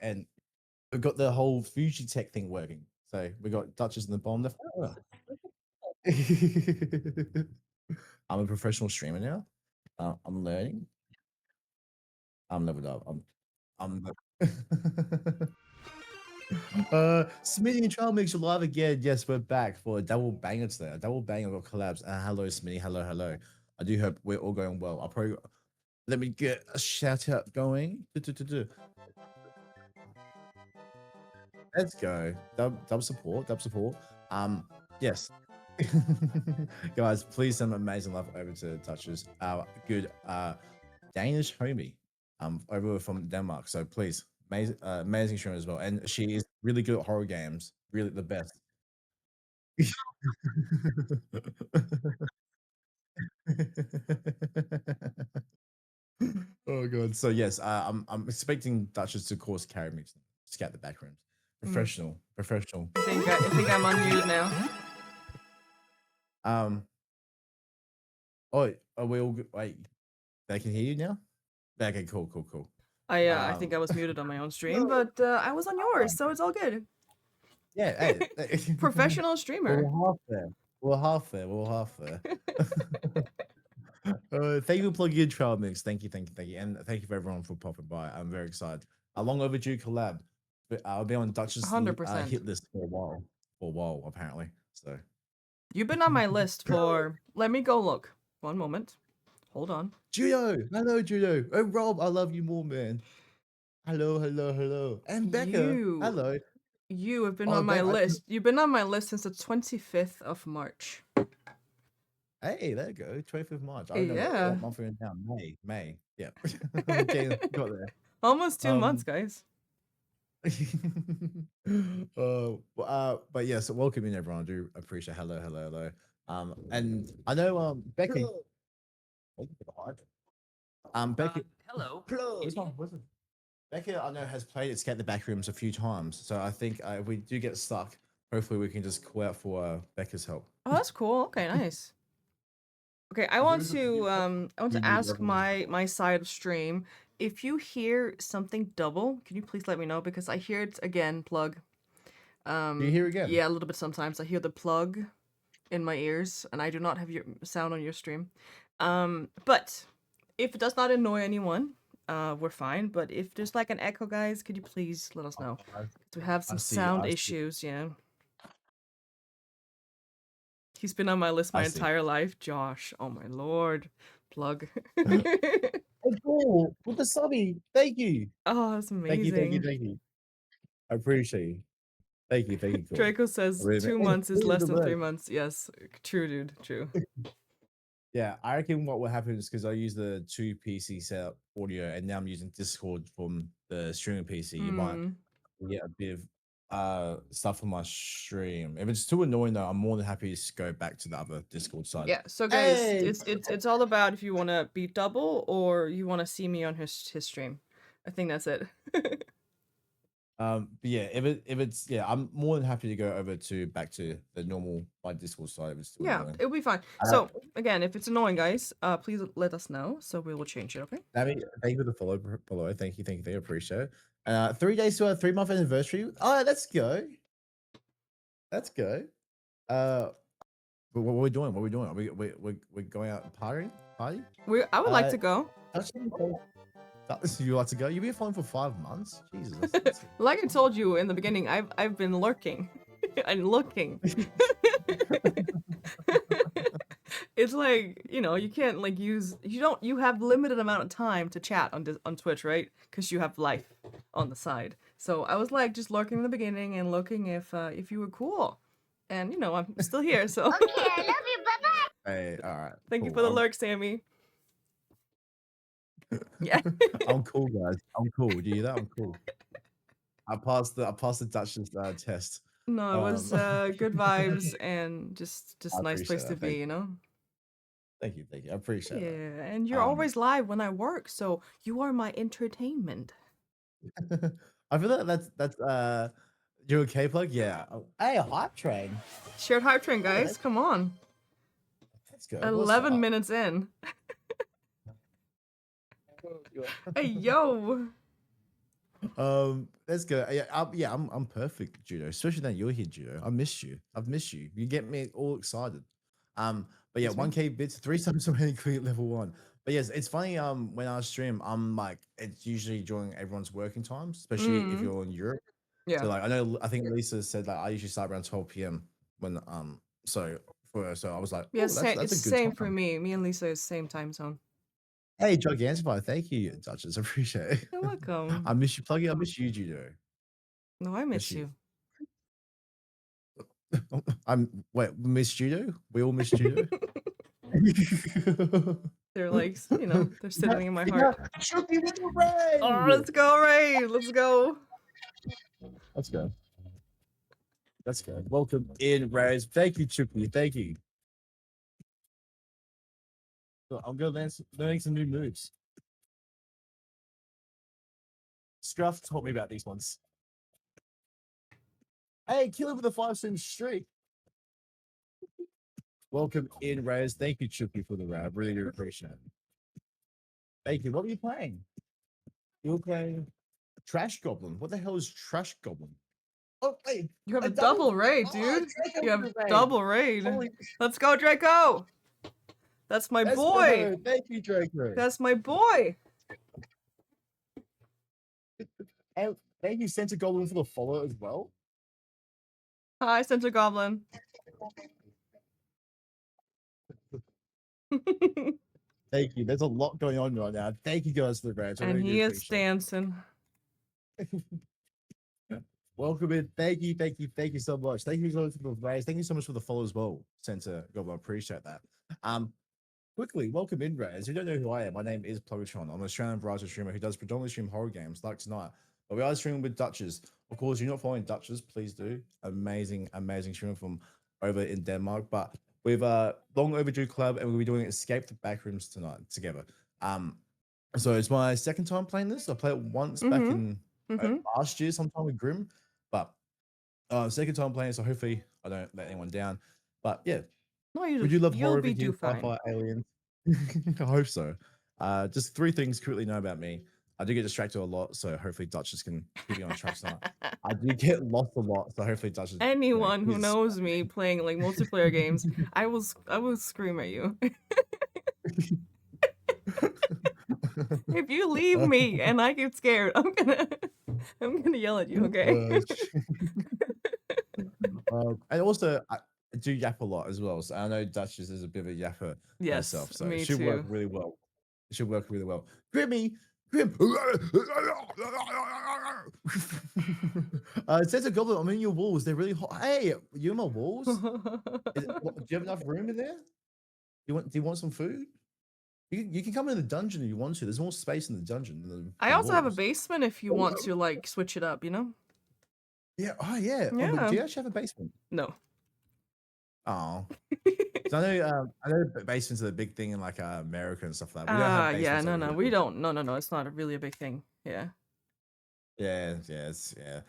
and we got the whole Fuji Tech thing working. So we got Duchess in the bottom left. I'm a professional streamer now. I'm learning. I'm leveled up. I'm Smitty and Trial makes you live again. Yes, we're back for a double banger today. A double banger got collabs. Hello, Smitty. Hello, hello. I do hope we're all going well. I'll probably let me get a shout out going. Let's go. Dub support. Dub support. Yes. Guys, please send amazing love over to Touches, our good Danish homie, over from Denmark. So please, amazing streamer as well, and she is really good at horror games. Really the best. Oh god. So yes, I'm expecting Duchess to course carry me to scout the back rooms. Professional. I think I'm on mute now. Oh, are we all good? Wait, they can hear you now? Okay, cool. I think I was muted on my own stream, but I was on yours, so it's all good. Yeah, hey. Professional streamer. We're half there. Thank you for plugging in Trial Mix. Thank you. And thank you for everyone for popping by. I'm very excited. A long overdue collab. But I'll be on Duchess 100%. hit list for a while, apparently. So you've been on my list for let me go look. One moment. Hold on. Judo. Hello, Judo. Oh, Rob, I love you more, man. Hello. And Becca. Hello. You have been on my list. You've been on my list since the 25th of March. Hey, there you go. 25th of March. I don't know what month we're in now. May. Yeah. Okay, got there. Almost 2 months, guys. But yes, welcome in everyone. I do appreciate hello. And I know Becky. Becky. Hello. Becky, I know, has played Escape the Backrooms a few times, so I think if we do get stuck, hopefully we can just call out for Becca's help. Oh, that's cool. Okay, nice. Okay, I want to ask my side of stream. If you hear something double, can you please let me know, because I hear it again, plug. Do you hear again? Yeah, a little bit sometimes. I hear the plug in my ears, and I do not have your sound on your stream. But if it does not annoy anyone, we're fine. But if there's like an echo, guys, could you please let us know? We have some sound issues, yeah. He's been on my list my entire life. Josh, oh my lord. Plug. Cool. With the subby. Thank you. Oh, that's amazing. Thank you. I appreciate you. Thank you. Cool. Draco says 2 months is less than 3 months. Yes, true, dude. True. Yeah, I reckon what will happen is because I use the 2 PC setup audio, and now I'm using Discord from the streaming PC. You might get a bit of stuff on my stream. If it's too annoying though, I'm more than happy to go back to the other Discord side. Yeah, so guys, it's all about if you want to be double or you want to see me on his stream. I think that's it. But yeah, if it's I'm more than happy to go over back to the normal Discord side if it's still annoying. It'll be fine. So again, if it's annoying, guys, please let us know so we will change it. Okay. Thank you for the follow. Thank you. Appreciate it. 3 days to our 3-month anniversary. All right, let's go. What are we doing? Are we going out and party? I would like to go. You like to go? You've been following for 5 months. Jesus. Like I told you in the beginning, I've been lurking. I'm looking. It's like, you can't like you have limited amount of time to chat on Twitch, right? Because you have life on the side. So I was like just lurking in the beginning and looking if you were cool. And I'm still here, so okay, I love you, bye-bye. Hey, all right. Thank you for the lurk, Sammy. Yeah. I'm cool, guys. I'm cool. Do you hear that? I'm cool. I passed the Duchess test. No, it was good vibes and just a nice place to be, Thank you. I appreciate it. Yeah, and you're always live when I work, so you are my entertainment. I feel like that's you okay, Plug? Yeah. Hey, a hype train. Shared hype train, guys. Come on. Let's go. 11 minutes in. Hey, yo. Let's go. Yeah, I'm perfect, Judo. Especially that you're here, Judo. I miss you. I've missed you. You get me all excited. But yeah, Excuse me? 1K bits, 3 times already clear level 1. But yes, it's funny. When I stream, I'm like, it's usually during everyone's working times, especially if Mm. you're in Europe. Yeah. So like, I think Lisa said that I usually start around 12 p.m. when so so I was like, Yeah, oh, that's it's a good same for time. me. Me and Lisa is same time zone. Hey, Gigantify, thank you, Duchess. I appreciate it. You're welcome. I miss you, Pluggy. I miss you, Judo. No, I Miss miss you. you. Wait, miss Judo? We all miss Judo? They're like, you know, they're sitting in my heart. Chucky with the Oh, rain! let's go, Ray! Let's go. Let's go. Let's go. Welcome in, Raz. Thank you, Chucky. Thank you. So I'm going to learning some new moves. Scruff taught me about these ones. Hey, kill him with a 5-stream streak. Welcome in, Raz. Thank you, Chucky, for the rap. Really do appreciate it. Thank you. What were you playing? You were playing Trash Goblin. What the hell is Trash Goblin? Oh, wait. You have a double? double raid, Oh, dude. Draco You have with the raid. double raid. Holy, Let's go, Draco. That's my let's boy. go. Thank you, Draco. That's my boy. And thank you, Santa Goblin, for the follow as well. Hi, Center Goblin. Thank you. There's a lot going on right now. Thank you guys for the rage. I And really he do is appreciate dancing. it. Welcome in. Thank you so much. Thank you so much for the raise. Thank you so much for the follow as well, Santa Goblin. I appreciate that. Quickly, welcome in, Raz. You don't know who I am. My name is Pluggatron. I'm an Australian variety streamer who does predominantly stream horror games like tonight. But we are streaming with Duchess. Of course, you're not following Duchess, please do. Amazing streamer from over in Denmark. But we've long overdue collab and we'll be doing Escape the Backrooms tonight together. So it's my second time playing this. I played it once back in last year, sometime with Grim. But second time playing, so hopefully I don't let anyone down. But yeah, No, we do love you'll horror be over here, do fine. sci-fi, aliens. I hope so. Just 3 things quickly know about me. I do get distracted a lot, so hopefully Duchess can keep me on track tonight. I do get lost a lot, so hopefully Duchess. Anyone who is- knows me playing like multiplayer games, I will scream at you. If you leave me and I get scared, I'm gonna yell at you, okay? And also, I do yap a lot as well. So I know Duchess is a bit of a yapper herself, Yes, so it me should work too. really well. It should work really well. Grim. It says a goblin. I'm in your walls. They're really hot. Hey, you in my walls? Do you have enough room in there? Do you want some food? You can come in the dungeon if you want to. There's more space in the dungeon than I the also have a walls. I you want to like switch it up, you know? Yeah. Oh yeah. Oh, but Yeah. do you actually have a basement? No. Oh. So I know basements are the big thing in like America and stuff like that. We don't have Yeah, basements. no, we don't. No, it's not really a big thing. Yeah. Yeah. Yes. Yeah.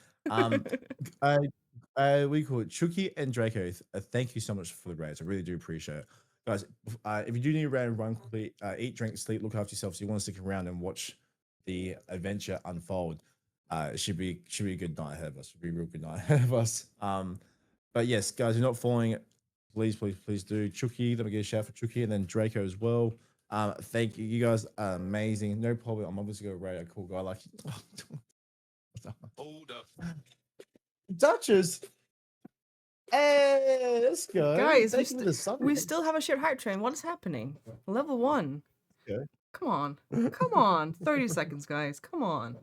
We call it Chucky and Draco. Thank you so much for the raise. I really do appreciate it, guys. If you do need a round, run quickly. Eat, drink, sleep. Look after yourself. So you want to stick around and watch the adventure unfold. It should be a good night ahead of us. Should be a real good night ahead of us. But yes, guys, you're not following it. Please do. Chucky, let me get a shout for Chucky and then Draco as well. Thank you. You guys are amazing. No problem. I'm obviously gonna rate a cool guy like you. Hold up. Duchess. Hey, let's go. Guys, Thank you for the sub. we still have a shared hype train. What is happening? Level 1. Okay. Come on. Come on. 30 seconds, guys. Come on.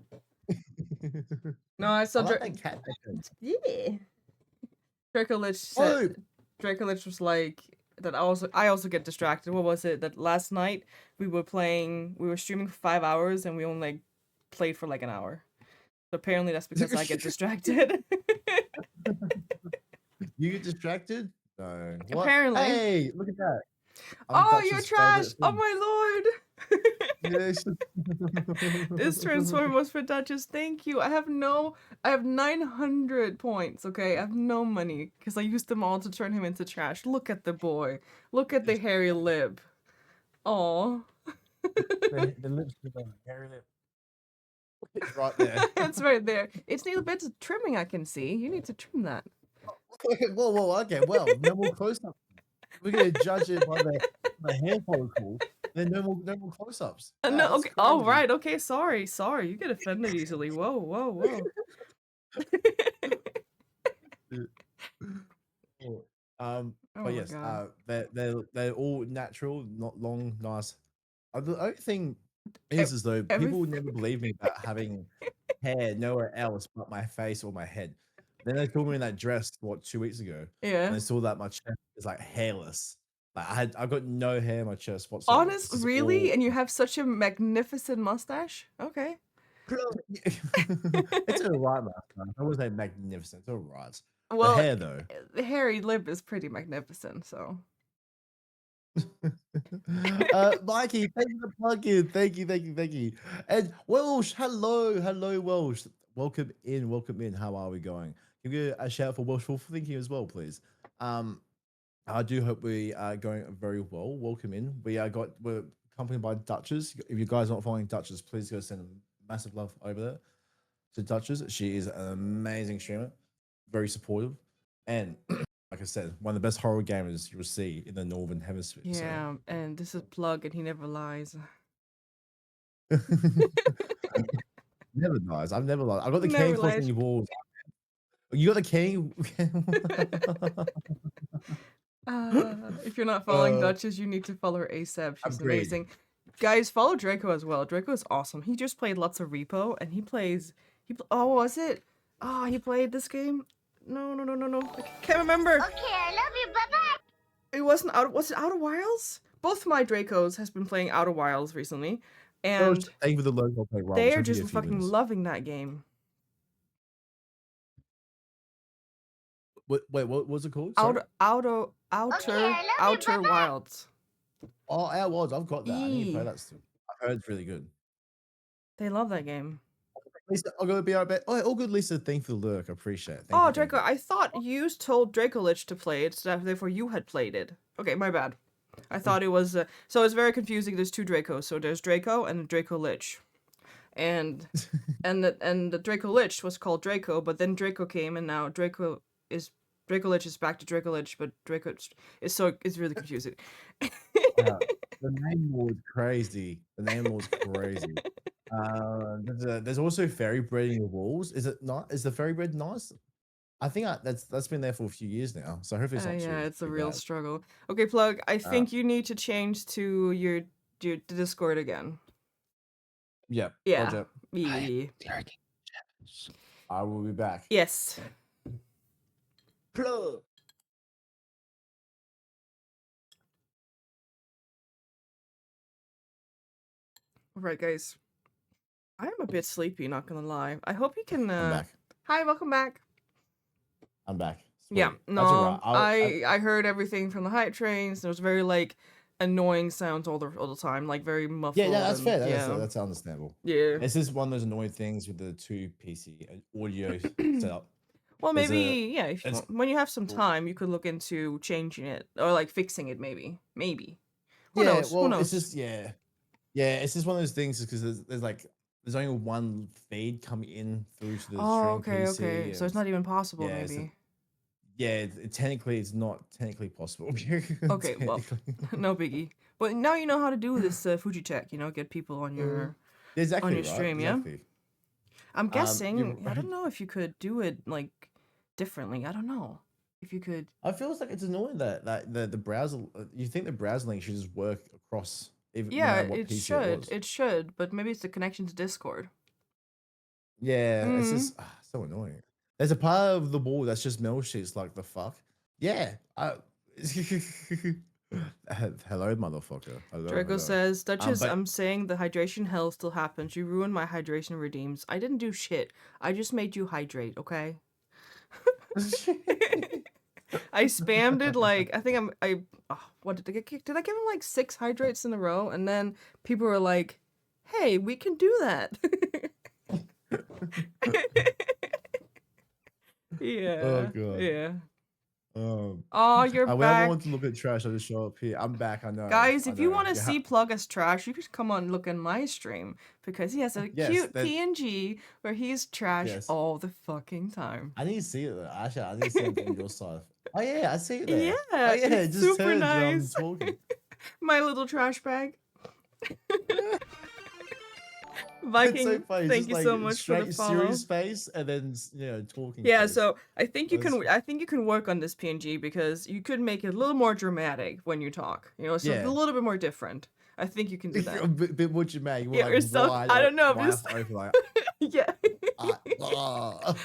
No, I saw like that cat. Yeah. Draco Lich said Draco Lich was like that I also get distracted. What was it? That last night we were streaming for 5 hours and we only like, played for like an hour. So apparently that's because I get distracted. You get distracted? No. What? Apparently. Hey, look at that. Oh, you're trash! Oh my lord! Yes. This transform was for Duchess. Thank you. I have 900 points. Okay, I have no money because I used them all to turn him into trash. Look at the boy. Look at the hairy lip. Aw. The lips with the hairy lip. It's right there. It's right there. It's needs a bit of trimming. I can see. You need to trim that. Whoa, okay, well, no more close-ups. We're gonna judge it by the hair follicle. Then no more close-ups. No, Wow, that's okay. Oh, crazy. right. Okay. Sorry. You get offended easily. Whoa. Oh Oh but my yes, God. they're all natural, not long, nice. The only thing Ev- is though every- people never believe me about having hair nowhere else but my face or my head. Then they saw me in that dress 2 weeks ago, Yeah. and they saw that my chest is like hairless. Like I got no hair in my chest whatsoever. Honest, This is really? all- And you have such a magnificent mustache? Okay. it's alright, man. I wouldn't say magnificent. It's alright. The Well, hair though. the hairy lip is pretty magnificent, so. Mikey, thank you for the plug-in. Thank you. And Welsh, hello, Welsh. Welcome in. How are we going? Give you a shout out for Welsh for thinking as well, please. I do hope we are going very well. Welcome in. We're accompanied by Duchess. If you guys are not following Duchess, please go send massive love over there to Duchess. She is an amazing streamer, very supportive, and like I said, one of the best horror gamers you will see in the Northern Hemisphere. Yeah, and this is Plug, and he never lies. So. Never lies. I've never lied. I got the Never king close lies. in your walls. You got the king. If you're not following Duchess, you need to follow her ASAP. She's Agreed. amazing. Guys, follow Draco as well. Draco is awesome. He just played lots of Repo, and he plays. Oh, was it? Oh, he played this game. No. I can't remember. Okay, I love you. Bye bye. It wasn't out. Was it Outer Wilds? Both my Dracos has been playing Outer Wilds recently, and Thank you for the logo play. Rob. they are Should be a just few fucking minutes. loving that game. Wait, what was it called? Sorry? Outer Bye-bye. Wilds. Oh, Our Worlds. I've got that. I need to play that still. I heard it's really good. They love that game. Lisa, I'll go be right back. Oh, all good, Lisa. Thank you for the lurk. I appreciate it. Oh, Thank you. Draco, I thought you told Dracolich to play it, so therefore you had played it. Okay, my bad. I thought it was... so it's very confusing. There's two Dracos. So there's Draco and Draco Lich. And the Draco Lich was called Draco, but then Draco came, and now Draco Lich is back to Draco Lich, but Draco is it's really confusing. The name was crazy. There's also fairy bread in your walls. Is it not? Is the fairy bread nice? I think that's been there for a few years now. So hopefully it's not too. Yeah, it's a too real bad. struggle. Okay, Plug. I think you need to change to your Discord again. Yeah. Yeah. Roger. Yeah. I will be back. Yes. Plug. All right, guys. I am a bit sleepy, not gonna lie. I hope you can. I'm back. Hi, welcome back. I'm back. Sweet. Yeah, That's no, alright. I heard everything from the hype trains. There was very like annoying sounds all the time, like very muffled. Yeah, that's and, fair. Yeah. That's understandable. Yeah. It's just one of those annoying things with the two PC audio setup. Well, There's maybe if it's- when you have some time, you could look into changing it or like fixing it. Maybe. Who Yeah, knows? well, Who knows? it's just it's just one of those things because there's only one feed coming in through to the stream PC. Okay. So it's not even possible, yeah, maybe. Technically, it's not technically possible. Okay, well, no biggie. But now you know how to do this Fuji check. You know, get people on your exactly on your right, stream. Yeah. exactly. I'm guessing. you're I don't know if you could do it like differently. I don't know if you could. I feel like it's annoying that the browser. You think the browser link should just work across. No matter what It PC should. was. It should. But maybe it's the connection to Discord. Yeah, it's Mhm. just so annoying. There's a part of the wall that's just metal sheets. Like the fuck. Yeah. Hello, motherfucker. Hello. Draco hello. says, Duchess, but- I'm saying the hydration hell still happens. You ruined my hydration redeems. I didn't do shit. I just made you hydrate, okay? I spammed it like what did I get? Did I give him like 6 hydrates in a row? And then people were like, "Hey, we can do that." Yeah. Oh, God. Yeah. Oh, you're Whenever I back. want to look at trash, I just show up here. I'm back. I know. Guys, I if you know. want to Yeah. see Plug as trash, you could come on look in my stream because he has a Yes, cute that- PNG where he's trash Yes. all the fucking time. I need to see it though. Actually, I need to see it on your side. Oh yeah, I see it there. Yeah, Oh yeah, it it's just super turns nice. when I'm talking. My little trash bag. It's Viking, so funny. It's thank just you like so much for the straight follow. serious face and then talking. Yeah, face. so I think you That's- can. I think you can work on this PNG because you could make it a little more dramatic when you talk. You know, so Yeah. a little bit more different. I think you can do a that. bit what you make. Yeah, or some- wide, I don't know, wide just- open, like, Yeah. ah.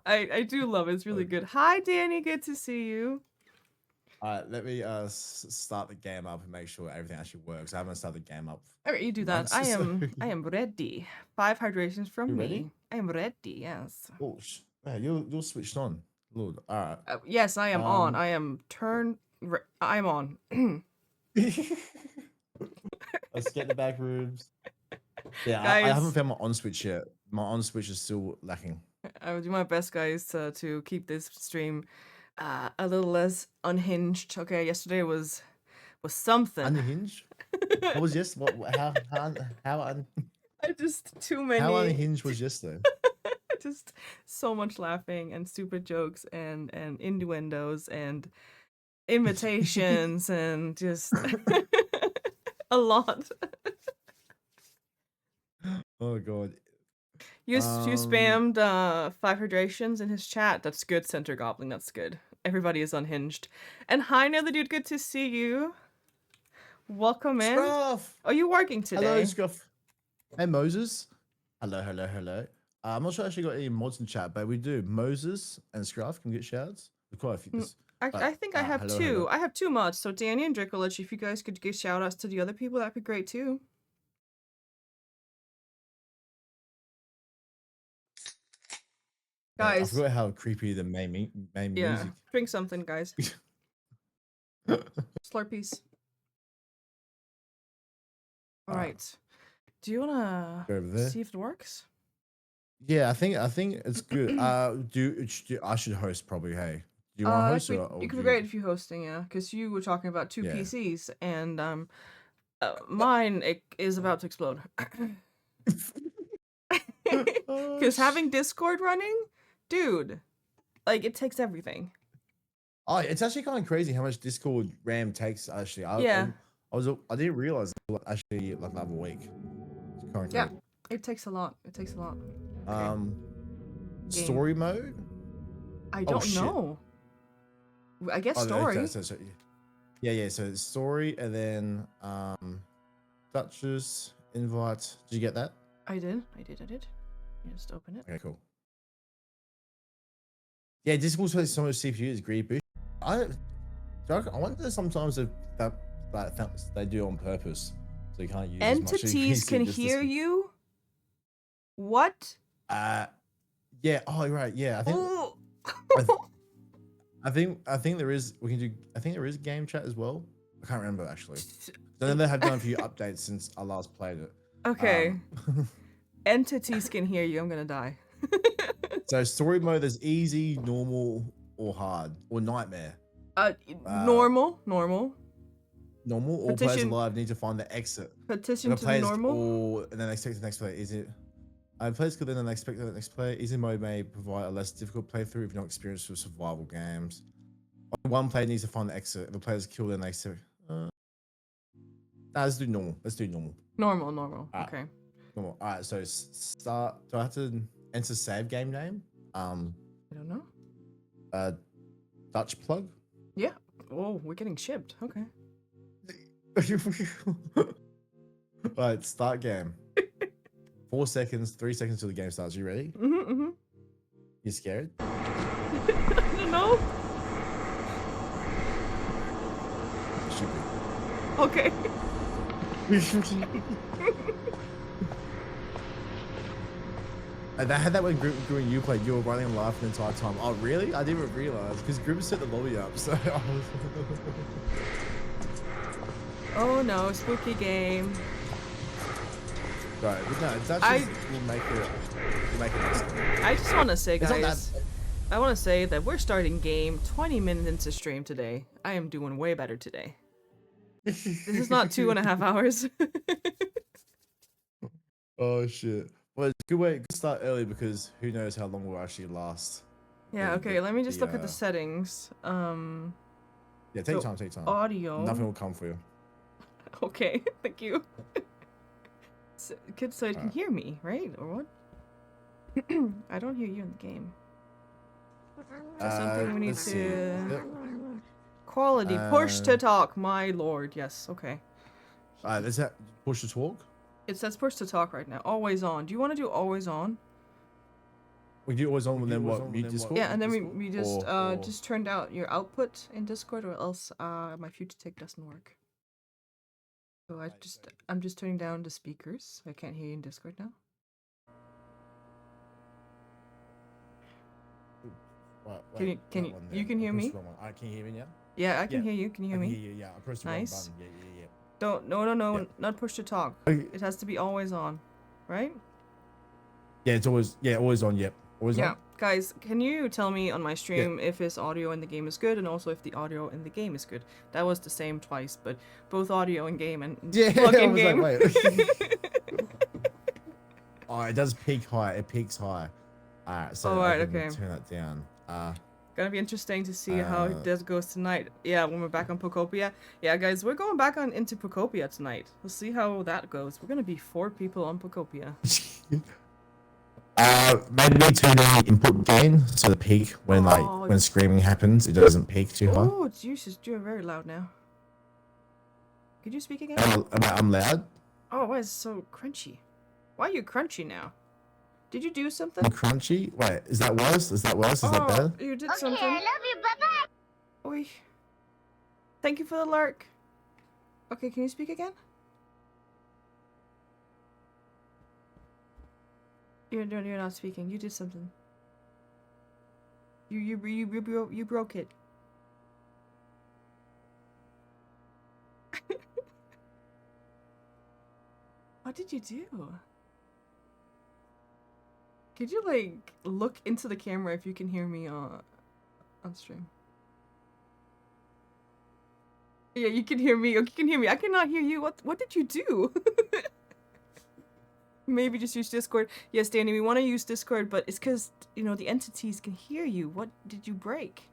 I do love it. It's really good. Hi, Danny. Good to see you. Alright, let me start the game up and make sure everything actually works. I haven't started the game up. All right, you do that. Once, I so- am ready. 5 hydrations from You me. ready? I am ready. Yes. Oh, yeah, you're switched on. Lord, alright. Yes, I am on. Um, I am I'm on. Let's get the back rooms. Yeah, I Guys. haven't found my on switch yet. My on switch is still lacking. I will do my best, guys, to keep this stream a little less unhinged. Okay, yesterday was something. Unhinged? What was yes? How I just too many. how unhinged was yesterday? Just so much laughing and stupid jokes and innuendos and invitations and just a lot. Oh god. You Um, spammed 5 hydrations in his chat. That's good, Center Goblin. That's good. Everybody is unhinged. And hi, Another Dude. Good to see you. Welcome in. Scruff! Are you working today? Hello, Scruff. Hey, Moses. Hello. I'm not sure I actually got any mods in chat, but we do. Moses and Scruff can get shouts. There's quite a few. I think I have hello, 2. hello. I have 2 mods. So Danny and Drickolich, if you guys could give shout outs to the other people, that'd be great too. I Guys, forgot how creepy the main yeah, music. drink something, guys. Slurpees. All right. Do you wanna Go over there. see if it works? Yeah, I think it's good. I should host probably. Hey, do you want to host It or could do be great if you hosting, yeah, because you were talking about 2 Yeah. PCs and mine is about to explode. Oh, Because having Discord running, dude, like it takes everything. Oh, it's actually kind of crazy how much Discord RAM takes. Actually, Yeah. I didn't realize it actually like the other week. It's kind of Yeah. crazy. It takes a lot. It takes a lot. Game. Story mode. I don't shit. know. I guess Oh, story. okay, so, yeah. So it's story and then Duchess invite. Did you get that? I did. You just open it. Okay, cool. Yeah, Discord takes so much CPU is greedy boost. I wonder sometimes if that they do it on purpose, so you can't use as much Entities PC can just to hear you. What? Yeah. Oh, right. Yeah. I think. Oh. I think there is. We can do. I think there is game chat as well. I can't remember actually. I know they have done a few updates since I last played it. Okay. Entities can hear you. I'm gonna die. So story mode, there's easy, normal, or hard, or nightmare. Normal. Normal. All players Petition- alive need to find the exit. Petition If a to the player's normal. or and then expect the next player. Is it? Players could then expect the next player. Easy mode may provide a less difficult playthrough if you're not experienced with survival games. One player needs to find the exit. If the player's killed, then they exit. Let's do normal. Normal. Alright. Okay. Normal. All right. So start. Do I have to enter save game name? I don't know. Dutch plug. Yeah. Oh, we're getting shipped. Okay. All right. Start game. 4 seconds. 3 seconds till the game starts. You ready? Mm-hmm. You scared? I don't know. Should be. Okay. And I had that when Grim you played. You were running and laughing the entire time. Oh, really? I didn't even realize because Grim set the lobby up. So I was. Oh no, spooky game. Right, but no, it's actually we'll make it. We'll make it nice. I just want to say, It's not guys, I want to say that we're starting game 20 minutes into stream today. I am doing way better today. This is not 2.5 hours. Oh shit. Well, it's a good way. Good start early because who knows how long we'll actually last. Yeah. Okay. Let me just look at the settings. Yeah, take so your time. Take your time. Audio. Nothing will come for you. Okay. Thank you. So you can hear me, right? Or what? I don't hear you in the game. There's something we need let's to. see. Yep. Quality. Push to talk. My lord. Yes. Okay. Is that push to talk? It says push to talk right now. Always on. Do you want to do always on? We do always on and then what? Mute Discord? Yeah, and then we just Or- just turned out your output in Discord, or else my future tick doesn't work. So I'm just turning down the speakers. I can't hear you in Discord now. Wait, Can you can hear me? Can you hear me now? Yeah, I can hear you. Can you hear me? Yeah, I pressed the Nice. wrong button. Yeah. Don't no, Yeah. not push to talk. Okay. It has to be always on, right? Yeah, it's always always on. Yep, always Yeah, on. guys, can you tell me on my stream if his audio in the game is good, and also if the audio in the game is good? That was the same twice, but both audio in game and plug-in I was game. like, wait. Oh, it does peak high. It peaks high. Alright, so Alright, I can okay. turn that down. Gonna be interesting to see how this goes tonight. Yeah, when we're back on POKOPIA. Yeah, guys, we're going back into POKOPIA tonight. We'll see how that goes. We're gonna be 4 people on POKOPIA. Maybe turn on input gain so the peak when when screaming happens, it doesn't peak too high. Oh, you're very loud now. Could you speak again? I'm loud. Oh, why is it so crunchy? Why are you crunchy now? Did you do something? I'm crunchy. Wait, is that worse? Is that worse? Is that better? You did Okay, something. I love you. Bye-bye. Oi. Thank you for the lurk. Okay, can you speak again? You're not speaking. You did something. You broke it. What did you do? Could you like look into the camera if you can hear me on stream? Yeah, you can hear me. Okay, you can hear me. I cannot hear you. What did you do? Maybe just use Discord. Yes, Danny, we want to use Discord, but it's because, you know, the entities can hear you. What did you break?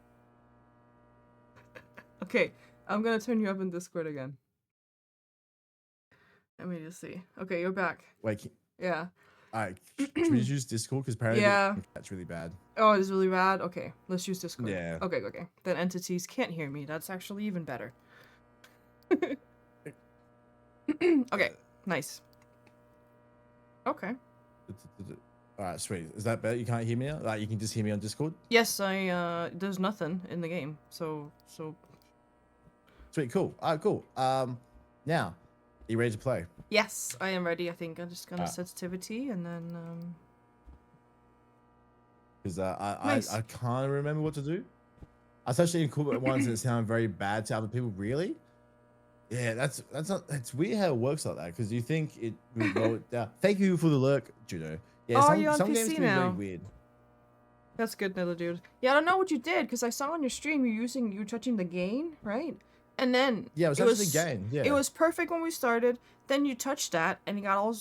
Okay, I'm gonna turn you up in Discord again. Let me just see. Okay, you're back. Wait. Yeah. Alright, should we just use Discord? Because apparently that's really bad. Oh, it's really bad? Okay, let's use Discord. Yeah. Okay. Then entities can't hear me. That's actually even better. Okay, nice. Okay. Alright, sweet. Is that better? You can't hear me now? Like, you can just hear me on Discord? Yes, there's nothing in the game, so... Sweet, cool. Alright, cool. Now, are you ready to play? Yes, I am ready. I think I'm just gonna sensitivity and then, Because Nice. I can't remember what to do. I was actually in cool ones that sound very bad to other people. Really? Yeah, that's weird how it works like that. Because you think it would lower it down. Thank you for the lurk, Judo. Yeah, you're on some PC games can be now. very weird. That's good, little dude. Yeah, I don't know what you did, because I saw on your stream you were touching the gain, right? And then... Yeah, it was actually the gain, yeah. It was perfect when we started, then you touched that, and it got all,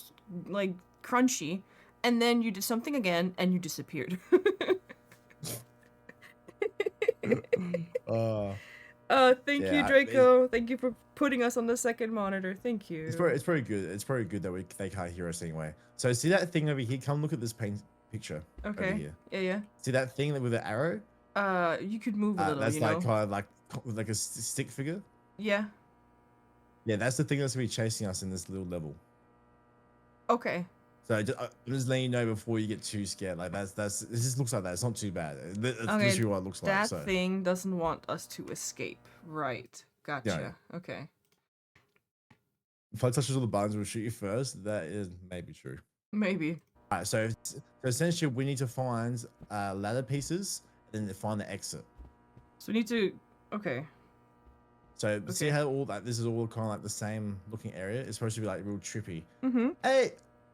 like, crunchy, and then you did something again, and you disappeared. Thank you, Draco. Thank you for putting us on the second monitor. Thank you. It's very good. It's very good that they can't hear us anyway. So see that thing over here? Come look at this picture. Okay. Over here. Yeah. See that thing with the arrow? You could move a little. That's you like know? kind of like a stick figure. Yeah. Yeah, that's the thing that's gonna be chasing us in this little level. Okay. So I'm just letting you know before you get too scared. Like this just looks like that. It's not too bad. It's literally what it looks like. That thing doesn't want us to escape. Right. Gotcha. Yeah. Okay. If I touches all the buttons, we'll shoot you first. That is maybe true. Maybe. Alright, so essentially we need to find ladder pieces and then find the exit. So we need to. Okay. So see how all that this is all kind of like the same looking area. It's supposed to be like real trippy. Mm-hmm. Hey,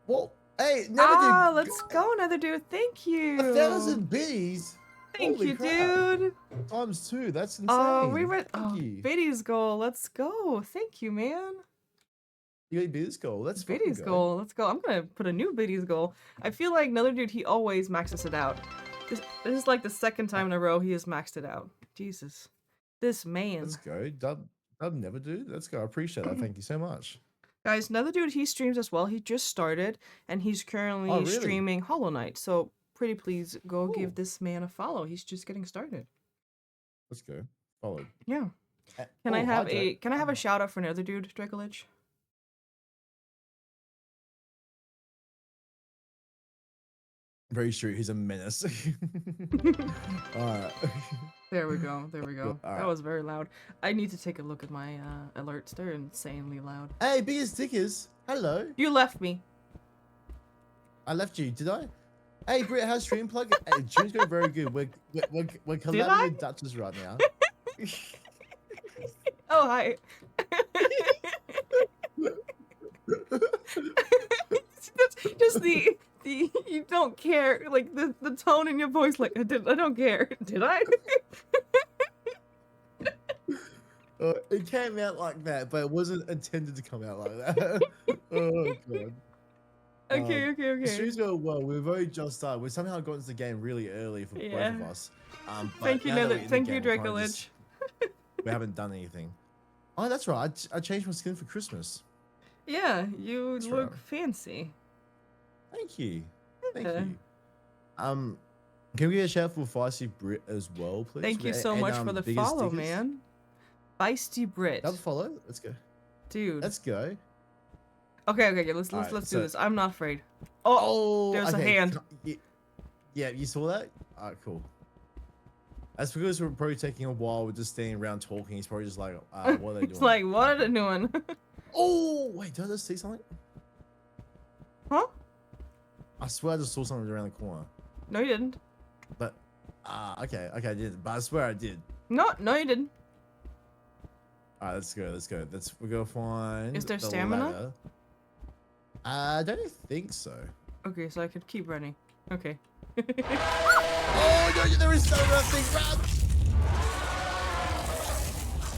well, hey, Let's go, another dude. Thank you. 1,000 biddies. Thank Holy you, crap. dude. Times 2. That's insane. Oh, we went. Thank Oh, you. Biddy's goal. Let's go. Thank you, man. You got Biddy's goal. Let's fucking Biddy's go. goal. Let's go. I'm gonna put a new Biddy's goal. I feel like another dude, he always maxes it out. This is like the second time in a row he has maxed it out. Jesus. This man. Let's go. Dub never do. Let's go. I appreciate that. Thank you so much. Guys, another dude, he streams as well. He just started, and he's currently Oh, really? streaming Hollow Knight. So, pretty please go Cool. give this man a follow. He's just getting started. Let's go. Followed. Yeah. Can Can I have a shout out for another dude, Dracolich? Very true. He's a menace. Alright. There we go. There we go. Alright. That was very loud. I need to take a look at my alerts. They're insanely loud. Hey, biggest dickers. Hello. You left me. I left you, did I? Hey, Britt, how's stream plug? Hey, stream's going very good. We're collabing with Duchess right now. Oh, hi. That's just the you don't care, like the tone in your voice, like I don't care. Did I? It came out like that, but it wasn't intended to come out like that. Oh god. Okay. Stream's going well. We've only just started. We somehow got into the game really early for both of us. But Thank you, now that we're in the thank you, game, we're kinda Dracolich. we haven't done anything. Oh, that's right. I changed my skin for Christmas. Yeah, you That's look right. fancy. Thank you. Thank Yeah. you. Can we get a shout for Feisty Brit as well, please? Thank you so And, much for the biggest follow, stickers? man. Feisty Brit, Another follow. Let's go. dude. Let's go. Okay, let's Alright, do so- this. I'm not afraid. Oh, there's a hand. Yeah, you saw that? Alright, cool. That's because we're probably taking a while. We're just standing around talking. He's probably just like, what are they doing? It's like, what are they doing? Oh, wait, did I just see something? Huh? I swear I just saw something around the corner. No, you didn't. But, okay, I did. But I swear I did. No, you didn't. Alright, let's go. We're gonna find. Is there the stamina? ladder. I don't think so. Okay, so I could keep running. Okay. Oh no, there is so nothing. Run!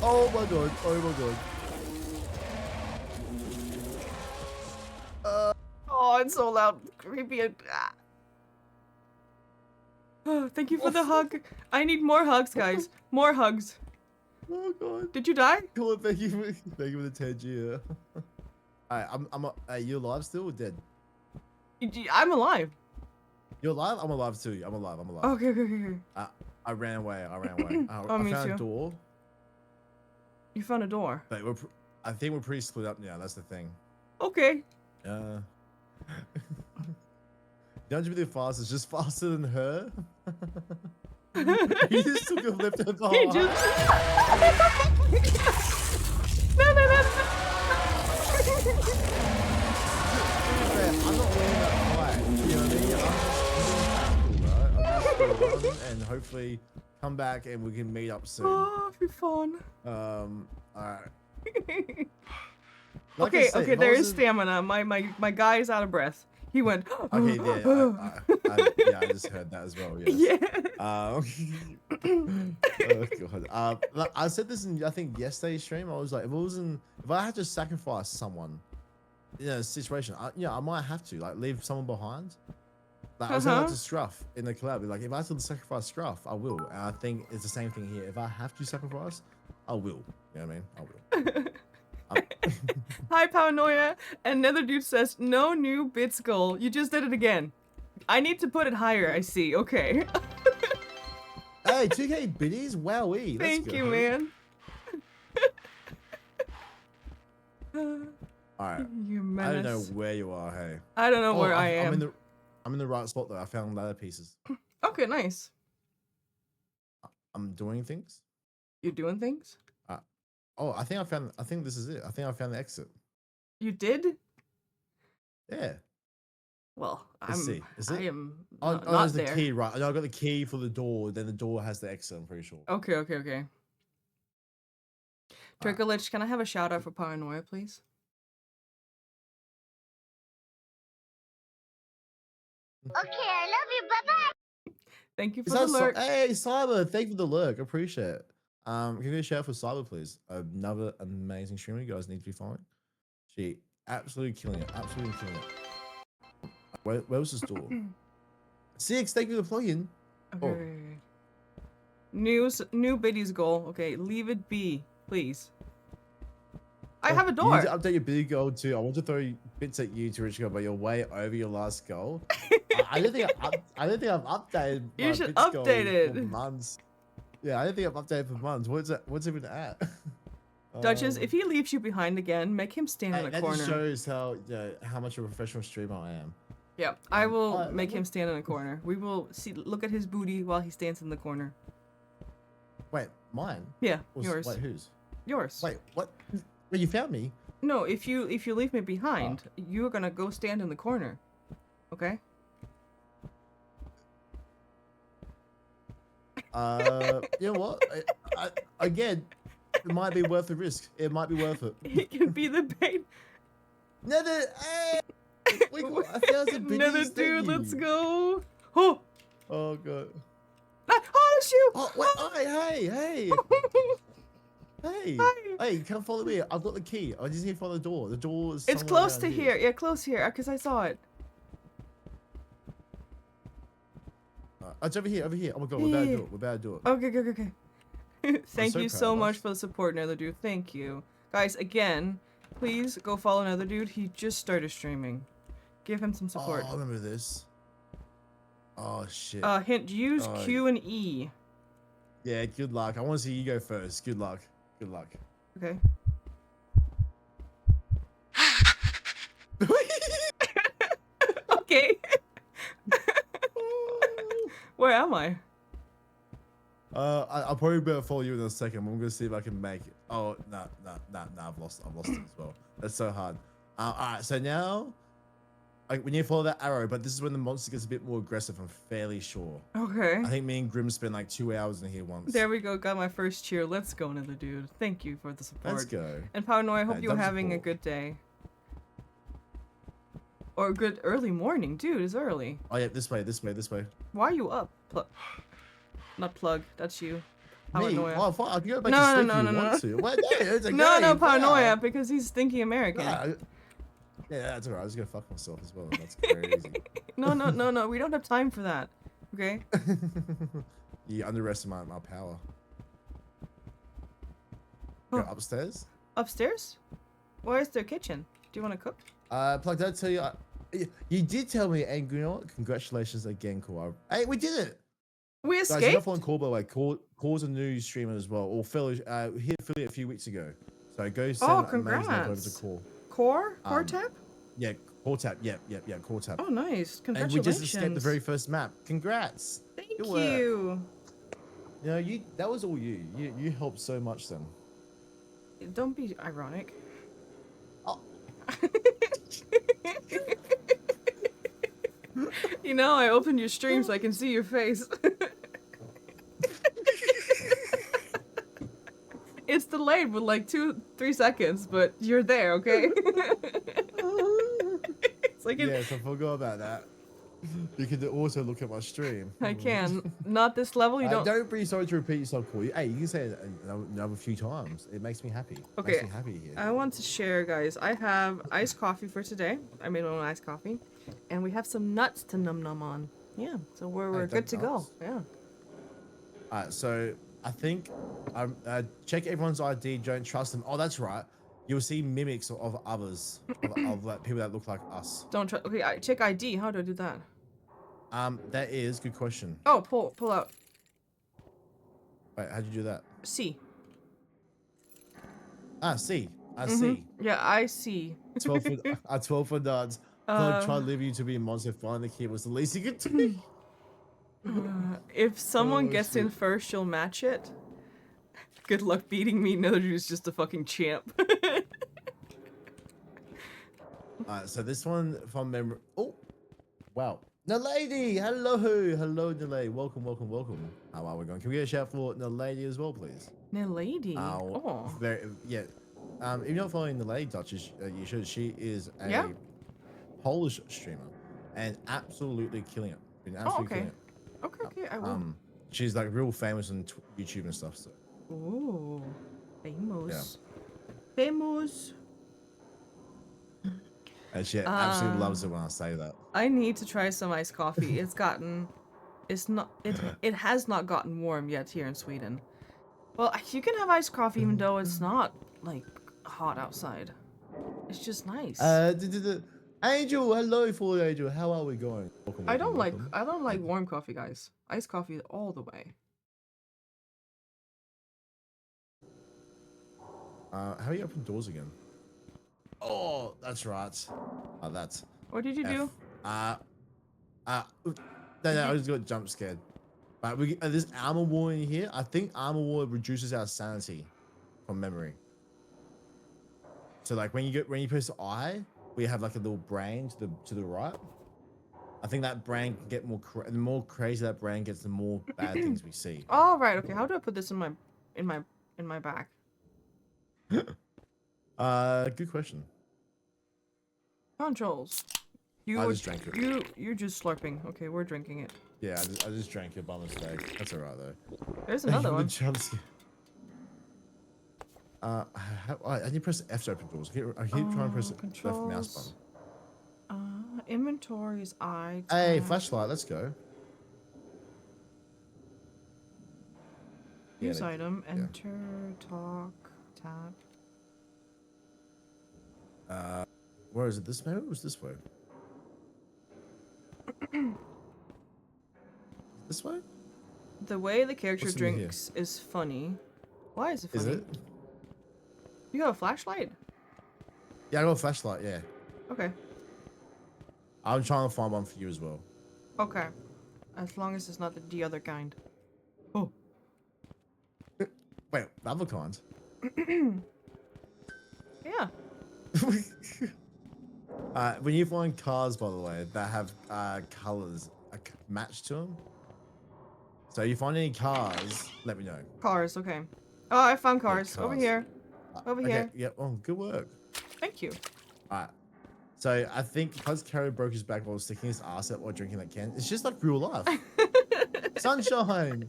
Oh my god. Oh, it's so loud. Creepy. Oh, thank you for the hug. I need more hugs, guys. More hugs. Oh god. Did you die? Cool, thank you for the 10 year. Alright, you alive still or dead? I'm alive. You're alive? I'm alive too. I'm alive. Okay. I ran away. I Oh, me found too. a door, You found a door. but I think we're pretty split up now. That's the thing. Okay. Don't you be the fastest? Just faster than her. You just took a left and He just... No. I'm not winning that fight. You know what I mean? I'm just gonna run and hopefully come back and we can meet up soon. Oh, it'd be fun. Alright. Okay, there is stamina. My guy is out of breath. He went. Okay, yeah, I just heard that as well. Yes. Yeah. Oh god. I said this in I think yesterday's stream. I was like, if I had to sacrifice someone in a situation, I might have to like leave someone behind. Like I was saying that to Scruff in the collab. Like if I have to sacrifice Scruff, I will. And I think it's the same thing here. If I have to sacrifice, I will. You know what I mean? I will. Hi, Paranoia. Another dude says, no new bits goal. You just did it again. I need to put it higher, I see. Okay. Hey, 2K biddies? Wowee. Thank you, man. Alright. You I menace. don't know where you are, hey. I don't know where I am. I'm in the right spot though. I found ladder pieces. Okay, nice. I'm doing things. You doing things? Oh, I think this is it. I think I found the exit. You did? Yeah. Well, Let's see. Is it? I am Oh, not there's the there. key, right? I got the key for the door. Then the door has the exit. I'm pretty sure. Okay. Dracolich, can I have a shout out for Paranoia, please? Okay, I love you. Bye-bye. Thank you for Is the that lurk. Hey, Cyber, thank you for the lurk. Appreciate it. Can you shout out for Cyber, please? Another amazing streamer you guys need to be following. She absolutely killing it. Absolutely killing it. Where was this door? 6, thank you for the plug-in. Okay. New biddy's goal. Okay, leave it be, please. I have a You need to door. update your biddy goal too. I want to throw bits at you to reach goal, but you're way over your last goal. I don't think I don't think I've updated my You should bits update goal it. for months. Yeah, I don't think I've updated for months. What's even at? Duchess, if he leaves you behind again, make him stand in a that corner. just shows how much of a professional streamer I am. Yeah, I will make what- him stand in a corner. We will look at his booty while he stands in the corner. Wait, mine? Yeah, yours. Wait, whose? Yours. Wait, what? Wait, you found me? No, if you leave me behind, you're gonna go stand in the corner. Okay? You know what? Again, it might be worth the risk. It might be worth it. He can be the bait. Another, hey, we got 1,000 biddies. Another thank dude, you. let's go. Oh! Oh god. Ah, oh, it's you! Oh wait, hey. Hey, Hi. hey, come follow me. I've got the key. I just need to follow the door. The door is. It's somewhere close around to here. Yeah, close here, because I saw it. It's over here. Oh my god, Yeah. we're about to do it. Okay. Thank so you proud so of much us. for the support, Nether Dude. Thank you. Guys, again, please go follow Nether Dude. He just started streaming. Give him some support. Oh, I remember this. Oh shit. Hint, use Oh, Q and E. Yeah, good luck. I want to see you go first. Good luck. Okay. Okay. Where am I? I'll probably better follow you in a second. I'm gonna see if I can make it. Oh, no, I've lost it as well. That's so hard. All right, so now, we need to follow that arrow, but this is when the monster gets a bit more aggressive. I'm fairly sure. Okay. I think me and Grim spent like 2 hours in here once. There we go. Got my first cheer. Let's go, Nether Dude. Thank you for the support. Let's go. And Pauno, I hope Yeah, you're double having a support. good day. Or a good early morning. Dude, it's early. Oh yeah, this way. Why are you up? Not Plug. That's you. Me? Paranoia. Oh, fine. I can go back No, to no, sleep no, if you no, want no. to. Wait, no, it's okay. No, Wow. Paranoia, because he's thinking American. Nah, yeah, that's alright. I was gonna fuck myself as well. That's crazy. No. We don't have time for that. Okay? You underestimate my power. Go upstairs. Upstairs? Where's their kitchen? Do you want to cook? Plug, did I tell you? You did tell me, and you know what? Congratulations again, Cole. Hey, we did it! We Guys, you're not escaped? following Cole, by the way. Cole's a new streamer as well, or fellow, hit affiliate a few weeks ago. So go send Oh, amazing love over congrats. to Cole. Core Um, tap? Yeah, Core Tap. Yeah, Core Tap. Oh, nice. And we Congratulations. just escaped the very first map. Congrats! Thank Good work. you. You know, that was all you. You helped so much then. Don't be ironic. Oh. You know, I opened your stream so I can see your face. It's delayed with like 2-3 seconds, but you're there, okay? It's like Yes, I forgot about that. You can also look at my stream. I can. Not this level, you don't. Don't be sorry to repeat yourself, Corey. Hey, you can say it another few times. It makes me happy. Okay. Makes me happy here. I want to share, guys. I have iced coffee for today. I made my own iced coffee. And we have some nuts to num on. Yeah, so we're Hey, good to go. nuts. Yeah. Alright, so I think check everyone's ID. Don't trust them. Oh, that's right. You'll see mimics of others, of like, people that look like us. Don't try. Okay, check ID. How do I do that? That is good question. Oh, pull out. Wait, how'd you do that? C. C. I Mhm. see. Yeah, I see. 12 for 12 for nuts. Plug tried leaving you to be a monster. Find the key was the least you could do. If someone Oh, gets shit. in first, you'll match it. Good luck beating me. Another dude's just a fucking champ. So this one from memory. Oh, wow. Nalady, hello, Nalady. Welcome. How are we going? Can we get a shout for Nalady as well, please? Lady. Oh. Very, yeah. If you're not following Nalady Duchess, you should. She is a Yeah. Polish streamer and absolutely killing it. Been absolutely okay. killing it. Okay, okay, I will. She's like real famous on YouTube and stuff. So Ooh, famous. yeah. Famous. And she absolutely loves it when I say that. I need to try some iced coffee. It has not gotten warm yet here in Sweden. Well, you can have iced coffee even though it's not like hot outside. It's just nice. Angel, hello, Full Angel. How are we going? Welcome, I welcome, welcome. don't like warm coffee, guys. Iced coffee all the way. How are you open doors again? Oh, that's right. Oh, that's. What did you do? No, I just got jump scared. But there's armor wall in here. I think armor wall reduces our sanity from memory. So like when you press I, we have like a little brain to the right. I think that brain can get the more crazy that brain gets, the more bad things we see. Oh right, okay. How do I put this in my back? Good question. Controls. I just drank it. You're just slurping. Okay, we're drinking it. Yeah, I just drank it by mistake. That's alright though. There's another one. I need to press F to open doors. I keep trying to press the left mouse button. Inventory is I. Hey, flashlight, let's go. Use item, enter, talk, tab. Where is it? This way? Or was this way? This way? The way the character What's in drinks is funny. Why is it funny? Is it? You got a flashlight? Yeah, I got a flashlight, yeah. Okay. I'm trying to find one for you as well. Okay. As long as it's not the other kind. Oh. Wait, the other kind? Yeah. When you find cars, by the way, that have colors matched to them. So you find any cars, let me know. Cars, okay. Oh, I found cars. Yeah, Over cars. here. Over Okay, here. yeah, oh, good work. Thank you. Alright. So I think because Carrie broke his back while sticking his ass out while drinking that can, it's just like real life. Sunshine!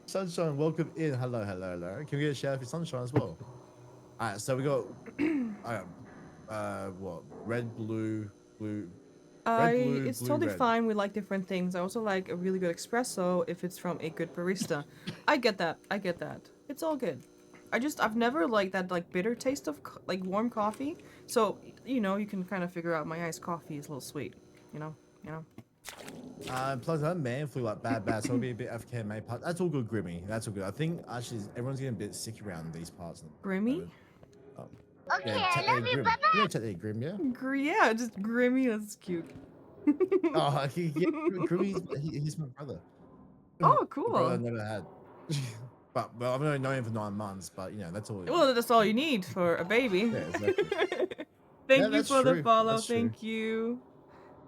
Sunshine, welcome in. Hello, hello, hello. Can we get a shout out for Sunshine as well? Alright, so we got what? Red, blue, blue. It's blue, totally red. fine. We like different things. I also like a really good espresso if it's from a good barista. I get that. I get that. It's all good. I've never liked that like bitter taste of like warm coffee. So, you know, you can kind of figure out my iced coffee is a little sweet, you know. Plus that man flu like bad, so it'll be a bit FK May part. That's all good, Grimmy. That's all good. I think actually everyone's getting a bit sick around these parts. Grimmy? Okay, I love you, bye-bye. You know technically Grim, yeah? Yeah, just Grimmy. That's cute. Oh, Grimmy, he's my brother. Oh, A cool. brother I never had. But well, I've only known him for 9 months, but you know, that's all. Well, that's all you need for a baby. Yeah, exactly. Thank you for the true. follow. That's Thank you.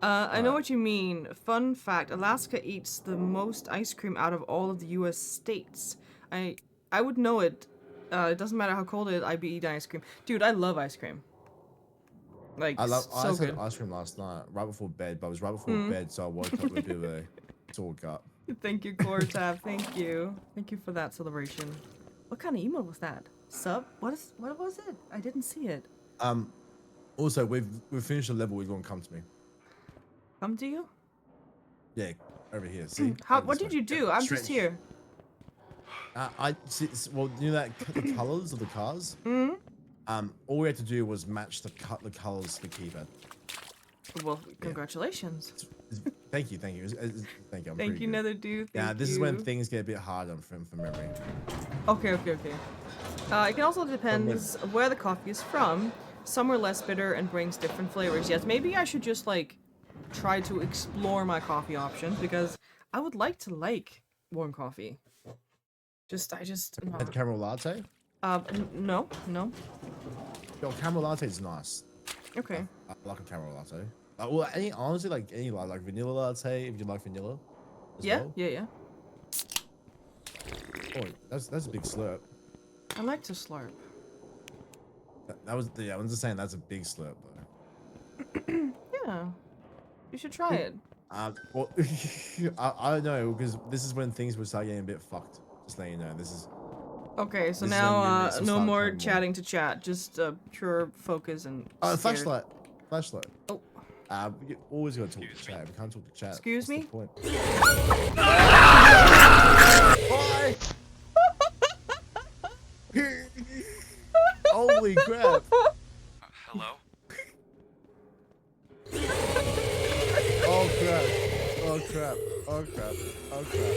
I know what you mean. Fun fact: Alaska eats the most ice cream out of all of the U.S. states. I would know it. It doesn't matter how cold it is. I'd be eating ice cream, dude. I love ice cream. Like I so had good. ice cream last night, right before bed, but it was right before bed, so I woke up with a bit of a sore gut. Thank you, Cortab. Thank you. Thank you for that celebration. What kind of email was that? Sub? What was it? I didn't see it. Also, we've finished the level. We're going to come to me. Come to you? Yeah, over here. See? What did you do? I'm just here. I see, well, you know that the colors of the cars. All we had to do was match the colors to the keypad. Well, congratulations. Thank you. Thank you. I'm Thank you, Nether Dude. Yeah, this is when things get a bit harder from memory. Okay. It can also depend where the coffee is from. Some are less bitter and brings different flavors. Yes, maybe I should just like try to explore my coffee options because I would like to like warm coffee. I just And caramel latte? no. Yo, caramel latte is nice. Okay. I like a caramel latte. Well, honestly, like any like vanilla latte if you like vanilla. Yeah. Oh, that's a big slurp. I like to slurp. I was just saying that's a big slurp though. Yeah. You should try it. Well, I don't know because this is when things will start getting a bit fucked. Just letting you know, this is. Okay, so This is when now units will no start more becoming chatting to chat, just pure focus and scared. Flashlight, flashlight. Oh. We always gotta talk to chat. We can't talk to chat. Excuse What's me? the point? Bye. Holy crap! Hello? Oh crap! Oh crap! Oh crap! Oh crap!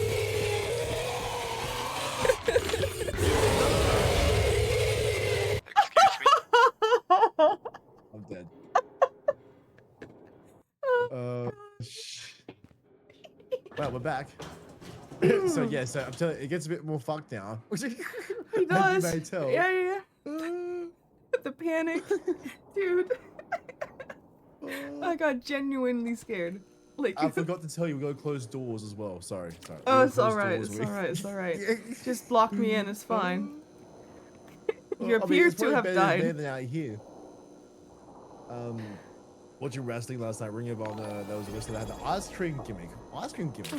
Excuse me? I'm dead. Well, we're back. So yeah, so I'm telling you, it gets a bit more fucked now. He does. As you may tell. Yeah. The panic, dude. I got genuinely scared. Like I forgot to tell you, we gotta close doors as well. Sorry. Oh, We it's gotta close alright. doors, It's we- alright. It's alright. Just block me in. It's fine. Well, You I mean, appear it's to probably have better died. than out here. Watching wrestling last night, Ring of Honor, there was a wrestler that had the ice cream gimmick.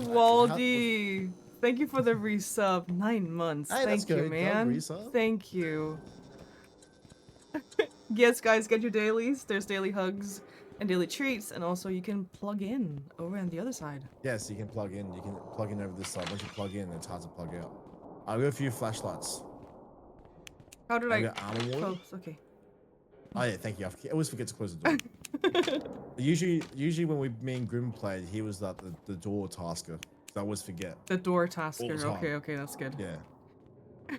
Waldy, thank you for the resub. 9 months. Hey, that's Thank you, good. man. Resub. Thank you. Yes, guys, get your dailies. There's daily hugs and daily treats, and also you can plug in over on the other side. Yes, you can plug in. You can plug in over this side. Once you plug in, it's hard to plug out. I've got a few flashlights. How did I I? got armor ward. Oh, okay. Oh yeah, thank you. I always forget to close the door. usually when me and Grim played, he was like the door tasker. So I always forget. The door All the tasker. time. Okay, that's good. Yeah.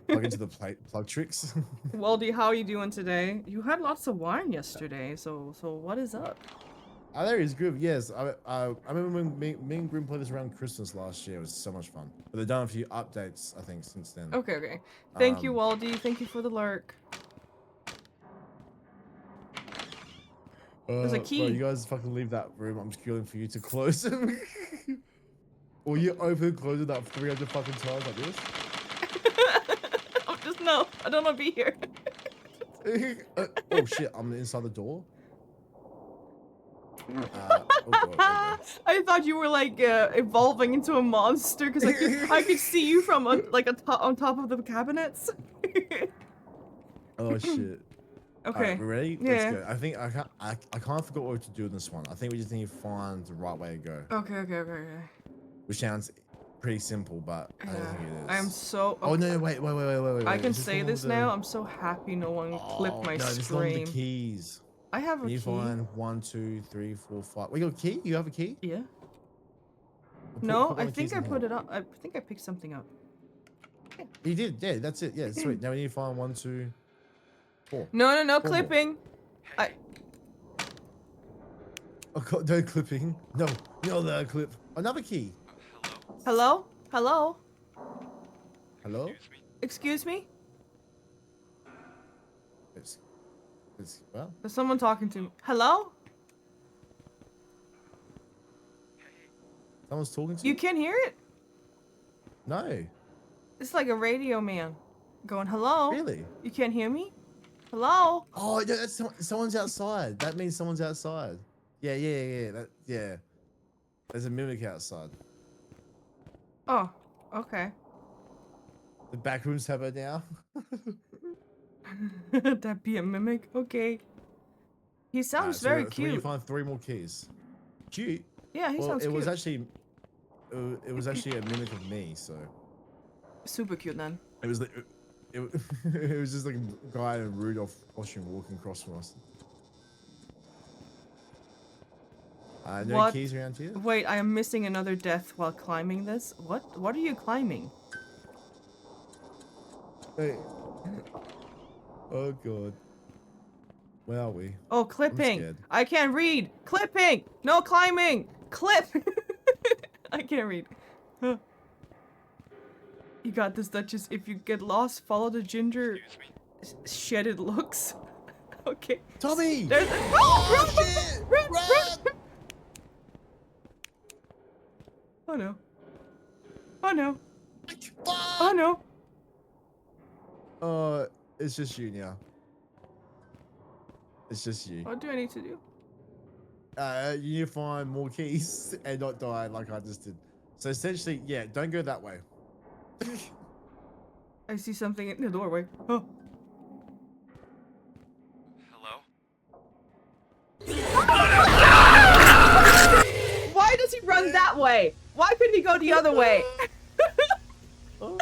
Plug into the plug tricks. Waldy, how are you doing today? You had lots of wine yesterday, so what is up? Oh, there is Grim. Yes, I remember when me and Grim played this around Christmas last year. It was so much fun. But they've done a few updates, I think, since then. Okay. Thank you, Waldy. Thank you for the lurk. There's a key. Bro, you guys fucking leave that room. I'm scrolling for you to close it. Or you open and close it up 300 fucking times like this. No, I don't want to be here. Oh shit, I'm inside the door. Oh God. I thought you were like evolving into a monster because I could see you from on top of the cabinets. Oh shit. Okay. Alright, we ready? Yeah. Let's go. I think I can't forget what to do in this one. I think we just need to find the right way to go. Okay. Which sounds pretty simple, but I don't think it is. I'm so. Oh no! Wait! I can say this now. I'm so happy no one clipped my no, scream. this is not the keys. I have a Can you key. find 1, 2, 3, 4, 5? We got a key? You have a key? Yeah. Put No, one I of the think keys I in put here. it up. I think I picked something up. You did, yeah, that's it. Yeah, sweet. Now we need to find 1, 2, 4. No, Four more. clipping. Oh God, no clipping. No, the clip. Another key. Hello? Hello? Excuse me? It's well. There's someone talking to me. Hello? Someone's talking to You can hear it? No. It's like a radio man going, hello? Really? You can't hear me? Hello? Oh, yeah, that's someone's outside. That means someone's outside. Yeah. Yeah. There's a mimic outside. Oh, okay. The backrooms have her now. That be a mimic? Okay. He sounds very We cute. find 3 more keys. Cute. Yeah, he sounds it cute. was actually a mimic of me, so Super cute then. it was it was just like a guy in a Rudolph costume walking across from us. No What? keys around here. Wait, I am missing another death while climbing this. What are you climbing? Hey. Oh God. Where are we? Oh, clipping. scared. I can't read. Clipping. No climbing. Clip. I can't read. Huh. You got this, Duchess. If you get lost, follow the ginger shedded looks. Okay. Tommy! There's Oh, shit! Run! Oh no. Oh no. Fuck! Oh no. It's just you now. It's just you. What do I need to do? you need to find more keys and not die like I just did. So essentially, yeah, don't go that way. I see something in the doorway. Oh. Hello? Why does he run that way? Why couldn't he go the other way? Oh,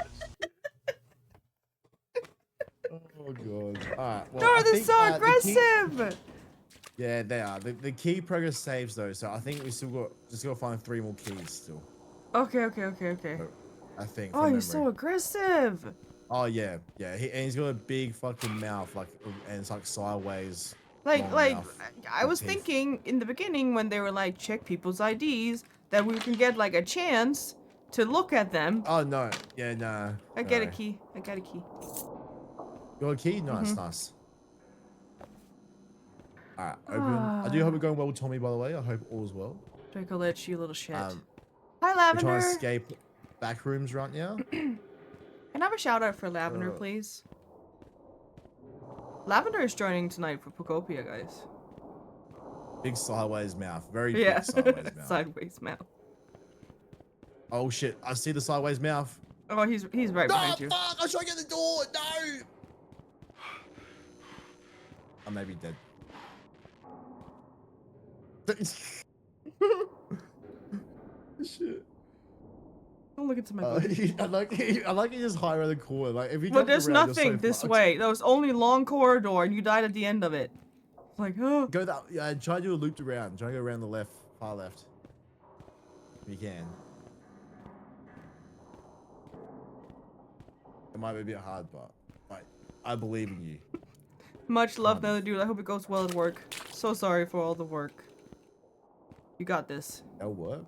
oh god. Alright, well, No, I they're think, so the key- aggressive. Yeah, they are. The key progress saves though, so I think we still just gotta find 3 more keys still. Okay. I think. Oh, From he's so memory. aggressive. Oh yeah, yeah. And he's got a big fucking mouth, like, and it's like sideways. Like, long mouth I with was teeth. thinking in the beginning when they were like, check people's IDs, that we can get like a chance to look at them. Oh no, yeah, nah. I get a key. I got a key. You got a key? Nice, Mhm. nice. Alright, open. I do hope it's going well with Tommy, by the way. I hope all is well. Draco Lich, you little shit. Hi, We're Lavender. trying to escape Backrooms right now. Can I have a shout out for Lavender, please? Lavender is joining tonight for POKOPIA, guys. Big sideways mouth. Very Yeah, big sideways mouth. sideways mouth. Oh shit, I see the sideways mouth. Oh, he's right No, behind you. fuck! I'm trying to get the door! No! I may be dead. Shit. Don't look into my booty. I like you just hide around the corner. Like if you But come there's around, you're nothing so this fucked. way. There was only long corridor, and you died at the end of it. Like, oh. Go that. Try to do a looped around. Try to go around the left, far left. If you can. It might be a bit hard, but like, I believe in you. Much love, another dude. I hope it goes well at work. So sorry for all the work. You got this. That'll work.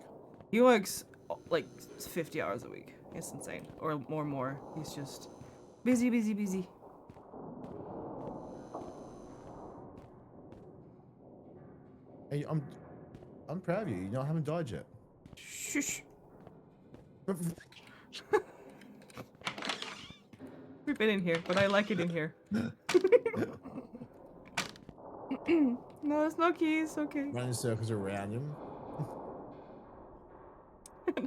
He works like 50 hours a week. It's insane. Or more. He's just busy. Hey, I'm proud of you. You know, I haven't died yet. Shush. We've been in here, but I like it in here. No, there's no keys. Okay. Running circles around him.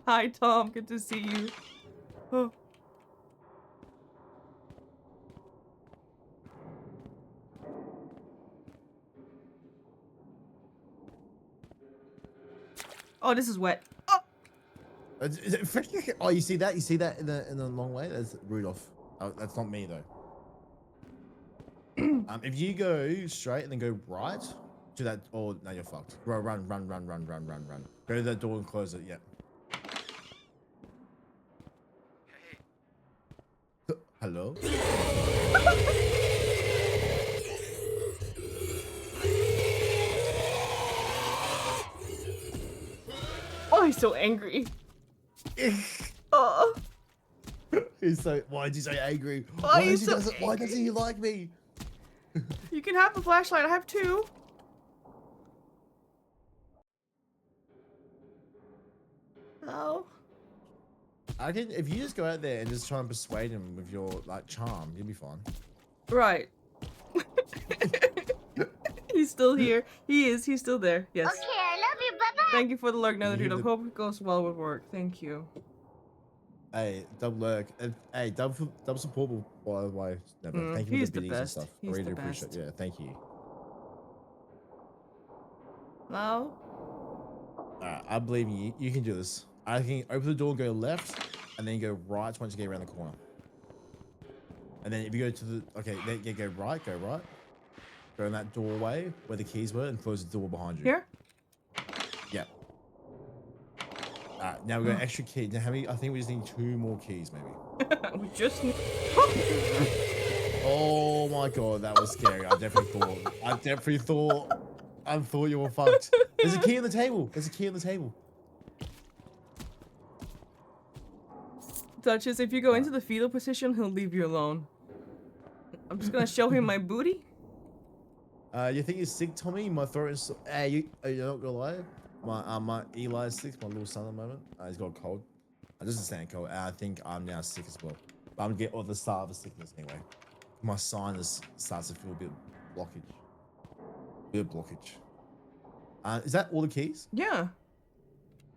Hi, Tom. Good to see you. Oh. Oh, this is wet. Oh. Oh, you see that? You see that in the long way? That's Rudolph. Oh, that's not me though. If you go straight and then go right to that, oh, now you're fucked. Run. Go to that door and close it. Yep. Hello? Oh, he's so angry. Oh. He's so. Why is he so angry? Why Why, is he so why doesn't he like me? You can have the flashlight. I have 2. Oh. I can. If you just go out there and just try and persuade him with your like charm, you'll be fine. Right. He's still here. He is. He's still there. Yes. Okay, I love you. Bye-bye. Thank you for the lurk, another You dude. I the- hope it goes well with work. Thank you. Hey, double lurk. Hey, double support, by the way. Never. Thank you he's for the the biddies and best. stuff. He's I really the do appreciate best. it. Yeah, thank you. No. I believe in you. You can do this. I can open the door and go left, and then go right once you get around the corner. And then if you go to the then you go right. Go in that doorway where the keys were, and close the door behind you. Here? Yeah. Alright, now we got extra key. Now how many? I think we just need 2 more keys, maybe. We just need... Oh my god, that was scary. I definitely thought you were fucked. There's a key on the table. Duchess, if you go into the fetal position, he'll leave you alone. I'm just gonna show him my booty. You think you're sick, Tommy? My throat is. You're not gonna lie. My Eli is sick. My little son at the moment. He's got a cold. Doesn't sound cold. I think I'm now sick as well. But I'm getting the start of a sickness anyway. My sinus starts to feel a bit blockage. Is that all the keys? Yeah.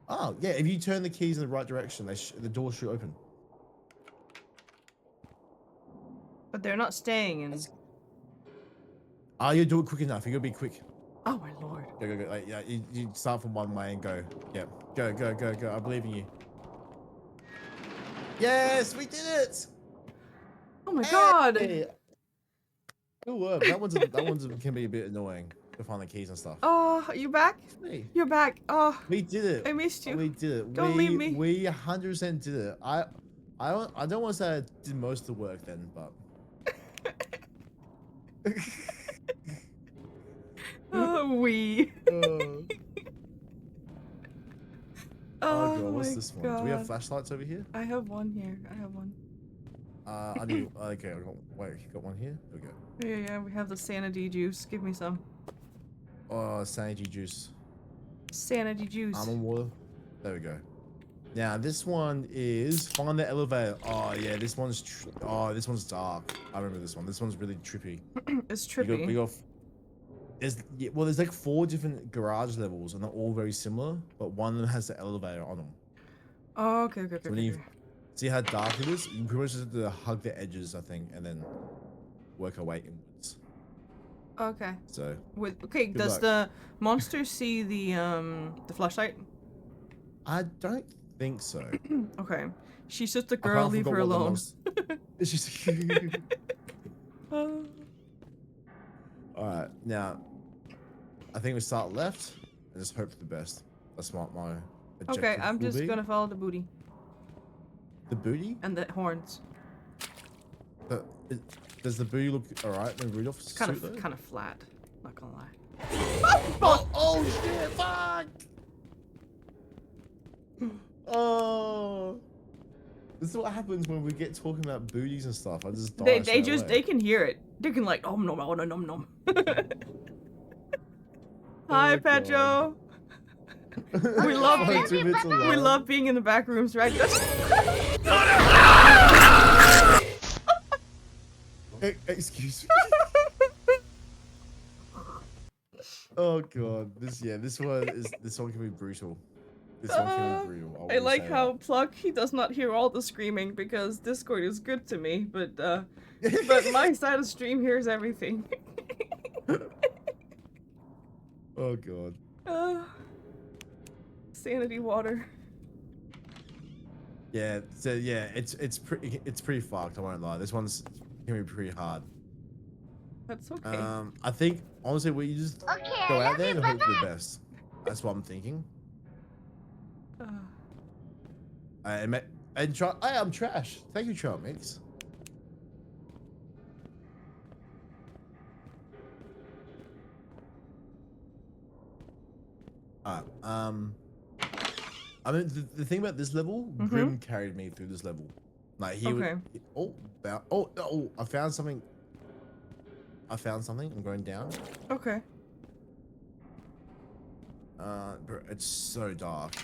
Oh, yeah. If you turn the keys in the right direction, the door should open. But they're not staying in. Oh, you do it quick enough. You gotta be quick. Oh my lord. Go, go, go. Like, yeah, you start from one way and go. Yeah. Go, go, go, go. I believe in you. Yes, we did it. Oh my god. Hey. Good work. That one's can be a bit annoying to find the keys and stuff. Oh, you back? Hey. You're back. Oh, We did it. I missed you. We did it. Don't leave me. We 100% did it. I don't want to say I did most of the work then, but. We. Oh Oh god, what's my this one? God. Do we have flashlights over here? I have one here. I have one. I need. Okay, I got. Wait, you got one here? Okay. Yeah, yeah. We have the sanity juice. Give me some. Oh, sanity juice. Sanity juice. Almond water. There we go. Now this one is find the elevator. Oh yeah, this one's. This one's dark. I remember this one. This one's really trippy. It's trippy. There's like 4 different garage levels, and they're all very similar, but one of them has the elevator on them. Oh, okay, okay, So okay. when you see how dark it is, you pretty much just have to hug the edges, I think, and then work our way inwards. Okay. So. Okay, Good does luck. the monster see the flashlight? I don't think so. Okay. She's just a I girl, can't leave forget her what the alone. It's just. Alright, now I think we start left and just hope for the best. That's what my objective Okay, I'm will just be. gonna follow the booty The booty? and the horns. Does the booty look alright when Rudolph It's kind suit, though? of flat. Not gonna lie. Oh shit! Fuck! Oh, this is what happens when we get talking about booties and stuff. I just die. They can hear it. They can like nom nom nom nom nom. Hi, Oh, Petro. God. We love Like, 2 minutes We alone. love being in the back rooms, right? Excuse me. Oh god, this one can be brutal. This one can be brutal. I like how Plug, he does not hear all the screaming because Discord is good to me, but my side of stream hears everything. Oh god. Sanity water. Yeah, so yeah, it's pretty fucked. I won't lie. This one's gonna be pretty hard. That's okay. I think honestly we just go out there and hope for the best. That's what I'm thinking. And I'm trash. Thank you, Trump Mix. Alright, I mean, the thing about this level, Grim carried me through this level. Like he Okay. would. I found something. I'm going down. Okay. Bro, it's so dark. It's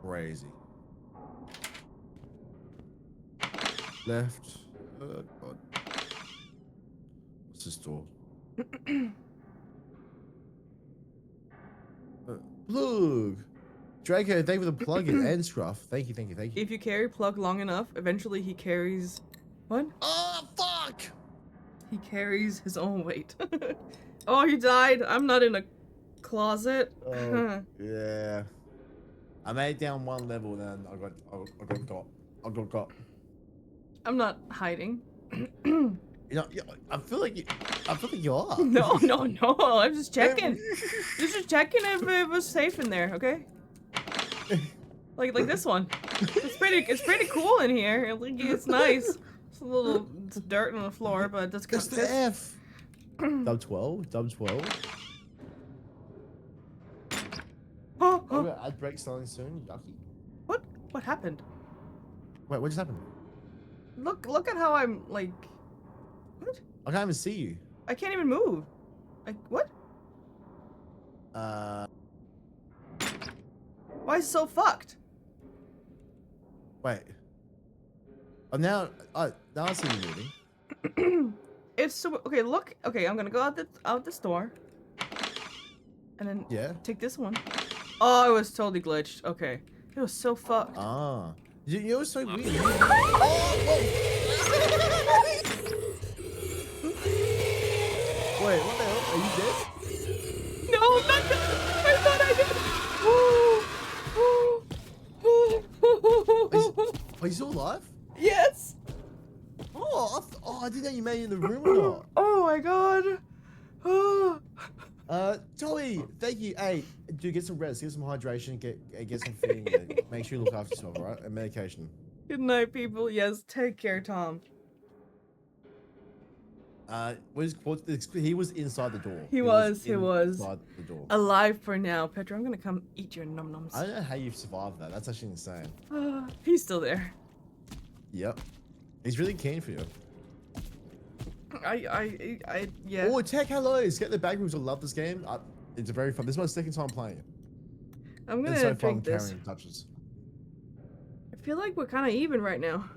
crazy. Left. Oh god. What's this door? Look. Draco, thank you for the plug-in and Scruff. Thank you. If you carry Plug long enough, eventually he carries... What? Oh, fuck! He carries his own weight. Oh, he died. I'm not in a closet. Oh, yeah. I made it down one level, then I got got. I'm not hiding. You know, I feel like you are. No. I'm just checking. Just checking if it was safe in there, okay? Like this one. It's pretty cool in here. It's nice. It's a little dirt on the floor, but that's kind That's the F. Dub 12. Oh, Oh, ad break starting soon. Yucky. what happened? Wait, what just happened? Look at how I'm like. What? I can't even see you. I can't even move. Like what? Why is it so fucked? Wait. Oh, now I see you moving. It's so okay. Look. Okay, I'm gonna go out this door. And then Yeah. take this one. Oh, it was totally glitched. Okay. It was so fucked. Ah. You know what's so weird? Wait, what the hell? Are you dead? No, I'm not dead. I thought I did. Are you still alive? Yes. Oh, I didn't know you made it in the room or not. Oh my god. Joey, thank you. Hey, dude, get some rest, get some hydration, get some feeding. Make sure you look after yourself, all right? And medication. Good night, people. Yes, take care, Tom. He was inside the door. He was. inside the door. Alive for now. Pedro, I'm gonna come eat your num-nums. I don't know how you've survived that. That's actually insane. He's still there. Yep. He's really keen for you. Yeah. Oh, Tech, hello. Get the Backrooms. I love this game. It's very fun. This is my second time playing it. I'm gonna it's so drink fun this. carrying touches. I feel like we're kind of even right now.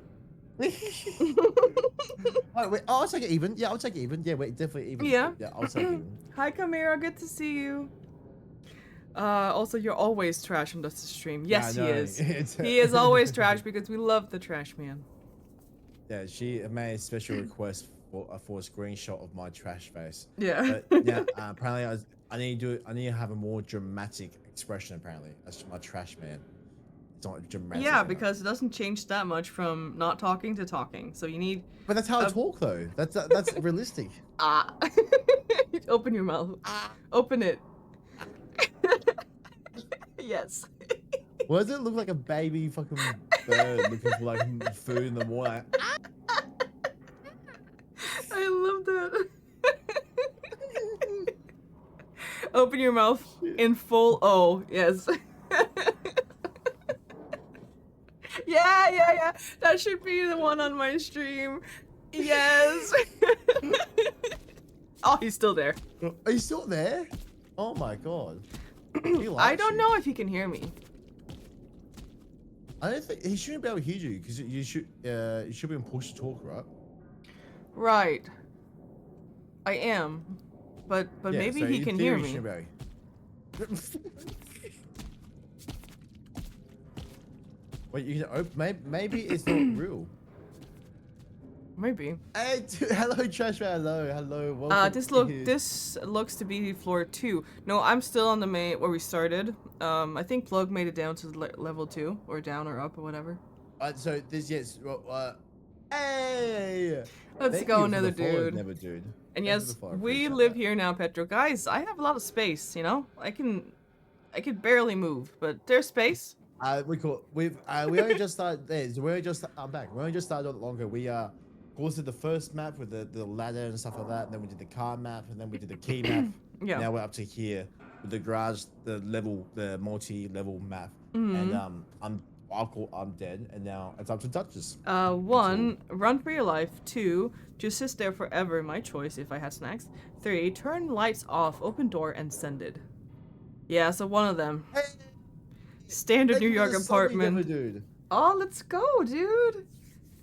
Oh, wait, I'll take it even. Yeah, I'll take it even. Yeah, wait, definitely even. Yeah. Yeah, I'll take it even. Hi, Kamira. Good to see you. Also, you're always trash on this stream. Yes, Yeah, he I know. is. He is always trash because we love the trash man. Yeah, she made a special request for a screenshot of my trash face. Yeah. But yeah, apparently I need to have a more dramatic expression. Apparently, that's my trash man. It's not dramatic. Yeah, enough. because it doesn't change that much from not talking to talking. So you need. But that's how I talk, though. That's realistic. Open your mouth. Open it. Yes. Why does it look like a baby fucking bird looking for like food in the morning? I love that. Open your mouth in full O. Yes. Yeah. That should be the one on my stream. Yes. Oh, he's still there. Are you still there? Oh my god. I don't know if he can hear me. I don't think he shouldn't be able to hear you because you should be in push to talk, right? Right. I am. But Yeah, maybe so he in can theory, hear you me. shouldn't be able- Wait, you can open. Maybe it's not real. Maybe. Hey, hello, Trash Man. Hello. Welcome This looks to be floor 2. No, I'm still on the main where we started. I think Plug made it down to level 2 or down or up or whatever. So this hey. Let's Thank go, you for another the follow, dude. Never dude. And Thank you yes, for the follow, we appreciate live that. here now, Petro. Guys, I have a lot of space, you know? I can barely move, but there's space. We only just started there. So I'm back. We only just started not long ago. We did the first map with the ladder and stuff like that, and then we did the car map, and then we did the key map. Yeah. Now we're up to here with the garage, the multi-level map. Mhm. And I'm dead, and now it's up to Duchess. 1, run for your life. 2, just sit there forever, my choice if I had snacks. 3, turn lights off, open door, and send it. Yeah, so one of them. Hey, Standard thank New you for York the sub you gave apartment. me, dude. Oh, let's go, dude.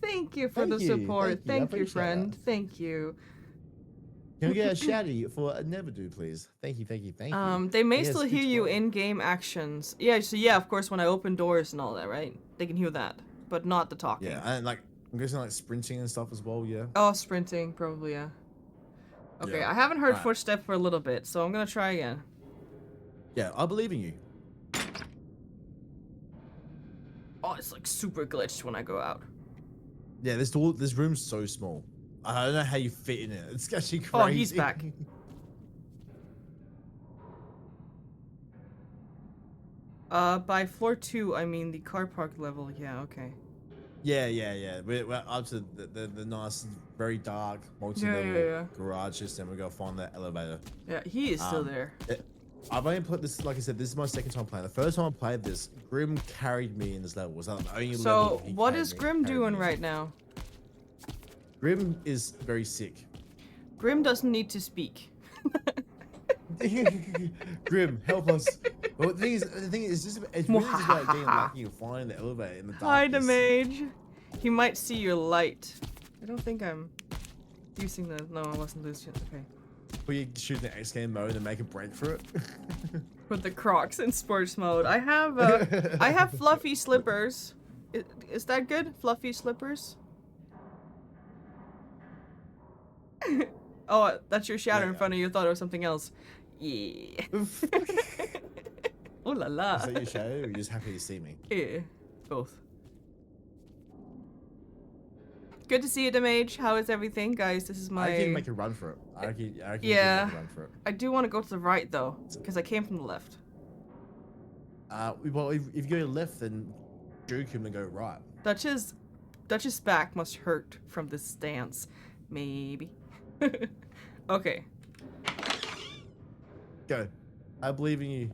Thank you for Thank the you, support. thank you, I Thank you, appreciate friend. that. Thank you. Can we get a shouty for a never do, please? Thank you. They may Yes, still good hear you work. in-game actions. Yeah, so yeah, of course, when I open doors and all that, right? They can hear that, but not the talking. Yeah, and like I'm guessing like sprinting and stuff as well. Yeah. Oh, sprinting, probably, yeah. Okay, Yeah. I haven't heard Alright. footsteps for a little bit, so I'm gonna try again. Yeah, I believe in you. Oh, it's like super glitched when I go out. Yeah, this room's so small. I don't know how you fit in it. It's actually crazy. Oh, he's back. By floor 2, I mean the car park level. Yeah, okay. Yeah. We're up to the nice, very dark, multi-level Yeah. garages, and we gotta find the elevator. Yeah, he is still there. I've only played this, like I said, this is my second time playing. The first time I played this, Grim carried me in this level. Was that the only level? So, he what carried is me- Grim carried doing me? right now? Grim is very sick. Grim doesn't need to speak. Grim, help us. Well, the thing is, it's really just about getting lucky and finding the elevator in the darkness. Hi, the mage. He might see your light. I don't think I'm using the. No, I wasn't using. Okay. Will you shoot the X game mode and make a break for it? Put the Crocs in sports mode. I have fluffy slippers. Is that good? Fluffy slippers? Oh, that's your shadow in front of you. I thought it was something else. Yeah. Oh la la. Is that your shadow, or are you just happy to see me? Yeah, both. Good to see you, Damage. How is everything, guys? This is my. I can make a run for it. I can Yeah. make a run for it. I do want to go to the right though, because I came from the left. Well, if you go left, then Drew can go right. Duchess' back must hurt from this stance. Maybe. Okay. Go. I believe in you.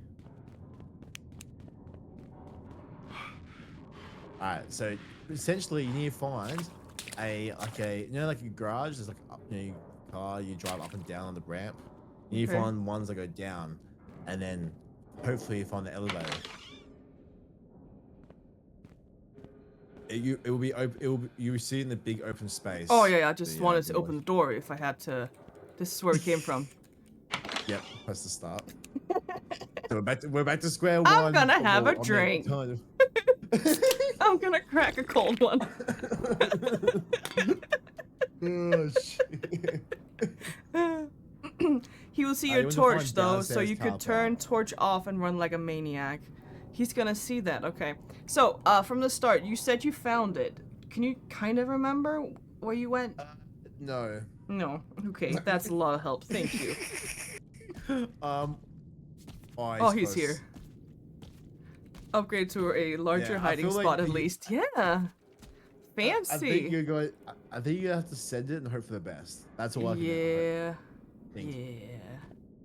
Alright, so essentially you need to find like a garage. There's like your car, you drive up and down on the ramp. You need to find ones that go down, and then hopefully you find the elevator. It will be open. You will see in the big open space. Oh yeah, I just wanted to open the door if I had to. This is where we came from. Yep, press the start. So we're back to square one. I'm gonna have a drink. I'm gonna crack a cold one. Oh shit. He will see your torch though, so you could turn torch off and run like a maniac. He's gonna see that. Okay. So from the start, you said you found it. Can you kind of remember where you went? No. No. Okay, that's a lot of help. Thank you. Oh, he's here. Upgrade to a larger hiding spot at least. Yeah. Fancy. I think you have to send it and hope for the best. That's all I can Yeah.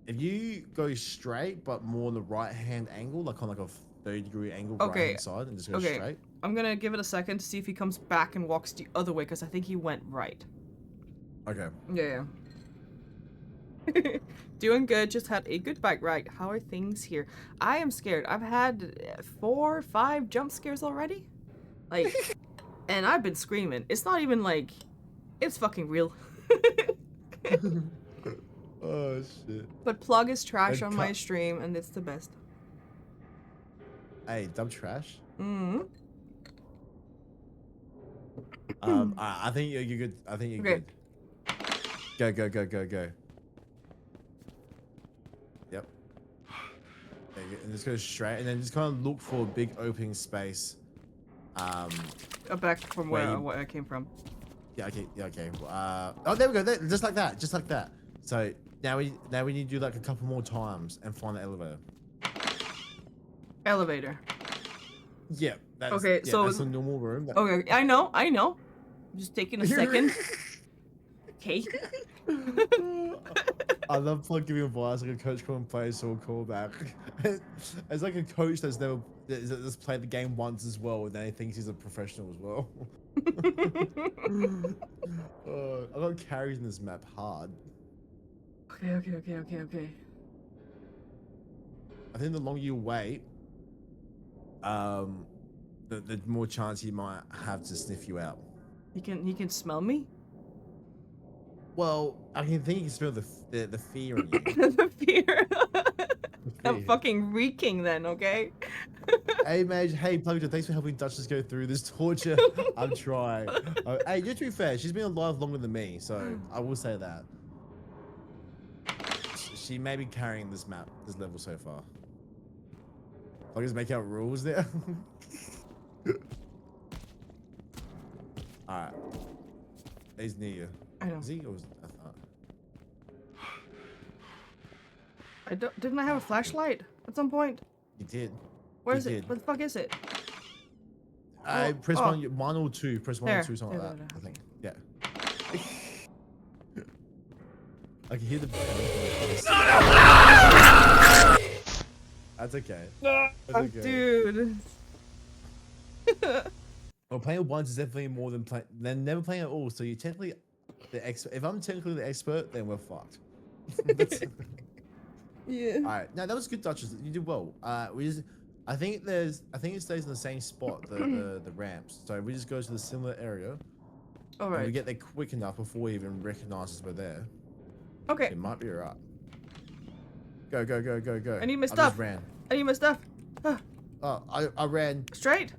If you go straight but more on the right hand angle, like on like a 30-degree angle right hand side, and just go straight. I'm gonna give it a second to see if he comes back and walks the other way, because I think he went right. Okay. Yeah. Doing good, just had a good bike ride. How are things here? I am scared. I've had 4 or 5 jump scares already. Like, and I've been screaming. It's not even like, it's fucking real. Oh shit. But Plug is trash on my stream, and it's the best. Hey, dumb trash. Mm-hmm. I think you're good. I think you're good. Go. Yep. And just go straight, and then just kind of look for a big opening space. Back from where I came from. Yeah. Okay. Oh, there we go. Just like that. So now we need to do like a couple more times and find the elevator. Elevator. Yeah. That's a normal room. Okay, I know. I'm just taking a second. Okay. I love Plug giving advice like a coach come and play, so we'll call back. It's like a coach that's played the game once as well, and then he thinks he's a professional as well. I got carries in this map hard. Okay. I think the longer you wait, the more chance he might have to sniff you out. He can smell me? Well, I think he can smell the fear in you. The fear. I'm fucking reeking then, okay? Hey, Mage. Hey, Pluggatron, thanks for helping Duchess go through this torture. I'm trying. Hey, just to be fair, she's been alive longer than me, so I will say that. She may be carrying this level so far. I'll just make out rules there. Alright. He's near you. I know. Is he? Or I thought. Didn't I have a flashlight at some point? You did. Where is it? Where the fuck is it? Press 1 or 2. Press 1 or 2, something like that. I think. Yeah. I can hear the. That's okay. That's okay. Dude. Well, playing once is definitely more than never playing at all. So you're technically the expert. If I'm technically the expert, then we're fucked. Yeah. All right. No, that was good, Duchess. You did well. I think it stays in the same spot, the ramps. So we just go to the similar area. All right. And we get there quick enough before we even recognize we're there. Okay. It might be alright. Go, go, go, go, go. I need my just stuff. ran. I need my stuff. Oh, I ran. Straight?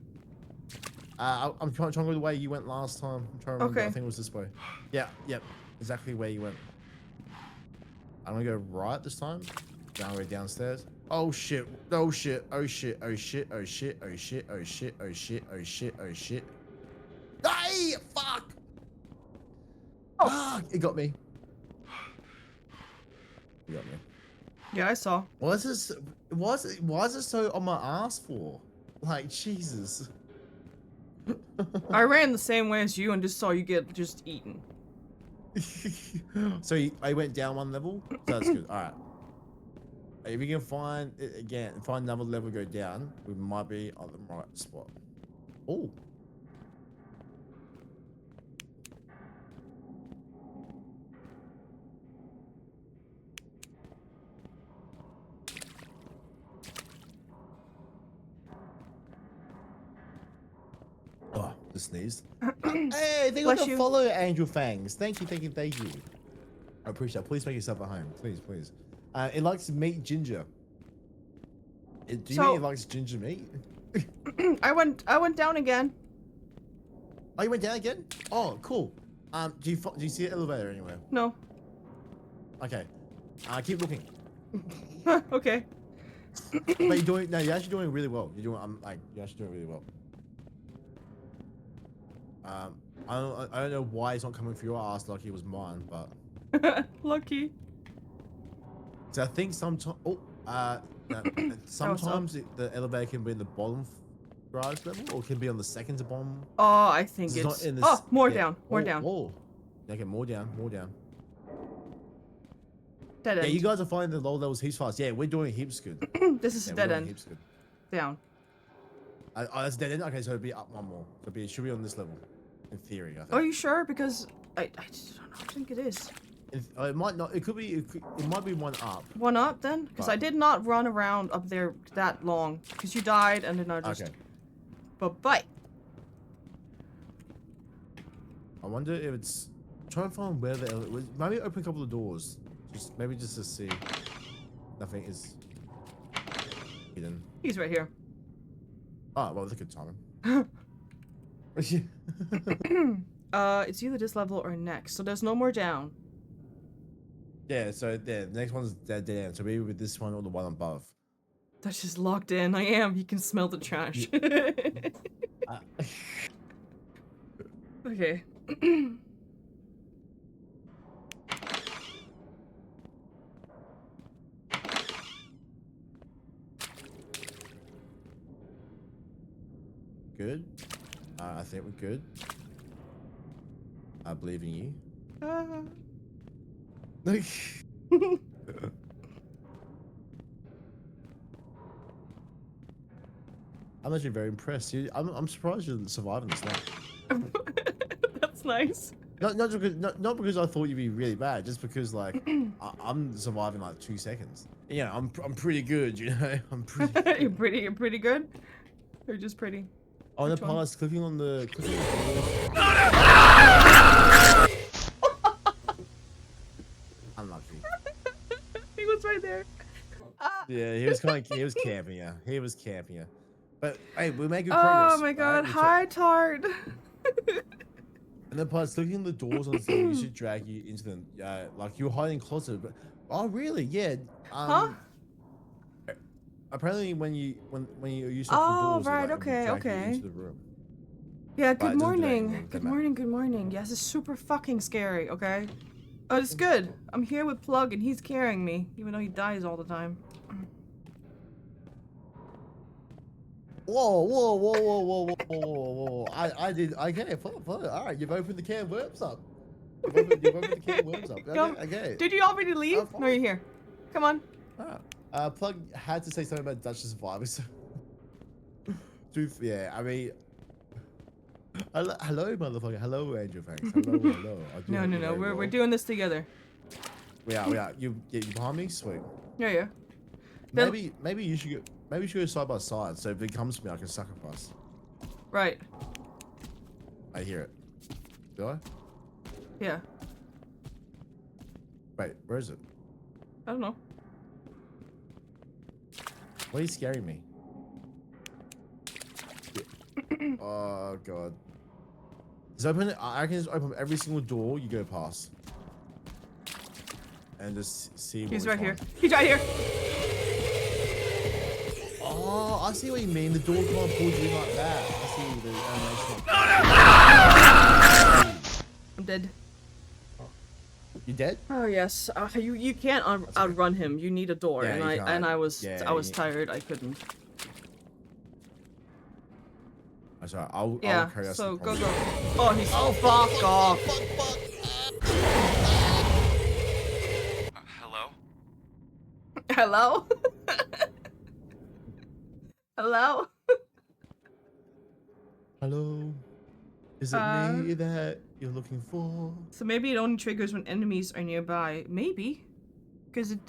I'm trying to go the way you went last time. I'm trying to remember. Okay. I think it was this way. Yeah, yep. Exactly where you went. I'm gonna go right this time. Now we're downstairs. Oh shit. Oh shit. Oh shit. Oh shit. Oh shit. Oh shit. Oh shit. Oh shit. Oh shit. Oh shit. Hey! Fuck! Oh. Ah, it got me. It got me. Yeah, I saw. Why is this? Why is it so on my ass for? Like Jesus. I ran the same way as you and just saw you get just eaten. So I went down one level. So that's good. All right. If we can find it again, find another level, go down, we might be on the right spot. Oh. Oh, just sneezed. Hey, thank you Bless for the you. follow, Angel Fangs. Thank you, thank you, thank you. I appreciate it. Please make yourself at home. Please, please. It likes meat ginger. Do you So- mean it likes ginger meat? I went down again. Oh, you went down again? Oh, cool. Do you see the elevator anywhere? No. Okay. Keep looking. Okay. But you're doing. No, you're actually doing really well. You're doing. You're actually doing really well. I don't know why it's not coming for your ass like it was mine, but. Lucky. So I think sometimes. Oh. No, sometimes the elevator can be in the bottom garage level, or can be on the second to bottom. Oh, I think It's not it's. in this- Oh, more yeah. down. More down. Oh. Okay, more down. More down. Dead Yeah, end. you guys are finding the low levels heaps fast. Yeah, we're doing heaps good. This is Yeah, a we're dead doing end. heaps good. Down. Oh, that's dead end. Okay, so it'll be up one more. So it should be on this level, in theory. I think. Are you sure? Because I just don't know. I think it is. It might not. It could be. It might be one up. One up then? Because I Right. did not run around up there that long. Because you died and then I just. Okay. But bye. I wonder if it's. Try and find where the. Maybe open a couple of doors. Maybe just to see. Nothing is hidden. He's right here. Oh well, look at timing. It's either this level or next. So there's no more down. Yeah. So the next one's dead end. So maybe with this one or the one above. That's just locked in. I am. He can smell the trash. Okay. Good. I think we're good. I believe in you. I'm actually very impressed. I'm surprised you're surviving this long. That's nice. Not because I thought you'd be really bad, just because like I'm surviving like 2 seconds. You know, I'm pretty good. You know, I'm pretty. You're pretty good. You're just pretty. On the Which one? pause, clicking on the. Unlucky. He was right there. Yeah, he was camping you. He was camping you. But hey, we make good Oh progress. my god. right? Hi, Tard. And then plus clicking on the doors on the thing, you should drag you into them. Like you were hiding closer. But oh really? Yeah. Huh? Apparently, when you use the Oh, doors, it, right, like, okay, drag you okay. into the room. Yeah, But good it doesn't do that morning. anymore, Good doesn't morning, good morning. Yes, it's super fucking scary, okay? Oh, it's good. I'm here with Plug and he's carrying me, even though he dies all the time. Whoa, whoa, whoa, whoa, whoa, whoa, whoa, whoa, whoa. I did. Okay, follow. All right, you've opened the can of worms up. You've opened the can of worms up. Come. Okay. Did you already leave? Oh, No, you're here. Come on. Plug had to say something about Duchess Survivors. Yeah, I mean, hello, motherfucker. Hello, Angel Fangs. Hello. I do No, hope no, you're no. very We're well. doing this together. We are. You behind me? Sweet. Yeah. Then- Maybe you should go side by side. So if it comes to me, I can sacrifice. Right. I hear it. Do I? Yeah. Wait, where is it? I don't know. Why are you scaring me? Oh god. Just open it. I can just open every single door you go past. And just see what He's we right here. find. He's right here. Oh, I see what you mean. The door kind of pulls you in like that. I see the animation. I'm dead. You dead? Oh yes. You can't outrun him. You need a door, Yeah, and you can't. I was Yeah, tired. I couldn't. That's alright. I'll carry us. So go. Oh, he's fuck off. Hello? Hello. Hello. Hello. Is it me that you're looking for? So maybe it only triggers when enemies are nearby. Maybe, because it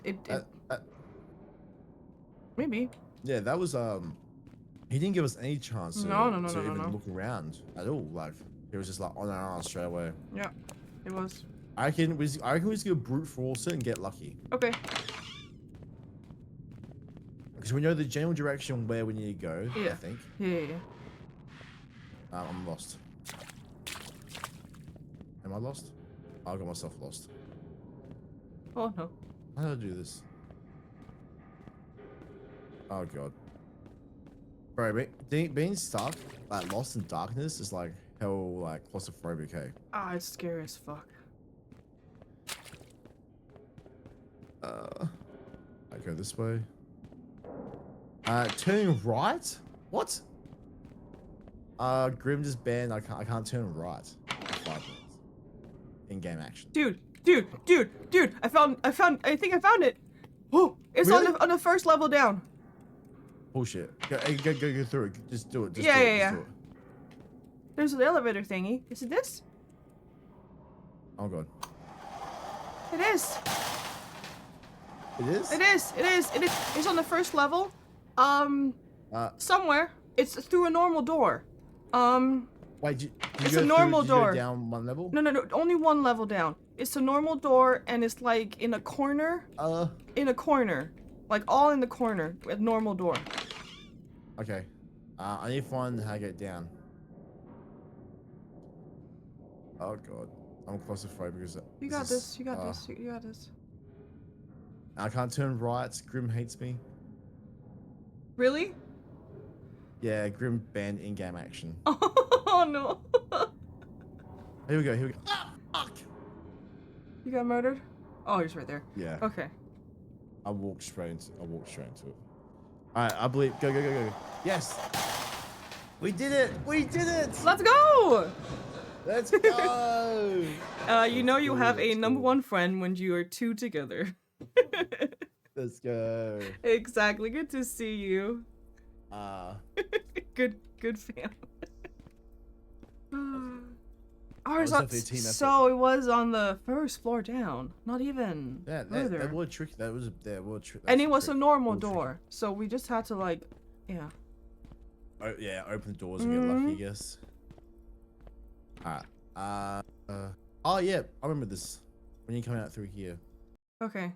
maybe. Yeah, that was he didn't give us any chance to even look around at all. Like he was just like on our ass straight away. Yeah, it was. I reckon we just go brute force it and get lucky. Okay. Because we know the general direction where we need to go. Yeah. I think. Yeah. I'm lost. Am I lost? I got myself lost. Oh no. How do I do this? Oh god. Bro, being stuck, like lost in darkness is like hell, like claustrophobic, hey? Ah, it's scary as fuck. I go this way. Turning right? What? Grim just banned. I can't turn right. For 5 minutes. In-game action. Dude! I think I found it. Oh, it's Really? on the first level down. Bullshit. Go through it. Just do it. Just Yeah, do it. yeah, Just yeah. do it. There's an elevator thingy. Is it this? Oh god. It is. It is? It is. It's on the first level. Somewhere. It's through a normal door. Wait, did It's you a go normal through, did you go door. down one level? No. Only one level down. It's a normal door, and it's like in a corner. In a corner. Like all in the corner. A normal door. Okay. I need to find how to get down. Oh god. I'm claustrophobic because You got this. You got this. You got this. I can't turn right. Grim hates me. Really? Yeah, Grim banned in-game action. Oh no. Here we go. Ah, fuck! You got murdered? Oh, he's right there. Yeah. Okay. I walked straight into it. Alright, I believe. Go. Yes! We did it! Let's go! Let's go! You know you have a number one friend when you are two together. Let's go. Exactly. Good to see you. Good fam. Ours definitely a team effort. so it was on the first floor down. Not even Yeah, further. that was tricky. That was tricky. And it was a normal door, so we just had to like, yeah. Oh, yeah, open the doors and get lucky, I guess. Alright. Oh yeah, I remember this. When you come out through here. Okay.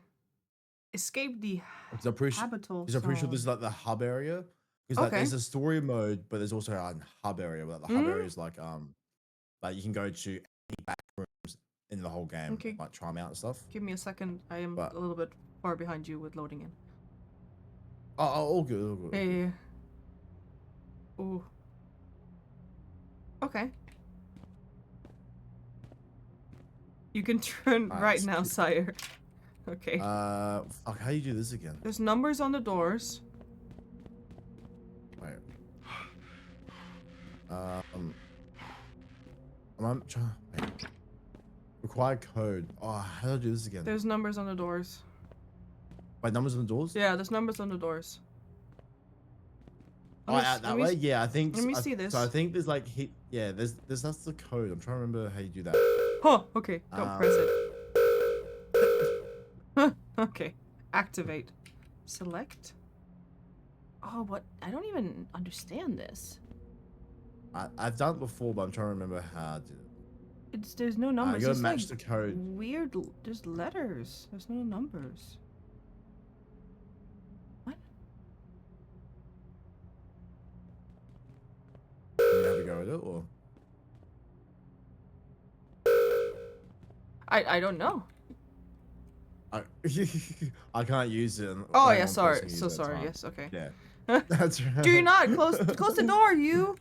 Escape the I'm pretty sure zone. this is like the hub area. Because like Okay. there's a story mode, but there's also a hub area. But the hub area is like you can go to any back rooms in the whole game. Okay. Like try them out and stuff. Give me a second. I am a little bit far behind you with loading in. Oh, all good. Yeah. Ooh. Okay. You can turn right now, sire. Okay. Fuck, how do you do this again? There's numbers on the doors. Wait. I'm trying. Wait. Required code. Oh, how do I do this again? There's numbers on the doors. Wait, numbers on the doors? Yeah, there's numbers on the doors. Oh, out that way? Yeah, I think. Let me see this. So I think there's like that's the code. I'm trying to remember how you do that. Huh, okay. Don't press it. Huh, okay. Activate. Select. Oh, what? I don't even understand this. I've done it before, but I'm trying to remember how I did it. There's no numbers. You gotta It's match like the code. weird. Just letters. There's no numbers. What? You have a go at it, or? I don't know. I can't use it. Oh only yeah, one sorry. person can So use it at a sorry. time. Yes. Okay. Yeah. That's right. Do not close the door, you.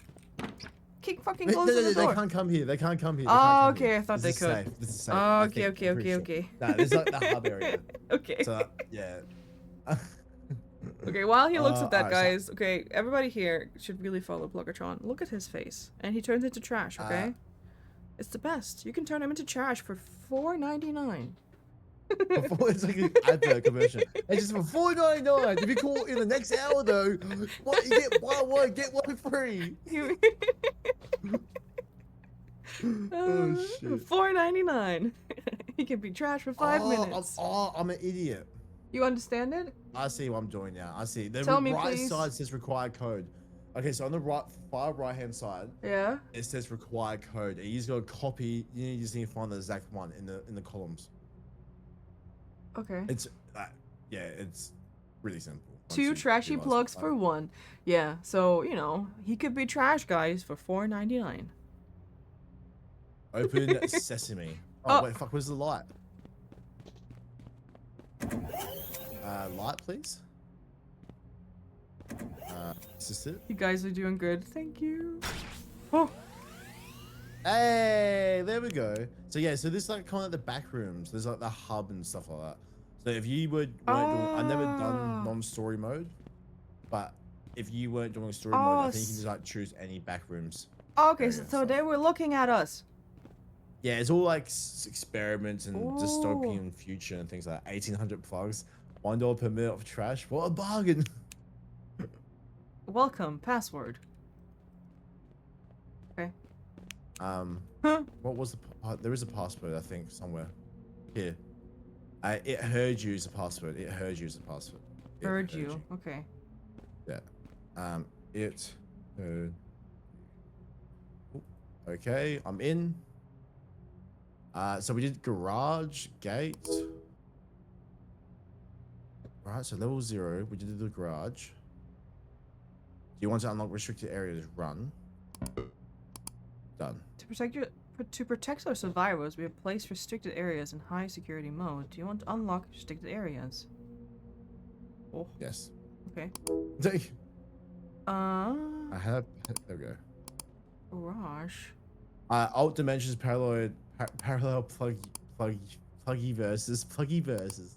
Keep fucking closing the door. They can't come here. They can't come here. Oh, okay. I thought This they is could. safe. This is safe. Oh, I okay, think, okay, I'm pretty okay, sure. okay. Nah, this is like the hub area. Okay. So yeah. Okay, while he looks at that, alright, so- guys, okay, everybody here should really follow Pluggatron. Look at his face. And he turns into trash, okay? It's the best. You can turn him into trash for $4.99. Before it's like an advert commercial. It's just for $4.99. If you call in the next hour though, what you get one, get one free. Oh shit. $4.99. He can be trash for 5 minutes. I'm an idiot. You understand it? I see what I'm doing now. I see. The Tell me, right please. side says required code. Okay, so on the far right hand side, Yeah. it says required code. You just gotta copy. You just need to find the exact one in the columns. Okay. It's yeah, it's really simple. once Two you trashy realize plugs it. for one. Yeah, so, you know, he could be trash, guys, for $4.99. Open sesame. Oh, Oh. wait, fuck, where's the light? Light, please. Is this it? You guys are doing good. Thank you. Oh, Hey, there we go. So yeah, so this is like kind of the back rooms. There's like the hub and stuff like that. So if you weren't doing, I've never done non-story mode, but if you weren't doing story mode, I think you can just like choose any back rooms. okay, Area and so stuff. they were looking at us. Yeah, it's all like experiments and Ooh. dystopian future and things like that. 1,800 plugs, $1 per minute of trash. What a bargain! Welcome, password. Okay. Huh? What was the? There is a password, I think, somewhere. Here. It heard you as a password. It heard you as a password. It Heard you. Okay. Yeah. It heard. Ooh, okay, I'm in. So we did garage gate. Right, so level 0, we did the garage. Do you want to unlock restricted areas? Run. Done. To protect our survivors, we have placed restricted areas in high security mode. Do you want to unlock restricted areas? Oh, Yes. okay. I have. There we go. Garage. Alt dimensions parallel pluggy versus.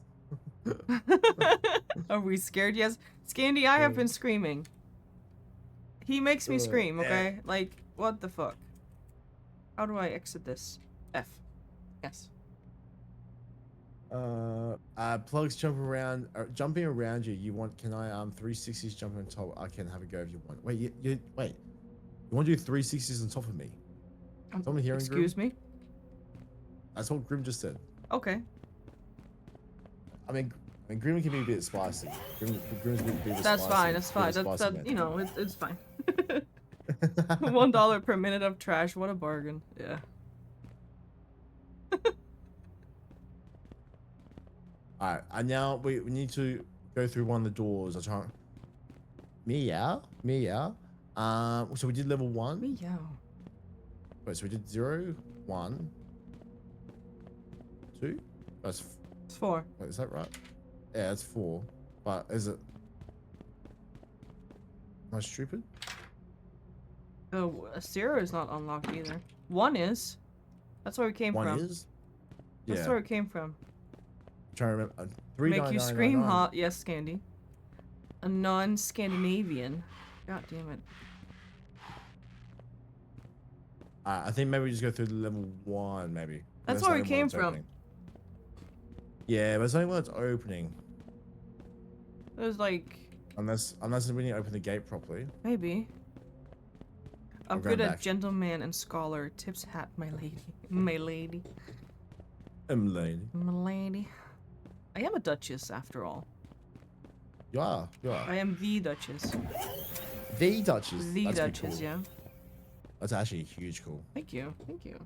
Are we scared? Yes. Scandy, I have been screaming. He makes me scream, okay? Like, what the fuck? How do I exit this? F. Yes. Plugs jumping around you. You want? Can I 360s jump on top? I can have a go if you want. Wait, wait. You want to do 360s on top of me? Someone hearing Excuse Grim? me? That's what Grim just said. Okay. I mean, Grim can be a bit spicy. Grim's a bit That's spicy. fine, that's fine. You know, it's fine. $1 per minute of trash. What a bargain. Yeah. Alright, and now we need to go through one of the doors. I'll try. Meow. So we did level 1. Meow. Wait, so we did 0, 1, 2. That's It's 4. wait, is that right? Yeah, it's 4. But is it? Am I stupid? Oh, 0 is not unlocked either. 1 is. That's where we came 1 from. is. That's Yeah. where it came from. Trying to remember. Make you scream hot. Yes, Scandy. A non-Scandinavian. God damn it. I think maybe we just go through the level 1, maybe. That's the where we only one came that's from. opening. Yeah, but it's only when it's opening. It was like... Unless we need to open the gate properly. Maybe. I'm I'm going good at back. gentleman and scholar. Tips hat, my lady. My lady. Lady. My lady. I am a duchess, after all. You are. I am the duchess. The Duchess. The That's pretty duchess, cool. yeah. That's actually huge cool. Thank you. Thank you.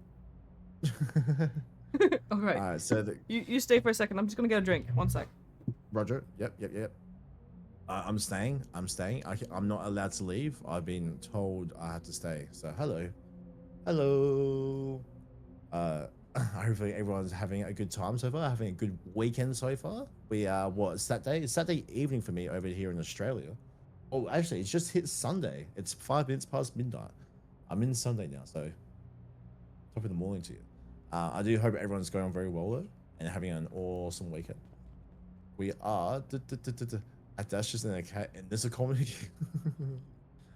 All right. All right, so You stay for a second. I'm just gonna get a drink. One sec. Roger. Yep. I'm staying. I'm not allowed to leave. I've been told I have to stay. So hello. Hopefully everyone's having a good time so far. Having a good weekend so far. We are Saturday? It's Saturday evening for me over here in Australia. Oh, actually, it's just hit Sunday. It's 5 minutes past midnight. I'm in Sunday now, so top of the morning to you. I do hope everyone's going on very well though, and having an awesome weekend. We are at Duchess and this is a comedy.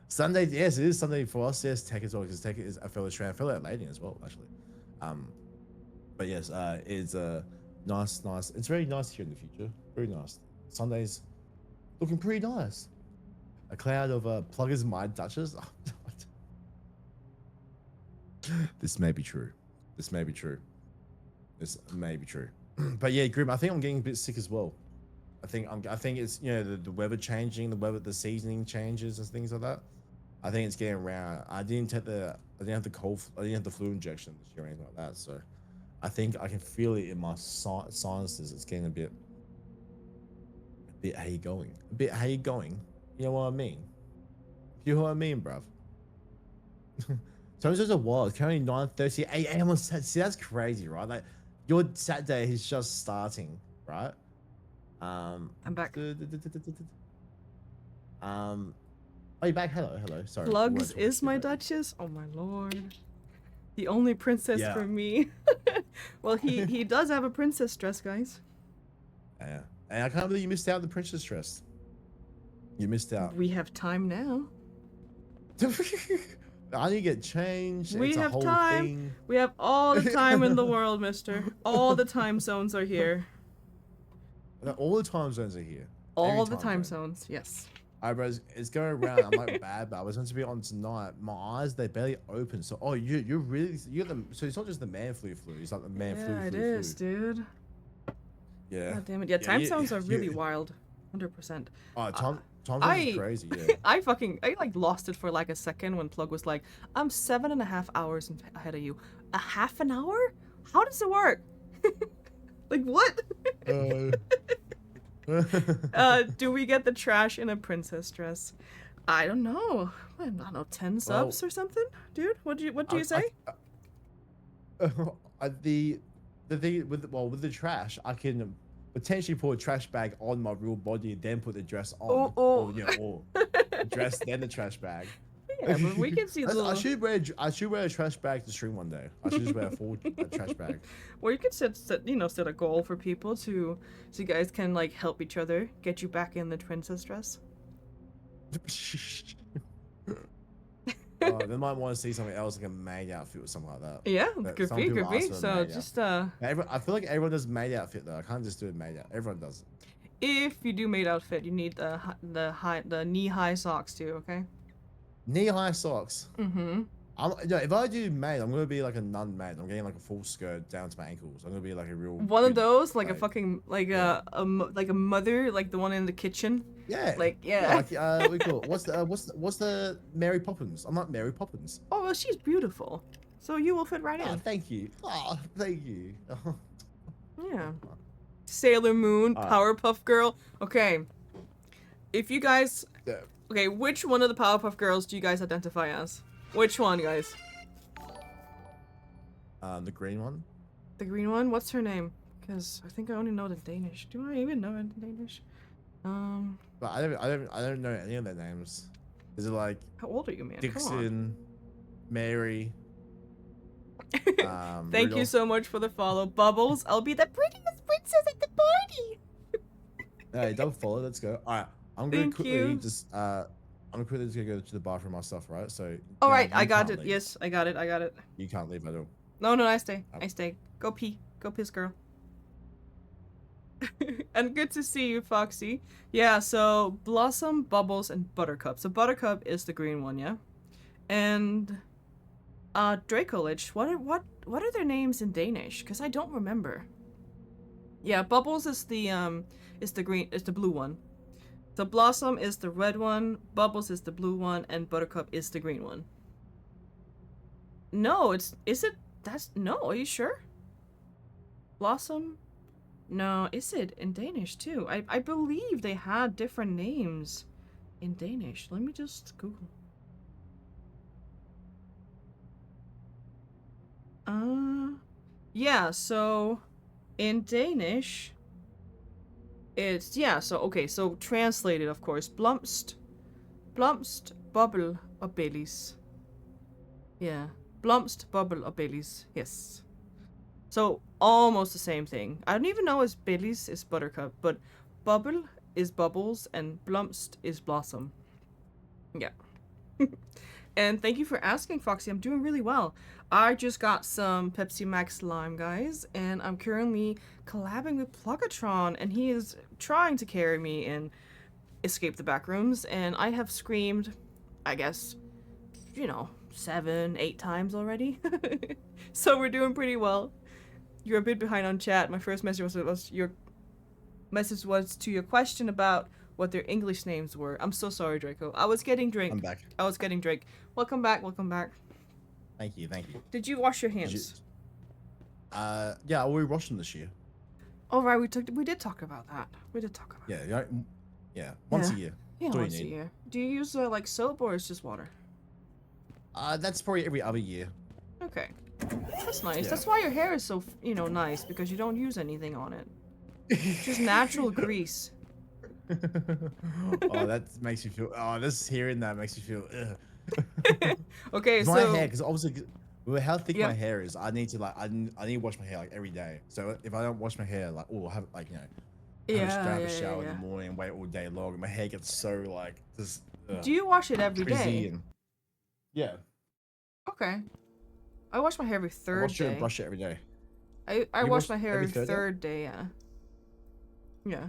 Sunday, yes, it is Sunday for us. Yes, Tech as well, because Tech is a fellow Atlantean as well, actually. But yes, it's nice. It's very nice here in the future. Very nice. Sundays looking pretty nice. A cloud of pluggers, my Duchess. This may be true. But yeah, Grim, I think I'm getting a bit sick as well. I think it's, you know, the weather changing, the seasoning changes and things like that. I think it's getting around. I didn't have the flu injection this year or anything like that. So I think I can feel it in my sinuses. It's getting a bit how you going? You know what I mean? You know what I mean, bruv? So it's just a while. It's currently 9:30 a.m. on Saturday. See, that's crazy, right? Like, your Saturday is just starting, right? I'm back. Are you back? Hello. Sorry. Plugs is my Duchess. Oh my lord. The only princess for me. Well, he does have a princess dress, guys. Yeah. And I can't believe you missed out on the princess dress. You missed out. We have time now. I need to get changed. We have time. We have all the time in the world, mister. All the time zones are here. All the time zones are here. All the time zones, yes. Alright, bro, it's going around. I'm like bad, but I was meant to be on tonight. My eyes, they barely open. So, you're really, so it's not just the man flu. It's like the man flu. Yeah, it is, dude. Yeah. God damn it. Yeah, time zones are really wild. 100%. Oh, time zones is crazy, yeah. I like lost it for like a second when Plug was like, I'm 7.5 hours ahead of you. A half an hour? How does it work? Like, what? Do we get the trash in a princess dress? I don't know. I don't know, 10 subs or something? Dude, what do you say? The thing with the trash, I can potentially put a trash bag on my real body and then put the dress on. Or the dress then the trash bag. Yeah, but we can see little... I should wear a trash bag to stream one day. I should just wear a full trash bag. Well, you could set a goal for people so you guys can like help each other get you back in the princess dress. They might want to see something else, like a maid outfit or something like that. Yeah, could be. So just I feel like everyone does maid outfit though. I can't just do a maid out. Everyone does it. If you do maid outfit, you need the knee-high socks too. Okay. Knee-high socks. Mm-hmm. If I do maid, I'm gonna be like a nun maid. I'm getting like a full skirt down to my ankles. I'm gonna be like a real one of those, like maid. A fucking like a mother, like the one in the kitchen. Yeah. Like yeah. What do you call it? What's the Mary Poppins? I'm not Mary Poppins. Oh well, she's beautiful, so you will fit right in. Thank you. Oh, thank you. Yeah. Sailor Moon, Powerpuff Girl. Okay. If you guys. Yeah. Okay, which one of the Powerpuff Girls do you guys identify as? Which one, guys? The green one. The green one? What's her name? Because I think I only know the Danish. Do I even know it in Danish? But I don't know any of their names. Is it like? How old are you, man? Dixon, Mary. Thank you so much for the follow, Bubbles. I'll be the prettiest princess at the party. Hey, double follow. Let's go. All right. I'm gonna quickly just go to the bathroom myself, right? So. All right, I got it. Leave. Yes, I got it. You can't leave at all. No, I stay. I stay. Go pee. Go piss, girl. And good to see you, Foxy. Yeah. So Blossom, Bubbles, and Buttercup. So Buttercup is the green one, yeah. And Dracolich. What are their names in Danish? Because I don't remember. Yeah, Bubbles is the blue one. So Blossom is the red one, Bubbles is the blue one, and Buttercup is the green one. No, is it? That's no. Are you sure? Blossom? No, is it in Danish too? I believe they had different names in Danish. Let me just Google. Yeah, so in Danish it's so okay, so translated of course. Blomst, bobbel og bellies. Yeah. Blomst, bobbel og bellies. Yes. So almost the same thing. I don't even know if bellies is buttercup, but bubble is bubbles and blomst is blossom. Yeah. And thank you for asking, Foxy. I'm doing really well. I just got some Pepsi Max Lime, guys, and I'm currently collabing with Pluggatron, and he is trying to carry me in Escape the Backrooms, and I have screamed, I guess, 7, 8 times already. So we're doing pretty well. You're a bit behind on chat. My first message was your message was to your question about what their English names were. I'm so sorry, Draco. I was getting drink. I'm back. I was getting drink. Welcome back. Welcome back. Thank you. Did you wash your hands? Yeah, we washed them this year. Oh right, we did talk about that. Yeah, once a year. Yeah, That's all you once a need. year. Do you use like soap or it's just water? That's probably every other year. Okay, that's nice. Yeah. That's why your hair is so nice, because you don't use anything on it. Just natural grease. Oh, that makes me feel. Oh, this hearing that makes me feel. Ugh. Okay, so my hair, because obviously, with how thick Yeah. my hair is, I need to I need to wash my hair like every day. So if I don't wash my hair, like, have like have a shower in the morning and wait all day long, and my hair gets so like just. Do you wash it every frizzy day? and- yeah. Okay. I wash my hair every I third wash it day. and brush it every day. I You wash wash my hair every every third day? third day, yeah. Yeah.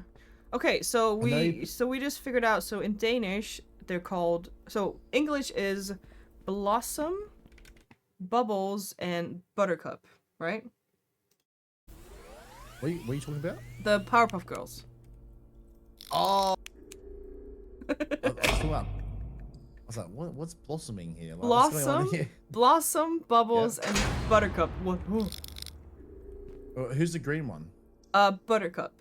Okay, so And now we just figured out, so in Danish they're called, so English is blossom, bubbles, and buttercup, right? What are you talking about? The Powerpuff Girls. Oh. I was like, what's blossoming here? Like, what's going on Blossom, here? blossom, bubbles, and buttercup. What? Who's the green one? Buttercup.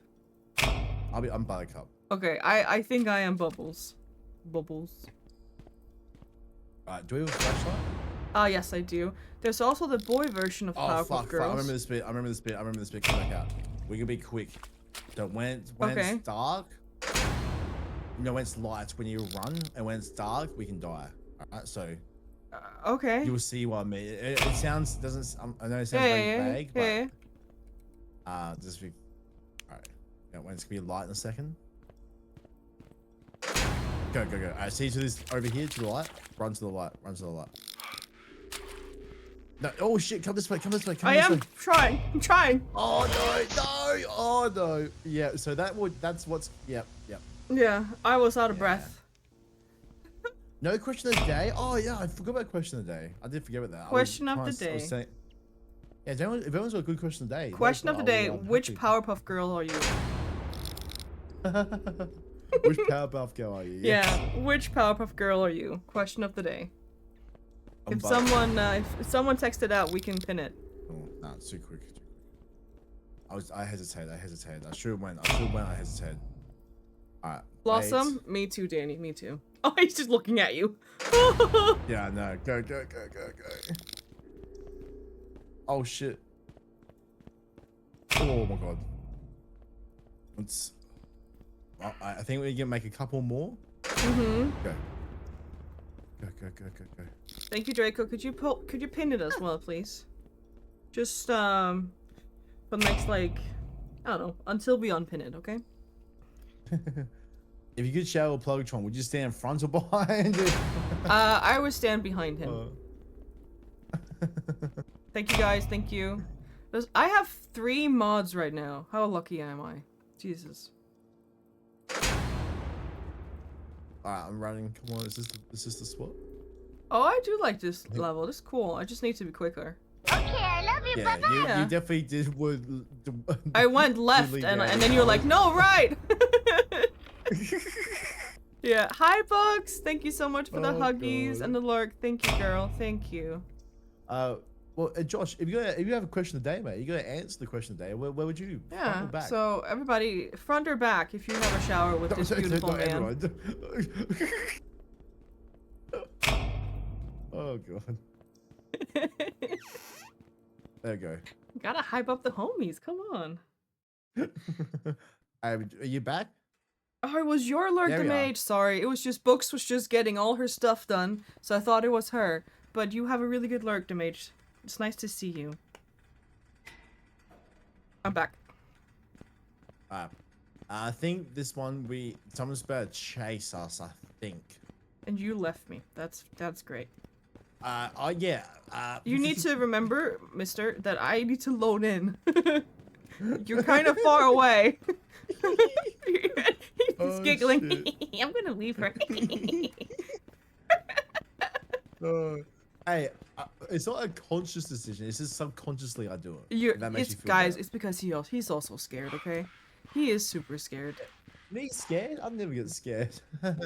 I'm Buttercup. Okay, I think I am bubbles. Bubbles. Do we have a flashlight? Yes, I do. There's also the boy version of Oh Powerpuff fuck! Girls. I remember this bit. I remember this bit. Come back out. We can be quick. So when Okay. it's dark, when it's light, when you run, and when it's dark, we can die. Alright, so Okay. you'll see what I mean. It sounds doesn't. I know it sounds Yeah, very vague, yeah. but just be. Alright. Yeah, when it's gonna be light in a second. Go. Alright, see to this over here to the light. Run to the light. No, oh shit, come this way. I am trying. I'm trying. Oh no, oh no. Yeah, so that's what's, yep. Yeah, I was out of breath. No question of the day? Oh yeah, I forgot about question of the day. I did forget about that. Question of the day. Yeah, if anyone's got a good question of the day. Question of the day, I'm which happy. Powerpuff Girl are you? Which Powerpuff Girl are you? Yeah, which Powerpuff Girl are you? Question of the day. I'm If buzzed. someone texted out, we can pin it. Oh, nah, it's too quick. I hesitated. I should have went. I hesitated. Alright. Blossom? Me too, Danny. Me too. Oh, he's just looking at you. Yeah, no. Go. Oh shit. Oh my god. I think we can make a couple more. Mm-hmm. Go. Thank you, Draco. Could you pin it as well, please? Just for the next, like, I don't know, until we unpin it, okay? If you could shower Pluggatron, would you stand in front or behind it? I would stand behind him. Thank you, guys. Thank you. I have 3 mods right now. How lucky am I? Jesus. Alright, I'm running. Come on, is this the spot? Oh, I do like this level. This is cool. I just need to be quicker. Okay, I love you, Yeah, Papa. Yeah. you definitely did. I went left, Really and bad. then you were like, no, right! Yeah. Hi, Bugs. Thank you so much for the Oh, huggies God. and the lurk. Thank you, girl. Thank you. Well, Josh, if you have a question of the day, mate, you gotta answer the question of the day. Where would you? Front or Yeah. back? So everybody, front or back, if you have a shower with this beautiful Not man. everyone. Oh god. There we go. Gotta hype up the homies. Come on. Are you back? Oh, it was your Lurk There the we are. Mage. Sorry, it was just Books was just getting all her stuff done, so I thought it was her. But you have a really good Lurk the Mage. It's nice to see you. I'm back. I think this one someone's better chase us. I think. And you left me. That's great. Yeah. You need to remember, mister, that I need to load in. You're kind of far away. He's Oh, giggling. I'm gonna leave her. Hey, it's not a conscious decision. It's just subconsciously I do it. You're, If that makes it's you feel guys. better. It's because he's also scared. Okay, he is super scared. Me scared? I'd never get scared. Oh,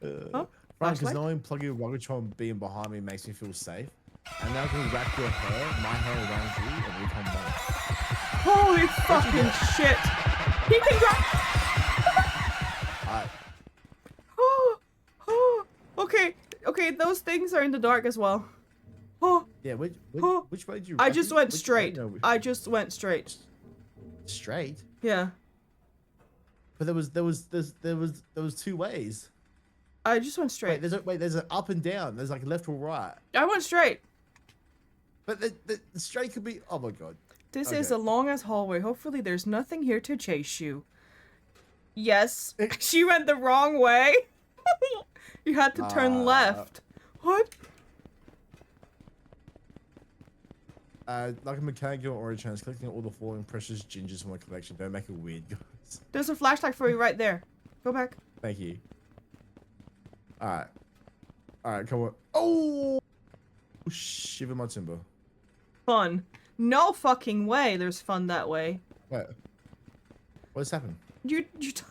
Frank, flashlight? because knowing Pluggy Pluggatron being behind me makes me feel safe. And now I can wrap your hair, my hair around you, and we come back. Holy fucking shit! He can grab. Alright. Okay, those things are in the dark as well. Oh, Yeah, which Oh, way did you I wrap just it? went Which- straight. I don't know. I just went straight. Straight? Yeah, But there was two ways. I just went straight. There's an up and down. There's like left or right. I went straight. But the straight could be. Oh my god. This is Okay. a long ass hallway. Hopefully, there's nothing here to chase you. Yes, she went the wrong way. You had to turn left. What? Like a mechanical origin chance, collecting all the falling precious gingers from my collection. Don't make it weird, guys. There's a flashlight for you right there. Go back. Thank you. Alright. Alright, come on. Oh! Shiver my timber. Fun. No fucking way. There's fun that way. Wait. What's happened? You died.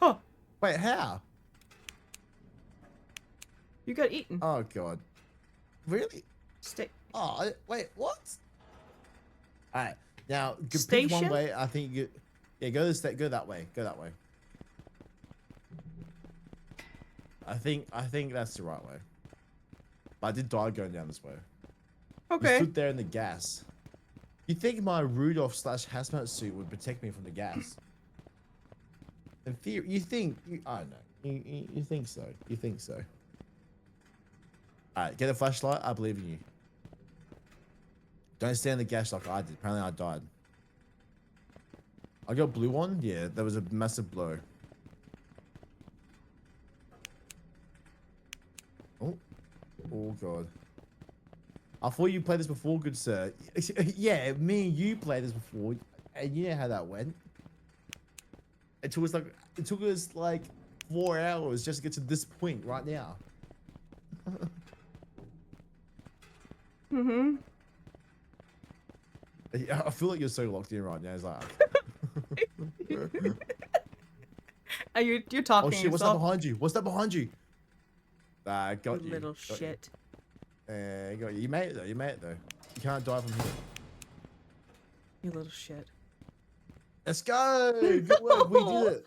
Huh? Wait, how? You got eaten. Oh god. Really? Stay. Oh, wait, what? Alright. Now, pick Station? one way. I think you. Yeah, go that way. Go that way. I think that's the right way. But I did die going down this way. You Okay. stood there in the gas. You think my Rudolph / hazmat suit would protect me from the gas? In theory, you think? I don't know. You think so? You think so? All right, get a flashlight. I believe in you. Don't stand in the gas like I did. Apparently, I died. I got blue on. Yeah, there was a massive blow. Oh god. I thought you played this before, good sir. Yeah, me and you played this before, and you know how that went. It took us like 4 hours just to get to this point right now. Mm-hmm. I feel like you're so locked in right now. It's like, You're talking oh shit, what's that yourself. behind you? What's that behind you? Got You you. little Got you. shit. Got you. You made it though. You made it though. You can't die from here. You little shit. Let's go. Good work. We did it.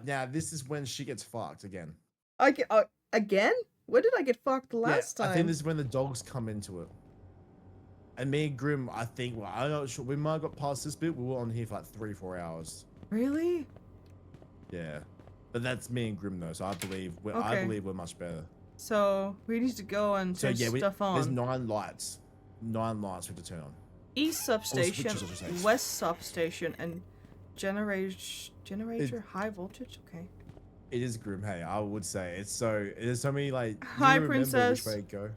Now this is when she gets fucked again. I get again? When did I get fucked last time? I think this is when the dogs come into it. And me and Grim, I think, well, I'm not sure. We might have got past this bit. We were on here for like 3-4 hours. Really? Yeah. But that's me and Grim though, so I believe Okay. we're much better. So we need to go and So turn yeah, stuff on. there's 9 lights. 9 lights we have to turn on. East substation, switches, I should say. west substation, and generator high voltage. Okay. It is Grim, hey, I would say. There's so many like you Hi, remember princess. which way to go.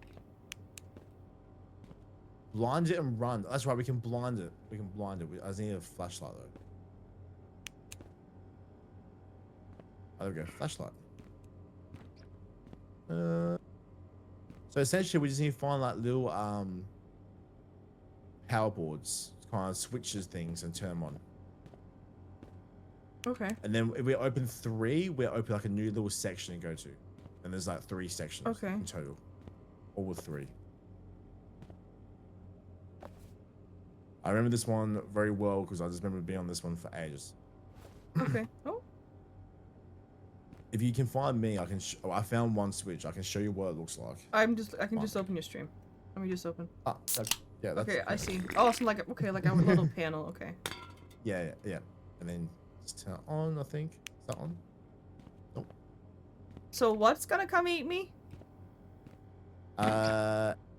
Blind it and run. That's right, we can blind it. We can blind it. I just need a flashlight though. Oh, there we go. Flashlight. So essentially we just need to find like little power boards, kind of switches things and turn them on. Okay. And then if we open 3, we open like a new little section to go to. and there's like 3 sections Okay. in total, all with 3. I remember this one very well because I just remember being on this one for ages. Okay. Oh. If you can find me, I can. I found one switch. I can show you what it looks like. I can just open your stream. Let me just open. Ah, yeah. That's Okay, I see. Oh, so like a little panel. Okay. Yeah. And then just turn it on. I think. Is that on? Nope. So what's gonna come eat me?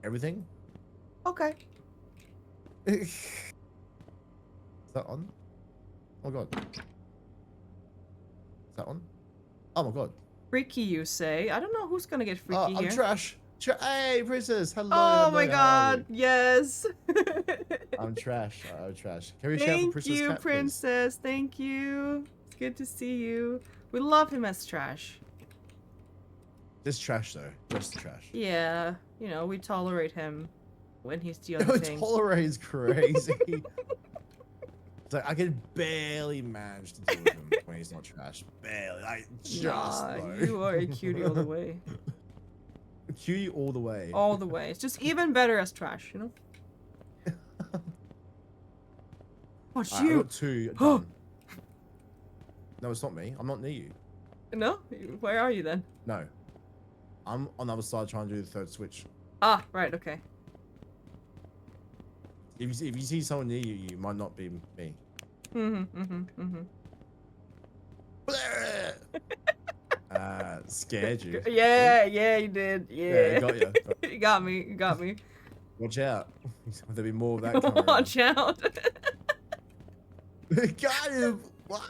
Everything. Okay. Is that on? Oh my god. Is that on? Oh my god. Freaky, you say? I don't know who's gonna get freaky I'm here. trash. Hey, princess. Hello. Oh hello, my how are god, you? yes. I'm trash. I'm trash. Can we shout for Thank Princess you, Cat, please? princess. Thank you. It's good to see you. We love him as trash. Just trash though. Just trash. Yeah, you know, we tolerate him when he's the other thing. Tolerate is crazy. It's like I can barely manage to deal with him when he's not trash. Barely. Like just Nah, though. you are a cutie all the way. Cutie all the way. All the way. It's just even better as trash, you know? Watch Alright, I you! got 2 done. No, it's not me. I'm not near you. No? Where are you then? No. I'm on the other side trying to do the 3rd switch. Ah, right, okay. If you see someone near you, you might not be me. Scared you. Yeah, you did. Yeah. Got you. You got me. You got me. Watch out. There'll be more of that coming. Watch out. Got him. What?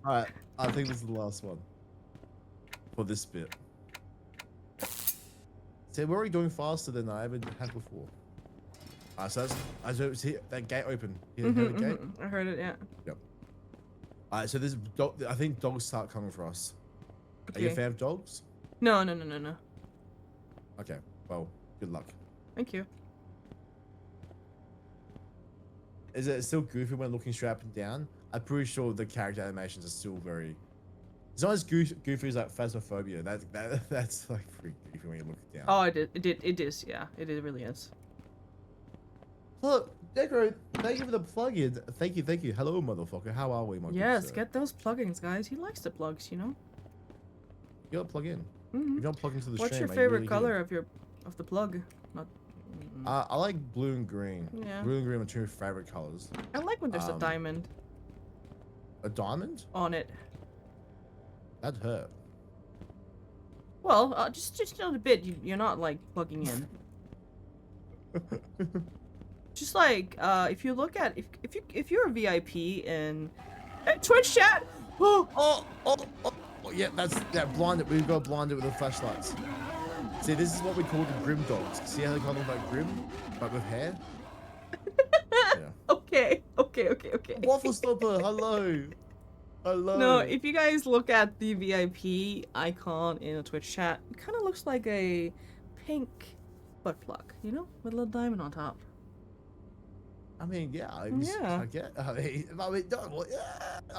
Alright, I think this is the last one. For this bit. See, we're already going faster than I ever have before. Alright, so that's, see that gate open. You hear the gate? I heard it, yeah. Yep. Alright, so there's I think dogs start coming for us. Are you a Okay. fan of dogs? No. Okay, well, good luck. Thank you. Is it still goofy when looking straight up and down? I'm pretty sure the character animations are still very... It's not as goofy as like Phasmophobia. That's like pretty goofy when you look down. Oh, it is, yeah. It really is. Look, Decro, thank you for the plug-in. Thank you. Hello, motherfucker. How are we, my good Yes, sir? get those plugins, guys. He likes the plugs, you know? You gotta plug in. Mm-hmm. If you don't plug into the What's stream, your I favorite really color of the plug? Not. I like blue and green. Yeah. Blue and green are 2 favorite colors. I like when there's a diamond A diamond? on it. That'd hurt. Well, just a bit. You're not like plugging in. Just like if you look at if you're a VIP in Twitch chat. Oh, yeah, blinded. We've got blinded with the flashlights. See, this is what we call the grim dogs. See how they kind of look like grim, but with hair? Yeah. Okay. Waffle Stopper, hello. Hello. No, if you guys look at the VIP icon in a Twitch chat, it kind of looks like a pink butt plug, you know, with a little diamond on top. I mean, yeah. I get. I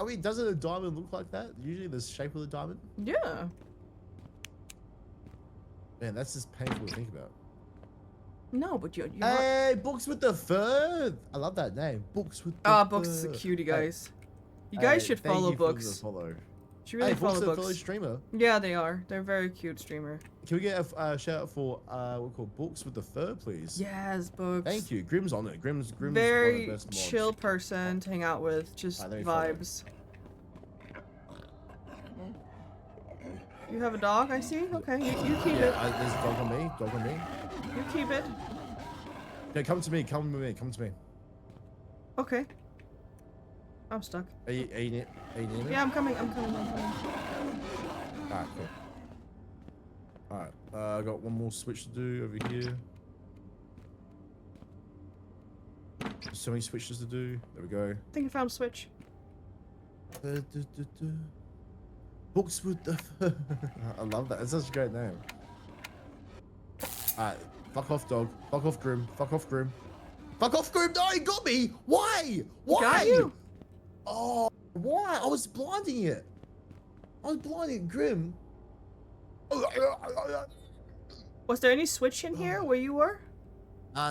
mean, doesn't a diamond look like that? Usually, the shape of the diamond. Yeah. Man, that's just painful to think about. No, but you're Hey, Books with the Fur. I love that name. Books with the not. Ah, Fur. Books is a cutie, guys. You guys should thank follow you for the Books. follow. Should really Books follow is a fellow Books. streamer. Yeah, they are. They're a very cute streamer. Can we get a shout out for what we call Books with the Fur, please? Yes, Books. Thank you. Grim's on it. Grim's one of Very the best mods. chill person to hang out with. Just Alright, let me follow. vibes. You have a dog, I see? Okay, you keep it. Yeah, there's a dog on me. Dog on me. You keep it. Okay, come to me. Come with me. Come to me. Okay. I'm stuck. Are you near me? Yeah, I'm coming. Alright, cool. Alright, I got one more switch to do over here. There's so many switches to do. There we go. I think I found a switch. Books with the Fur. I love that. It's such a great name. Alright, fuck off, dog. Fuck off, Grim. Fuck off, Grim. Fuck off, Grim. No, he got me. Why? Why? Got you? Oh, why? I was blinding it. I was blinding Grim. Was there any switch in here where you were?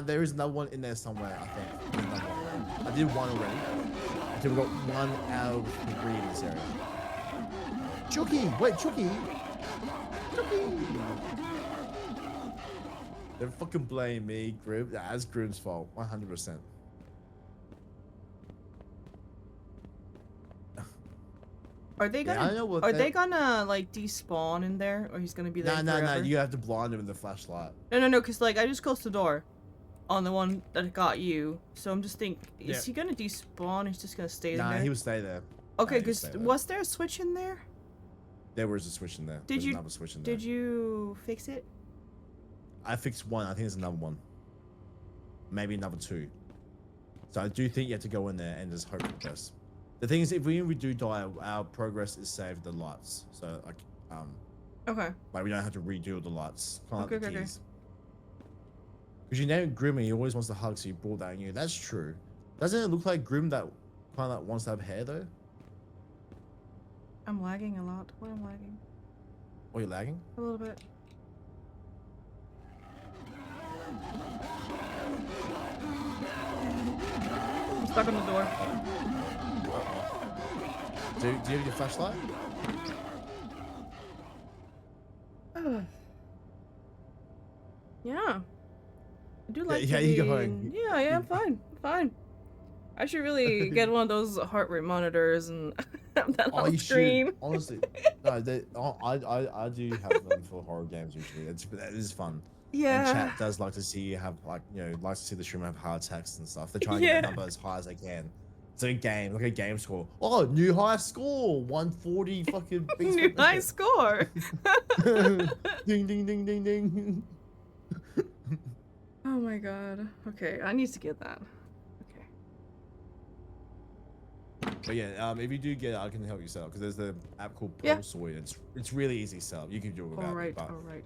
There is another one in there somewhere, I think. There's another one. I did one already. So we got 1 out of 3 in this area. Chucky! Wait, Chucky! Chucky! Don't fucking blame me, Grim. That's Grim's fault. 100%. Are they gonna? I don't know what are they gonna like despawn in there, or he's gonna be there? No. forever? You have to blind him with the flashlight. No. Cause like I just closed the door, on the one that got you. So I'm just thinking, is he gonna despawn? He's just gonna stay in there. Nah, he will stay there. Okay, cause was there a switch in there? There was a switch in there. Did you? Another switch in there. Did you fix it? I fixed one. I think there's another one. Maybe another 2. So I do think you have to go in there and just hope for the best. The thing is, if we do die, our progress is saved the lights. So like, Okay. like we don't have to redo the lights. Kind of like the Okay. keys. Because you name Grim, he always wants to hug, so you brought that in you. That's true. Doesn't it look like Grim that kind of like wants to have hair though? I'm lagging a lot. Why am I lagging? Or you're lagging? A little bit. I'm stuck on the door. Do you have your flashlight? Yeah. I do like yeah, to you be... go home. Yeah, I'm fine. I should really get one of those heart rate monitors and have that on you screen. should. Honestly, no, I do have them for horror games usually. It is fun. Yeah. And chat does like to see you have likes to see the streamer have heart attacks and stuff. They're trying to get the number as high as they can. It's a game, like a game score. Oh, new high score, 140 fucking. New high score. Ding ding ding ding ding. Oh my god. Okay, I need to get that. Okay. But yeah, if you do get it, I can help you set up because there's the app called Pulsoid. It's really easy to set up. You can do it without it, but Alright.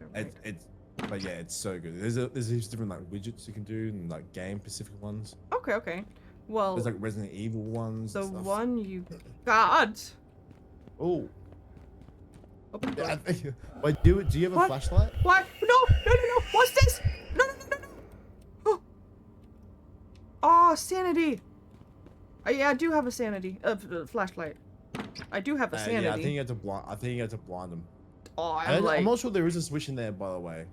but yeah, it's so good. There's these different like widgets you can do and like game specific ones. Okay. Well, There's like Resident Evil ones. the and stuff. one you got. Oh. Open the Yeah, door. Wait, do you have a What? flashlight? What? No. What's this? No. Oh, sanity. Yeah, I do have a sanity. Flashlight. I do have a sanity. Yeah, I think you have to blind them. Oh, I'm not sure there is a switch in there, by the way.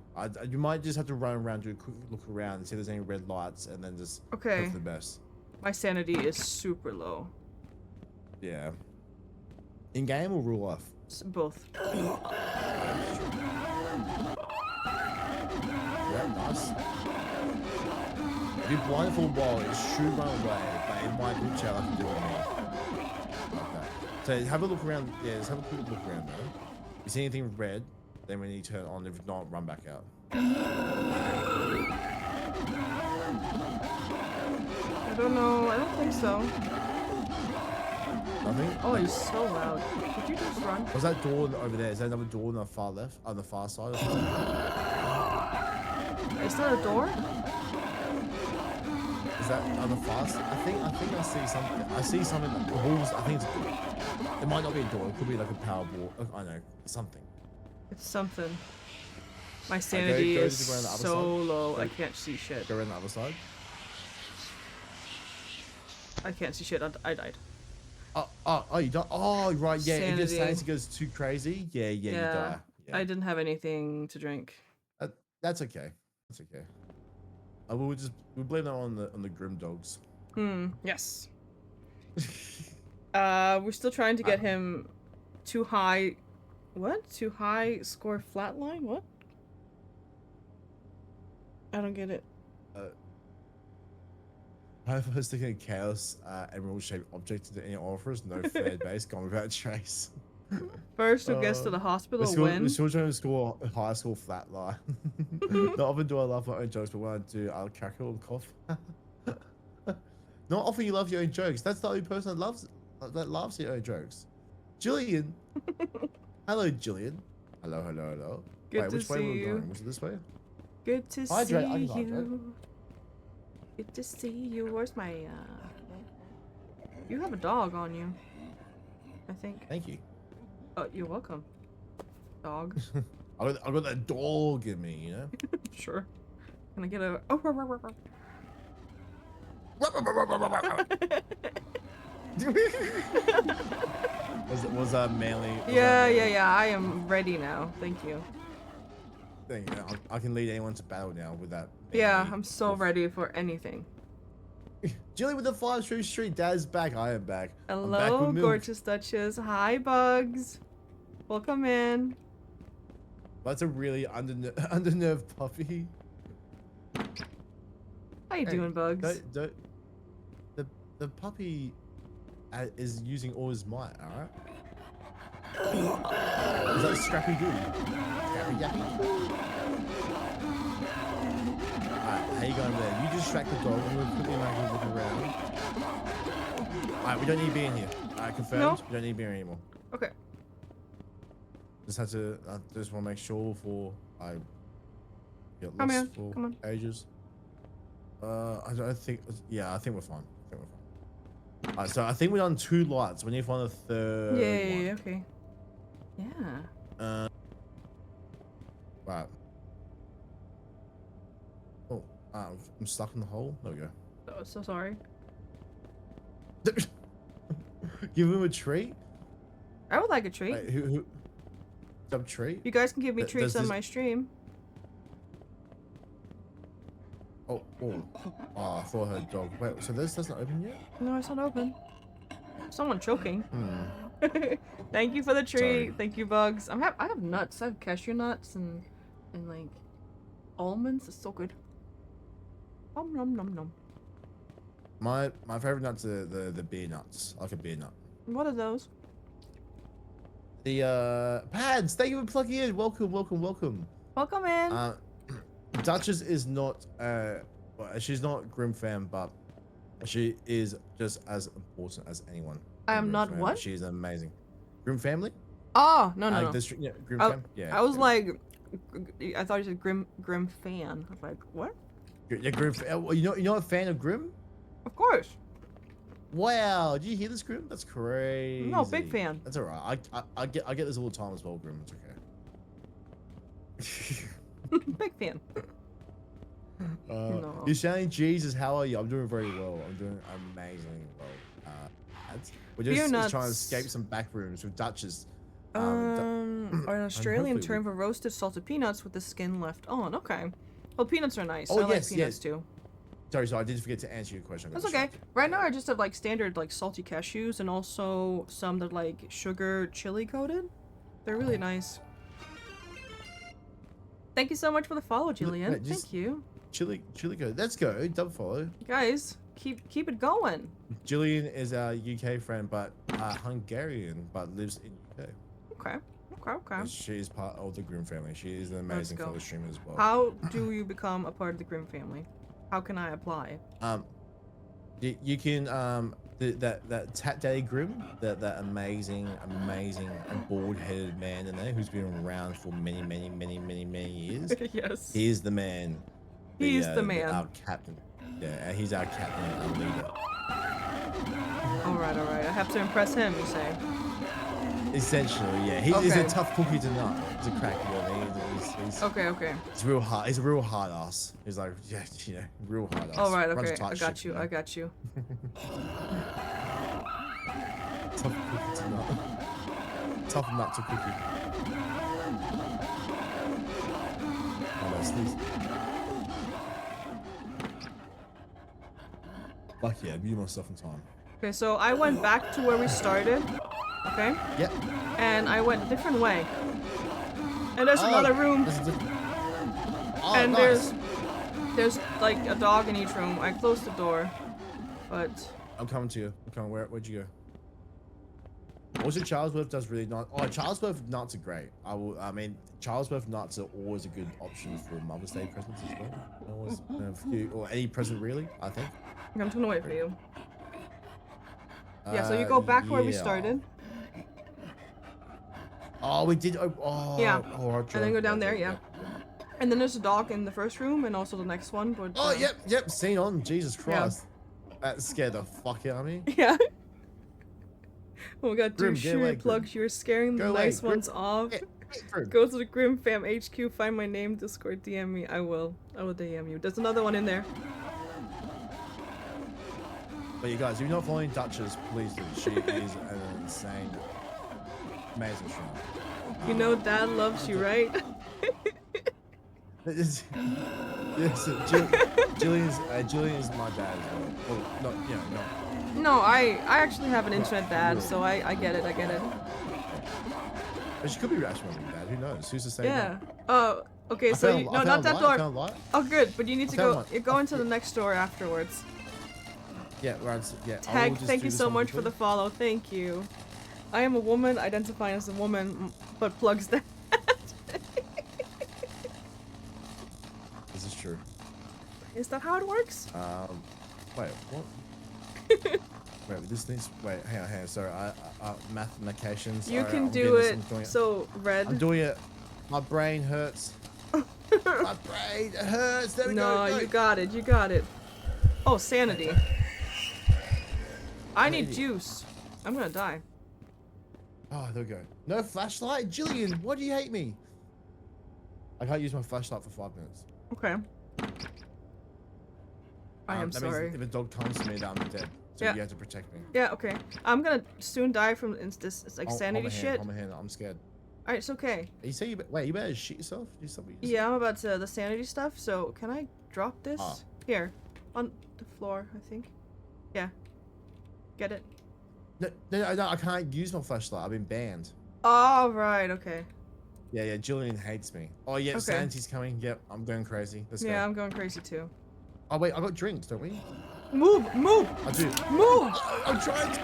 You might just have to run around, do a quick look around, and see if there's any red lights, and then just hope for the best. My sanity is super low. Yeah. In game or real life? Both. Yeah, nice. If you blind for a while, it should run away, but it might glitch out like you do with me. Okay. So have a look around. Yeah, just have a quick look around though. If you see anything red, then we need to turn it on. If not, run back out. I don't know. I don't think so. Nothing? Oh, he's so loud. Did you just run? Was that door over there? Is that another door on the far left? On the far side or something? Is that a door? Is that on the far side? I think I see something. I see something. The walls. I think it's a door. It might not be a door. It could be like a power board. I know. Something. It's something. My sanity go is to the other so side. low. I can't see shit. Go around the other side. I can't see shit. I died. Oh, you die. Oh, right. Yeah. If your Sanity. sanity goes too crazy, yeah, you die. Yeah. I didn't have anything to drink. That's okay. That's okay. We'll blame that on the grim dogs. Yes. We're still trying to get him too high. What? Too high score flatline? What? I don't get it. I was thinking chaos emerald shaped object into any orifice, no fair base, gone without trace. First, who gets to the hospital win. We're still trying to score a high school flat line. Not often do I laugh at my own jokes, but when I do, I'll cackle and cough. Not often you love your own jokes. That's the only person that laughs at your own jokes. Jillian. Hello, Jillian. Hello. Good Wait, to which way see were we you. going? Was it this way? Good to Hydrate, I see can hydrate. you. Good to see you. Where's my You have a dog on you. I think. Thank you. Oh, you're welcome. Dog. I got that dog in me, you know. Sure. Can I get a? Oh. Was that manly? Yeah. I am ready now. Thank you. Thing. I can lead anyone to battle now with that. Yeah, manly I'm so wolf. ready for anything. Jilly with the 5 street. Dad's back. I am back. I'm back Hello, with milk. gorgeous Duchess. Hi, Bugs. Welcome in. That's a really undernerved puppy. How you doing, Bugs? The puppy is using all his might. All right. Is that Scrappy Doo? Scrappy Yappy? Alright, how you going there? You distract the dog. I'm gonna quickly make him look around. Alright, we don't need to be in here. Alright, confirmed. No. We don't need to be here anymore. Okay. Just had to. I just want to make sure before I get Come lost here. for Come on. ages. I don't think. Yeah, I think we're fine. Alright, so I think we're on 2 lights. We need to find a third. Yeah. one. Okay. Yeah. Right. Oh, I'm stuck in the hole. There we go. Oh, so sorry. Give him a treat. I would like a treat. Wait, who? Some treat? You guys can give me treats does on this- my stream. Oh, I thought I heard dog. Wait, so this doesn't open yet? No, it's not open. Someone choking. Hmm. Thank you for the treat. Sorry. Thank you, Bugs. I have nuts. I have cashew nuts and like almonds. It's so good. Nom nom nom nom. My favorite nuts are the beer nuts. I like a beer nut. What are those? The pads. Thank you for plugging in. Welcome. Welcome in. Duchess is not well, she's not Grim fan, but she is just as important as anyone. I in am Grim not fam. what? She's amazing. Grim family? Oh no. Yeah, Grim I, fam. Yeah. I was like, I thought you said Grim fan. I was like, what? Yeah, Grim. You're not a fan of Grim? Of course. Wow, did you hear this, Grim? That's crazy. No, big fan. That's alright. I get this all the time as well, Grim. It's okay. Big fan. No. You're saying Jesus, how are you? I'm doing very well. I'm doing amazingly well. We're just trying to escape some back rooms with Duchess. An Australian hopefully term for roasted salted peanuts with the skin left on. Okay. Well, peanuts are nice. Oh, I like yes, peanuts yes. too. Sorry, I did forget to answer your question. I got That's okay. distracted. Right now, I just have like standard like salty cashews and also some that like sugar chili coated. They're really nice. Thank you so much for the follow, Jillian. wait, just- Thank you, Chili go. Let's go. Double follow. guys. Keep it going. Jillian is our UK friend, but Hungarian, but lives in UK. Okay. And she is part of the Grim family. She is an amazing go. fellow streamer as well. How do you become a part of the Grimm family? How can I apply? You can that Tat Daddy Grim, that amazing and bald-headed man in there who's been around for many years. Yes. He's the man. He's the man. Our captain. Yeah, he's our captain and leader. All right. I have to impress him, you say? Essentially, yeah. He's a Okay. tough cookie to nut. He's a crack. You know what I mean? He's Okay. He's real hard. He's a real hard ass. He's like, yeah, real hard ass. All right. Runs Okay. tight I got ship, you. know? I got you. Tough cookie to nut. Tough nut to cookie. Oh, no, sneeze. Fuck yeah, I beat myself in time. Okay. So I went back to where we started. Okay. Yep. And I went a different way. And there's another room. Oh, And nice. there's like a dog in each room. I closed the door, but I'm coming to you. I'm coming. Where'd you go? Also, Charlesworth does really not. Oh, Charlesworth nuts are great. I mean, Charlesworth nuts are always a good option for Mother's Day presents as well. Always, or any present really. I think. I'm gonna wait for you. Yeah. So you go back where we yeah. started. Oh, we did. Oh, Yeah. Oh, And then go down there, yeah. And then there's a dog in the first room and also the next one, but Oh, yep. Seen on. Jesus Christ. That scared the fuck out of me. Yeah. Oh my god, Grim, dude, get sure away, plugs, you're scaring the Go away, nice Grim. ones off. Go to the Grim Fam HQ, find my name, Discord, DM me. I will DM you. There's another one in there. But you guys, if you're not following Duchess, please do. She is an insane, amazing streamer. You know Dad loves you, right? Yes, Julian is my dad as well. Well, not, you know, not. No, I actually have an internet dad, so I get it, I get it. But she could be rational with dad. Who knows? Who's to say? Yeah. Okay, so no, not that door. Oh, good, but you need to go. You go into the next door afterwards. Yeah, right. Yeah. Tag, thank you so much for the follow. Thank you. I am a woman, identifying as a woman, but plugs that. This is true. Is that how it works? Wait, what? Wait, this needs. Wait, hang on. Sorry, mathematicians. You Alright, can I'm do getting it. this, So red. I'm doing it. My brain hurts. My brain hurts. There we go. No, you got it. You got it. Oh, sanity. I need juice. I'm gonna die. Oh, there we go. No flashlight, Jillian. Why do you hate me? I can't use my flashlight for 5 minutes. Okay. I am that sorry. Means if a dog comes to me, that I'm dead. So Yeah. you have to protect me. Yeah. Okay. I'm gonna soon die from this. It's like sanity shit. Hold my hand. I'm scared. Alright, it's okay. You say wait, you better shoot yourself? Do something. Yeah, I'm about to the sanity stuff. So can I drop this here on the floor? I think. Yeah. Get it. No, I can't use my flashlight. I've been banned. Oh right. Okay. Yeah, Jillian hates me. Oh yeah, Okay. sanity's coming. Yep, I'm going crazy. Let's go. Yeah, I'm going crazy too. Oh wait, I got drinks, don't we? Move! Move! I do. Move! I'm trying to.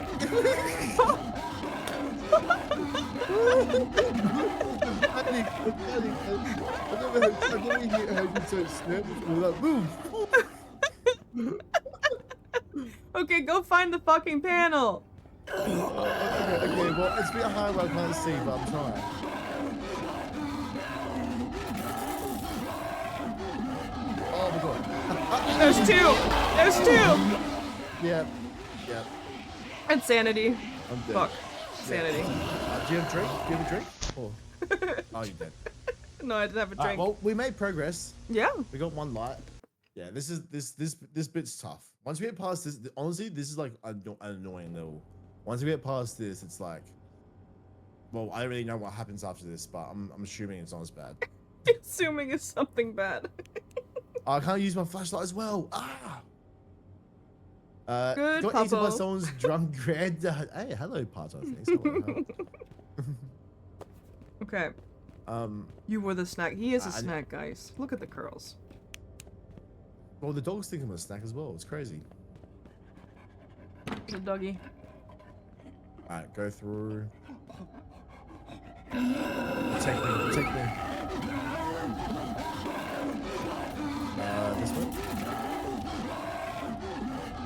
I've never heard you so scared before. Like, move! Okay, go find the fucking panel. Okay, well, it's a bit high where I can't see, but I'm trying. Oh my god. There's two! There's two! Yeah. And sanity. I'm dead. Fuck. Sanity. Do you have a drink? Do you have a drink? Oh, you're dead. No, I didn't have a drink. Well, we made progress. Yeah. We got one light. Yeah, this bit's tough. Once we get past this, honestly, this is like an annoying level. Once we get past this, it's like, well, I don't really know what happens after this, but I'm assuming it's not as bad. Assuming it's something bad. I can't use my flashlight as well. Good, got eaten by Puppo. someone's drunk granddad. Hey, hello, part of things. How can I help? Okay. You were the snack. He is a snack, guys. Look at the curls. Well, the dog's thinking of a snack as well. It's crazy. The doggy. Alright, go through. Protect me. This way.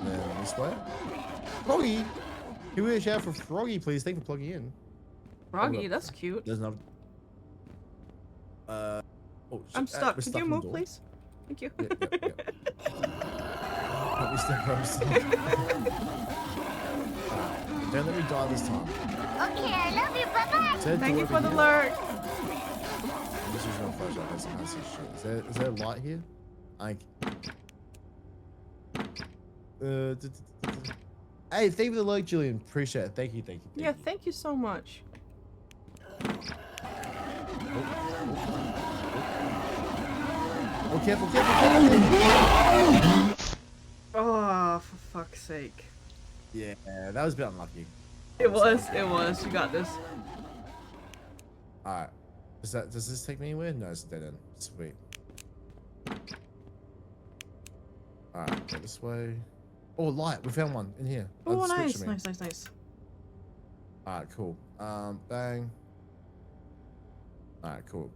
Then this way. Froggy! Can we shout for Froggy, please? Thank you for plugging in. Froggy, that's cute. There's another. Oh, I'm stuck. we're Could stuck you in the move, door. please? Thank you. Yep. Let me step up. Don't let me die this time. Okay, I love you. Bye-bye. Thank you for the lurk. I'm just using my flashlight. That's some shit. Is there a light here? Hey, thank you for the lurk, Julian. Appreciate it. Thank you. Yeah, thank you so much. Oh, careful. Oh, for fuck's sake. Yeah, that was a bit unlucky. It was. You got this. Alright. Does this take me anywhere? No, it's a dead end. Sweet. Alright, go this way. Oh, light. We found one in here. Oh, Switch nice, to me. nice. Alright, cool. Bang. Alright, cool.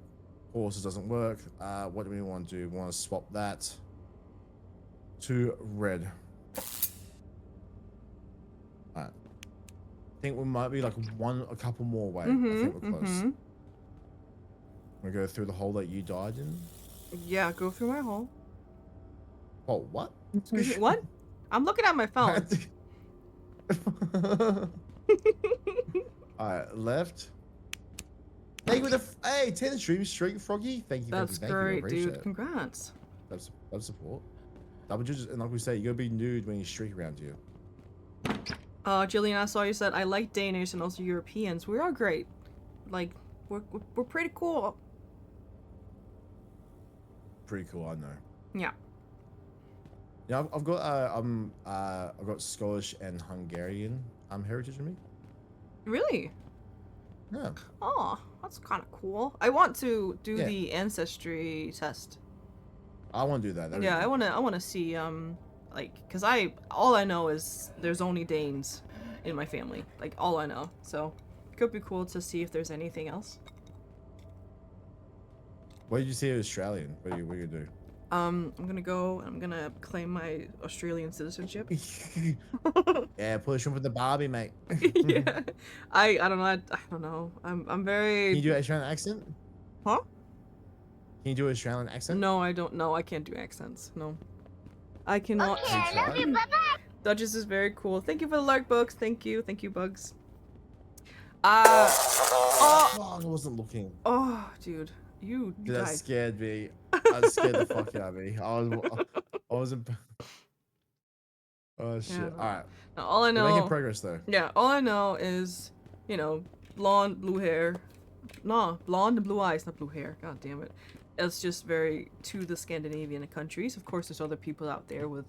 Horses doesn't work. What do we want to do? We want to swap that to red. Alright. I think we might be like a couple more away. I think we're close. We go through the hole that you died in. Yeah, go through my hole. Oh, what? What? I'm looking at my phone. Alright, left. Thank you for the hey, 10 stream Froggy. Thank you. That's thank you, I great, appreciate dude. it. Congrats. That's support. Double juice, and like we say, you gotta be nude when you streak around you. Jillian, I saw you said I like Danish and also Europeans. We are great. Like, we're pretty cool. Pretty cool, I know. Yeah. Yeah, I've got I've got Scottish and Hungarian heritage in me. Really? Yeah. Oh, that's kind of cool. I want to do Yeah. the ancestry test. I want to do that. That'd be Yeah, cool. I wanna see like, cause all I know is there's only Danes in my family. Like, all I know. So it could be cool to see if there's anything else. What did you say Australian? What are you gonna do? I'm gonna go and I'm gonna claim my Australian citizenship. Yeah, push him with the Barbie, mate. Yeah. I don't know. I don't know. I'm very. Can you do an Australian accent? Huh? Can you do an Australian accent? No, I don't know. I can't do accents. No. I cannot. Okay, I love you. Bye-bye. Duchess is very cool. Thank you for the lark books. Thank you. Thank you, Bugs. Oh, I wasn't looking. Oh, dude. You That died. scared me. That scared the fuck out of me. I wasn't. Oh shit! Yeah, All right, Now, all I we're know. making progress though. Yeah, all I know is, you know, blonde, blue hair. No, blonde and blue eyes, not blue hair. God damn it. It's just very to the Scandinavian countries. Of course, there's other people out there with,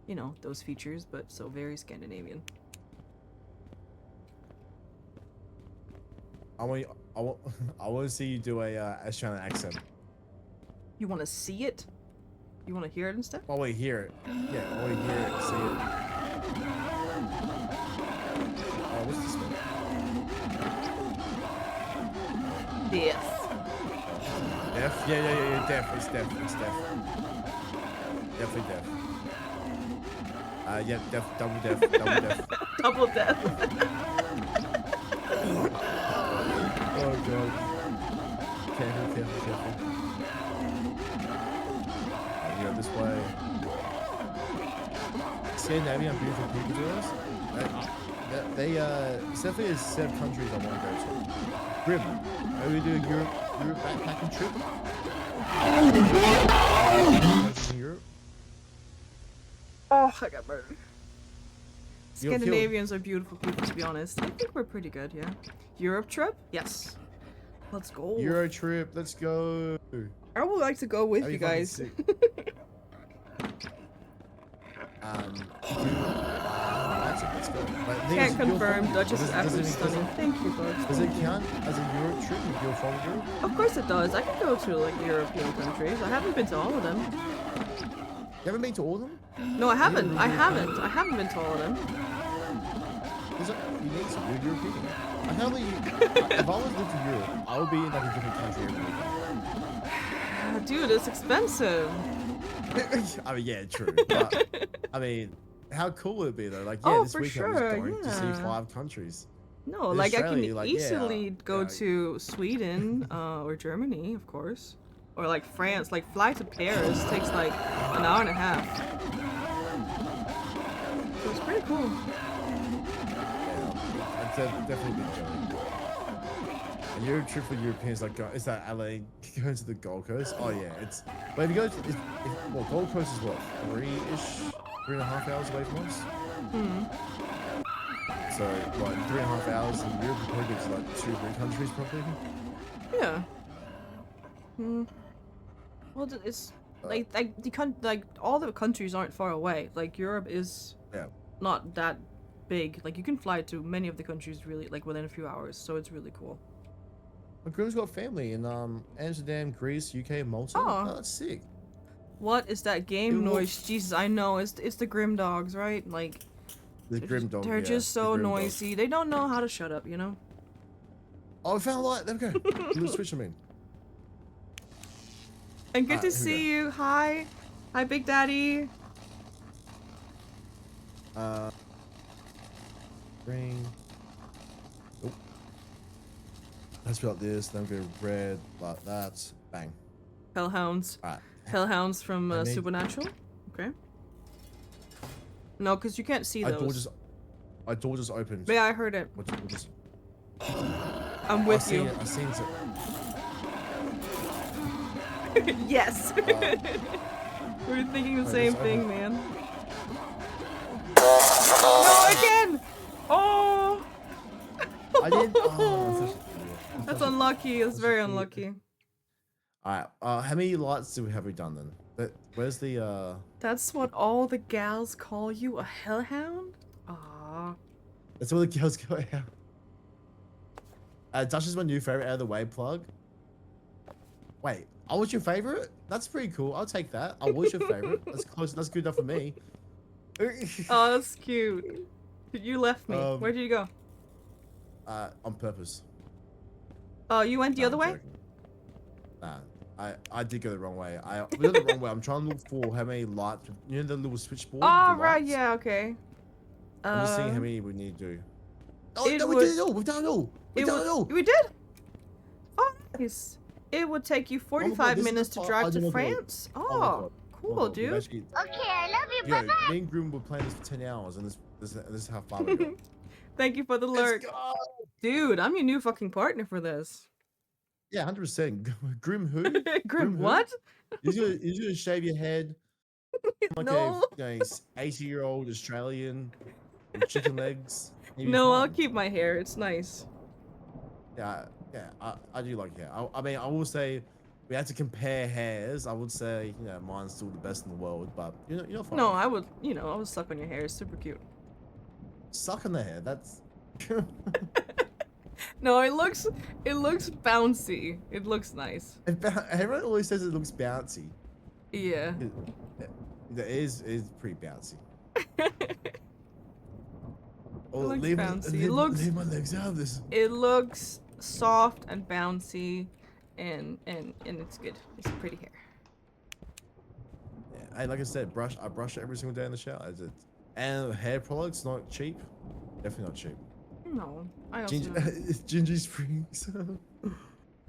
you know, those features, but so very Scandinavian. I want to see you do a Australian accent. You want to see it? You want to hear it instead? I want to hear it. Yeah, I want to hear it, see it. Oh, what's this one? Yes. Deaf? Yeah, deaf. It's deaf. Definitely deaf. Yeah, deaf, double deaf. Double death. Oh god. Careful. You go this way. Scandinavian beautiful people to us. It's definitely a set of countries I want to go to. Grim. Maybe we do a Europe backpacking trip. Europe. Oh, I got burned. You'll feel- Scandinavians are beautiful people, to be honest. I think we're pretty good, yeah. Europe trip? Yes. Let's go. Euro trip. Let's go. I would like to go with That'd you be fucking guys. sick. Let's go. But the thing Can't is, you're confirm. from- Duchess is does it- absolutely stunning. Thank you, Does Bugs. it count as a Europe trip if you're from Europe? Of course it does. I can go to like European countries. I haven't been to all of them. You haven't been to all of them? No, I haven't. I haven't been to all of them. You need to. You're European. I can't believe if I was lived in Europe, I would be in like a different country every weekend. Dude, it's expensive. I mean, yeah, true. But, I mean, how cool would it be though? Like, yeah, Oh, this for weekend sure, I'm just going to see yeah. 5 countries. No, In like I Australia, can like, yeah, easily go yeah. to Sweden or Germany, of course, or like France. Like fly to Paris takes like an hour and a half. So it's pretty cool. Yeah, I've definitely been jelly. A Euro trip for Europeans, like, is that LA going to the Gold Coast? Oh yeah, it's. But if you go to, well, Gold Coast is what 3.5 hours away from us. So what 3.5 hours in Europe, you probably go to like 2-3 countries probably. Yeah. Well, it's like all the countries aren't far away. Like Europe is Yeah. not that big. Like you can fly to many of the countries really like within a few hours. So it's really cool. My Grim's got family in Amsterdam, Greece, UK, Malta. Oh. Oh, that's sick. What is that game It noise? Jesus, I know it's the Grim Dogs, right? Like The Grim Dog. they're yeah, just the so Grim Dog. noisy. They don't know how to shut up, you know. Oh, we found a light. There we go. You switch them in. And good to Alright, here we see you. Hi, Big Daddy. Green. Oh. Let's be like this. Then go red, like that. Bang. Hellhounds. Alright. Hellhounds from I made- Supernatural. Okay. No, because you can't see Our door those. just opened. Yeah, I heard it. We'll just I'm with you. I've seen it. Yes. We're thinking the Wait, same there's thing, other- man. No, again! Oh! I did. Oh, That's unlucky. That's Such a very cute- unlucky. Alright, how many lights have we done then? Where's the That's what all the gals call you, a hellhound? Aww. That's where the girls go out. Dutch is my new favorite out of the way plug. Wait, I was your favorite? That's pretty cool. I'll take that. I was your favorite. That's close. That's good enough for me. Oh, that's cute. You left me. Where did you go? On purpose. Oh, you went the Nah, other I'm way? joking. Nah, I did go the wrong way. We went the wrong way. I'm trying to look for how many lights. You know the little switchboard? Oh, the right, lights? yeah, okay. I'm just seeing how many we need to do. Oh, it no, we would- did it all. We've done it all. We've done it all. We did? Oh, nice. It would take you God, 45 this is minutes the to part drive I to don't know. France? Oh my Oh, God. cool, We've dude. actually- Okay, I love you. Yo, Bye-bye. me and Groom were playing this for 10 hours, and this is how far we got. Thank you for the Let's lurk. go. Dude, I'm your new fucking partner for this. Yeah, 100%. Grim who? Grim, who? what? You're gonna shave your head like No. a 80-year-old Australian with chicken legs. You'll be No, I'll fine. keep my hair. It's nice. Yeah, I do like hair. I mean, I will say, we had to compare hairs. I would say, mine's still the best in the world, but you're fine. No, I would suck on your hair. It's super cute. Suck on the hair. That's. No, it looks bouncy. It looks nice. Everyone always says it looks bouncy. Yeah. It is pretty bouncy. Oh, looks leave, bouncy. Leave, It looks- leave my legs out of this. It looks soft and bouncy, and it's good. It's pretty hair. Yeah, hey, like I said, I brush it every single day in the shower. And hair products not cheap. Definitely not cheap. No, I also Ginger, know. Ginger Springs.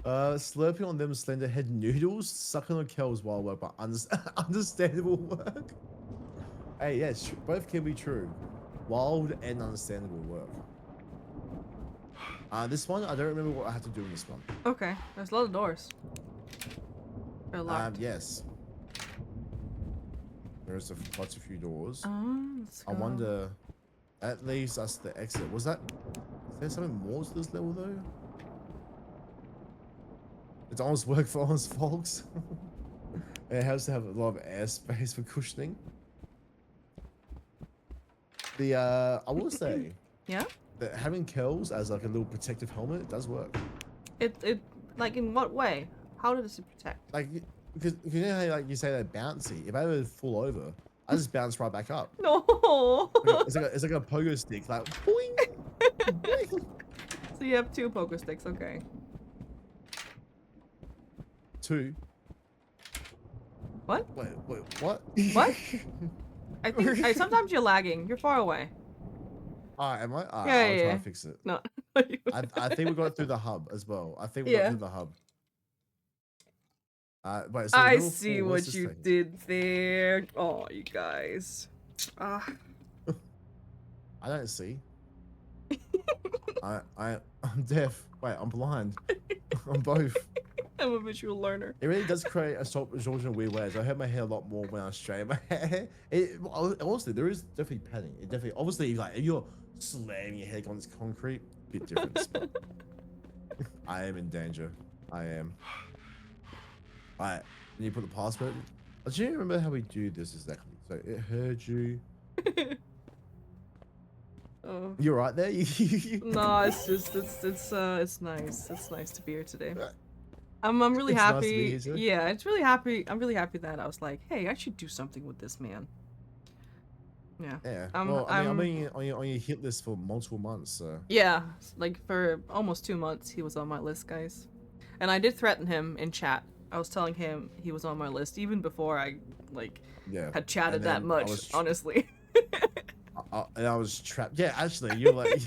Slurping on them slender head noodles, sucking on Kel's wild work, but understandable work. Hey, yes, both can be true. Wild and understandable work. This one, I don't remember what I have to do in this one. Okay, there's a lot of doors. They're locked. Yes. There's quite a few doors. Let's I go. wonder. That leaves us the exit. Is there something more to this level though? It's honest work for honest folks. It has to have a lot of airspace for cushioning. I will say Yeah. that having curls as like a little protective helmet, it does work. It like in what way? How does it protect? Like because you know how like you say they're bouncy. If I ever fall over, I just bounce right back up. No. It's like a pogo stick, like boing, boing. So you have two poker sticks. Okay. 2. What? Wait, what? What? I think sometimes you're lagging. You're far away. Alright, am I? Alright, Yeah, I'll yeah, try yeah. to fix it. No. I think we got it through the hub as well. I think we got Yeah. it through the hub. Wait, so I level see 4, what's what this you thing? did there. Oh, you guys. Ah. I don't see. I'm deaf. Wait, I'm blind. I'm both. I'm a visual learner. It really does create a stop absorption in weird ways. I hurt my hair a lot more when I straighten my hair. Honestly, there is definitely padding. It definitely, obviously, like if you're slamming your head on this concrete, bit different. But I am in danger. I am. Alright, and you put the password. Do you remember how we do this exactly? So it heard you. Oh. You're right there. No, it's just it's nice. It's nice to be here today. I'm really It's nice to be happy. here today. Yeah, it's really happy. I'm really happy that I was like, hey, I should do something with this man. Yeah. Yeah. I'm- Well, I I'm- mean, on your hit list for multiple months. So Yeah, like for almost 2 months, he was on my list, guys. And I did threaten him in chat. I was telling him he was on my list even before I yeah. had chatted And that then I much. was Honestly. And I was trapped. Yeah, actually, you're like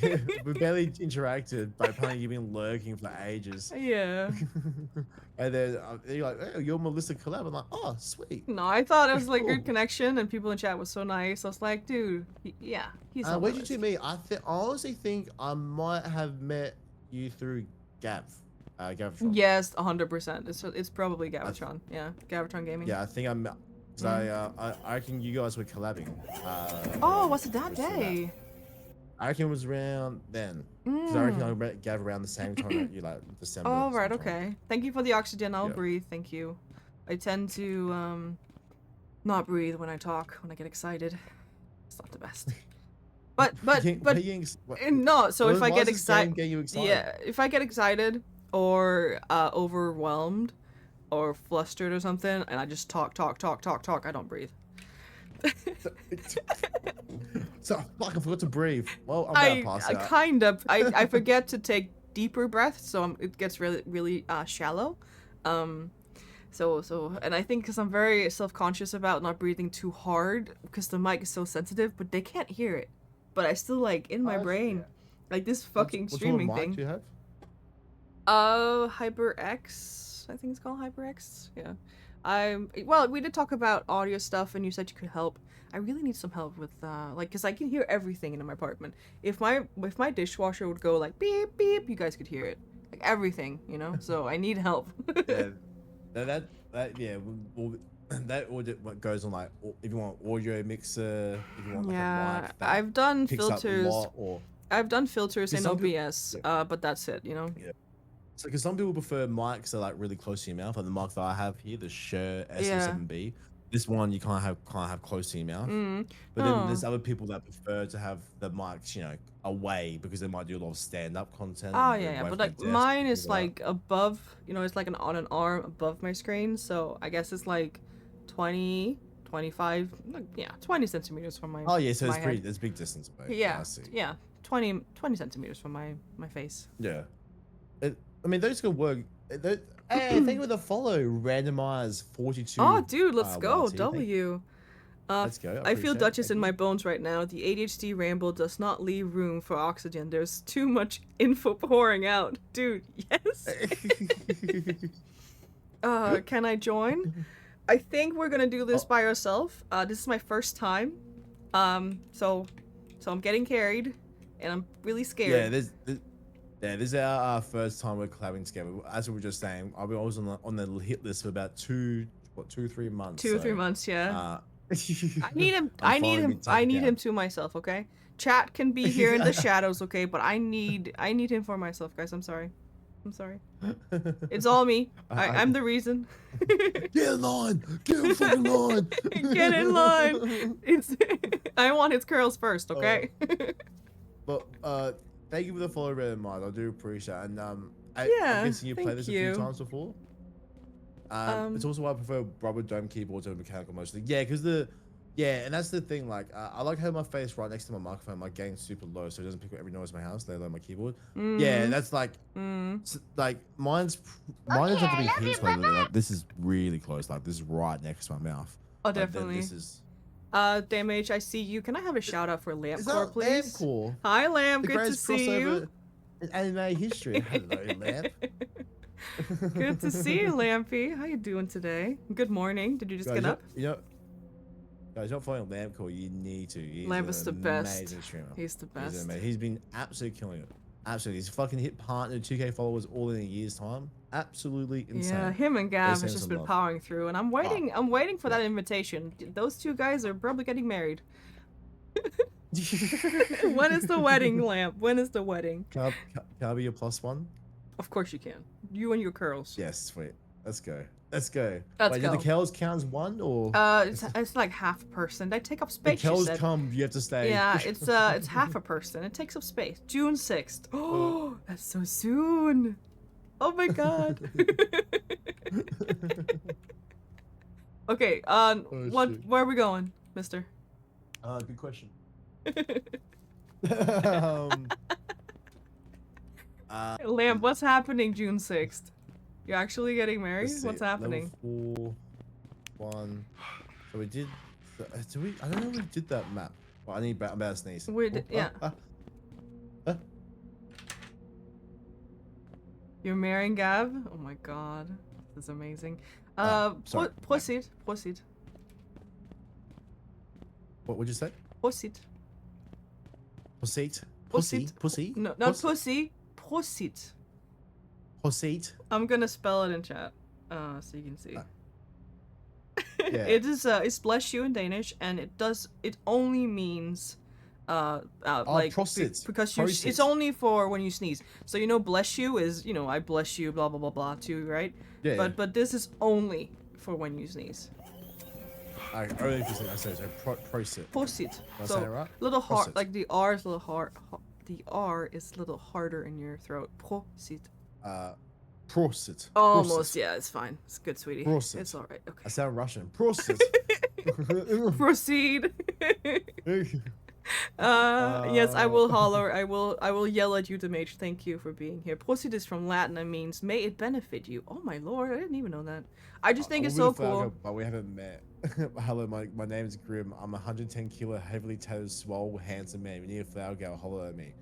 we barely interacted, but apparently you've been lurking for ages. Yeah. And then you're like, "Oh, you're on my list of collab." I'm like, "Oh, sweet." No, I thought it was like Cool. good connection, and people in chat was so nice. I was like, dude, yeah, he's on my Where did list. you meet? I honestly think I might have met you through Gavatron. Yes, 100%. It's probably Gavatron. Yeah, Gavatron Gaming. Yeah, I think because I reckon you guys were collabing. Oh, was it that was for day? I reckon it was around then. Because I reckon I gave around the same time that you like December. Oh, right, sometime. okay. Thank you for the oxygen. I'll Yeah. breathe. Thank you. I tend to not breathe when I talk when I get excited. It's not the best. But no. So if I get excited, yeah, if I get excited or overwhelmed or flustered or something, and I just talk, I don't breathe. So fuck, I forgot to breathe. Well, I'm about to pass out. Kind of. I forget to take deeper breaths, so it gets really shallow. So and I think because I'm very self-conscious about not breathing too hard because the mic is so sensitive, but they can't hear it. But I still like in my brain, like this fucking streaming what thing. mic do you have? HyperX. I think it's called HyperX. Yeah. Well, we did talk about audio stuff, and you said you could help. I really need some help with like, cause I can hear everything in my apartment. If my dishwasher would go like beep beep, you guys could hear it, like everything, you know. So I need help. Yeah, that what goes on like if you want audio mixer, if you want like a mic that I've done picks up a filters. lot, or I've done filters in some OBS, but that's it, you know. yeah. So, because some people prefer mics that are like really close to your mouth, like the mic that I have here, the Shure SM7B. This one you can't have close to your mouth. But then there's other people that prefer to have the mics, you know, away because they might do a lot of stand-up content. Oh and yeah, away but from like their desk, mine things is like like above, you know, it's like on an arm above my screen, so I guess it's like 20, 25, like, yeah, 20 centimeters from my. that. Oh yeah, so my head. there's a big distance away. Yeah, I see. yeah, 20 centimeters from my face. Yeah. I mean, those could work. Hey, thank you for the follow. Randomize 42. Oh, dude, let's go. YT. W. Let's go. I feel appreciate it. Duchess Thank in my you. bones right now. The ADHD ramble does not leave room for oxygen. There's too much info pouring out. Dude, yes. Can I join? I think we're gonna do this by ourselves. This is my first time. So I'm getting carried, and I'm really scared. This is our first time we're collabing together. As we were just saying, I was on the hit list for about 3 months. 2 or 3 months, yeah. I need him. I'm finally being I taken need down. him to myself. Okay. Chat can be here in the shadows. Okay, but I need him for myself, guys. I'm sorry. It's all me. I'm the reason. Get in line. Get in fucking line. Get in line. I want his curls first. Okay. But thank you for the follow, Red Mind. I do appreciate it. And I'm guessing you played this a few times before. It's also why I prefer rubber dome keyboards over mechanical mostly. Yeah, because and that's the thing. Like, I like having my face right next to my microphone. My gain's super low, so it doesn't pick up every noise in my house. Let alone my keyboard. Yeah, that's like, like mine's have to be here close. Like, this is really close. Like, this is right next to my mouth. Oh, Like, definitely. This is. Damage, I see you. Can I have a shout out for Lamp Is Core, that please? Lamp Core? Hi, Lamp. The Good to greatest see you. crossover in anime history. Hello, Lamp. Good to see you, Lampy. How you doing today? Good morning. Did you just get up? Guys, not following Lamp Core. You need to. He's Lamp is the best. Amazing streamer. He's the best. He's been absolutely killing it. Absolutely, he's fucking hit partner 2K followers all in a year's time. Absolutely insane. Yeah, him and Gav They has send just some been love. powering through, and I'm waiting for that invitation. Those two guys are probably getting married. When is the wedding, Lamp? When is the wedding? Can I be your +1? Of course you can. You and your curls. Yes, sweet. Let's go. Let's go. Let's Wait, go. do the curls count as one or? It's like half a person. They take up the space. She curls said. come, you have to stay. Yeah, it's half a person. It takes up space. June 6th. Oh, that's so soon. Oh my god. Okay, shit. where are we going, mister? Good question. Lamb, what's happening June 6th? You're actually getting married? Let's see, What's happening? Level 4, 1. So we did. I don't know if we did that map. Well, I'm about to sneeze. We did, yeah. You're marrying Gav? Oh my god. This is amazing. Sorry. Proceed. What would you say? Proceed. Pussy? Proceed. Pussy? No, not pussy. Proceed. Proceed. I'm gonna spell it in chat, so you can see. Yeah. It is it's bless you in Danish, and it only means like prosit. because Prosit. it's only for when you sneeze. So you know bless you is, you know, I bless you blah blah blah blah too, right? Yeah. But this is only for when you sneeze. Only for I say so. Prosit. Prosit. Did I say So it right? little hard, Prosit. like the R is a little hard. The R is a little harder in your throat. Prosit. Prosit. Almost, yeah, it's fine. It's good, sweetie. Prosit. It's all right. I Okay. sound Russian. Prosit. Proceed. Yes, I will holler. I will yell at you, the mage. Thank you for being here. Proceed is from Latin and means may it benefit you. Oh my lord, I didn't even know that. I just think it's so cool. But we haven't met. Hello, my name is Grim. I'm a 110 kilo, heavily tatted, swole, handsome man. We need a flower girl. Holler at me.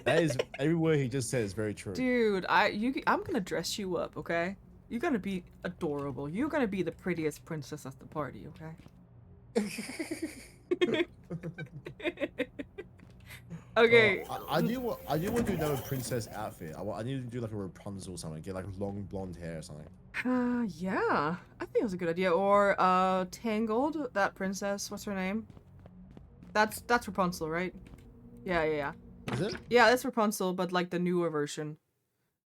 That is every word he just said is very true. Dude, I'm gonna dress you up, okay? You're gonna be adorable. You're gonna be the prettiest princess at the party, okay? Okay. I do want to do another princess outfit. I need to do like a Rapunzel or something. Get like long blonde hair or something. Yeah. I think it's a good idea. Or Tangled, that princess. What's her name? That's Rapunzel, right? Yeah. Is it? Yeah, that's Rapunzel, but like the newer version.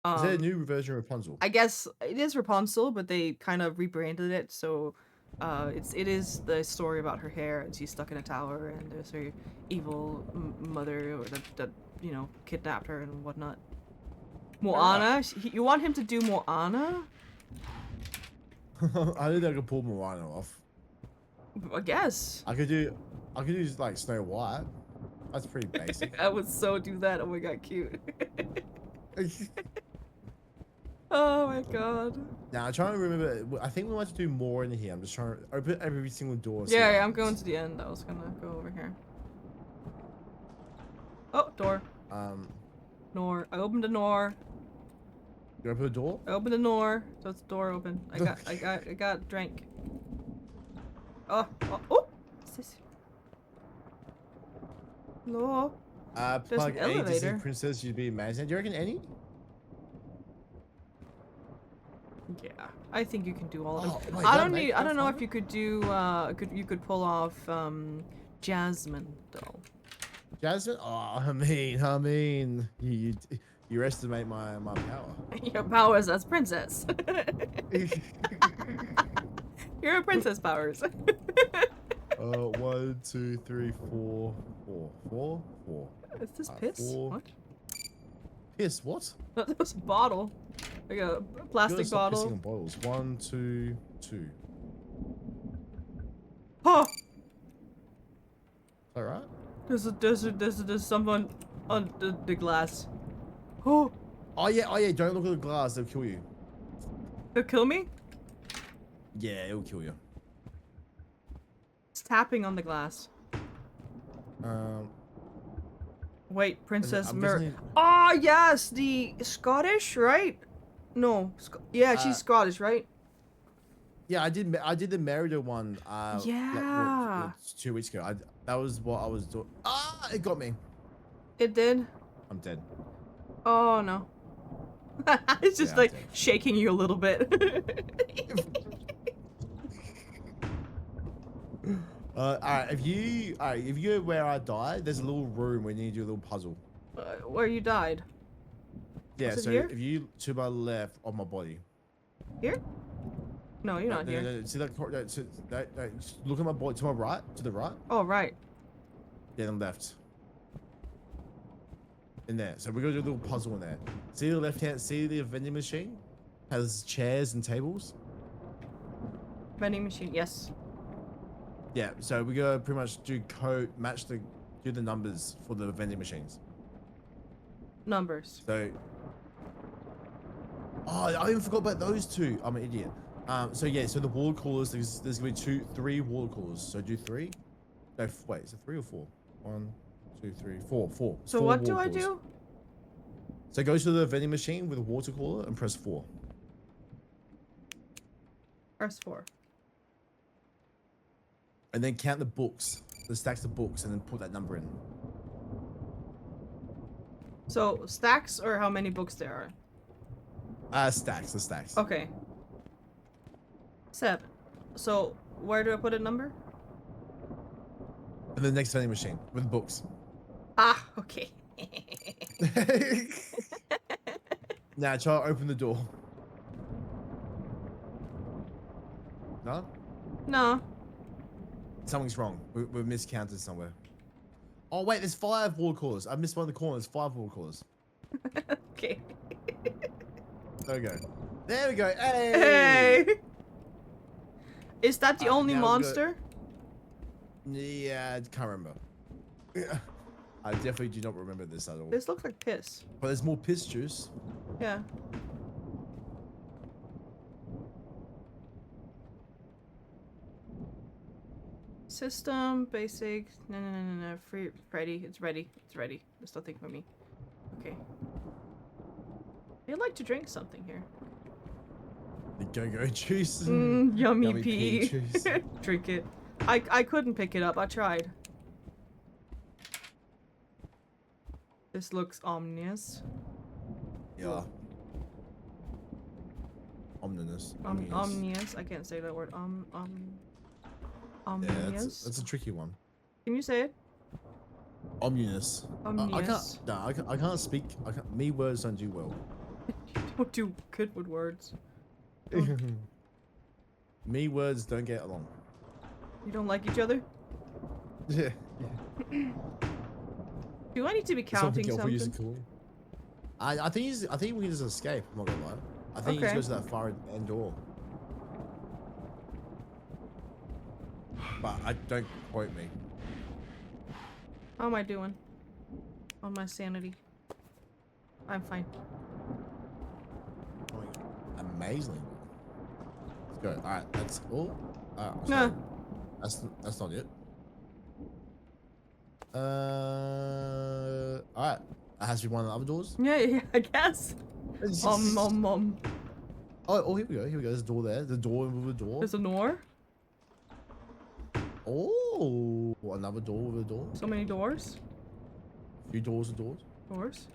Is there a new version of Rapunzel? I guess it is Rapunzel, but they kind of rebranded it, so it is the story about her hair, and she's stuck in a tower, and there's her evil mother or that you know kidnapped her and whatnot. Moana, you want him to do Moana? I think I could pull Moana off. I guess. I could do like Snow White. That's pretty basic. I would so do that. Oh my god, cute. Oh my god. Now I'm trying to remember. I think we want to do more in here. I'm just trying to open every single door. Yeah, I'm going to the end. I was gonna go over here. Oh, door. Nor. I opened the door. You open the door? I opened the door, so it's the door open. I got drink. Oh. What's this? Hello. There's Plug an any Disney elevator. princess, you'd be amazing. Do you reckon any? Yeah, I think you can do all of them. Oh, wait, I that don't know fun? if you could do you could pull off Jasmine though. Jasmine? Oh, I mean, you estimate my power. Your powers as princess. You're a princess powers. 1, 2, 3, 4. Is this piss? 4. What? Piss? What? That was a bottle. Like a plastic Stop bottle. pissing on bottles. 1, 2, 2. Oh! Is that right? There's someone on the glass. Oh! Oh yeah. Don't look at the glass. They'll kill you. They'll kill me? Yeah, it'll kill you. It's tapping on the glass. Wait, Princess Mir. Oh yes, the Scottish, right? No, yeah, she's Scottish, right? Yeah, I did the Merida one. Yeah. Like, 2 weeks ago. That was what I was doing. Ah, it got me. It did. I'm dead. Oh no. It's just like shaking you a little bit. Alright, if you go where I died, there's a little room where you need to do a little puzzle. Where you died? Yeah, Was it so here? if you to my left of my body. Here? No, you're not here. No, see that, look at my body to my right, to the right. Oh right. Yeah, then left. In there. So we're gonna do a little puzzle in there. See the left hand, see the vending machine? Has chairs and tables. Vending machine, yes. Yeah, so we gotta pretty much do do the numbers for the vending machines. Numbers. So I even forgot about those two. I'm an idiot. So yeah, so the water coolers, there's gonna be 3 water coolers. So do 3. No, wait, is it 3 or 4? 1, 2, 3, 4. 4. So 4 what do water I coolers. do? So go to the vending machine with a water cooler and press 4. Press 4. And then count the books, the stacks of books, and then put that number in. So stacks or how many books there are? Stacks. The stacks. Okay. 7. So where do I put a number? And the next vending machine with books. Ah, okay. Now try to open the door. No? No. Something's wrong. We've miscounted somewhere. Oh wait, there's 5 wall callers. I missed one of the corners. 5 wall callers. Okay. There we go. There we go. Hey! Hey! Is that the only now we've got- monster? Yeah, I can't remember. Yeah. I definitely do not remember this at all. This looks like piss. But there's more piss juice. Yeah. System, basic. No. Free, Freddy. It's ready. It's ready. There's nothing for me. Okay. I'd like to drink something here. The go-go juice. Yummy Yummy pea. pea juice. Drink it. I couldn't pick it up. I tried. This looks ominous. Yeah. Ominous. Omnious. I can't say that word. Yeah, Omnious. that's a tricky one. Can you say it? Ominous. I can't. Omnious. No, I can't speak. Me words don't do well. Don't do good with words. Me words don't get along. You don't like each other? Yeah. Do I need to be counting something? I think we can just escape. I'm not gonna lie. I think he just Okay. goes to that far end door. But I don't quote me. How am I doing? On my sanity. I'm fine. Amazing. Let's go. All right, that's all. No. That's not it. All right. That has to be one of the other doors. Yeah, I guess. Oh, Here we go. There's a door there. The door with a door. There's a door. Oh, another door with a door. So many doors. A few doors with doors. Doors.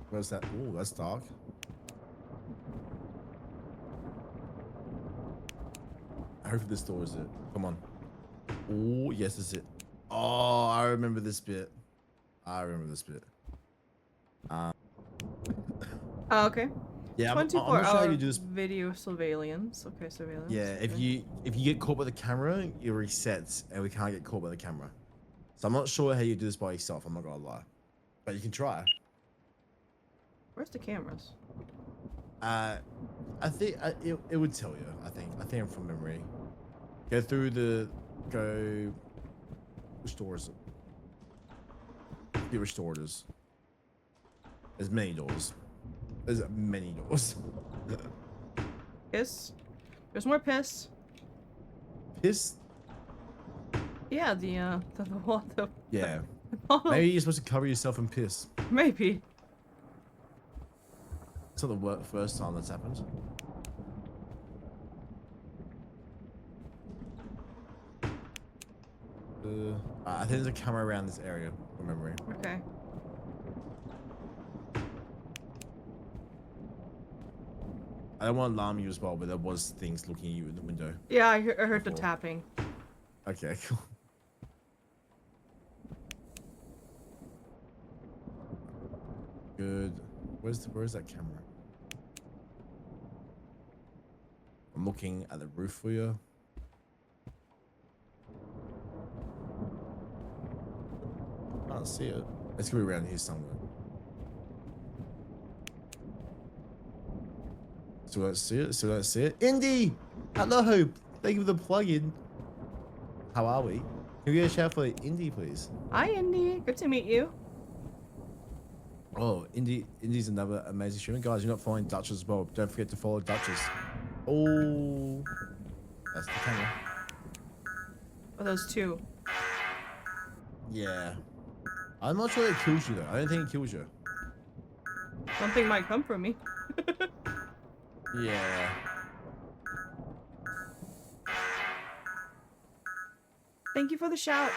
Where's that? Oh, that's dark. Hopefully this door is it. Come on. Oh, yes, this is it. Oh, I remember this bit. Okay. Yeah, I'm 24 not sure how hour you do this. video surveillance. Okay, surveillance. Yeah, if okay. you get caught by the camera, it resets, and we can't get caught by the camera. So I'm not sure how you do this by yourself. I'm not gonna lie, but you can try. Where's the cameras? I think it would tell you. I think from memory. Go through which door is it? Get restorers. There's many doors. There's many doors. Piss. There's more piss. Piss. Yeah, the what the Yeah. bottle. Maybe you're supposed to cover yourself in piss. Maybe. It's not the first time that's happened. I think there's a camera around this area, from memory. Okay. I don't want to alarm you as well, but there was things looking at you in the window. Yeah, I heard the Before. tapping. Okay, cool. Good. Where's that camera? I'm looking at the roof for you. I can't see it. It's gonna be around here somewhere. So let's see it. Indy! Hello! Thank you for the plug-in. How are we? Can we get a shout for Indy, please? Hi, Indy. Good to meet you. Oh, Indy's another amazing streamer. Guys, you're not following Duchess as well. Don't forget to follow Duchess. Oh, that's the camera. Oh, those two. Yeah. I'm not sure it kills you though. I don't think it kills you. Something might come from me. Yeah. Thank you for the shout.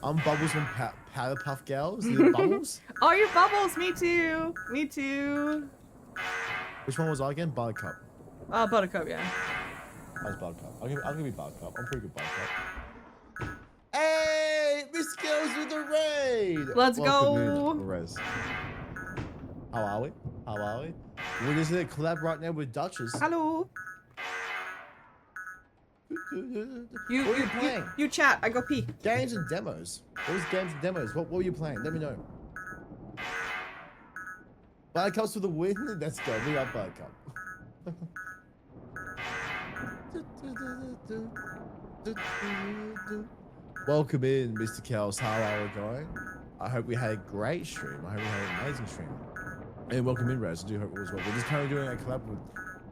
I'm Bubbles from Powerpuff Girls. Is it Bubbles? Oh, you're Bubbles. Me too. Me too. Which one was I again? Buttercup. Buttercup, yeah. I was Buttercup. I'll give you Buttercup. I'm pretty good Buttercup. Hey, Miss Girls with the raid. Let's Welcome go. in, Perez. How are we? How are we? We're just in a collab right now with Duchess. Hello. What are you playing? You chat. I go pee. Games and demos. What was games and demos? What were you playing? Let me know. Buttercups for the win. Let's go. We love Buttercup. Welcome in, Mr. Kels. How are we going? I hope we had a great stream. I hope we had an amazing stream. And welcome in, Rose. I do hope it was well. We're just currently doing a collab with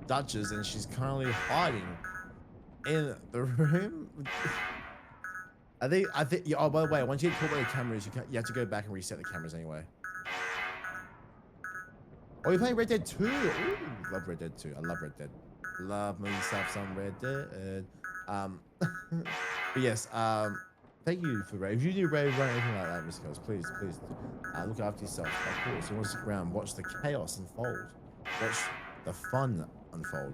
Duchess, and she's currently hiding in the room. I think. Yeah, oh, by the way, once you get caught by the cameras, you have to go back and reset the cameras anyway. Oh, you're playing Red Dead 2. Ooh, love Red Dead 2. I love Red Dead. Love myself some Red Dead. But yes, thank you for raid. If you do raid run anything like that, Mr. Coles, please look after yourself. Of course, you want to stick around, watch the chaos unfold, watch the fun unfold.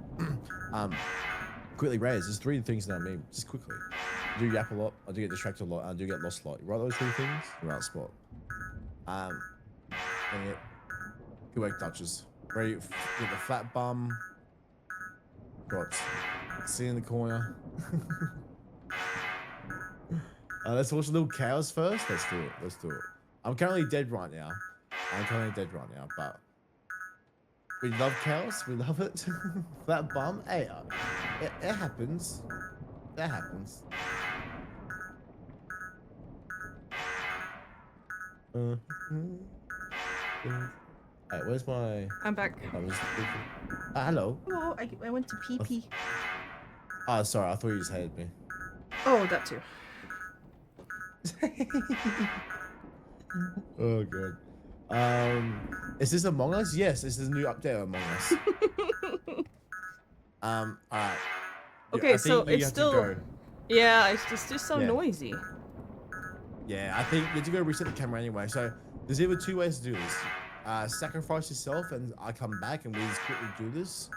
Quickly raise. There's 3 things that I mean. Just quickly. I do yap a lot. I do get distracted a lot. And I do get lost a lot. You write those 3 things, you're out of spot. And yeah. Good work, Duchess. Ready with the flat bum. Got see in the corner. Let's watch a little chaos first. Let's do it. Let's do it. I'm currently dead right now. But we love chaos. We love it. Flat bum. Hey, it happens. That happens. Hey, where's my... I'm back. Hello. Oh, I went to pee. Oh, sorry. I thought you just hated me. Oh, that too. Oh, God. Is this Among Us? Yes, this is a new update on Among Us. Alright. Okay, so it's still... Yeah, it's just so noisy. Yeah, I think you have to go reset the camera anyway. So there's either 2 ways to do this. Sacrifice yourself and I come back and we just quickly do this.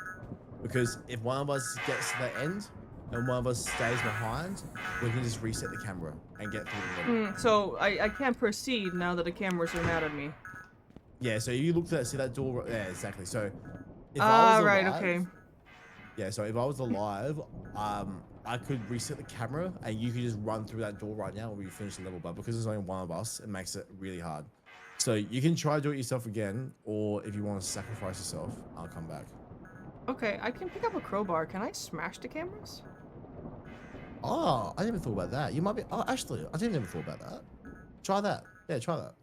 Because if one of us gets to the end and one of us stays behind, we can just reset the camera and get through the level. So I can't proceed now that the cameras are mad at me. Yeah, so you look at that, see that door? Yeah, exactly. So if I was right, alive, okay. Yeah, so if I was alive, I could reset the camera and you could just run through that door right now when we finish the level. But because there's only one of us, it makes it really hard. So you can try to do it yourself again, or if you want to sacrifice yourself, I'll come back. Okay, I can pick up a crowbar. Can I smash the cameras? Oh, I never thought about that. You might be... Oh, actually, I didn't ever thought about that. Try that. Yeah, try that.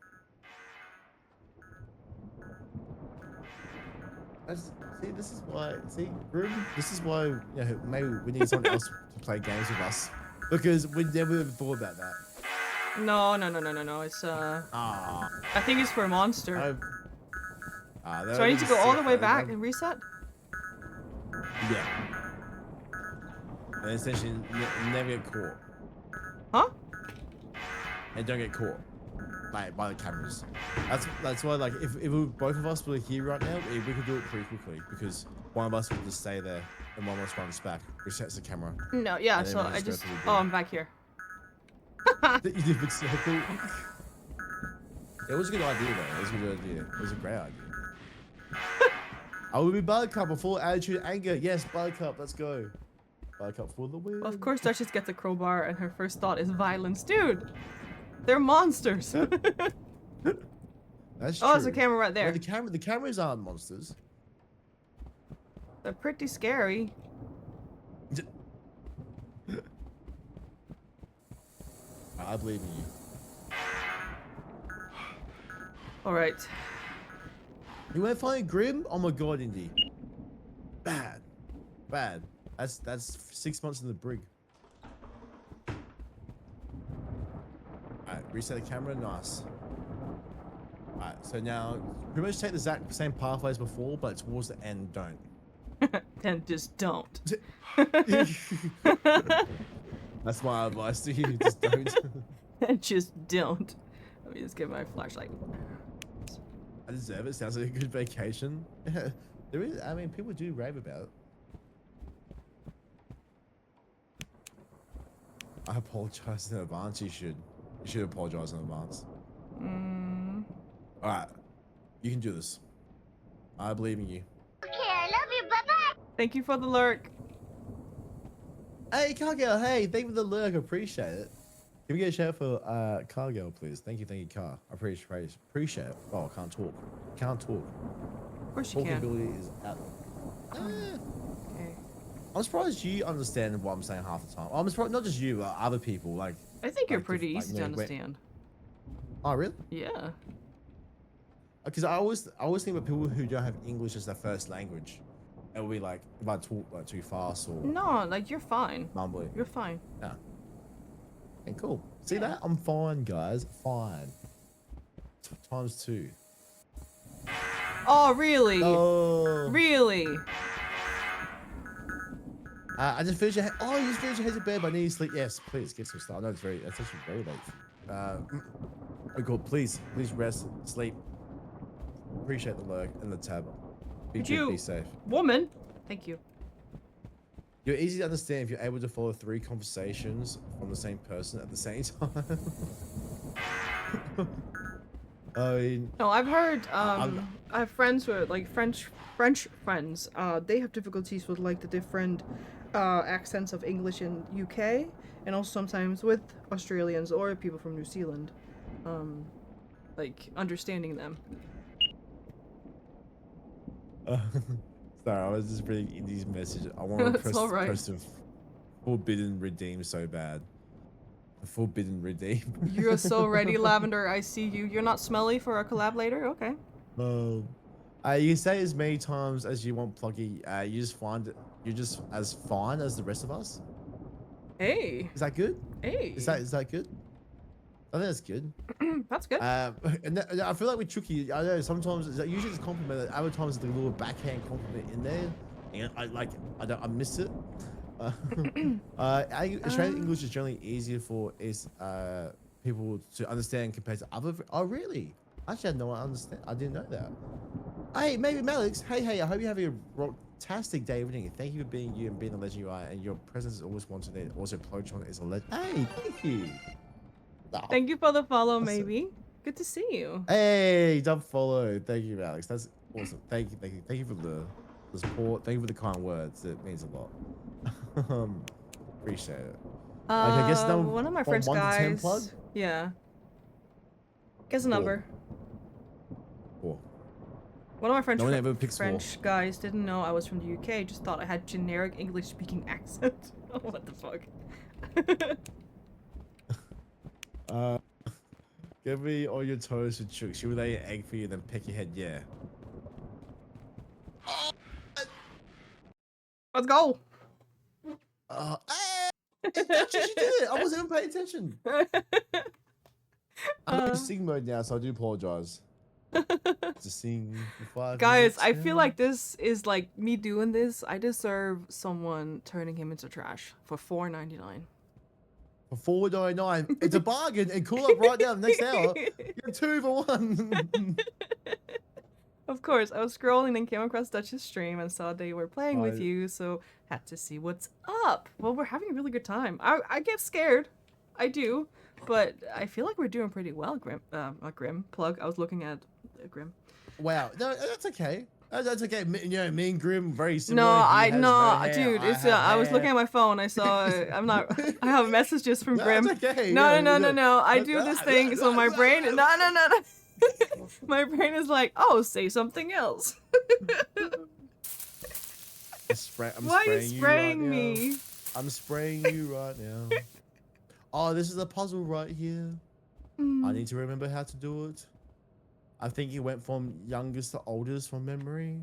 See, this is why... See, Grim, this is why, you know, maybe we need someone else to play games with us. Because we never ever thought about that. No. It's, Ah. I think it's for a monster. So So I need to go all the way back and reset? Yeah. And essentially, never get caught. Huh? And don't get caught. Like, by the cameras. That's why, like, if both of us were here right now, we could do it pretty quickly. Because one of us would just stay there, and one of us runs back, resets the camera. No, yeah, so I just... Oh, I'm back here. You did big circle. It was a good idea, though. It was a good idea. It was a great idea. I will be Buttercup before attitude anger. Yes, Buttercup, let's go. Buttercup for the win. Well, of course, Duchess gets a crowbar, and her first thought is violence. Dude! They're monsters! That's true. Oh, there's a camera right there. No, the cameras aren't monsters. They're pretty scary. I believe in you. Alright. You went find Grim? Oh my god, Indy. Bad. That's 6 months in the brig. Alright, reset the camera, nice. Alright, so now pretty much take the exact same pathway as before, but towards the end, don't. Then just don't. That's my advice to you, just don't. Just don't. Let me just get my flashlight. I deserve it. Sounds like a good vacation. There is. I mean, people do rave about it. I apologize in advance. You should. You should apologize in advance. All right, you can do this. I believe in you. Okay, I love you. Bye-bye. Thank you for the lurk. Hey, Cargill. Hey, thank you for the lurk. I appreciate it. Can we get a shout for Cargill, please? Thank you, Car. I appreciate it. Oh, I can't talk. Can't talk. Of course you Talking can. ability is out. Okay. I'm surprised you understand what I'm saying half the time. I'm surprised, not just you, but other people. Like, I think you're like pretty like, easy you to know, understand. oh, really? Yeah. Because I always think about people who don't have English as their first language. It will be like if I talk like too fast or No, like you're fine. mumbly. You're fine. Yeah. Okay, cool. See Yeah. that? I'm fine, guys. Fine. Times 2. Oh, really? Oh. Really? I just finished your. Oh, you just finished your head to bed, but I need to sleep. Yes, please get some stuff. I know it's actually very late. Oh, cool. Please rest, sleep. Appreciate the lurk and the tab. Be Could good, you- be safe. Woman? Thank you. You're easy to understand if you're able to follow 3 conversations from the same person at the same time. I mean, No, I've heard, I'm- I have friends who are, like, French friends, they have difficulties with, like, the different, accents of English in UK, and also sometimes with Australians or people from New Zealand, like, understanding them. sorry, I was just reading these messages. I want to That's press, alright. press the forbidden redeem so bad. The forbidden redeem. You're so ready, Lavender, I see you. You're not smelly for a collab later? Okay. You say as many times as you want, Pluggy. You just find it. You're just as fine as the rest of us. Hey. Is that good? Hey. Is that good? I think that's good. That's good. And I feel like with Chucky, I know sometimes usually it's a compliment. Other times there's a little backhand compliment in there, and I miss it. Australian English is generally easier for people to understand compared to other. Oh really? Actually, I didn't know that. Hey, maybe Malix. Hey, I hope you're having a fantastic day evening. Thank you for being you and being the legend you are, and your presence is always wanted. And also, Pluggatron is a legend. Hey, thank you. Oh, Thank you for the follow, That's it. maybe. Good to see you. Hey, dub follow. Thank you, Alex. That's awesome. Thank you for the support. Thank you for the kind words. It means a lot. Appreciate it. I guess that One of my from French 1 to 10 guys. plug? Yeah. Guess a number. 4. One of my No one ever picks 4. French guys didn't know I was from the UK. Just thought I had generic English speaking accent. What the fuck? Give me all your toes with chooks. You would lay an egg for you, then peck your head. Yeah. Let's go. Hey, you did it. I wasn't even paying attention. I'm in sing mode now, so I do apologize. To sing for 5 Guys, minutes I feel now. like this is like me doing this. I deserve someone turning him into trash for $4.99. For $4.99, it's a bargain. And call up right now the next hour. You're 2 for 1. Of course, I was scrolling and came across Dutch's stream and saw they were playing with Right. you, so had to see what's up. Well, we're having a really good time. I get scared. I do. But I feel like we're doing pretty well, Grim. Not Grim. Plug. I was looking at Grim. Wow, no, that's okay. That's okay. You know, me and Grim very similar. No, He has hair, dude. It's have I was hair. looking at my phone. I saw. I'm not. I have messages from No, Grim. it's okay. No. I do this thing, so my brain. No. My brain is like, oh, say something else. I'm Why are you spraying spraying you right now. me? I'm spraying you right now. Oh, this is a puzzle right here. I need to remember how to do it. I think you went from youngest to oldest from memory.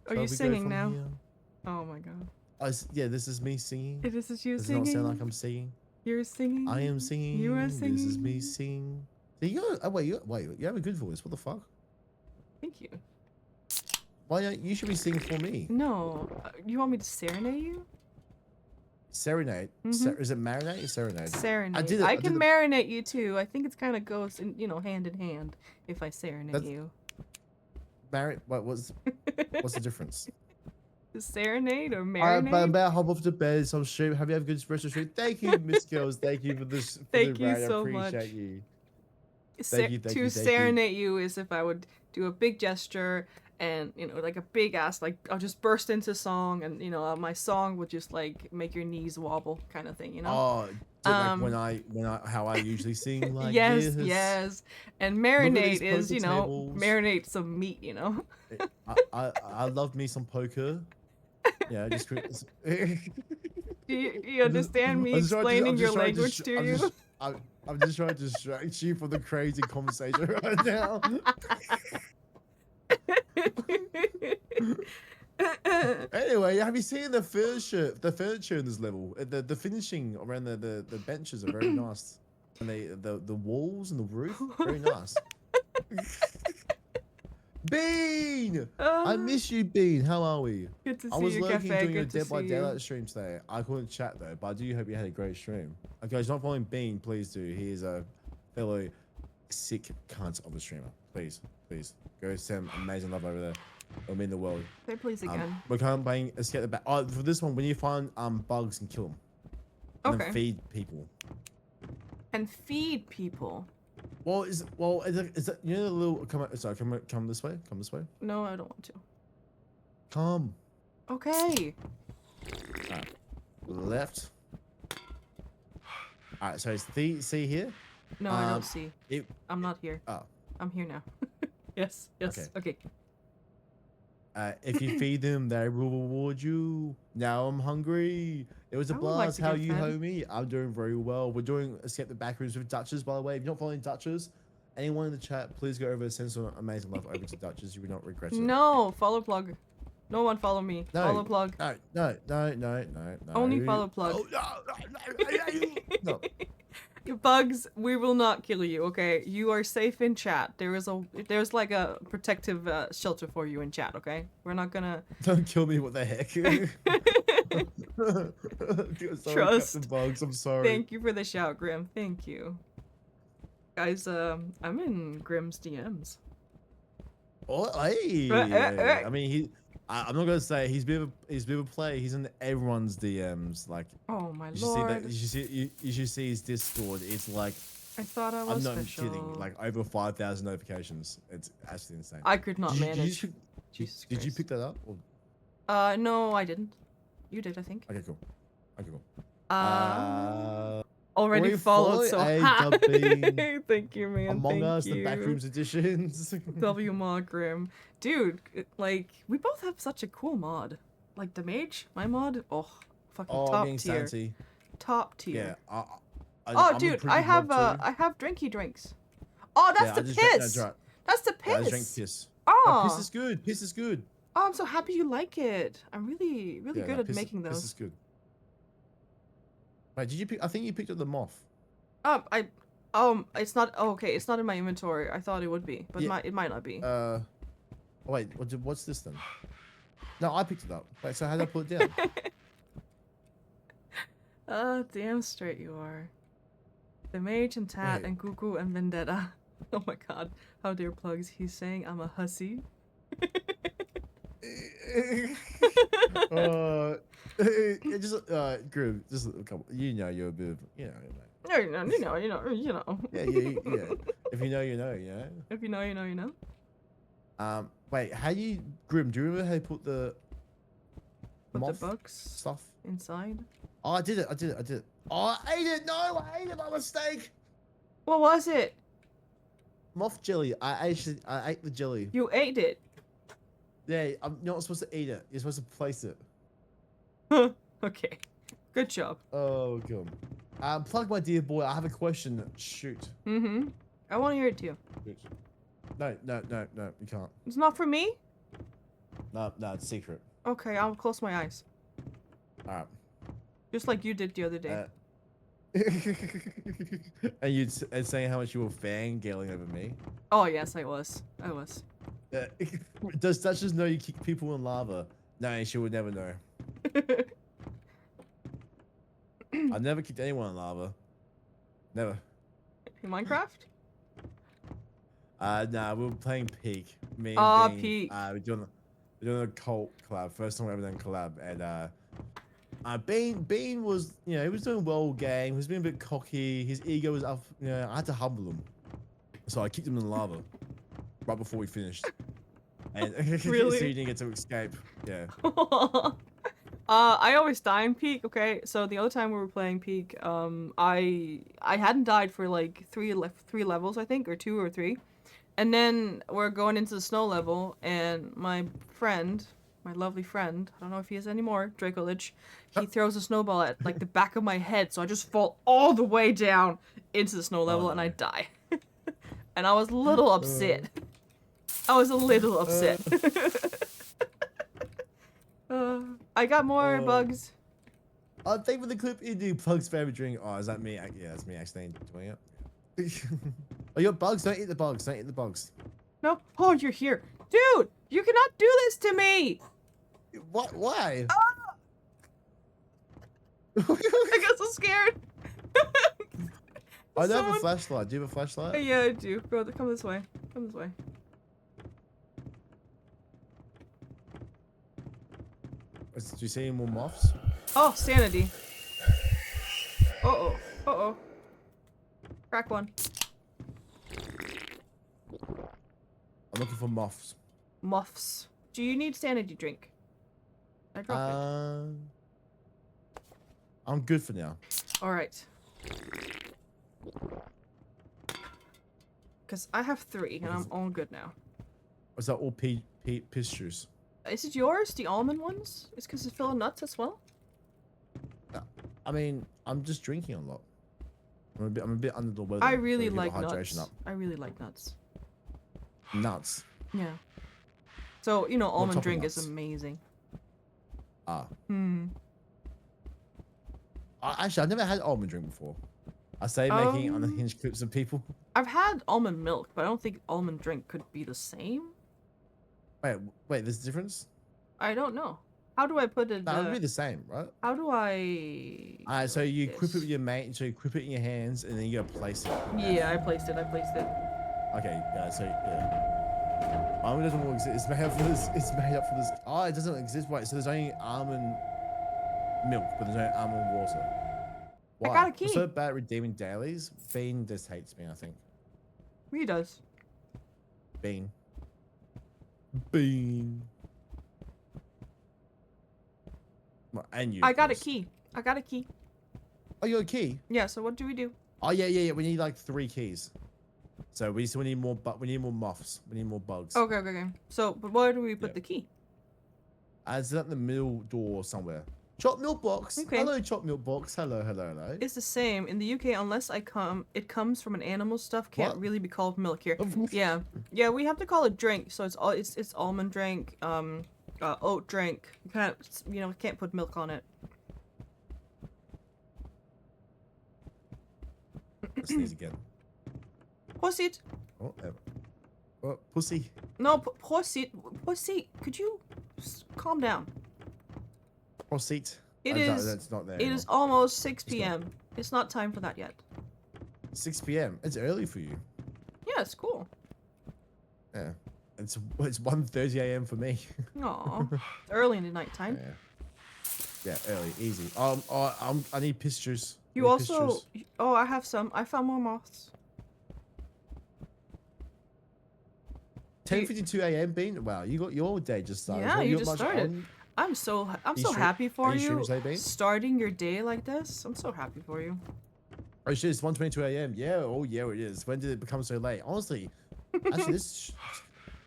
Are So you we go singing from now? here. Oh my god. Yeah, this is me singing. This is you Does it singing. not sound like I'm singing? You're singing. I am singing. You are This is me singing. singing. So you have a good voice. What the fuck? Thank you. Why don't you should be singing for me? No, you want me to serenade you? Serenade. Mhm. Is it marinate or serenade? Serenade. I did it. I I can did it. marinate you too. I think it's kind of goes in, hand in hand if I serenade That's- you. What's the difference? Serenade or Alright, but I'm marinade? about to hop off to bed. So stream. Have you have a good rest of the stream? Thank you, Miss Girls. Thank you for this. Thank the you raid. I so appreciate much. you. To Thank you. serenade you is if I would do a big gesture and like a big ass, like I'll just burst into song and my song would just like make your knees wobble kind of thing. Oh, like when I how I usually sing like Yes, this. yes. And Look at marinate these is poker tables. marinate some meat. I love me some poker. Yeah, just. Do you understand me explaining your language to you? I'm just trying to distract you from the crazy conversation right now. Anyway, have you seen the furniture? The furniture in this level, the finishing around the benches are very nice, and the walls and the roof very nice. Bean, I miss you, Bean. How are we? Good to see I was you, lurking Cafe. during a Good to Dead by see Daylight you. stream today. I couldn't chat though, but I do hope you had a great stream. Okay, if you're not following Bean, please do. He is a fellow sick cunt of a streamer. Please go send amazing love over there. It'll mean the world. Say please again. We're currently playing Escape the Back. Oh, for this one, we need to find bugs and kill them. And then feed people. And feed people. Well, is it you know the little come this way? Come this way. No, I don't want to. Come. Okay. Alright. Left. Alright, so it's see here? No, I don't see. I'm not here. Oh. I'm here now. Yes. Okay. If you feed them, they will reward you. Now I'm hungry. It was a I would like blast. to How get you, fed. homie? I'm doing very well. We're doing Escape the Backrooms with Duchess, by the way. If you're not following Duchess, anyone in the chat, please go over and send some amazing love over to Duchess. You will not regret it. No, follow plug. No one follow me. No, Follow plug. No. Only follow plug. Oh, no. Bugs, we will not kill you, okay? You are safe in chat. There's like a protective shelter for you in chat, okay? We're not gonna Don't kill me, what the heck? Sorry, Trust. Captain Bugs, I'm sorry. Thank you for the shout, Grim. Thank you. Guys, I'm in Grim's DMs. Oh, hey. I mean, I'm not gonna say he's a bit of a player. He's in everyone's DMs. Like, Oh my you should lord. you should see his Discord. It's like, I thought I I'm was not special. kidding. Like over 5,000 notifications. It's actually insane. I could not Did you- manage. Did you, Jesus did you Christ. pick that up? Or? No, I didn't. You did, I think. Okay, cool. Already we followed, so ha! AW. Thank you, man. Among Thank Us, you. the Backrooms editions. W mod Grim. Dude, like, we both have such a cool mod. Like, the mage, my mod, oh, fucking top being tier. Santy. Top tier. Yeah. Oh, I'm a dude, pretty I have, mod too. I have drinky drinks. Oh, that's Yeah, I the just drank- piss! that's right. That's the Yeah, I just piss! drank piss. Oh, Piss is good. Piss is good. oh, I'm so happy you like it. I'm really Yeah, good no, at piss, making Piss is those. good. Wait, did you pick? I think you picked up the moth. It's not, oh, okay, it's not in my inventory. I thought it would be, but Yeah. it might not be. Wait, what's this then? No, I picked it up. Wait, so how did I put it down? Damn straight you are. The mage and Tat Wait. and Cuckoo and Vendetta. Oh my god. How dare plugs. He's saying I'm a hussy. Groove, just a couple. You know, you're a bit of, you know. No, you know. Yeah. If you know, you know. You know. If you know, you know, you know. Wait, how you, Grim? Do you remember how you put the Put moth the books stuff? inside. Oh, I did it. Oh, I ate it. No, I ate it by mistake. What was it? Moth jelly. I ate the jelly. You ate it. Yeah, I'm not supposed to eat it. You're supposed to place it. Okay. Good job. Oh, God. Plug, my dear boy. I have a question. Shoot. Mm-hmm. I want to hear it too. Shoot. No, you can't. It's not for me? No, it's secret. Okay, I'll close my eyes. Alright. Just like you did the other day. And you saying how much you were fangirling over me. Oh, yes, I was. Does Duchess know you kick people in lava? No, she would never know. I never kicked anyone in lava. Never. In Minecraft? Nah, we were playing Peak. Me Ah, and Bean. Peak. We're doing a cult collab. First time we ever done collab. And Bean was, you know, he was doing well all game. He was being a bit cocky. His ego was up. You know, I had to humble him. So I kicked him in the lava right before we finished. And Really? so he didn't get to escape. Yeah. I always die in Peak, okay? So the other time we were playing Peak, I hadn't died for like three levels, I think, or 2 or 3. And then we're going into the snow level, and my friend, my lovely friend, I don't know if he is anymore, Draco Lich, he throws a snowball at like the back of my head, so I just fall all the way down into the snow level and I die. And I was a little upset. I was a little upset. I got more bugs. I think for the clip you do Pug's favorite drink. Oh, is that me? Yeah, that's me actually doing it. Oh, you got bugs? Don't eat the bugs. Don't eat the bugs. No. Oh, you're here. Dude, you cannot do this to me. What? Why? I got so scared. I don't have a flashlight. Do you have a flashlight? Yeah, I do. Go, come this way. Come this way. Do you see any more moths? Oh, sanity. Uh-oh. Uh-oh. Crack one. I'm looking for moths. Muffs. Do you need sanity drink? I dropped it. I'm good for now. Alright. Because I have 3, and I'm all good now. Is that all piss juice? Is it yours? The almond ones? It's because it's full of nuts as well? I mean, I'm just drinking a lot. I'm a bit under the weather. I really Gotta get like my nuts. hydration up. I really like nuts. Nuts. Yeah. So, you know, What almond type of drink is nuts? amazing. Ah. Hmm. Actually, I've never had almond drink before. I say making unhinged clips of people. I've had almond milk, but I don't think almond drink could be the same. Wait, there's a difference? I don't know. How do I put it? No, it would be the same, right? How do I? Alright, so you this? equip it with your mate, so you equip it in your hands, and then you gotta place it. Yeah, I placed it. I placed it. Okay, so yeah. Almond doesn't exist. It's made up for this. It's made up for this. Oh, it doesn't exist. Wait, so there's only almond milk, but there's no almond water. Why? I got a key. What's so bad at redeeming dailies? Bean just hates me, I think. He does. Bean. Well, and you. I of got a course. key. I got a key. Oh, you got a key? Yeah. So what do we do? Oh yeah. We need like 3 keys. So we need more, but we need more moths. We need more bugs. Okay. So, but where do we put Yep. the key? It's at the middle door somewhere. Chop milk box. Okay. Hello, chop milk box. Hello. It's the same in the UK unless it comes from an animal stuff. Can't What? really be called milk here. Yeah. We have to call it drink. So it's almond drink, oat drink. Can't put milk on it. Let's sneeze again. Pussy. Oh, pussy. No, pussy. Could you calm down? Proceed. It Oh, is. That's not there. It is almost 6 p.m. It's not time for that yet. 6 p.m. It's early for you. Yeah, it's cool. Yeah. It's 1:30 a.m. for me. Aw, it's early in the nighttime. Yeah, early, easy. I need piss juice. You also. Oh, I have some. I found more moths. 10:52 a.m. Bean. Wow, you got your day just started. Yeah, you got just much started. on? I'm so sure- happy for are you sure you. it's like Bean? Starting your day like this. I'm so happy for you. Oh shit, it's 1:22 a.m. Yeah, oh yeah, it is. When did it become so late? Honestly, actually, this.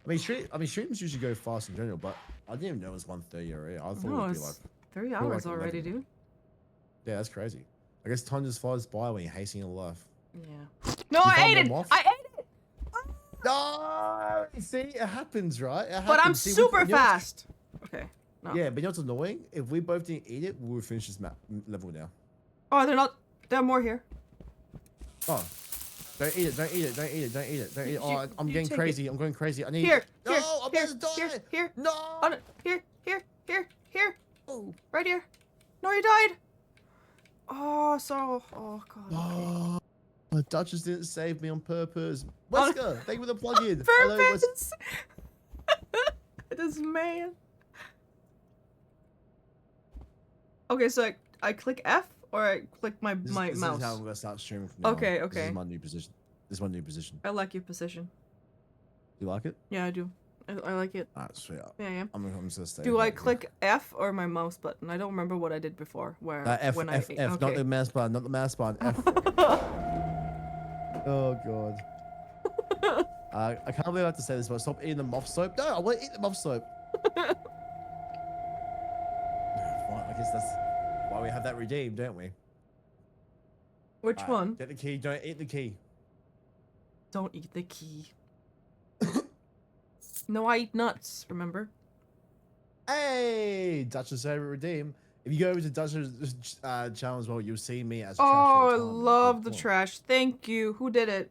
I mean, streams usually go fast in general, but I didn't even know it was 1:30 already. I thought No, it would be it's like, 3 like hours already, 11. dude. yeah, that's crazy. I guess time just flies by when you're hating your life. Yeah. No, You I found ate it. one moth? I ate it. No, see, it happens, right? It But I'm happens. See, super you know what's- fast. Okay. No. Yeah, but you know what's annoying? If we both didn't eat it, we would finish this level now. Oh, they're not. There are more here. Oh. Don't eat it, don't eat it, don't eat it, don't eat it, don't eat it. Oh, I'm you getting take crazy, I'm going crazy. I need... Here. No, Here. I'm Here. about to die! Here. No! On it. Here. Oh. Right here. No, you died. Oh, so. Oh, God. Oh, Duchess didn't save me on purpose. On Wesker, thank you for the plug-in. Hello, purpose! This man. Okay, so I click F or I click my This mouse? is how I'm gonna start streaming from now. Okay, This is okay. my new position. This is my new position. I like your position. You like it? Yeah, I do. I like it. Alright, sweet. Yeah. I'm just gonna stay. Do I right here. click F or my mouse button? I don't remember what I did before. Where F, when F, I F, okay. not the mouse button, not the mouse button. F. Oh god. I can't believe I have to say this, but stop eating the moth soap. No, I want to eat the moth soap. Fine, I guess that's why we have that redeemed, don't we? Which Alright, one? Get the key. Don't eat the key. Don't eat the key. No, I eat nuts. Remember? Hey, Duchess favorite redeem. If you go over to Duchess channel as well, you'll see me as. Oh, I trash all the time. love the Cool. trash. Thank you. Who did it?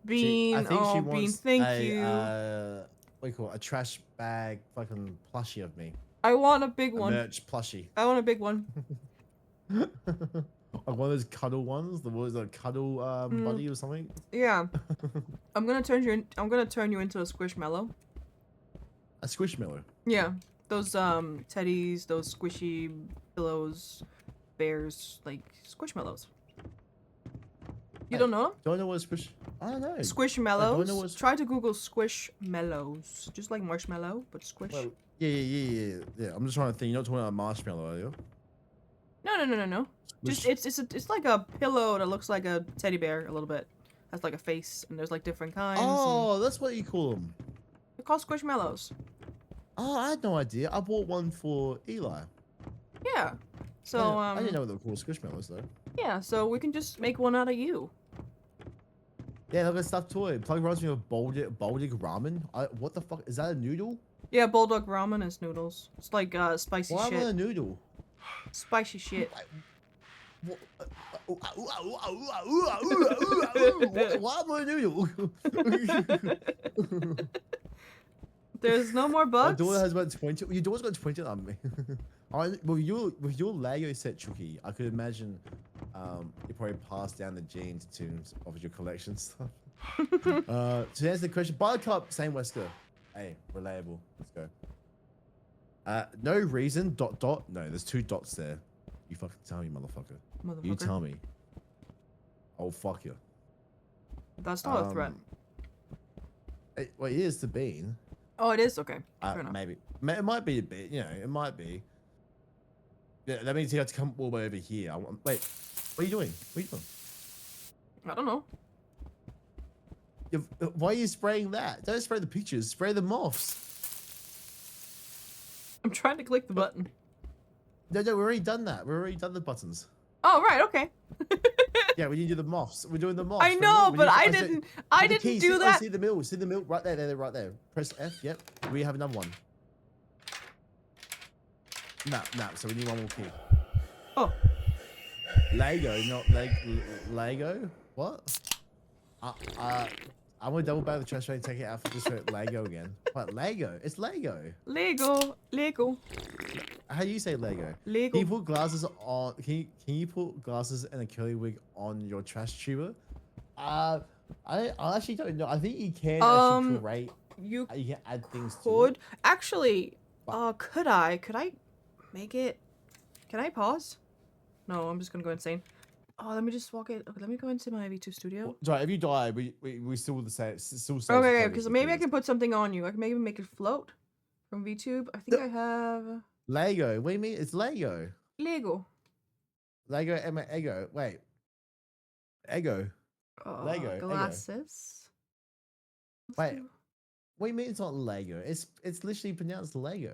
Bean. I think oh, she Bean. wants Thank you. what do you call it? A trash bag fucking plushie of me. I want a big A one. merch plushie. I want a big one. Like one of those cuddle ones. The was a cuddle buddy or something. Yeah. I'm gonna turn you into a squishmallow. A squishmallow. Yeah. Those teddies, those squishy pillows, bears, like squishmallows. You don't know them? Do I know what a squish? I don't know. Squishmallows. Try to Google squishmallows. Just like marshmallow, but squish. Well, yeah. I'm just trying to think. You're not talking about marshmallow, are you? No. Just it's like a pillow that looks like a teddy bear a little bit. Has like a face, and there's like different kinds. Oh, that's what you call them. They're called squishmallows. Oh, I had no idea. I bought one for Eli. Yeah. So I didn't know what they were called squishmallows though. Yeah, so we can just make one out of you. Yeah, look at stuffed toy. Plug reminds me of Baldic ramen. What the fuck is that? A noodle? Yeah, bulldog ramen is noodles. It's like spicy Why shit. am I a noodle? Spicy shit. Why am I a noodle? There's no more My bugs. daughter has about 20. Your daughter's got 20 on me. With your Lego set, Chucky, I could imagine you probably passed down the genes of your collection stuff. To answer the question, Buttercup, same Wesker. Hey, reliable. Let's go. No reason, ... No, there's 2 dots there. You fucking tell me, motherfucker. You tell me. Oh, fuck you. That's not a threat. Well, it is to Bean. Oh, it is? Okay. Fair enough. Maybe. It might be a bit, it might be. Yeah, that means you have to come all the way over here. Wait, what are you doing? What are you doing? I don't know. Why are you spraying that? Don't spray the pictures, spray the moths. I'm trying to click the button. No, we've already done that. We've already done the buttons. Oh, right, okay. Yeah, we need to do the moths. We're doing the moths. I know, but I didn't do that. See the mill, right there, right there. Press F, yep. We have another one. No, so we need one more key. Oh. Lego, not Lego? What? I'm gonna double back the trash bag, take it out for just for Lego again. What, Lego? It's Lego. Lego. How do you say Lego? Lego. Can you put glasses on? Can you put glasses and a curly wig on your trash tuber? I actually don't know. I think you can actually create. You can add things to it. Actually, could I make it? Can I pause? No, I'm just gonna go insane. Oh, let me just walk it. Okay, let me go into my V2 studio. Sorry, if you die, we still the same. Still Okay, because maybe I can put something on you. I can maybe make it float from VTube. I think I have Lego. What do you mean? It's Lego. Lego. Lego and my ego. Wait. Ego. Lego. Glasses. Wait. What do you mean it's not Lego? It's literally pronounced Lego.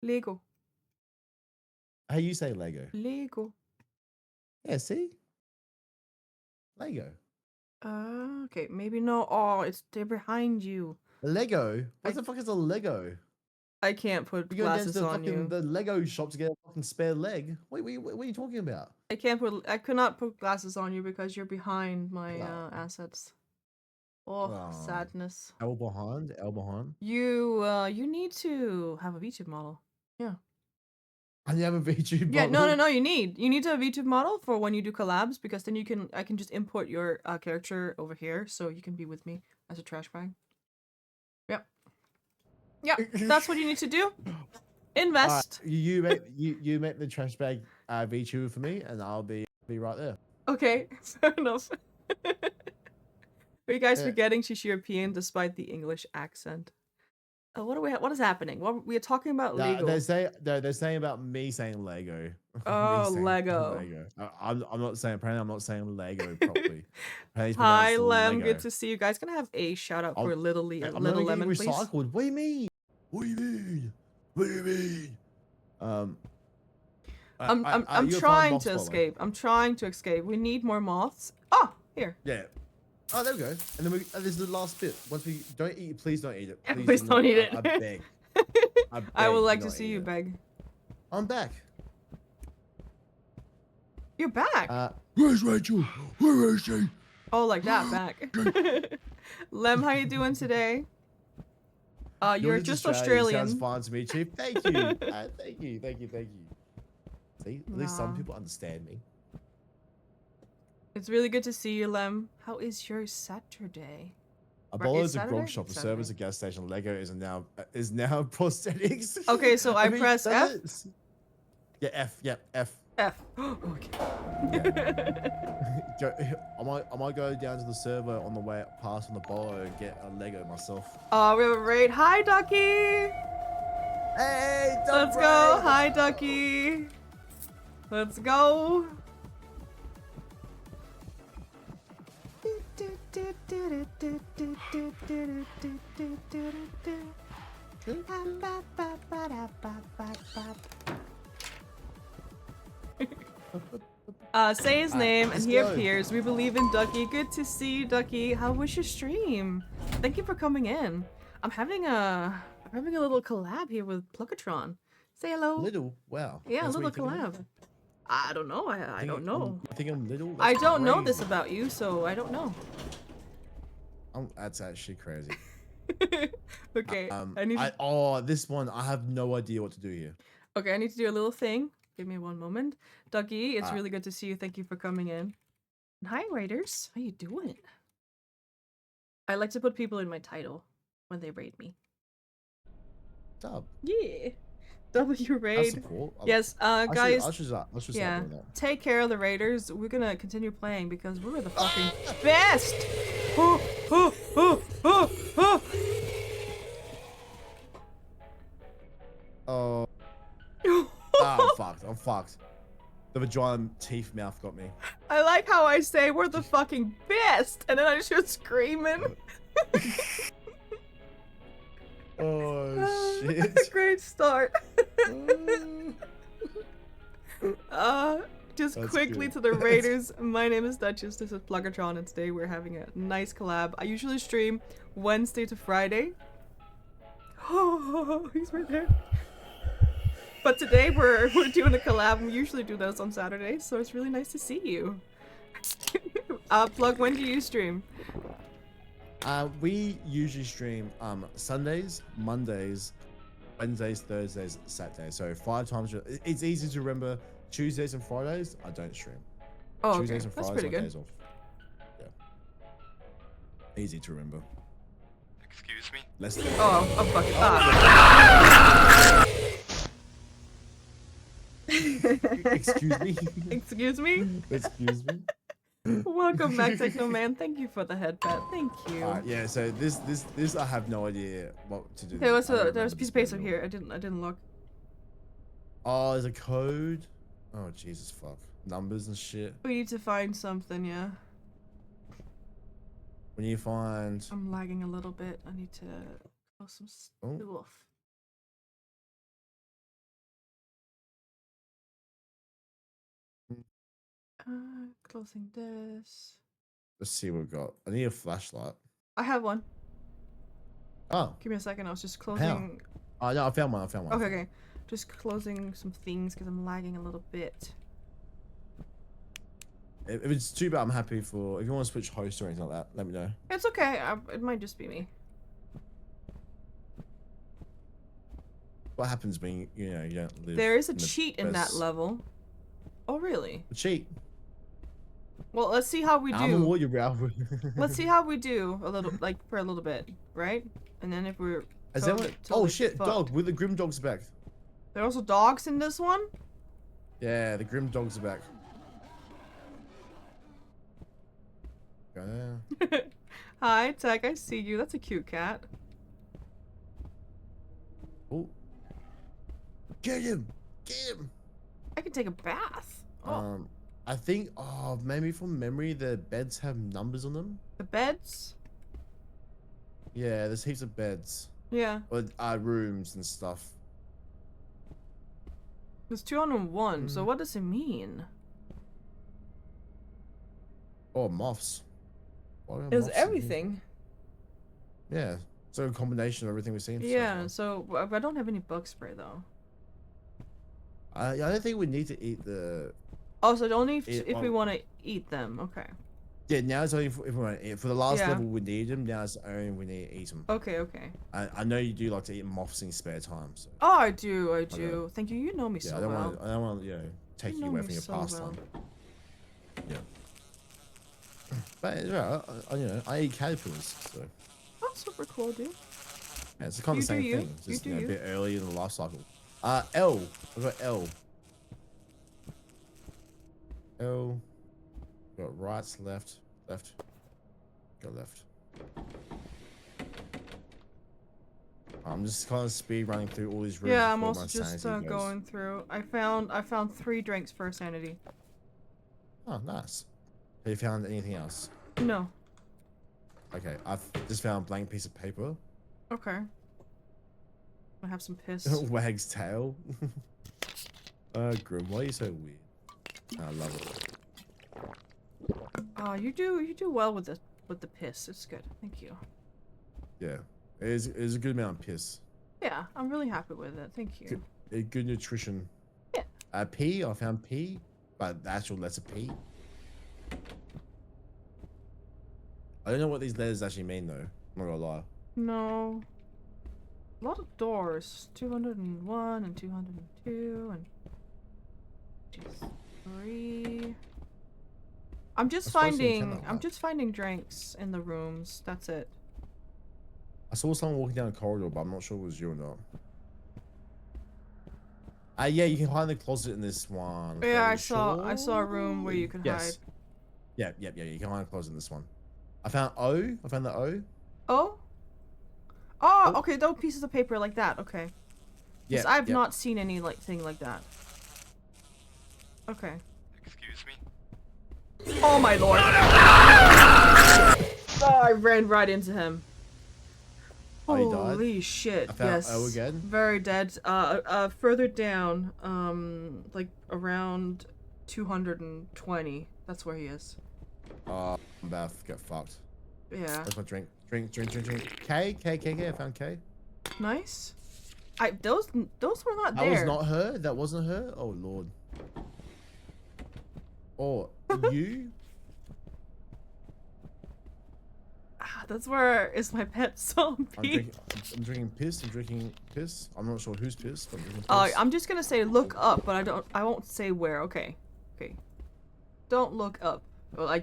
Lego. How you say Lego? Lego. Yeah, see? Lego. Okay, maybe no. Oh, they're behind you. Lego? What the fuck is a Lego? I can't put glasses on you. The Lego shop to get a fucking spare leg. What are you talking about? I could not put glasses on you because you're behind my assets. Oh, sadness. L behind. You need to have a VTube model. Yeah. I have a VTube Yeah, model. no. You need a VTube model for when you do collabs because then I can just import your character over here so you can be with me as a trash bag. Yep. Yep. That's what you need to do. Invest. You make the trash bag VTuber for me, and I'll be right there. Okay, fair enough. Are you guys Yeah. forgetting she's European despite the English accent? Oh, what is happening? What we are talking about legal. They're saying about me saying Lego. Oh, Me saying Lego. Lego. I'm not saying. Apparently, I'm not saying Lego properly. Apparently it's Hi, pronounced Lem. Lego. Good to see you guys. Gonna have a shout out for Little I'm Little not Lemon, getting please. recycled. What do you mean? What do you mean? What do you mean? I'm you'll find trying moths, to by the way. escape. I'm trying to escape. We need more moths. Oh, here. Yeah. Oh, there we go. And then this is the last bit. Once we don't eat, please don't eat it. Please do don't not. eat it. I beg. I would beg, like do to not see eat you it. beg. I'm back. You're back. Where's Rachel? Where is she? Oh, like that back. Lem, how you doing today? You're just Australian. Sounds fine to me, Chief. Thank you. Thank you. See, at least some Nah. people understand me. It's really good to see you, Lem. How is your Saturday? A Right, bolo it's is a grog Saturday? shop, a It's service, a gas station. Lego is now prosthetics. Okay, so I press F? that's it. Yeah, F. Yeah, F. F. Okay. I might go down to the server on the way past on the bolo and get a Lego myself. Oh, we have a raid. Hi, Ducky. Hey, Let's go. Hi, Ducky. Let's go. Say his name and let's he go. appears. We believe in Ducky. Good to see you, Ducky. How was your stream? Thank you for coming in. I'm having a little collab here with Pluggatron. Say hello. Little, wow. Yeah, a That's what little you think of me? collab. I don't know. I don't know. You think I'm little? I That's don't know crazy. this about you, so I don't know. That's actually crazy. Okay. I need to... This one, I have no idea what to do here. Okay, I need to do a little thing. Give me one moment. Ducky, it's really good to see you. Thank you for coming in. And hi, Raiders. How you doing? I like to put people in my title when they raid me. Dub. Yeah. W raid. Support. Yes, guys. I should start Yeah. doing that. Take care of the Raiders. We're gonna continue playing because we're the fucking best. Oh, oh, oh, oh, oh. Oh. I'm fucked. The vagina teeth mouth got me. I like how I say we're the fucking best, and then I just start screaming. Oh shit. Great start. Just That's quickly good. to the Raiders. My name is Duchess. This is Pluggatron, and today we're having a nice collab. I usually stream Wednesday to Friday. Oh, he's right there. But today we're doing a collab, and we usually do those on Saturdays, so it's really nice to see you. Plug, when do you stream? We usually stream Sundays, Mondays, Wednesdays, Thursdays, Saturdays. So 5 times. It's easy to remember. Tuesdays and Fridays, I don't stream. Oh, Tuesdays okay. and That's Fridays pretty are good. days off. Yeah. Easy to remember. Excuse me? Less. Oh, I'm fucking. Excuse me. Excuse me? Excuse me. Welcome back, Techno Man. Thank you for the headpad. Thank you. Yeah. So this I have no idea what to do. There was I don't there's remember a piece of this paper manual. here. I didn't look. Oh, there's a code. Oh Jesus fuck. Numbers and shit. We need to find something, yeah. When you find. I'm lagging a little bit. I need to close some Oh. stuff. Closing this. Let's see what we've got. I need a flashlight. I have one. Oh. Give me a second. I was just closing. Oh no, I found one. Okay, okay. Just closing some things because I'm lagging a little bit. If it's too bad, I'm happy for. If you want to switch host or anything like that, let me know. It's okay. It might just be me. what happens when you know you don't live. There is a in the cheat in that best- level. Oh, really? A cheat. Well, let's see how we I'm a do. warrior, Ralph. Let's see how we do a little, like for a little bit, right? And then if we're Is that what? Oh totally shit, fucked. dog. With the grim dogs are back. There are also dogs in this one. Yeah, the grim dogs are back. Yeah. Hi, Tech. I see you. That's a cute cat. Oh. Get him! Get him! I can take a bath. Oh, I think, maybe from memory, the beds have numbers on them. the beds. Yeah, there's heaps of beds. Yeah, Or rooms and stuff. there's 201. So what does it mean? Oh, moths. Why are It's moths in here? everything. Yeah. So a combination of everything we've seen. Yeah. So I don't have any bug spray though. I don't think we need to eat the. Oh, so only if we well- want to eat them. Okay. Yeah, now it's only if we want to eat. For the last Yeah. level, we need them. Now it's only we need to eat them. Okay. Okay. I know you do like to eat moths in your spare time. So Oh, I do. I do. Thank you. You know me yeah, so I don't well. want. I don't want take you know away me from your so pastime. well. Yeah. But yeah, I eat caterpillars, so Oh, super cool, dude. yeah, it's kind You of the do same you. thing. It's You just do a you. bit early in the life cycle. L. I've got L. L. Got right, left. Go left. I'm just kind of speed running through all these rooms. Yeah, I'm before also my just sanity goes. going through. I found 3 drinks for sanity. Oh, nice. Have you found anything else? No. Okay, I've just found a blank piece of paper. Okay. I have some piss. Wag's tail. Grim, why are you so weird? I love it. You do well with the piss. It's good. Thank you. Yeah, it is a good amount of piss. Yeah, I'm really happy with it. Thank you. Good nutrition. Yeah. P, I found P, but the actual letter P. I don't know what these letters actually mean though. I'm not gonna lie. No. A lot of doors. 201 and 202 and 3. I'm just I suppose you can finding not lie. finding drinks in the rooms. That's it. I saw someone walking down a corridor, but I'm not sure it was you or not. Yeah, you can hide in the closet in this one. Yeah, I Fairly saw a room where you sure. could Yes. hide. Yeah, you can hide in the closet in this one. I found O. I found the O. Oh? Oh, okay, those pieces of paper like that. Okay. Yeah, Because I've yeah. not seen any thing like that. Okay. Excuse me? Oh my lord! Oh, I ran right into him. Oh, you died? Holy shit! I found Yes. O again? Very dead. Further down, like around 220. That's where he is. I'm about to get fucked. Yeah. Where's my drink? Drink. K. I found K. Nice. Those were not That there. was not her. That wasn't her. Oh lord. Oh, you? That's where is my pet zombie. I'm drinking piss. I'm drinking piss. I'm not sure who's piss, but I'm drinking piss. I'm just gonna say look up, but I won't say where. Okay. Okay. Don't look up. Well,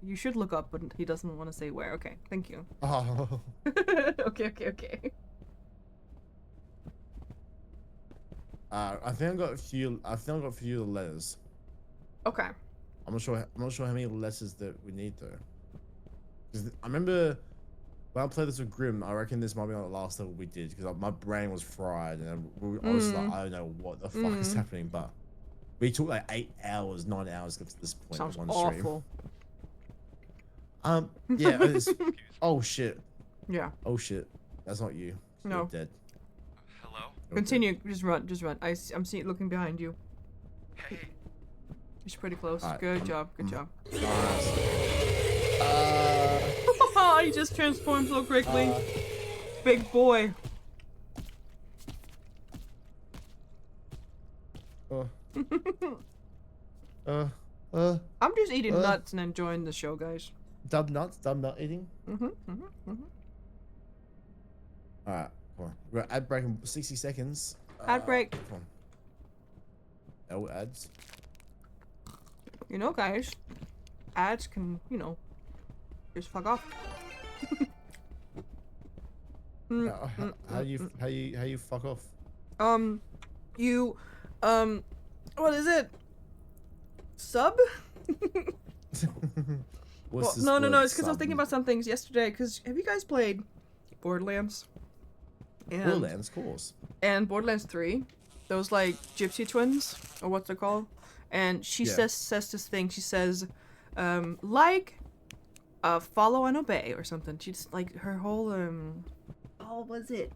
you should look up, but he doesn't want to say where. Okay. Thank you. Oh. Okay. I think I got a few. I think I got a few letters. Okay. I'm not sure how many letters that we need though. 'Cause I remember when I played this with Grim, I reckon this might be on the last level we did because my brain was fried and I was like, I don't know what the fuck is happening, but we took like 8 hours, 9 hours to get to this point. Sounds in one awful. Stream. Yeah. Oh shit. Yeah. Oh shit. That's not you. No. You're dead. Hello? You're Continue. Just run. I'm seeing looking behind you. Hey, He's pretty close. Alright, Good job. dead. He just transformed so quickly. Big boy. I'm just eating nuts and enjoying the show, guys. Dub nut eating. Alright, come on. We're at ad break in 60 seconds. Ad break. Come on. No ads. You know, guys, ads can, you know, just fuck off. How you fuck off? You, what is it? Sub? What's this No, word, it's because I was thinking sub? about some things yesterday, because have you guys played Borderlands? Borderlands, of course. And Borderlands 3, those like gypsy twins, or what they're called. And she Yeah. says this thing, she says, like, follow and obey, or something. She just, like, her whole, oh, what was it?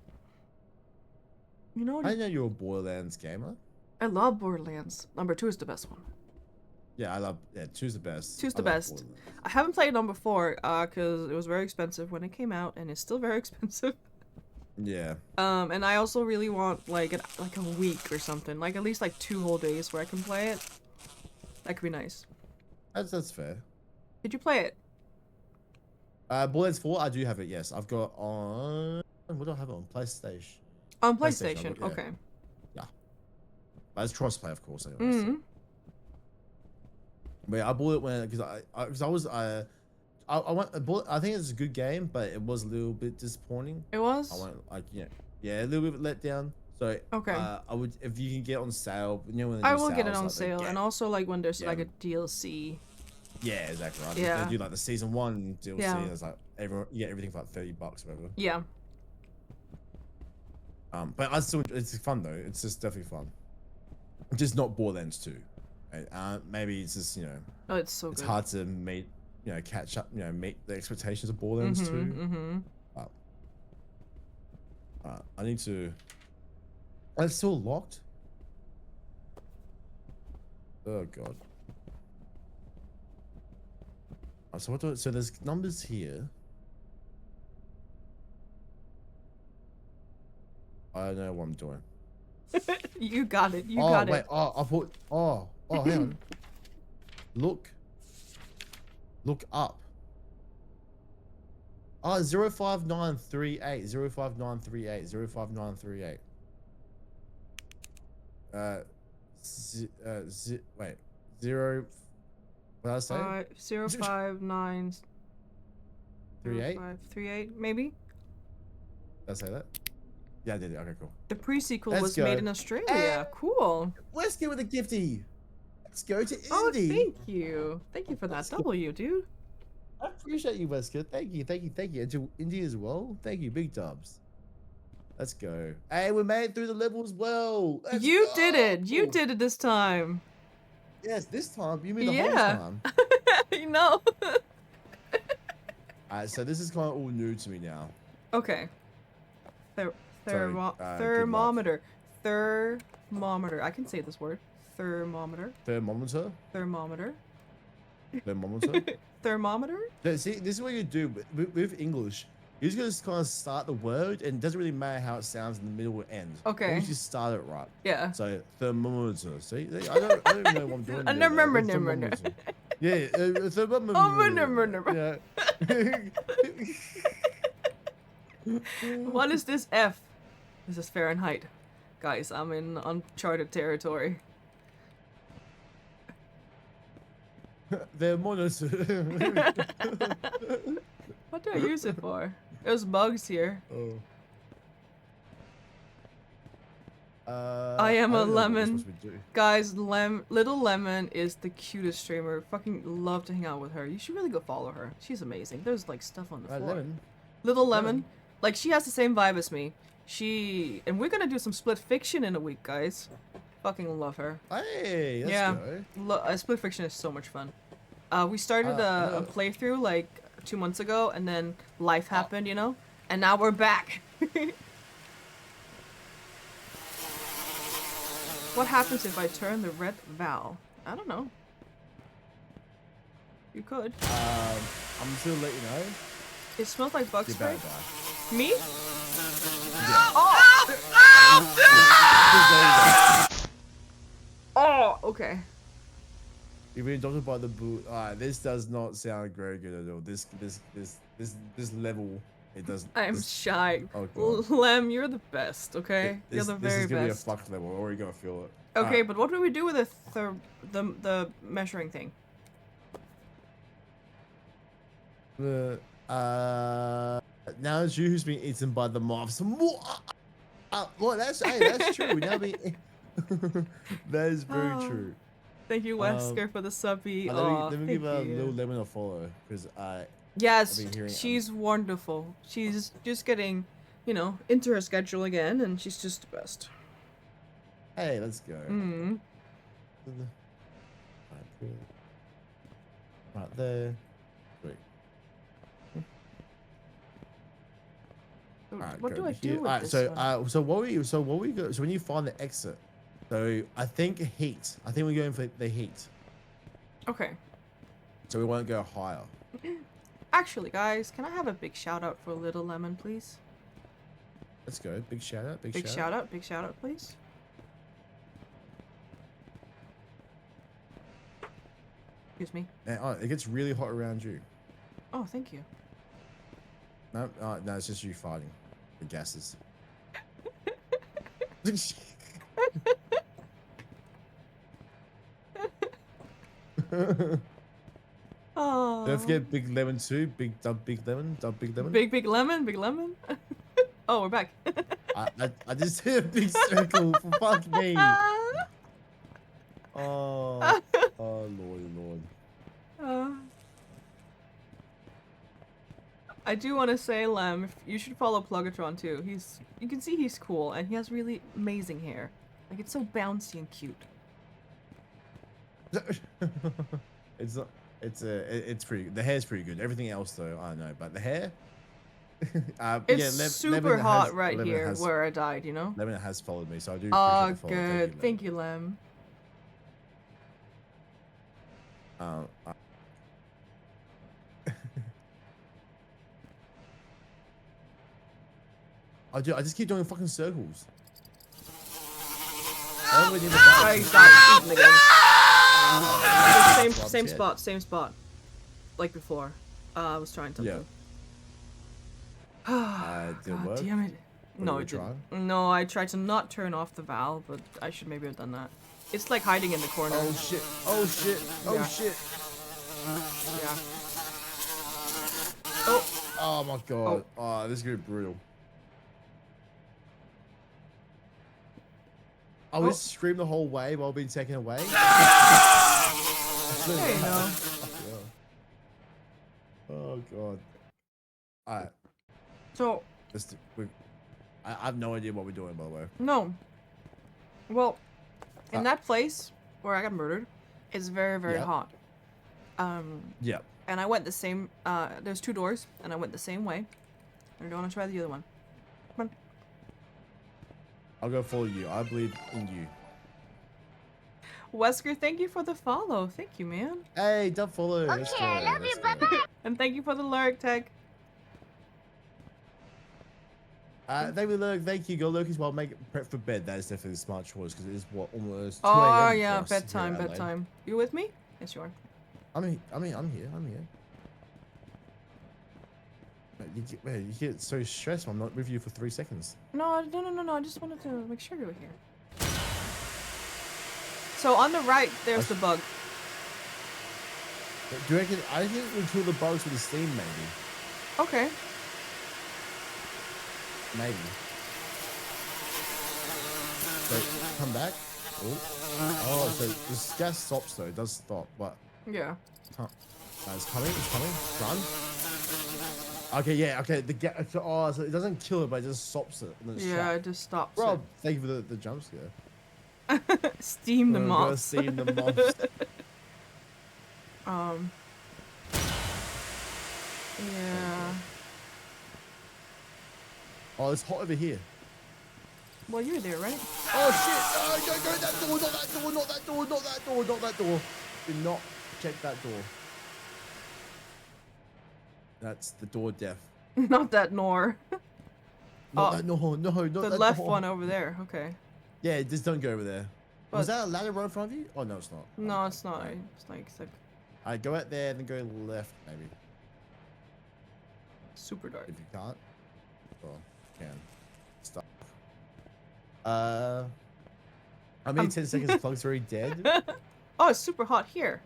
You know what? I didn't know you're a Borderlands gamer. I love Borderlands. Number 2 is the best one. Yeah, I love. Yeah, two's the best. Two's the I love best. Borderlands. I haven't played number 4, because it was very expensive when it came out, and it's still very expensive. Yeah. And I also really want, like, a week or something. Like, at least, like, 2 whole days where I can play it. That could be nice. That's fair. Did you play it? Borderlands 4, I do have it. Yes, I've got on. What do I have it on? PlayStation. On PlayStation, PlayStation. yeah. Okay. But it's crossplay, of course. Anyway, Mm-hmm. so. But yeah, I bought it when because I was I bought. I think it's a good game, but it was a little bit disappointing. It was? I went like yeah, a little bit let down. So Okay. I would, if you can get it on sale. You know when they I do will get it sales, on like, they sale, get- and also like when there's Yeah. like a DLC. Yeah, exactly right. Yeah. They do like the season 1 DLC. Yeah. And it's like you get everything for like $30 or whatever. Yeah. But I still, it's fun though. It's just definitely fun. Just not Borderlands 2. Right? Maybe it's just Oh, it's so it's good. hard to meet catch up meet the expectations of Borderlands 2. Mm-hmm. I need to. Oh, it's still locked. Oh god. So what do I, so there's numbers here. I don't know what I'm doing. You got it. You oh got wait, it. I put hang on. Look up. Oh, 05938, 05938, 05938. Wait, 0. What did I say? 059 38? 0538, maybe? Did I say that? Yeah, I did it. Okay, cool. The pre-sequel Let's was go. made in Australia. Cool. Let's go with a gifty. Let's go to Indy. Oh, thank you. Thank you for that Let's go. W, dude. I appreciate you, Wesker. Thank you. And to Indy as well. Thank you, big dubs. Let's go. Hey, we made it through the level as well. Let's You go. did it. You did it this time. Yes, this time. You mean the Yeah. whole time. You know. Alright, so this is kind of all new to me now. Okay. Sorry, good luck. Thermometer. Thermometer. I can say this word. Thermometer. Thermometer? Thermometer. Thermometer? Thermometer? Yeah, see, this is what you do with English. You're just going to kind of start the word, and it doesn't really matter how it sounds in the middle or end. Okay. As long as you start it right. Yeah. So, thermometer. See? I don't even know what I'm doing. I there, never though. remember. Thermometer. Yeah, thermometer. What is this F? This is Fahrenheit. Guys, I'm in uncharted territory. Thermometer. What do I use it for? There's bugs here. Oh. I am a don't know what we're lemon. supposed to do. Guys, Little Lemon is the cutest streamer. Fucking love to hang out with her. You should really go follow her. She's amazing. There's like stuff on the floor. Lemon. Little Lemon. Lemon. Like, she has the same vibe as me. And we're gonna do some split fiction in a week, guys. Fucking love her. Hey, let's Yeah. go. Split fiction is so much fun. We started a playthrough like 2 months ago, and then life happened, you know? And now we're back. What happens if I turn the red valve? I don't know. You could. I'm just gonna let you know. It smells like bug You're spray. bad guy. Me? Oh, okay. You've been adopted by the boot. Alright, this does not sound very good at all. This level. It does. I'm this- shy. Oh god. Lem, you're the best, okay? This, You're the this very is gonna best. be a fuck level. We're already gonna feel it. Okay, but what do we do with the measuring thing? Now it's you who's been eaten by the moths. Well, that's that's true. Now be. That is very Oh. true. Thank you, Wesker, for the subby. Let me Thank give you. Little Lemon a follow because Yes, I've been hearing- she's wonderful. She's just getting, into her schedule again, and she's just the best. hey, let's go. Mm. Right, cool. Right there. Wait. Alright, What go do I here. do with Alright, this so one? so what we go, so when you find the exit, so I think heat. I think we're going for the heat. Okay. So we won't go higher. Actually, guys, can I have a big shout out for Little Lemon, please? Let's go. Big shout out. Big shout out, please. Excuse me. And, it gets really hot around you. Oh, thank you. No, no, it's just you farting. The gases. Oh. Don't forget Big Lemon too. Big Lemon. Big lemon. Oh, we're back. I just hit a big circle. For fuck me. Oh, Lord. I do want to say, Lem, you should follow Pluggatron too. You can see he's cool, and he has really amazing hair. Like, it's so bouncy and cute. It's not. It's pretty. The hair's pretty good. Everything else though, I don't know. But the hair. It's yeah, super hot right Lemon here has, where I died, Lemon has followed me, so I do. Oh, appreciate the follow. good. Thank you, Lem. I just keep doing fucking circles. I don't really need the Oh, button. he's died. Eaten again. Bob's Same dead. same spot. Like before. I was trying something. Did it God work? damn it. Or No, you it didn't. were No, I tried to not turn off the valve, but I should maybe have done that. It's like hiding in the corner. Oh shit! Oh shit! Oh Yeah. shit! Yeah. Oh, Oh my god! Oh, this is gonna be brutal. I was screaming the whole way while being taken away. there you go. Oh god! Alright, So, I have no idea what we're doing, by the way. no. Well, in that place where I got murdered, it's very, very Yeah. hot. Yeah. And I went the same, there's 2 doors, and I went the same way. I don't want to try the other one. Come on. I'll go follow you. I believe in you. Wesker, thank you for the follow. Thank you, man. Hey, don't follow. Let's Okay, I go, love you. let's go. Bye-bye. And thank you for the lurk, Tech. Thank you. Go look as well. Make it prep for bed. That is definitely a smart choice because it is what almost 2 Oh, a.m. yeah, for us here in bedtime, Adelaide. bedtime. You with me? Yes, you are. I'm here. You get so stressed when I'm not with you for 3 seconds. No, I just wanted to make sure you were here. So on the right, there's the bug. But do you reckon? I think we kill the bugs with the steam, maybe. Okay. Maybe. So come back. Oh, so this gas stops though. It does stop, but Yeah. it's coming. Run. Okay, yeah. Okay, the gas. Oh, so it doesn't kill it, but it just stops it. And then it's Yeah, trapped. it just stops Rob, thank you for the jump scare. it. Steam the We're gonna moths. steam the moths. Yeah. Oh, it's hot over here. Well, you're there, right? Oh shit! Go that door! Not that door! Do not check that door. That's the door death. Not that nor. Not Oh, that door. No, not The that left door. one over there. Okay. Yeah, just don't go over there. Was But- that a ladder right in front of you? Oh no, it's not. No, it's not. It's like Alright, go out there and then go left, maybe. Super dark. If you can't, well, you can. Stop. How many 10 seconds Plug's already dead? Oh, it's super hot here.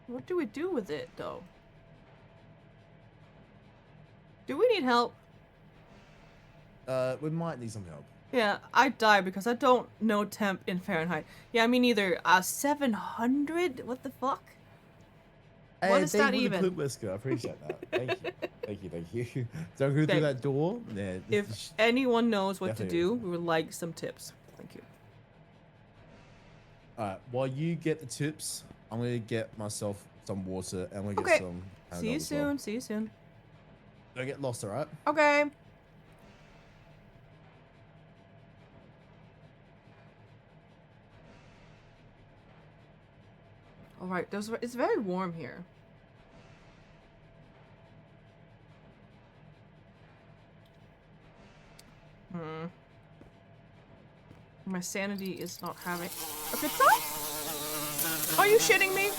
What do we do with it, though? Do we need help? We might need some help. Yeah, I die because I don't know temp in Fahrenheit. Yeah, me neither. 700? What the fuck? What is that even? Clip whisker. I appreciate that. Thank you. Thank you. Don't go through that door. Yeah, if anyone knows what to definitely do, we would like some tips. Thank you. Alright, while you get the tips, I'm gonna get myself some water and we'll get some. See you soon. Well. See you soon. Don't get lost, alright? Okay. Alright, it's very warm here. My sanity is not having a good time? Are you shitting me?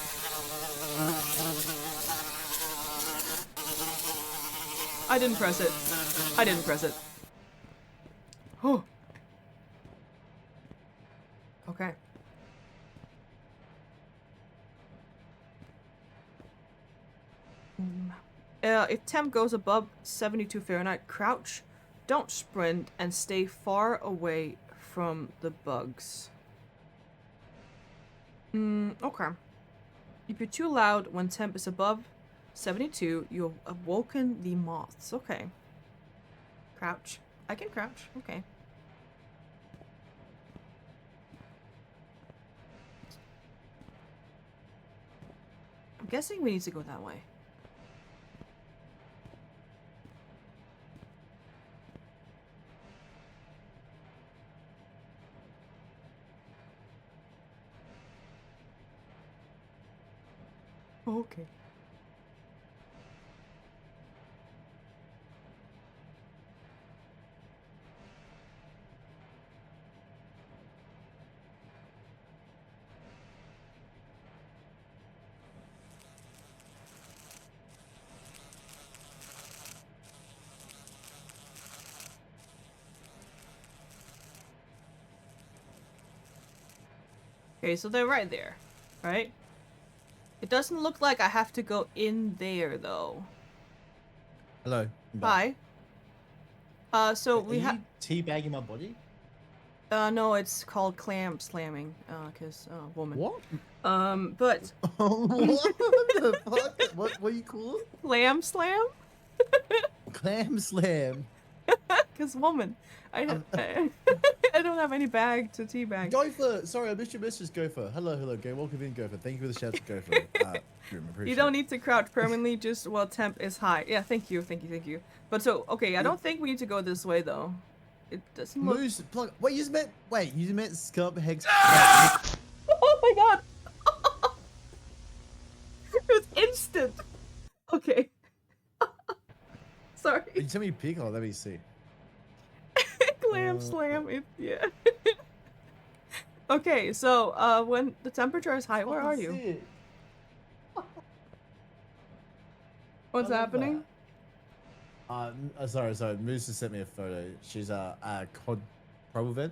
I didn't press it. I didn't press it. Oh. Okay. If temp goes above 72 Fahrenheit, crouch, don't sprint, and stay far away from the bugs. Okay. If you're too loud when temp is above 72, you'll awoken the moths. Okay. Crouch. I can crouch. Okay. I'm guessing we need to go that way. Okay. Okay, so they're right there, right? It doesn't look like I have to go in there, though. Hello. Hi. So we have... teabagging my body? No, it's called clam slamming, cause, woman. What? But... What the fuck? What you call it? Clam slam? Clam slam. Cause woman. I don't have any bag to teabag. Gopher! Sorry, I missed your message, Gopher. Hello, go. Welcome in, Gopher. Thank you for the shout to Gopher. You don't need to crouch permanently, just while temp is high. Yeah, thank you. But so, okay, I don't think we need to go this way, though. It doesn't look... Moose, plug... Wait, you meant Scub Hex... Oh my god! It was instant! Okay. Sorry. You tell me pick, let me see. Clam slam, yeah. Okay, so, when the temperature is high, where are you? What's happening? Sorry. Moose just sent me a photo. She's a COD pro event.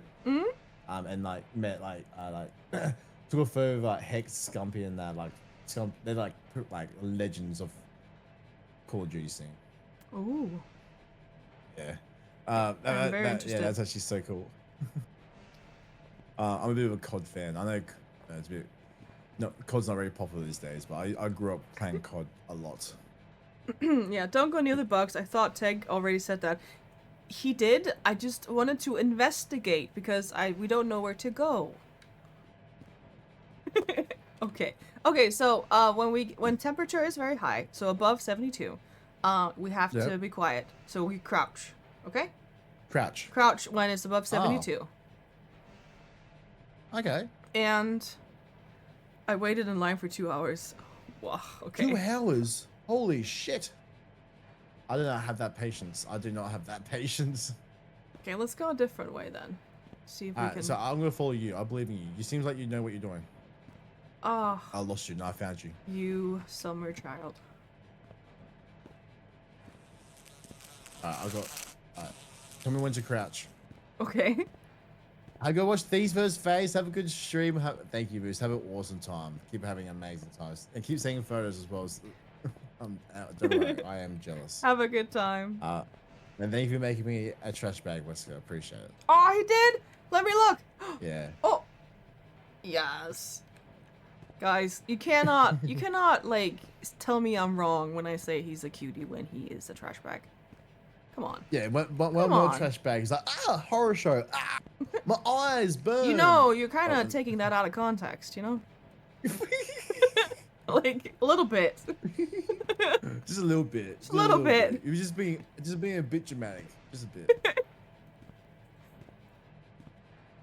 And like met took a photo of like Hex, Scumpy, and that they're like legends of Call of Duty scene. Ooh. Yeah. I'm very interested. Yeah, that's actually so cool. I'm a bit of a COD fan. I know it's a bit. No, COD's not very popular these days, but I grew up playing COD a lot. Yeah, don't go near the bugs. I thought Teg already said that. He did. I just wanted to investigate because we don't know where to go. Okay. So when temperature is very high, so above 72, we have to be quiet. So we crouch. Okay. Crouch when it's above 72. Oh. Okay. And I waited in line for 2 hours. Wow. Okay. 2 hours. Holy shit. I do not have that patience. Okay, let's go a different way then. See if we can... So I'm going to follow you. I believe in you. You seems like you know what you're doing. Oh, I lost you. No, I found you. you summer child. I got. Tell me when to crouch. Okay. I go watch Thieves vs. Face. Have a good stream. Thank you, Boost. Have an awesome time. Keep having amazing times. And keep sending photos as well. Don't worry, I am jealous. Have a good time. And thank you for making me a trash bag, Wesker. Appreciate it. Oh, he did? Let me look. Yeah. Oh. Yes. Guys, you cannot, like, tell me I'm wrong when I say he's a cutie when he is a trash bag. Come on. Yeah, when Come my on. trash bag is like, horror show. My eyes burn. You know, you're kind of taking that out of context, you know? Like, a little bit. Just a little bit. Just a little bit. You were just being a bit dramatic. Just a bit.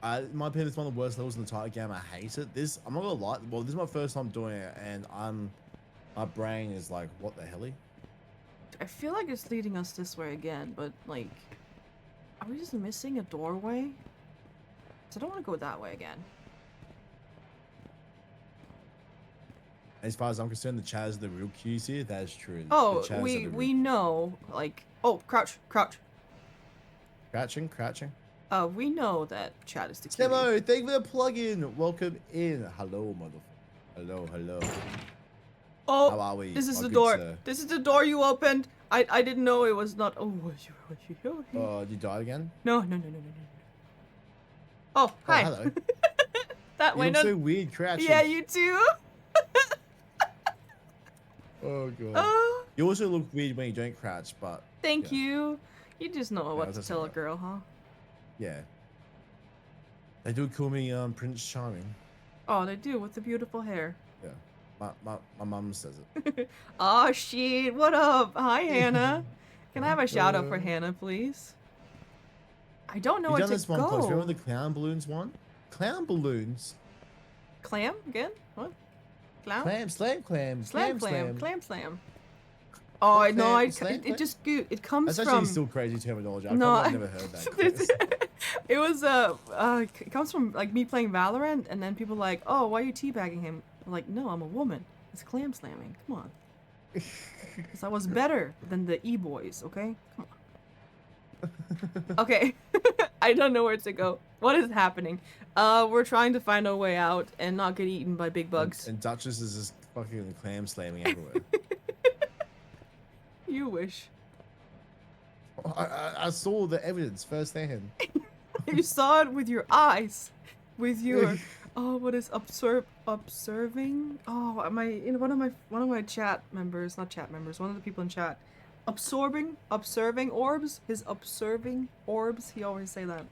In my opinion, it's one of the worst levels in the entire game. I hate it. I'm not gonna lie. Well, this is my first time doing it, and my brain is like, what the hell? I feel like it's leading us this way again, but, like, are we just missing a doorway? So I don't want to go that way again. As far as I'm concerned, the Chaz is the real cuties here. That is true. Oh, The Chaz are the we real- know, like, oh, crouch. Crouching. We know that Chad is the cutie. Hello, thank you for the plug-in. Welcome in. Hello, motherfucker. Hello. Oh, How are we? this is my the good door. sir? This is the door you opened. I didn't know it was not. Oh, was you? You died again? No. Oh, hi. Oh, hello. That You way, look no. so weird crouching. Yeah, you too. Oh god. Oh, You also look weird when you don't crouch, but thank yeah. you. You just know what to that's tell a alright. girl, huh? Yeah. They do call me Prince Charming. Oh, they do with the beautiful hair. Yeah. My mum says it. Oh shit! What up? Hi, Hannah. Can I have a shout out for Uh, Hannah, please? I don't know You've where done to this one close. go. Remember the clown balloons one? Clown balloons? Clam again? What? Clown? Clam, slam. Clam. Oh, I know. It just it comes That's from. actually still crazy terminology. I've No, probably never heard that. It was it comes from like me playing Valorant, and then people are like, oh, why are you teabagging him? I'm like, no, I'm a woman. It's clam slamming. Come on. Because I was better than the e-boys. Okay, come on. Okay, I don't know where to go. What is happening? We're trying to find a way out and not get eaten by big bugs. And Duchess is just fucking clam slamming everywhere. You wish. I saw the evidence firsthand. You saw it with your eyes, with your what is observing? Oh, one of my chat members, not chat members, one of the people in chat, observing orbs. His observing orbs. He always say that.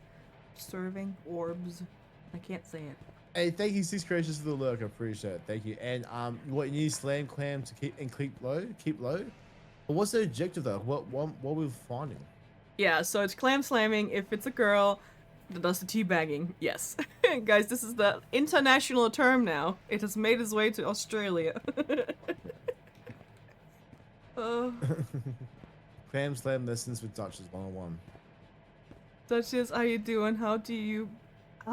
Observing orbs. I can't say it. Hey, thank you, Six Gracious, for the lurk. I appreciate it. Thank you. And what you need slam clam to keep low. But what's the objective though? What we're finding? Yeah, so it's clam slamming if it's a girl that does the teabagging. Yes. Guys, this is the international term now. It has made its way to Australia. Clam slam lessons with Duchess 101. Duchess, how you doing? How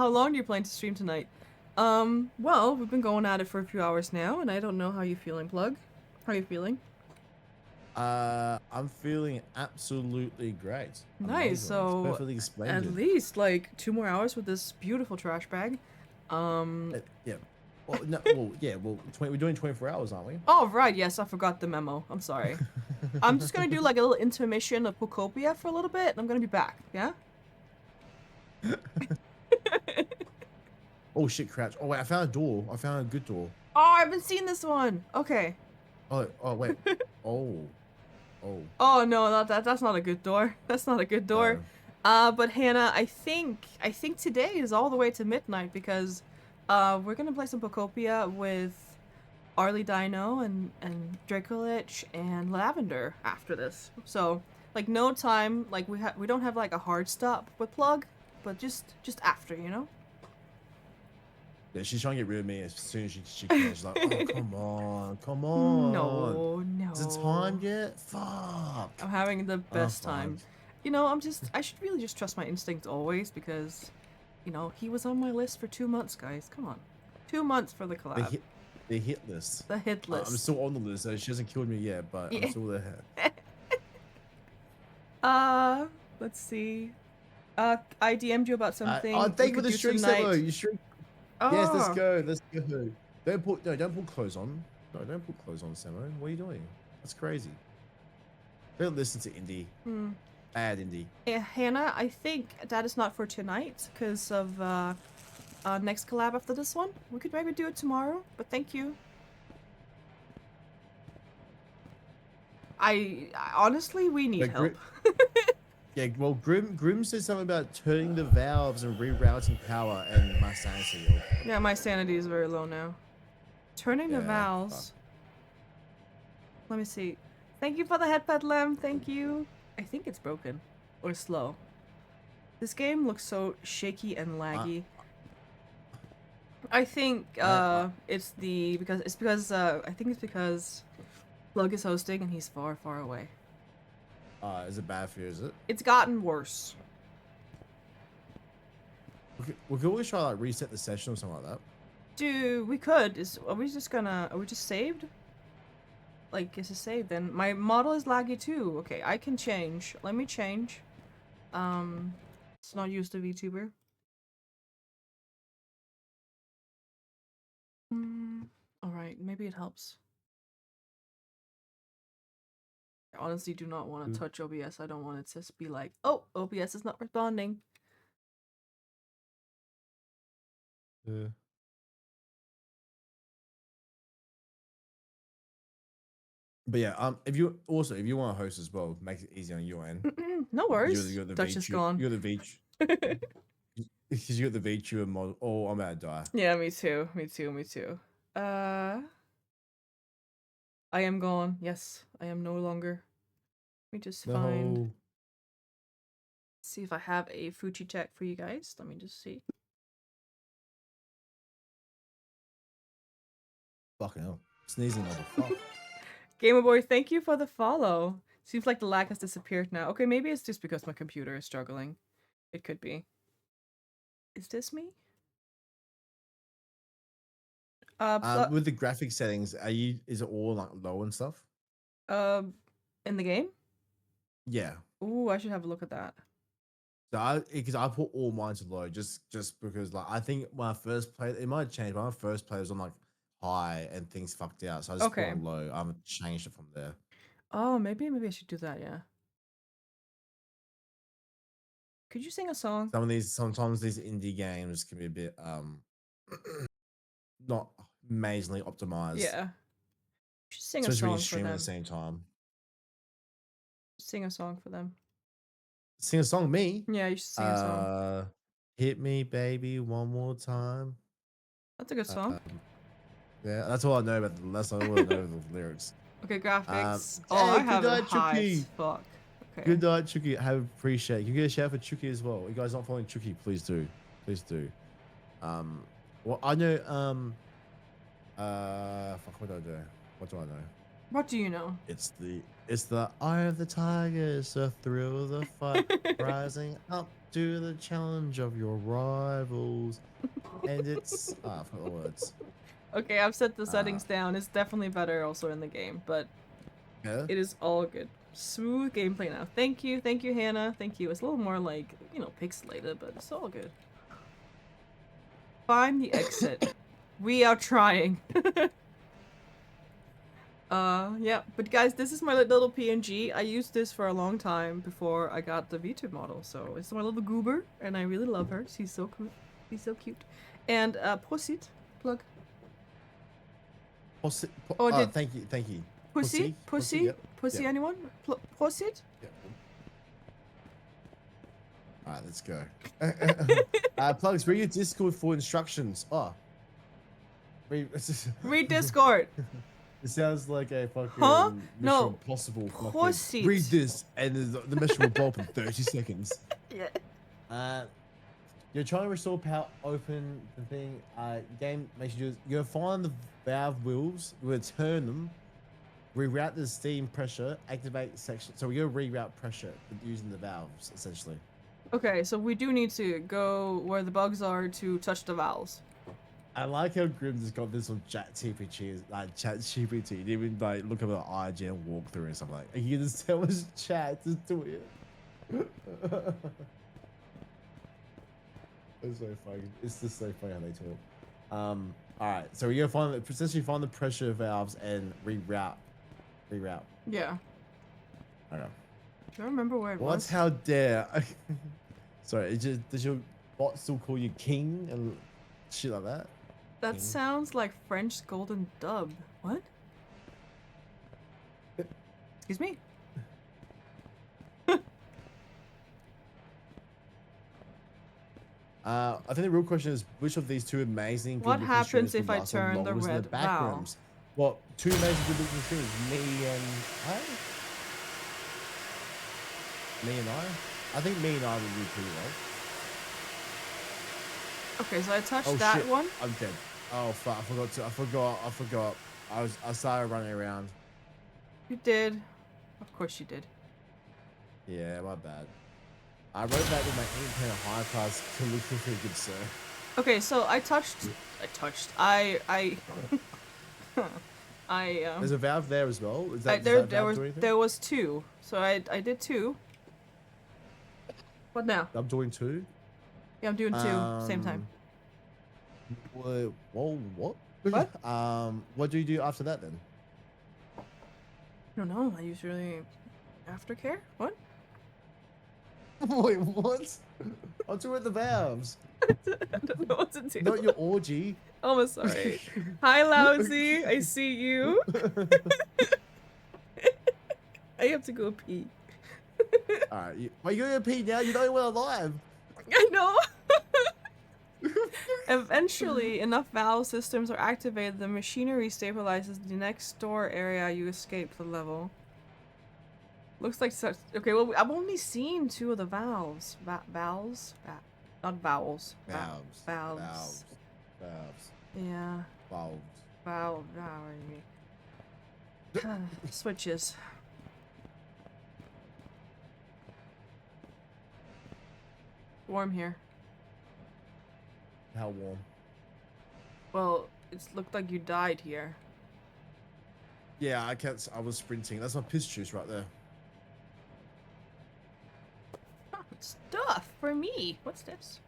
long do you plan to stream tonight? Well, we've been going at it for a few hours now, and I don't know how you feeling, Plug. How you feeling? I'm feeling absolutely great. Nice. Amazing. So It's perfectly splendid. at least like 2 more hours with this beautiful trash bag. Yeah. Well, no. Well, we're doing 24 hours, aren't we? Oh right, yes, I forgot the memo. I'm sorry. I'm just gonna do like a little intermission of POKOPIA for a little bit, and I'm gonna be back. Yeah. Oh shit, crouch. Oh wait, I found a door. I found a good door. Oh, I haven't seen this one. Okay. Oh wait. Oh. Oh no, that's not a good door. That's not a good door. But Hannah, I think today is all the way to midnight because we're gonna play some POKOPIA with Arlie Dino and Dracolich and Lavender after this. So like no time, like we don't have like a hard stop with Plug, but just after, you know. Yeah, she's trying to get rid of me as soon as she can. She's like, oh, come on. No. Is it time yet? Fuck. I'm having the best fine. time. You know, I should really just trust my instincts always because, you know, he was on my list for 2 months, guys. Come on. 2 months for the collab. The hit list. The hit list. I'm still on the list, so she hasn't killed me yet, but Yeah. I'm still there. Let's see. I DM'd you about something. Oh, we thank you for could the do streak, tonight. Sebo. You streak. Oh. Yes, let's go. Let's go. Don't put clothes on. No, don't put clothes on, Samo. What are you doing? That's crazy. Don't listen to indie. Bad indie. Yeah, Hannah, I think that is not for tonight because of next collab after this one. We could maybe do it tomorrow, but thank you. I honestly, we need help. Yeah, well, Grim said something about turning the valves and rerouting power, and my sanity. Yeah, my sanity is very low now. Turning the Yeah, valves. Let me see. Thank you for the headpad, Lem. Thank you. I think it's broken or slow. This game looks so shaky and laggy. I think it's because I think it's because Plug is hosting and he's far, far away. Is it bad for you, is it? It's gotten worse. We could always try like reset the session or something like that. Dude, we could. Are we just saved? Like, is it saved then? My model is laggy too. Okay, I can change. Let me change. Let's not use the VTuber. Alright, maybe it helps. I honestly do not want to touch OBS. I don't want it to just be like, oh, OBS is not responding. Yeah. But yeah, if you want to host as well, make it easy on your end. No worries. You're the Dutch is gone. You're the Veach. Because you got the VTuber model. Oh, I'm about to die. Yeah, me too. Me too. Me too. I am gone. Yes, I am no longer. Let me just find. See if I have a Fuji tech for you guys. Let me just see. Fucking hell. Sneezing motherfucker. Gamer Boy, thank you for the follow. Seems like the lag has disappeared now. Okay, maybe it's just because my computer is struggling. It could be. Is this me? With the graphic settings, is it all like low and stuff? In the game? Yeah. Ooh, I should have a look at that. So because I put all mine to low just because like I think when I first played, it might change. When I first played, it was on like high and things fucked out. So I just put it on low. I haven't changed it from there. Oh, maybe I should do that. Yeah. Could you sing a song? Sometimes these indie games can be a bit not amazingly optimized. Yeah. You should sing a especially song when you for stream them. at the same time. Sing a song for them. Sing a song, me? Yeah, you should sing a song. Hit me, baby, one more time. That's a good song. Yeah, that's all I know about that's all I know about the lyrics. Okay, graphics. I have good it night, high Chucky. as fuck. Okay. Good night, Chucky. I appreciate it. You get a shout out for Chucky as well. You guys not following Chucky, please do. Please do. Well, I know, fuck, what do I do? What do I know? What do you know? It's the eye of the tiger, it's the thrill of the fight, rising up to the challenge of your rivals, and it's I forgot the words. Okay, I've set the settings down. It's definitely better also in the game, but yeah? It is all good. Smooth gameplay now. Thank you, Hannah. Thank you. It's a little more like, you know, pixelated, but it's all good. Find the exit. We are trying. Yeah, but guys, this is my little PNG. I used this for a long time before I got the VTube model, so it's my little goober, and I really love her. She's so cool. She's so cute. And proceed, Plug. Thank you. Pussy? Yep. Anyone? Proceed? Yep. All right, let's go. Plugs, read your Discord for instructions. Read Discord. It sounds like a fucking No. Impossible fucking Proceed. read this and the mission will blow up in 30 seconds. Yeah. You're trying to restore power, open the thing. Game makes you do this. You're gonna find the valve wheels, you're gonna turn them, reroute the steam pressure, activate section. So we're gonna reroute pressure using the valves, essentially. Okay, so we do need to go where the bugs are to touch the valves. I like how Grim just got this on chat GPT, like chat GPT. He didn't even like look up an IGN walkthrough and stuff like. You can just tell his chat to do it. It's so funny. It's just so funny how they talk. All right, so we're gonna essentially find the pressure valves and reroute. Yeah. Okay. Do you remember where it What's was? how dare? Sorry, does your bot still call you king and shit like that? That King? sounds like French golden dub. What? Excuse me? I think the real question is which of these two amazing What good-looking happens streamers if would I last on turn the longest in red the back valve? rooms? Well, two amazing good-looking streamers, me and I think me and I would do pretty well. Okay, so I touched Oh that shit, one. I'm dead. Oh fuck, I forgot. I started running around. You did. Of course you did. Yeah, my bad. I wrote that with my independent high class calligraphy, good sir. Okay, so I There's a valve there as well. Is that, there does that valve do anything? there was two. So I did two. What now? I'm doing two. Yeah, I'm doing two same time. Whoa, what? What? What do you do after that then? I don't know. I usually aftercare. What? Wait, what? I'm doing the valves. I don't know what to do. Not your orgy. Oh, I'm sorry. Hi, Lousy. I see you. I have to go pee. Alright, why you gonna pee now? You're not even alive. I know. Eventually, enough valve systems are activated, the machinery stabilizes the next door area you escape the level. Looks like such. Okay, well, I've only seen two of the valves. Valves? Not vowels. Valves. Valves. Valves. Yeah. Valves. Valve. Switches. Warm here. How warm? Well, it's looked like you died here. Yeah, I was sprinting. That's my piss juice right there. Stuff for me. What's this?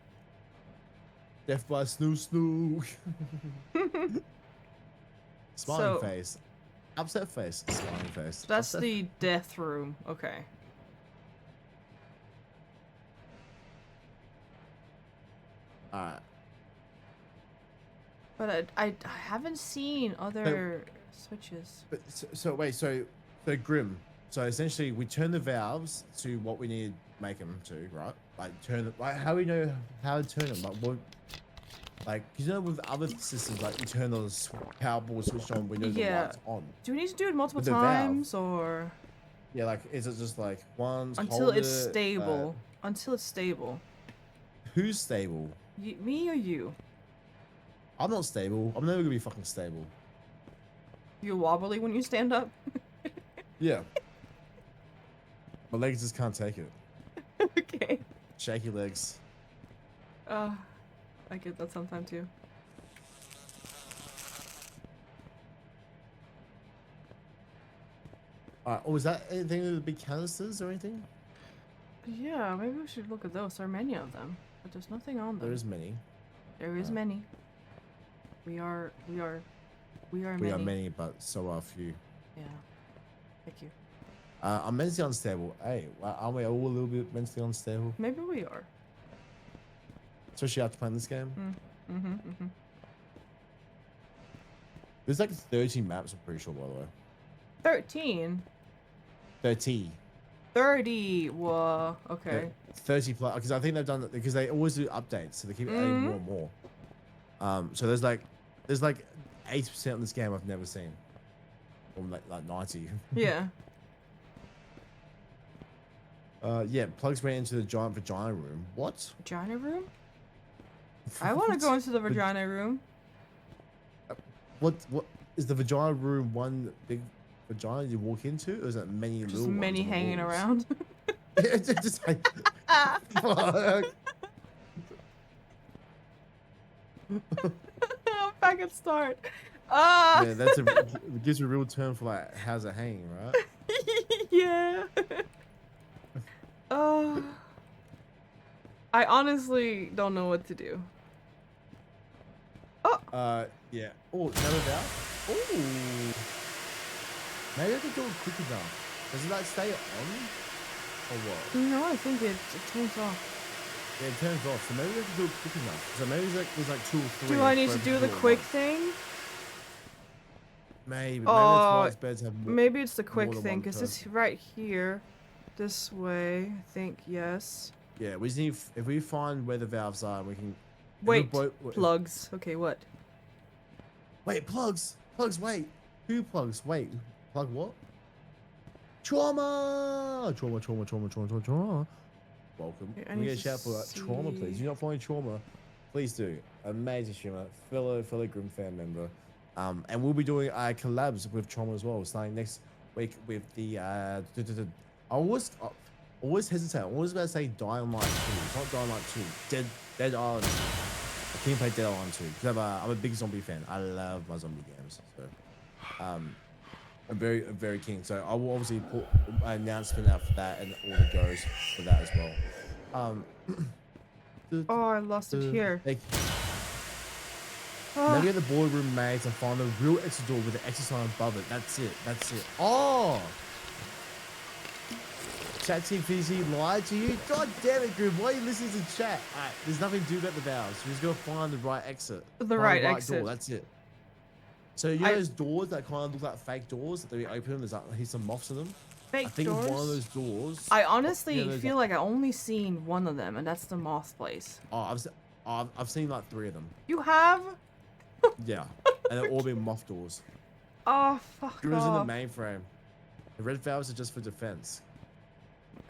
Death by snoo. Smiling So- face. Upset face. Smiling face. That's Upset- the death room. Okay. Alright. But I haven't seen other switches. But so wait, so Grim. So essentially, we turn the valves to what we need to make them to, right? Like turn them. Like how do we know how to turn them? Like what? Like you know, with other systems, like you turn the power ball switch on when the Yeah. lights on. Do we need to do it multiple With the valve. times or Yeah, like is it just like once? until hold it's it, stable? Until it's stable. Who's stable? Me or you? I'm not stable. I'm never gonna be fucking stable. You wobbly when you stand up? Yeah. My legs just can't take it. Okay. Shaky legs. I get that sometime too. Alright, oh, is that anything with the big canisters or anything? Yeah, maybe we should look at those. There are many of them, but there's nothing on them. There is many. There is many. We are We many. are many, but so are few. Yeah. Thank you. I'm mentally unstable. Hey, aren't we all a little bit mentally unstable? Maybe we are. Especially after playing this game. Mm-hmm. There's like 30 maps, I'm pretty sure, by the way. 13. 30. 30. Whoa. Okay. 30 plus, because I think they've done that because they always do updates, so they keep adding more and more. So there's like 80% of this game I've never seen. Or like 90. Yeah. Yeah, Plugs went into the giant vagina room. What? Vagina room? I want to go into the vagina room. What is the vagina room? One big vagina you walk into, or is it many Just little ones many on the hanging walls? around. It's just like, fuck. Oh back at start. Ah. Yeah, that's it gives you a real term for like how's it hanging, right? Yeah. Oh. I honestly don't know what to do. Oh. Yeah. Oh, another valve. Oh. Maybe I can do it quick enough. Does it like stay on? Or what? No, I think it turns off. Yeah, it turns off. So maybe we can do it quick enough. So maybe there's like 2 or 3. Do I need to do the quick thing? Maybe. Oh, maybe that's why its beds have more, maybe it's the quick more than thing one because it's person. right here, this way. I think yes. Yeah, we just need if we find where the valves are, we can. Wait, if- plugs. Okay, what? Wait, plugs. Plugs. Wait. Who plugs? Wait. Plug what? Trauma. Trauma. Trauma. Trauma. Trauma. Trauma. Trauma. Welcome. Okay, I Can we need get a to shout for Trauma, please? see. You're not following Trauma? Please do. Amazing streamer, fellow Grim fan member. And we'll be doing collabs with Trauma as well, starting next week with the I always hesitate. I always about to say Dying Light 2. It's not Dying Light 2. Dead Island 2. I can't play Dead Island 2 because I'm a big zombie fan. I love my zombie games. So I'm very keen. So I will obviously put an announcement out for that and all the goes for that as well. Oh, I lost it here. Now get the boardroom maze and find the real exit door with the exit sign above it. That's it. That's it. Oh! ChatGPT lied to you? God damn it, Grim. Why are you listening to chat? Alright, there's nothing to do about the valves. You just gotta find the right exit. The right Door. exit. That's it. So you know those doors that kind of look like fake doors that we open? There's like here's some moths in them. Fake I think doors? one of those doors. I honestly there's feel like I only seen one of them, and that's the moth place. Oh, I've seen like 3 of them. You have? Yeah, and they're all been moth doors. Oh, fuck Yours in the off. mainframe. The red valves are just for defense.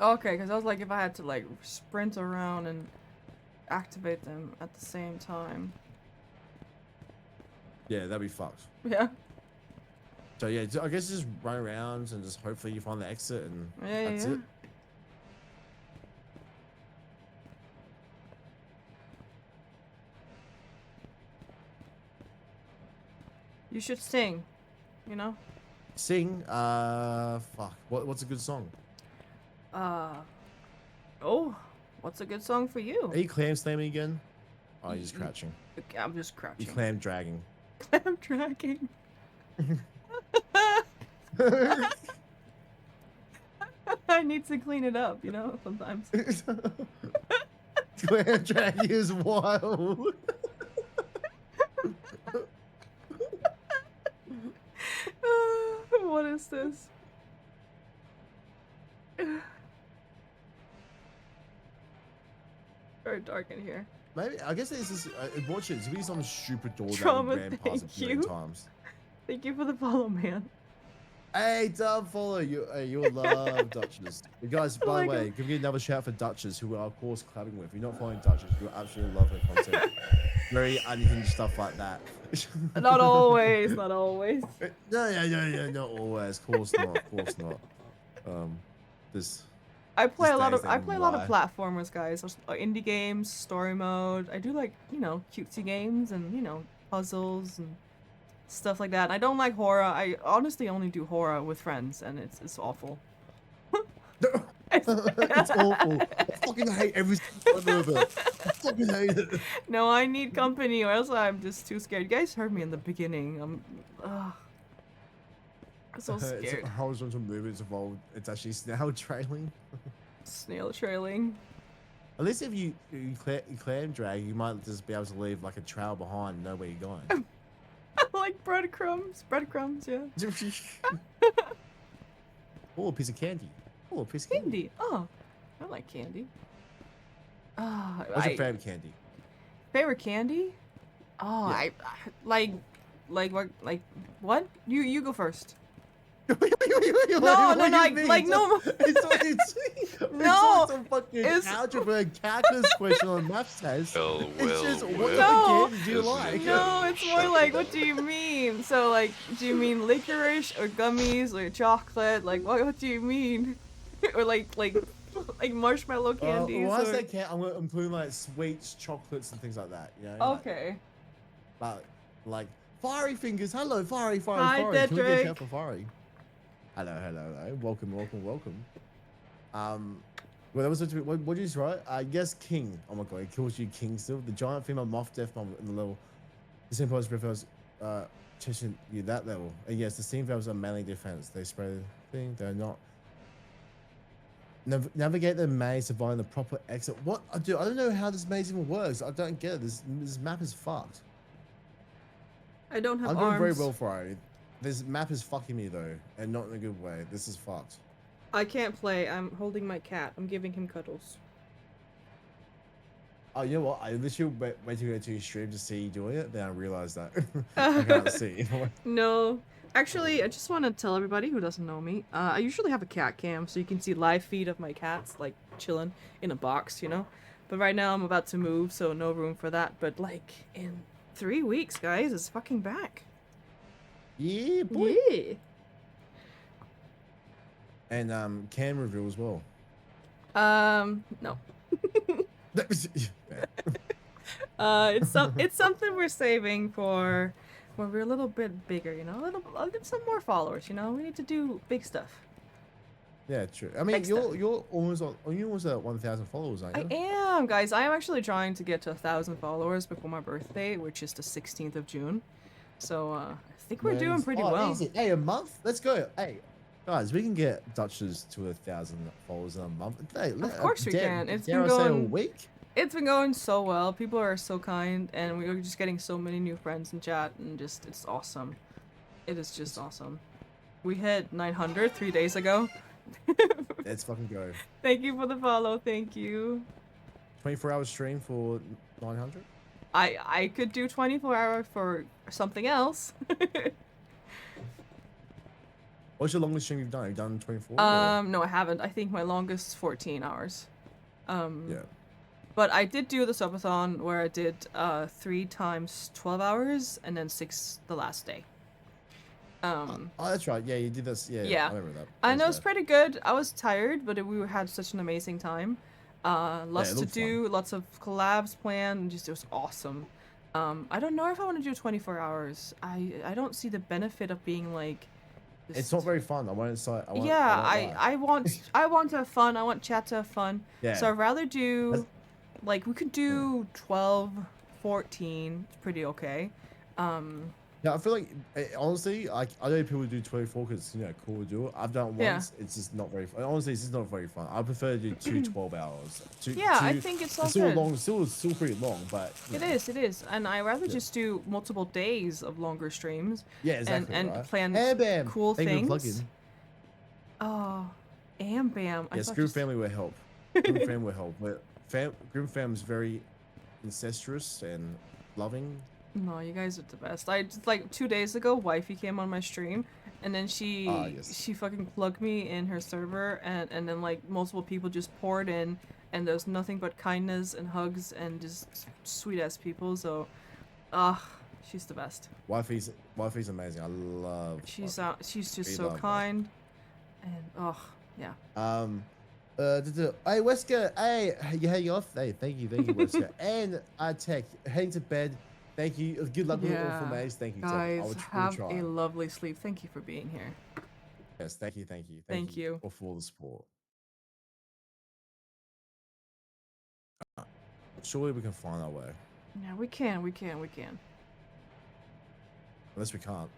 Okay, because I was like, if I had to like sprint around and activate them at the same time. Yeah, that'd be fucked. Yeah. So yeah, I guess just run around and just hopefully you find the exit and Yeah, that's yeah. it. You should sing, you know? Sing, fuck. What's a good song? Oh, what's a good song for you? Are you clam slamming again? Oh, you're just crouching. I'm just You crouching. clam dragging. Clam dragging. I need to clean it up, you know, sometimes. Clam dragging is wild. What is this? Very dark in here. Maybe I guess this is watch it. It's gonna be some stupid door Trauma, that we ran past a thank million you. times. Thank you for the follow, man. Hey, Dub, follow you. You'll love Duchess. You guys, by like the way, him. give me another shout for Duchess, who we are of course collabing with. If you're not following Duchess, you'll absolutely love her content. Very unhinged stuff like that. Not always, not always. No, not always. Of course not. Of course not. This. I play These a lot of days I they play a lot of lie. platformers, guys. Indie games, story mode. I do like, you know, cutesy games and, you know, puzzles and stuff like that. And I don't like horror. I honestly only do horror with friends, and it's awful. It's awful. I fucking hate every single one of it. I fucking hate it. No, I need company, or else I'm just too scared. You guys heard me in the beginning. I'm so scared. It's horizontal movements involved. It's actually snail trailing. Snail trailing. At least if you clam drag, you might just be able to leave like a trail behind and know where you're going. Like breadcrumbs. Breadcrumbs, yeah. Oh, a piece of candy. Oh, a piece of candy. Candy. Oh, I like candy. What's your favorite candy? Favorite candy? Oh, Yeah. I like what? You go first. No, No, no, like no. It's No, like some fucking it's- algebra and calculus question on math test. Well, It's just well, what well. candy do you like? No, it's more like, what do you mean? So like, do you mean licorice or gummies or chocolate? Like, what do you mean? Or like marshmallow candies? Well, I or... say I'm including like sweets, chocolates, and things like that. You know. Okay. Like Like fiery fingers. Hello, fiery. Hi, Can we get a Dedrick. shout for fiery? Hello. Welcome. Well, that was what did you write? Yes, king. Oh my god, it kills you, king. Still, the giant female moth death bomb in the level. The same pose prefers chasing you that level. And yes, the steam valves are mainly defense. They spray the thing. They're not. Navigate the maze to find the proper exit. What? I don't know how this maze even works. I don't get it. This map is fucked. I don't have I'm arms. doing very well for it. This map is fucking me though, and not in a good way. This is fucked. I can't play. I'm holding my cat. I'm giving him cuddles. Oh, you know what? I literally went to go to your stream to see you doing it. Then I realized that I can't see. No. Actually, I just want to tell everybody who doesn't know me, I usually have a cat cam, so you can see live feed of my cats, like, chilling in a box, you know? But right now I'm about to move, so no room for that. But, like, in 3 weeks, guys, it's fucking back. Yeah, boy. Yeah. And cam review as well. No. It's something we're saving for when we're a little bit bigger, you know, I'll get some more followers, you know. We need to do big stuff. Yeah, true. I mean, you're almost at 1,000 followers, aren't you? I am, guys. I am actually trying to get to 1,000 followers before my birthday, which is the 16th of June. So I think we're doing pretty well. Easy. Hey, a month? Let's go. Hey, guys, we can get Duchess to 1,000 followers in a month. Hey, Of course we can. It's dare been I say a going. week? It's been going so well. People are so kind, and we're just getting so many new friends in chat, and just it's awesome. It is just awesome. We hit 900 3 days ago. Let's fucking go. Thank you for the follow. Thank you. 24-hour stream for 900. I could do 24 hours for something else. What's your longest stream you've done? Have you done 24? No, I haven't. I think my longest is 14 hours. Yeah. But I did do the subathon where I did 3 times 12 hours and then 6 the last day. Oh, that's right. Yeah, you did this. Yeah. Yeah. I remember that. And it was pretty good. I was tired, but we had such an amazing time. Lots to do, lots of collabs planned, and just it was awesome. I don't know if I want to do 24 hours. I don't see the benefit of being like. It's not very fun. I want I want to have fun. I want chat to have fun. Yeah. So I'd rather do, like, we could do 12, 14. It's pretty okay. Yeah, I feel like honestly, I know people do 24 because it's cool to do it. I've done it once. Yeah. It's just not very fun. Honestly, it's just not very fun. I prefer to do 2 12 hours. I think it's all still good. long, still pretty long, but It is, and I rather just do multiple days of longer streams. Yeah, exactly. And right? plan Bam. cool Thank you for things. plugging. Oh, Bam. Yes, Group Family will help. Group Family will help. But Group Fam is very incestuous and loving. No, you guys are the best. I just, like 2 days ago, wifey came on my stream, and then she fucking plugged me in her server, and then like multiple people just poured in, and there's nothing but kindness and hugs and just sweet ass people. So, she's the best. Wifey's amazing. I love. She's wifey. she's just We so love kind, and yeah. Hey Wesker, hey, you heading off? Hey, thank you, Wesker. And Tech, heading to bed. Thank you. Good luck with all 4 days. Thank you, guys. Tech. Have a lovely sleep. Thank you for being here. Yes, thank you. Thank you. For all the support. Surely we can find our way. Yeah, we can. Unless we can't.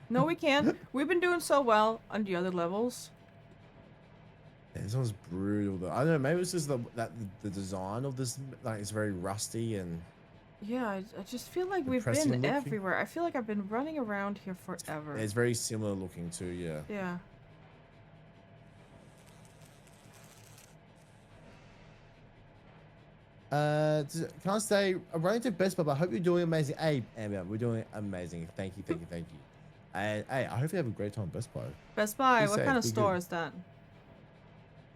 No, we can. We've been doing so well on the other levels. Yeah, this one's brutal though. I don't know. Maybe it's just the design of this. Like it's very rusty and. Yeah, I just feel like we've been everywhere. I feel like I've been running around here forever. It's very similar looking too, yeah. Yeah. Can I say, I'm running to Best Buy, but I hope you're doing amazing. Hey, Amber, we're doing amazing. Thank you. And hey, I hope you have a great time at Best Buy. Best Buy, what safe, kind of be store good. is that?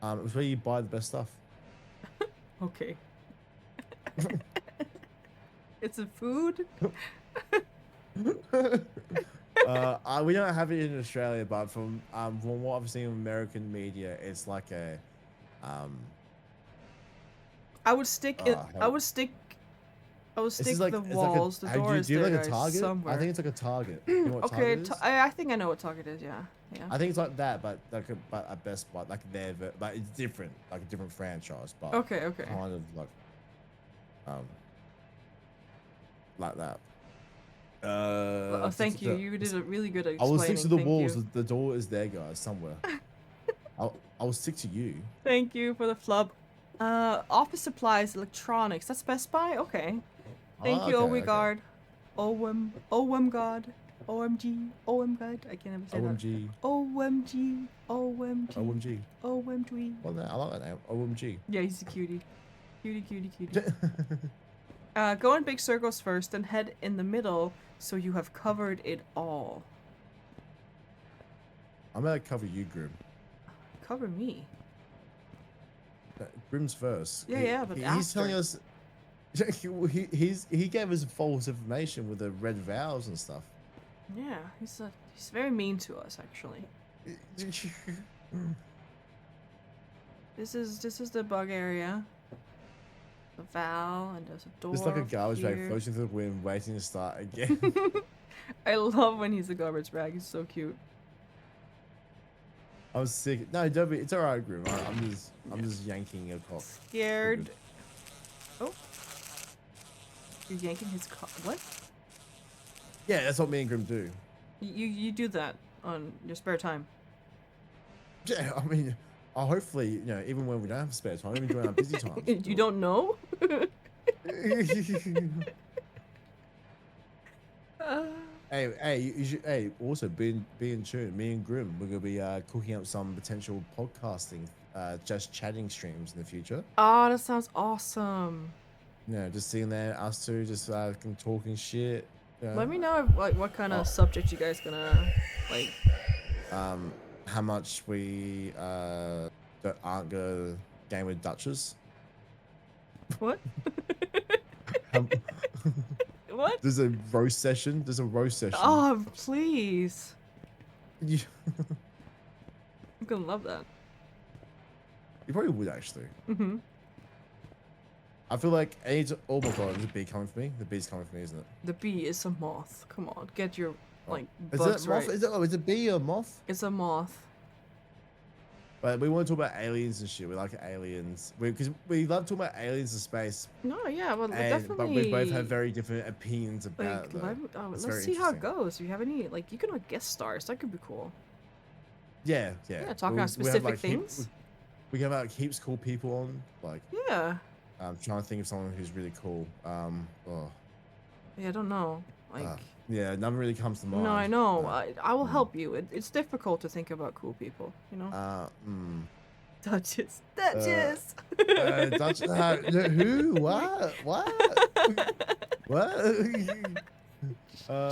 It's where you buy the best stuff. Okay. It's a food? We don't have it in Australia, but from what I've seen in American media, it's like a I would stick I will stick This is like the it's walls. like the door is do you there, like a guys, target? somewhere. I think it's like a target. You know what Okay, target is? I think I know what target is. Yeah, yeah. I think it's like that, but like but at Best Buy, like but it's different, like a different franchise, but Okay, okay. kind of like that. Oh, thank you. You did a really good at I will explaining. stick to the Thank walls. you. The door is there, guys, somewhere. I will stick to you. Thank you for the flub. Office supplies, electronics. That's Best Buy. Okay. Thank you, Okay, Guard. OM God. OMG. OM God. I can't ever say OMG. that. OMG. OMG. OMG. OMG. Well, I like that name. OMG. Yeah, he's a cutie. Cutie. Go in big circles first, then head in the middle so you have covered it all. I'm gonna cover you, Grim. Cover me. Grim's first. Yeah, but he's telling after. us. He gave us false information with the red vows and stuff. Yeah, he's very mean to us actually. This is the bug area. The valve, and there's a door. It's like a garbage bag here. floating through the wind, waiting to start again. I love when he's a garbage bag. He's so cute. I was sick. No, don't be. It's alright, Grim. I'm just yanking a cock. Scared. Oh. You're yanking his cock. What? Yeah, that's what me and Grim do. You do that on your spare time. Yeah, I mean, hopefully, even when we don't have spare time, even during our busy times. You don't know? Hey, also be in tune. Me and Grim, we're gonna be cooking up some potential podcasting, just chatting streams in the future. Oh, that sounds awesome. Just sitting there, us two, just talking shit. Let me know what kind of subject you guys gonna like. How much we aren't gonna game with Duchess. What? What? There's a roast session. Oh, please. You, I'm gonna love that. you probably would actually. Mm-hmm. I feel like oh my god, there's a bee coming for me. The bee's coming for me, isn't it? The bee is a moth. Come on, get your like Is bugs it moth? right. Is it a bee or moth? It's a moth. But we want to talk about aliens and shit. We like aliens. Because we love talking about aliens in space. No, yeah, well, definitely. But we both have very different opinions about it. Let's see how it goes. Do you have any you can guest stars? That could be cool. Yeah. Yeah, talk about specific things. We have heaps cool people on. Yeah. I'm trying to think of someone who's really cool. Yeah, I don't know. Yeah, nothing really comes to mind. No, I know. I will help you. It's difficult to think about cool people, you know? Duchess. Duchess! Who? What? What?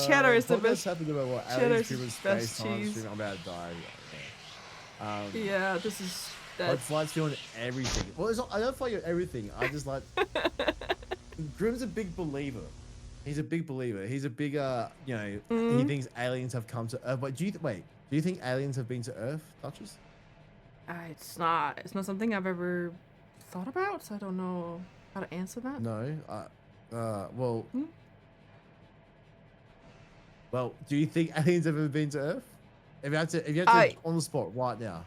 Cheddar is the best. Happened about what? Cheddar's Aliens, best space, time, cheese. streaming. I'm about to die. Yeah, this is... I fight you on everything. Well, it's not, I don't fight you on everything. I just like... Grim's a big believer. He's a big believer. He's a big, he thinks aliens have come to Earth. But do you think aliens have been to Earth, Duchess? It's not something I've ever thought about, so I don't know how to answer that. No. Well, do you think aliens have ever been to Earth? If you had to on the spot right now.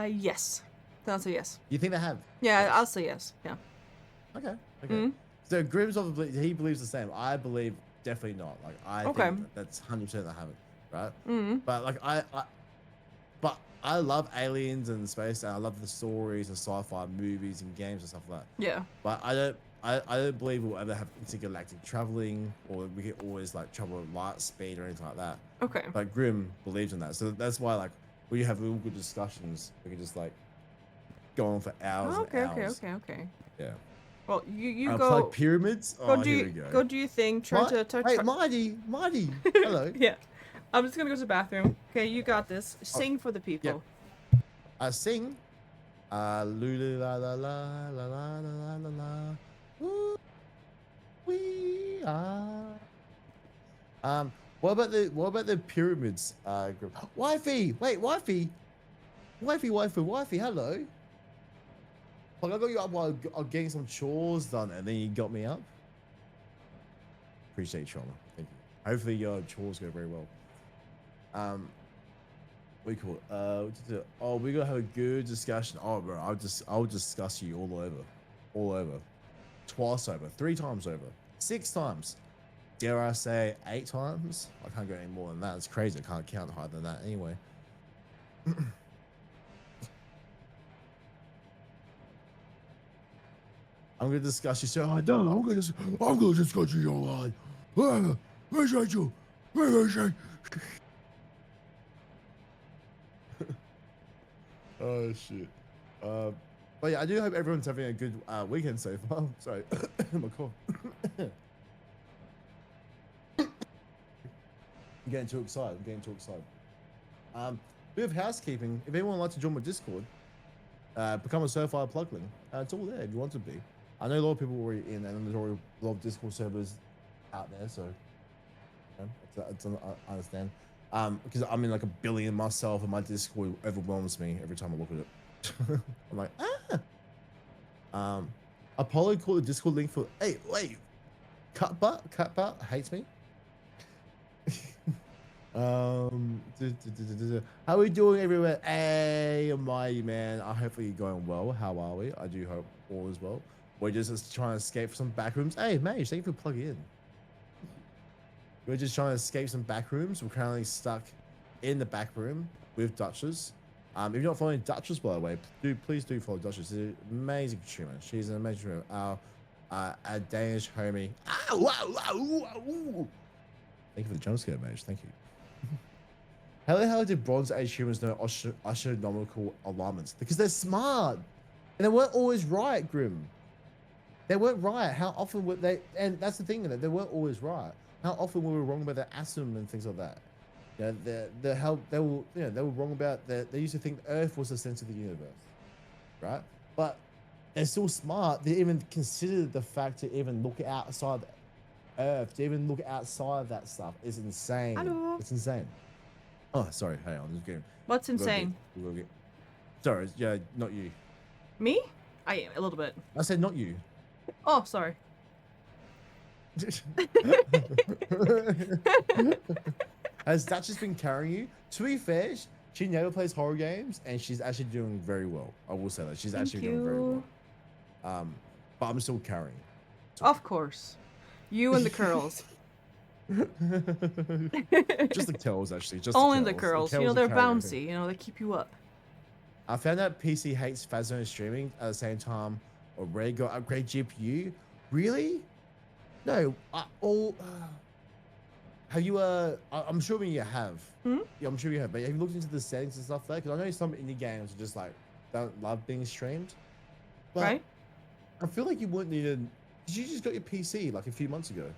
Yes. The answer yes. You think they have? Yeah, Yes. I'll say yes. Yeah. Okay. So Grim's obviously he believes the same. I believe definitely not. I think that's 100% they haven't, right? But I love aliens and space, and I love the stories and sci-fi movies and games and stuff like that. Yeah. But I don't believe we'll ever have intergalactic traveling, or we can always travel at light speed or anything like that. Okay. But Grim believes in that, so that's why we have real good discussions. We can just go on for hours and hours. Okay. Yeah. Well, you go. Like pyramids. Here we go. Go do your thing. Try to. Hey, Marty. Hello. Yeah. I'm just gonna go to the bathroom. Okay, you got this. Sing for the people. Yep. I sing. Lulu la la la la la la la la. Ooh, we are. What about the pyramids? Wifey, wait, wifey. Hello. I got you up while I'm getting some chores done, and then you got me up. Appreciate you, Trauma. Thank you. Hopefully your chores go very well. What do you call it? Oh, we're gonna have a good discussion. Oh, bro, I'll discuss you all over, twice over, 3 times over, 6 times. Dare I say 8 times? I can't go any more than that. It's crazy. I can't count higher than that anyway. I'm gonna discuss you so hard. No, I'm gonna discuss you so hard. Where's Rachel? Where's Rachel? Oh shit. But yeah, I do hope everyone's having a good weekend so far. Sorry, my cough. I'm getting too excited. Bit of housekeeping. If anyone would like to join my Discord, become a certified plugling. It's all there if you want to be. I know a lot of people are already in, and there's already a lot of Discord servers out there, so I understand. Because I'm in like a billion myself, and my Discord overwhelms me every time I look at it. I'm like, Apollo called the Discord link for. Hey, wait, Cutbutt hates me. How are we doing everywhere? Hey, mighty man. I hopefully you're going well. How are we? I do hope all is well. We're just trying to escape some back rooms. Hey, Mage, thank you for plugging in. We're just trying to escape some back rooms. We're currently stuck in the back room with Duchess. If you're not following Duchess, by the way, please do follow Duchess. She's an amazing streamer. She's an amazing streamer. Our Danish homie. Thank you for the jump scare, Mage. Thank you. How the hell did Bronze Age humans know astronomical alignments? Because they're smart. And they weren't always right, Grim. They weren't right. How often were they? And that's the thing, that they weren't always right. How often were we wrong about the atom and things like that? You know, they were wrong about they used to think the Earth was the center of the universe, right? But they're still smart. They even considered the fact to even look outside the Earth, to even look outside of that stuff is insane. Hello. It's insane. Oh, sorry. Hey, I'm just kidding. What's insane? Sorry, yeah, not you. Me? I am a little bit. I said not you. Oh, sorry. Has Duchess been carrying you? To be fair, she never plays horror games, and she's actually doing very well. I will say that she's actually doing very well. But I'm still carrying. Of course, you and the curls. Just the curls, actually. Just only the the curls. You know, they're bouncy. You know, they keep you up. I found out PC hates Phasmo streaming at the same time. Already got upgrade GPU. Really? No. Have you? I'm sure you have. Hmm? Yeah, I'm sure you have. But have you looked into the settings and stuff there? Because I know some indie games are just like don't love being streamed. But Right. I feel like you wouldn't need to. Because you just got your PC like a few months ago.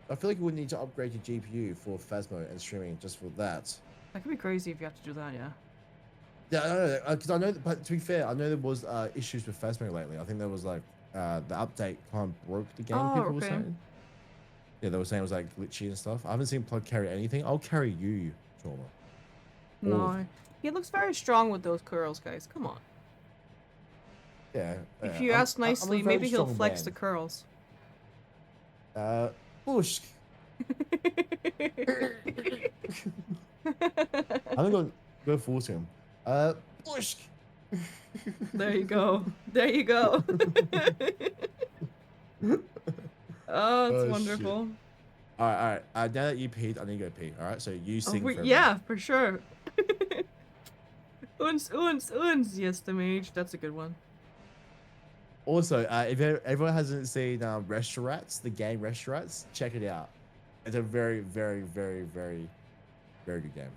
I feel like you wouldn't need to upgrade your GPU for Phasmo and streaming just for that. That could be crazy if you have to do that. Yeah. Yeah, I know. Because I know. But to be fair, I know there was issues with Phasmo lately. I think there was like the update kind of broke the game. Oh, People were okay. saying. Yeah, they were saying it was like glitchy and stuff. I haven't seen Plug carry anything. I'll carry you, Trauma. No. He looks very strong with those curls, guys. Come on. Yeah. If you ask nicely, maybe he'll flex the curls. Bush. I'm gonna go force him. Bush. There you go. There you go. Oh, it's wonderful. All right. Now that you peed, I need to go pee. All right, so you sing for me. Yeah, for sure. Uns. Yes, the mage. That's a good one. Also, if everyone hasn't seen Restaurants, the game Restaurants, check it out. It's a very, very, very, very, very good game.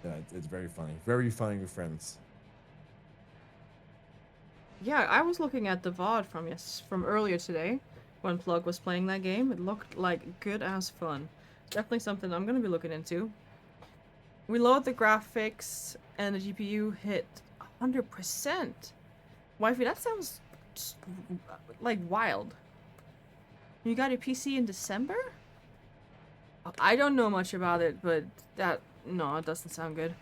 Yeah, it's very funny. Very funny with friends. Yeah, I was looking at the VOD from earlier today when Plug was playing that game. It looked like good as fun. Definitely something I'm gonna be looking into. We load the graphics and the GPU hit 100%. Wifey, that sounds like wild. You got your PC in December? I don't know much about it, but no, it doesn't sound good.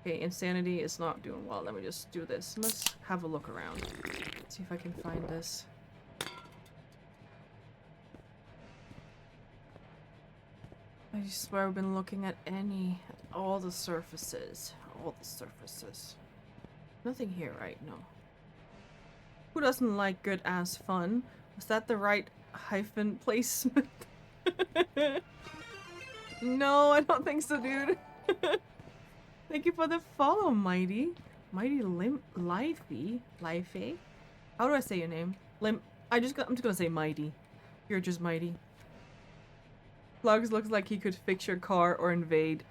Okay, Insanity is not doing well. Let me just do this. Let's have a look around. See if I can find this. I swear I've been looking at all the surfaces. All the surfaces. Nothing here, right? No. Who doesn't like good ass fun? Was that the right hyphen placement? No, I don't think so, dude. Thank you for the follow, Mighty. Mighty Lifey? Lifey? How do I say your name? I'm just gonna say Mighty. You're just Mighty. Plugs looks like he could fix your car or invade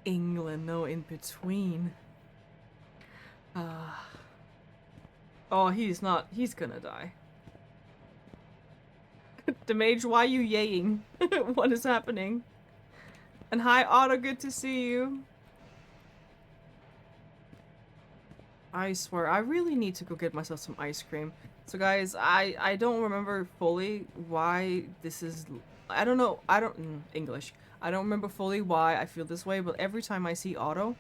England. No in between. Oh, he's not. He's gonna die. Demage, why are you yaying? What is happening? And hi, Otto. Good to see you. I swear, I really need to go get myself some ice cream. So guys, I don't remember fully why this is... I don't know. English. I don't remember fully why I feel this way, but every time I see Otto,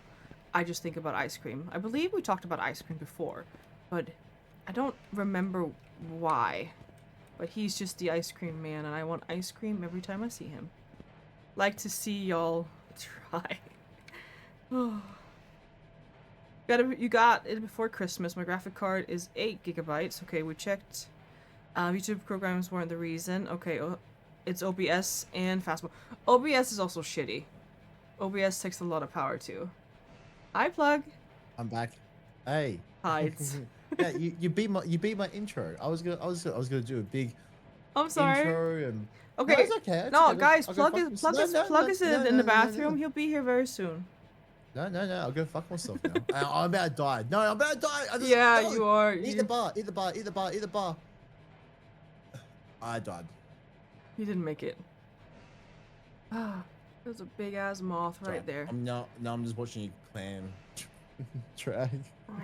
I just think about ice cream. I believe we talked about ice cream before, but I don't remember why. But he's just the ice cream man, and I want ice cream every time I see him. Like to see y'all try. You got it before Christmas. My graphic card is 8 gigabytes. Okay, we checked. YouTube programs weren't the reason. Okay, it's OBS and fast mode. OBS is also shitty. OBS takes a lot of power too. Hi, Plug. I'm back. Hey. Hides. Yeah, you beat my intro. I was gonna do a big I'm sorry. intro and Okay. No, it's okay. No, okay. guys, I'll go Plug fuck is myself. in the bathroom. He'll be here very soon. No, I'll go fuck myself now. I'm about to die. No, I'm about to die. Yeah, no. you are. Eat the bar. Eat the bar. Eat the bar. Eat the bar. I died. You didn't make it. Ah, there's a big ass moth right there. I'm just watching you clam drag.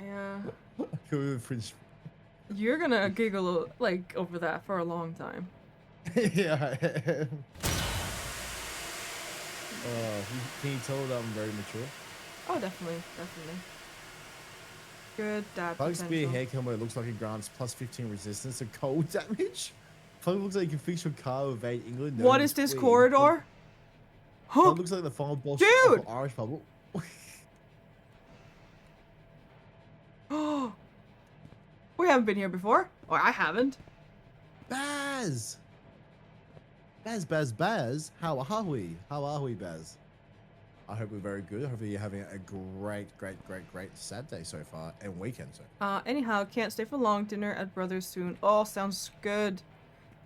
Yeah. I can't even finish. You're gonna giggle like over that for a long time. Yeah. Can you tell that I'm very mature? Oh, definitely. Good dad Plug spear potential. hair combo looks like it grants plus 15 resistance to cold damage. Plug looks like you can fix your car with evade England. What is this corridor? Huh? Plug looks like the final boss Dude! of Irish Bubble. We haven't been here before. Or I haven't. Baz! Baz. How are we? Baz? I hope we're very good. Hopefully you're having a great Saturday so far and weekend so far. Anyhow, can't stay for long. Dinner at Brothers soon. Oh, sounds good.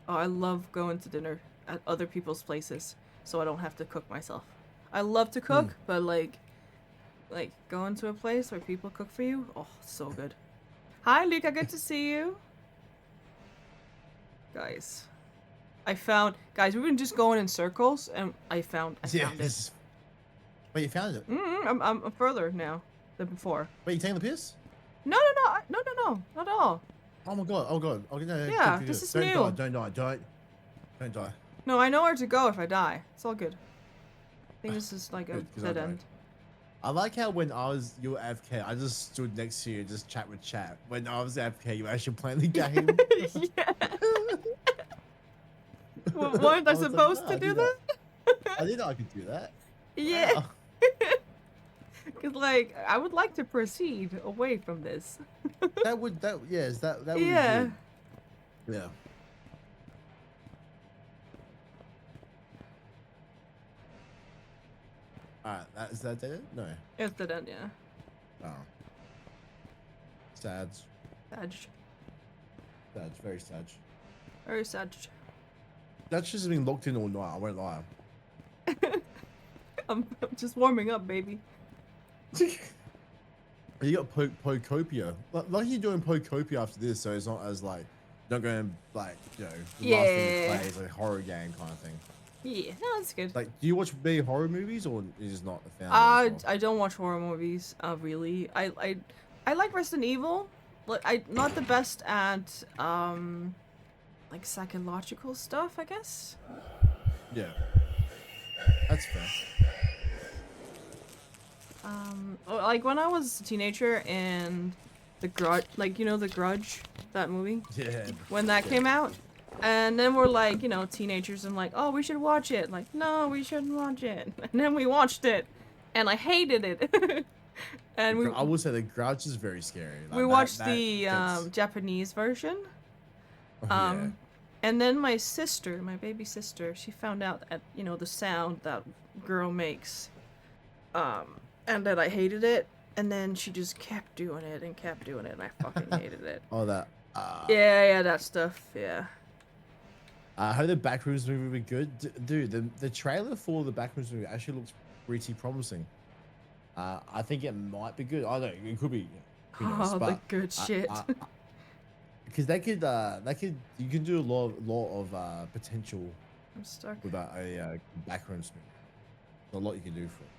Oh, I love going to dinner at other people's places so I don't have to cook myself. I love to cook, but like going to a place where people cook for you. Oh, so good. Hi, Luca. Good to see you. Guys, we've been just going in circles, and I found it. Wait, you found it? I'm further now than before. Wait, you taking the piss? No, not at all. Oh my god, Oh, no, Yeah, good. this is Don't new. Don't die. No, I know where to go if I die. It's all good. I think this is like a Good, 'cause I dead died. end. I like how when you were AFK, I just stood next to you and just chat with chat. When I was AFK, you were actually playing the game. Yeah. Well, weren't I was like, supposed "No, to I do do that? I didn't know I could do that. Yeah. Wow. Cause like I would like to proceed away from this. That would Yeah. be good. Yeah. Alright, is that dead end? No. It's dead end, yeah. Oh. Sad. Sad. Very sad. Very sad. That's just been locked in all night, I won't lie. I'm just warming up, baby. You got POKOPIA. Like you're doing POKOPIA after this, so it's not as like, not going like, the last thing you play is a horror game kind of thing. Yeah, no, that's good. Like, do you watch big horror movies or is just not a fan? I don't watch horror movies. Really. I like Resident Evil. Like not the best at like psychological stuff, I guess. Yeah. That's fair. Like when I was a teenager and The Grudge, like The Grudge, that movie. Yeah. When that came out, And then we're like, you know, teenagers and like, oh, we should watch it. Like, no, we shouldn't watch it. And then we watched it, and I hated it. And I would say the Grouch is very scary. Like, we watched the gets- Japanese version. oh, yeah. And then my sister, my baby sister, she found out at, you know, the sound that girl makes. And that I hated it. And then she just kept doing it and kept doing it, and I fucking hated it. Oh, that. Yeah, that stuff, yeah. I heard the Backrooms movie would be good. Dude, the trailer for the Backrooms movie actually looks pretty promising. I think it might be good. I don't know, it could be. Who knows, Oh, the but good shit. Because you can do a lot of potential I'm stuck. with a Backrooms movie. There's a lot you can do for it.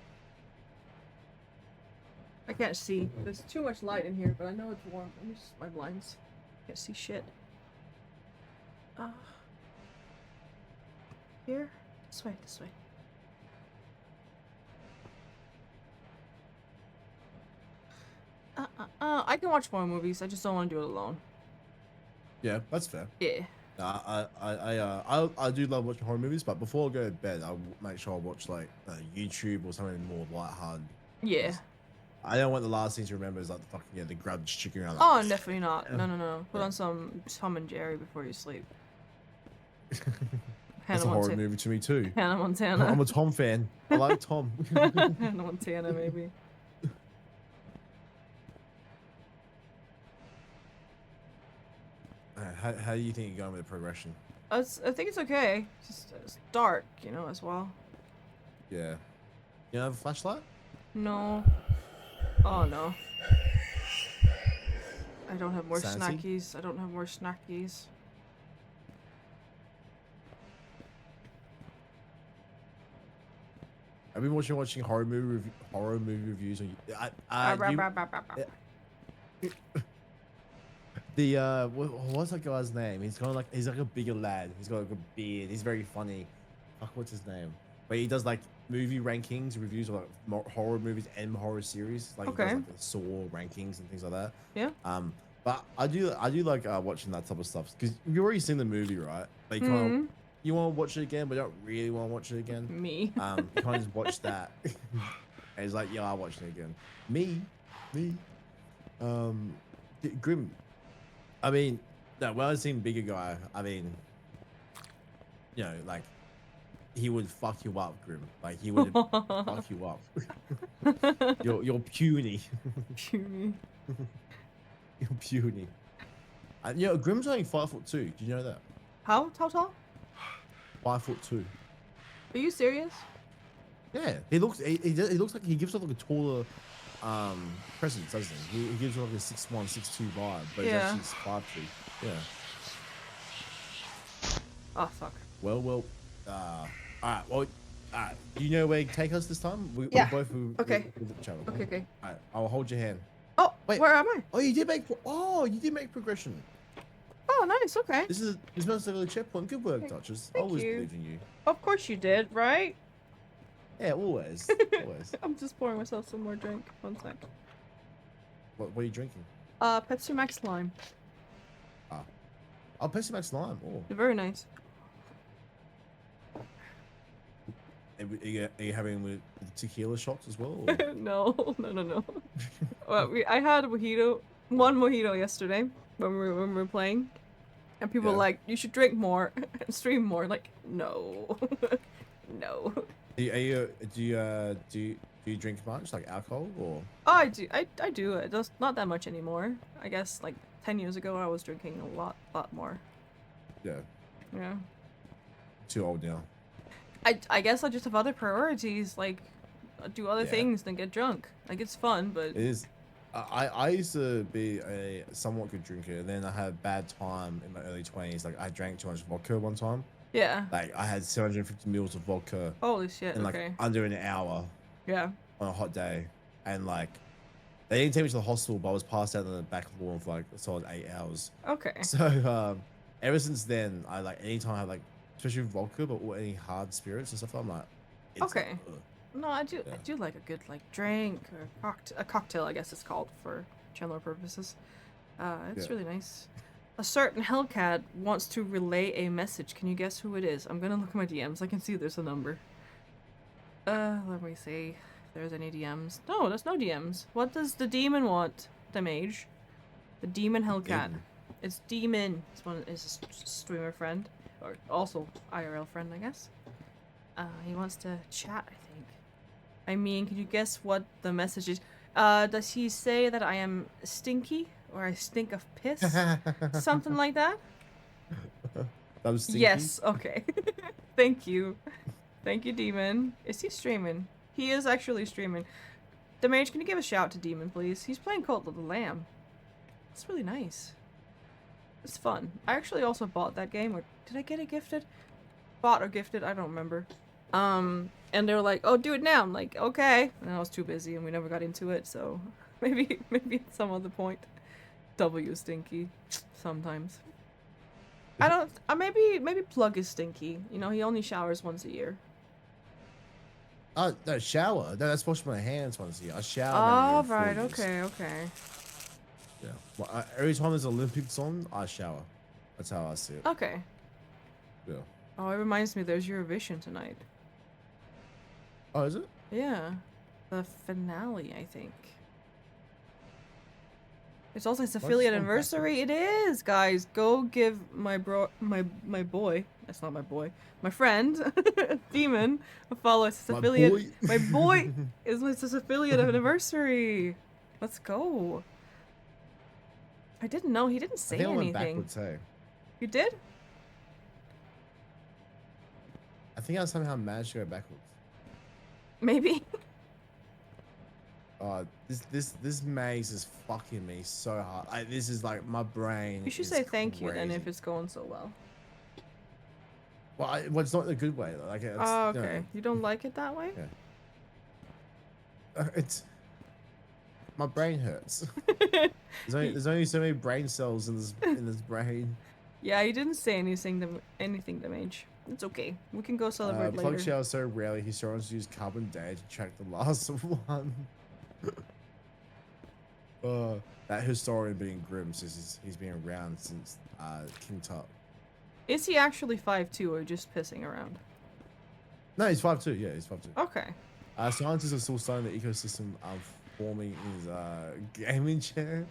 I can't see. There's too much light in here, but I know it's warm. Let me just my blinds. Can't see shit. Here? This way, this way. I can watch more movies. I just don't want to do it alone. Yeah, that's fair. Yeah. I do love watching horror movies, but before I go to bed, I'll make sure I watch like YouTube or something more lighthearted. Yeah. I don't want the last thing to remember is like the fucking the Grudge chicken around. Oh, definitely not. No, no, no. Put Yeah. on some Tom and Jerry before you sleep. That's a horror movie to me too. Hannah Montana. I'm a Tom fan. I like Tom. Hannah Montana, maybe. How do you think you're going with the progression? I think it's okay. It's dark, you know, as well. Yeah. You have a flashlight? No. Oh, no. I don't have more Sanity? snackies. I don't have more snackies. I've been watching horror movie reviews on what's that guy's name? He's like a bigger lad. He's got like a beard. He's very funny. Fuck, what's his name? But he does like movie rankings, reviews of like horror movies and horror series. Like he does like the Saw rankings and things like that. Yeah. But I do like watching that type of stuff because you've already seen the movie, right? But you kind of you want to watch it again, but you don't really want to watch it again. Me. You kind of just watch that. And it's like, yeah, I'll watch it again. Me. Grim. I mean, no, when I seen bigger guy, I mean, you know, like he would fuck you up, Grim. Like he would fuck you up. You're puny. Puny. You're puny. And you know, Grim's only 5'2". Do you know that? How tall? 5'2". Are you serious? Yeah, he looks like he gives off like a taller presence, doesn't he? He gives off like a 6'1", 6'2" vibe, but Yeah. he's actually 5'2". Yeah. Oh, fuck. Well, all right. Well, do you know where you take us this time? Yeah. We Okay. with each other. Okay. All right, I'll hold your hand. Oh, Wait. where am I? Oh, you did make progression. Oh, nice. Okay. This must have a checkpoint. Good work, Duchess. I Thank always you. believed in you. Of course you did, right? Yeah, always. Always. I'm just pouring myself some more drink. 1 sec. What are you drinking? Pepsi Max Lime. Oh, Pepsi Max Lime. Oh. Very nice. Are you having with tequila shots as well? Or? No. Well, I had one mojito yesterday when we were playing, and people were Yeah. like, "You should drink more and stream more." Like, no, no. Do you drink much, like alcohol, or? Oh, I do. I do. It does not that much anymore. I guess like 10 years ago, I was drinking a lot more. Yeah. Yeah. Too old now. I guess I just have other priorities, like do other Yeah. things than get drunk. Like it's fun, but It is. I used to be a somewhat good drinker, and then I had a bad time in my early 20s. Like I drank too much vodka one time. yeah. Like I had 750 mils of vodka Holy shit. in like Okay. under an hour Yeah. on a hot day, and like they didn't take me to the hospital, but I was passed out on the back lawn for like a solid 8 hours. Okay. So ever since then, I like anytime I have like, especially with vodka, but or any hard spirits and stuff, I'm like, it's Okay. like, ugh. No, I do. I Yeah. do like a good like drink or a cocktail. I guess it's called for general purposes. It's Yeah. really nice. A certain Hellcat wants to relay a message. Can you guess who it is? I'm gonna look at my DMs. I can see there's a number. Let me see if there's any DMs. No, there's no DMs. What does the demon want? The mage. The demon Hellcat. Demon. It's demon. It's a streamer friend. Or also IRL friend, I guess. He wants to chat, I think. I mean, can you guess what the message is? Does he say that I am stinky? Or I stink of piss? Something like that? That was stinky? Yes, okay. Thank you. Thank you, Demon. Is he streaming? He is actually streaming. The mage, can you give a shout to Demon, please? He's playing Cult of the Lamb. It's really nice. It's fun. I actually also bought that game, or did I get it gifted? Bought or gifted, I don't remember. And they were like, oh, do it now. I'm like, okay. And I was too busy and we never got into it, so maybe at some other point. W stinky. Sometimes. I don't, maybe Plug is stinky. You know, he only showers once a year. Oh, no, shower. No, that's wash my hands once a year. I shower. Oh, maybe every 4 right, years. okay. Yeah. Well, every time there's Olympics on, I shower. That's how I see it. Okay. Yeah. Oh, it reminds me there's Eurovision tonight. Oh, is it? Yeah. The finale, I think. It's also its affiliate anniversary. It is, guys. Go give my boy. That's not my boy. My friend, Demon, a follow. It's his affiliate. Boy. My boy is his affiliate anniversary. Let's go. I didn't know. He didn't say I think I went anything. backwards, hey. You did? I think I somehow managed to go backwards. Maybe. This maze is fucking me so hard. This is like my brain. You should is say thank you then crazy. if it's going so well. Well, it's not in a good way. Like, it's, Oh, you know, okay. You don't like it that way? Yeah. It's my brain hurts. there's only so many brain cells in this brain. Yeah, you didn't say anything to Mage. It's okay. We can go celebrate Plug later. showers so rarely. He started to use carbon data to track the last one. That historian being grim says he's been around since King Tut. Is he actually 5'2" or just pissing around? No, he's 5'2". Yeah, he's 5'2". Okay. Scientists are still studying the ecosystem of forming his gaming chair.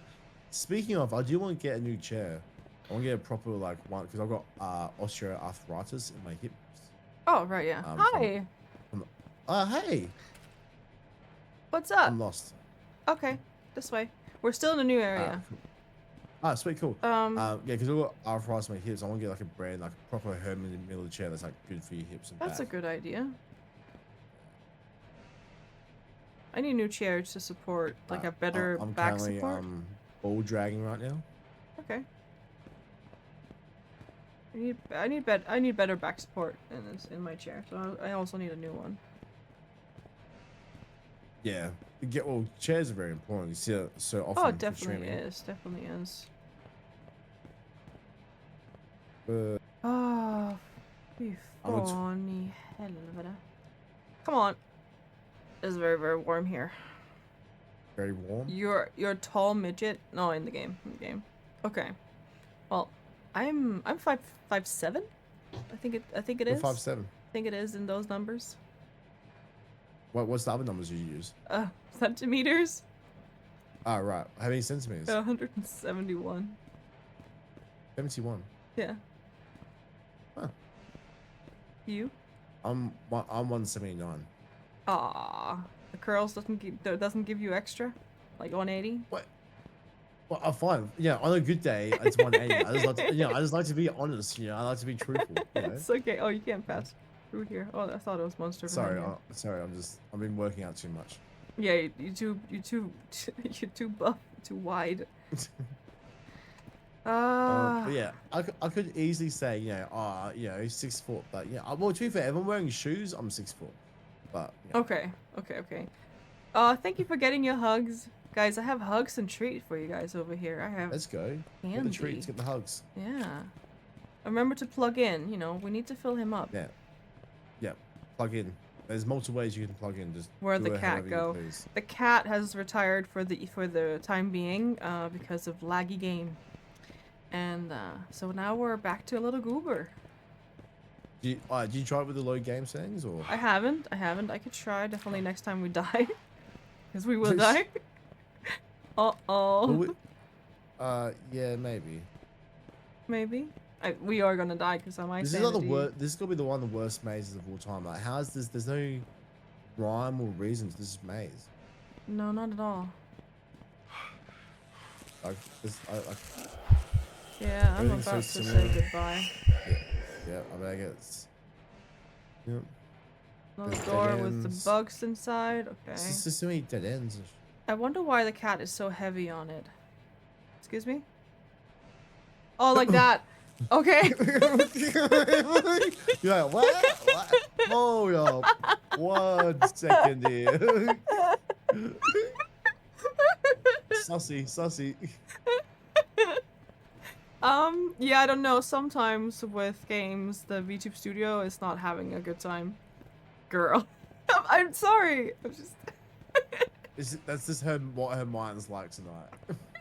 Speaking of, I do want to get a new chair. I want to get a proper like one because I've got osteoarthritis in my hips. Oh, right, yeah. Hi. Hey, What's up? I'm lost. Okay, this way. We're still in a new area. Sweet, cool. Yeah, because I've got arthritis in my hips. I want to get like a brand, like a proper Herman Miller chair that's like good for your hips and That's a back. good idea. I need new chairs to support like a better I'm back currently, support. ball dragging right now. Okay. I need better back support in my chair. So I also need a new one. Yeah, chairs are very important. You see it so often. Oh, it for definitely streaming. is. Definitely is. Uh, Oh, fy I'm a t- fan i helvete. Come on. It's very, very warm here. very warm. You're a tall midget. No, in the game. Okay. Well, I'm 5'7". I think it You're is. 5'7". I think it is in those numbers. What's the other numbers you use? Centimeters. Ah, right. How many centimeters? 171. 71. Yeah. Huh. You? I'm 179. Ah, the curls doesn't give you extra, like 180. What? Well, I'm fine. Yeah, on a good day, it's 180. I just like to be honest. You know, I like to be truthful. You know? It's okay. Oh, you can't pass through here. Oh, I thought it was monster. Sorry, behind sorry. I've been working out too much. you. Yeah, you're too buff, too wide. But yeah, I could easily say, you know, 6 foot. But yeah, well, to be fair, if I'm wearing shoes, I'm 6 foot. But yeah. Okay. Thank you for getting your hugs, guys. I have hugs and treat for you guys over here. I have. Let's go. Get the candy. treats, get the hugs. Yeah. Remember to plug in. You know, we need to fill him up. Yeah. Plug in. There's multiple ways you can plug in. Just Where'd do the it cat however you go? please. The cat has retired for the time being because of laggy game. And so now we're back to a little goober. Do you try it with the low game settings or? I haven't. I could try definitely next time we die. Because we will die. Uh-oh. Yeah, maybe. Maybe. We are gonna die because of my This sanity. is not the worst. This is gonna be the one of the worst mazes of all time. Like, how's this? There's no rhyme or reason to this maze. No, not at all. Like, Yeah, I'm Everything's so about to similar. say goodbye. yeah. I mean, I guess. Yeah. Another There's door dead with the ends. bugs inside. Okay. It's just so many dead ends. I wonder why the cat is so heavy on it. Excuse me? Oh, like that. Okay. You're like, what? Hold up. 1 second here. Sussy. Yeah, I don't know. Sometimes with games, the VTube studio is not having a good time. Girl. I'm sorry. I'm just... That's just what her mind's like tonight.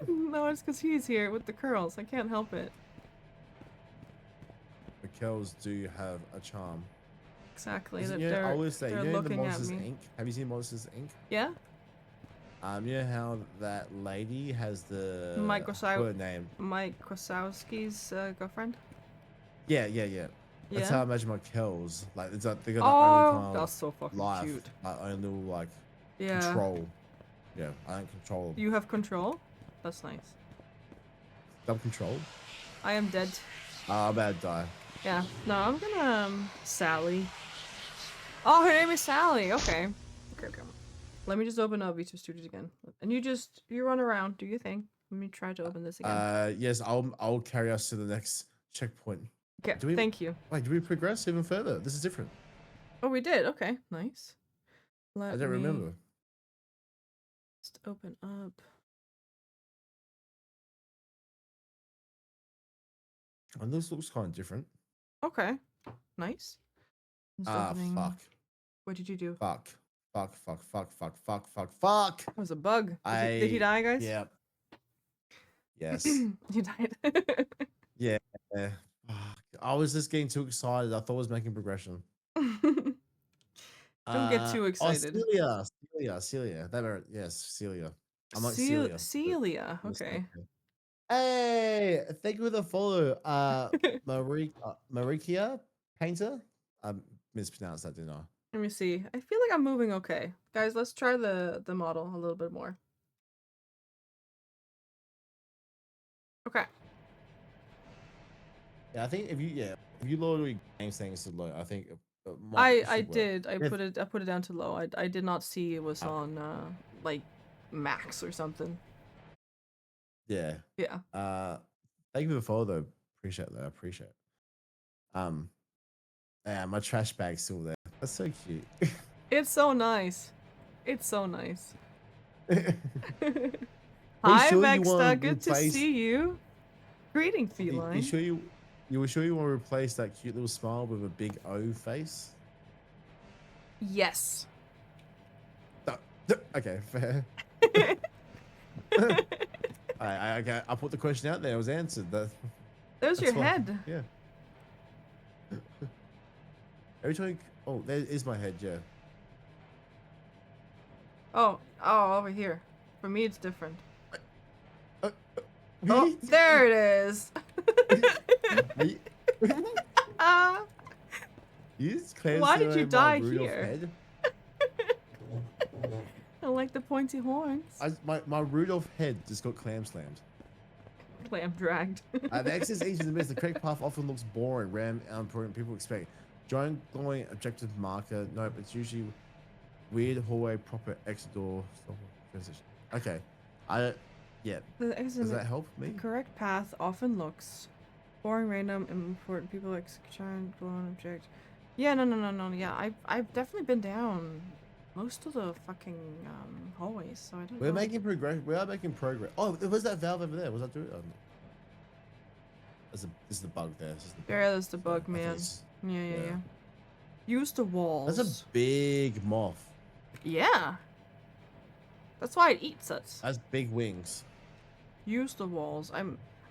No, it's because he's here with the curls. I can't help it. The Kells do have a charm. Exactly. You They're, know, I always say, they're you know the looking at Monsters me. Inc? Have you seen Monsters Inc? Yeah? You know how that lady has the Mike her name? Mike Wazowski's girlfriend? Yeah. That's how I imagine my Kells. Like, it's like they got their Oh, own kind that's of so fucking life, cute. like own little like Yeah. control. Yeah, I don't control them. You have control? That's nice. I'm controlled. I am dead. I'm about to die. Yeah. No, I'm gonna Sally. Oh, her name is Sally. Okay. Okay. Let me just open up VTube Studios again. And you run around, do your thing. Let me try to open this again. Yes, I'll carry us to the next checkpoint. Okay, thank you. Wait, do we progress even further? This is different. Oh, we did. Okay, nice. I don't remember. Just open up. And this looks kind of different. Okay, nice. Just opening- Fuck. What did you do? Fuck. That was a bug. Did he die, guys? Yeah. Yes. You died. Yeah. Fuck. I was just getting too excited. I thought I was making progression. Don't get too excited. Oh, Celia. Yes, Celia. I'm like Celia. Celia. Okay. Hey, thank you for the follow. Marikia Painter. I mispronounced that, didn't I? Let me see. I feel like I'm moving okay. Guys, let's try the model a little bit more. Okay. Yeah, I think if you lower your game settings to low, I think I did. I put it down to low. I did not see it was on like max or something. Yeah. Yeah. Thank you for the follow though. Appreciate that. I appreciate it. Yeah, my trash bag's still there. That's so cute. It's so nice. It's so nice. Hi, sure you Vexta. wanna Good to replace- see you. Greeting, feline. You were sure you want to replace that cute little smile with a big O face? Yes. Okay, fair. I put the question out there. It was answered. There's your fine. head. Yeah. Every time oh, there is my head, yeah. Oh, over here. For me, it's different. Oh, Really? there it is. You just claimed Why to did you my die Rudolph here? head? I like the pointy horns. My Rudolph head just got clam slammed. Clam dragged. The excess each of the miss. The correct path often looks boring, random, and unimportant. People expect. Join glowing objective marker. Nope, it's usually weird hallway, proper exit door. Transition. Okay. Yeah. Does that help me? The correct path often looks boring, random, and important. People trying to glowing object. Yeah, no. Yeah, I've definitely been down most of the fucking hallways, so I don't know. We're making progress. We are making progress. Oh, was that valve over there? Was that doing it? This is the bug there. Yeah, there's the bug, man. Yeah. Use the walls. That's a big moth. Yeah. That's why it eats us. That's big wings. Use the walls.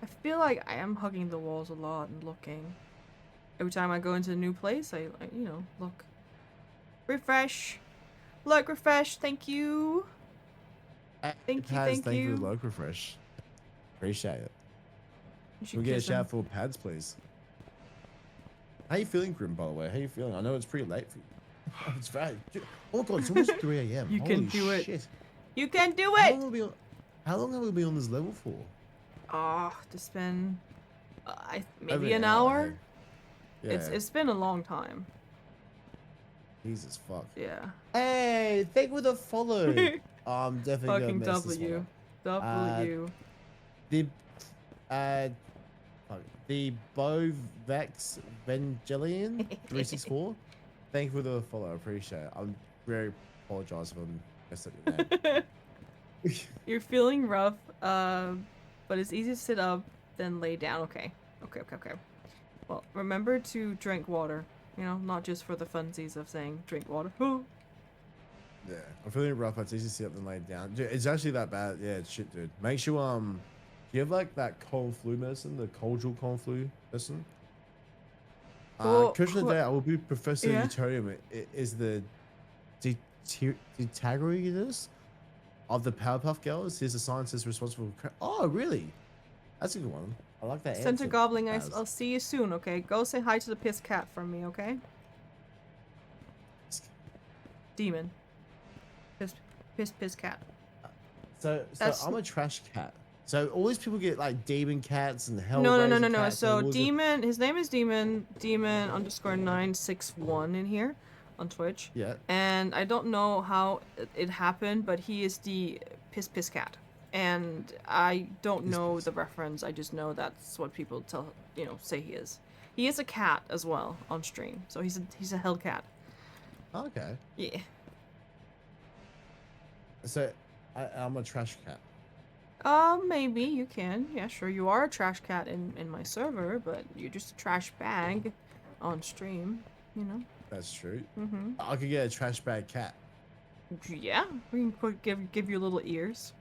I feel like I am hugging the walls a lot and looking. Every time I go into a new place, I you know, look. Refresh. Look, refresh. Thank you. Thank you, Pads, thank thank you you. for the local refresh. Appreciate it. You should We'll get a kiss him. shout for pads, please. How you feeling, Grim, by the way? How you feeling? I know it's pretty late for you. It's right. Oh my god, it's almost 3 a.m. You Holy can do it. shit. You can do How it! long, how long have we been on this level for? Oh, it's been maybe Over an hour. Hey. Yeah. It's been a long time. Jesus fuck. Yeah. Hey, thank you for the follow. I'm definitely Fucking gonna mess this one up. W. The fuck, the Bovex Vangelian 364. Thank you for the follow. I appreciate it. I'm very apologize if I'm messed up your name. You're feeling rough, but it's easy to sit up than lay down. Okay. Okay. Well, remember to drink water. You know, not just for the funsies of saying drink water. Yeah, I'm feeling rough. It's easy to sit up and lay down. Dude, it's actually that bad. Yeah, it's shit, dude. Make sure do you have like that cold flu medicine, the cold flu medicine? Question of the day, I will be Professor Deuterium. Is the Ditagoras of the Powerpuff Girls? He's the scientist responsible for... Oh, really? That's a good one. I like that Center answer, Gobbling, Baz. I'll see you soon, okay? Go say hi to the piss cat from me, okay? Demon. Piss cat. So I'm a trash cat. So all these people get like demon cats and hell. No. So Demon, his name is Demon _961 in here on Twitch. Yeah. And I don't know how it happened, but he is the piss cat. And I don't know the reference. I just know that's what people say he is. He is a cat as well on stream. So he's a hell cat. Okay. Yeah. So I'm a trash cat. Maybe you can. Yeah, sure. You are a trash cat in my server, but you're just a trash bag on stream, you know? That's true. Mm-hmm. I could get a trash bag cat. Yeah, we can give you little ears.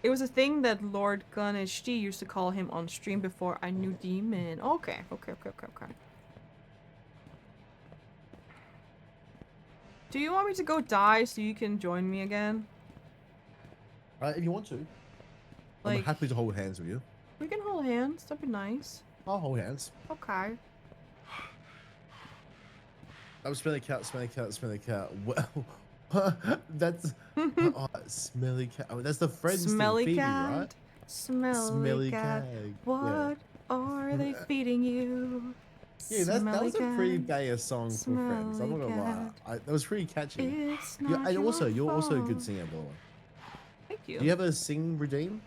It was a thing that Lord Ganesh D used to call him on stream before I knew Demon. Okay. Do you want me to go die so you can join me again? If you want to. I'm happy to hold hands with you. We can hold hands. That'd be nice. I'll hold hands. Okay. I'm smelly cat. Well, that's smelly cat. Oh, that's the Friends Smelly thing, Phoebe, cat. right? Smelly cat. What are they feeding you? Yeah, that was a pretty cat. banger song for Friends. I'm not gonna lie. That was pretty catchy. It's not And also, your you're also a fault. good singer, by the way. Thank you. Do you ever sing Redeem?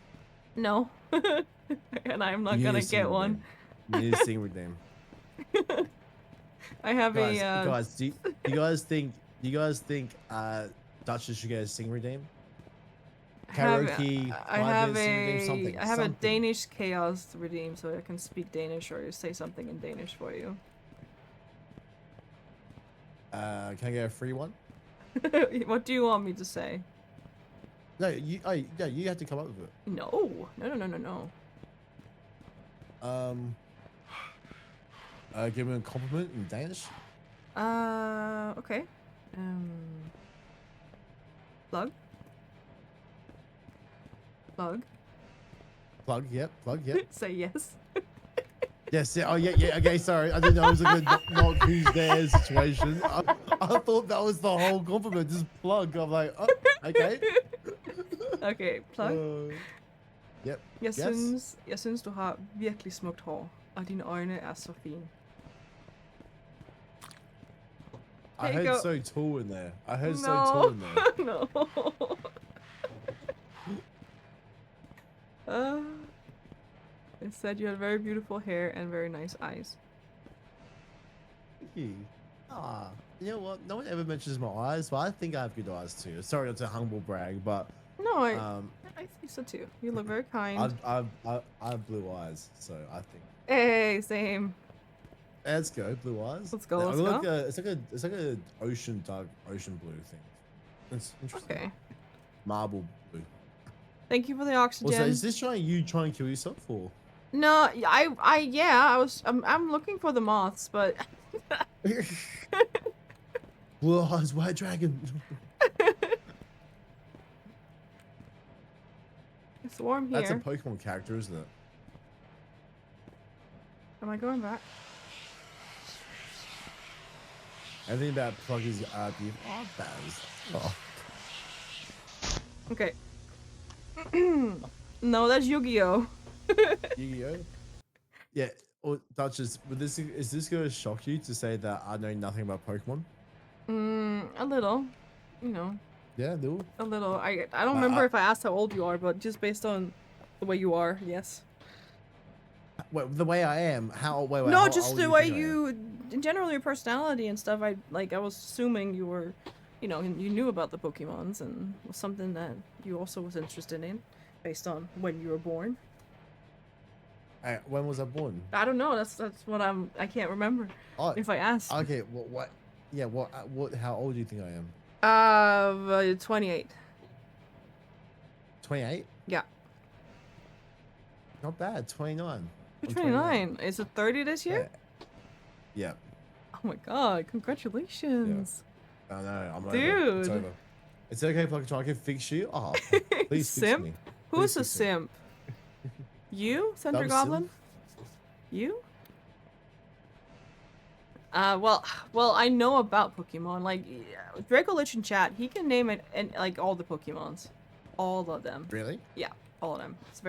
No. And I'm not You gonna need to sing get one. Redeem. You need to sing Redeem. I have guys, do you guys think Duchess should get a sing Redeem? Karaoke. I have something. a Danish chaos to redeem, so I can speak Danish or say something in Danish for you. Can I get a free one? What do you want me to say? No, you have to come up with it. No. Give me a compliment in Danish. Okay. Plug. Plug, yep. Say yes. Yes, yeah, oh yeah, okay, sorry. I didn't know it was a good not who's there situation. I thought that was the whole compliment, just plug. I'm like, oh, okay. Okay, plug. Yep. Jeg synes, du har virkelig smukt hår, og dine øjne er så fine. I heard so tall in there. So tall in there. No. It said you had very beautiful hair and very nice eyes. Thank you. You know what? No one ever mentions my eyes, but I think I have good eyes too. Sorry not to humble brag, but no, I think so too. You look very kind. I have blue eyes, so I think. Hey, same. Let's go, blue eyes. Let's go. Let's go. It's like a dark ocean blue thing. It's interesting. Okay. Marble blue. Thank you for the Also, oxygen. is this you trying to kill yourself or? No, I'm looking for the moths, but Blue eyes, white dragon. it's warm here. That's a Pokemon character, isn't it? Am I going back? Everything about Plug is beautiful. Oh, Baz. Oh. Okay. No, that's Yu-Gi-Oh. Yu-Gi-Oh. Yeah. Or Duchess, is this going to shock you to say that I know nothing about Pokemon? A little. You know, Yeah, no. a little. I don't remember if I asked how old you are, but just based on the way you are, yes. Wait, the way I am. Wait, No, how just old the do way think I am? you, in general, your personality and stuff. I was assuming you were, you know, you knew about the Pokemons and was something that you also was interested in, based on when you were born. When was I born? I don't know. That's what I can't remember. Oh, If I asked. okay. What? Yeah. What? How old do you think I am? 28. 28. Yeah. Not bad. 29. You're I'm 29. Is it 30 this year? Yeah. Oh my god! Congratulations. I know. I'm over. Dude. It's over. It's okay, Pluggatron. I can fix you. Oh, please fix Simp? me. Who's Please a fix me. simp? You, Center Dumb Goblin? simp. You? Well, I know about Pokemon. Like, Draco Lich in chat, he can name it and like all the Pokemons, all of them. Really? Yeah, all of them. He's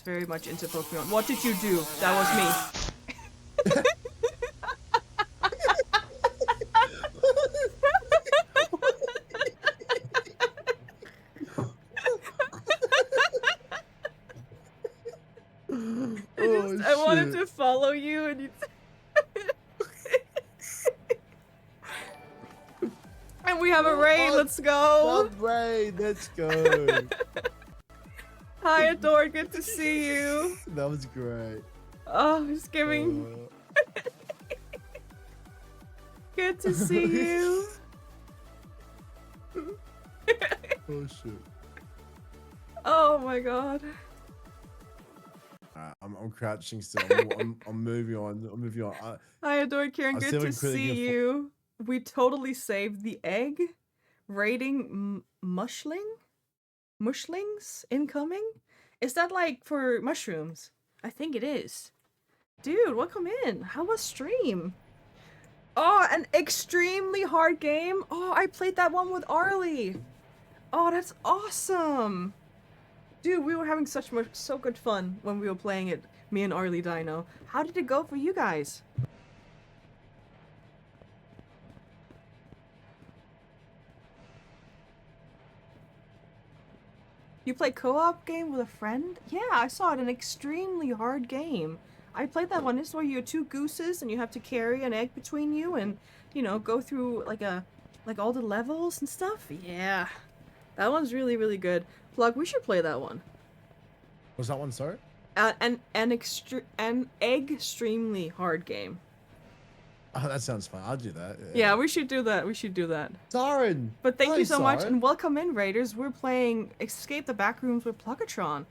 very much into Pokemon. What did you do? That was me. I wanted to follow you and you and we have a raid, let's go! Raid, let's go. Hi Adore, good to see you. That was great. Oh, just giving good to see you. Oh shit. Oh my god. I'm crouching still. I'm moving on. I'm moving on. Hi Adore Kieran, I'm good still to including see your you. We totally saved the egg. Raiding mushlings incoming? Is that like for mushrooms? I think it is. Dude, welcome in. How was stream? Oh, an extremely hard game. Oh, I played that one with Arlie. Oh, that's awesome. Dude, we were having so good fun when we were playing it, me and Arlie Dino. How did it go for you guys? You play co-op game with a friend? Yeah, I saw it, an extremely hard game. I played that one. This is where you're two gooses and you have to carry an egg between you and, you know, go through like all the levels and stuff. Yeah. That one's really, really good. Plug, we should play that one. Was that one, sorry? An extremely hard game. Oh, that sounds fun. I'll do that. Yeah, we should do that. We should do that. Siren! But thank Hi, you so much Siren. and welcome in, Raiders. We're playing Escape the Backrooms with Pluggatron.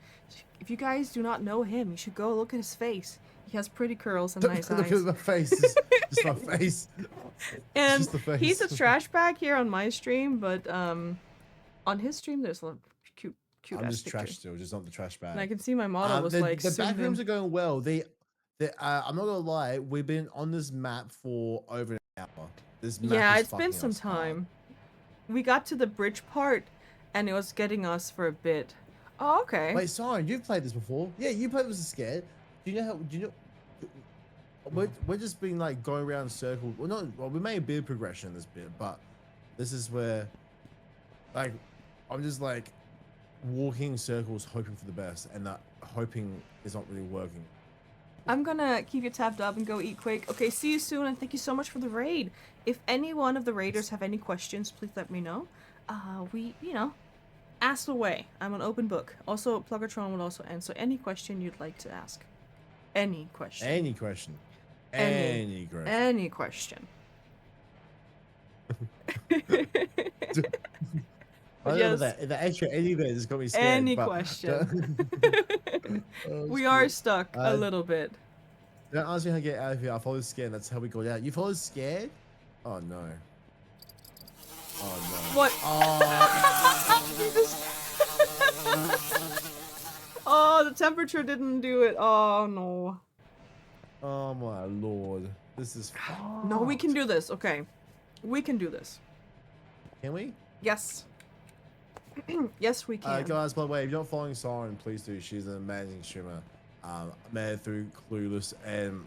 If you guys do not know him, you should go look at his face. He has pretty curls and nice Look eyes. at my face. Just my face. And just the face. he's a trash bag here on my stream, but on his stream there's a lot of cute I'm ass just pictures. trash still, just not the trash bag. And I can see my model was like the back zoomed rooms in. are going well. I'm not gonna lie, we've been on this map for over an hour. This map Yeah, is it's been fucking some us hard. time. We got to the bridge part and it was getting us for a bit. Oh, okay. Wait, Siren, you've played this before? Yeah, you played this scared. Do you know how? Do you know? We're just been like going around in circles. Well, we made a bit of progression in this bit, but this is where, like, I'm just like walking in circles, hoping for the best, and that hoping is not really working. I'm gonna keep you tapped up and go eat quick. Okay, see you soon and thank you so much for the raid. If any one of the raiders have any questions, please let me know. You know, ask away. I'm an open book. Also, Pluggatron will also answer any question you'd like to ask. Any question. Any question. Any question. Any question. I don't know Yes. the extra any bit just got me scared. Any but question. Oh, We shit. are stuck a Uh, little bit. Don't ask me how to get out of here. I followed scared. That's how we got out. You followed scared? Oh no. Oh no. What? Oh. Oh, the temperature didn't do it. Oh no. Oh my lord. This is. No, we can fucked. do this. Okay. We can do this. Can we? Yes. Yes, we can. Guys, by the way, if you're not following Siren, please do. She's an amazing streamer. Made through Clueless and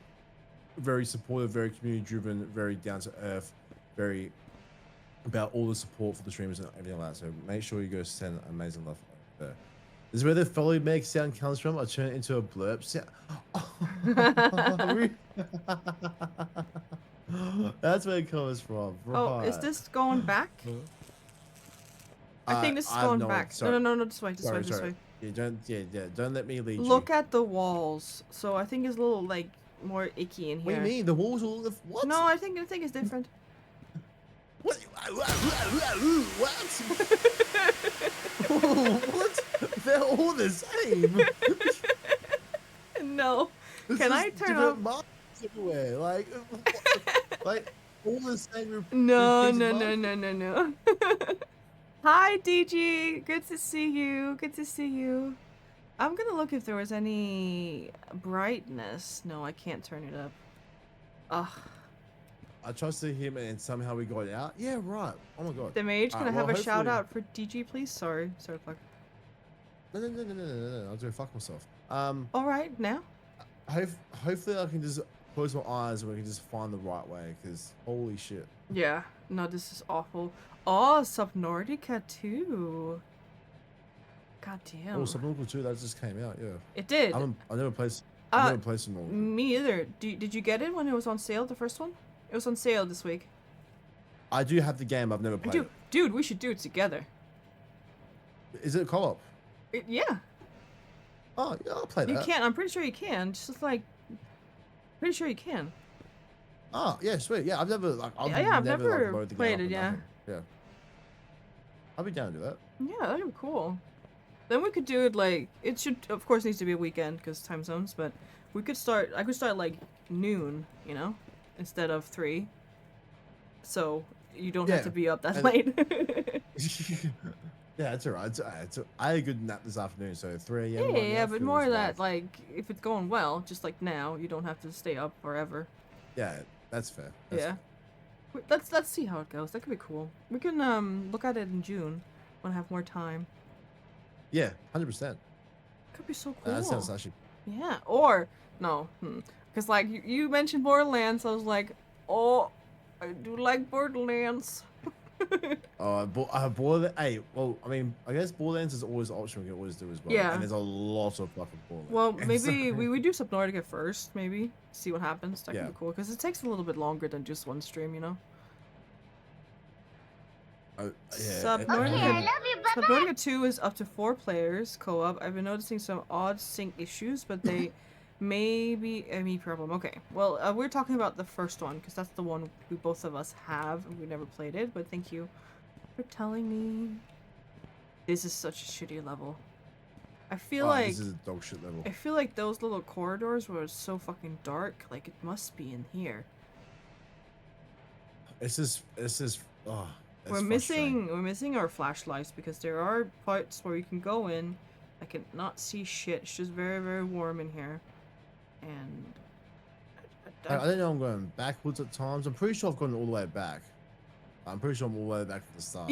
very supportive, very community driven, very down to earth, very about all the support for the streamers and everything like that. So make sure you go send amazing love over there. This is where the follow meg sound comes from. I turn it into a blurb sound. That's where it comes from. Oh, is Right. this going back? I think this is going back. Sorry. No, this way, this way, Sorry, this sorry. way. Yeah, don't let me lead Look you. at the walls. So I think it's a little like more icky in What here. do you mean? The walls all the what? No, I think it's different. What? What? What? They're all the same. No. This Can is I turn different off? marks everywhere? Like all the same. No. repeated marks? Hi, DG. Good to see you. Good to see you. I'm gonna look if there was any brightness. No, I can't turn it up. Ugh. I trusted him and somehow we got out. Yeah, right. Oh my god. The mage, can I have well, a shout hopefully- out for DG, please? Sorry, plug. No. I'll do fuck myself. All right, now. Hopefully I can just close my eyes and we can just find the right way. Cause holy shit. Yeah. No, this is awful. Oh, Subnautica too. God damn. Oh, Subnautica 2 that just came out. Yeah. It did. I never played. Uh, I never played Subnautica. Me either. Did you get it when it was on sale, the first one? It was on sale this week. I do have the game. I've never played Dude, we should do it together. it. Is it co-op? Yeah. Oh, yeah, I'll play that. You can. I'm pretty sure you can. Just like, pretty sure you can. Oh, yeah, sweet. Yeah, I've never like. Yeah, I've never like, loaded the played game it, up or yeah. nothing. Yeah. I'll be down to do that. Yeah, that'd be cool. Then we could do it like it should. Of course, needs to be a weekend because time zones. But we could start. I could start like noon, you know, instead of 3. So you don't have Yeah, to be up that and- late. Yeah, it's alright. I had a good nap this afternoon, so 3 a.m. right yeah, now but feels more right. that like if it's going well, just like now, you don't have to stay up forever. Yeah, that's fair. That's Yeah. fair. Let's see how it goes. That could be cool. We can look at it in June when I have more time. Yeah, 100%. Could be so cool. That sounds actually. Yeah. Or no, because like you mentioned Borderlands, I was like, oh, I do like Borderlands. Borderlands. Hey, well, I mean, I guess Borderlands is always an option we can always do as well. Yeah. And there's a lot of fucking Borderlands. Well, games. maybe we do Subnautica first, maybe see what happens. That Yeah. could be cool because it takes a little bit longer than just one stream, you know. Oh, yeah. Subnautica. Okay, I love you. Bye bye. Subnautica 2 is up to 4 players co-op. I've been noticing some odd sync issues, but they may be a me problem. Okay, well, we're talking about the first one because that's the one we both of us have. We never played it, but thank you for telling me. This is such a shitty level. I feel like This is a dog shit level. I feel like those little corridors were so fucking dark. Like it must be in here. It's just. Oh, it's We're frustrating. missing our flashlights because there are parts where you can go in. I can not see shit. It's just very, very warm in here. And I don't know. I'm going backwards at times. I'm pretty sure I've gone all the way back. I'm pretty sure I'm all the way back to the start.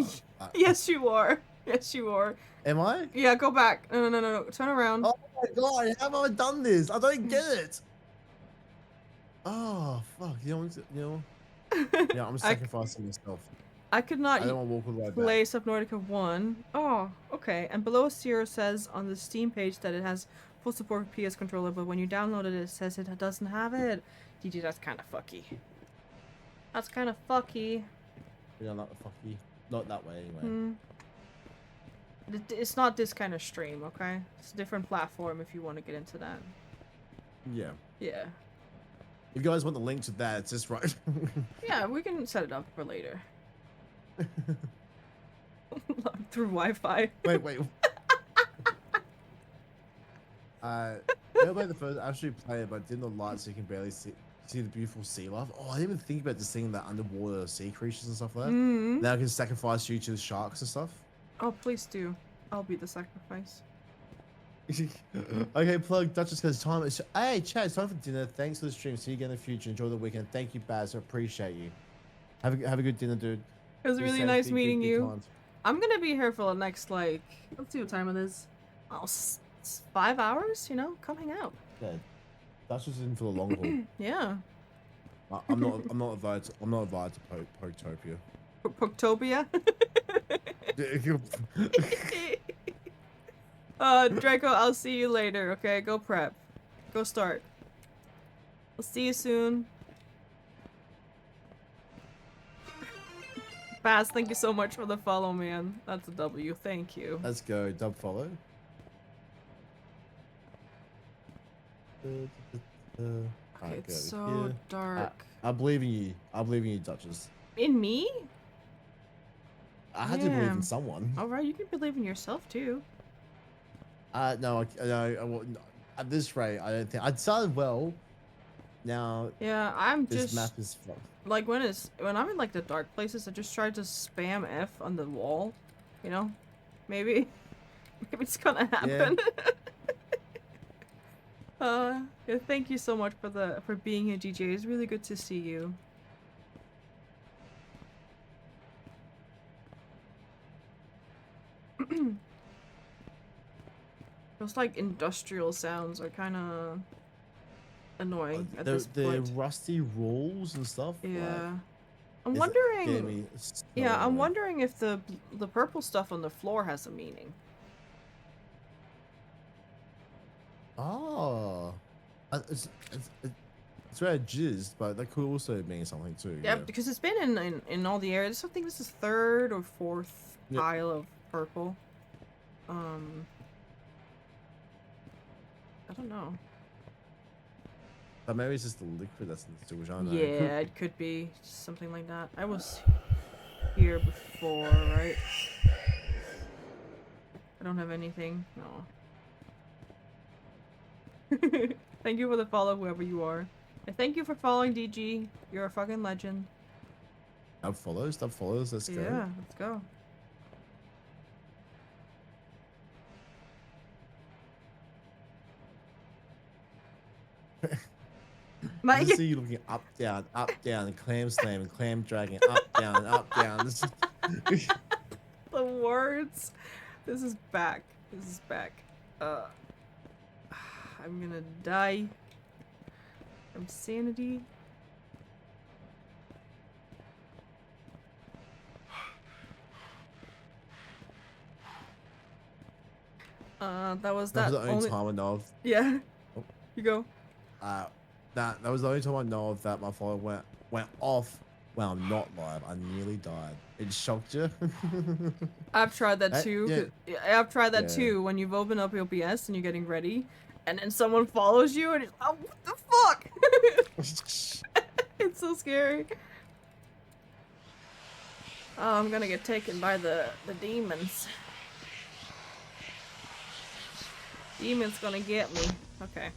yes, you are. Yes, you are. Am I? Yeah, go back. No. Turn around. Oh my god! How have I done this? I don't get it. Oh fuck! You know. Yeah, I'm sacrificing myself. I could I not don't want to walk all the way play back. Subnautica 1. Oh, okay. And below Zero says on the Steam page that it has full support for PS controller, but when you download it, it says it doesn't have it. DG, that's kind of fucky. That's kind of fucky. You know, not fucky. Not that way anyway. Hmm. It's not this kind of stream, okay? It's a different platform if you want to get into that. Yeah. Yeah. If you guys want the link to that, it's just right. Yeah, we can set it up for later. through Wi-Fi. Wait. Never played the first. Actually played it, but didn't like so you can barely see the beautiful sea life. Oh, I didn't even think about just seeing the underwater sea creatures and stuff like that. Mm-hmm. Now I can sacrifice you to the sharks and stuff. Oh, please do. I'll be the sacrifice. Okay, plug Duchess because time is. Hey, Chad, it's time for dinner. Thanks for the stream. See you again in the future. Enjoy the weekend. Thank you, Baz. I appreciate you. Have a good dinner, dude. It was Be really safe, nice be good, meeting be you. kind. I'm gonna be here for the next, like, let's see what time it is. Oh, 5 hours, you know? Come hang out. Yeah, Duchess is in for the long haul. Yeah. I'm not invited to Pokotopia. Poktopia? Yeah, Draco, I'll see you later, okay? Go prep. Go start. I'll see you soon. Baz, thank you so much for the follow, man. That's a W. Thank you. let's go. Dub follow. Alright, It's go so over here. dark. I believe in you. I believe in you, Duchess. In me? I had to believe Yeah. in someone. Alright, you can believe in yourself too. No, at this rate, I don't think I'd started well. Now Yeah, I'm this just map is fucked. like when I'm in like the dark places, I just try to spam F on the wall. You know? Maybe it's gonna happen. Yeah, thank you so much for being here, DJ. It's really good to see you. Those like industrial sounds are kind of annoying at this The point. rusty rules and stuff. Yeah, I'm getting wondering. me so Yeah, I'm annoyed. wondering if the purple stuff on the floor has a meaning. Oh, it's very jizzed, but that could also mean something too. Yeah, because it's been in all the areas. I think this is third or fourth Yep. pile of purple. I don't know. But maybe it's just the liquid that's in the sewage. I don't know. Yeah, it could be something like that. I was here before, right? I don't have anything. No. Thank you for the follow, whoever you are. And thank you for following, DG. You're a fucking legend. Dub follows. Let's go. Yeah, let's go. I Mike, just see you looking up, down, and clam slam, and clam dragging, up, down. This is... the words. This is back. I'm gonna die from sanity. That was That that was the only only. time I know of. Yeah. Oh. You go. That was the only time I know of that my follow went off when I'm not live. I nearly died. It shocked you. I've tried that too. Yeah, I've tried that Yeah. too. When you've opened up OBS and you're getting ready, and then someone follows you, and it's oh, what the fuck? It's so scary. Oh, I'm gonna get taken by the demons. Demon's gonna get me. Okay.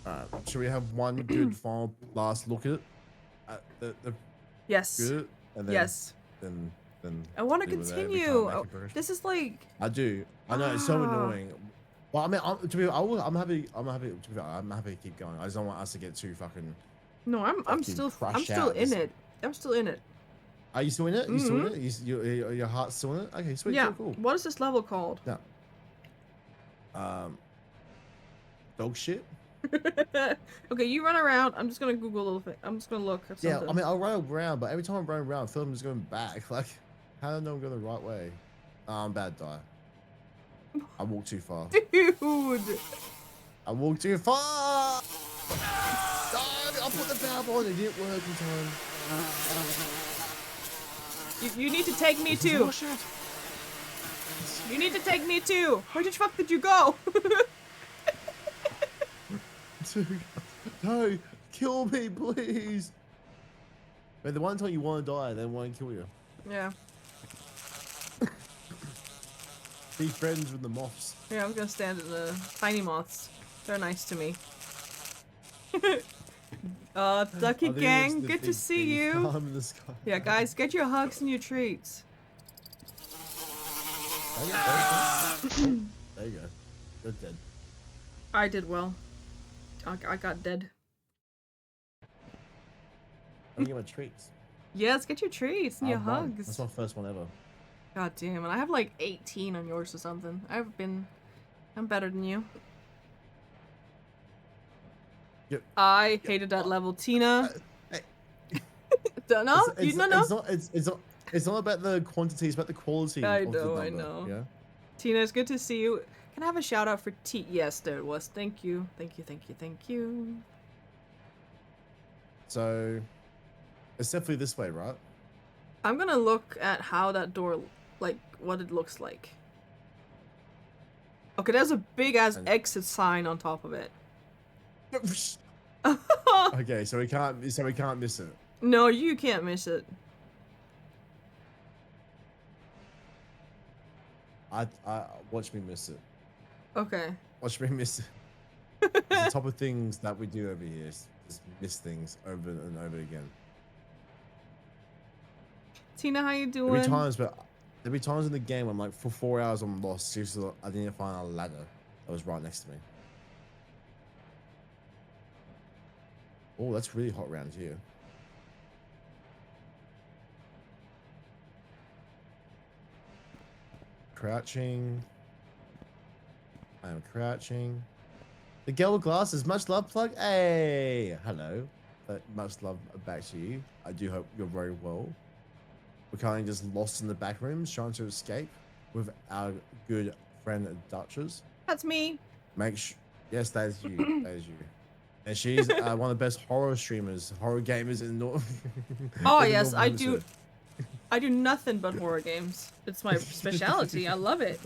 Alright, should we have one good final last look at it? The Yes. good, and then Yes. then I want to do it there every time, continue. make Oh, it progression. this is like. I do. I know it's so Ah. annoying. Well, I mean, I'm happy. I'm happy to keep going. I just don't want us to get too fucking. No, I'm fucking still crush in out this- it. I'm still in it. Are you still in it? You still in it? Your heart's still in it? Okay, sweet. Yeah. Cool. What is this level called? Yeah. Dog shit. Okay, you run around. I'm just gonna Google a little thing. I'm just gonna look at Yeah, something. I mean, I'll run around, but every time I run around, I feel I'm just going back. Like, how do I know I'm going the right way? I'm bad die. I walked too far. Dude. I walked too far! I put the power on, it didn't work in time. You need to take me too. You need to take me too. Where the fuck did you go? Dude, no, kill me, please. But the one time you want to die, then want to kill you. Yeah. Be friends with the moths. Yeah, I'm gonna stand at the tiny moths. They're nice to me. Ducky I think it was gang, the good to big see bee you. farm in the sky. Yeah, guys, get your hugs and your treats. There you go. You're dead. I did well. I got dead. I'm getting my treats. Yes, get your treats and your I've won. hugs. That's my first one ever. God damn, and I have like 18 on yours or something. I'm better than you. Yep. I hated that level, Tina. Hey. Don't know? It's, You don't know? it's not about the quantity, it's about the quality I of the know, number. I know. Yeah? Tina, it's good to see you. Can I have a shout out for T? Yes, there it was. Thank you. Thank you, thank you, thank you. So, it's definitely this way, right? I'm gonna look at how that door, like, what it looks like. Okay, there's a big ass exit sign on top of it. Okay, so we can't miss it. No, you can't miss it. I watch me miss it. Okay. Watch me miss it. It's the type of things that we do over here. Just miss things over and over again. Tina, how you doing? There'll be times in the game I'm like, for 4 hours I'm lost. Seriously, I didn't find a ladder that was right next to me. Oh, that's really hot around here. Crouching. I am crouching. The girl with glasses. Much love, Plug. Hey, hello. Much love back to you. I do hope you're very well. We're currently just lost in the back rooms trying to escape with our good friend Duchess. That's me. Yes, that is you. That is you. And she's one of the best horror streamers, horror gamers in North. Oh yes, I do. I do nothing but horror games. It's my specialty. I love it.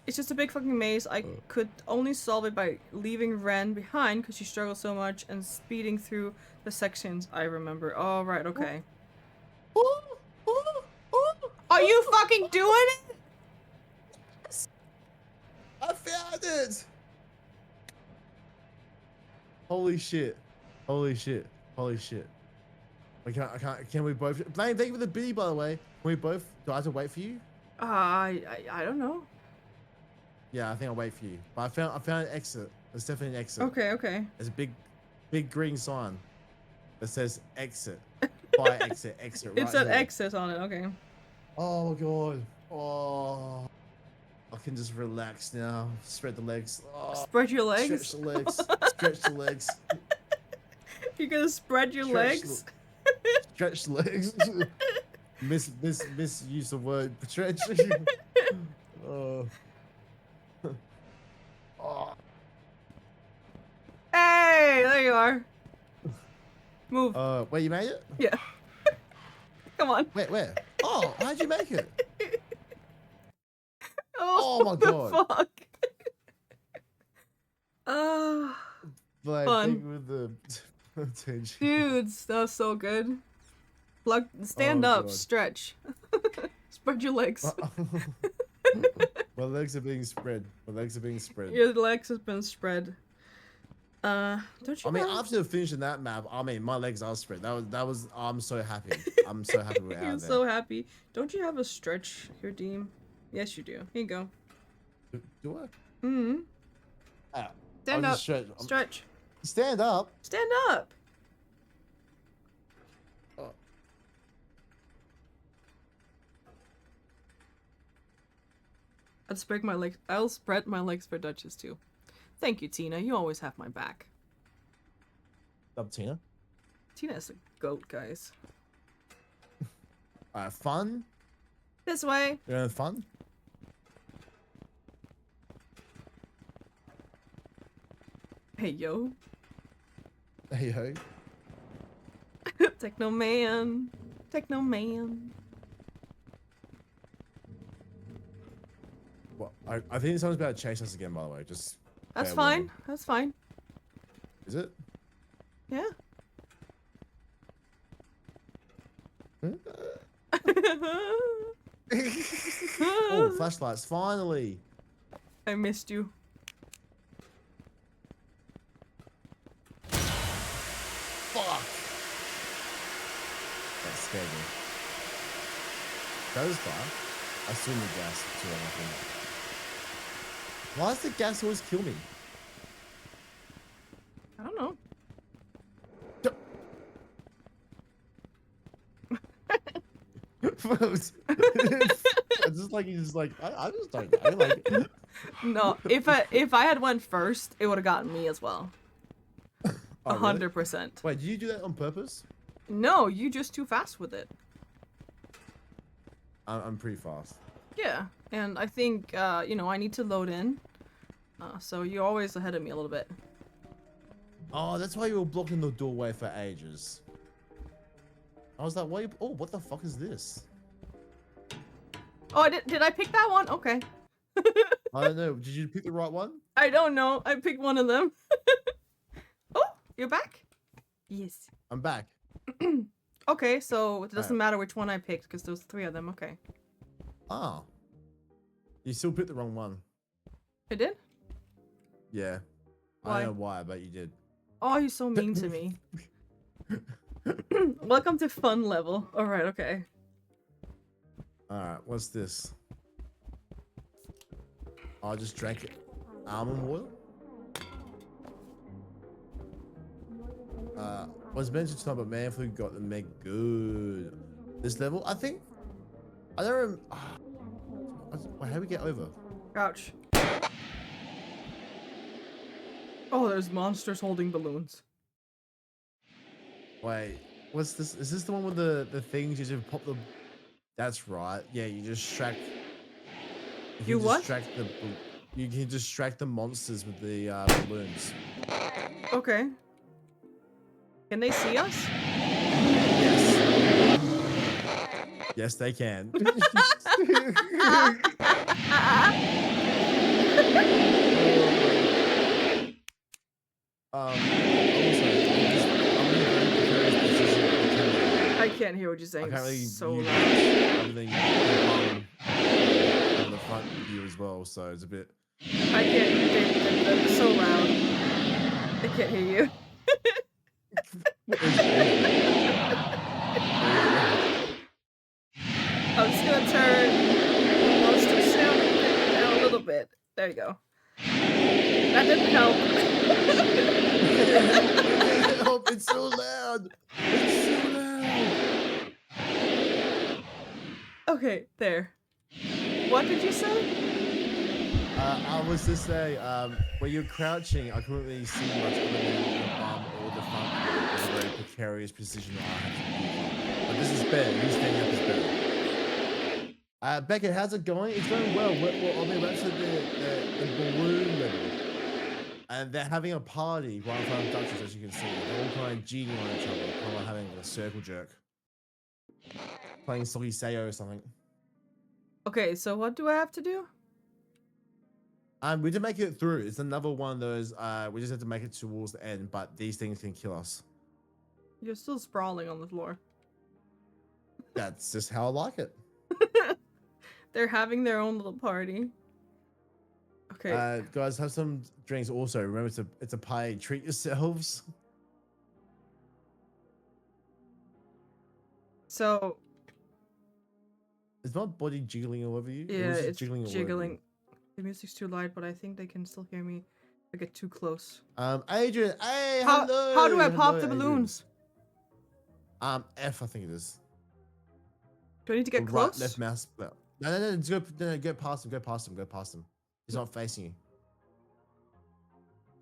It's just a big fucking maze. I could only solve it by leaving Ren behind because she struggles so much and speeding through the sections I remember. Oh, right, okay. Are you fucking doing it? I found it! Holy shit. Holy shit. Holy shit. I can't, can we both? Blaine, thank you for the biddy, by the way. Can we both, do I have to wait for you? I don't know. Yeah, I think I'll wait for you. But I found an exit. There's definitely an exit. Okay, okay. There's a big green sign that says exit. Fire exit, exit right It's an here. exit on it, okay. Oh my god. Oh. I can just relax now. Spread the legs. Oh, Spread your legs? Stretch the legs. Stretch the legs. You're gonna spread your legs? Stretch the legs. Misuse the word stretch. Oh. Oh. Hey, there you are. Move. Wait, you made it? Yeah. Come on. Wait, where? Oh, how'd you make it? Oh, my what the god. Fuck. Like, Fun. thing with the attention. Dudes, that was so good. Stand up, God. stretch. Spread your legs. My legs are being spread. My legs are being spread. Your legs have been spread. Don't you I mean, know? after finishing that map, I mean, my legs are spread. That was. I'm so happy. I'm so happy we're out You're there. so happy. Don't you have a stretch here, Deem? Yes, you do. Here you go. Do I? Mm-hmm. Stand I'll up. just Stretch. Stand up. Stand up. Oh. I'll spread my legs for Duchess too. Thank you, Tina. You always have my back. Up, Tina. Tina's a goat, guys. Fun. This way. You're having fun. Hey, yo. Hey ho. Techno man. Techno man. Well, I think someone's about to chase us again. By the way, just. That's fair fine. warning. That's fine. Is it? Yeah. Oh, flashlights! Finally. I missed you. Fuck. That scared me. That was fire. I still need gas to run, I think. Why does the gas always kill me? I don't know. It's just like he's just like I just don't know. Like No, if I had went first, it would have gotten me as well. Oh, really? 100%. Wait, did you do that on purpose? No, you just too fast with it. I'm pretty fast. Yeah, and I think you know, I need to load in. So you're always ahead of me a little bit. Oh, that's why you were blocking the doorway for ages. I was like, why? Oh, what the fuck is this? Oh, did I pick that one? Okay. I don't know. Did you pick the right one? I don't know. I picked one of them. Oh, you're back? Yes. I'm back. Okay, so it doesn't Alright. matter which one I picked because there's 3 of them. Okay. Oh. You still picked the wrong one. I did? Yeah. I Why? don't know why, but you did. Oh, you're so mean to me. Welcome to fun level. Alright, okay. Alright, what's this? I just drank almond oil. Was mentioned tonight, but man flu got the meg good. This level, I think. I don't remember. How do we get over? Ouch. Oh, there's monsters holding balloons. Wait, what's this? Is this the one with the things you just pop the? That's right. Yeah, you distract. You can what? Distract the. You can distract the monsters with the balloons. Okay. Can they see us? Yes. Yes, they can. Also, I'm in a very precarious position. I can't hear what you're saying. I can't really It's so use loud. everything on the front view as well, so it's a bit. I can't. It's so loud. I can't hear you. I'm just gonna turn the monster sound down a little bit. There you go. That didn't help. Oh, it's so loud. It's so loud. Okay, there. What did you say? I was to say, when you're crouching, I couldn't really see much other than the bum or the front view. It was a very precarious position I had to be in. But this is better. You standing up is better. Beckett, how's it going? It's going well. I mean, we're actually the balloon level. And they're having a party right in front of Duchess, as you can see. They're all kind of cheating on each other, kind of having a circle jerk. Playing Soggy Sayo or something. Okay, so what do I have to do? We did make it through. It's another one of those, we just have to make it towards the end, but these things can kill us. You're still sprawling on the floor. That's just how I like it. They're having their own little party. Okay. Guys, have some drinks also. Remember, it's a pie. Treat yourselves. So Is my body jiggling all over you? Or yeah, is it it's jiggling. All over jiggling. you? The music's too loud, but I think they can still hear me if I get too close. Adrian, hey, How do I pop hello, the Adrian. balloons? F, I think it is. Do I need to get Right, close? left mouse. No, just go past him. Go past him. Go past him. He's not facing you.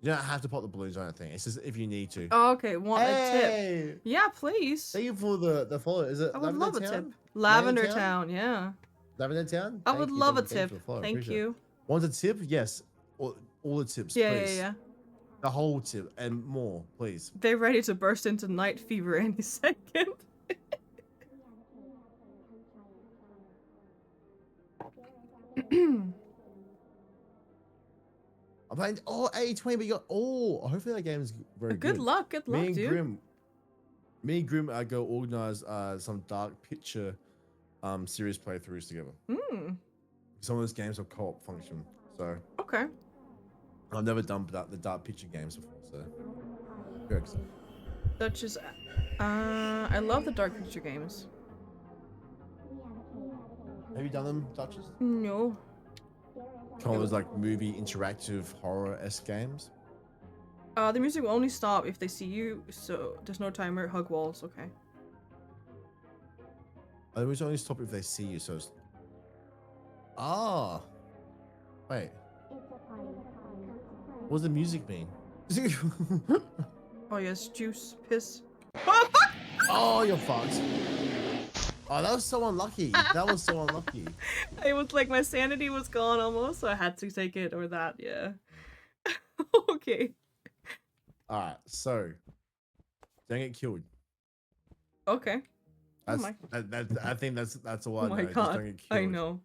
You don't have to pop the balloons or anything. It's just if you need to. Oh, okay. Want a tip? Hey! Yeah, please. Thank you for the follow. Is it I would Lavender love a Town? tip. Lavender Town? Town, yeah. Lavender Town? I Thank would you, love a thank you tip. for the follow. Thank Appreciate it. you. Want a tip? Yes. All the tips, Yeah, please. yeah. The whole tip and more, please. They're ready to burst into night fever any second. I'm playing 80-20, but you got hopefully that game is very good. Good luck, Me and dude. Grim. Me and Grim are go organize some dark picture series playthroughs together. Some of those games have co-op function. So Okay. I've never done the dark picture games before. So correct. Duchess. I love the dark picture games. Have you done them, Duchess? No. Kind of those like movie interactive horror-esque games. The music will only stop if they see you, so there's no timer. Hug walls. Okay. They will only stop if they see you. So. Ah. Wait. What does the music mean? Oh yes, juice, piss. Oh, you're fucked. Oh, that was so unlucky. That was so unlucky. It was like my sanity was gone almost, so I had to take it or that. Yeah. Okay. All right, so don't get killed. Okay. That's, my. I think that's all I Oh know. my Just god. don't get killed. I know.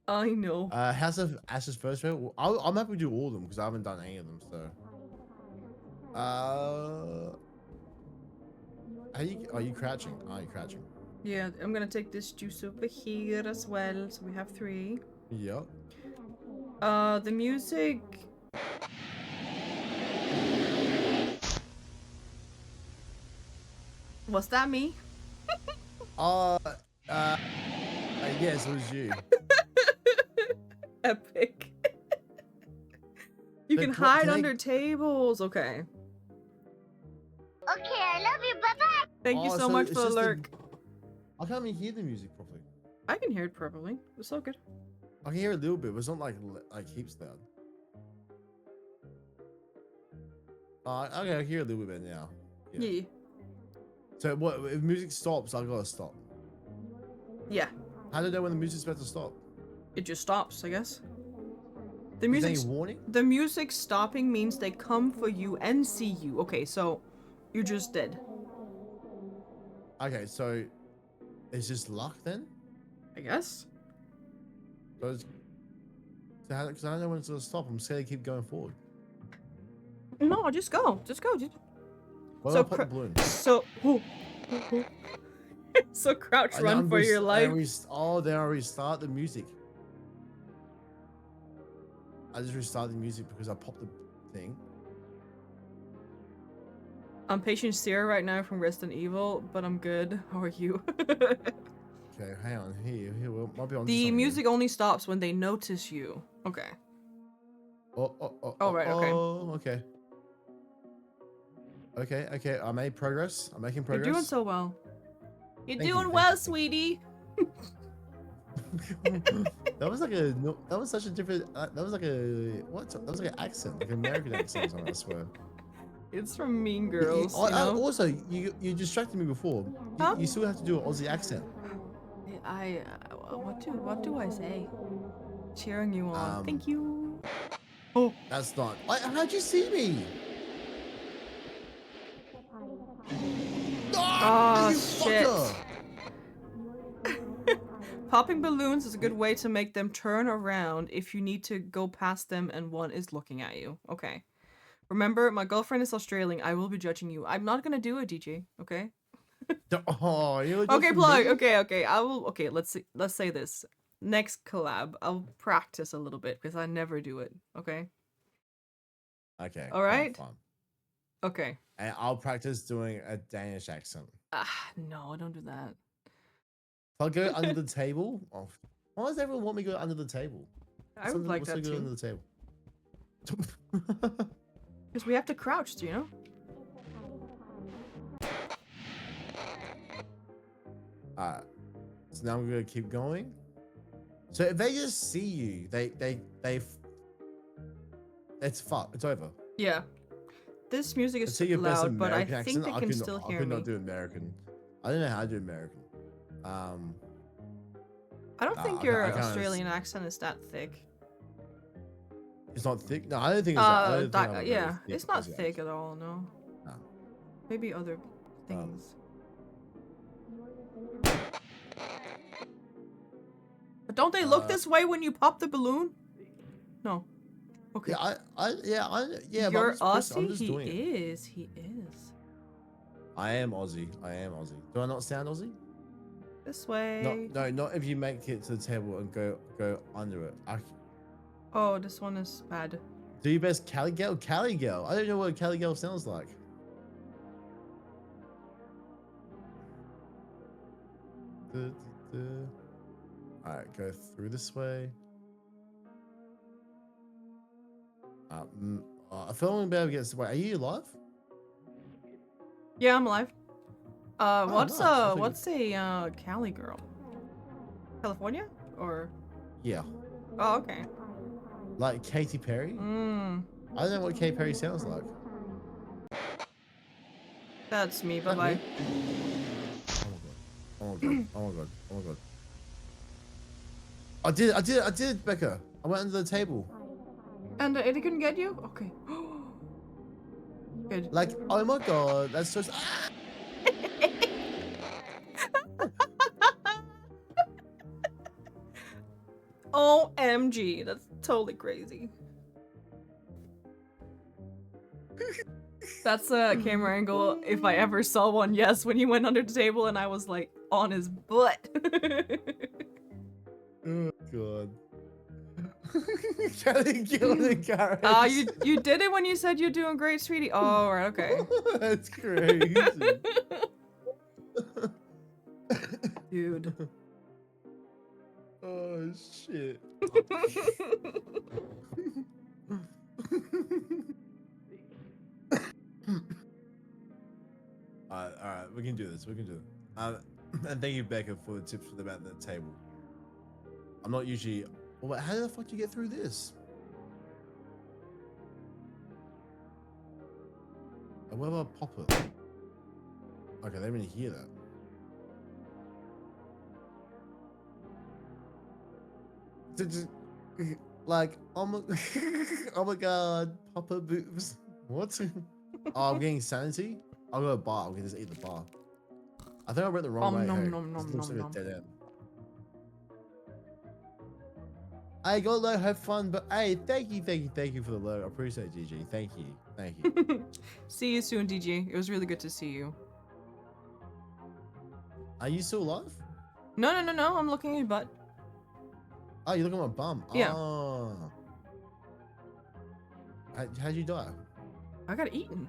I know. House of Ashes first. I'm happy to do all of them because I haven't done any of them. So. Are you crouching? Are you crouching? Yeah, I'm gonna take this juice over here as well. So we have 3. Yep. The music. Was that me? Yes, it was you. Epic. You But can what- hide can I- under tables. Okay. Okay, I love you. Bye bye. Thank you Oh, so much it's for the just lurk. I can't even hear the music properly. I can hear it properly. It's so good. I can hear a little bit, but it's not like heaps loud. Okay, I hear a little bit now. Yeah. So what if music stops? I gotta stop. Yeah. How do I know when the music's about to stop? It just stops, I guess. The Is there music. any warning? The music stopping means they come for you and see you. Okay, so you're just dead. Okay, so it's just luck then? I guess. Because I don't know when it's gonna stop. I'm scared to keep going forward. No, just go. Just go. Just... What So about pop the balloon? So. So crouch And run I'm for just- your life. Then I restart the music. I just restart the music because I popped the thing. I'm patient Sarah right now from Resident Evil, but I'm good. How are you? Okay, hang on. Here, might be on. The music only stops when they notice you. Okay. Oh, right, okay. okay. Okay. I made progress. I'm making progress. You're doing so well. You're Thank you, doing thank well, you. sweetie. That was like a. No, that was such a different. That was like a. What? That was like an accent, like an American accent or something. I swear. It's from Mean Girls. You know? Also, you distracted me before. Huh? You still have to do an Aussie accent. What do I say? Cheering you on. Thank you. Oh, that's not. How'd you see me? Oh, you shit. fucker! Popping balloons is a good way to make them turn around if you need to go past them and one is looking at you. Okay. Remember, my girlfriend is Australian. I will be judging you. I'm not gonna do it, DJ. Okay. Oh, you Okay, Plug. Okay. I will. Okay, let's say this. Next collab, I'll practice a little bit because I never do it. Okay. Okay. All right. Fine. Okay. And I'll practice doing a Danish accent. No, don't do that. I'll go under the table. Oh, why does everyone want me to go under the table? I would like that Go too. under the table. Because we have to crouch, do you know? Alright. So now I'm gonna keep going. So if they just see you, it's fucked. It's over. Yeah. This music is See your best loud, but I American think they accent. can still I hear could me. not do American. I don't know how to do American. I don't Nah, think I your can't- Australian accent is that thick. It's not thick. No, I don't think it's. I don't think I have a very Yeah, thick it's not Aussie thick accent. at all. No. No. Maybe other things. But don't they look this way when you pop the balloon? No. Okay. Yeah, yeah. But You're I'm just Aussie? doing it. He is. I am Aussie. I am Aussie. Do I not sound Aussie? This way. No, not if you make it to the table and go under it. Oh, this one is bad. Do your best, Cali Girl. Cali Girl. I don't know what Cali Girl sounds like. All right, go through this way. I feel I'm gonna be able to get this way. Are you alive? Yeah, I'm alive. What's nice. what's a Cali girl? California or? Yeah. Oh, okay. Like Katy Perry? Mm. I don't know what Katy Perry sounds like. That's me. Bye That bye. me? Oh my god. Oh my god. Oh my god. Oh my god. I did, Becca. I went under the table. And it couldn't get you? Okay. Good. Like, oh my god, that's just. OMG, that's totally crazy. That's a camera angle if I ever saw one, yes, when he went under the table and I was like on his butt. Oh god. Trying to kill the carrot. You did it when you said you're doing great, sweetie. Oh, right, okay. That's crazy. Dude. Oh shit. Alright, we can do this. We can do it. And thank you, Becca, for the tips about the table. I'm not usually. Well, wait, how the fuck do you get through this? And where do I pop it? Okay, they didn't even hear that. Like, oh my, oh my god, Papa boobs. What? Oh, I'm getting sanity? I'll go to a bar. We can just eat the bar. I think I went the wrong way. Nom, Hey, nom, this nom, looks nom, like nom. a dead end. I got low, have fun, but hey, thank you for the low. I appreciate it, GG. Thank you. See you soon, DG. It was really good to see you. Are you still alive? No, I'm looking at your butt. Oh, you look at my bum. Yeah. Oh. How'd you die? I got eaten.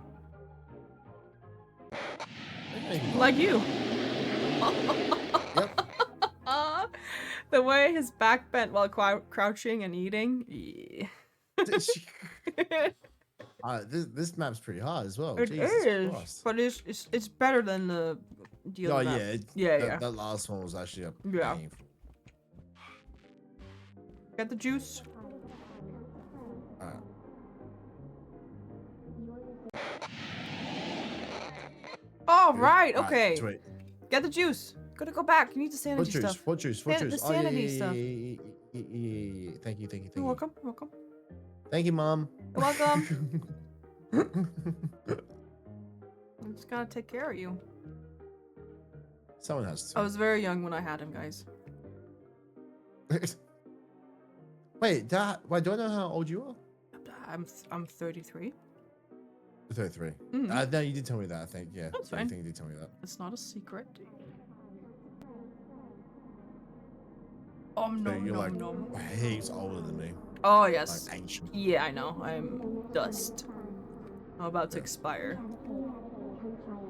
Okay. Like you. Yep. The way his back bent while crouching and eating. Yeah. This map's pretty hard as well. It Jesus is, Christ. but it's better than the Oh other map. Yeah. That last one was actually a Yeah. painful. Get the juice. Alright. Oh, Good. right. Alright, Okay. sweet. Get the juice. Gotta go back. You need the sanity What juice? stuff. What juice? What The juice? sanity yeah, stuff. Yeah. Thank you. You're welcome. You're welcome. Thank you, Mom. You're welcome. I'm just gotta take care of you. Someone has I to. was very young when I had him, guys. Wait, do I know how old you are? I'm 33. 33. Mhm. No, you did tell me that, I think. Yeah. That's I fine. think you did tell me that. It's not a secret. Oh So no, you're no, like no. heaps older than me. Oh yes. Like ancient. Yeah, I know. I'm dust. I'm about to expire.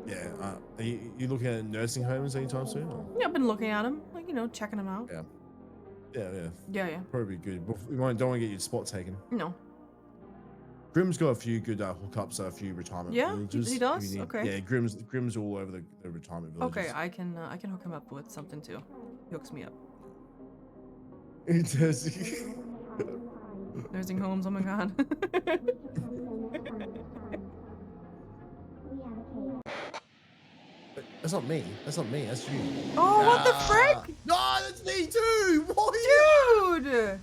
Yeah. Are you looking at nursing homes anytime soon? Or? Yeah, I've been looking at him, like, you know, checking him out. Yeah. Yeah. Probably good. But we don't want to get your spot taken. No. Grimm's got a few good hookups at a few retirement Yeah? villages. He if does? you need- Okay. Yeah, Grimm's all over the retirement villages. Okay, I can hook him up with something too. He hooks me up. It does. Nursing homes, oh my god. That's not me. That's you. Oh, what the frick? No, that's me too. What are you? Dude!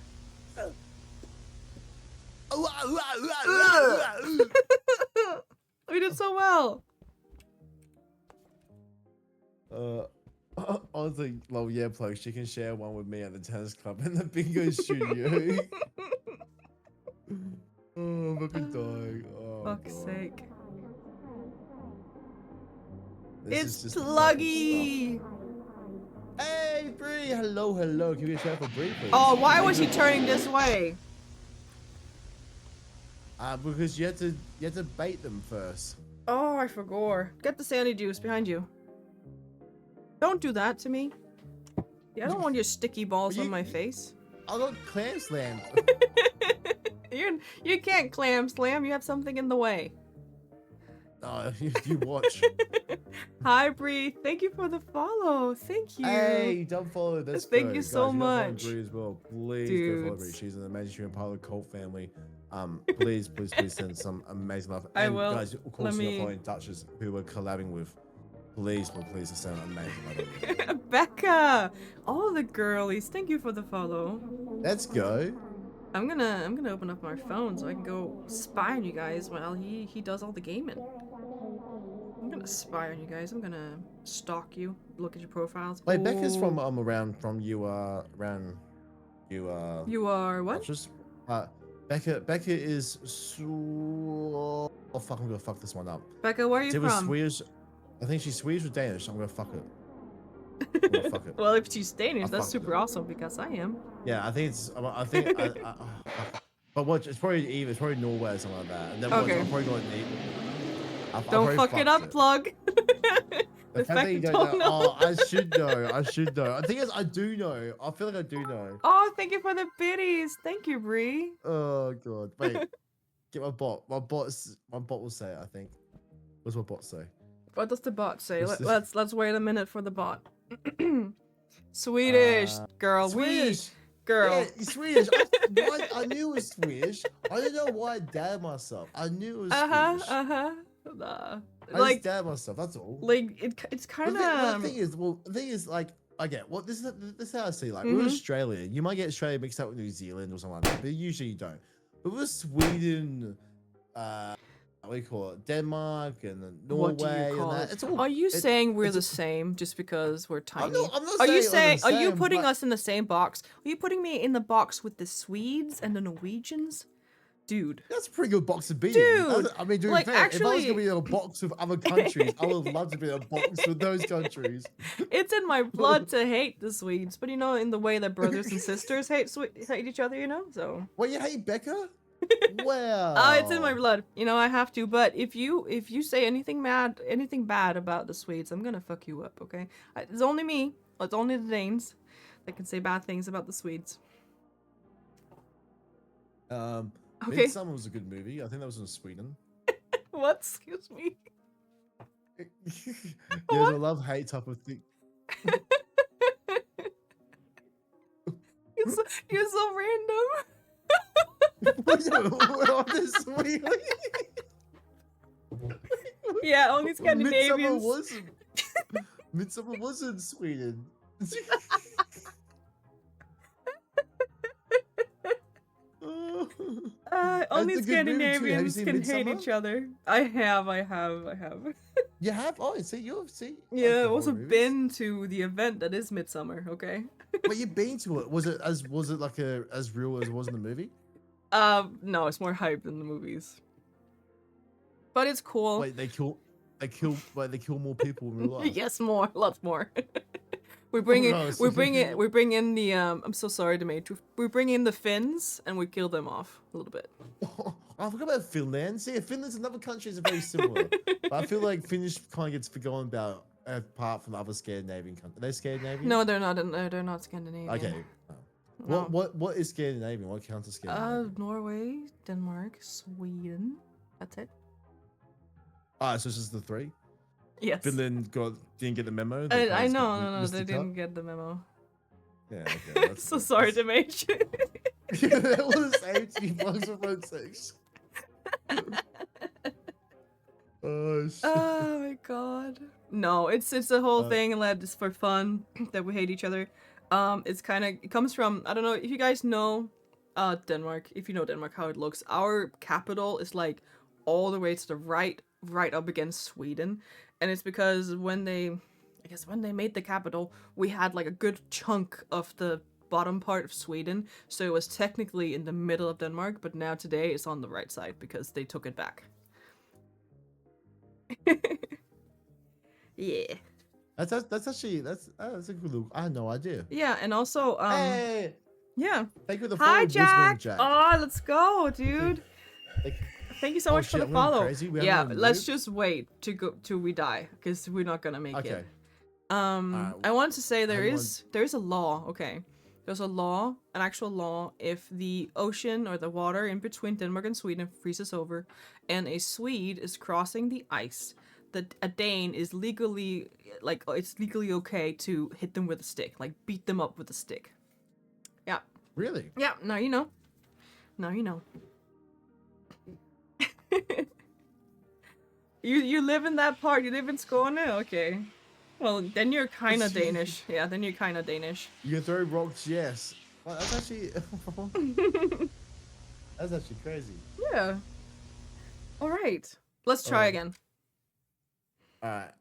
We did so well. Honestly, well, yeah, Plug, she can share one with me at the tennis club in the bingo studio. Oh, I'm fucking dying. Oh, Fuck's God. sake. This It's is just the type of Pluggy. stuff. Hey, Bree! Hello, hello. Can we get a shout out for Bree, please? Oh, why was he turning this way? Because you had to bait them first. Oh, I forgot. Get the sandy juice behind you. Don't do that to me. Yeah, I don't want your sticky balls on my face. I got clam slammed. You can't clam slam. You have something in the way. Oh, you watch. Hi, Bree. Thank you for the follow. Thank you. Hey, don't follow. That's Thank good. you Guys, so you gotta follow much. Bree as well. Please go follow Bree. Dudes. She's an amazing streamer, part of the cult family. Please send some amazing love. I And will. guys, of course, you're following Duchess, who we're collabing with. Please send amazing love. Becca. All the girlies. Thank you for the follow. Let's go. I'm gonna open up my phone so I can go spy on you guys while he does all the gaming. I'm gonna spy on you guys. I'm gonna stalk you, look at your profiles. Wait, Becca's from Oh. you are You are what? Just Becca is oh fuck, I'm gonna fuck this one up. Becca, where are you It was from? Swedish. I think she's Swedish or Danish. I'm gonna fuck it. I'm gonna fuck it. Well, if she's Danish, I'll that's fuck super it. awesome because I am. Yeah, I think it's. I think. But what? It's probably either. It's probably Norway or something like that. And then Okay. I'm probably going to need. Don't fuck it up, Plug. The fact that you don't know. Oh, I should know. I should know. The thing is, I do know. I feel like I do know. Oh, thank you for the biddies. Thank you, Bree. Oh god. Wait. Get my bot. My bot will say it, I think. What's my bot say? What does the bot say? What's this? Let's wait a minute for the bot. Swedish girl, Swedish. girl. Yeah, Swedish. I knew it was Swedish. I didn't know why I dabbed myself. I knew it was Swedish. Nah. I Like just dabbed myself. That's all. like it's kind The of thing is, like, I get what this is how I see. Like, Mhm. with Australia, you might get Australia mixed up with New Zealand or something like that, but usually you don't. But with Sweden, what do you call it? Denmark and then Norway. what do you call and it? that, it's all. Are you it's- saying we're it's- the same just because we're tiny? I'm not Are you saying saying are you same, putting but- us in the same box? Are you putting me in the box with the Swedes and the Norwegians? Dude. That's a pretty good box to be in. Dude, I mean, dude, like, fair, if I was actually- gonna be in a box with other countries, I would love to be in a box with those countries. It's in my blood to hate the Swedes, but you know, in the way that brothers and sisters hate each other, you know. So. Well, you hate Becca? Wow. It's in my blood. You know, I have to. But if you say anything bad about the Swedes, I'm gonna fuck you up. Okay? It's only me. It's only the Danes that can say bad things about the Swedes. Okay. Midsummer was a good movie. I think that was in Sweden. What? Excuse me. There's a love-hate type of thing. You're so random. We're on this Sweden. Yeah, only Scandinavians. Midsummer was in Sweden. Only That's a good movie too. Have you Scandinavians seen can hate Midsummer? each other. I have. You have? Oh, see, you've seen. Yeah, I've also horror movies. been to the event that is Midsummer. Okay. But you've been to it. Was it like as real as it was in the movie? No, it's more hype than the movies. But it's cool. Wait, they kill more people in real life. Yes, more, lots more. we bring in, Nice. we bring in the I'm so sorry, Dimitri. We bring in the Finns and we kill them off a little bit. I forgot about Finland. See, Finland's another country is very similar. But I feel like Finnish kind of gets forgotten about apart from other Scandinavian countries. Are they Scandinavian? No, they're not. They're not Scandinavian. Okay. No. What is Scandinavian? What counts as Scandinavian? Norway, Denmark, Sweden. That's it. So it's just the three. Yes. Finland didn't get the memo. I know. No, they didn't get the memo. Yeah. Okay. So sorry, Dimitri. That was the same to you, bugs for both sakes. Oh shit. Oh my god. No, it's a whole thing that is for fun that we hate each other. It comes from, I don't know if you guys know Denmark. If you know Denmark, how it looks, our capital is like all the way to the right up against Sweden, and it's because when they made the capital, we had like a good chunk of the bottom part of Sweden, so it was technically in the middle of Denmark, but now today it's on the right side because they took it back. Yeah. That's actually that's a good look. I had no idea. Yeah, and also Hey, yeah. thank you for the Hi, follow, Jack. Jack. Oh, let's go, dude. Thank you. Thank you so Oh, much for shit, the I'm going follow. crazy. We Yeah, haven't let's moved? just wait to go till we die, because we're not gonna make Okay. it. Alright, I want to say how do you there is a law. Okay, there's a law, an actual law. If the ocean or the water in between Denmark and Sweden freezes over, and a Swede is crossing the ice, that a Dane is legally it's legally okay to hit them with a stick, like beat them up with a stick. Yeah. Really? Yeah. Now you know. Now you know. You live in that part. You live in Skåne. Okay. Well, then you're kind of Danish. Yeah, then you're kind of Danish. You can throw rocks, yes. Well, that's actually that's actually crazy. Yeah. All right. Let's try again. Alright,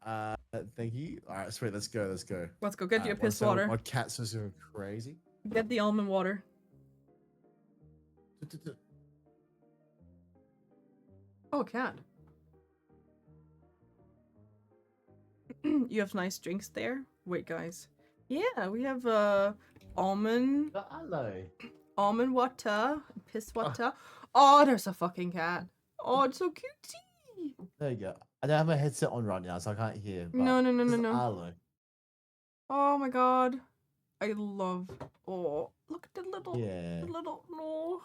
thank you. Alright, sweet, let's go, let's go. Let's go get your Alright, piss one second, water. My cat's just going crazy. Get the almond water. Oh, cat. You have nice drinks there. Wait, guys. Yeah, we have almond water, piss water. Oh, there's a fucking cat. Oh, it's so cutesy. There you go. I don't have my headset on right now, so I can't hear. But No. this is Arlo. Oh my god. I love. Oh, look at the little. Yeah. The little. No.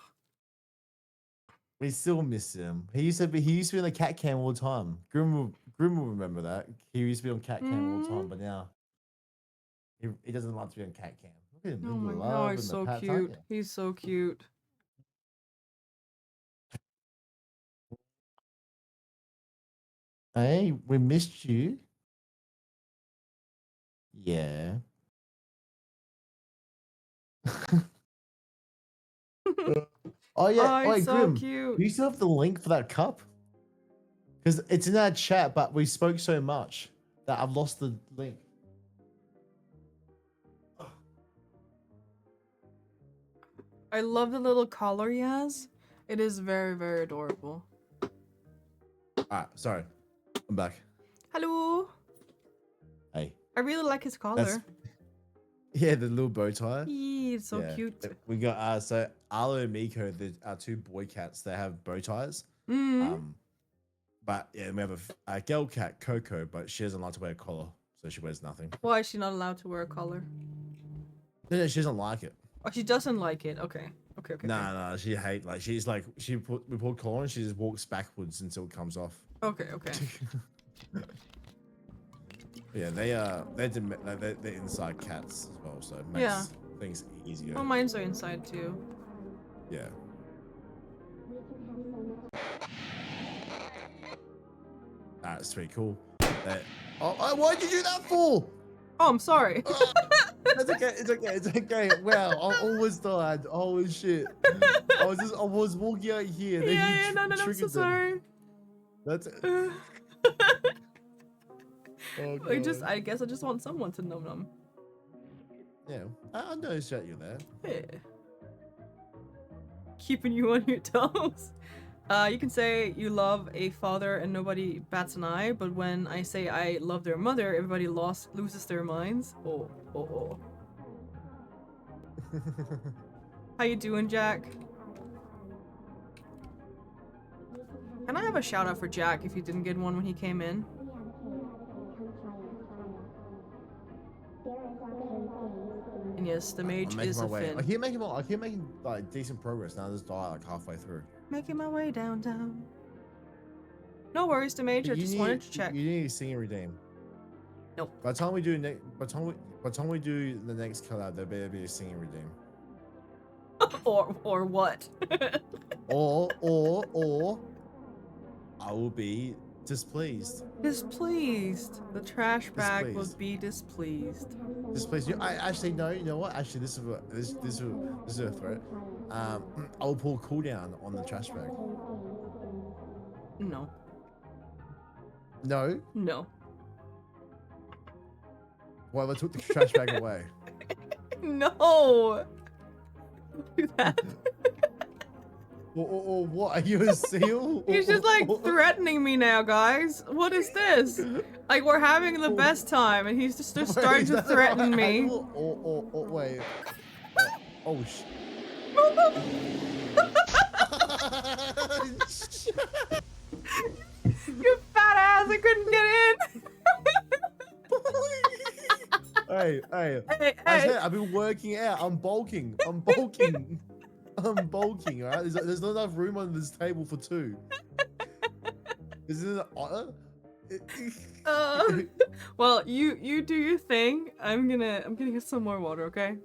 We still miss him. He used to be on the cat cam all the time. Grim will remember that. He used to be on cat cam all the time, but now he doesn't like to be on cat cam. Look at him. Oh in the my love god, and he's the so pats, aren't cute. He's so cute. you? Hey, we missed you. Yeah. Oh yeah. Oh, Wait, he's so Grim. cute. Do you still have the link for that cup? Because it's in our chat, but we spoke so much that I've lost the link. I love the little collar he has. It is very, very adorable. Alright, sorry. I'm back. Hello. Hey. I really like his collar. Yeah, the little bow tie. Eee, it's so Yeah. cute. We got so Arlo and Miko, our two boy cats, they have bow ties. But yeah, we have a girl cat, Coco, but she doesn't like to wear a collar, so she wears nothing. Why is she not allowed to wear a collar? No, she doesn't like it. Oh, she doesn't like it. Okay. Nah, she hate we put collar and she just walks backwards until it comes off. Okay. Yeah, they're inside cats as well, so it makes things easier. Oh, mine's are inside too. Yeah. Alright, sweet, cool. Oh, why'd you do that for? Oh, I'm sorry. It's okay. Wow, I almost died. Holy shit. I was walking out here. Yeah, no, I'm so sorry. That's it. Oh, I guess I just want someone to nom nom. Yeah, I noticed that you're there. Yeah. Keeping you on your toes. You can say you love a father and nobody bats an eye, but when I say I love their mother, everybody loses their minds. Oh. How you doing, Jack? Can I have a shout out for Jack if you didn't get one when he came in? And yes, the mage is a Finn. I keep making like decent progress now. I just die like halfway through. Making my way downtown. No worries, the mage. I just wanted to check. You need a sing and redeem. Nope. By the time we do the next collab, there better be a sing and redeem. or what? or I will be displeased. Displeased. The trash bag will be displeased. Displeased. I actually no. You know what? Actually, this is a threat. I will pull cooldown on the trash bag. No. No. No. Well, I took the trash bag away. No. Don't do that. Or what? Are you a seal? He's just like threatening me now, guys. What is this? Like we're having the best time, and he's just starting to threaten me. Or wait. Oh sh. You fat ass! I couldn't get in. Hey. Hey, I hey. said I've been working out. I'm bulking. I'm bulking. Alright? There's not enough room on this table for two. Is it an otter? Well, you do your thing. I'm gonna get some more water, okay?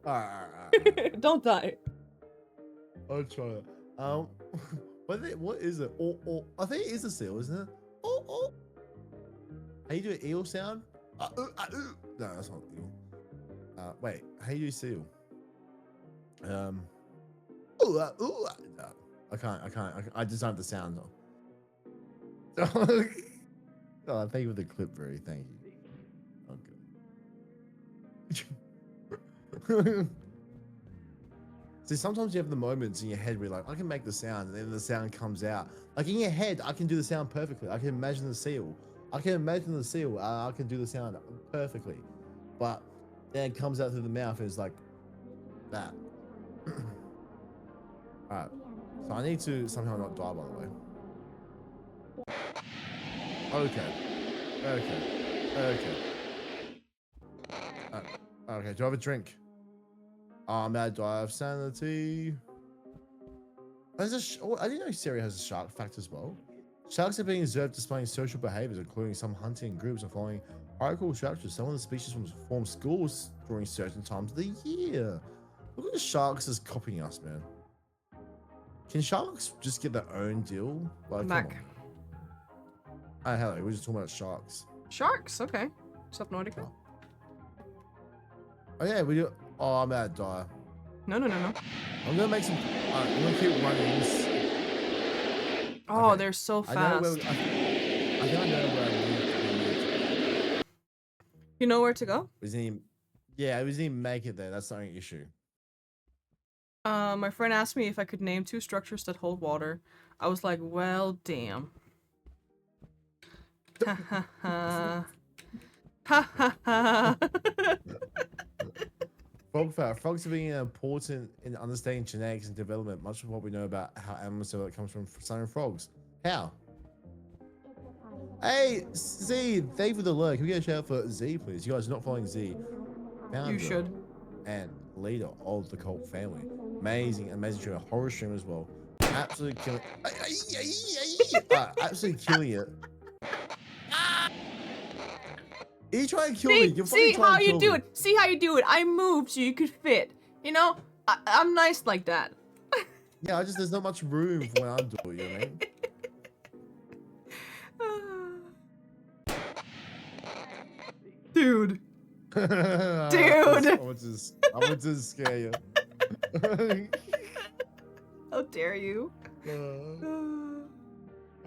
Alright. Don't die. I'll try it. What is it? I think it is a seal, isn't it? How you do an eel sound? No, that's not eel. Wait, how you do seal? No, I can't. I just don't have the sound on. Oh, thank you for the clip, Bree. Thank you. Okay. See, sometimes you have the moments in your head where you're like, I can make the sound, and then the sound comes out. Like in your head, I can do the sound perfectly. I can imagine the seal. I can do the sound perfectly. But then it comes out through the mouth and it's like that. Alright. So I need to somehow not die, by the way. Okay. Okay, do I have a drink? Oh, man, do I have sanity? I didn't know Syria has a shark fact as well. Sharks are being observed displaying social behaviors, including some hunting in groups and following hierarchical structures. Some of the species form schools during certain times of the year. Look at the sharks as copying us, man. Can sharks just get their own deal? Like, Back. come on. Oh, hello, we're just talking about sharks. Sharks, okay. Sub Nautica. Oh yeah, we do. Oh, I'm about to die. No. I'm gonna make some. I'm gonna keep running. Oh, Okay. they're so I fast. think I know where I need to. You know where to go? We didn't even make it there. That's not an issue. My friend asked me if I could name 2 structures that hold water. I was like, well, damn. Ha ha ha. Ha ha ha. Frogs are being important in understanding genetics and development. Much of what we know about how animals develop comes from studying frogs. How? Hey, Z, thank you for the alert. Can we get a shout out for Z, please? You guys are not following Z. You should. And leader of the cult family. Amazing streamer. Horror streamer as well. Absolutely killing. Absolutely killing it. Are you trying to kill me? See how you do it. See how you do it. I moved so you could fit. You know, I'm nice like that. Yeah, there's not much room for what I'm doing, you know what I mean? Dude. I want to scare you. How dare you?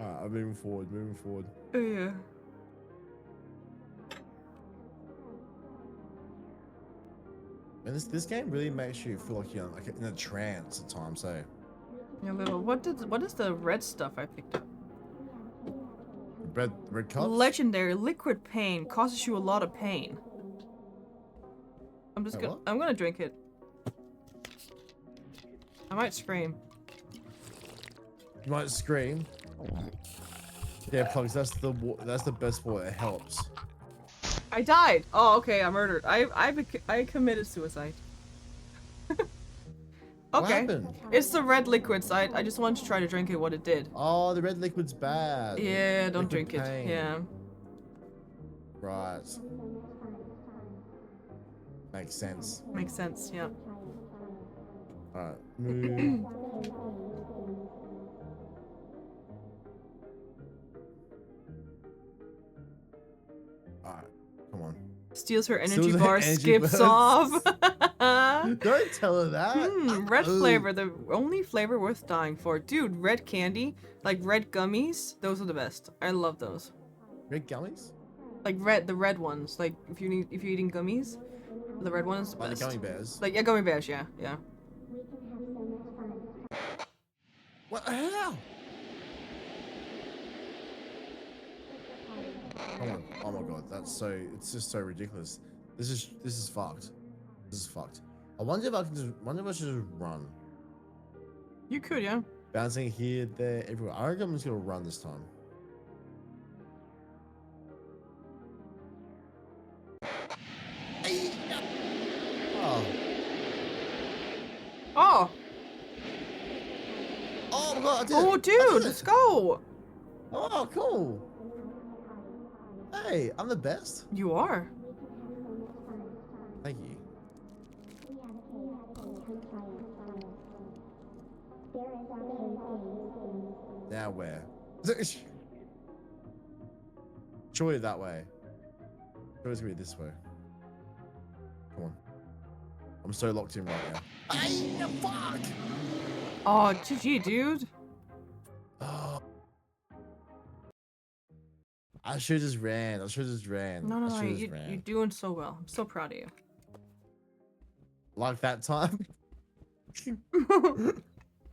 Alright, I'm moving forward. Oh, yeah. And this game really makes you feel like you're like in a trance at times, so. Yeah, little. What is the red stuff I picked up? Red cups? Legendary liquid pain causes you a lot of pain. I'm gonna drink it. I might scream. You might scream. Yeah, Plugs, that's the best way. It helps. I died. Oh, okay. I murdered. I committed suicide. Okay. What happened? It's the red liquids. I just wanted to try to drink it. What it did. Oh, the red liquid's bad. Yeah, don't Liquid drink pain. it. Yeah. Right. Makes sense. Makes sense. Yeah. Alright. Move. Alright. Come on. Steals her energy Steals her bar, energy skips bars. off. Don't tell her that. Red flavor, the only flavor worth dying for. Dude, red candy, like red gummies, those are the best. I love those. Red gummies? Like the red ones. Like if you're eating gummies, the red ones. Like best. the gummy bears. Like yeah, gummy bears. Yeah. What? How? Come on. Oh my god, that's so. It's just so ridiculous. This is fucked. This is fucked. I wonder if I can just. Wonder if I should just run. You could, yeah. Bouncing here, there, everywhere. I reckon I'm just gonna run this time. Oh. Oh. Oh my god, I did Oh, it. I dude, did let's it. go. Oh, cool. Hey, I'm the best. You are. Thank you. Now where? Surely that way. Surely it's gonna be this way. Come on. I'm so locked in right now. Hey, fuck! Oh, GG, dude. Oh. I should have just ran. I should have just ran. No, I no, no, should've just ran. you're doing so well. I'm so proud of you. Like that time.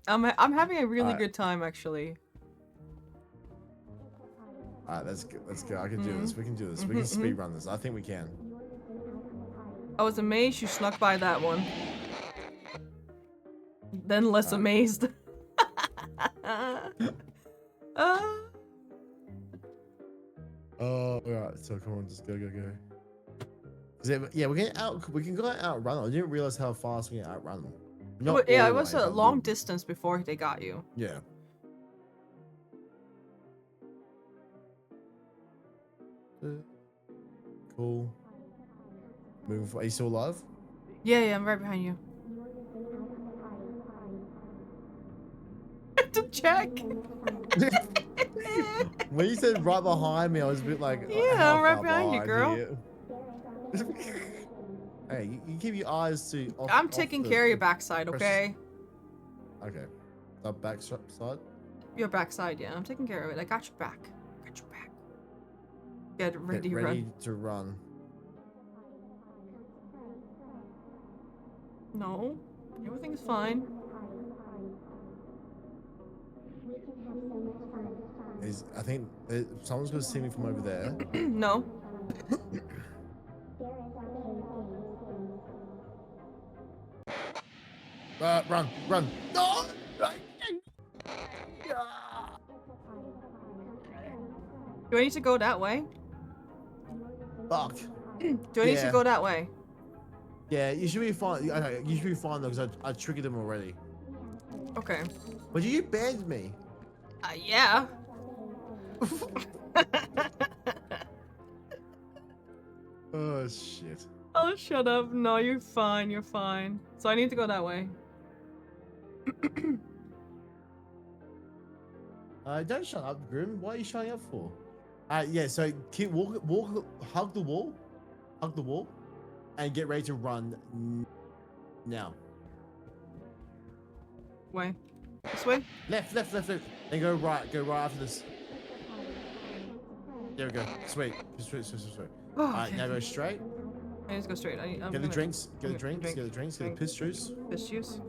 I'm having a really Alright. good time, actually. Alright, let's go. Let's go. I can do this. We can do this. We can speed run this. I think we can. I was amazed you snuck by that one. Then less amazed. Oh, alright. So come on, just go, go, go. Yeah, we can go outrun them. I didn't realize how fast we can outrun them. Not Well, yeah, all it the was way, a but long distance before they got you. Yeah. Cool. Moving forward. Are you still alive? Yeah, yeah, I'm right behind you. To check. When you said right behind me, I was a bit like, Yeah, how I'm right far behind you, girl. here? Hey, you keep your eyes to. I'm taking care of your backside, okay? Okay. The back side. Your backside, yeah. I'm taking care of it. I got your back. Got your back. Get ready, Get ready run. to run. No, everything's fine. I think someone's gonna see me from over there. No. Run, run. No! Do I need to go that way? Fuck. Do I need to Yeah. go that way? Yeah, you should be fine. Okay, you should be fine though, because I triggered them already. Okay. But you banned me. Yeah. Oh shit. Oh, shut up. No, you're fine. You're fine. So I need to go that way. Don't shut up, Grim. What are you shutting up for? Yeah. So keep walk, hug the wall, and get ready to run now. Way. This way? Left. Then go right after this. There we go. Sweet. Sweet. Oh, Alright, okay. now go straight. I need to go straight. Get the drinks. Get the drinks. Get the piss juice. Piss juice.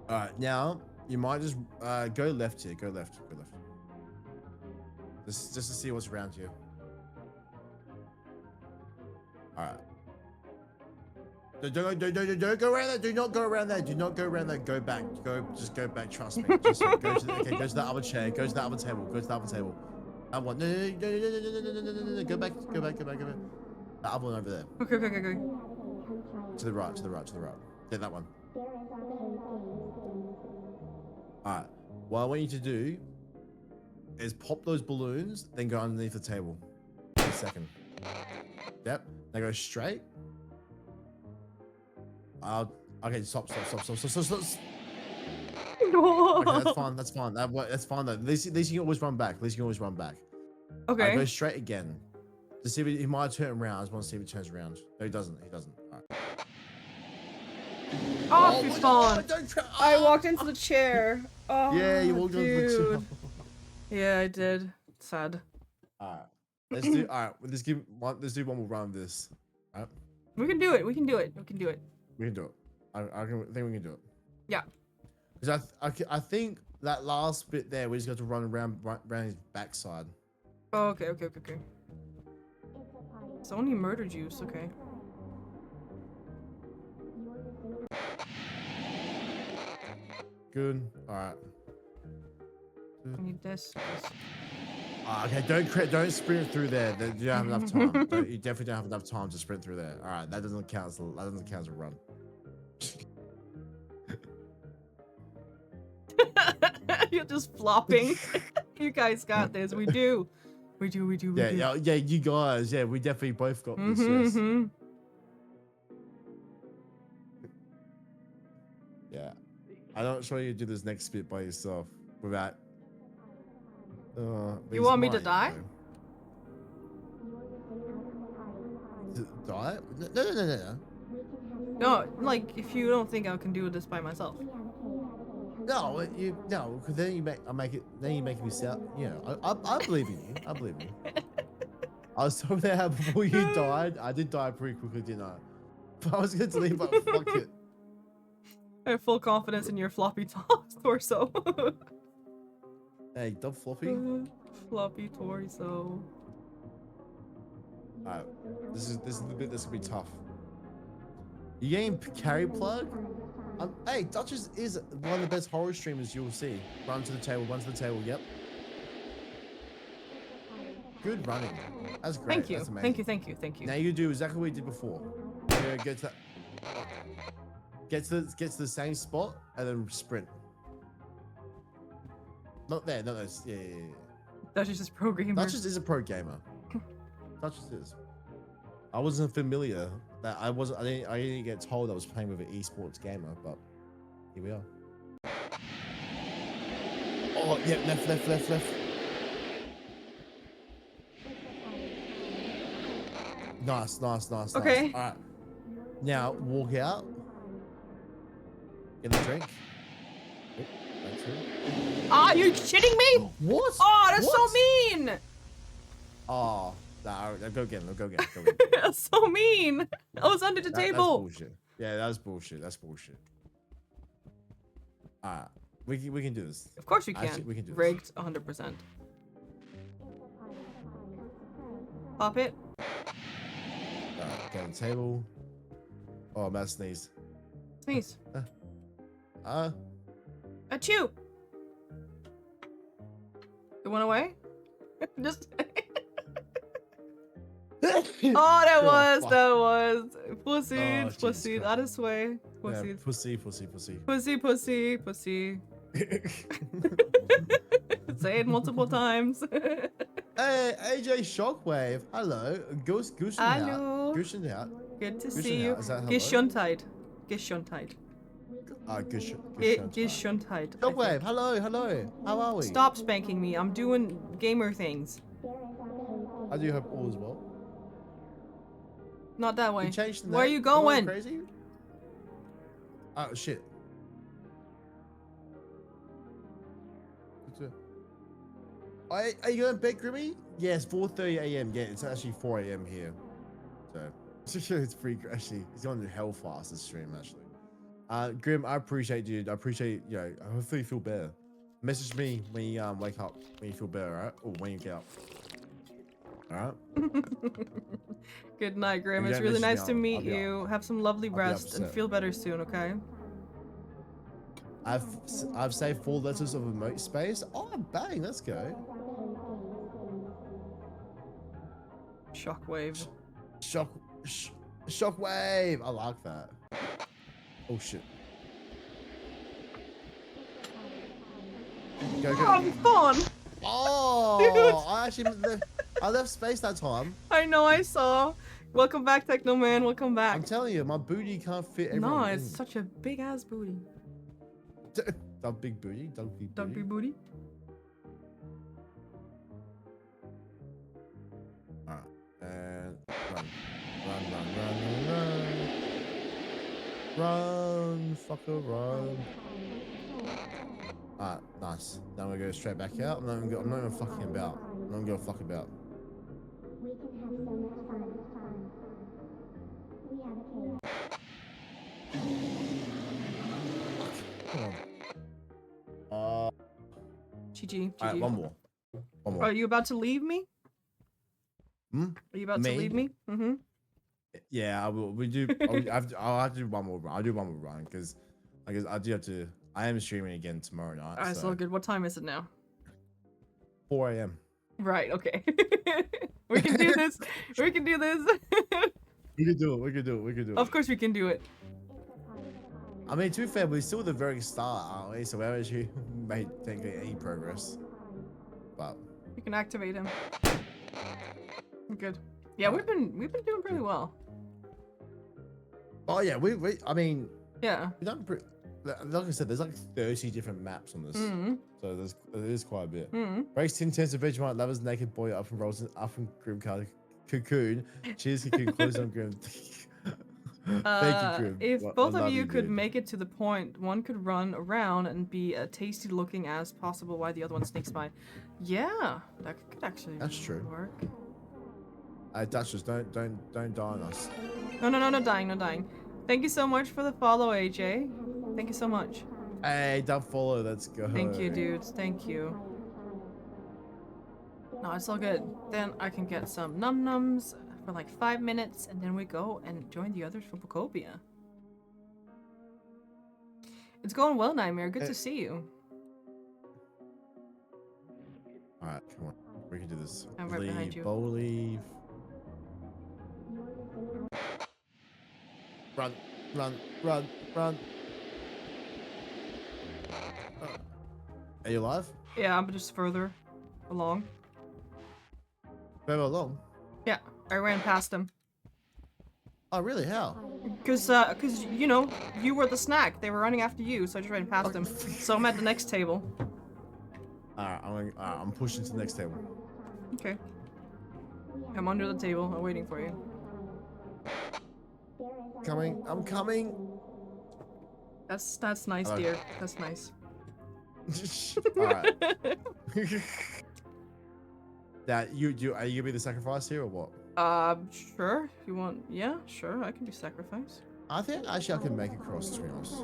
Alright, now you might just go left here. Go left. Just to see what's around you. Alright. Don't go around there. Do not go around there. Go back. Just go back. Trust me. Just go to the other chair. Go to the other table. That one. No. Go back. The other one over there. Okay. To the right. Yeah, that one. Alright. What I want you to do is pop those balloons, then go underneath the table. A second. Yep. Now go straight. Okay, stop. No. Okay, that's fine. That's fine though. At least you can always run back. Okay. Go straight again. To see if he might turn around. I just want to see if he turns around. No, he doesn't. Alright. Oh, you spawned. Don't try. I walked into the chair. Oh, Yeah, you walked into the dude. chair. Yeah, I did. Sad. Alright. Let's do one more round of this. Alright. We can do it. We can do it. We can do it. We can do it. I think we can do it. Yeah. Because I think that last bit there, we just got to run around his backside. Oh, okay. It's only murder juice. Okay. Good. All right. I need this. Okay, don't sprint through there. You don't have enough time. You definitely don't have enough time to sprint through there. All right, that doesn't count as a run. You're just flopping. You guys got this. We do. Yeah, you guys. Yeah, we definitely both got this. Yes. Yeah, I'm not sure you do this next bit by yourself without. You want me to die? Die? No. No, like if you don't think I can do this by myself. No, because then you make me sound. You know, I believe in you. I believe in you. I was over there before you died. I did die pretty quickly, didn't I? But I was going to leave, but fuck it. I have full confidence in your floppy torso. Hey, dumb floppy. Floppy torso. Alright, this is the bit that's gonna be tough. You getting carry plug? Hey, Duchess is one of the best horror streamers you'll see. Run to the table, yep. Good running. That's great. Thank you. That's amazing. Thank you. Now you do exactly what you did before. Get to the same spot and then sprint. Not there, yeah. Duchess is pro gamer. Duchess is a pro gamer. Duchess is. I wasn't familiar that I didn't get told I was playing with an esports gamer, but here we are. Oh yeah, left. Nice. Okay. Alright. Now walk out. Get a drink. Oh, that's it. Ah, you shitting me? What? Oh, that's What? so mean. Oh, nah, go again. That's so mean. I was under the table. That's bullshit. Yeah, that's bullshit. Alright, we can do this. Of course you can. Actually, we can do this. Rigged 100%. Pop it. Alright, get on the table. Oh, I'm about to sneeze. Sneeze. Achoo. It went away? Just. Oh, that was. Proceed. Jesus That is way. Yeah, Pussy. pussy. Say it multiple times. Hey, AJ Shockwave. Hello. Hallo. Gushen out. Good to Gushen see you. out. Is that hello? Gesundheit. Gesundheit. Shockwave. Hello. How are we? Stop spanking me. I'm doing gamer things. I do hope all is well. Not that way. You changed the Where are name? you Am I going? Crazy? Oh shit. Are you going to bed, Grimmy? Yes, 4:30 a.m. Yeah, it's actually 4 a.m. here. So it's pretty actually. It's on the hell fastest stream actually. Grim, I appreciate you. I appreciate hopefully you feel better. Message me when you wake up, when you feel better, alright? Or when you get up. Alright? Good night, Grim. If you It's don't really message nice me, to meet I'll be you. Have some lovely rest and upset. feel better soon, okay? I've saved 4 letters of emote space. Oh, bang! Let's go. Shockwave. Shockwave. I like that. Oh shit. Go. Oh, fun! Oh, dude. I left space that time. I know, I saw. Welcome back, Techno Man. Welcome back. I'm telling you, my booty can't fit everyone. No, it's such a big ass booty. Dumb big booty. Dumpy booty. Alright. And run, fucker, run. Alright, nice. Now we're gonna go straight back out. I'm not even fucking about. I'm not gonna fuck about. Come on. GG. All right, GG. one more. One more. Are you about to leave me? Hmm? Are you about to Me? leave me? Mm-hmm. Yeah, I will. We do. I'll have to do one more run. I'll do one more run because I do have to. I am streaming again tomorrow night. Alright, So so good. What time is it now? 4 a.m. Right, okay. We can do this. We can do this. We could do it. We could do it. We could do it. Of course we can do it. I mean, to be fair, we're still at the very start, aren't we? So we haven't actually made technically any progress. But We can activate him. Good. Yeah, we've been doing pretty well. oh yeah, we I mean, Yeah. we've done pretty. Like I said, there's like 30 different maps on this, Mm-hmm. so there is quite a bit. Mm-hmm. Breaks intense Vegemite lovers naked boy up and rolls up and grim card cocoon. Cheers, cocoon. Close on grim. Thank you, Grim. If I both of love you could dude. make it to the point, one could run around and be as tasty looking as possible while the other one sneaks by. Yeah, that could actually That's true. work. Duchess, don't die on us. No dying, no dying. Thank you so much for the follow, AJ. Thank you so much. Hey, don't follow. Let's go. Thank you, dudes. Thank you. No, it's all good. Then I can get some num-nums for like 5 minutes, and then we go and join the others for POKOPIA. It's going well, Nightmare. Good to see you. All right, come on. We can do this. I'm right behind you. Bowl leave. Run, run, run, run. Are you alive? Yeah, I'm just further along. Further along. Yeah, I ran past him. Oh, really? How? Cause you know, you were the snack. They were running after you, so I just ran past them. So I'm at the next table. Alright, I'm pushing to the next table. Okay. I'm under the table. I'm waiting for you. Coming. I'm coming. That's nice, Hello. dear. That's nice. Alright. That you are you gonna be the sacrifice here or what? Sure. If you want, yeah, sure. I can do sacrifice. I think actually I can make it cross, to be honest.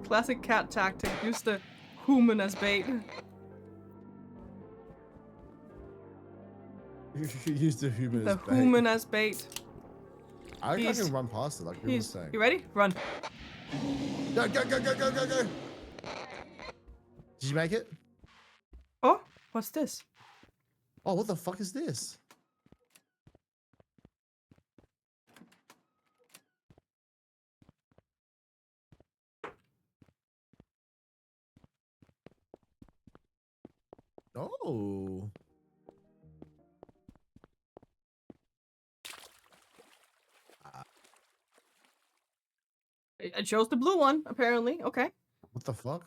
Classic cat tactic. Use the human as bait. Use the human The as bait. human as bait. I think I He's- can run past it, like you were saying. You ready? Run. Go, go, go, go, go, go, go! Did you make it? Oh, what's this? Oh, what the fuck is this? Oh. I chose the blue one, apparently. Okay. What the fuck?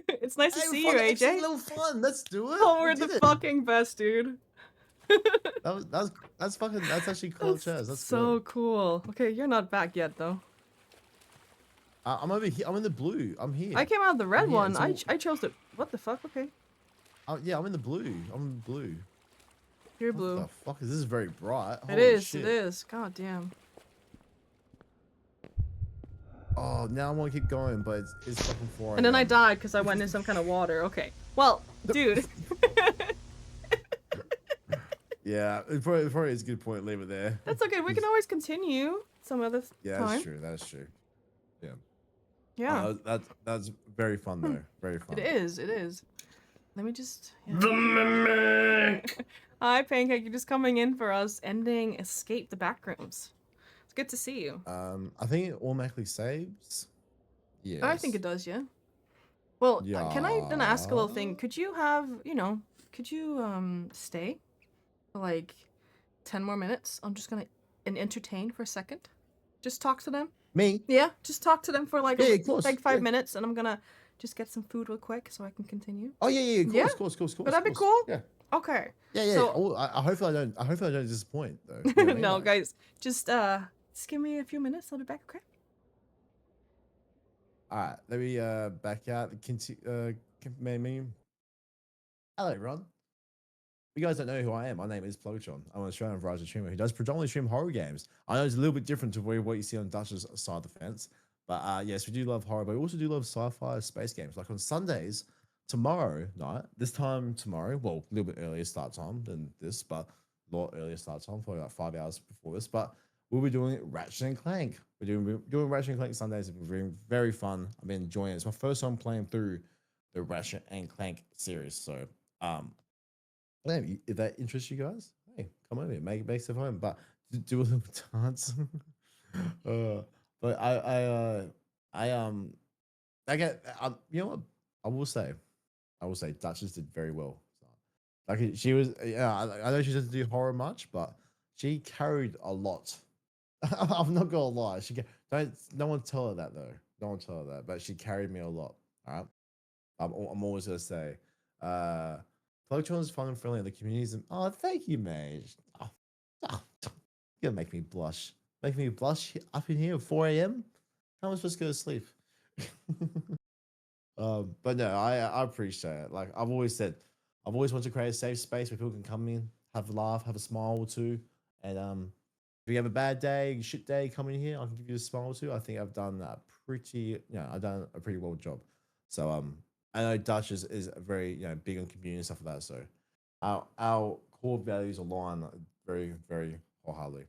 It's nice to Hey, see you, fuck, it's a AJ. little fun. Let's do it. Oh, We we're did the it. fucking best, dude. That's fucking. That's actually cool, Chaz. That's so good. cool. Okay, you're not back yet, though. I'm over here. I'm in the blue. I'm here. I came out of the red here, one. it's I chose the. What the fuck? Okay. Yeah, I'm in the blue. I'm in blue. You're What blue. the fuck is this? Is very bright. It Holy is. shit. It is. God damn. Oh, now I want to keep going, but it's fucking 4 And then I a.m. died because I went in some kind of water. Okay. Well, dude. Yeah, it probably is a good point. Leave it there. That's okay. We can always continue some other Yeah, time. that's true. That is true. Yeah. Yeah. That's very fun though. Very fun. It is. It is. Let me just. Yeah. Hi, Pancake. You're just coming in for us ending Escape the Backrooms. It's good to see you. I think it automatically saves. Yeah. I think it does, yeah. Well, can I then ask a little thing? Yeah. Could you have, could you stay for like 10 more minutes? I'm just gonna entertain for a second. Just talk to them. Me? Yeah, just talk to them for like Yeah, of course, like 5 yeah. minutes, and I'm gonna just get some food real quick so I can continue. Oh yeah, Yeah? of course. Would that be cool? Yeah. Okay. Yeah. So- Oh, I hopefully I don't disappoint though. You know what I mean? No, Like, guys, just give me a few minutes. I'll be back. Okay. All right, let me back out. Maybe. Hello, everyone. You guys don't know who I am. My name is Pluggatron. I'm an Australian variety streamer who does predominantly stream horror games. I know it's a little bit different to what you see on Dutch's side of the fence, But yes, we do love horror, but we also do love sci-fi space games. Like on Sundays, tomorrow night, this time tomorrow, well, a little bit earlier start time than this, but a lot earlier start time, probably like 5 hours before this. But we'll be doing Ratchet and Clank. We're doing Ratchet and Clank Sundays. It's been very, very fun. I've been enjoying it. It's my first time playing through the Ratchet and Clank series. So um yeah, if that interests you guys, hey, come over here, make stuff home. But do a little dance. uh, but I get you know what I will say Duchess did very well. So, like she was, yeah, I know she doesn't do horror much, but she carried a lot. I'm not gonna lie. Don't no one tell her that though. No one tell her that, but she carried me a lot. All right. I'm always gonna say, uh, Pluggatron is fun and friendly. The community's oh, thank you, mate. Oh, oh, you're gonna make me blush. Make me blush up in here at 4 a.m. How am I supposed to go to sleep? But no, I appreciate it. Like I've always said, I've always wanted to create a safe space where people can come in, have a laugh, have a smile or two, and if you have a bad day, shit day, come in here. I can give you a smile or two. I think I've done a I've done a pretty well job. So I know Dutch is very big on community and stuff like that. So our core values align very very wholeheartedly.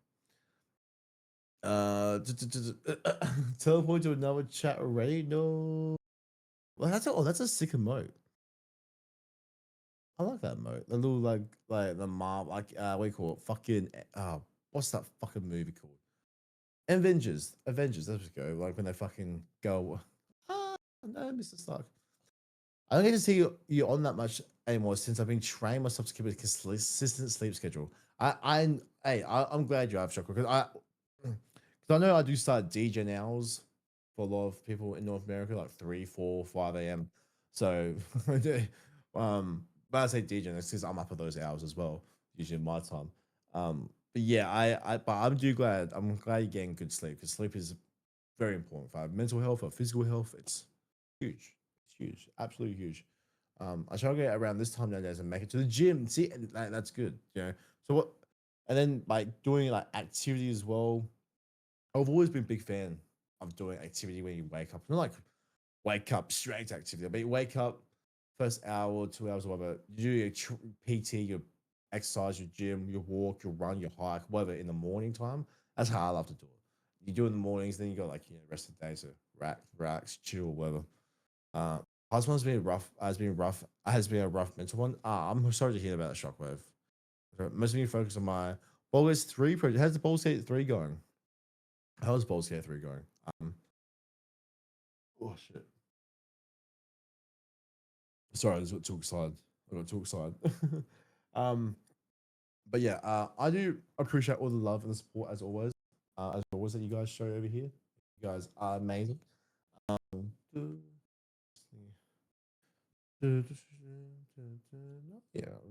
Teleport to another chat already? No. Well, that's a sick emote. I like that emote. The little like the mob what do you call it? Fucking what's that fucking movie called? Avengers. Let's go. Like when they fucking go. Ah, no, Mr. Stark. I don't get to see you on that much anymore since I've been training myself to keep a consistent sleep schedule. I'm glad you have Chakra because I know I do start DJ hours for a lot of people in North America, like 3, 4, 5 a.m. So, but I say DJ, that's because I'm up at those hours as well, usually in my time. But yeah, but I'm glad you're getting good sleep because sleep is very important for our mental health, our physical health. It's huge. It's huge, absolutely huge. I try to get around this time nowadays and make it to the gym. See, and that's good. So what? And then like doing like activity as well. I've always been a big fan of doing activity when you wake up. Not like wake up straight activity, but you wake up first hour or 2 hours or whatever. You do your PT, your exercise, your gym, your walk, your run, your hike, whatever in the morning time. That's how I love to do it. You do it in the mornings, then you go like rest of the day, so relax, chill, whatever. Uh, Last one's been rough. Has been a rough mental one. I'm sorry to hear about the shockwave. Most of you focus on my Baldur's 3 project. How's the Baldur's Gate 3 going? How's Baldur's Gate 3 going? Oh shit. Sorry, I just got too excited. um, but yeah, I do appreciate all the love and the support as always. That you guys show over here. You guys are amazing. Yeah.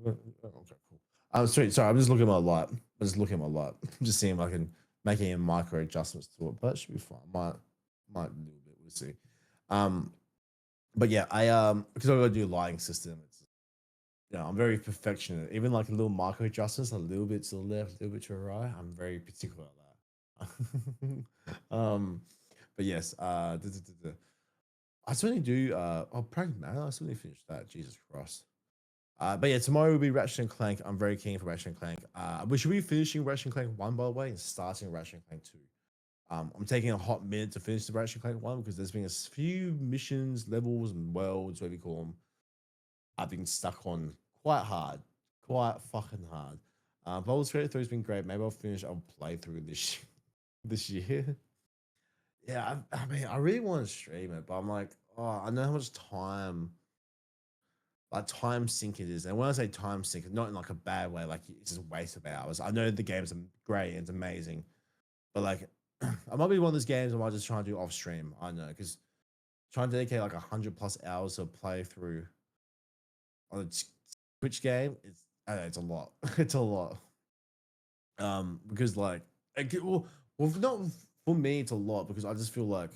Okay, cool. Sorry. I'm just looking at my light. I'm just seeing if I can make any micro adjustments to it, but it should be fine. Might a little bit. We'll see. Um, but yeah, I because I got to do a lighting system. It's I'm very perfectionist. Even like a little micro adjustments, a little bit to the left, a little bit to the right. I'm very particular about that. But yes, I certainly do. Oh, Pragmatic. I certainly finished that. Jesus Christ. But yeah, tomorrow will be Ratchet and Clank. I'm very keen for Ratchet and Clank. We should be finishing Ratchet and Clank 1, by the way, and starting Ratchet and Clank 2. I'm taking a hot minute to finish the Ratchet and Clank 1 because there's been a few missions, levels, and worlds, whatever you call them, I've been stuck on quite hard. Quite fucking hard. Baldur's Gate 3 has been great. Maybe I'll play through this year. Yeah, I mean, I really want to stream it, but I'm like, oh, I know how much time sink it is. And when I say time sink, not in like a bad way, like it's just a waste of hours. I know the game's great and it's amazing, but like I might be one of those games I might just try and do off stream. I know because trying to dedicate like 100+ hours to play through on a Twitch game, I know it's a lot. It's a lot. Because like, not for me, it's a lot because I just feel like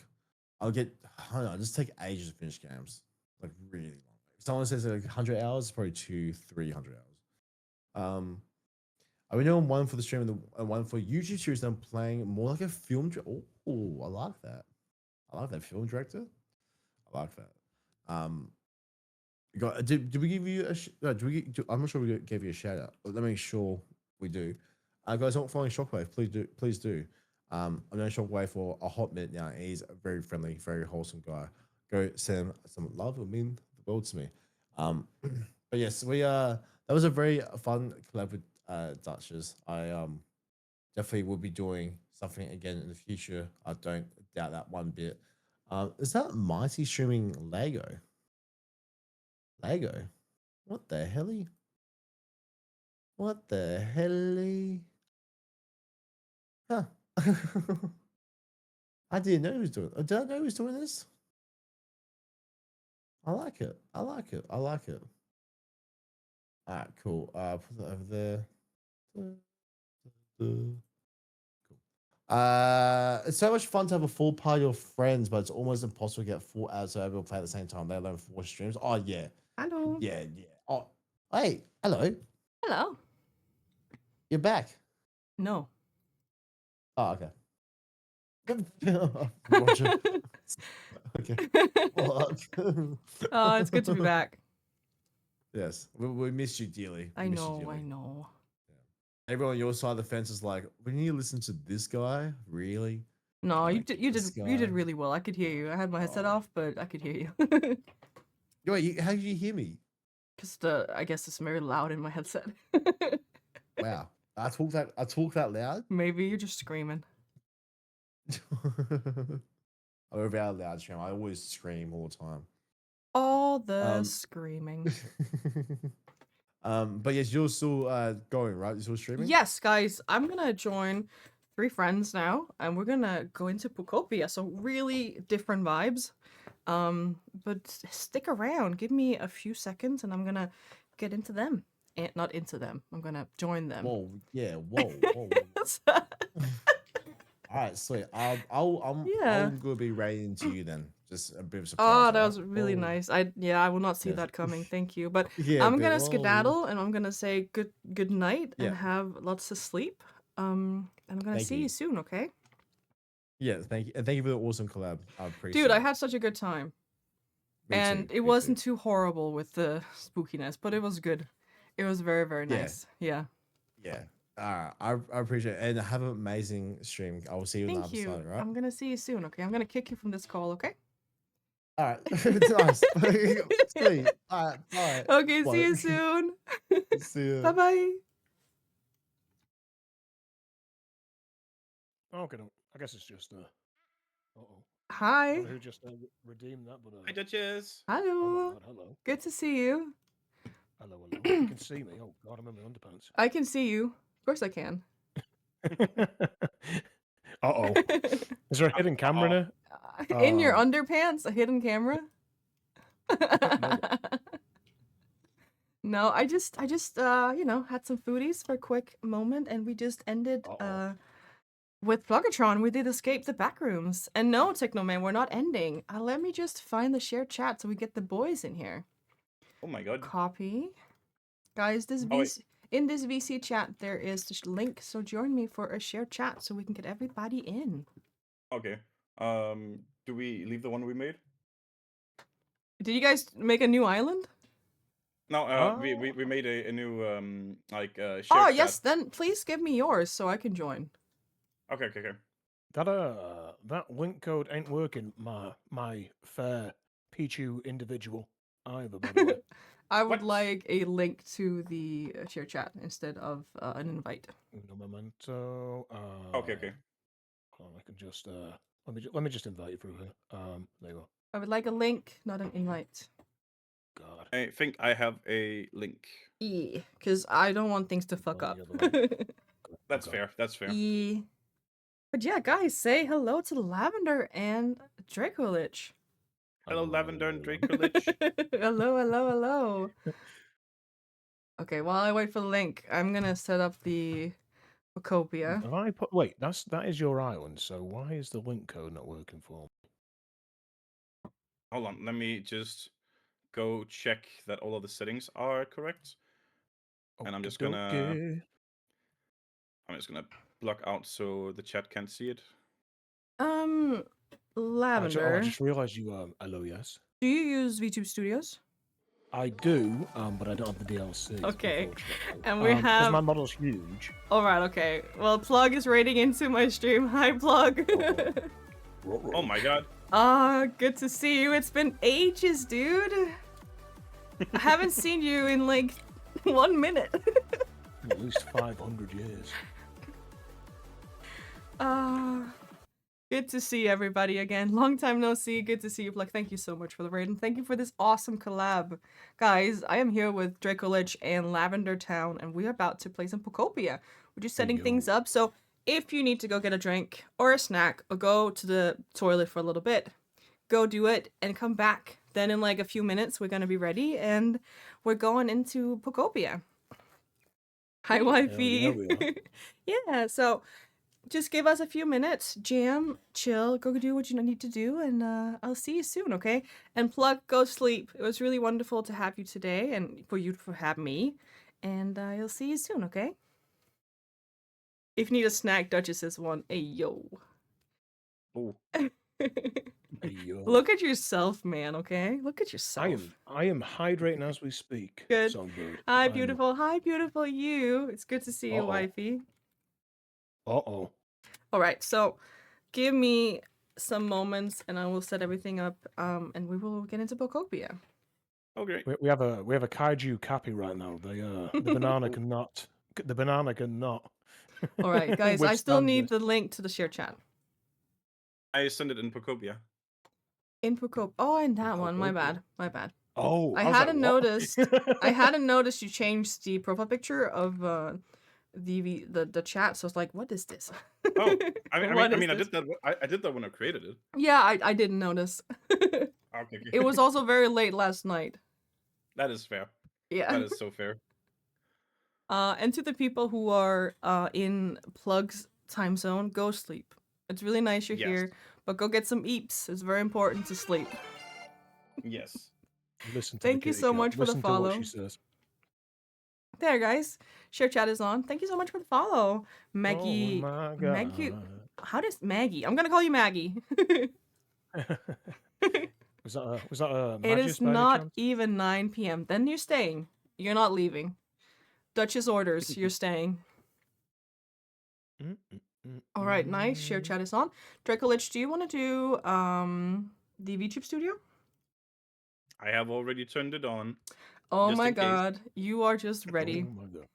I don't know, I just take ages to finish games, like really long. If someone says like 100 hours, it's probably 200-300 hours. I've been doing one for the stream and one for YouTube series. And I'm playing more like a film. Oh, I like that. I like that film director. I like that. Um, did we give you a? I'm not sure we gave you a shout out. But let me make sure we do. Guys, not following Shockwave, please do. Please do. I've known Shockwave for a hot minute now. And he's a very friendly, very wholesome guy. Go send him some love. It would mean the world to me. But yes, we that was a very fun collab with Duchess. I definitely will be doing something again in the future. I don't doubt that one bit. Is that Mighty streaming Lego? Lego? What the helly? What the helly? Huh. I didn't know he was doing it. Did I know he was doing this? I like it. I like it. I like it. Alright, cool. Put that over there. Cool. It's so much fun to have a full party of friends, but it's almost impossible to get 4 hours so everyone play at the same time. Let alone 4 streams. Oh yeah. Hello. Yeah. Oh, hey, hello. Hello. You're back. No. Oh, okay. Roger. Okay. Oh, it's good to be back. Yes, we missed you dearly. I know. Yeah. Everyone on your side of the fence is like, when you listen to this guy, really? No, Like, you this did guy? really well. I could hear you. I had my headset Oh. off, but I could hear you. Wait, how did you hear me? Because I guess it's very loud in my headset. Wow, I talk that loud. Maybe you're just screaming. I'm a very loud stream. I always scream all the time. All the screaming. But yes, you're still going, right? You're still streaming? Yes, guys, I'm gonna join 3 friends now, and we're gonna go into POKOPIA. So really different vibes. But stick around. Give me a few seconds, and I'm gonna get into them. And not into them. I'm gonna join them. Whoa, yeah, whoa. All right, sweet. I'm gonna be right into you then. Just a bit of surprise. Oh, that right? was really nice. I will not see Yes. that coming. Thank you. But Yeah, I'm but gonna whoa. skedaddle, and I'm gonna say good night and Yeah. have lots of sleep. And I'm gonna Thank see you soon, okay? Yeah, thank you. And thank you for the awesome collab. I appreciate Dude, I it. had such a good time. Me And too, it me wasn't too. too horrible with the spookiness, but it was good. It was very, very Yeah. nice. Yeah. Yeah. I appreciate it. And have an amazing stream. I will see you in the Thank other you. side, right? I'm gonna see you soon, okay? I'm gonna kick you from this call, okay? All right. It's nice. Sweet. All right. Bye. Okay, Bye. see you soon. See ya. Bye-bye. Okay, I guess it's just uh-oh. I Hi. don't know who just redeemed that, but Hi, Duchess. oh Hello. my god, hello. Good to see you. Hello. You can see me. Oh god, I'm in my underpants. I can see you. Of course I can. Uh-oh. Is there a hidden camera in it? In your underpants? A hidden camera? No, I just you know, had some foodies for a quick moment, and we just ended with Pluggatron. We did escape the Backrooms. And no, Technoman, we're not ending. Let me just find the shared chat so we get the boys in here. Oh my god. Copy. Guys, this in this VC chat there is the link, so join me for a shared chat so we can get everybody in. Okay. Do we leave the one we made? Did you guys make a new island? No, we made a new shared Oh chat. yes, then please give me yours so I can join. Okay. That link code ain't working, my fair Pichu individual either, by the way. I would What? like a link to the share chat instead of an invite. Uno momento. Okay. Hold on, I can just let me just invite you through here. There you go. I would like a link, not an invite. God. I think I have a link. Because I don't want things to fuck Oh, up. the other way. That's Okay. fair. That's fair. But yeah, guys, say hello to Lavender and Dracolich. Hello, Lavender and Dracolich. hello. Okay, while I wait for the link, I'm gonna set up the POKOPIA. Wait, that is your island, so why is the link code not working for me? Hold on. Let me just go check that all of the settings are correct. And I'm just gonna block out so the chat can't see it. Lavender, I just realised you. Hello, yes. do you use VTube Studios? I do, but I don't have the DLC. Okay. Unfortunately. And we because have. my model's huge. All right. Okay. Well, Plug is raiding into my stream. Hi, Plug. Oh my god. Good to see you. It's been ages, dude. I haven't seen you in like 1 minute. At least 500 years. Good to see everybody again. Long time no see. Good to see you, Plug. Thank you so much for the raid, and thank you for this awesome collab. Guys, I am here with Draco Lich and Lavender Town, and we're about to play some POKOPIA. We're just setting things up, so if you need to go get a drink or a snack or go to the toilet for a little bit, go do it and come back. Then in like a few minutes, we're gonna be ready, and we're going into POKOPIA. Hi, wifey. Yeah, so just give us a few minutes, jam, chill, go do what you need to do, and I'll see you soon, okay? And Plug, go sleep. It was really wonderful to have you today, and for you to have me, and I'll see you soon, okay? If you need a snack, Duchess is one. Hey, yo. Oh. Look at yourself, man, okay? Look at yourself. I am hydrating as we speak. Good. Songbird. Hi, beautiful. Hi, beautiful you. It's good to see you, wifey. Uh-oh. All right, so give me some moments and I will set everything up, and we will get into POKOPIA. Oh, great. We have a kaiju cappy right now. The banana cannot. The banana cannot. All right, guys, I still withstand need it. the link to the share chat. I send it in POKOPIA. In POKOPIA. Oh, in that one. My bad. My bad. Oh, I was hadn't like, what? noticed. I hadn't noticed you changed the profile picture of the chat. So it's like, what is this? Oh, I What is mean, I this? did that. I did that when I created it. Yeah, I didn't notice. Okay. It was also very late last night. That is fair. Yeah. That is so fair. And to the people who are in Plug's time zone, go sleep. It's really nice you're Yes. here, but go get some eeps. It's very important to sleep. Yes. Listen to Thank the you kitty so cat. much for the Listen to follow. what she says. There, guys. Share chat is on. Thank you so much for the follow. Maggie. Oh my Maggie. God. How does Maggie? I'm gonna call you Maggie. was that a It Magis is by any not chance? even 9 p.m. Then you're staying. You're not leaving. Duchess orders. You're staying. All right, nice. Share chat is on. Draco Lich, do you want to do the VTube Studio? I have already turned it on. Oh Just my in case. god, you are just ready. Oh my God.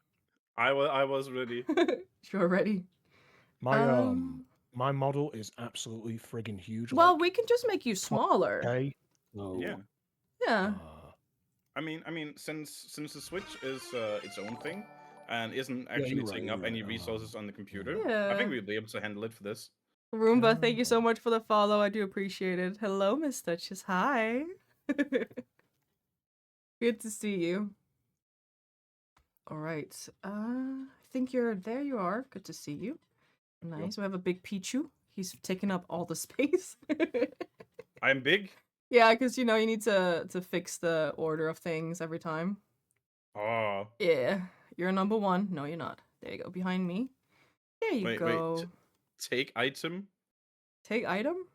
I was ready. You're ready. My my model is absolutely friggin' huge. Well, like, we can just make you smaller. okay. So, Yeah. Yeah. I mean, since the Switch is its own thing and isn't you're actually right, taking you're up any right, resources on the computer, I Yeah. think we'll be able to handle it for this. Roomba, thank you so much for the follow. I do appreciate it. Hello, Miss Duchess. Hi. Good to see you. All right. I think you're there. You are. Good to see you. Nice. We have a big Pichu. He's taking up all the space. I'm big. Yeah, because you need to fix the order of things every time. Oh. Yeah. You're number one. No, you're not. There you go. Behind me. There you Wait, go. Take item. Take item?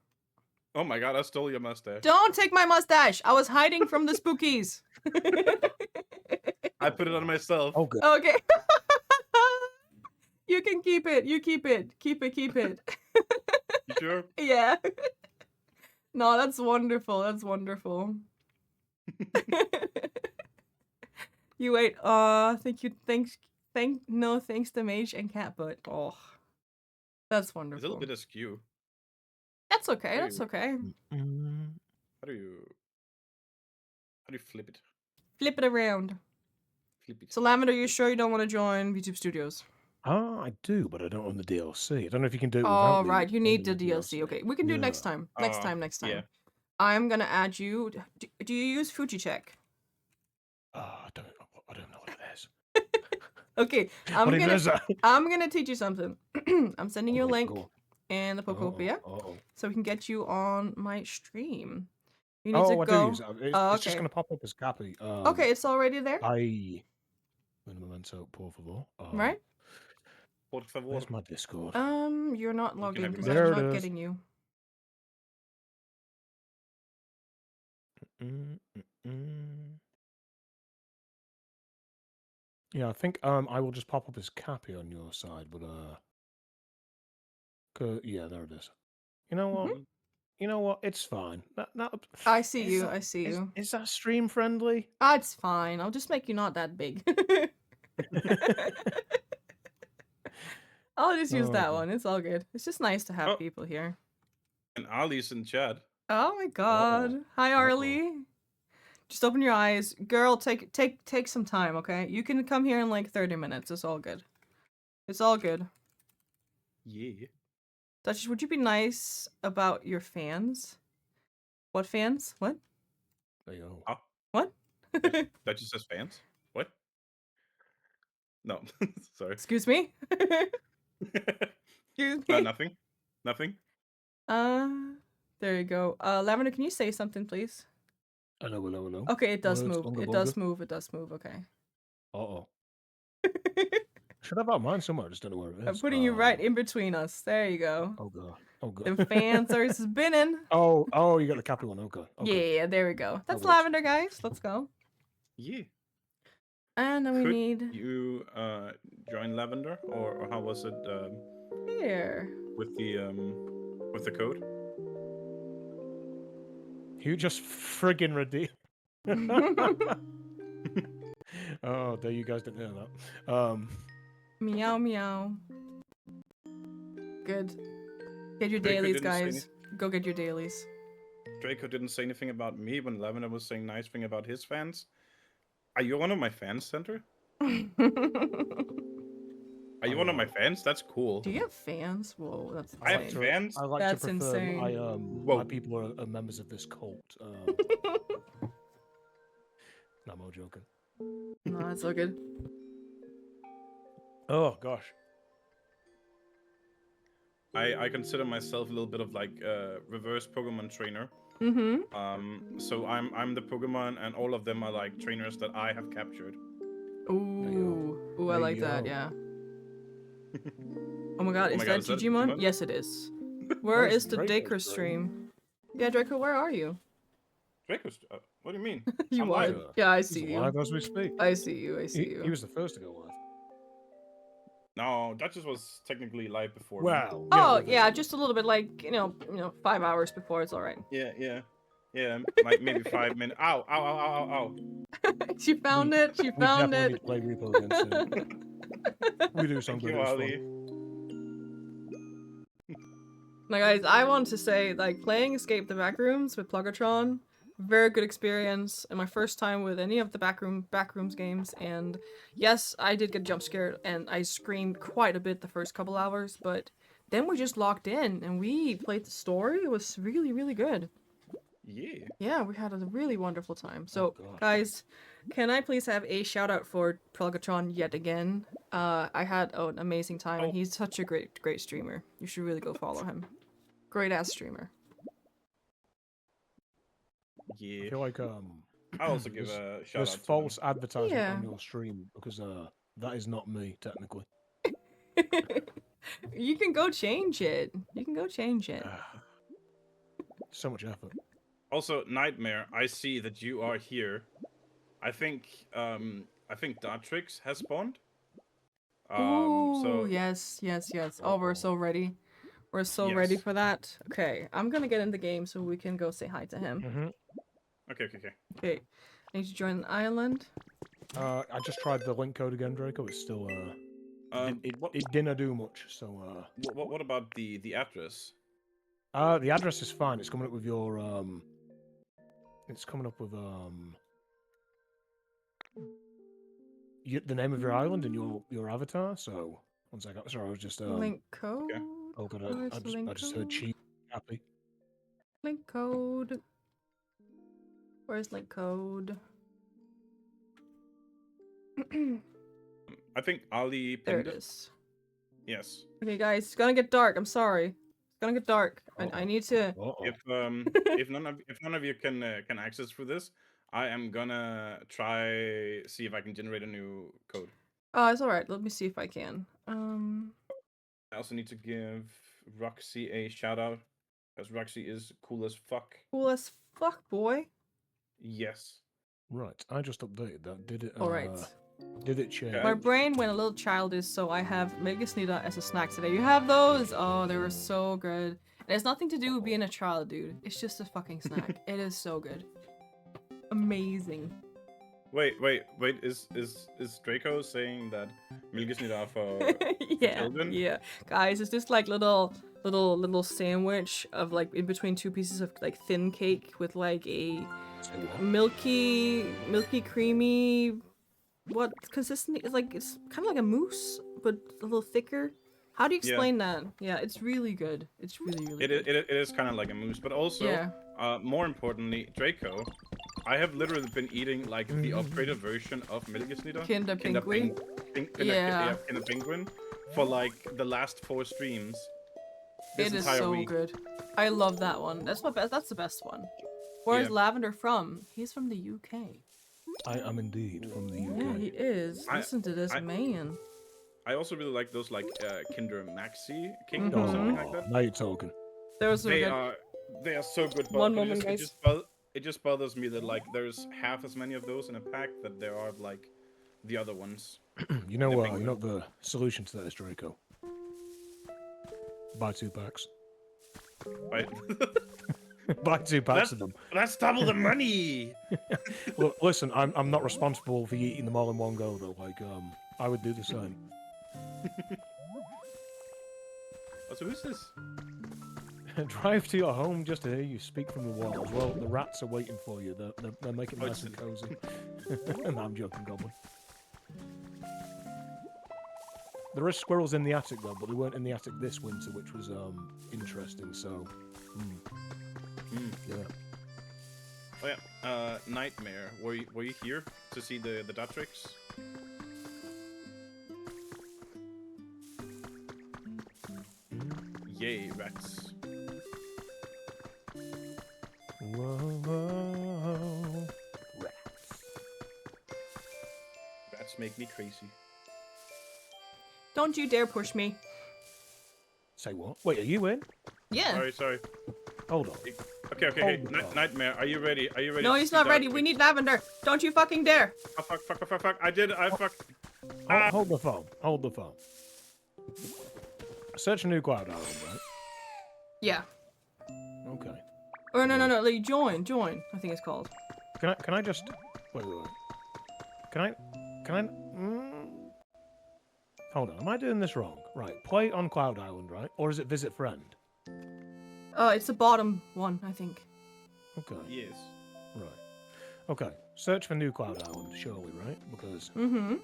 Oh my god, I stole your mustache. Don't take my mustache! I was hiding from the spookies. I put it on myself. Oh, good. Okay. You can keep it. You keep it. Keep it. You sure? Yeah. No, that's wonderful. That's wonderful. You wait. Thank you. Thanks to Mage and Catbutt. Oh, that's It's a wonderful. little bit askew. That's okay. That's okay. How do you flip it? Flip it around. Flip it. So, Lavender, you sure you don't want to join YouTube Studios? I do, but I don't own the DLC. I don't know if you can do it Oh, without right. You need the owning DLC. Okay, we can do it next time. Next time. Yeah. I'm gonna add you. Do you use FujiCheck? I don't know what it is. Okay, What even is that? I'm gonna teach you something. I'm sending you a Okay, link cool. and the POKOPIA so we can get you on my stream. You need to I go. do use it. It's just going to pop up as Cappy. Okay, it's already there. Un momento, por favor. Right? Por favor. Where's my Discord? You're not logged in have because your I'm There it not is. getting you. Yeah, I think I will just pop up as Cappy on your side, but yeah, there it is. You know what? Mhm. You know what? It's fine. I see is you. that- I see you. Is that stream friendly? Ah, it's fine. I'll just make you not that big. I'll just use Oh, that God. one. It's all good. It's just nice to have Oh. people here. And Ali's in chat. Oh my god. Hi Arlie. Just open your eyes. Girl, take some time, okay? You can come here in like 30 minutes. It's all good. It's all good. Yeah. Duchess, would you be nice about your fans? What fans? What? There you go. Oh, What? that just says fans? What? No, sorry. Excuse me? Excuse me? Nothing. Nothing. There you go. Lavender, can you say something, please? Hello, hello, hello. Okay, it does Words, move. bunga It bunga. does move. It does move. Okay. Uh-oh. Should have had mine somewhere. I just don't know where it is. I'm putting you right in between us. There you go. Oh, God. Oh, God. The fans are spinning. Oh, you got the Cappy one. Okay. Yeah, there we go. That's works. Lavender, guys. Let's go. Yeah. And then we Could need you join Lavender, or how was it here. with the code? You just friggin' redeem. Oh, there you guys didn't hear that. Meow meow. Good. Get your Draco dailies, didn't say guys. Go get your dailies. Draco didn't say anything about me when Lavender was saying nice thing about his fans. Are you one of my fans, Center? Are you one of my fans? That's cool. Do you have fans? Whoa, that's I have insane. fans. I like That's to prefer insane. my people are members of this cult. No, I'm joking. No, that's all good. Oh gosh. I consider myself a little bit of like reverse Pokemon trainer. Mm-hmm. So I'm the Pokemon, and all of them are like trainers that I have captured. Ooh. Ooh, I There like you that, go. yeah. Oh my god, Oh is my that God, is that Digimon? Digimon? Yes, it is. Where Where's is the Draco Daker stream? Yeah, Draco, where are you? Draco's. What do you mean? You I'm are. live. Yeah, I He's see alive you. as we speak. I see you. I see He you. was the first to go live. No, Duchess was technically live before me. Wow. Oh yeah, just a little bit like you know, 5 hours before. It's all right. Yeah, like maybe 5 minutes. Ow, ow, ow, ow, ow, ow. She found it. She We found definitely need it. to play Repo again soon. We do some Thank good. you, It was Ali. fun. Now, guys, I want to say like playing Escape the Backrooms with Pluggatron, very good experience, and my first time with any of the Backrooms games. And yes, I did get jump scared, and I screamed quite a bit the first couple hours, but then we just locked in and we played the story. It was really, really good. Yeah. Yeah, we had a really wonderful time. So, gosh. guys, can I please have a shout out for Pluggatron yet again? I had an amazing time, and he's such a great streamer. You should really go follow him. Great ass streamer. Yeah. I feel like I also give a shout there's out to false advertising Yeah. on your stream because that is not me technically. You can go change it. You can go change it. So much effort. Also, Nightmare, I see that you are here. I think Dartrix has spawned. Ooh, So yes. Oh, we're so ready. We're so ready Yes. for that. Okay, I'm gonna get in the game so we can go say hi to him. Mm-hmm. Okay. Okay, I need to join the island. I just tried the link code again, Draco. It's still it didn't do much. So what about the address? the address is fine. It's coming up with your it's coming up with the name of your island and your avatar. So one second. Sorry, I was just Link code. okay. Oh god, Where's I link just heard code? cheap happy. Link code. Where's link code? I think Ali There pinned it it. is. Yes. Okay, guys, it's gonna get dark. I'm sorry. It's gonna get dark. I need to. Uh-oh. If none of you can access through this, I am gonna try see if I can generate a new code. Oh, it's all right. Let me see if I can. I also need to give Roxy a shout out because Roxy is cool as fuck. Cool as fuck, boy. Yes. Right, I just updated that. Did it? All right. Did it change? My brain went a little childish, so I have Mega Snida as a snack today. You have those? Oh, they were so good. It has nothing to do with being a child, dude. It's just a fucking snack. It is so good. Amazing. Wait. Is Draco saying that milk is not for Yeah, children? yeah. Guys, it's just like little sandwich of like in between two pieces of like thin cake with like a milky, creamy. What consistency? It's like it's kind of like a mousse, but a little thicker. How do you explain that? Yeah, it's really good. It's really good. It is kind of like a mousse, but also, Yeah. more importantly, Draco, I have literally been eating like the upgraded version of Milkesnita. Kinder Penguin? Yeah. Kinder Penguin, for like the last 4 streams. This It is entire so week. good. I love that one. That's my best. That's the best one. Where's Yeah. Lavender from? He's from the UK. I am indeed from the UK. Yeah, he is. Listen to this man. I also really like those like Kinder Maxi King Mhm. or something like that. Now you're talking. Those so good. They are so good. But One moment, guys. It just bothers me that like there's half as many of those in a pack that there are like the other ones. You know The what? penguin. You know the solution to that is Draco. Buy 2 packs. Right? Buy 2 packs of them. That's double the money. Look, listen, I'm not responsible for you eating them all in one go though. Like, I would do the same. So who's this? Drive to your home just to hear you speak from the walls. Well, the rats are waiting for you. They're making it Oh, nice and it's- cozy. No, I'm joking, Goblin. There is squirrels in the attic though, but they weren't in the attic this winter, which was interesting. So, yeah. Oh yeah, Nightmare. Were you here to see the Datrix? Yay, rats. Whoa. Rats make me crazy. Don't you dare push me. Say what? Wait, are you in? Yeah. Sorry. Hold on. Okay. Hold the phone. Nightmare, are you ready? Are you ready? No, to he's see not ready. Datrix? We need Lavender. Don't you fucking dare. Oh, fuck. I fuck. Hold the phone. Hold the phone. Search a new cloud island, right? Yeah. Okay. Or no. Like, join. I think it's called. Can I just wait. Can I hold on, am I doing this wrong? Right, play on Cloud Island, right? Or is it visit friend? It's the bottom one, I think. Okay. Yes. Right. Okay. Search for new Cloud Island, surely, right? Because Mm-hmm.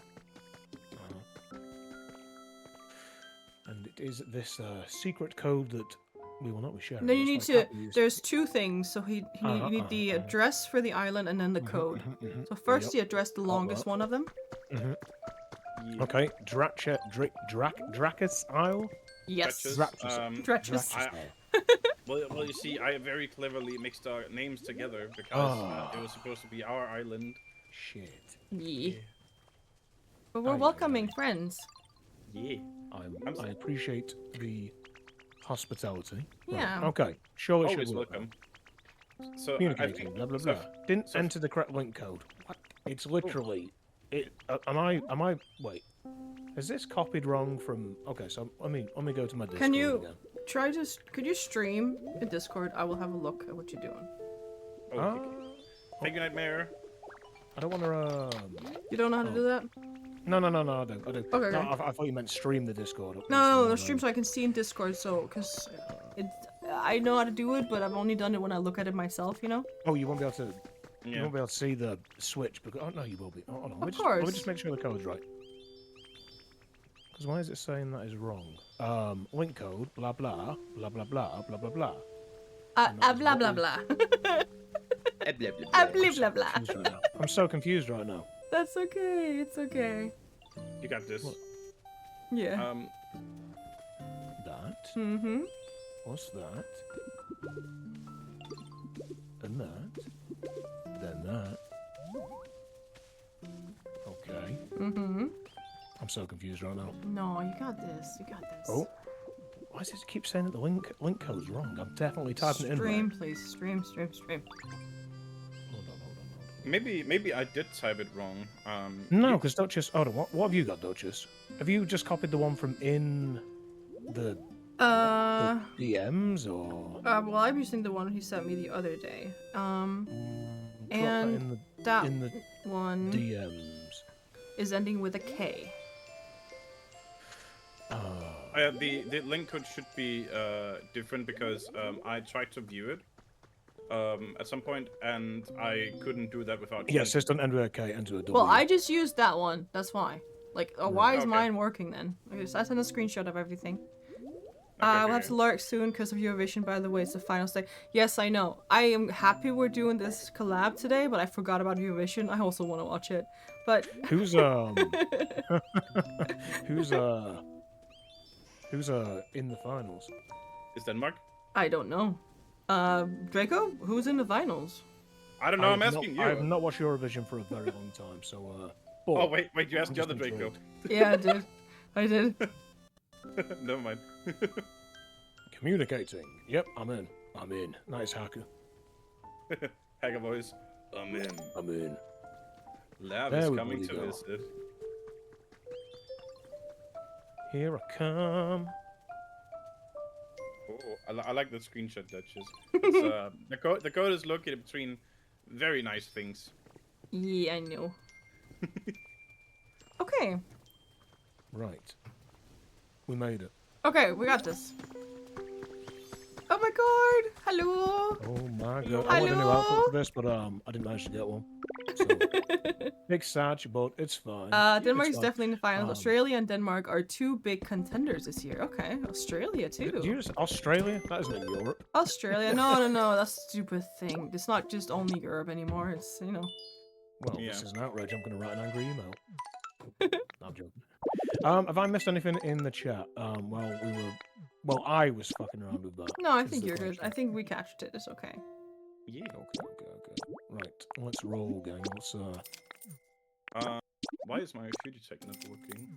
and it is this secret code that we will not be sharing. Then you That's need why I to. can't use- There's 2 things. So you need the address for the island and then the code. So first Yep. the address, the longest one of them. Yeah. Okay, Dracus Isle. Yes. Dretches, Dretches. Well, you see, I very cleverly mixed our names together because Ah. it was supposed to be our island. Shit. Yeah. But we're Aye, aye, welcoming aye. friends. Yeah. I appreciate the hospitality. Yeah. Right, okay. Surely Always should work. welcome. So I Communicating. think Blah blah so- blah. Didn't so- enter the correct link code. What? It's literally. It. Am I? Wait. Is this copied wrong from? Okay. So let me go to my Discord Can you again. try to? Could you stream in Discord? I will have a look at what you're doing. Oh, thank you, Nightmare. I don't want to. You don't know how to do that? No. I don't. Okay, No, okay. I thought you meant stream the Discord. No, stream so I can see in Discord. So, cause I know how to do it, but I've only done it when I look at it myself. You know. Oh, you won't be able to. You Yeah. won't be able to see the switch because. Oh no, you will be. Oh, hold on. Let me course. just make sure the code's right. Because why is it saying that is wrong? Link code. Blah blah blah blah blah blah blah blah. Blah blah blah. Blah blah blah. Confused right now. I'm so confused right now. That's okay. It's okay. You got this. What? Yeah. That. Mm-hmm. What's that? And that. Then that. Okay. Mm-hmm. I'm so confused right now. No, you got this. You got this. Oh. Why does it keep saying that the link code's wrong? I'm definitely typing it in right. Stream, please. Stream. Hold on. maybe I did type it wrong. No, because Duchess. Hold on, what have you got, Duchess? Have you just copied the one from in the DMs or? Well, I'm using the one he sent me the other day. Drop that And that in the one DMs. is ending with a K. The link code should be different because I tried to view it at some point and I couldn't do that without. Yes, just don't end with a K, enter a W. Well, I just used that one. That's why. Like, why is Okay. mine working then? Okay, so I sent a screenshot of everything. Okay, We'll have to lurk soon because of Eurovision, by the way. It's the final day. Yes, I know. I am happy we're doing this collab today, but I forgot about Eurovision. I also want to watch it. But Who's who's in the finals? Is Denmark? I don't know. Draco, who's in the finals? I don't know. I'm asking you. I have not watched Eurovision for a very long time, so. Oh wait, you asked the I'm other just Draco. intrigued. Yeah, I did. I did. Never mind. Communicating. Yep, I'm in. I'm in. Nice hacker. Hacker voice. I'm in. I'm in. Lab There is we coming to go. visit. Here I come. Oh, I like the screenshot, Duchess. It's, the code is located between very nice things. Yeah, I know. Okay. Right. We made it. Okay, we got this. Oh my god! Hello! Oh my god. I wanted a new outfit for this, but I didn't manage to get one. So, big sad, but it's fine. Denmark's It's fine. definitely in the finals. Australia and Denmark are two big contenders this year. Okay, Australia too. Did you just Australia? That isn't in Europe. Australia? No, that's a stupid thing. It's not just only Europe anymore. It's, you know. Well, Yeah. this is an outrage. I'm going to write an angry email. No, I'm joking. Have I missed anything in the chat? I was fucking around with that. No, I Is think the you're good. question. I think we catched it. It's okay. Yeah. Okay. Right, let's roll, gang. Let's Why is my shooty check not working?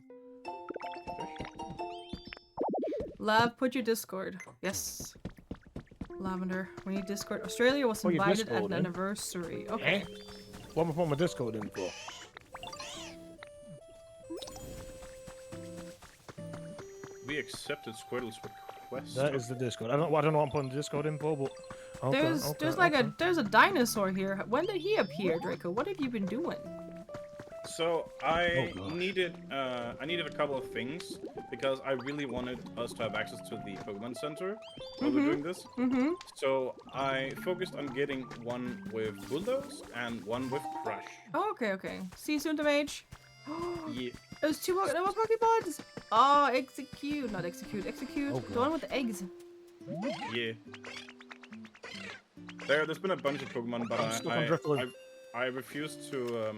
Lav, put your Discord. Yes. Lavender, we need Discord. Australia was Oh, you've invited at Discord an in? anniversary. Okay. What am I putting my Discord in for? We accepted Squirtle's request. That is the Discord. I don't know what I'm putting the Discord in for, but okay, There's a dinosaur here. When did he appear, Draco? What have you been doing? So I Oh, gosh. needed a couple of things because I really wanted us to have access to the Pokemon Center while we're doing this. Mm-hmm. So I focused on getting one with Bulldoze and one with Crush. Oh, okay. See you soon, to mage. Yeah. There's two more Pokepods. Oh, execute. Oh, The one with the eggs. Yeah. There's been a bunch of Pokemon, but I'm stuck on Drifloon. I refuse to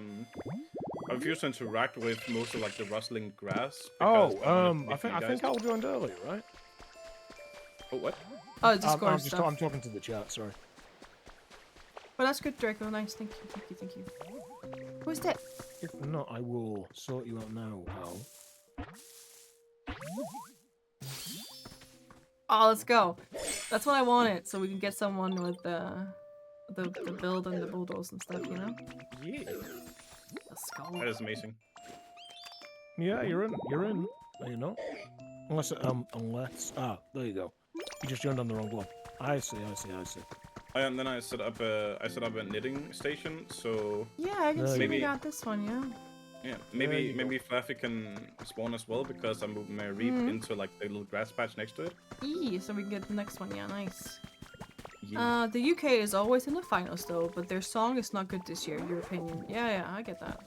interact with most of like the rustling grass. Oh, because I wanna I pick you think guys. I joined earlier, right? Oh, what? Oh, Discord I'm stuff. talking to the chat. Sorry. Well, that's good, Draco. Nice. Thank you. Who's that? If not, I will sort you out now, Al. Oh, let's go. That's what I wanted, so we can get someone with the build and the bulldoze and stuff, you know? Yeah. Let's go. That is amazing. Yeah, you're in. No, you're not. Unless there you go. You just joined on the wrong one. I see. And then I set up a knitting station. So Yeah, I can see we Maybe- got this one, yeah. yeah, There you go. maybe Fluffy can spawn as well because I moved my Reap into like the little grass patch next to it. So we can get the next one, yeah, nice. Yeah. The UK is always in the finals though, but their song is not good this year, your opinion. Yeah, I get that.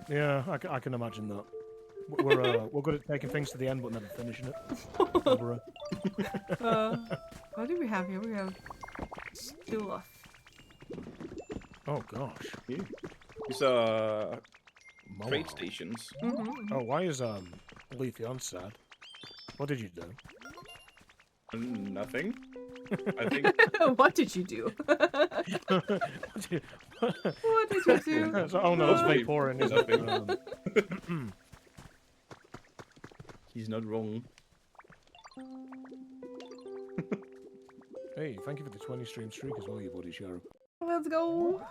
Yeah, I can imagine that. We're good at taking things to the end but never finishing it. Over What do we have here? We have Stuff. Oh gosh. Yeah. These Moa. trade stations. Mm-hmm. Oh, why is Leafeon sad? What did you do? Nothing. I think. What did you do? What did What did you do? oh no, that's fake pouring, isn't it? Nothing. He's not wrong. Hey, thank you for the 20 stream streak as well, you bloody sheriff. Let's go.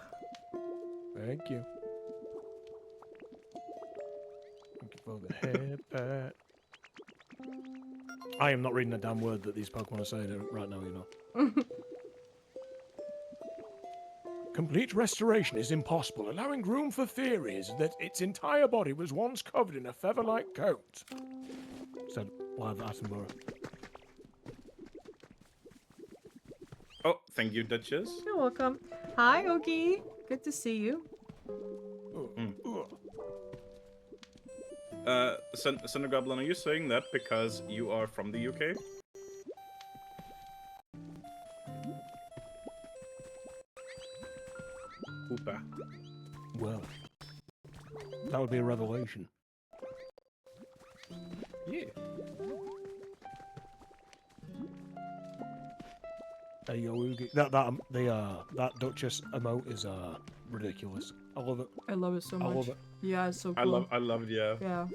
Thank you. Thank you for the head pat. I am not reading a damn word that these Pokemon are saying right now, you know. Complete restoration is impossible, allowing room for theories that its entire body was once covered in a feather-like coat. Said Live Attenborough. Oh, thank you, Duchess. You're welcome. Hi, Ogie. Good to see you. Cinder Goblin, are you saying that because you are from the UK? Oopa. Well, that would be a revelation. Yeah. Hey, yo, Oogie. That Duchess emote is ridiculous. I love it. I love it so much. I love it. Yeah, it's so cool. I love it, yeah. Yeah.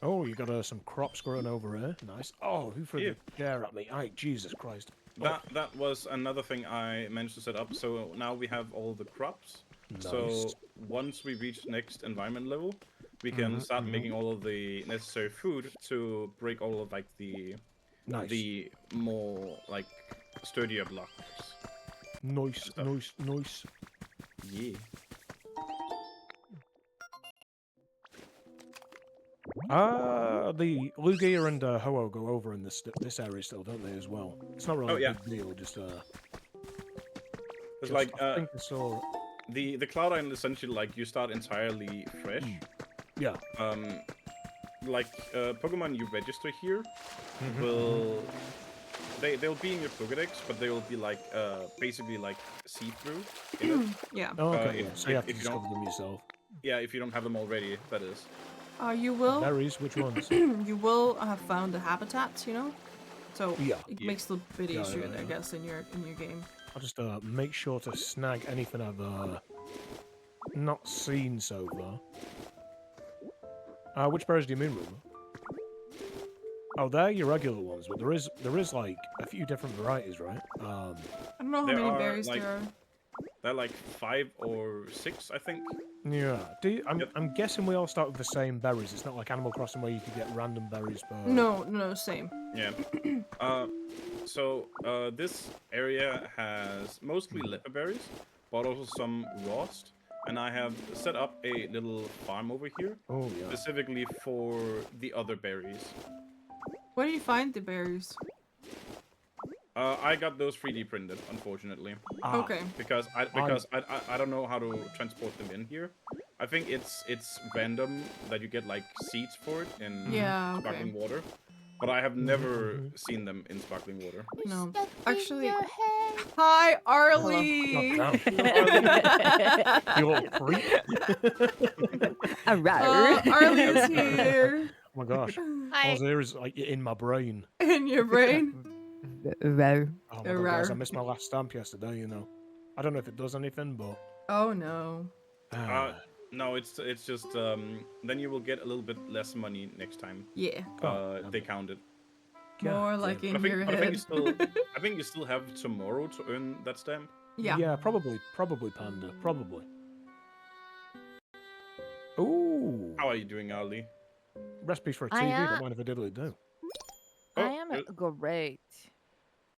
Oh, you got some crops growing over here. Nice. Oh, who threw the chair at me? Ay, Jesus Christ. That was another thing I managed to set up. So now we have all the crops. Nice. So once we reach next environment level, we can start making all of the necessary food to break all of like the more like sturdier blocks. Nice, nice, nice. Yeah. The Lugia and Ho-Oh go over in this area still, don't they, as well? It's not really a big deal, just It's like I think I saw the Cloud Island essentially like you start entirely fresh. Yeah. Like Pokemon you register here will they'll be in your Pokédex, but they will be like basically like see-through. Yeah. Oh, okay. If- So you have to if you discover don't- them yourself. Yeah, if you don't have them already, that is. You will. Berries, which ones? You will have found the habitats, you know. So Yeah. it makes it a bit Yeah, easier, yeah, I yeah. guess, in your game. I'll just make sure to snag anything I've not seen so far. Which berries do you mean, Ruben? Oh, they're your regular ones, but there is like a few different varieties, right? I don't know how There many are, berries like- there are. They're like 5 or 6, I think. Yeah. I'm guessing we all start with the same berries. It's not like Animal Crossing where you could get random berries per. No, same. Yeah. So this area has mostly leper berries, but also some rost. And I have set up a little farm over here, Oh yeah. specifically for the other berries. Where do you find the berries? I got those 3D printed, unfortunately, Ah, Okay. because I don't know how to transport them in here. I think it's random that you get like seeds for it in Yeah, sparkling okay. water, but I have never seen them in sparkling water. No. Actually. Hi, Arlie. God damn. You little freak. Arlie's here. Oh my gosh. Hi. All there is like in my brain. In your brain. Oh my god, guys, I Rawr. missed my last stamp yesterday, you know. I don't know if it does anything, but Oh no. No, it's just then you will get a little bit less money next time. Yeah. They count it. More like But in I think, your but I think head. I think you still have tomorrow to earn that stamp. Yeah. yeah, probably Panda, probably. Ooh, How are you doing, Ali? recipes for a I TV. am- Don't mind if I diddly do. I Oh, am good. great.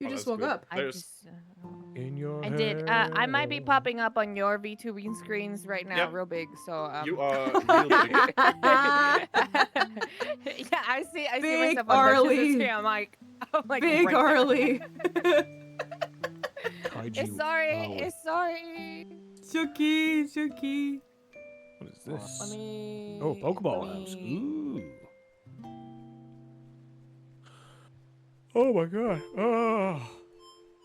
You Oh, just that's woke good. up. I There's- just. In your I did. I might be head. popping up on your V2 screens right now, Yep. real big. So You are real big. yeah, I see Big myself on Arlie. Duchess's screen. I'm like Big right there. Arlie. Kaiju It's sorry. Arlie. It's sorry. Chucky. What is this? Let me. Oh, Pokeball let House. me- Ooh. Oh my god. Oh.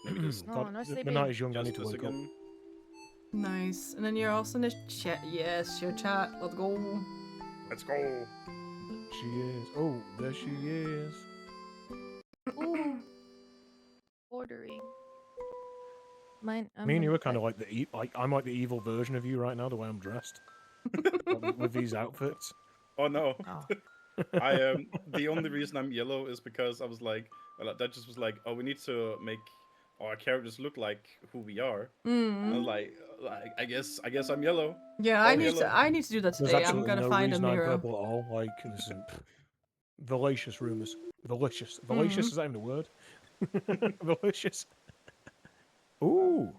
Let me just- No, God, no the sleeping. night is young. I just need to this wake up. again. Nice. And then you're also in the chat. Yes, your chat. Let's go. Let's go. She is. Oh, there she is. Ooh. Ordering. Mine. Me and you are kind of like I'm like the evil version of you right now, the way I'm dressed. with these outfits. Oh no. Oh. I the only reason I'm yellow is because I was like, well, that just was like, oh, we need to make our characters look like who we are. Mm. And like I guess I'm yellow. Yeah, All I need yellow. to do that There's today. I'm absolutely gonna no find a reason I'm mirror. purple at all. Like, this is Valacious rumors. Valicious. Mm-hmm. Valacious is that even a word? Valicious. Ooh.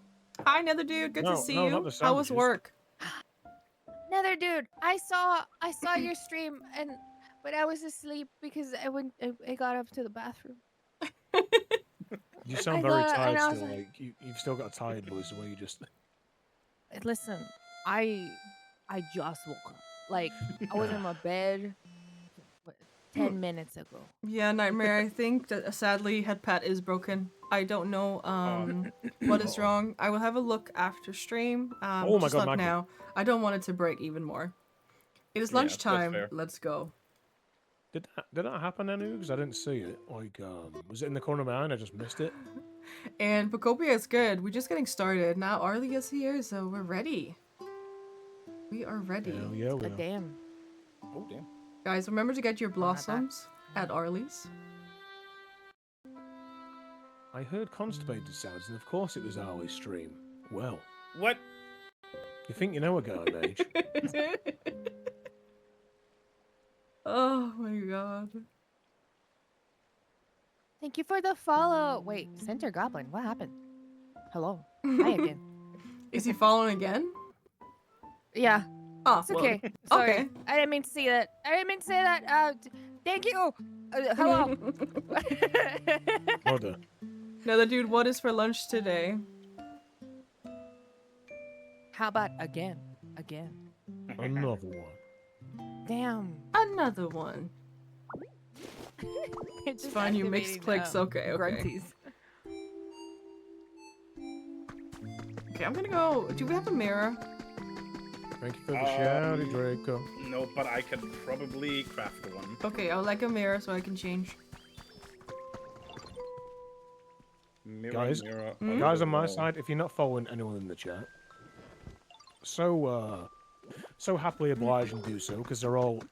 Hi, Nether dude. Good to see no, you. not the How was sandwiches. work? Nether dude, I saw your stream but I was asleep because I got up to the bathroom. You sound I very got- tired and I was still. like- Like, you've still got a tired voice the way you just. Listen, I just woke up. Like I was in my bed 10 minutes ago. Yeah, Nightmare. I think that sadly headpad is broken. I don't know what is wrong. I will have a look after stream. Oh my just God, not Maggie. now. I don't want it to break even more. It is Yeah, that's lunchtime. fair. Let's go. Did that happen, Anu? Because I didn't see it. Like, was it in the corner of my eye and I just missed it? And POKOPIA is good. We're just getting started. Now Arlie is here, so we're ready. We are ready. Hell yeah, we are. Damn. Oh damn. Guys, remember to get your not that. blossoms at Arlie's. I heard constipated sounds, and of course it was Ali's stream. Well, What? you think you know a guy, Mage? Oh my god. Thank you for the follow. Wait, Center Goblin, what happened? Hello. Hi again. Is he following again? Yeah, Oh, it's okay. Sorry. I didn't mean to say that. Thank you. Hello. Mother. Another dude, what is for lunch today? How about again? Again. Another one. Damn. Another one. It's It's fine, you mixed clicks. Okay, okay. Grunties. Okay, I'm gonna go. Do we have a mirror? Thank you for the shouty, Draco. No, but I can probably craft one. Okay, I would like a mirror so I can change. Mirror, Guys? mirror. Hmm? Guys on my wall. side, if you're not following anyone in the chat, so happily obliged and do so, because they're all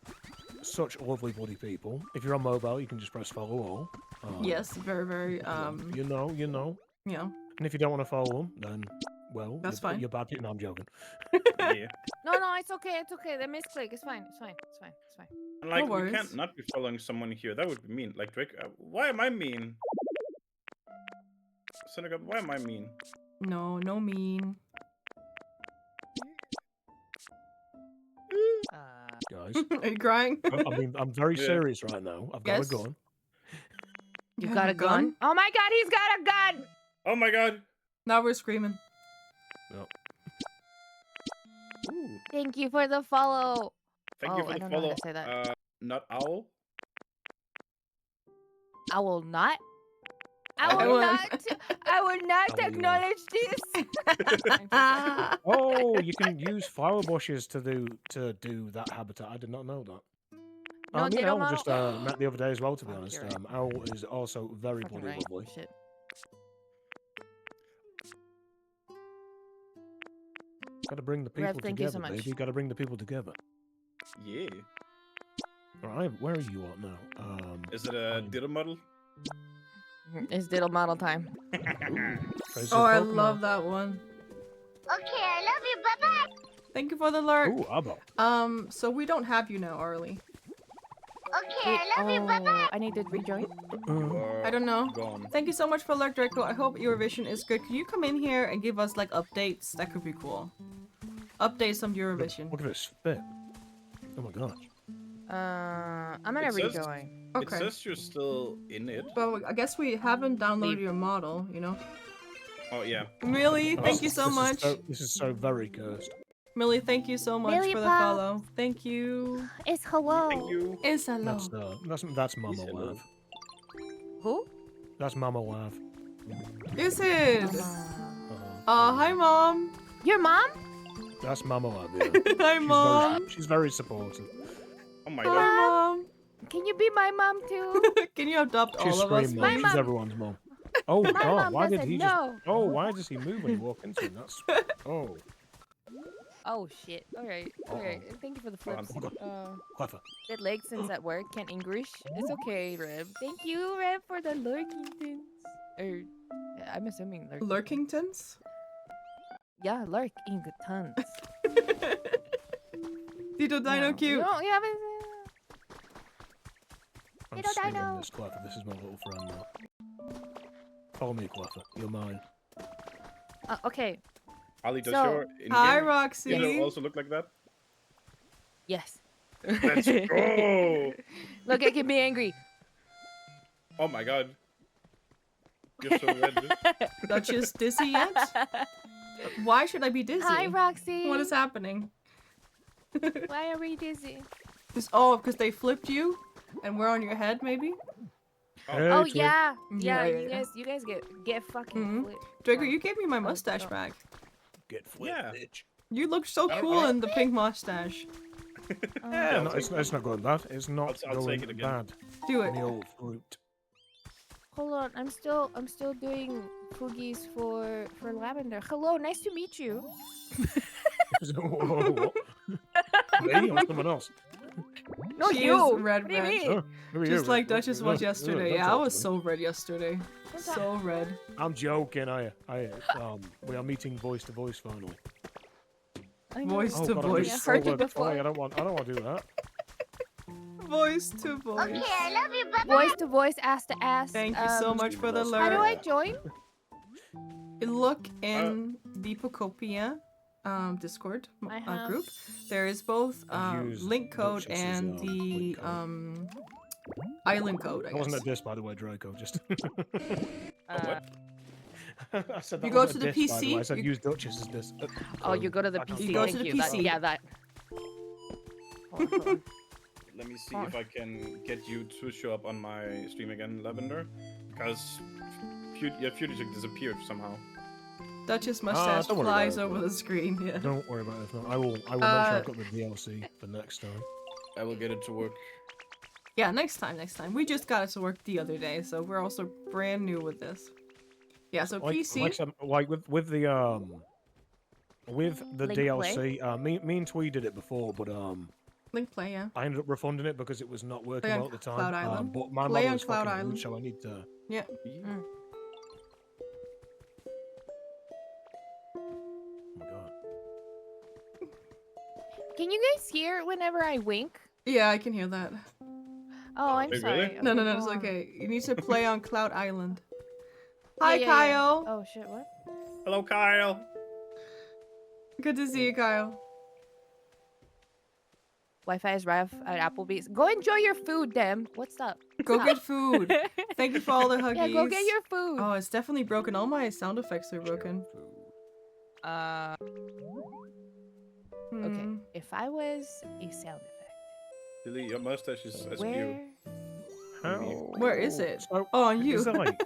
such lovely bloody people. If you're on mobile, you can just press follow all. Yes, very, very, You know. yeah. And if you don't want to follow them, then, well, That's you're, fine. you're bad people. No, I'm joking. Yeah. No, it's okay. It's okay. The misclick. It's fine. It's fine. It's fine. It's fine. And like, we worries. can't not be following someone here. That would be mean. Like, Drake, why am I mean? Seneca, why am I mean? No, no mean. Guys, Are you crying? I mean, I'm very Yeah. serious right now. I've got Yes. a gun. You have got a gun? Oh my god, he's got a gun! Oh my god! Now we're screaming. Ooh. Thank you for the follow. Thank you Oh, for I the don't know how follow. to say that. Not owl. I will not. I I will will- not. I will not I will not. acknowledge this. Oh, you can use flower bushes to do that habitat. I did not know that. No, Me they and don't Owl just know. met the other day as well, to be Fuck, honest. you're right. Owl is also very Fucking bloody right. lovely. Shit. Gotta bring the Rev, people thank you together, so much. baby. Gotta bring the people together. Yeah. Alright, where are you at now? Is it a diddle model? It's diddle model time. Tracer Oh, I Pokemon. love that one. Okay, I love you. Bye bye. Thank you for the alert. Ooh, Abba. So we don't have you now, Arlie. Okay, Wait, I love you. Bye bye. I need to rejoin. I don't know. Gone. Thank you so much for alert, Draco. I hope your vision is good. Can you come in here and give us like updates? That could be cool. Updates on Eurovision. Look at this spit. Oh my gosh. I'm gonna It says- rejoin. It Okay. says you're still in it. But I guess we haven't downloaded Leave. your model, you know? Oh yeah. Millie, thank you so This is much. This is so very cursed. Millie, thank you so much Millie for the Pop. follow. Thank you. It's hello. Thank you. It's hello. That's Mama hello. Lav. Who? That's Mama Lav. Is it? Uh, Hi, Mom. Your mom? that's Mama Lav. Yeah. Hi, Mom. She's very supportive. Oh my Hi, god. Mom. Can you be my mom too? Can you adopt She's all of us, Scream My Mom. please? She's mom- everyone's mom. Oh My God! mom Why did doesn't he just? know. Oh, why does he move when you walk into him? That's. Oh. Oh shit. Alright. Alright. Thank you for the flips. Clever. Bit late since at work. Can't English. It's okay, Reb. Thank you, Reb, for the lurkingtons. Or I'm assuming lurking. Lurkingtons? Yeah, lurkingtons. Tito Dino cute. You haven't. I'm Little stealing dino. this, Clever. This is my little friend now. Follow me, Clever. You're mine. Okay. Ali, does So- your Hi, in-game Roxy. hero also look like that? Yes. Let's go! Look, I can be angry. Oh my god. You're so red. Duchess dizzy yet? Why should I be dizzy? Hi, Roxy. What is happening? Why are we dizzy? Because they flipped you, and we're on your head, maybe. Hey, Oh Twig. yeah. Yeah, Yeah, yeah, you guys get fucking Mhm. flipped. Draco, you gave me my mustache no. back. Get flipped, Yeah. bitch. You look so cool in the pink mustache. Yeah, I'll no, take it's not going bad. It's not I'll going take it again. bad. Do In it. the old fruit. Hold on, I'm still doing huggies for Lavender. Hello, nice to meet you. Whoa, what? Me or someone else? No, She you. is red, What do you red. mean? Oh, who are Just you? like Duchess was yesterday. Don't Yeah, I talk was to me. so red yesterday. Don't talk- So red. I'm joking. We are meeting voice to voice finally. I know. Voice Oh, to God, voice. I'm I just heard so you before. I don't want to do that. Voice to voice. Okay, I love you. Bye bye. Voice to voice, ass to ass. Thank you so much for the How do I alert. join? Look in the POKOPIA Discord I have- group. There is both I've used link code Duchess's, and the link code. island code, I That wasn't a guess. diss, by the way, Draco. Just. Uh, I said that You go wasn't to a the diss, by the way. I PC, said you- use Duchess as this. oh, you go to the I don't- PC. You go to Thank the you. That- PC. yeah, that. Hold on, hold on. Let me see Oh. if I can get you to show up on my stream again, Lavender. Because your footage disappeared somehow. Duchess mustache don't worry about flies it, over bro. the screen. Yeah. Don't worry about it. If not, I will make sure I've got the DLC for next time. I will get it to work. Yeah, next time. We just got it to work the other day, so we're also brand new with this. Yeah, so PC. Like, I said, like with the Link DLC, me and Twee did it before, but Link play, yeah. I ended up refunding it because it was not working Play on well at the time. Cloud Island. But my Play mother on is Cloud fucking rude, Island. so I need to. Yeah. Oh my god. Can you guys hear whenever I wink? Yeah, I can hear that. Oh, I'm Wait, sorry. really? No, Okay, it's go on. okay. You need to play on Cloud Island. Yeah, Hi, yeah, yeah. Kyle. Oh shit! What? Hello, Kyle. Good to see you, Kyle. Wi-Fi is rough at Applebee's. Go enjoy your food, damn. What's up? Go Stop. get food. Thank you for all the huggies. Yeah, go get your food. Oh, it's definitely broken. All my sound effects are broken. Okay. Hmm. If I was a sound effect, Billy, your mustache is as where? you. How? Where is it? So, Oh, on you. is there like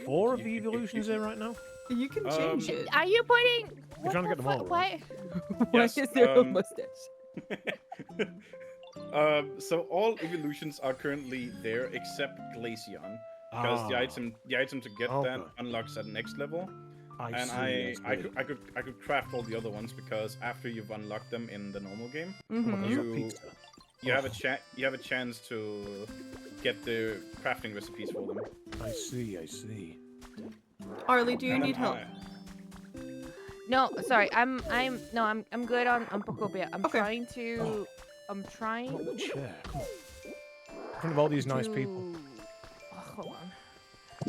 4 of the evolutions here right now? You can change it. Are you pointing? You're trying to get them all, Why? Yes, Why is there a um, mustache? So all evolutions are currently there except Glaceon, because the item to get that Okay. unlocks at next level. And see, I could craft all the other ones because after you've unlocked them in the normal game, Mhm. you have a chance to get the crafting recipes for them. I see. Arlie, do you And then need help? No, sorry. I'm good on POKOPIA. I'm Okay. trying to. I'm trying Not the chair. Come on. In front of all these nice people. Oh, hold on.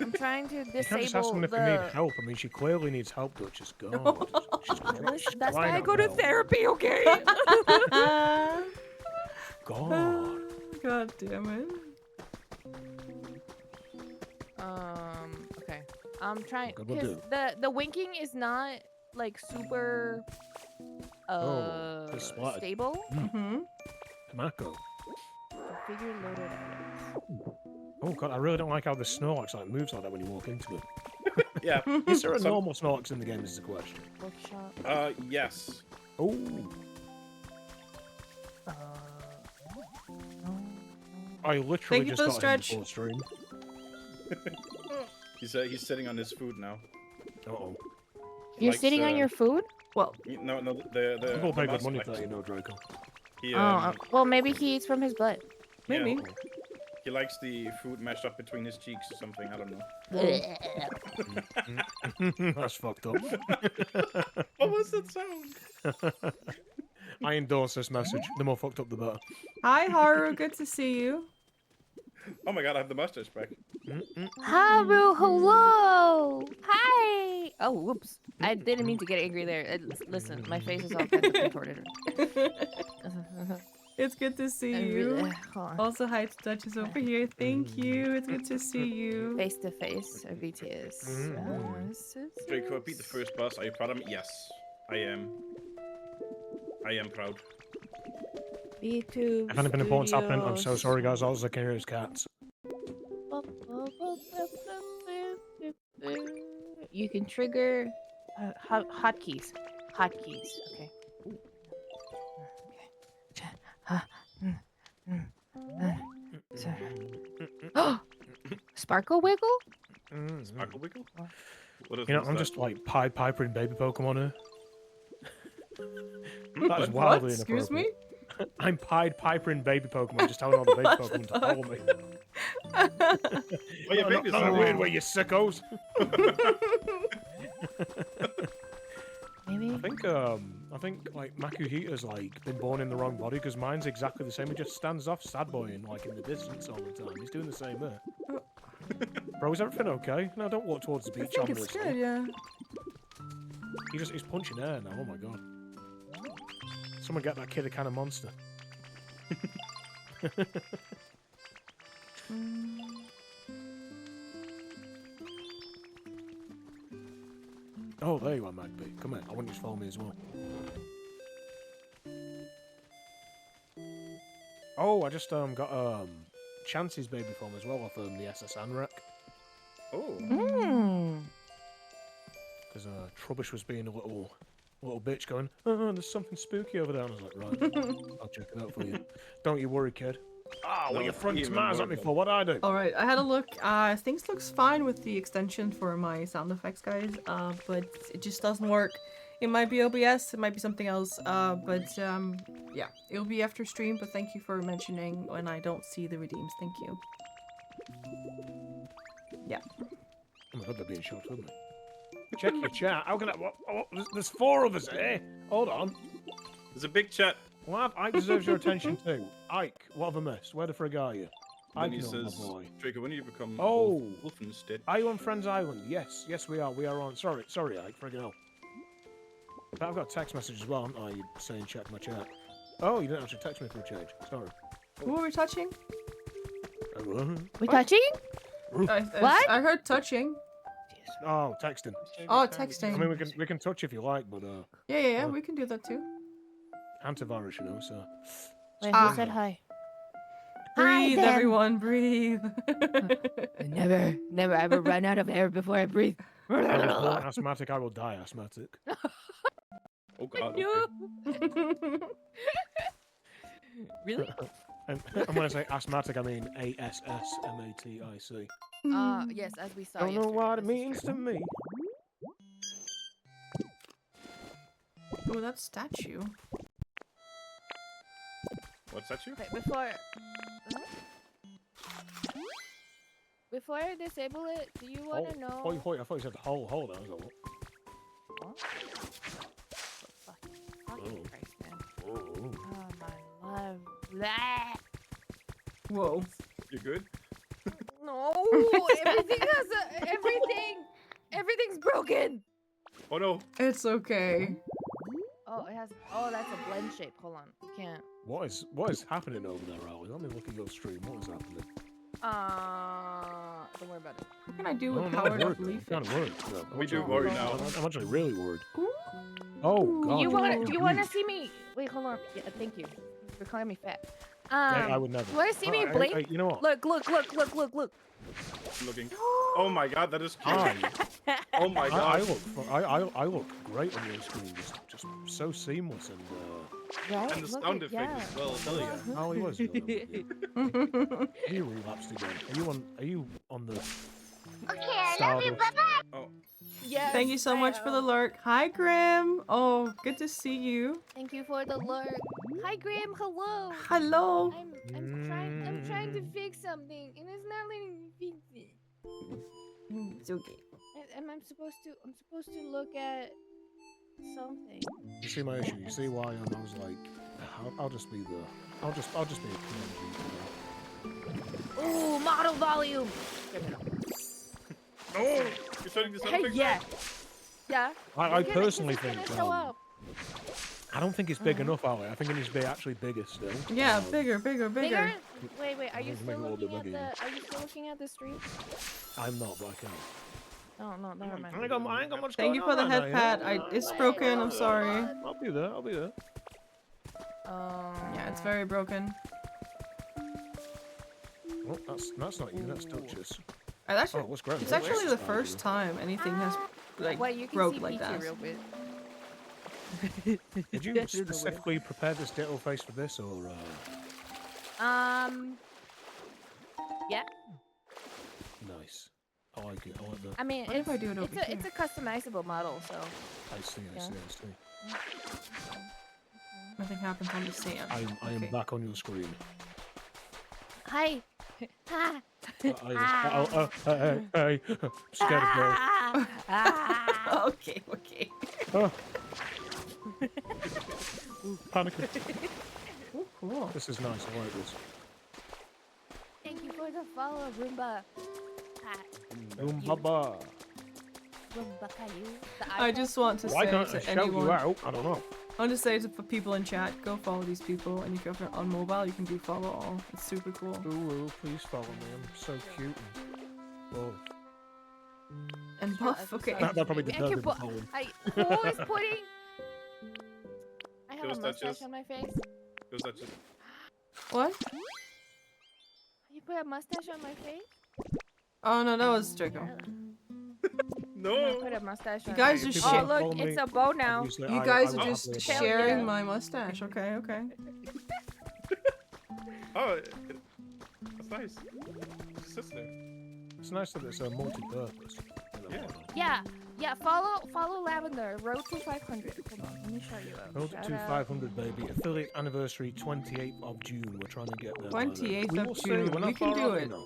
I'm trying to You can't just ask disable someone if the. they need help. I mean, she clearly needs help, Duchess. God. That's why I crying go out to loud. therapy, okay? God. God damn it. Okay. I'm trying Good will because the winking is not like super it's splattered. stable. Mm-hmm. Tomako. Figure loaded items. Oh god, I really don't like how the Snorlax like moves like that when you walk into it. Yeah. Is there a Some- normal Snorlax in the game? Is the question. Bookshop. Yes. Oh. No. I literally Thank you just for the got him stretch. before stream. He's sitting on his food now. Uh oh. You're Likes, sitting on your food? Well, No, People pay good master money for likes- that, you know, Draco. He, Well, maybe he eats from his butt. yeah, maybe. he likes the food mashed up between his cheeks or something. I don't know. That's fucked up. What was that sound? I endorse this message. The more fucked up, the better. Hi, Haru. Good to see you. Oh my god, I have the mustache back. Haru, hello! Hi! Oh, whoops. I didn't mean to get angry there. Listen, my face is all kind of contorted. It's good to see I'm you. really- hold on. Also, hi to Duchess over here. Thank you. It's good to see you. Face to face, BTS. Draco, I beat the first boss. Are you proud of me? Yes, I am. I am proud. B2 If anything important's happening, I'm so sorry, guys. All I can hear is cats. You can trigger hotkeys. Hotkeys. Okay. Sparkle wiggle? Sparkle Wiggle? What is You know, what's I'm that? just like Pied Piper and baby Pokemon here. That is What? wildly Excuse me? inappropriate. I'm Pied Piper and baby Pokemon, just telling all the baby What Pokemon the to follow me. Oh, your Not baby's in a not weird way, you sickos. Maybe. I think like Makuhita's like been born in the wrong body because mine's exactly the same. He just stands off sad boy and like in the distance all the time. He's doing the same there. Bro, is everything okay? No, don't walk towards the I beach. think it's ominously. good, yeah. He's punching air now. Oh my god. Someone get that kid a can of Monster. Oh, there you are, Magpie. Come here. I want you to follow me as well. Oh, I just got Chance's baby form as well off the SSN wreck. Oh, Because Trubbish was being a little bitch going, oh, there's something spooky over there. And I was like, right, I'll check it out for you. Don't you worry, kid. Ah, what No, are you throwing even tomatoes more at me than- for? What'd I do? All right, I had a look. Things looks fine with the extension for my sound effects, guys. But it just doesn't work. It might be OBS, it might be something else. Yeah, it'll be after stream. But thank you for mentioning when I don't see the redeems. Thank you. Yeah. Oh my god, they're being shot, wouldn't they? Check your chat. How can I? There's 4 of us here. Hold on. there's a big chat. Well, Ike deserves your attention too. Ike, what have I missed? Where the frig are you? Then Ike, he no, my says, boy. Draco, when do you become Oh. Wolfenstead? Are you on Friends Island? Yes, we are. We are on. Sorry, Ike, friggin' hell. But I've got a text message as well, haven't I? You saying check my chat. Oh, you didn't actually text me for a change. Sorry. Who are we touching? We touching? What? I heard touching. Oh, texting. Oh, I texting. mean, we can touch if you like, but Yeah. We can do that too. antivirus, you know. So Wait, Ah. who said hi? Breathe, them. everyone, breathe. Never ever run out of air before I breathe. I was born asthmatic. I will die asthmatic. Oh god, No. okay. Really? And when I say asthmatic, I mean ASSMATIC. Yes, as we saw Don't know yesterday, what it this is means true. to me. Oh, that statue. What's that you? Wait, before I disable it, do you want to know? Hoi, I thought you said hold on. I was like, what? Fucking Oh. Christ, man. Oh. Oh my love. Blah. Whoa. You good? No, everything has everything's broken. Oh no. It's okay. Oh, it has. Oh, that's a blend shape. Hold on, you can't. What is happening over there, Ali? Let me look at your stream. What is happening? Don't worry about it. What can I do Oh, with no, powered I'm up worried. leaf? I'm kind of worried. No, We do worry now. I'm actually really worried. Oh God. Do you want to huge. see me? Wait, hold on. Yeah, thank you for calling me fat. I would never. You want to see me blink? You know what? Look. Looking. Oh my god, that is cute. I, Oh my god. I look great on your screen. Just so seamless and. Right? And the Look sound at- effect as well, hell yeah. Oh, he was. You relapsed again. Are you on the? Okay, I love you. Stardust? Bye bye. Oh. Yes. Thank you so much for the lurk. Hi, Grim. Oh, good to see you. Thank you for the lurk. Hi, Graham. Hello. Hello. I'm trying to fix something, and it's not letting me fix it. It's okay. And I'm supposed to look at something. You see my issue. You see why I was like, I'll just be the, I'll just be a PNG. Ooh, model volume. No! You're turning this Hey, thing yeah. Yeah. I personally it's think. gonna show up. I don't think it's big enough, Ali. I think it needs to be actually bigger still. Yeah, bigger. Bigger? Wait. Are you Let's still make it a little bit looking at bigger. Are you still looking at the stream? I'm not, but I can. Oh no, never mind. I ain't got much Thank you for going the on head right pat. now, It's broken. I'm sorry. I'll be there. Yeah, it's very broken. Oh, that's not you. That's Duchess. Actually, Oh, what's great? it's actually the first time anything has like Wait, you can broke see like Peachy that. real bit. Did you specifically prepare this ditto face for this, or? Yeah. Nice. I like it. I like that. I mean, What if I do it over it's a customizable model, so. I see. Nothing happens on the sand. I am Okay. back on your screen. Hi. Ha. Hey, I'm scared of girls. Okay. Oh. Panicking. Oh, cool. This is nice. I like this. Thank you for the follow, Roomba. Baba. Roomba Caillou. I just want to Why say can't I to shout anyone, you out? I don't know. I want to say to for people in chat, go follow these people, and if you're on mobile, you can do follow all. It's super cool. Ooh, please follow me. I'm so cute. Oh. And buff, okay. That probably I can deserved put. a follow. Who is putting? I have Those a mustache touches. on my face. Because that's just... What? You put a mustache on my face? Oh no, that was Draco. No! Put a mustache on. You guys my are face. shit. Oh look, it's a bow now. Obviously, You I guys would are just happily Hell sharing yeah. my mustache. Okay. Oh, that's nice. It's a sister. It's nice that it's a multi-purpose. Yeah. Yeah. Follow Lavender. Road to 500. Hold on, let me show you. Road to 500, baby. Affiliate anniversary 28th of June. We're trying to get there. 28th We of will see. June. We're not We can far do off, it. you know.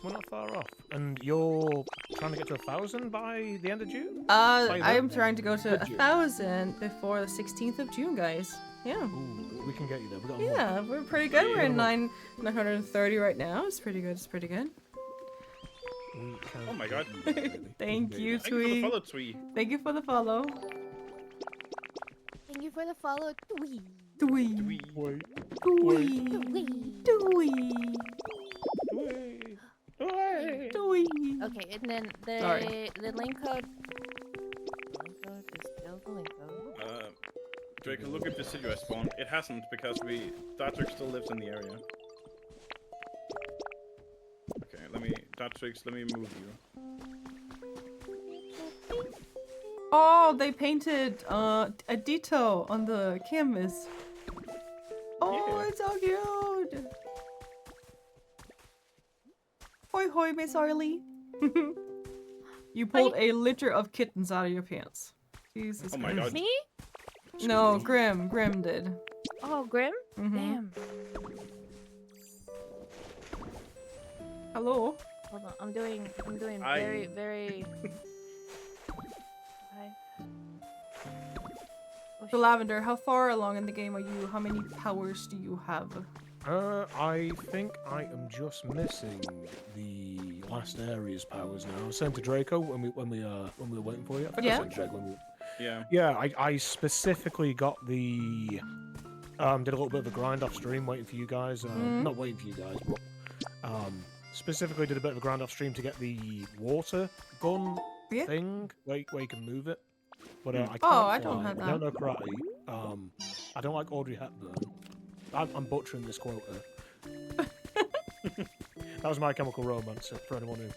We're not far off. And you're trying to get to 1,000 by the end of June? I am trying to go to Would you? 1,000 before the 16th of June, guys. Yeah. Ooh, we can get you there. We got a month. Yeah, we're pretty good. We're in Yeah. 930 right now. It's pretty good. We can Oh my God. get you there, baby. Thank you, Thank you for the Twee. follow, Twee. Thank you for the follow. Thank you for the follow. Twee. Twee. Twee. Wait, Twee. Twee. Twee. wait. Twee. Okay, and then Sorry. the link code. The link code is still the link code. Draco, look if the city has spawned. It hasn't because Datrix still lives in the area. Okay, Datrix, let me move you. Oh, they painted a Ditto on the canvas. Oh, Yeah. it's so cute. Hoi hoi, Miss Arlie. You pulled a litter of kittens out of your pants. Jesus Oh my Christ. God. Me? No, Grim did. Oh, Grim? Mhm. Damn. Hello. Hold on, I'm doing I- very. So Lavender, how far along in the game are you? How many powers do you have? I think I am just missing the last area's powers now. Same to Draco when we were waiting for you. I think Yeah. I sent Draco when we... Yeah. Yeah, I specifically got the did a little bit of a grind off stream waiting for you guys. Not waiting for you guys, but specifically did a bit of a grind off stream to get the water gun Yeah. thing where you can move it. But I can't Oh, I don't fly, have I don't that. know karate. I don't like Audrey Hepburn. I'm butchering this quote. That was My Chemical Romance for anyone who.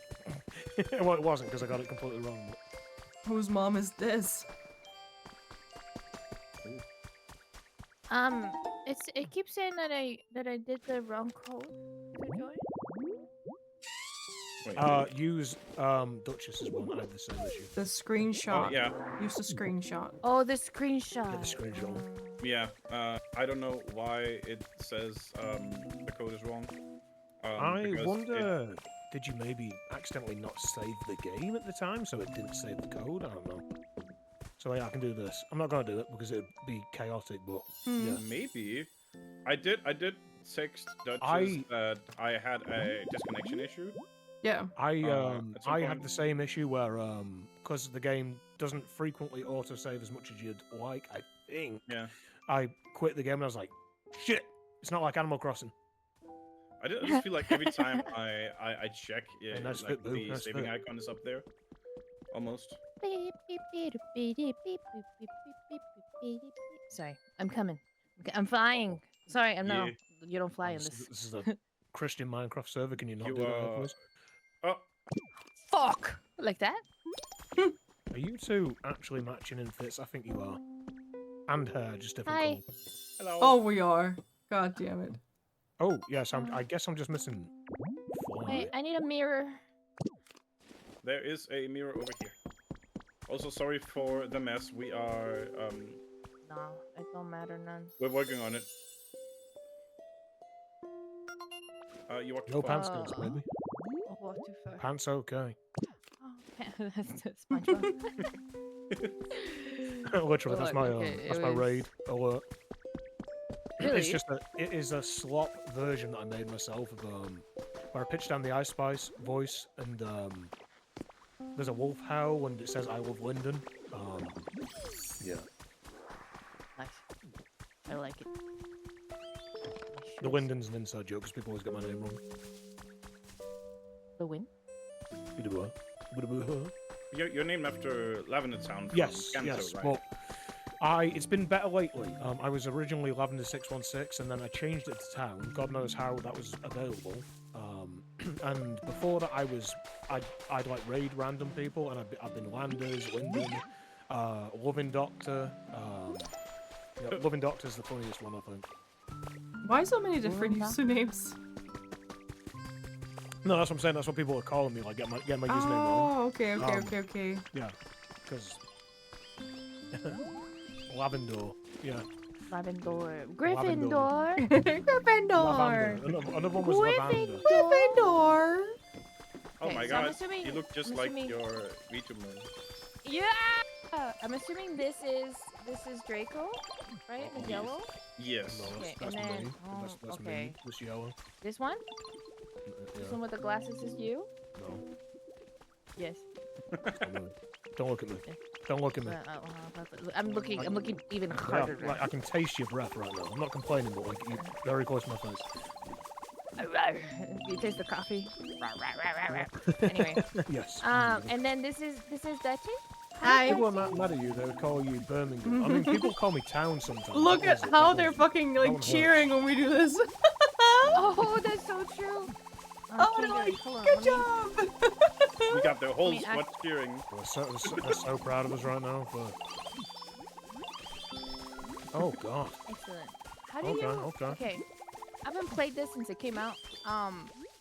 Well, it wasn't because I got it completely wrong. But... Whose mom is this? It keeps saying that I did the wrong code to join. Wait. Use Duchess's one. I had the same issue. The screenshot. Oh, yeah. Use the screenshot. Oh, the screenshot. Get the screenshot. Yeah, I don't know why it says the code is wrong. I because wonder, did you maybe accidentally not save the game at the time, so it didn't save the code? I don't know. So yeah, I can do this. I'm not gonna do it because it'd be chaotic, but yeah. Maybe. I did text Duchess that I had a disconnection issue. Yeah. I at some had point- the same issue where because the game doesn't frequently autosave as much as you'd like, I think. Yeah. I quit the game and I was like, shit, it's not like Animal Crossing. I just feel like every time I check, yeah, nice like fit, Boo, the nice saving fit. icon is up there. Almost. Sorry, I'm coming. I'm flying. Sorry, I'm not. Yeah. You don't fly in This this. is a Christian Minecraft server. Can you not You do that, please? Oh, Fuck! Like that? Are you two actually matching in fits? I think you are. And hair, just different Hi. colour. hello. Oh, we are. God damn it. Oh, yes, I guess I'm just missing fly. Wait, I need a mirror. There is a mirror over here. Also, sorry for the mess. We are No, it don't matter none. we're working on it. You walked No too far. pants skills, baby. Oh, what too far. Pants okay. Oh, that's SpongeBob. Literally, that's my okay, it that's my was- raid alert. Really? It's just it is a slop version that I made myself of where I pitched down the Ice Spice voice and there's a wolf howl and it says I love Linden. Yeah. Nice. I like it. The Linden's an inside joke because people always get my name wrong. The win? You're named after Lavender Town. From Yes, Kanto, yes. right? Well, it's been better lately. I was originally Lavender 616, and then I changed it to Town. God knows how that was available. And before that, I'd like raid random people, and I've been Landers, Linden, Loving Doctor. Yeah, Loving Doctor's the funniest one, I think. Why so many different Well, usernames? No, that's what I'm saying. That's what people are calling me. Like, get my username wrong. Oh, okay. Um, Okay. Yeah, because Lavendor. Yeah. Lavendor. Lavendor. Gryffindor. Gryffindor. Another one was Lavender. Gryffindor. Oh Okay, my so I'm god, assuming- you look just I'm like assuming- your VTuber. Yeah! I'm assuming this is Draco, right? The Yes. yellow. Yes. No, Okay, that's and me. then- That's okay. me. This yellow. This one? Yeah. This one with the glasses is you? No. Yes. Don't look at me. Don't look at me. I'm looking even Yeah, harder. like I can taste your breath right now. I'm not complaining, but like you're very close to my face. You taste the coffee. Anyway, Yes. and then this is Duchess. Hi. People are mad at you. They would call you Birmingham. I mean, people call me Town sometimes. Look That at was- how that they're was- fucking that like one hurts. cheering when we do this. Oh, that's so true. Oh, Okay, they're like, hold on, good let me- job. We got the whole I mean, I- squad cheering. They're so proud of us right now. For... Oh God. Excellent. How do Okay, you? okay. I haven't played this since it came out.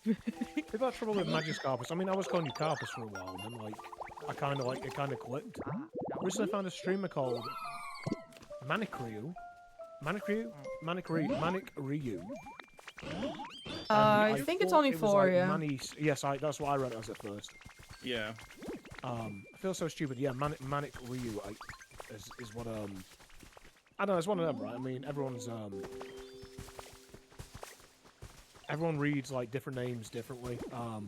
We've had trouble with Magikarpus. I mean, I was calling you Carpus for a while, and then like it kind of clicked. Recently, I found a streamer called Manic Ryu. Manic Ryu. I think it's thought only it was, 4, like, yeah. Yes, that's what I read as at first. Yeah. I feel so stupid. Yeah, Manic Ryu is what I don't know. It's one of them, right? I mean, everyone reads like different names differently.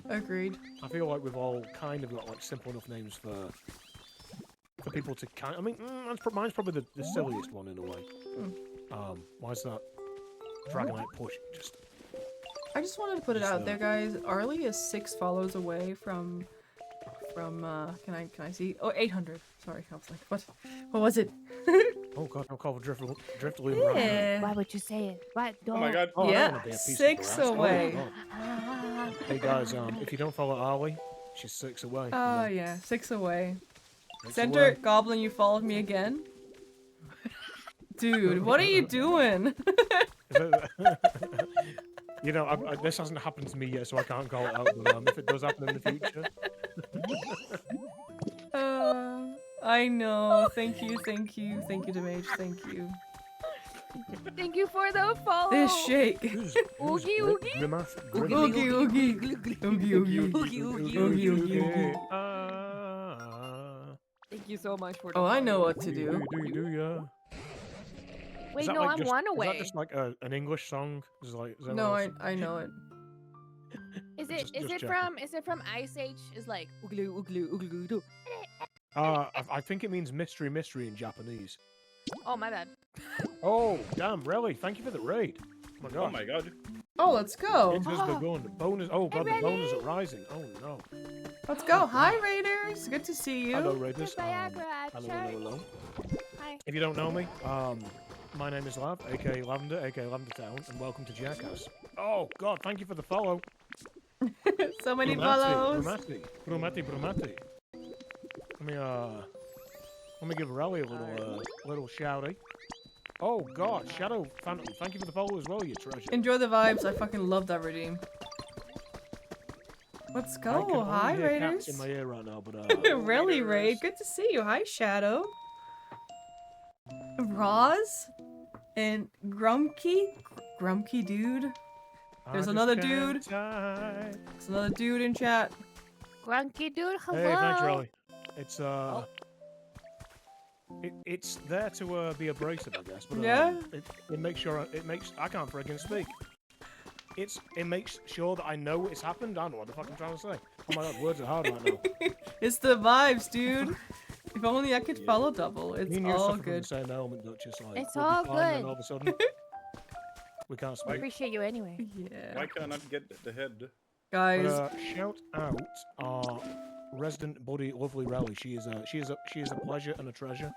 Agreed. I feel like we've all kind of got like simple enough names for people to kind. I mean, mine's probably the silliest one in a way. Why is that? Dragonite push. I just wanted to put it Just, out there, guys. Arlie is 6 follows away from can I see? Oh, 800. Sorry, I was like, what was it? Oh God, I'll call Drift around. Yeah. Why would you say it? What? Oh my god. Oh, I don't Yeah, wanna be a piece of 6 grass. Oh, away. God. Ah, Hey guys, if you don't follow Arlie, she's 6 away. Oh yeah, 6 away. 6 Center away. Goblin, you followed me again. Dude, what are you doing? You know, this hasn't happened to me yet, so I can't call it out. But if it does happen in the future, I know. Thank you, Damage. Thank you. Thank you for the follow. This shake. Oogie, oogie. Grimace, Oogie, oogie. Oogie, oogie. Thank you so much for the Oh, I know follow. what to do. Do ya? Wait, Is that no, like I'm just, one Is away. that just like an English song? Is No, I know it. Is it just from Ice Age? Is like oogly oogly oogly doo. I think it means mystery in Japanese. Oh my bad. Oh, damn, really? Thank you for the raid. Oh my Oh god. my god. Oh, let's go. It has begun. Bonus. Oh god, the bonus really? are rising. Oh no. Let's go. Hi, Raiders. Good to see Hello, you. raiders. Viagra, Hello, cherry. hello. Hi. If you don't know me, my name is Lav, aka Lavender, aka Lavender Town, and welcome to Jackass. Oh god, thank you for the follow. So many follows. Brumati. Let me give Rally a little shouty. Oh god, Shadow Phantom, thank you for the follow as well, you treasure. Enjoy the vibes. I fucking love that redeem. Let's I go. can only Hi, hear Raiders. cats in my ear right now, but Really, Raid? Good to see you. Hi, Shadow. Roz and Grumkey dude. There's another dude. There's another dude in chat. Grunky dude, hello. Hey, thanks, Rally. It's it's there to be abrasive, I guess. But Yeah? It makes sure I can't friggin' speak. It makes sure that I know it's happened. I don't know what the fuck I'm trying to say. Oh my god, words are hard right now. It's the vibes, dude. If only I could Yeah. follow double. It's Me and you all suffer from the good. same ailment, Duchess. Like, It's we'll be all fine, then good. all of a sudden, we can't I speak. appreciate you anyway. Yeah. Why can I not get the head? Guys, But, shout out our resident buddy, lovely Rally. She is a pleasure and a treasure.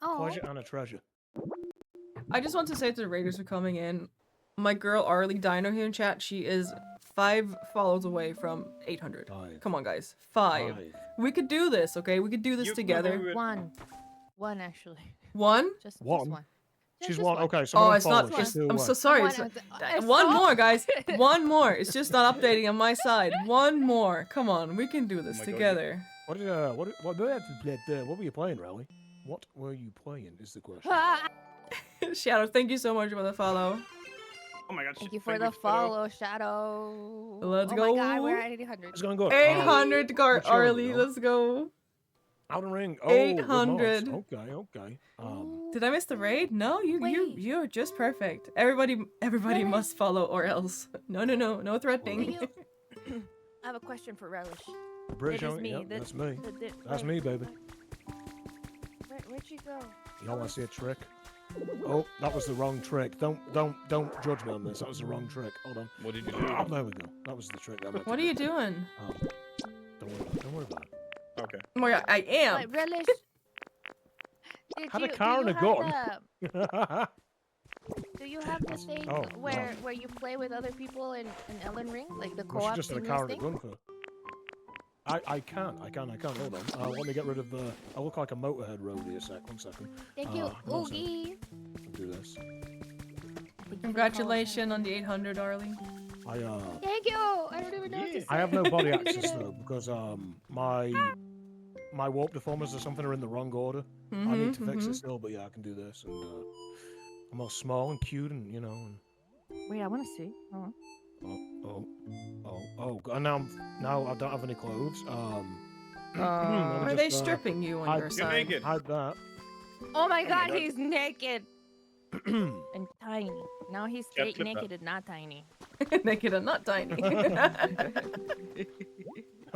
Oh, Pleasure and a treasure. I just want to say to the Raiders for coming in, my girl Arlie Dino here in chat, she is 5 follows away from 800. Five. Come on, guys. 5. We could do this, okay? We could do this You can together. do it. one actually. 1? Just One? one. She's Just one. Okay, so Oh, I'm it's not. She's It's, still I'm away. so sorry. One, It's, one more, guys. One more. It's just not updating on my side. One more. Come on, we can do this my God, together. What were you playing, Rally? What were you playing? Is the question. Shadow, thank you so much for the follow. Oh my god. Thank you for the follow, Shadow. Let's Oh go. my god, we're at 800. It's going good. 800 guard what's your Arlie. number? Let's go. Outer Ring. Oh, 800. good mods. Okay. Did I miss the raid? No, Wait. you're just perfect. Everybody Relish. must follow or else. No threatening. Can you... I have a question for Relish. British It is only. me. Yep, that's me. That's wait, me, baby. Where'd you go? Y'all want to see a trick? Oh, that was the wrong trick. Don't judge me on this. That was the wrong trick. Hold on. What did you do? Oh, there we go. That was the trick. That meant What to are you do. doing? Don't worry about it. Okay. Oh my god, I am. Wait, Relish. Had a car and a gun. Do you have the thing Oh, where you play with other people in Ellen Ring, like the Well, she co-op just had a seamless car and a thing? gun for. I can. Hold on. Let me get rid of the. I look like a motorhead roadie. One second. Thank you, no, sir. Oogie. I'll do this. Congratulations on the 800, Arlie. Thank you. I don't even know what to say. I have no body access though because my warp deformers or something are in the wrong order. I need to fix it still, but yeah, I can do this. And I'm all small and cute, and you know. And... Wait, I want to see. Oh. And now I don't have any clothes. Are they stripping you on your You're side? naked. Hide that. Oh my my god, God. he's naked and tiny. Now he's Yeah, straight clip that. naked and not tiny. Naked and not tiny.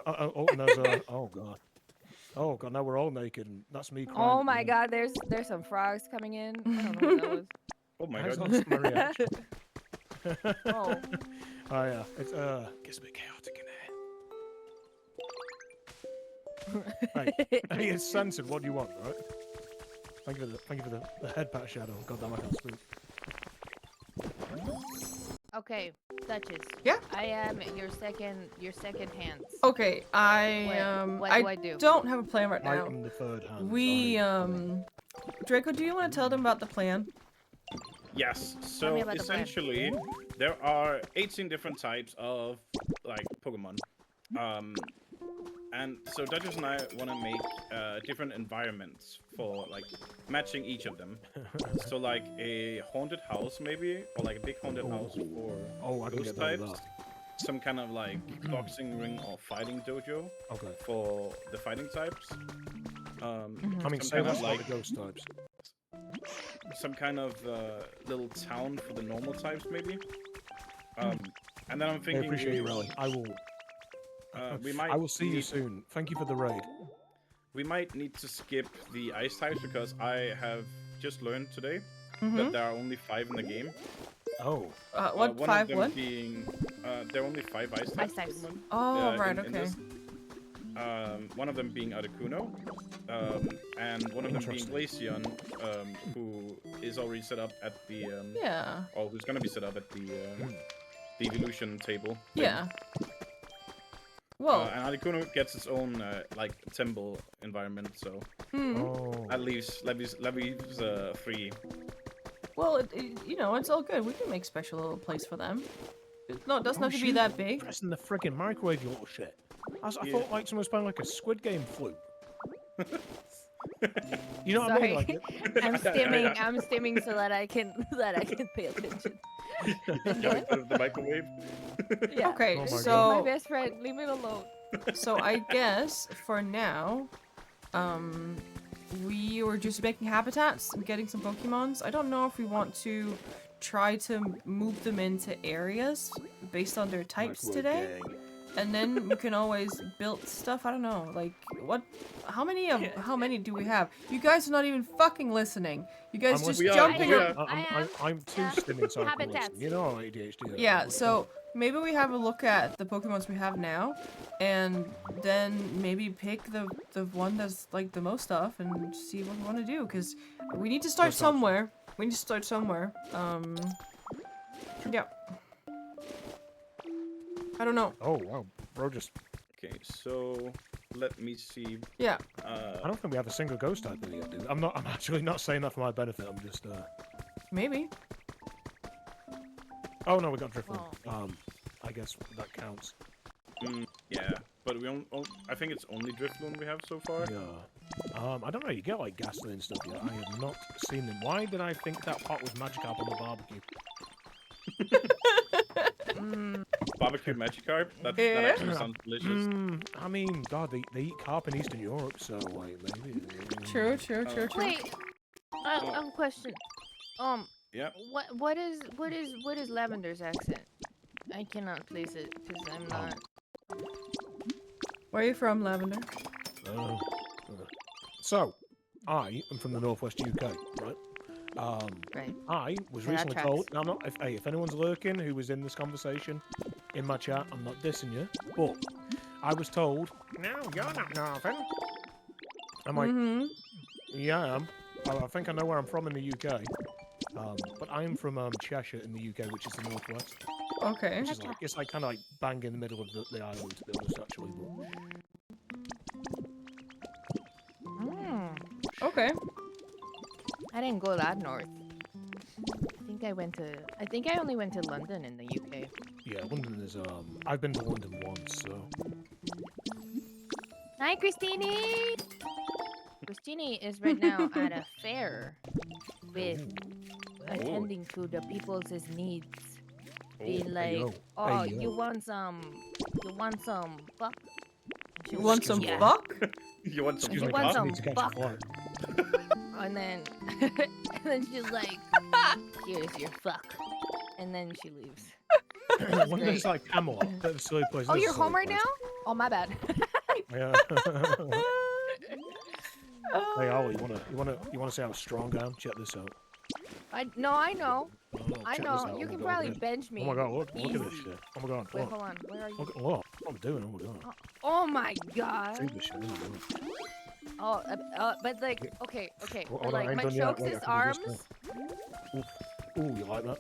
Oh, and there's oh god. Oh god, now we're all naked, and that's me crying. Oh at my the end. god, there's some frogs coming in. I don't know what that was. Oh my Thanks, god. that's my reaction. Oh. Oh yeah, it gets a bit chaotic in here. Right. Hey, it's censored. What do you want, right? Thank you for the head pat, Shadow. God damn, I can't speak. Okay, Duchess. Yeah? I am your second hands. Okay, What do I do? don't have a plan right I now. am the third hand. We sorry. Draco, do you want to tell them about the plan? Yes. Tell So me about the plan. essentially, there are 18 different types of like Pokemon. And so Duchess and I want to make different environments for like matching each of them. So like a haunted house maybe, or like a big haunted house for Oh, I can those get down with types. that. Some kind of like boxing ring or fighting dojo Okay. for the fighting types. I mean, some say kind that's of like like the ghost types. some kind of little town for the normal types maybe. And then I'm I thinking appreciate you, Rally. I will. we might I will see you need- soon. Thank you for the raid. We might need to skip the ice types because I have just learned today that there are only 5 in the game. Oh. What One 5? of them What? being there are only 5 ice types. types. Pokemon, Oh, right. in Okay. this. One of them being Articuno, and one of them being Interesting. Glaceon, who is already set up at the Yeah. or who's gonna be set up at the evolution table. thing. Yeah. Well. And Articuno gets its own like temple environment, so Oh. that leaves free. Well, you know, it's all good. We can make special little place for them. No, it doesn't have to be shoot. that big. Pressing the friggin' microwave, you little shit. I Yeah. thought like someone was playing like a Squid Game flute. You know what I mean? Sorry. Like, I'm stimming. I'm stimming so that I can pay attention. Going to the microwave. Yeah. Okay, Oh my My so best friend, leave it alone. I guess for now, we were just making habitats and getting some Pokemons. I don't know if we want to try to move them into areas based on their types today. And then we can always build stuff. I don't know, like what? How many do we have? You guys are not even fucking listening. You guys I'm just listening. jumping. We ar- are. I'm too Yeah. stimming so I can Habitats. listen. You know how ADHD. Yeah. So maybe we have a look at the Pokemons we have now, and then maybe pick the one that's like the most stuff and see what we want to do. Cause we need to start That sounds somewhere. We need to start somewhere. Yeah. I don't know. Oh wow, bro, just Okay, so let me see. Yeah. I don't think we have a single ghost type in yet, dude. I'm actually not saying that for my benefit. I'm just Maybe. Oh no, we got Drifloon. Oh. I guess that counts. Yeah, but I think it's only Drifloon we have so far. Yeah. I don't know. You get like Ghastly and stuff yet. I have not seen them. Why did I think that pot was Magikarp on the barbecue? Barbecue Magikarp. That Yeah. actually sounds delicious. I mean, God, they eat carp in Eastern Europe, so like maybe. True. Wait, I have a question. Yeah. What is Lavender's accent? I cannot place it because I'm not. Where are you from, Lavender? So, I am from the northwest UK, right? Right. I was Yeah, that recently tracks. told. Now, I'm not. If anyone's lurking who was in this conversation in my chat, I'm not dissing you, but I was told, "No, you're not northern." I'm like, "Yeah, I am. I think I know where I'm from in the UK." But I'm from Cheshire in the UK, which is the northwest. Okay. Which is like it's like kind of like bang in the middle of the island, to be honest, actually. But Okay. I didn't go that north. I think I only went to London in the UK. yeah, London is I've been to London once, so Hi, Christine. Christine is right now at a fair with attending to the people's needs. Being like, yo. oh, Hey, yo." you want some buck? You want some Yeah. buck? You want some You Excuse me, want I some need to catch a buck? flight. And then, and then she's like, here's your fuck. And then she leaves. London's like Camelot. That's a silly place. Oh, That's a you're silly home right place. now? Oh, my bad. Yeah. Hey, Ollie, you wanna see how strong I am? Check this out. I know. Oh, I check this know. out. You Oh can my God, probably look at this. bench me. Oh my God, look at this Easy. shit. Oh my God, Wait, look. hold on. Where are you? Look, what I'm doing. Oh my God. Oh my god. See this shit. Oh my God. Oh, but like, okay. Well, But hold on, I like, ain't my done yet. chokes Wait, his I can do arms. this Ooh, you like that?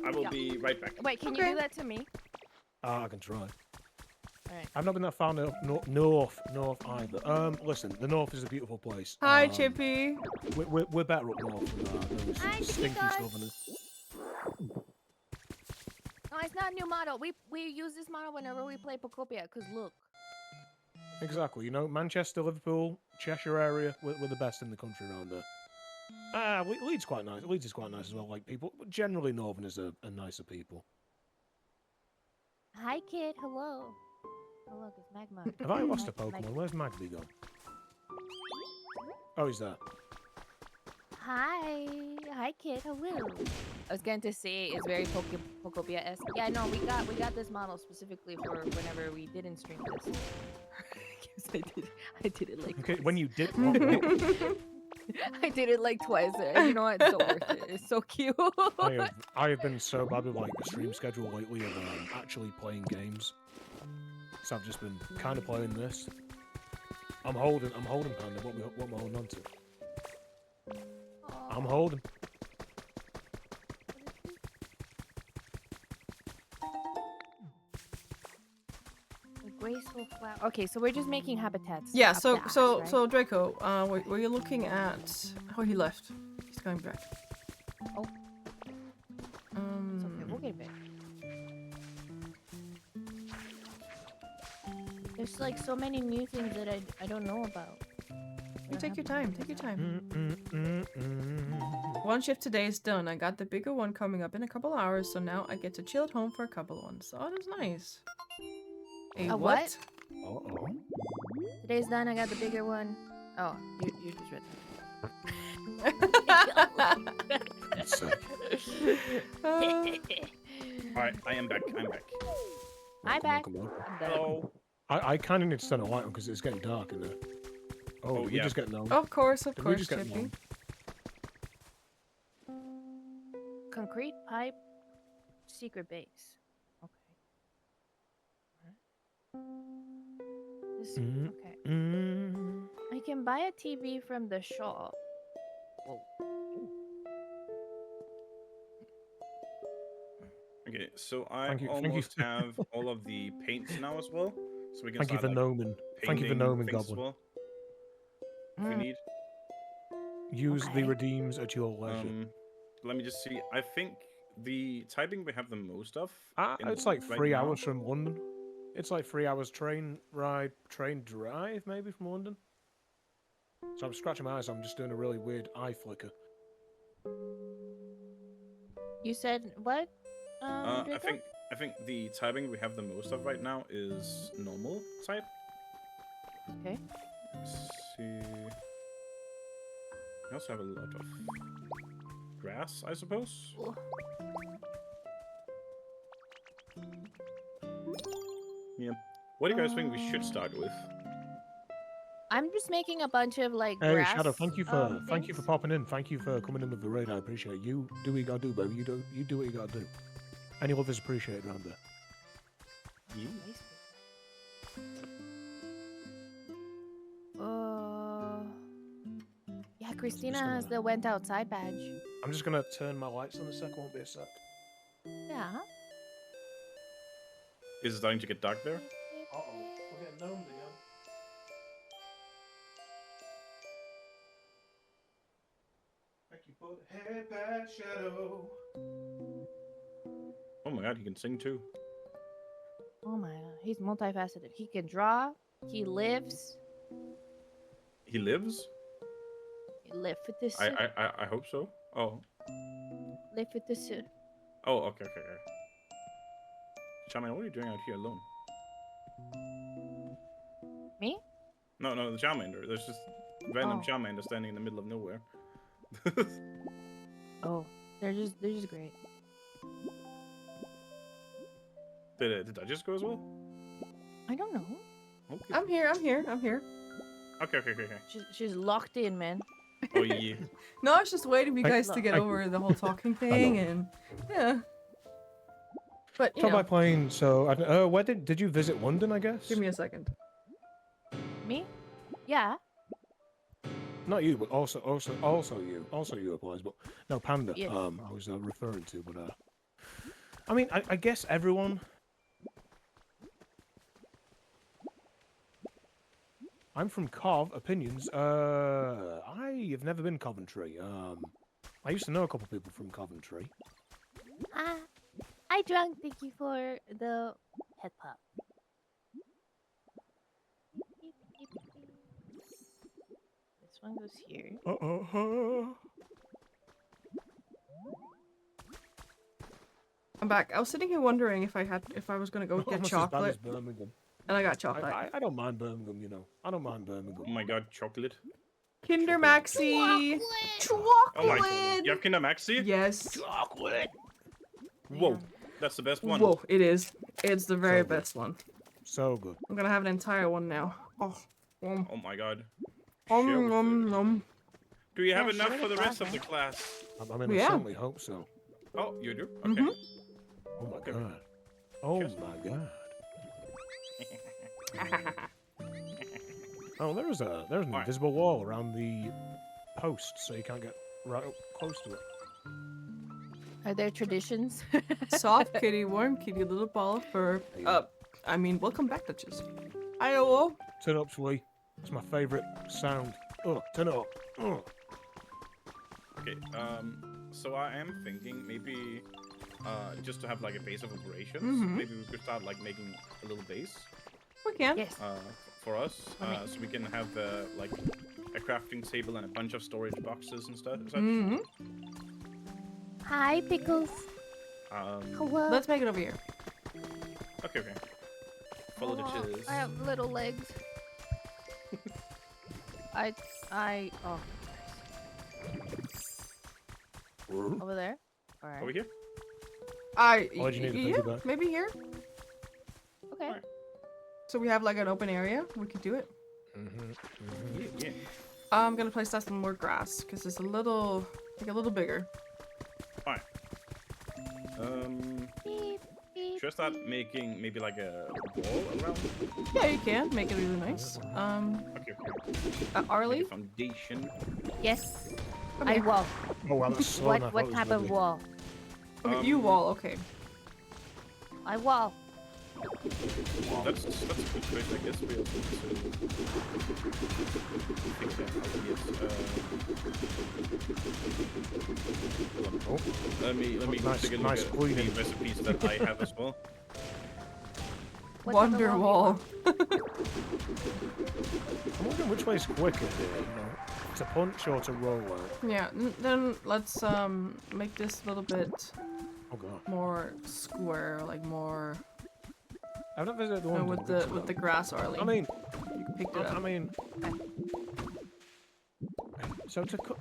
I will Yeah. be right back. Wait, can you Okay. do that to me? I can try. Alright. I've not been that far north either. Listen, the north is a beautiful place. Hi, Chippy. We're better up north than those Hi, stinky guys. southerners. No, it's not a new model. We use this model whenever we play POKOPIA, because look. Exactly. You know, Manchester, Liverpool, Cheshire area, we're the best in the country around there. Leeds quite nice. Leeds is quite nice as well. Like people, generally Northerners are nicer people. Hi, kid. Hello. Oh, look, it's Magma. Have I lost a Pokemon? Where's Magby gone? Oh, he's there. Hi. Hi, kid. Hello. I was going to say it's very POKOPIA-esque. Yeah, no, we got this model specifically for whenever we didn't stream this. I did it like Okay, twice. when you did what? I did it like twice. And you know what? It's so worth it. It's so cute. I have been so bad with like the stream schedule lately of actually playing games. So I've just been kind of playing this. I'm holding Panda. What am I holding on to? I'm holding. Graceful flower. Okay, so we're just making habitats. Yeah. up So the ass, so right? so Draco, were you looking at? Oh, he left. He's coming back. Oh. It's okay. We'll get it back. There's like so many new things that I don't know about. You take your time. Take your time. One shift today is done. I got the bigger one coming up in a couple hours, so now I get to chill at home for a couple ones. Oh, that's nice. A what? Uh-oh. Today's done. I got the bigger one. Oh, you just read That's Alright, I am back. I'm back. Hi, back. Come on. I'm done. Hello. I kind of need to turn a light on because it's getting dark in there. Oh, Oh, we yeah. just getting on. Of course, Did we just get Chippy. on? Concrete pipe, secret base. Okay. This, okay. I can buy a TV from the shop. Whoa. Okay, so I Thank you- almost have all of the paints now as well. So we can Thank you start for like, gnoming. Thank you for painting gnoming, things as Goblin. well. If we need. Use the Okay. redeems at your leisure. Let me just see. I think the typing we have the most of. It's like right 3 now. hours from London. It's like 3 hours train drive maybe from London. So I'm scratching my eyes. I'm just doing a really weird eye flicker. You said what? I Draco? think the typing we have the most of right now is normal type. Okay. Let's see. We also have a lot of grass, I suppose. Ugh. Yeah. What do you guys think we should start with? I'm just making a bunch of like Hey, grass. Shadow, thank you for things. popping in. Thank you for coming in with the raid. I appreciate it. You do what you gotta do, baby. You do what you gotta do. Any love is appreciated around there. Yeah. Yeah, Christina has the went outside badge. I'm just gonna turn my lights on a sec. Won't be a sec. Yeah. Is it starting to get dark there? Uh oh, we're getting gnomed again. Thank you for the head back, Shadow. Oh my god, he can sing too. Oh my god, he's multifaceted. He can draw. He lives. He lives? He live with this. I hope so. Oh. Live with this. Oh, okay. Charmander, what are you doing out here alone? Me? No, the Charmander. There's just random Oh. Charmander standing in the middle of nowhere. Oh, they're just great. Did I just go as well? I don't know. Okay. I'm here. Okay. She's locked in, man. Oh yeah. No, I was just waiting for you I- guys to get I- over the whole talking thing, and yeah. But you So by know, playing, where did you visit London? I guess. give me a second. Me? Yeah. Not you, but also you applies. But no, Panda. Yes. I was referring to, but I mean, I guess everyone. I'm from Cov. Opinions. I have never been Coventry. I used to know a couple people from Coventry. I drunk. Thank you for the head pop. This one goes here. I'm back. I was sitting here wondering if I was gonna go get Almost as bad chocolate, as Birmingham. and I got chocolate. I don't mind Birmingham, you know. I don't mind Birmingham. Oh my god, chocolate. Kinder chocolate. Maxi. Chocolate. Oh my god. You have Kinder Maxi? Yes. Chocolate. Whoa, that's the best one. Whoa, it is. It's the very So good. best one. So good. I'm gonna have an entire one now. Oh. Oh my god. Share with it. Do you have Yeah, enough share for the the rest of the class, class? I mean, I Yeah. certainly hope so. Oh, you do? Okay. Mhm. Oh my god. Oh Cheers. my god. Oh, there's an Alright. invisible wall around the post, so you can't get right up close to it. Are there traditions? Soft kitty, warm kitty, little ball of fur. I mean, welcome back, Duchess. Hello. Turn up, Sweet. It's my favorite sound. Oh, turn it up. Oh. Okay, so I am thinking maybe just to have like a base of operations, Mhm. maybe we could start like making a little base We can. Yes. for us, so we can have like a crafting table and a bunch of storage boxes and stuff. Such. Mhm. Hi, Pickles. Hello. Let's make it over here. Okay, okay. Follow the Oh, cheese. I have little legs. Oh. Over there? Alright. Over here? Why'd you need a yeah, piggyback? maybe here. Okay. Alright. So we have like an open area. We could do it. Yeah. I'm gonna place that some more grass because it's a little bigger. Alright. Beep, beep, Should I start beep. making maybe like a wall around? Yeah, you can make it really nice. Okay, okay. Arlie. Make a foundation. Yes. Come I here. wall. Oh wow, that's slow enough. What type of wall? Okay, you wall. Okay. I wall. That's a good choice, I guess. We also need to think that out. Yes. Oh, Let me Nice- take a look nice at cleaning. the recipes that I have as well. What type of Wonder do you wall. want? I'm wondering which way's quicker here, you know, to punch or to roll out. Yeah. Then let's make this a little bit Oh god. more square, like more I've not visited the one with the grass, Arlie. I mean, you picked it I up. mean,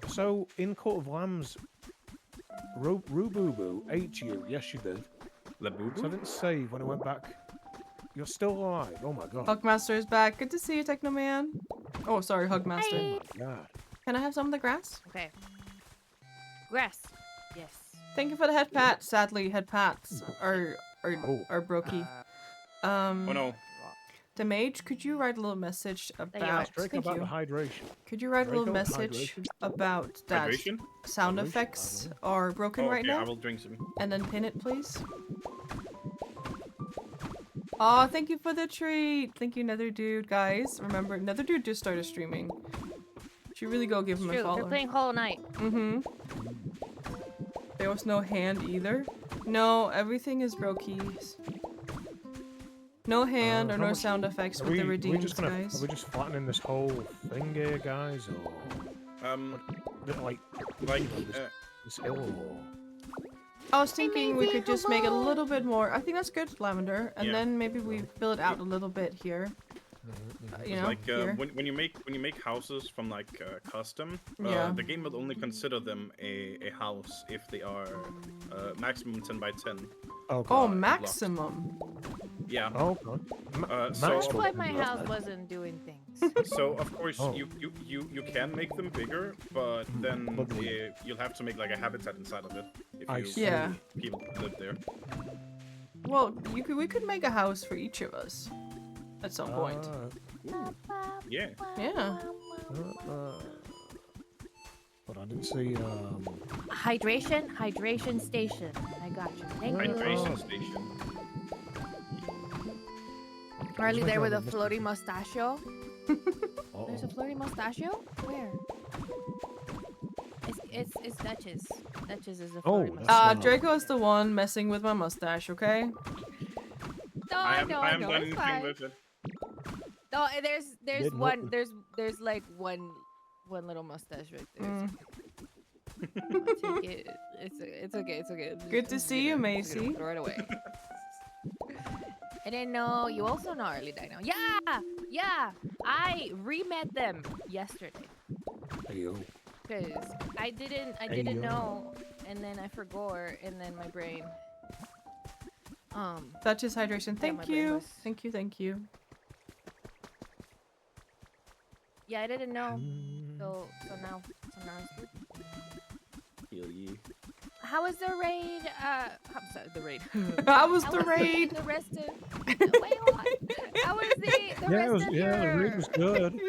so in Court of Lambs, Rububu ate you. Yes, you did. La So I Booboo? didn't save when I went back. You're still alive. Oh my god. Hugmaster is back. Good to see you, Techno Man. Oh, sorry, Hugmaster. Hi. God. Can I have some of the grass? Okay. Grass. Yes. Thank you for the head pat. Sadly, head pats are Oh. brokey. Oh no. The mage, could you write a little message you about? are. Drake Thank about you. the hydration. Could you write a little Draco, message hydration. about that Hydration? sound Hydration, effects are broken Oh, right okay, I now? will drink some. And then pin it, please. Oh, thank you for the treat. Thank you, Nether Dude, guys. Remember, Nether Dude just started streaming. Should really go give him a True. follow. They're playing Hollow Knight. Mm-hmm. There was no hand either. No, everything is brokies. No hand or how no much- sound effects Are with the we redeems, just guys. Are we just flattening this whole thing here, guys, or like Like, this hill? Or... I was thinking we Maybe could just make it a hello. little bit more. I think that's good, Lavender. And Yeah. then maybe we fill it out a little bit here. You know, like here. when you make houses from like custom, Yeah. the game will only consider them a house if they are maximum 10 by 10. Oh, Oh, God. maximum. Yeah. Oh, God. So- Max That's will why do my that. house wasn't doing things. So of course Oh. you can make them bigger, but then But- you'll have to make like a habitat inside of it if I you see. Yeah. people live there. Well, we could make a house for each of us at some point. Yeah. Yeah. But I didn't see. Hydration station. I got you. Thank you. Hydration station. Harley Just there make with a it a floating mustachio. There's a flirty mustachio? Where? It's Duchess. Duchess is a flirty that's mustachio. Draco's the one messing with my mustache, okay? No, I know, haven't done it's anything fine. with it. No, there's Did one, nothing. there's like one little mustache right there. Mm. I'll take it. It's okay. It's okay. Good to see you, Macy. Throw it away. I didn't know. You also know Early Dino. Yeah. I re-met them yesterday. Ayo. Cause I didn't Ayo. know, and then I forgot, and then my brain. Duchess hydration. my Thank brain you. was- Thank you. Yeah, I didn't know. So now it's good. Heal ye. How was the raid? I'm sorry, the raid. How was How the was raid? The rest of. Wait, what? How was the rest of your? the raid was good.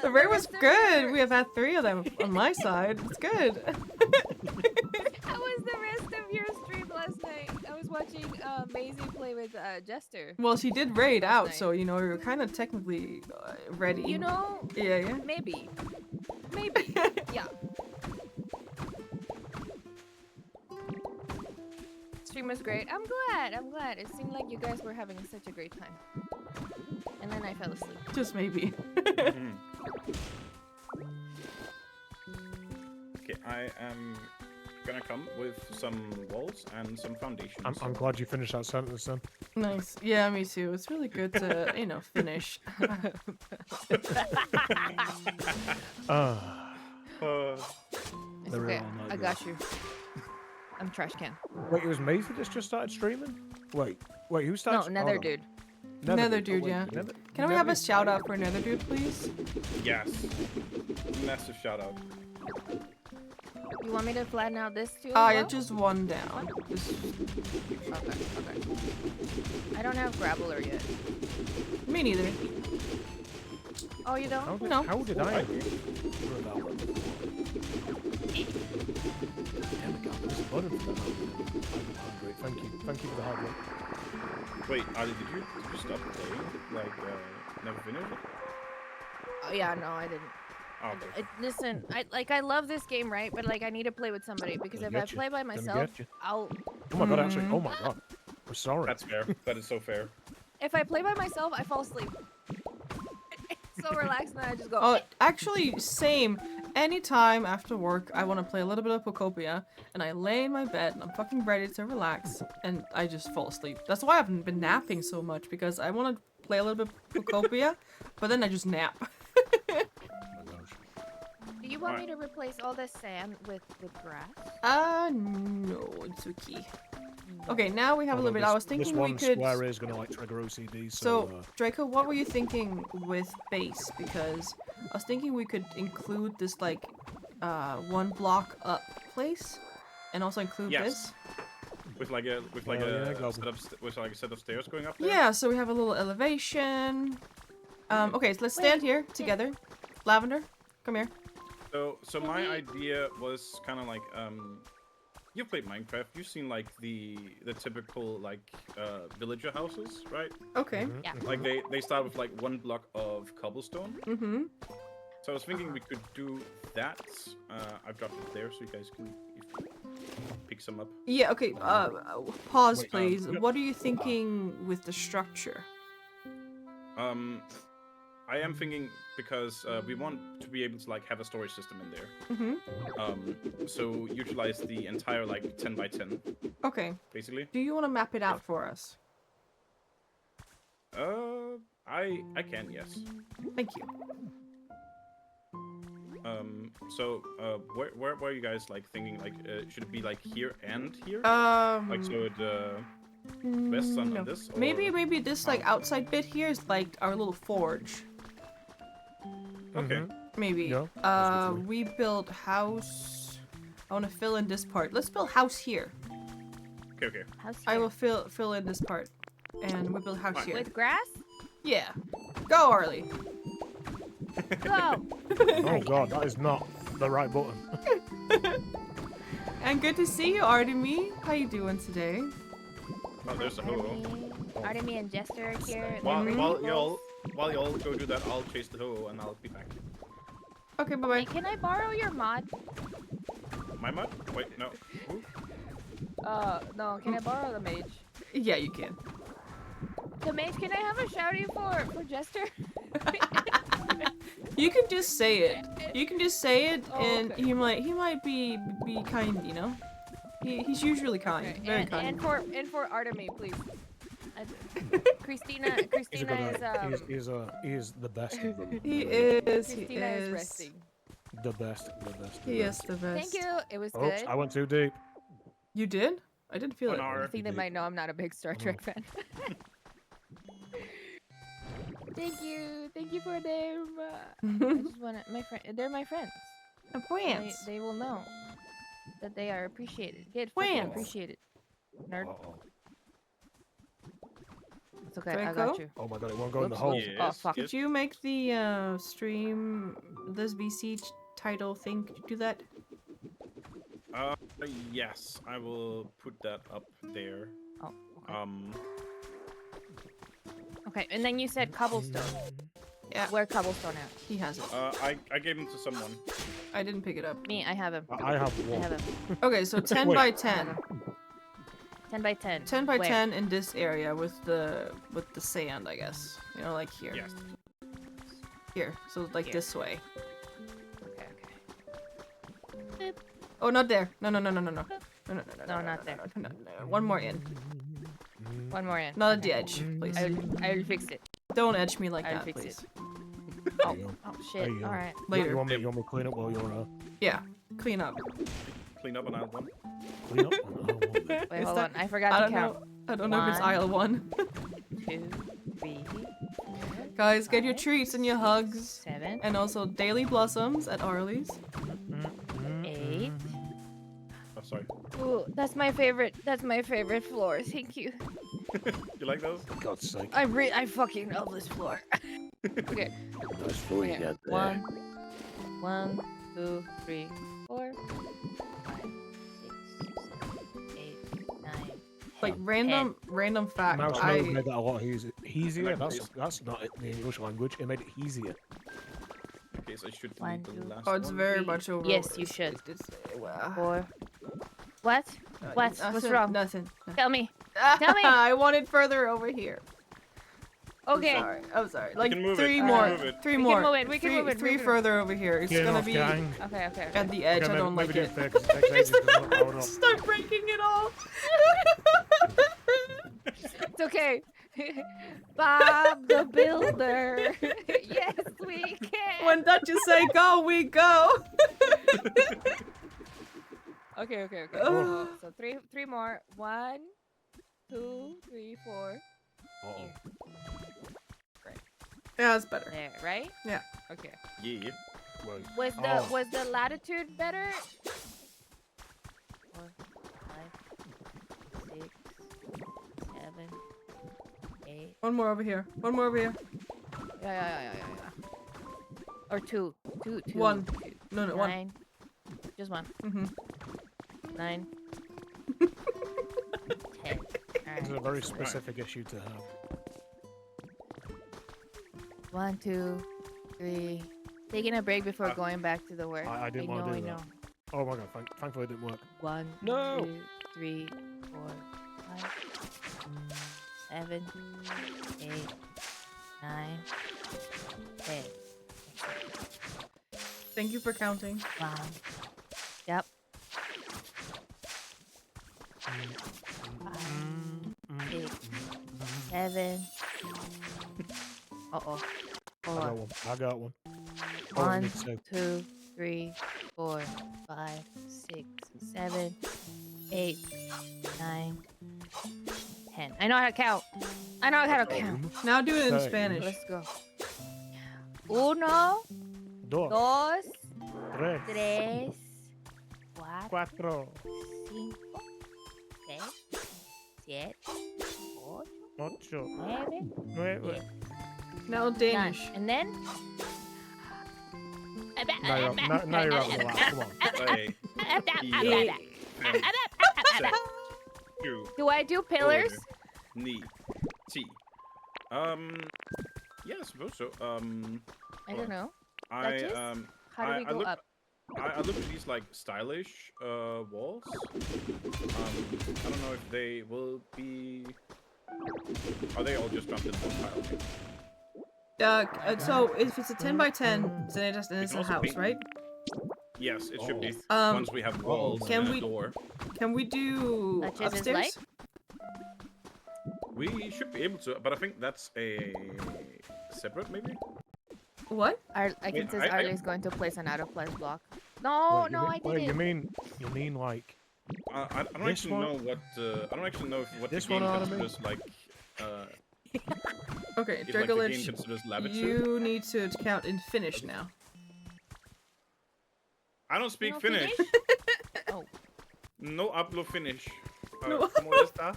The raid was rest of good. your- We have had 3 of them on my side. It's good. How was the rest of your stream last night? I was watching Maisie play with Jester. Well, she did raid Last out, night. so you know we were kind of technically ready. You know, Yeah. maybe. Yeah. Stream was great. I'm glad. It seemed like you guys were having such a great time. And then I fell asleep. Just maybe. Mm. Okay, I am gonna come with some walls and some foundations. I'm glad you finished that sentence then. Nice. Yeah, me too. It's really good to, finish. Ah. It's They're okay. all not I good. got you. I'm trash can. Wait, it was Maisie that's just started streaming? Wait, who started? No, Nether dude. Nether dude, yeah. Can we have a shout out for Nether dude, please? Yes. Massive shout out. You want me to flatten out this too? Ah, as yeah, well? just one down. Just Okay. I don't have graveler yet. me neither. Oh, you don't? No. How did I? Screw that one. Damn it, God, there's blood in that. I'm hungry. Thank you for the hard work. Wait, Ali, did you stop playing? Like, never finished it? Oh, yeah, no, I didn't. Oh, okay. Listen, I love this game, right? But like, I need to play with somebody because Gonna if I get you. play by Gonna myself, get you. I'll. Oh my God, actually. Oh my God. I'm sorry. That's fair. That is so fair. If I play by myself, I fall asleep. It's so relaxed, and I just go. Oh, actually, same. Anytime after work, I want to play a little bit of POKOPIA, and I lay in my bed, and I'm fucking ready to relax, and I just fall asleep. That's why I've been napping so much, because I want to play a little bit of POKOPIA, but then I just nap. Oh my gosh. Do you want me to replace all this sand with grass? No, it's okay. Okay, now we have a Although little bit. I was this thinking one we could. square is gonna like trigger OCD. So, Draco, what were you thinking with base? Because I was thinking we could include this like 1 block up place, and also include Yes. this. With like a set of stairs going up there. Yeah, so we have a little elevation. Okay, so let's stand here together. Lavender, come here. So my idea was kind of like you've played Minecraft. You've seen like the typical like villager houses, right? Okay. Yeah. Like they start with like 1 block of cobblestone. Mm-hmm. So I was thinking we could do that. I've dropped it there so you guys can pick some up. Yeah. Okay. Pause, Wait, please. yep. What are you thinking with the structure? I am thinking because we want to be able to like have a storage system in there. Mm-hmm. So utilize the entire like 10 by 10 Okay. basically. Do you want to map it out for us? I can, yes. Thank you. Where are you guys like thinking like should it be like here and here? Like so it rests on no. this? Or... Maybe this like outside bit here is like our little forge. Okay. Maybe. Yeah, that's good for me. We built house. I want to fill in this part. Let's build house here. Okay. How's I here? will fill in this part, and we build house Fine. here. With grass? Yeah. Go, Arlie. Go. Oh God, that is not the right button. And good to see you, Artemy. How you doing today? Oh, there's a hole. Artemy and Jester are here. While while you all go do that, I'll chase the hoe and I'll be back. Okay, bye Hey, bye. can I borrow your mod? My mod? Wait, no. Who? No. Can I borrow the mage? Yeah, you can. The mage, can I have a shouty for Jester? You can just say it. You can just say it, Oh, and okay. he might be kind. You know, he's usually kind, Okay, very kind. and for Artemy, please. Christina He's, he is the best of them. He is. He Christina is is. resting. The best. The best. He is the best. Thank you. It was Oops, good. I went too deep. You did? I didn't feel it. I think they might know I'm not a big Star Trek fan. Thank you for them. I just wanna, they're my friends. France. They will know that they are appreciated. Get fucking France. appreciated, nerd. Uh-oh. It's okay, I Draco? got you. Oh my god, it won't go in the Whoops. hole. Yes, Oh, fuck. yes. Could you make the stream this VC title thing? Could you do that? Yes, I will put that up there. Oh, okay. Okay, and then you said cobblestone. Yeah. Where cobblestone at? He has it. I gave him to someone. I didn't pick it up. Me, I have him. I have I one. have him. Okay, so 10 Wait. by 10. 10 by 10. 10 by Where? 10 in this area with the sand, I guess. You know, like here. Yes. Here. So like Here. this way. Okay, okay. Oh, not there. No. No, No, not there. No. One more in. One more in. Not at the edge, please. I will fix it. Don't edge me like I'll that, fix please. it. There Oh, you go. oh There shit. you go. Alright. Later. You want me to clean up while you're Yeah. Clean up. Clean up on aisle 1. clean up? I don't want that. Wait, Is hold that- on. I forgot I to don't count. know. I don't know if it's One. aisle 1. 2, 3, Guys, get your 5, treats and your hugs. 7, And also daily blossoms at Arlie's. 8. Oh, sorry. Ooh, that's my favorite. That's my favorite floor. Thank you. You like those? For God's sake. I fucking love this floor. Okay. Nice food you Okay. got there. 1, 2, 3, 4, 5, 6, 7, 8, 9. Like 10. random fact. Mouse I made that a lot easier. Easier? Like That's not in the English language. It made it easier. Okay, so I should One, delete the two, last Oh, it's one. very Three. much over. Yes, you should. It's, wow. 4. What? What? What's Nothing, wrong? Nothing. Tell me. Tell me. I want it further over here. Okay. I'm sorry. Like can move it, three we can more. move it. Three We more. can move it, we can Three- move it, Three move it. further over here. It's Get gonna off, be gang. Okay. Okay. at the edge. Okay, I don't maybe like do it. it fair 'cause it takes ages to put power up. Start breaking it all. It's okay. Bob the Builder. Yes, we can. When Duchess say go, we go. Okay. Oh. So three more. 1, 2, 3, 4. Uh-oh. Yeah, it's better. There, right? Yeah. Okay. Yeah. Wait. Was the latitude better? 4, 5, 6, 7, 8. One more over here. One more over here. Yeah. Or 2. 2. One. No, 9. one. Just 1. Mm-hmm. 9. 10. This is a Alright. very specific issue to have. 1, 2, 3. Taking a break before going back to the work. I didn't want to do that. Oh my god, thankfully it didn't work. 1, No. 2, 3, 4, 5, 7, 8, 9, 10. Thank you for counting. Wow. Yep. 6, 7. Uh-oh. Hold on. I got one. Oh, 1, me too. 2, 3, 4, 5, 6, 7, 8, 9, 10. I know how to count. Now do it in Okay. Spanish. Let's go. 1, 2, 2, 3, 3, 4, 4, 5, 6, 7, 8, 8, 9, 9. Now Danish. And then... Now you're having a laugh. Come on. Hey. Do I do pillars? Knee. T. Yeah, I suppose so. I don't know. I Duchess? How do we go up? I look at these like stylish walls. I don't know if they will be. Are they all just dropped in one pile? So if it's a 10 by 10, then it's a also house, be- right? Yes, it should be. Um, Once we have walls can and a we- door, Can we do Duchess is upstairs? we should be able to. But I think that's a separate, maybe. What? I can Wait, says I- Arlie is going to place an out-of-place block. No, Wait, no, I wait, didn't. you mean like I don't This actually one? know what. I don't actually know if what This the game one out of me? considers like. Okay, If like the game Dragolich, considers lavitude. you need to count in Finnish now. I don't speak No Finnish. Oh. No hablo Finnish. No. ¿Cómo está?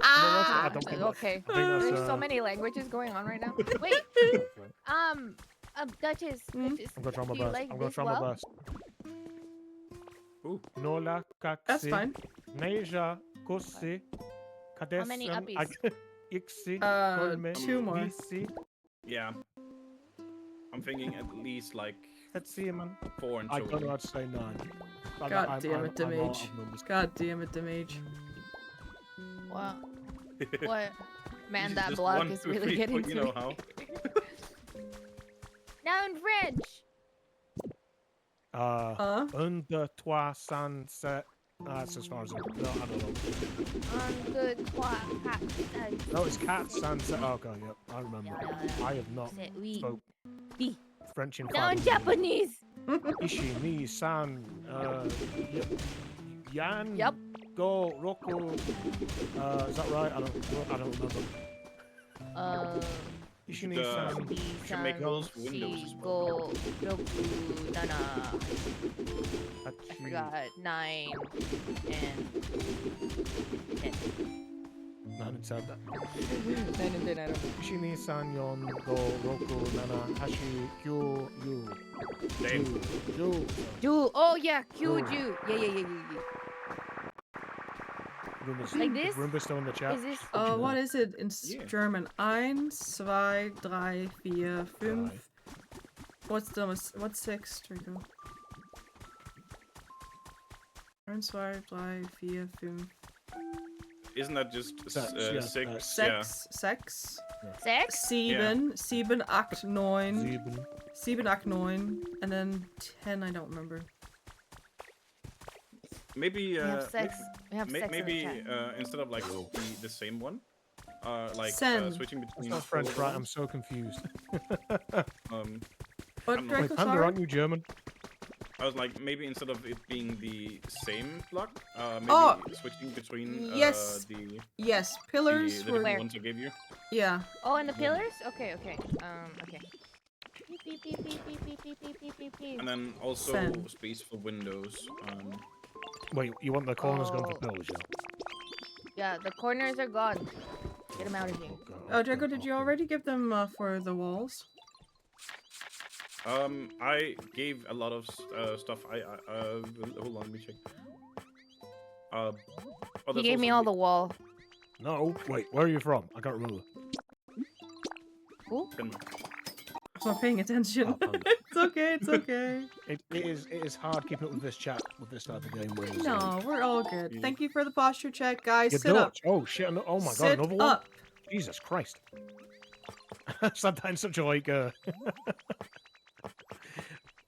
I don't think Okay. I think that's, There's so many languages going on right now. Wait, Duchess, Hmm? Duchess, I'm gonna try my do you best. like I'm gonna this try well? my best. Ooh. Nola kaksi. That's fine. Neja kussi. How many Kadesan uppies? iksi. 2 more. Viisi. Yeah. I'm thinking at least like 7. 4 in I don't know total. how to say 9. God damn it, I'm out Damage. of numbers. God damn it, Damage. Wow. What? Man, that Just block 1, is 2, really 3, getting but you to know me. how. Now in French. Un, deux, trois, sans, sept. That's as far as I know. No, I don't know. Un, deux, trois, quatre, cinq. No, it's cat, sans, sept. Oh, God, yep. I remember. Yeah. I have not C'est oui. spoke Di. French in Now in 5 years. Japanese. Ishi, ni, san, yan, Yep. go, roku. Is that right? I don't remember. Ishi, ni, The- san. should make those windows as Go, Roku, Nana. I hachi. forgot 9 and 10. 9 and 10. 9 and 10, I don't know. Ishi, ni, san, yon, go, roku, nana, hashi, kyu, yu. Same. Ju. Ju. Oh yeah, Q Oh. Ju. Yeah. Roomba's, Like this? Roomba's still in the chat. Is this? What is it in Yeah. German? 1, 2, 3, 4, 5. What's 6, Draco? 1, 2, 3, 4, 5. Isn't that just Sex, yeah, 6? Sex, sex. Sex? 7, 7, 8, 9. Sieben. 7, 8, 9. And then 10, I don't remember. Maybe. We have sex. We have sex Maybe in the chat. instead of like the same one, like Sen. switching That's between. not French, all right? of I'm so confused. them. What, I'm not- Draco, Wait, Panda, sorry? aren't you German? I was like, maybe instead of it being the same block, maybe Oh, switching between yes. the Yes, pillars the were... different Where? ones I gave you. Yeah. Oh, and the pillars? Okay. Okay. Beep, beep, beep, beep, beep, beep, beep, beep, beep, beep. And then also Sen. space for windows. Wait, you want the corners gone for Oh. pills, yeah? Yeah, the corners are gone. Get them out of here. Oh, Draco, did you already give them for the walls? I gave a lot of stuff. Hold on, let me check. Oh, He that's gave me also all the wall. No, wait, where are you from? I can't remember. Finland. I'm not paying attention. Oh, Panda. It's okay, it's okay. It is hard keeping up with this chat with this type of game. Where No, we're all good. Yeah. Thank you for the posture check, guys. You're Sit up. Dutch. Oh shit! Oh my god, Sit another one. up. Jesus Christ! Said that in such a like.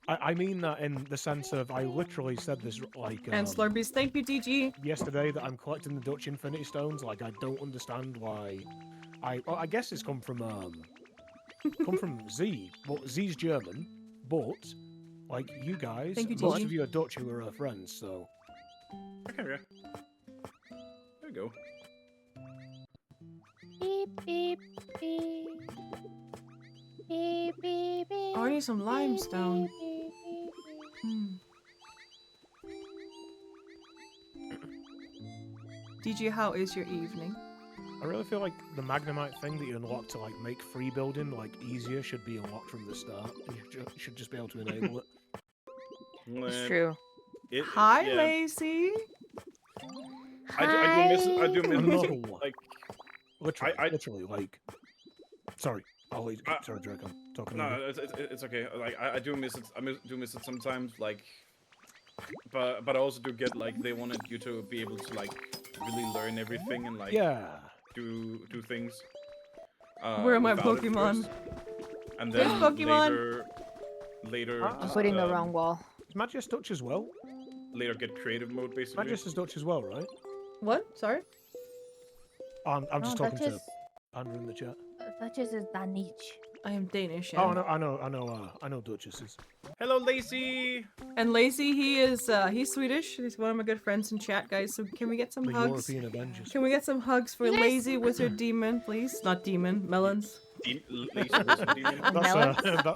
I mean that in the sense of I literally said this like. And Slurpees, thank you, DG. Yesterday that I'm collecting the Dutch Infinity Stones. Like I don't understand why. I guess it's come from Z. But Z's German. But like you guys, Thank you, most Gigi. of you are Dutch who are her friends. So Okay, yeah. There we go. Beep, beep, beep. Beep, beep, beep. Oh, I need some beep, limestone. beep, beep, beep, beep. DG, how is your evening? I really feel like the Magnemite thing that you unlock to like make free building like easier should be unlocked from the start. You should just be able to enable it. It's true. Hi, yeah. Lacey. I do miss Another this, one. like Literally, I- literally, like. Sorry, Oh, sorry, Drake. I'm talking. No, over. it's okay. Like I do miss it. Do miss it sometimes. Like, but I also do get like they wanted you to be able to like really learn everything and like do things. Where are my without it Pokemon? first. And Where's then Pokemon? later. I'm just, putting the wrong wall. Is Magius Dutch as well? Later get creative mode basically. Magius is Dutch as well, right? What? Sorry? I'm just No, talking to Panda in the chat. Duchess is Danish. I am Danish. Oh, Yeah. I know Duchesses. Hello, Lacey. And Lacey, he's Swedish. He's one of my good friends in chat, guys. So can we get some The hugs? European Avengers. Can we get some hugs for Yes. Lazy Wizard Demon, please? Not Demon, Melons. Lacey was a demon.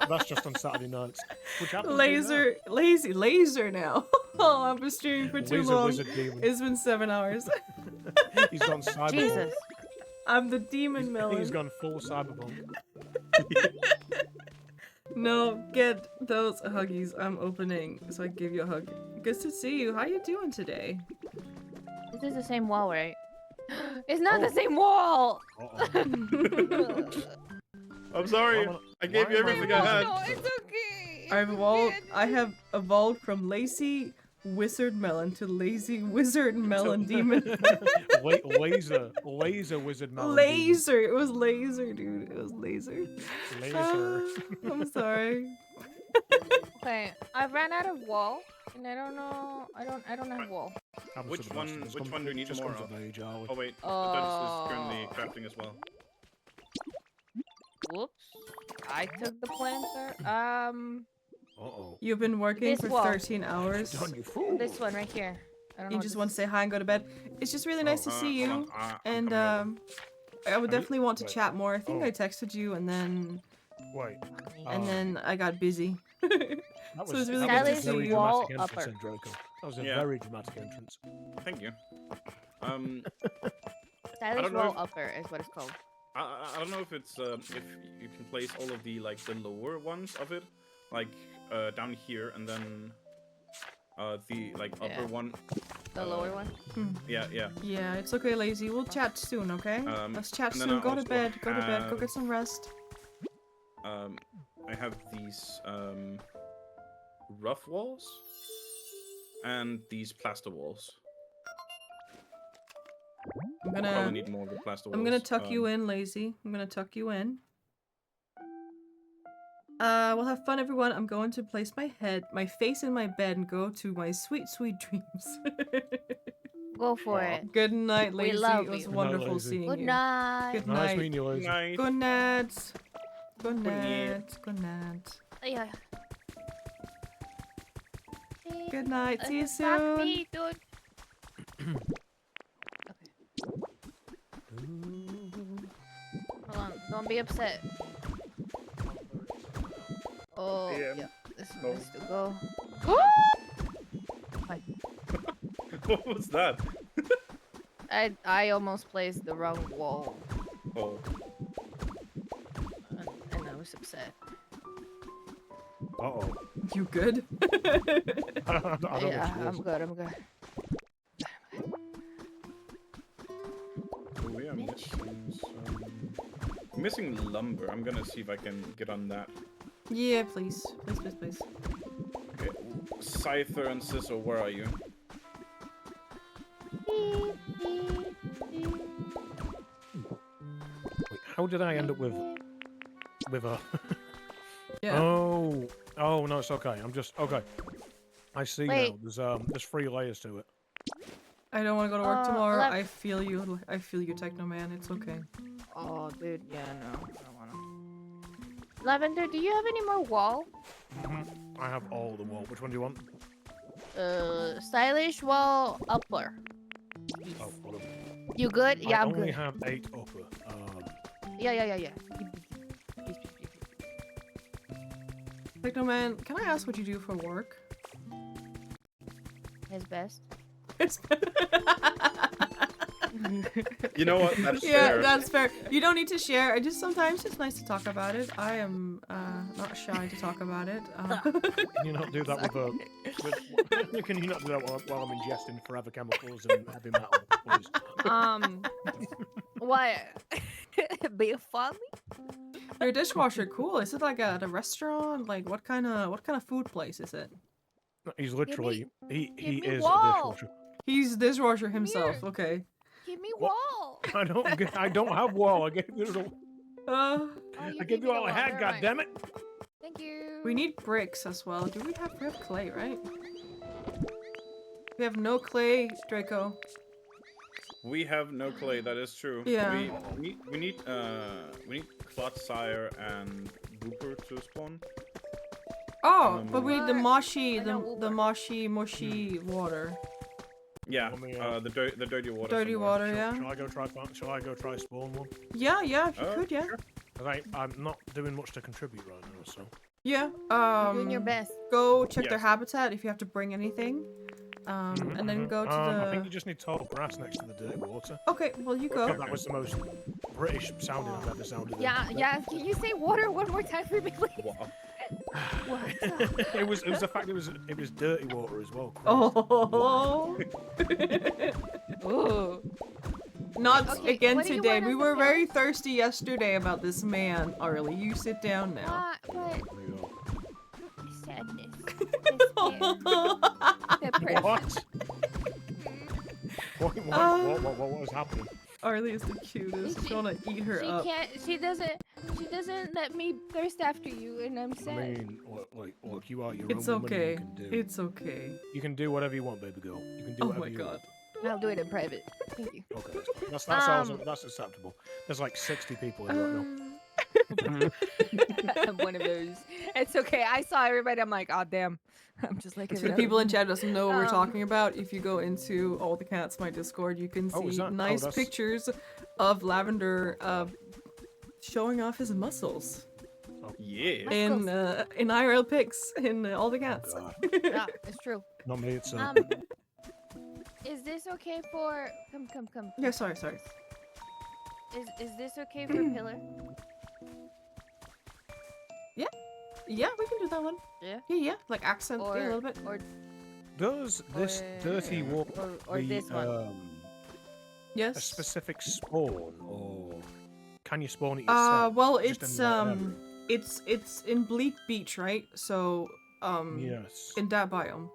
That's just on Saturday nights. Which happens Laser now. Oh, I've been streaming for too Laser long. Wizard Demon. It's been 7 hours. He's gone cyberpunk. Jesus. I'm the Demon Melon. He's gone full cyberpunk. No, get those huggies. I'm opening, so I give you a hug. Good to see you. How you doing today? This is the same wall, right? It's not the same wall! I'm sorry. I gave you everything I had. No, it's okay. I have evolved from Lazy Wizard Melon to Lazy Wizard Melon Demon. Laser Wizard Melon. Laser. It was laser, dude. It was laser. Laser. I'm sorry. Okay, I ran out of wall, and I don't know. I don't have wall. Which one do you need more of? Oh wait, Duchess is currently crafting as well. Whoops. I took the planter. Uh-oh. You've been working This for wall. 13 hours. Done, you fool. This one right here. I don't know You what just this want to say hi and go to bed. It's just really nice to see hold you. on, I'm And coming over. I would definitely want to wait. chat more. I think Oh. I texted you and then Wait. I got busy. That So it's really that good was to a very see you. Wall dramatic entrance, upper. then, Draco. That was a Yeah. very dramatic entrance. Thank you. Stylish don't know wall if- upper is what it's called. I don't know if it's if you can place all of the like the lower ones of it, like down here, and then the like upper Yeah. one. The lower one. Yeah. Yeah, it's okay, Lazy. We'll chat soon, okay? Let's chat and then soon. I Go to also bed. Go to bed. Go have- get some rest. I have these rough walls and these plaster walls. I'm Probably gonna need more of the plaster walls. I'm gonna tuck you in, Lazy. I'm gonna tuck you in. We'll have fun, everyone. I'm going to place my face in my bed and go to my sweet, sweet dreams. Go for it. Good night, We Lazy. love It was you. Good night, wonderful Lazy. seeing Good you. night. Good Nice night. meeting you, Lazy. Night. Good night. Good Good night. night. Good night. Yeah. Good night. See you Fuck soon. me, dude. Hold on. Don't be upset. Oh, Yeah. yeah. This Oh. one needs to go. Fine. What was that? I almost placed the wrong wall, Oh. and I was upset. Uh-oh. You good? I don't know Yeah, what she I'm was. good. I'm good. Oh, yeah, missing lumber. I'm gonna see if I can get on that. Yeah, please. Please. Okay. Scyther and Scissor, where are you? Wait, how did I end up with a... Yeah. Oh, no, it's okay. I'm just... Okay. I see Wait. now. There's 3 layers to it. I don't want to go to work tomorrow. Left. I feel you. I feel you, Techno Man. It's okay. Oh, dude. Yeah, no. I don't wanna. Lavender, do you have any more wall? I have all the wall. Which one do you want? Stylish wall upper. Oh, whatever. You good? Yeah, I I'm only good. have 8 upper. Yeah. Techno Man, can I ask what you do for work? His best. You know what? That's Yeah, fair. that's fair. You don't need to share. I just sometimes it's nice to talk about it. I am not shy to talk about it. Can you not do that Can you not do that while I'm ingesting forever chemicals and heavy metal, please? What? Be funny? Your dishwasher, cool. Is it like at a restaurant? Like what kind of food place is it? He's literally he me is wall. a dishwasher. He's dishwasher himself. here. Okay. Give me What? wall. I don't have wall. I gave you Uh, Oh, I gave you all I had. Never God mind. damn it! Thank you. we need bricks as well. Do we have clay, right? We have no clay, Draco. We have no clay. That is true. Yeah. We need Clodsire and Booper to spawn. Oh, but we need the What? moshi, I know the Uber. moshi water. Yeah. Let me, The dirty water. Dirty somewhere. water, yeah. Shall I go try spawn one? Yeah, if you Oh, could, yeah. sure. 'Cause I'm not doing much to contribute right now, so. Yeah. You're doing your best. Go check their Yes. habitat if you have to bring anything. And then go to I think the. you just need tall grass next to the dirty water. Okay, well you go. That was the most British sounding I've ever sounded. in. Yeah. Can you say water one more time for me, please? Wow. What? It was the fact it was dirty water as well. Christ. Oh. Ooh. Not Okay, again what do you today. want We us to were pick? very thirsty yesterday about this man, Arlie. You sit down now. But There you go. sadness. Despair. Depression. What was happening? Arlie is the cutest. I want to eat her up. She doesn't let me thirst after you, and I'm I sad. mean, look, you are your It's own woman. okay. And you can do, It's okay. you can do whatever you want, baby girl. You can do Oh whatever my you god. I'll do it in private. Thank you. want. Okay, that's acceptable. There's like 60 people here right now. I'm one of those. It's okay. I saw everybody. I'm like, oh damn. I'm just like For every the other people in one. chat doesn't know what we're Um, talking about, if you go into All the Cats, my Discord, you can Oh, is see that- oh, nice that's- pictures of Lavender showing off his muscles Yeah. in IRL pics in All the Cats. God, Yeah, it's true. not me. It's Is this okay for? Come. Yeah, sorry. Is this okay for Pillar? Yeah, we can do that one. Yeah. Yeah, like accent, Or yeah, a little bit. or Does this dirty water or this one? a Yes. specific spawn, or can you spawn it yourself? Well, just it's in that area? it's in Bleak Beach, right? So, Yes. in that biome.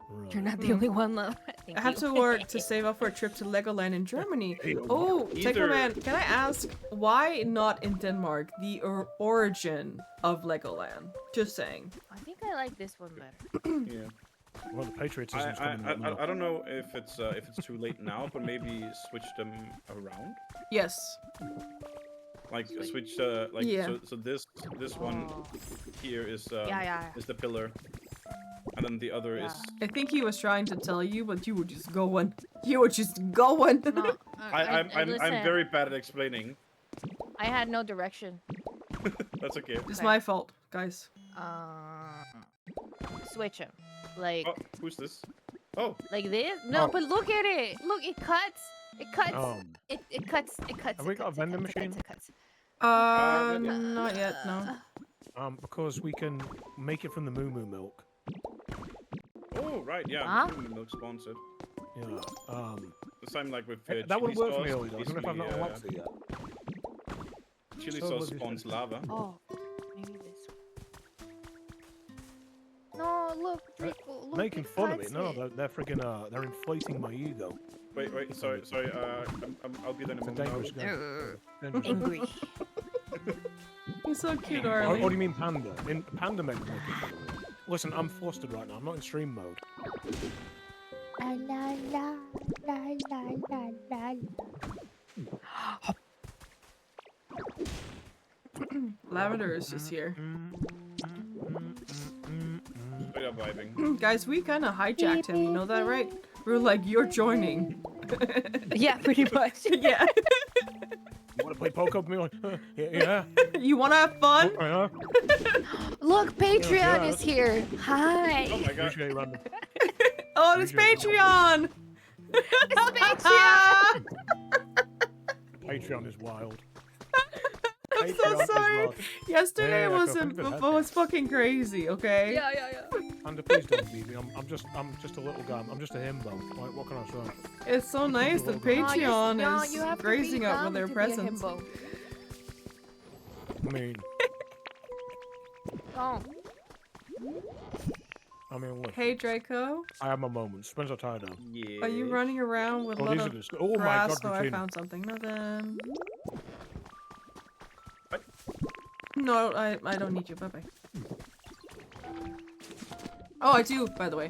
Right. You're not the only one, love. Thank I have you. to work to save up for a trip to Legoland in Germany. Hey, Oh, Either- Man, can I ask why not in Denmark? The origin of Legoland. Just saying. I think I like this one better. Yeah. Well, the patriotism's coming out now. I don't know if it's too late now, but maybe switch them around. Yes. Like switch like Yeah. so this one Oh. here is Yeah. is the pillar, and then the other is I think he was trying to tell you, but you were just going. You were just going. No, I'm listen, very bad at explaining. I had no direction. That's okay. It's Okay. my fault, guys. Switch them. Like Oh, who's this? Oh, like this? No, Oh. but look at it. Look, it cuts. It cuts. It cuts. Have we got a vending machine? It cuts. Not yet, no. Because we can make it from the moo moo milk. oh right, yeah. Huh? Milk sponsored. Yeah. This time like with That would chili work for me, sauce, Ollie, though, even if I've not basically, unlocked it yet. chili So sauce bloody spawns lava. Oh, maybe this one. No, look, Draco. Look, Making it fun of cuts me? No, it. they're friggin' they're inflating my ego. Wait, sorry. I'll be there in a It's a moment. dangerous I'll- game. Dangerous. Angry. He's so cute, Oh, Arlie. what do you mean panda? Panda making fun of me. Listen, I'm flustered right now. I'm not in stream mode. La la la la la la la. Lavender is just here. We are vibing. Guys, we kind of hijacked him, you know that, right? We were like, you're joining. Yeah, pretty much. Yeah. You want to play POKOPIA? Yeah. You want to have fun? Yeah. Look, Patreon Yeah, is here. Hi. Oh my god. Appreciate it, Random. Oh, it's Patreon! It's Patreon. Patreon is wild. I'm so Patreon is sorry. wild. Yesterday Yeah, was go, think of it, was fucking crazy, okay? Yeah. Panda, please don't beat me. I'm just a little guy. I'm just a himbo. Like, what can I say? It's so nice that No, Patreon No, is you have to grazing be up dumb with their to be a presence. himbo. I mean, Don't. look. Hey, Draco. I have my moments. Depends how tired I am. Yeah. Are you running around with a Oh, lot these are of just. Oh my grass? god, So I Routine. found something. Nothing. What? No, I don't need you. Bye bye. Oh, I do. By the way.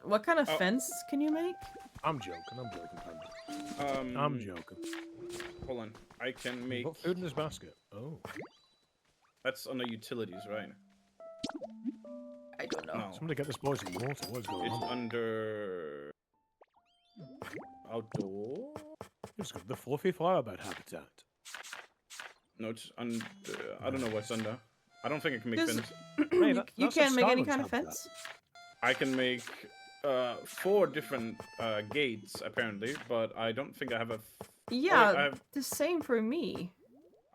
What kind of fence can you make? I'm joking, Panda. I'm joking. Hold on. I can You've make. got food in this basket. Oh. That's under utilities, right? I don't know. No. Somebody get this boy some water. What's going It's on? under outdoor. It's got the fluffy flowerbird habitat. No, it's under. I don't know what's under. I don't think I can make Does- fence. Hey, you that's can't make any Starlings kind of habitat. fence. I can make 4 different gates apparently, but I don't think I have a. Yeah, I have, the same for me.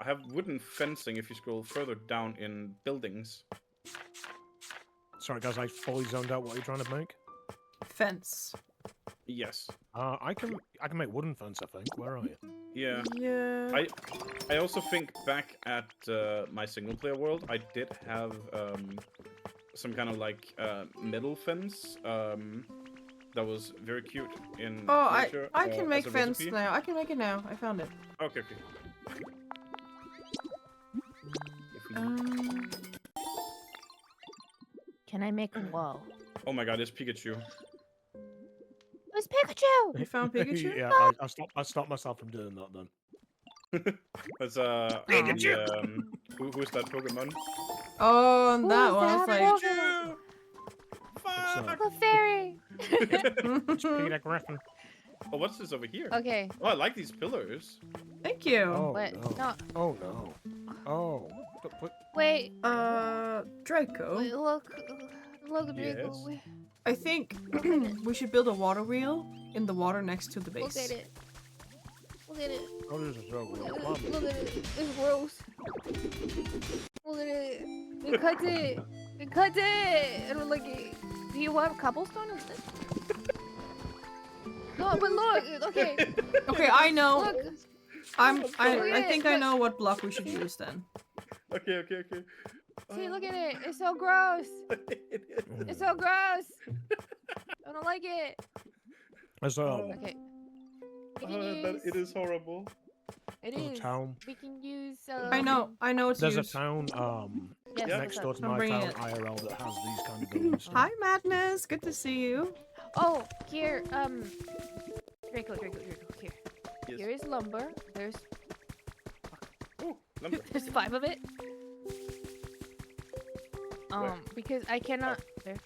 I have wooden fencing if you scroll further down in buildings. Sorry, guys, I fully zoned out what you're trying to make. Fence. Yes. I can make wooden fence, I think. Where are you? Yeah. Yeah. I also think back at my single player world, I did have some kind of like metal fence that was very cute in Oh, nature, I can make as a fence recipe. now. I can make it now. I found it. Okay, okay. If we- Can I make a wall? Oh my god, it's Pikachu. It's Pikachu! You found Pikachu? Yeah, I stopped myself from doing that then. That's Pikachu! who's that Pokemon? Oh, and that Who's one. I was that like, Pokemon? The fairy! It's Peter Griffin. Oh, what's this over here? Okay. Oh, I like these pillars. thank you. Oh, What? no. No. Oh, no. Oh. Wait. Draco. Wait, look. Look, Draco. Yes. Wait, I think we should build a water wheel in the water next to the look base. at it. Look at it. Oh, there's a joke. Look at it. Look at it. It's gross. Look at it. It cuts it. It cuts it. I don't like it. Do you want cobblestone instead? No, but look. Okay. Okay, I know. Look. I think I know what block we should use then. Okay, okay, okay. See, look at it. It's so gross. It's so gross. I don't like it. There's Okay. We can use... It is horrible. It there's a is. town. We can use. I know it's There's a used. town Yes, Yeah. next what's door up? to I'm my bringing town it. IRL that has these kind of buildings. Hi, Madness. Good to see you. Oh, here. Draco. Here. Yes. Here is lumber. There's Oh, lumber. there's 5 of it. Because I cannot. There.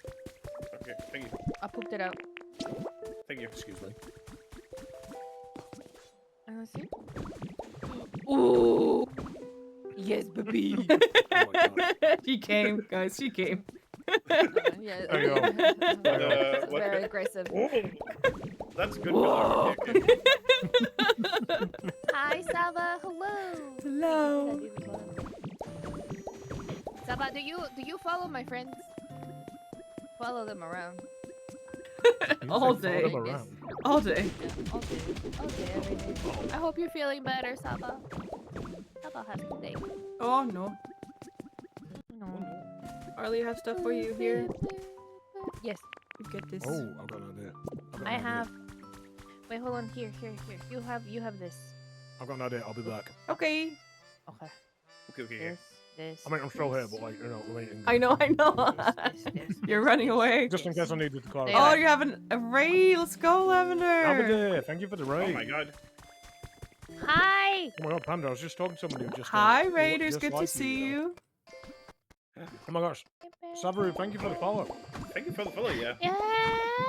Okay, thank you. I pooped it out. Thank you. Excuse me. Let's see. Ooh. Yes, baby. Oh my god. She came, guys. She came. Yeah. There you go. That's what- very aggressive. Oh, that's good. Pillar. Okay, okay. Hi, Saba. Hello. Hello. Saba, do you follow my friends? Follow them around. You All say follow day. them around. All day. Yeah, all day, every day. I hope you're feeling better, Saba. Saba has today. Oh no. No. Arlie, I have stuff for you here. Yes, You get this. Oh, I've got an idea. I've got I an idea. have. Wait, hold on. Here. You have this. I've got an idea. I'll be back. Okay. Okay. Okay. This. I mean, I'm still here, but like, you know, waiting. I know. This. You're running away. Just in case I needed to clarify. Oh, you're having a raid. Let's go, Lavender. Lavender, thank you for the Oh raid. my god. Hi. Oh my god, Panda, I was just talking to someone who just. Hi, looked Raiders. just Good to like see know. you. Oh my gosh. Sabaru, thank you for the follow. Thank you for the follow, yeah. Yeah.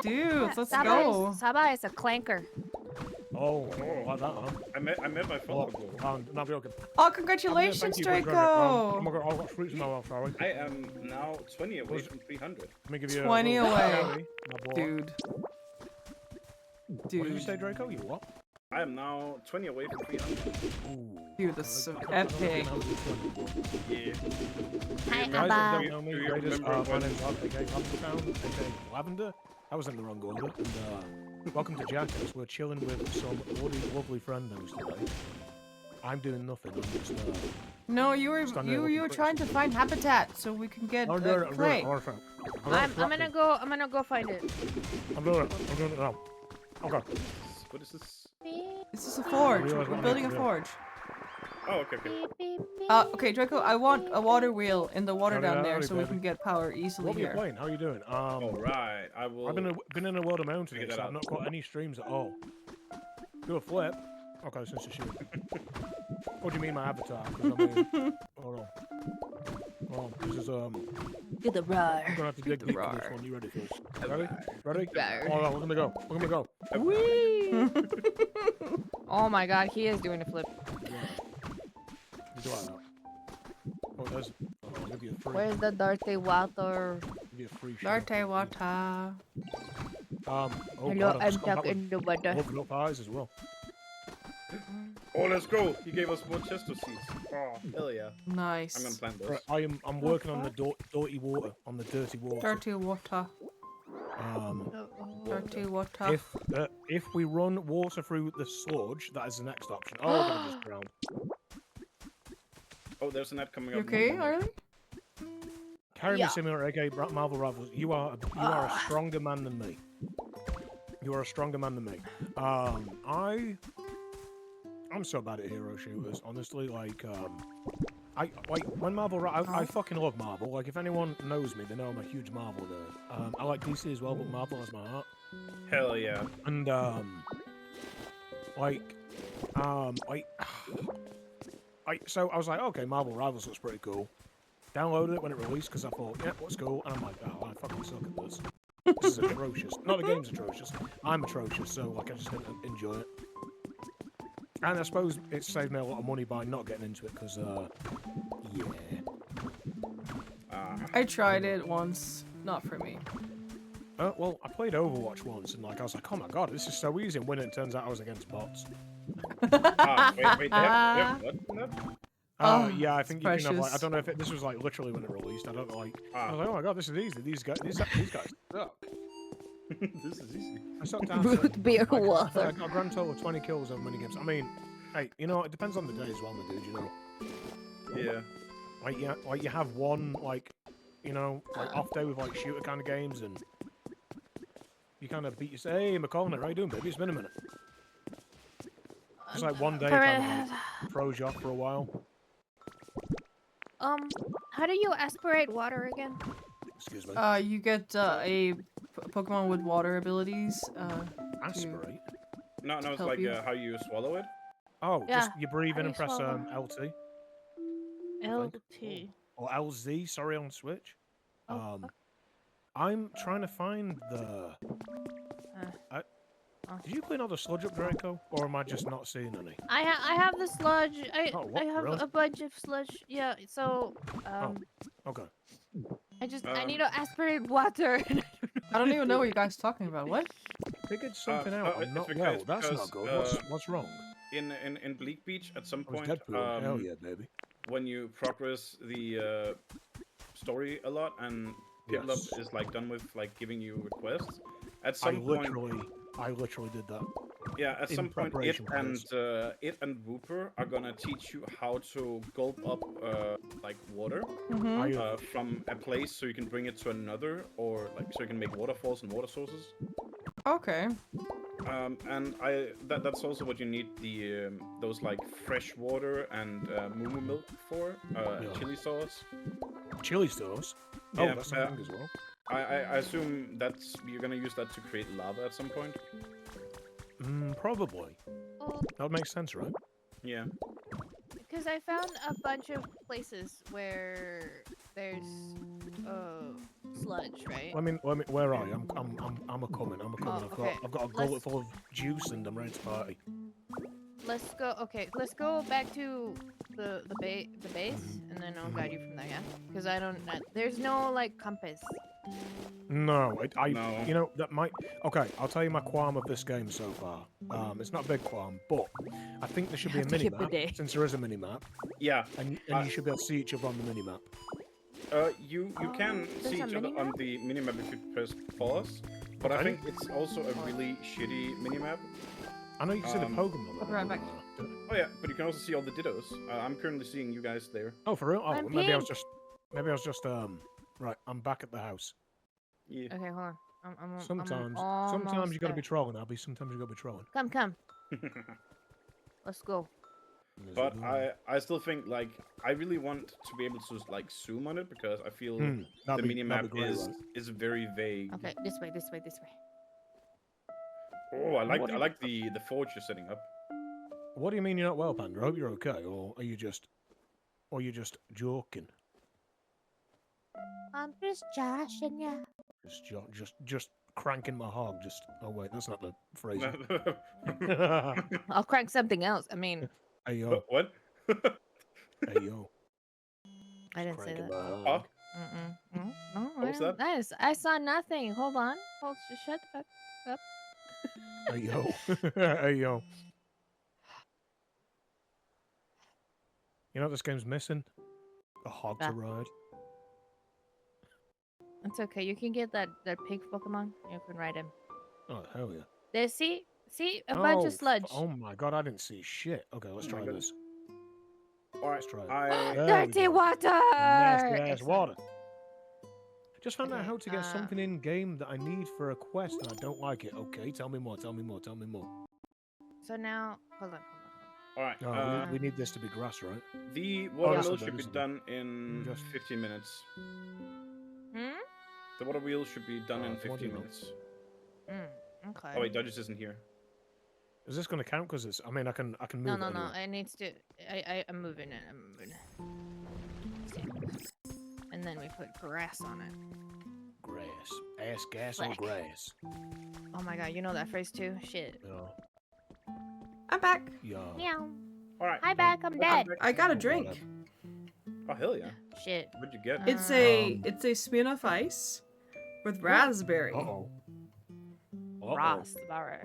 Dudes, let's Saba go. Is, Saba is a clanker. Oh, like that, huh? I met my follow goal. Now be okay. Oh, congratulations, Thank you for joining. Oh Draco. my god, I've got fruits in my mouth, sorry. I am now 20 away from 300. Let me give you 20 a little away. cherry, my boy. Dude. What did you Dude. say, Draco? You what? I am now 20 away from 300. Ooh. Dude, that's so I don't know epic. how to do 20. Yeah. Hi, Guys, if Abba. you don't know me, Do you Raiders, remember my when- name's Ab, aka Lavender, aka Lavender. I was in the wrong order. And welcome to DuchessCats. We're chilling with some lovely friendos today. I'm doing nothing. I'm just No, you were Stand there you looking were pretty trying to find habitat so we can get I'm doing it. clay. I'm gonna go find it. I'm doing it now. Okay. What is this? This is a forge. realize We're what building a I'm doing. forge. Oh, okay, okay. Okay, Draco, I want a water wheel in the water down there Howdy, so we baby. can get power easily What are you here. playing? How are you doing? All right, I will. I've been in a world of my own today, Figure so that I've out. not got any streams at all. Do a flip. Okay, since you're shooting. What do you mean my avatar? 'Cause I mean, hold on. Hold on. This is Get the roar. I'm gonna have to dig deep for Roar. this one. You ready for this? Ready? Ready? Roar. Hold on. Look at me go. Look at me go. Whee! Oh my god, he is doing a flip. Yeah. You do like that. Oh, there's. I'll give you a free. Where's the dirty water? Give you a free shot. Dirty water. Oh Hello, God, I've I'm just come back stuck in the water. with open up eyes as well. Oh, let's go. He gave us more Chester seeds. Oh, hell yeah. Nice. I'm gonna plant those. Right, I'm working on the dirty water, Dirty water. Dirty water. If we run water through the sludge, that is the next option. Oh, we're gonna just drown. Oh, there's a net coming You up. okay, Harley? Carry Yeah. me, Simulator, aka Marvel Rivals. You are a stronger man than me. You are a stronger man than me. I'm so bad at hero shooters, honestly. Like, when Marvel, I fucking love Marvel. Like, if anyone knows me, they know I'm a huge Marvel nerd. I like DC as well, but Marvel has my heart. Hell yeah. And so I was like, okay, Marvel Rivals looks pretty cool. Downloaded it when it released because I thought, yeah, what's cool? And I'm like, oh, I fucking suck at this. This is atrocious. Not the game's atrocious. I'm atrocious, so like I just didn't enjoy it. And I suppose it saved me a lot of money by not getting into it because, yeah. I tried it once. Not for me. Well, I played Overwatch once and like I was like, oh my god, this is so easy. And when it turns out I was against bots. Wait, they have what? Oh, yeah, I think you can have like, I precious. don't know if this was like literally when it released. I don't know, like, I was Ah, like, oh my god, this is easy. These guys suck. this is easy. I sat down Root beer I water. got a grand total of 20 kills over minigames. I mean, hey, you know, it depends on the day as well, my dude, you know. Yeah. Like you have one, like, you know, like off day with like shooter kind of games and you kind of beat yourself. Hey, McCall, how you doing, baby? It's been a minute. It's like one day kind of like, throws you off for a while. How do you aspirate water again? Excuse me. You get a Pokemon with water abilities. Aspirate? No, it's help like you. how you swallow it. Oh, Yeah, just you breathe in how and do press you LT. LT. Or LZ, sorry, on Switch. Oh, I'm trying to find the... Did you clean all the sludge up, Draco? Or am I just not seeing any? I have the sludge. Oh, what? I have Really? a bunch of sludge. Yeah. So Okay. I need to aspirate water. I don't even know what you guys are talking about. What? Figured something out. I'm it's not because- well. That's because, not good. What's wrong? In Bleak Beach, at some I was point, Deadpool. Hell yeah, baby. when you progress the story a lot and Piplup Yes. is like done with like giving you requests, at some point, I literally did that. yeah, at in some point, preparation for this. it and Wooper are gonna teach you how to gulp up like water Mm-hmm. from a place so you can bring it to another, or like so you can make waterfalls and water sources. Okay. And that's also what you need the those like fresh water and moo milk for chili sauce. Chili sauce. Yeah, Oh, that's something as well. I assume that's you're gonna use that to create lava at some point. Probably. Oh, That makes sense, right? Yeah. because I found a bunch of places where there's sludge, right? Let me. Where are you? I'm a coming. Oh, okay. I've got a gullet full of juice and I'm ready to party. Let's go. Okay, let's go back to the base, and then I'll guide you from there. Yeah, because I don't. There's no like compass. No, No. You know that might. Okay, I'll tell you my qualm of this game so far. It's not a big qualm, but I think there should be a have to mini hit the map day. since there is a mini map, Yeah. and you should be able to see each other on the mini map. You can there's see a each other on minimap? the minimap if you press pause, but I Okay. think it's also a really shitty minimap. I know you can see the Pokemon. I'll be right back. Oh yeah, but you can also see all the dittos. I'm currently seeing you guys there. Oh, for real? Oh, I'm maybe I was pink. just right. I'm back at the house. Yeah. Okay, hold on. I'm Sometimes almost you gotta be there. trolling, Abby. Sometimes you gotta be trolling. Come. Let's go. But I still think like I really want to be able to like zoom on it because I feel the that'd be minimap great, right? is very vague. Okay, this way. Oh, I What do you- like the forge you're setting up. What do you mean you're not well, Panda? I hope you're okay, or are you just joking? I'm just joshing ya. Just cranking my hog. Oh wait, that's not the phrase. I'll crank something else. I mean, Hey yo, What? hey yo. I didn't say Cranking that. my hog. Fuck. No, What was that? I saw nothing. Hold on. Shut the fuck up. Hey yo, hey yo. You know what this game's missing? A hog to Ah. ride. It's okay. You can get that pig Pokemon. You can ride him. Oh hell yeah. There, see a bunch of sludge. Oh my god, I didn't see shit. Okay, let's Oh try my God. this. All right. Let's try it. I There we Dirty go. water. Nasty ass Excellent. water. Just found out Okay, how to get something in game that I need for a quest and I don't like it. Okay, tell me more. So now, hold on. all right. No, we need this to be grass, right? The that's watermill not bad, should be isn't it? done in Just- 15 minutes. Hmm. The water wheel should be done in the 15 watermill. minutes. Okay. Oh wait, Duchess isn't here. Is this going to count? Because it's. I mean, I can move. No. it anyway. It needs to. I'm moving it. And then we put grass on it. Grass. Ass gas on Black. grass. Oh my god, you know that phrase too? Shit. Yeah. I'm back. Yeah. Meow. All right. Hi back, I'm dead. I got a drink. Oh hell yeah! Shit. What'd you get? It's a Smirnoff Ice with raspberry. Uh-oh. Uh-oh.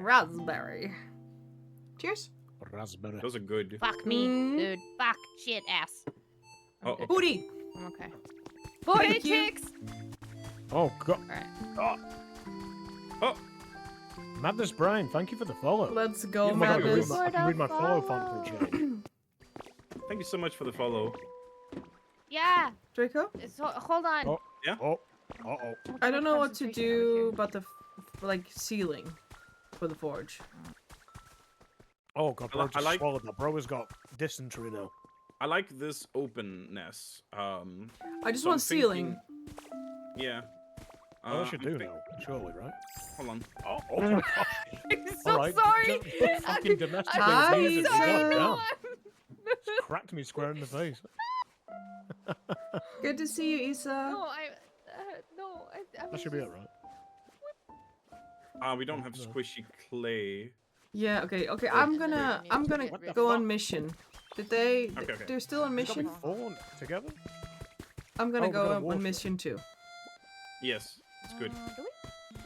Raspberry. Cheers. Raspberry. Those are good. Fuck me, Mm. dude. Fuck shit ass. I'm Uh-oh. good. Booty. I'm okay. Booty Thank you. chicks! Oh god. Alright. Oh, Madness Brian, thank you for the follow. Let's go, Oh my God, Madness. I can read my follow font for a change. thank you so much for the follow. Yeah. Draco? Hold on. Oh. Yeah? Oh. Uh-oh. I don't know what to Concentration over do here. about the like ceiling for the forge. Oh god, bro I just like- swallowed that. Bro has got dysentery now. I like this openness. I just So I'm want ceiling. Yeah. Oh, that should I'm do think- now, surely, right? Hold on. Oh, oh my god. I'm so Alright, sorry. fucking domestic I'm abuse it, sorry, God everyone. damn. Just cracked me square in the face. Good to see you, Issa. No, I That should be it, right? We don't have No. squishy clay. Yeah, okay. What I'm the gonna fuck? go on mission. Did they Okay. they're still on It's got me mission? four together? I'm gonna Oh, we go gotta on wash it. mission too. Yes, it's good. Do we?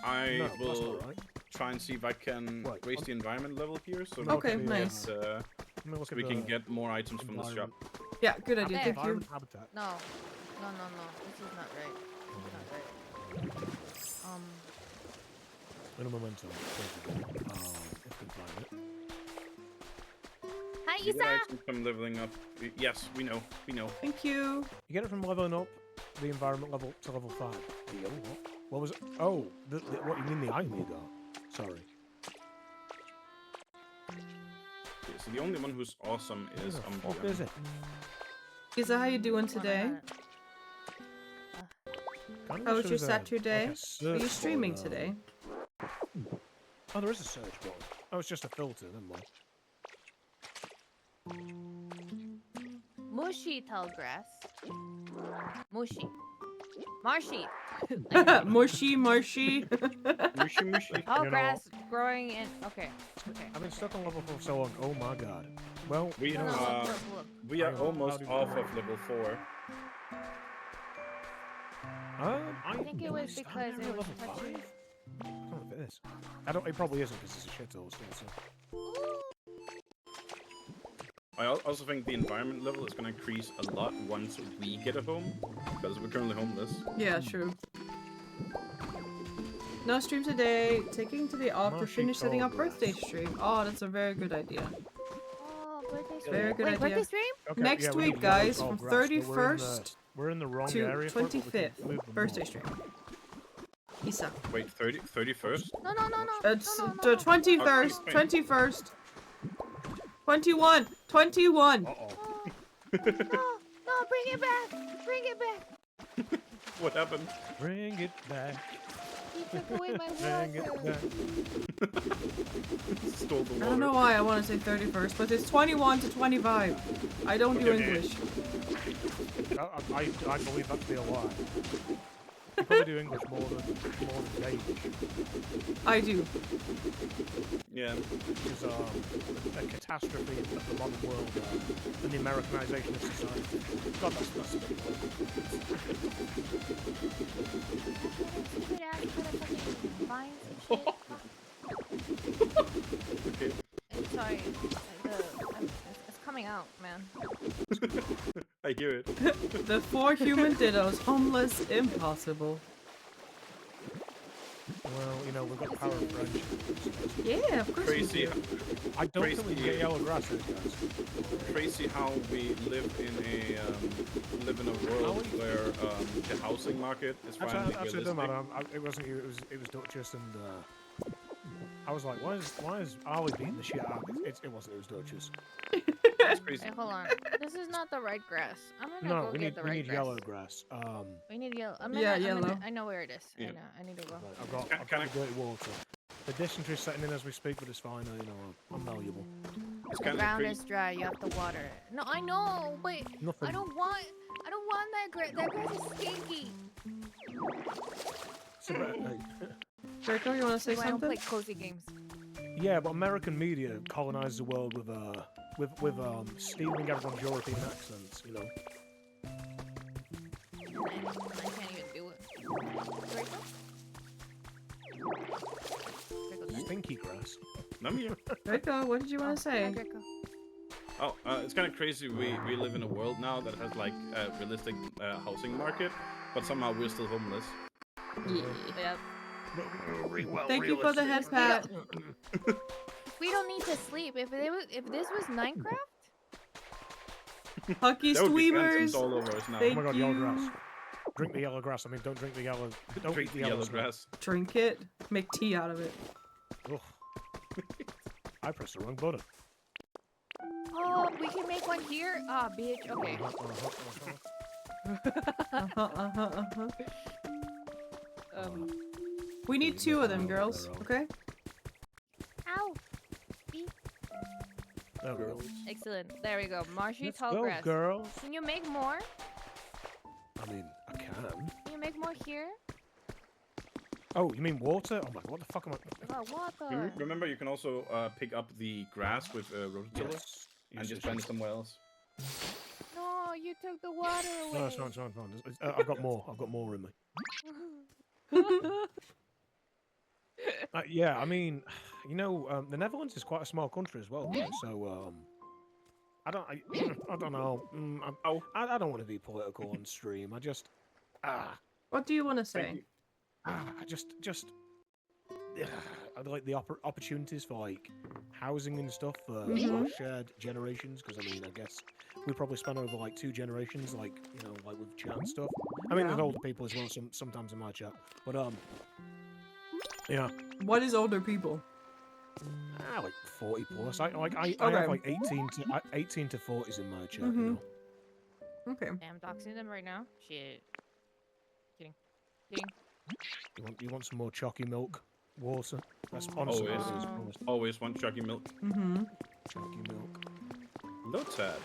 I No, that's will not right. try and see if I can Right, raise on- the environment level here so Okay, the, nice. that Let me look so at we can the get more items from the shop. environment- Yeah, good idea. Okay. Thank you. environment habitat. No. This is not right. This is not right. Minimum momentum. If we can find it. Hi, You get Isa. items from leveling up. Yes, we know. Thank you. You get it from leveling up the environment level to level 5. What was it? Oh, what you mean the item you got? Sorry. Okay, so the only one who's awesome is Where the fuck is it? Issa, how you doing Hold on, today? Kinda How wish was there your a- Saturday? like a Are search you streaming for, today? Oh, there is a search button. Oh, it's just a filter, never mind. Mushy tall grass. Mushy. Marshy. Mushy, marshy. Mushy mushy. All You know- grass growing in. Okay. I've been stuck on level 4 for so long. Oh my god. Well, We you No, know no, what? look, look. We are How almost did off you- of level 4. I think it was because it was touching. I don't know if it is. It probably isn't because it's a shithole still. So. I also think the environment level is going to increase a lot once we get a home, because we're currently homeless. Yeah, true. No stream today. Taking today off to Marshy finish setting tall up birthday grass. stream. Oh, that's a very good idea. Oh, Birthday stream. Very good Wait, idea. birthday stream? Okay, Next yeah, we week, need yellow guys, tall from grass, but 31st we're in the wrong to area for it, but we can 25th. move them Birthday more. stream. Isa. Wait, 31st? No. It's no. the 21st. Okay. 21st. 21. 21. Uh-oh. No, bring it back. Bring it back. What happened? Bring it back. He took away my Bring it water. back. Stole the I water. don't know why I want to say 31st, but it's 21 to 25. I don't do Okay. English. I believe that to be a lie. You probably do English more than Danish. I do. Yeah. Which is a catastrophe of the modern world and the Americanization of society. God, that's a bit Stupid ass put up fucking vines and shit. Okay. I'm sorry. It's coming out, man. I hear it. The 4 human dittos. Homeless. Impossible. Well, you know, we've got the power of friendship. Yeah, of course we Crazy, do. I don't think we can Crazy. get yellow grass here, guys. crazy how we live in a world where the housing market is finally Actually, it doesn't realistic. matter. It wasn't you. It was Duchess, and I was like, why is Ollie beating the shit out? It wasn't. It was Duchess. It's crazy. Hey, hold on. This is not the right grass. I'm gonna No, go we get need the we right need grass. yellow grass. We need yellow. Yeah, yellow. I know where it is. Yeah. I need to go. Right, I've got Can I- the dirty water. The dysentery setting in as we speak, but it's fine. You know, I'm malleable. It's The kind of ground crazy. is dry. You have to water it. No, I know, but Nothing. I don't want that grass. That grass is stinky. It's about, Draco, you want to say That's why I don't something? play cozy games. yeah, but American media colonized the world with stealing everyone's European accents. You know. And I can't even do it. Draco? Draco's back. Stinky grass. I'm here. Draco, what did you want to Hi, say? Draco. Oh, it's kind of crazy. We live in a world now that has like a realistic housing market, but somehow we're still homeless. Yep. Thank you for the head pat. We don't need to sleep. If this was Minecraft, Hucky There would be Streamers. phantoms all over us now. Thank Oh my god, yellow you. grass. Drink the yellow grass. I mean, don't drink the yellow. Don't Drink eat the yellow stuff. grass. Drink it. Make tea out of it. Ugh. I pressed the wrong button. oh, we can make one here. Ah, bitch. Okay. We need 2 of them, girls. Okay? Ow. No, girls. Excellent. There we go. Marshy Let's tall go, grass. girls. Can you make more? I mean, I can. Can you make more here? Oh, you mean water? Oh my god, what the fuck am I? About water. Remember, you can also pick up the grass with rototiller Yes. and just plant it somewhere else. No, you took the water away. No, it's fine, it's fine, it's fine. I've got more. I've got more in me. Yeah, I mean, you know, the Netherlands is quite a small country as well. So, I don't know. I don't want to be political on stream. What do you want to Thank say? I'd like the opportunities for like housing and stuff for Mhm. shared generations. Because I mean, I guess we probably span over like 2 generations, like you know, like with chat and stuff. I mean, there's Yeah. older people as well. Sometimes in my chat, but yeah, What is older people? like 40 plus. I Okay. have like 18 to 40s in my chat. You Mhm. know, Okay. Damn, doxing them right now. Shit. Kidding. you want some more chalky milk, water? That's honestly Always. what it is, honestly. Always want chuggy milk. Mm-hmm. Chalky milk. Lotad.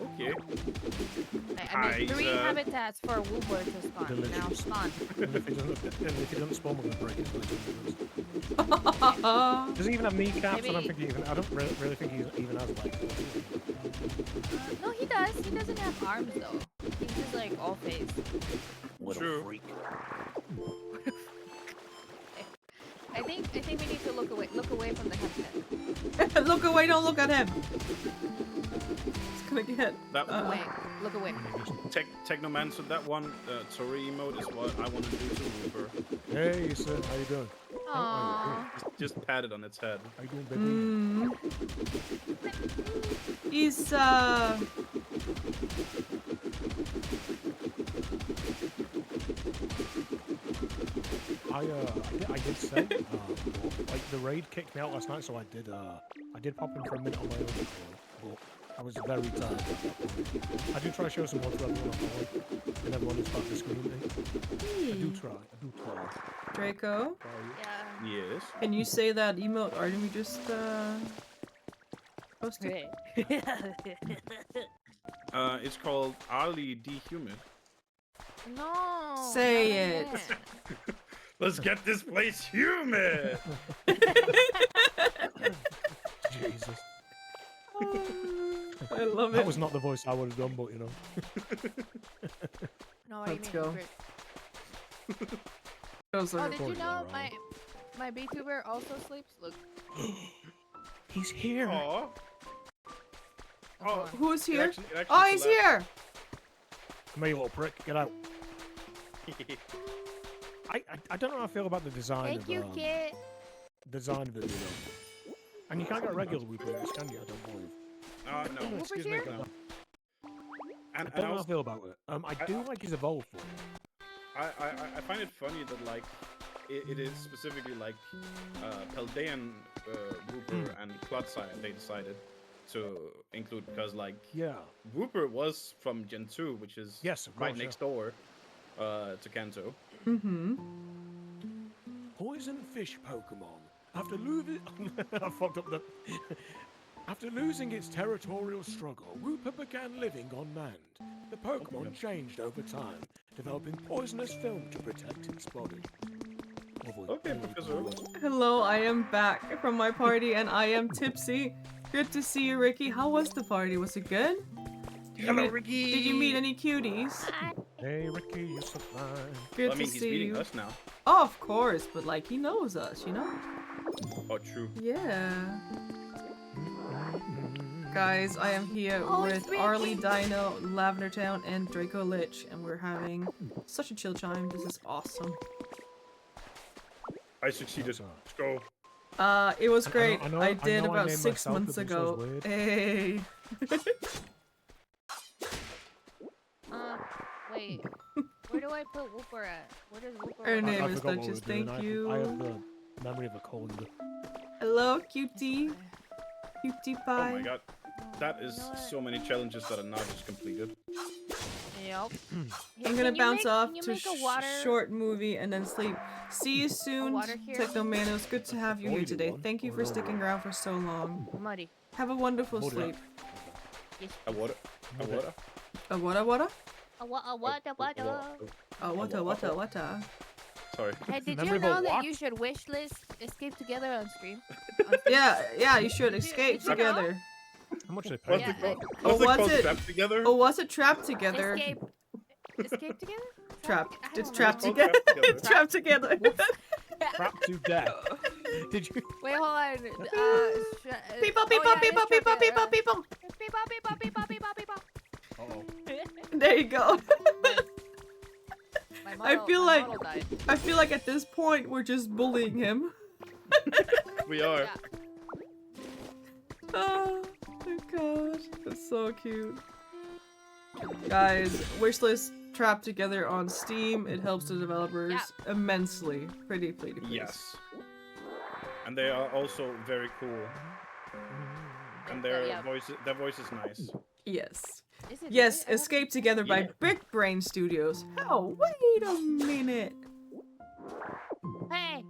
Okay. I need 3 Hi, habitats for a woobler to spawn. Now Delicious. spawn. And if he doesn't spawn, we're gonna break his legs. Does he even have kneecaps? I don't think he even. I don't really think he even has legs. No, he does. He doesn't have arms though. He's just like all face. Little True. freak. I think we need to look away from the habitat. Look away, don't look at him. It's gonna get. That Look away. Technomancer, that one Tori emote is what I want to do to Uber. Hey, sir, how you doing? Aww. Just pat it on its head. How you doing, baby? He's I did say, like the raid kicked me out last night, so I did pop in for a minute on my own, but I was very tired. I do try to show some more to everyone I follow, and everyone is part of this community. I do try. Draco. Yeah. Yes. Can you say that emote Artemy just posted? It's called Ali Dehumid. No. Say not it. again. Let's get this place humid. Jesus. I love That it. was not the voice I would have done, but you know. No, what do you Let's mean? go. Great. Goes Oh, like- did you recording know that my VTuber also sleeps? Look. He's here. Aw. Oh, Who's here? it actually Oh, he's collapsed. here! Come here, you little prick. Get out. I don't know how I feel about the design Thank of you, kid. design of it, you know. And you can't get regular Whoopers, can you? I don't believe. No. Whoopers Excuse here? me. No. I And don't know how I also, feel about it. I do like his evolved form. I find it funny that like it is specifically like Paldean Whooper and Clodsire they decided to include because like Yeah. Whooper was from Gen 2, which is Yes, of right course, next door to Kanto. Mm-hmm. Poison fish Pokemon. After losing, I fucked up the. After losing its territorial struggle, Whooper began living on land. The Pokemon changed over time, developing poisonous film to protect its body. Lovely. Okay, Professor. Hello, I am back from my party and I am tipsy. Good to see you, Ricky. How was the party? Was it good? Hello, Ricky. Did you meet any cuties? Hey Ricky, you're so fine. Good Well, I mean, to he's see beating you. us now. Oh, of course, but like he knows us, you know? Oh, true. Yeah. Guys, I am here Oh, with it's Ricky. Arlie Dino, Lavender Town, and Draco Lich, and we're having such a chill time. This is awesome. I succeeded. Let's go. It was I know- great. I know- I I did know I about named 6 myself, months but this was ago. weird. Hey. Wait. Where do I put Whooper at? Where does Whooper? Her at? name I is forgot what we Duchess, were doing. thank you. I have the memory of a colander. Hello, cutie. Cutie Oh pie. my god. That is You know what? so many challenges that are not just completed. Yep. I'm gonna bounce off to short movie and then sleep. See you soon, water here? Technomanos. Good to have you here Oily today. one, Thank you or for no sticking one? around for so long. Muddy. Have a wonderful Hold it sleep. Yes. A water. A water. A what? What? Sorry. Hey, did Memory you of a know that what? you should wish list Escape Together on stream? Yeah, you should escape did you know? together. How much they pay? What's Yeah, it called? Oh, What's it what's called? it? Trapped together? Oh, was it trapped together? Escape. Escape Together? Trapped. I It's don't trapped know. together. Trapped together. It's trapped together. Trapped to death. Did you? Wait, hold on. People, oh, people, yeah, people, it's people, trapped people, together. people. People. Uh-oh. There you go. My feel my like- model died. I feel like at this point we're just bullying him. We are. Yeah. Oh my gosh, that's so cute. Guys, wishlist trapped together on Steam. It helps the developers immensely. Pretty please. Yes. And they are also very cool. And their Yeah. voice is nice. Yes. Is it Yes, really? I Escape Together by Yeah. Big Brain Studios. Oh, wait a minute. don't- Hey.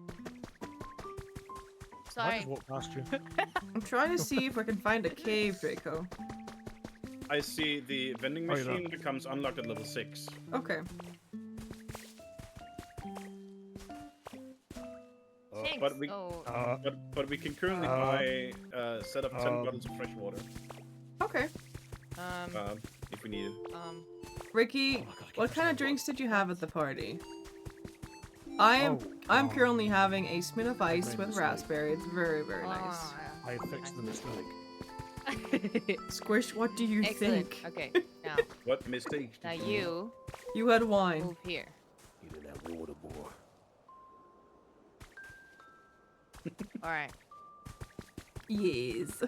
I Sorry. just walked past you. I'm trying to see if I can find a cave, Draco. I see the vending Oh, you're machine becomes unlocked at level 6. Okay. Thanks. But we Oh. but we can currently buy set up 10 bottles of fresh water Okay. if we need it. Ricky, Oh my God, I what keep kind of forgetting. drinks did you have at the party? I'm currently having a Smirnoff Ice Great with mistake. raspberry. It's very, very nice. Oh, I had fixed the mistake. yeah. Squish, what do you Excellent. think? Okay. Now, What mistakes? now did you you You had wine. move here. Get in that water, boy. All right. Yes.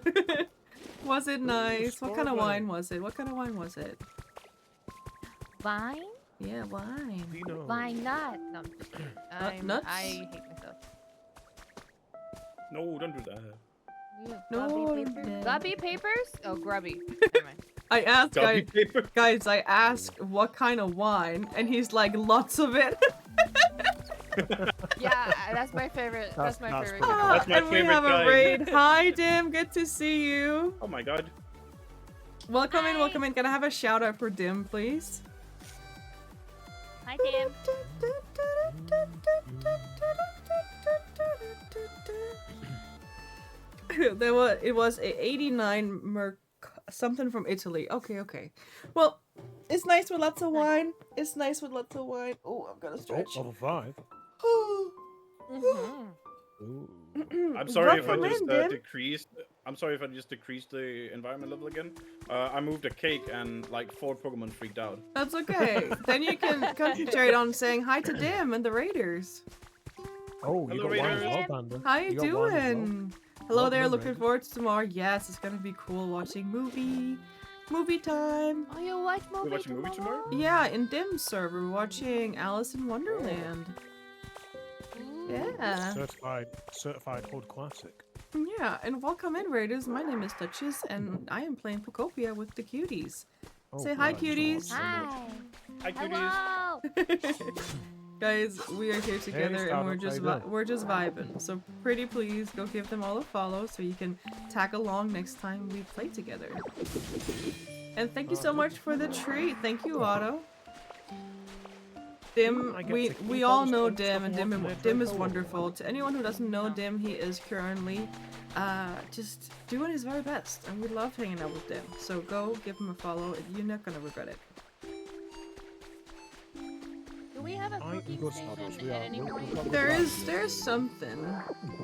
Was it nice? What kind of wine was it? What kind of wine was it? Vine? Yeah, wine. Vino. Vine nut. No, I'm just kidding. Nuts? I hate myself. No, don't do that. No, Grubby papers? no. Grubby papers? Oh, grubby. Never mind. I asked Copy paper. guys, I asked what kind of wine, and he's like, lots of it. Yeah, that's my favorite. That's my That's favorite. pretty kind of That's my and we favorite have a kind. raid. Hi, Dim. Good to see you. Oh my god. Welcome in, Hi. welcome in. Can I have a shout out for Dim, please? Hi, Tim. It was a 89 something from Italy. Okay. Well, it's nice with lots of wine. It's nice with lots of wine. Oh, I'm gonna Oh, stretch. level 5. Mhm. Ooh. I'm sorry if I Welcome just in, Dim. decreased. I'm sorry if I just decreased the environment level again. I moved a cake and like 4 Pokemon freaked out. That's okay. Then you can concentrate on saying hi to Dim and the Raiders. Oh, you Hello, got wine as Raiders. well, Panda. How you got wine as well. doing? Hello Welcome there. in, Looking Raiders. forward to tomorrow. Yes, it's gonna be cool watching movie time. Oh, you watch movie watching movie tomorrow? Yeah, in Dim's server, we're watching Alice in Wonderland. Yeah. Certified Hood Classic. Yeah, and welcome in, Raiders. My name is Duchess, and I am playing POKOPIA with the cuties. Oh, Say hi, God, cuties. Hi. Hi, cuties. Hello. Guys, we are here together, and Starbucks, how you doing? we're just vibing. So pretty please go give them all a follow so you can tag along next time we play together. And thank you so much for the treat. Thank you, Otto. Dim, I get we to keep all all the know fun Dim, stuff and and watch Dim my is photo. wonderful. To anyone who doesn't know Dim, he is currently just doing his very best, and we love hanging out with Dim. So go give him a follow. You're not gonna regret it. Do we have a I cooking good station Starbucks. at We are. any We've point? got good There's wine. something.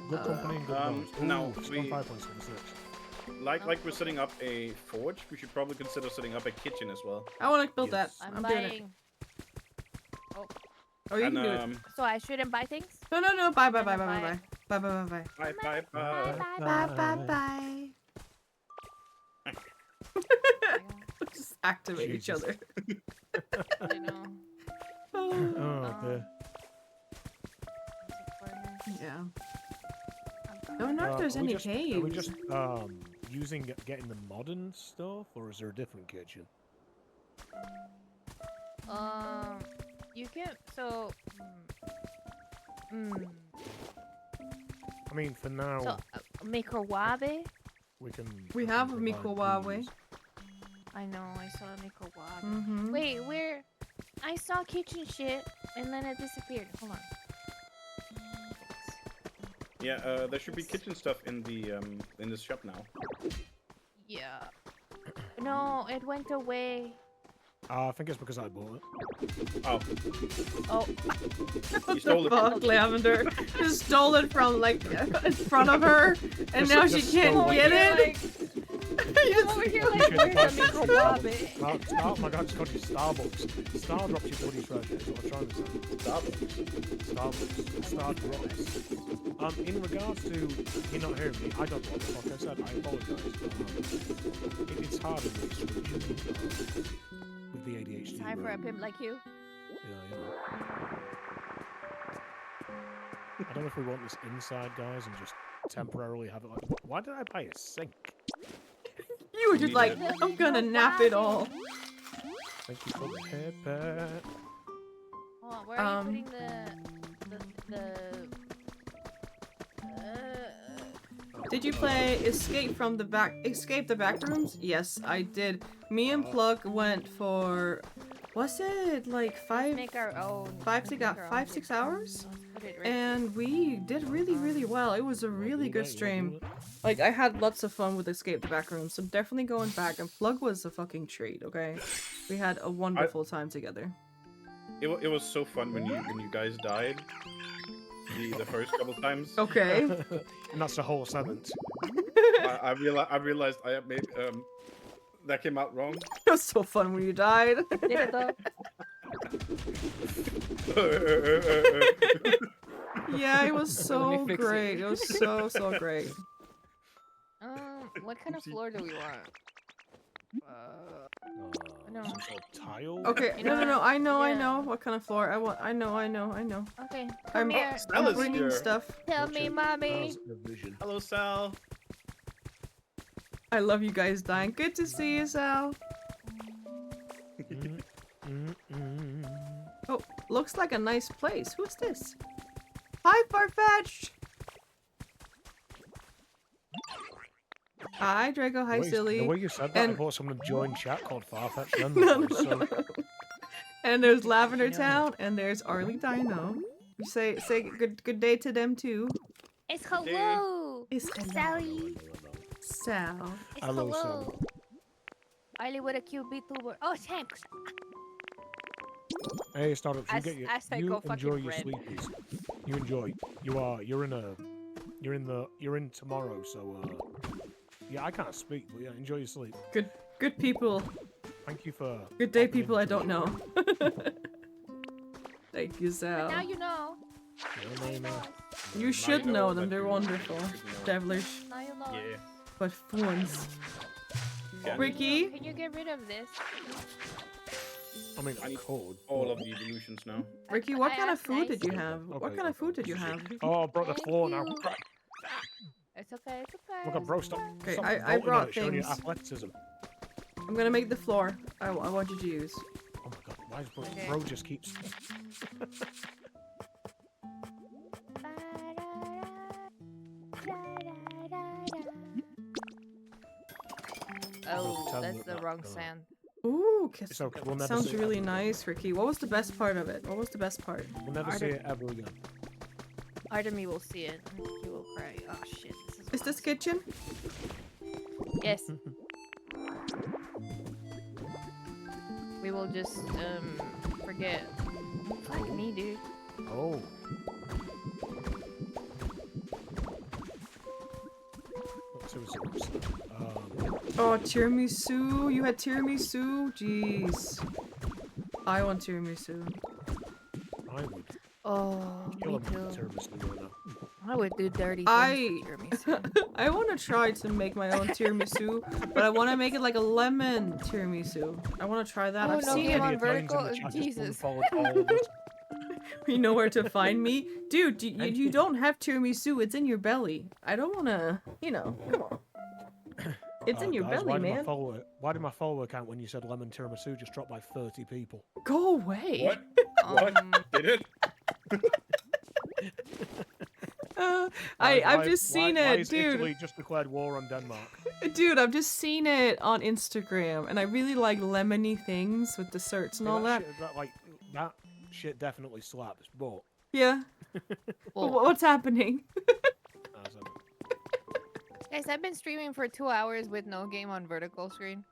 Good company and good Um, vibes. no, Ooh, we- 5.76. Like we're setting up a forge, we should probably consider setting up a kitchen as well. I want to build Yes. that. I'm I'm doing it. buying. Oh, you And can do it. So I shouldn't buy things? No. Bye. I'm gonna buy Bye. Bye. Bye bye bye. Bye. Just activate each Jesus. other. I know. Oh, dear. Yeah. I don't know if there's Are we any just- caves. Are we just getting the modern stuff, or is there a different kitchen? You can so. I mean, for now, So microwave. we can. We have a microwave. I know. I saw a microwave. Mm-hmm. Wait, where? I saw kitchen shit and then it disappeared. Hold on. Yeah, there should be kitchen stuff in the shop now. Yeah. No, it went away. I think it's because I bought it. Oh, Oh, you stole it. Fuck, Lavender just stole it from like in front of her, and Just- now she just can't stole it. get it. I'm over here like, Should've where's passed the it. microwave? Oh my god, it's called you Starbucks. Star drops your bloody treasure, is what I'm trying to say. Starbucks. Star drops. In regards to you not hearing me, I don't know what the fuck I said. I apologise. It's hard in this with the ADHD. Time for a brain. pimp like you. Yeah. I don't know if we want this inside, guys, and just temporarily have it like. Why did I buy a sink? You were just like, I'm gonna nap it all. Thank you for the headpad. Hold on, where are you putting the Did you play Escape the Backrooms? Yes, I did. Me and Plug went for, was it like make our own. 5-6 hours? Let's put it right And we did really well. It was a really good stream. Like, I had lots of fun with Escape the Backrooms, so definitely going back. And Plug was a fucking treat, okay? We had a wonderful time together. It was so fun when you guys died. The first couple times. Okay. And that's the whole sentence. I realized I made that came out wrong. It was so fun when you died. Did it though? Yeah, it was Let me so fix it. great. It was so great. What kind of floor do we want? No. Some sort of tile. Okay, You no, know no, no. what? I know Yeah. what kind of floor I want. I know. Okay, I'm come here. Sal is bringing here. stuff. Tell me, mommy. Has a vision. Hello, Sal. I love you guys dying. Good to see you, Sal. Oh, looks like a nice place. Who's this? Hi, Farfetch'd. Hi, Draco. Hi, The Silly. way you said that, I And- thought someone joined chat called Farfetch. Then No, that was no, so- no. And there's Lavender No. Town, and there's Arlie Dino. You say good day to them too. It's hello. It's hello. Sally. Sal. It's Hello, hello. Arlie with a cute VTuber. Oh, thanks. Hey, startups, you As- get your, as I you go fucking enjoy your red. sleepies. You enjoy. You're in tomorrow, so yeah, I can't speak, but yeah, enjoy your sleep. Good people. Thank you for. Good day, popping people I into don't the- know. Thank you, But Sal. now you know. Yeah, no, no. You should know know that them. They're you wonderful. should know. Devilish. Now you know. Yeah. But ones. Yeah. Ricky? Can you get rid of this? I mean, I I need could. All of the evolutions now. Ricky, what I kind of asked food did you nicely. have? What Okay, kind of okay. food did you have? Oh, I brought the Thank floor now. you. Crap. It's okay. It's okay. Look at bro, stop. Okay, stop I vaulting brought on it, showing your things. athleticism. I'm gonna make the floor. I want you to use. Oh my god, why is bro, Okay. bro just keeps. Oh, Tell me that's the about wrong that. sound. Ooh, It's okay, we'll never sounds see it really ever nice, Ricky. What was the best part of it? What was the best part? We'll never see it ever again. Artemy will see it. And he will cry. Oh shit. Is this kitchen? Yes. We will just forget. Fuck me, dude. Oh. Let's see what's up. Oh, tiramisu. You had tiramisu? Jeez. I want tiramisu. I would Oh, kill me him too. with tiramisu right now. I would do dirty I- things for tiramisu. I want to try to make my own tiramisu, but I want to make it like a lemon tiramisu. I want to try that. Oh, I've no seen game it. on The Italians in the vertical? chat just Jesus. unfollowed all of us. You know where to find me, dude. You don't have tiramisu. It's in your belly. I don't want to. Come on. It's in your Guys, belly, man. Why did my follower count when you said lemon tiramisu just dropped by 30 people? Go away. What? What? Did it? I've just seen why it, is dude. Italy just declared war on Denmark? Dude, I've just seen it on Instagram, and I really like lemony things with desserts and all that. That shit definitely slaps, but Yeah. Well, What's happening? as a, guys, I've been streaming for 2 hours with no game on vertical screen.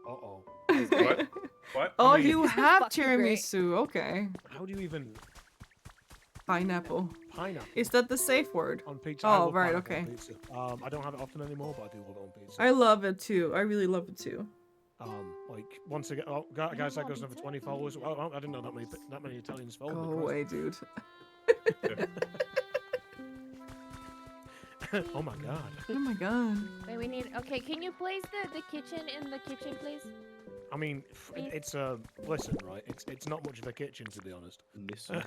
uh-oh. What? What? Oh, mean, you This is have fucking great. tiramisu. Okay. How do you even Pineapple. pineapple Is that the safe word? on pizza? Oh, I love right, pineapple on okay. Pizza. I don't have it often anymore, but I do love it on pizza. I love it too. I really love it too. Like once again, guys, that goes over 20 followers. Well, I didn't know that many Italians followed Go me. Christ. away, dude. Oh my god. Oh my god. Wait, we need. Okay, can you place the kitchen in the kitchen, please? I mean, it's listen, right? It's not much of a kitchen, to be honest. Listen.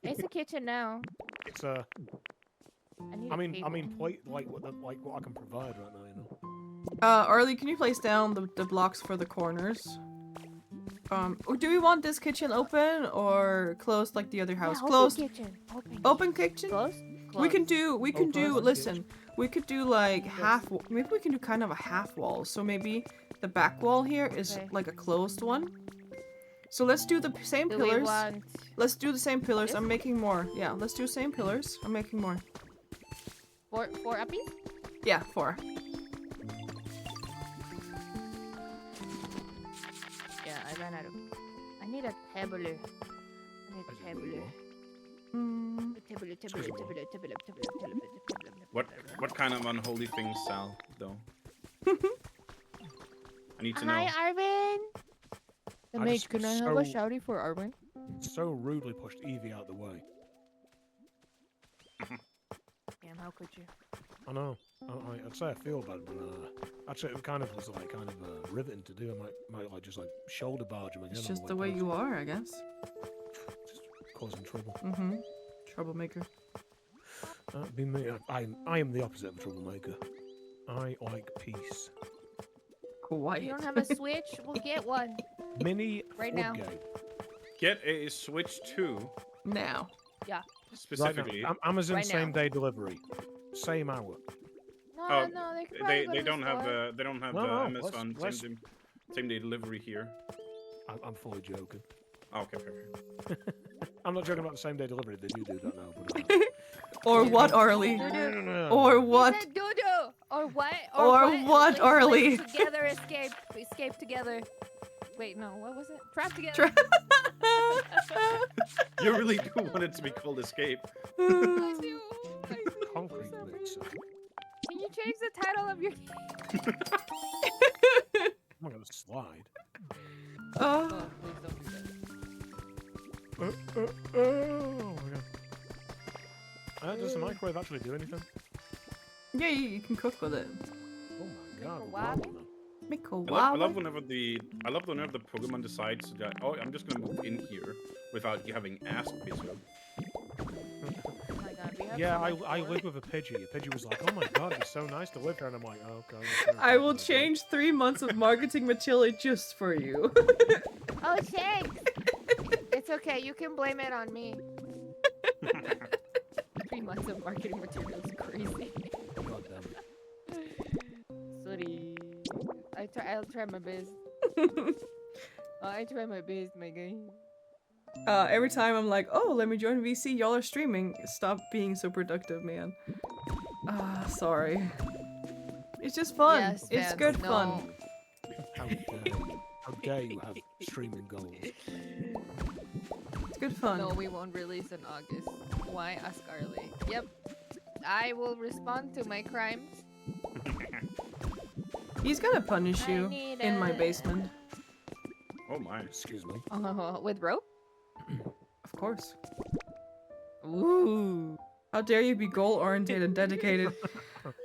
It's a kitchen now. It's I need. I a mean, table. plate like what I can provide right now, you know. Arlie, can you place down the blocks for the corners? Do we want this kitchen open or closed like the other house? Yeah, Closed. Open kitchen. Open. Open kitchen? Close. We can do Open listen, kitchen. we could do like maybe we can do kind of a half wall. So maybe the back wall here is Okay. like a closed one. So let's do the same Do we pillars. want? Let's do the same pillars. this? I'm making more. Yeah, let's do same pillars. I'm making more. Four uppies? Yeah, 4. Yeah, I ran out of. I need a table. I need a table. Mm. What kind of unholy things, Sal? Though. I need to know. Hi, Arvin. The I mage, just can I have a so- shouty for Arvin? So rudely pushed Evie out the way. How could you? I know. I'd say I feel bad, but actually it kind of was like riveting to do. I might like just like shoulder barge him again. It's just the way you are, I guess. Just causing trouble. Troublemaker. Be me. I am the opposite of a troublemaker. I like peace. Quiet. You don't have a Switch? We'll get one. Mini Right now. floodgate. Get a Switch 2 Now. Yeah. specifically. Right now. Amazon Right now. same day delivery, same hour. No, Oh, no, they could probably go They to the don't have store. they don't have No, no, Amazon let's- same day delivery here. I'm fully joking. Oh, okay. I'm not joking about the same day delivery. They do that now. But, Or what, Arlie? no. Or what? He said doo-doo! Or what? Or what, Like, Arlie? Together, escape together. Wait, no, what was it? Trap together. You really do want it to be called Escape. I do. Concrete so mixer. Can you change the title of your I'm not gonna slide. Oh, Oh, please don't do that. Oh my god. Does the microwave actually do anything? yeah, you can cook with it. Oh my god. Wow. wow. Make a I wow. love whenever the Pokemon decides that, oh, I'm just gonna move in here without you having asked me to. Oh my god, we have Yeah, so much I work. live with a Pidgey. A Pidgey was like, oh my god, it's so nice to live here. And I'm like, oh, okay. I will change 3 months of marketing material just for you. Oh, thanks. It's okay. You can blame it on me. 3 months of marketing material is crazy. God damn it. Sorry. I'll try my best. I try my best, my guy. Every time I'm like, oh, let me join VC, y'all are streaming. Stop being so productive, man. Sorry. It's just fun. Yes, it's fans, good no. fun. How dare you have streaming goals? It's good fun. No, we won't release in August. Why? Ask Arlie. Yep. I will respond to my crimes. He's gonna punish I you need in my a- basement. Oh my. Excuse me. With rope? Of course. Ooh. How dare you be goal-oriented and dedicated.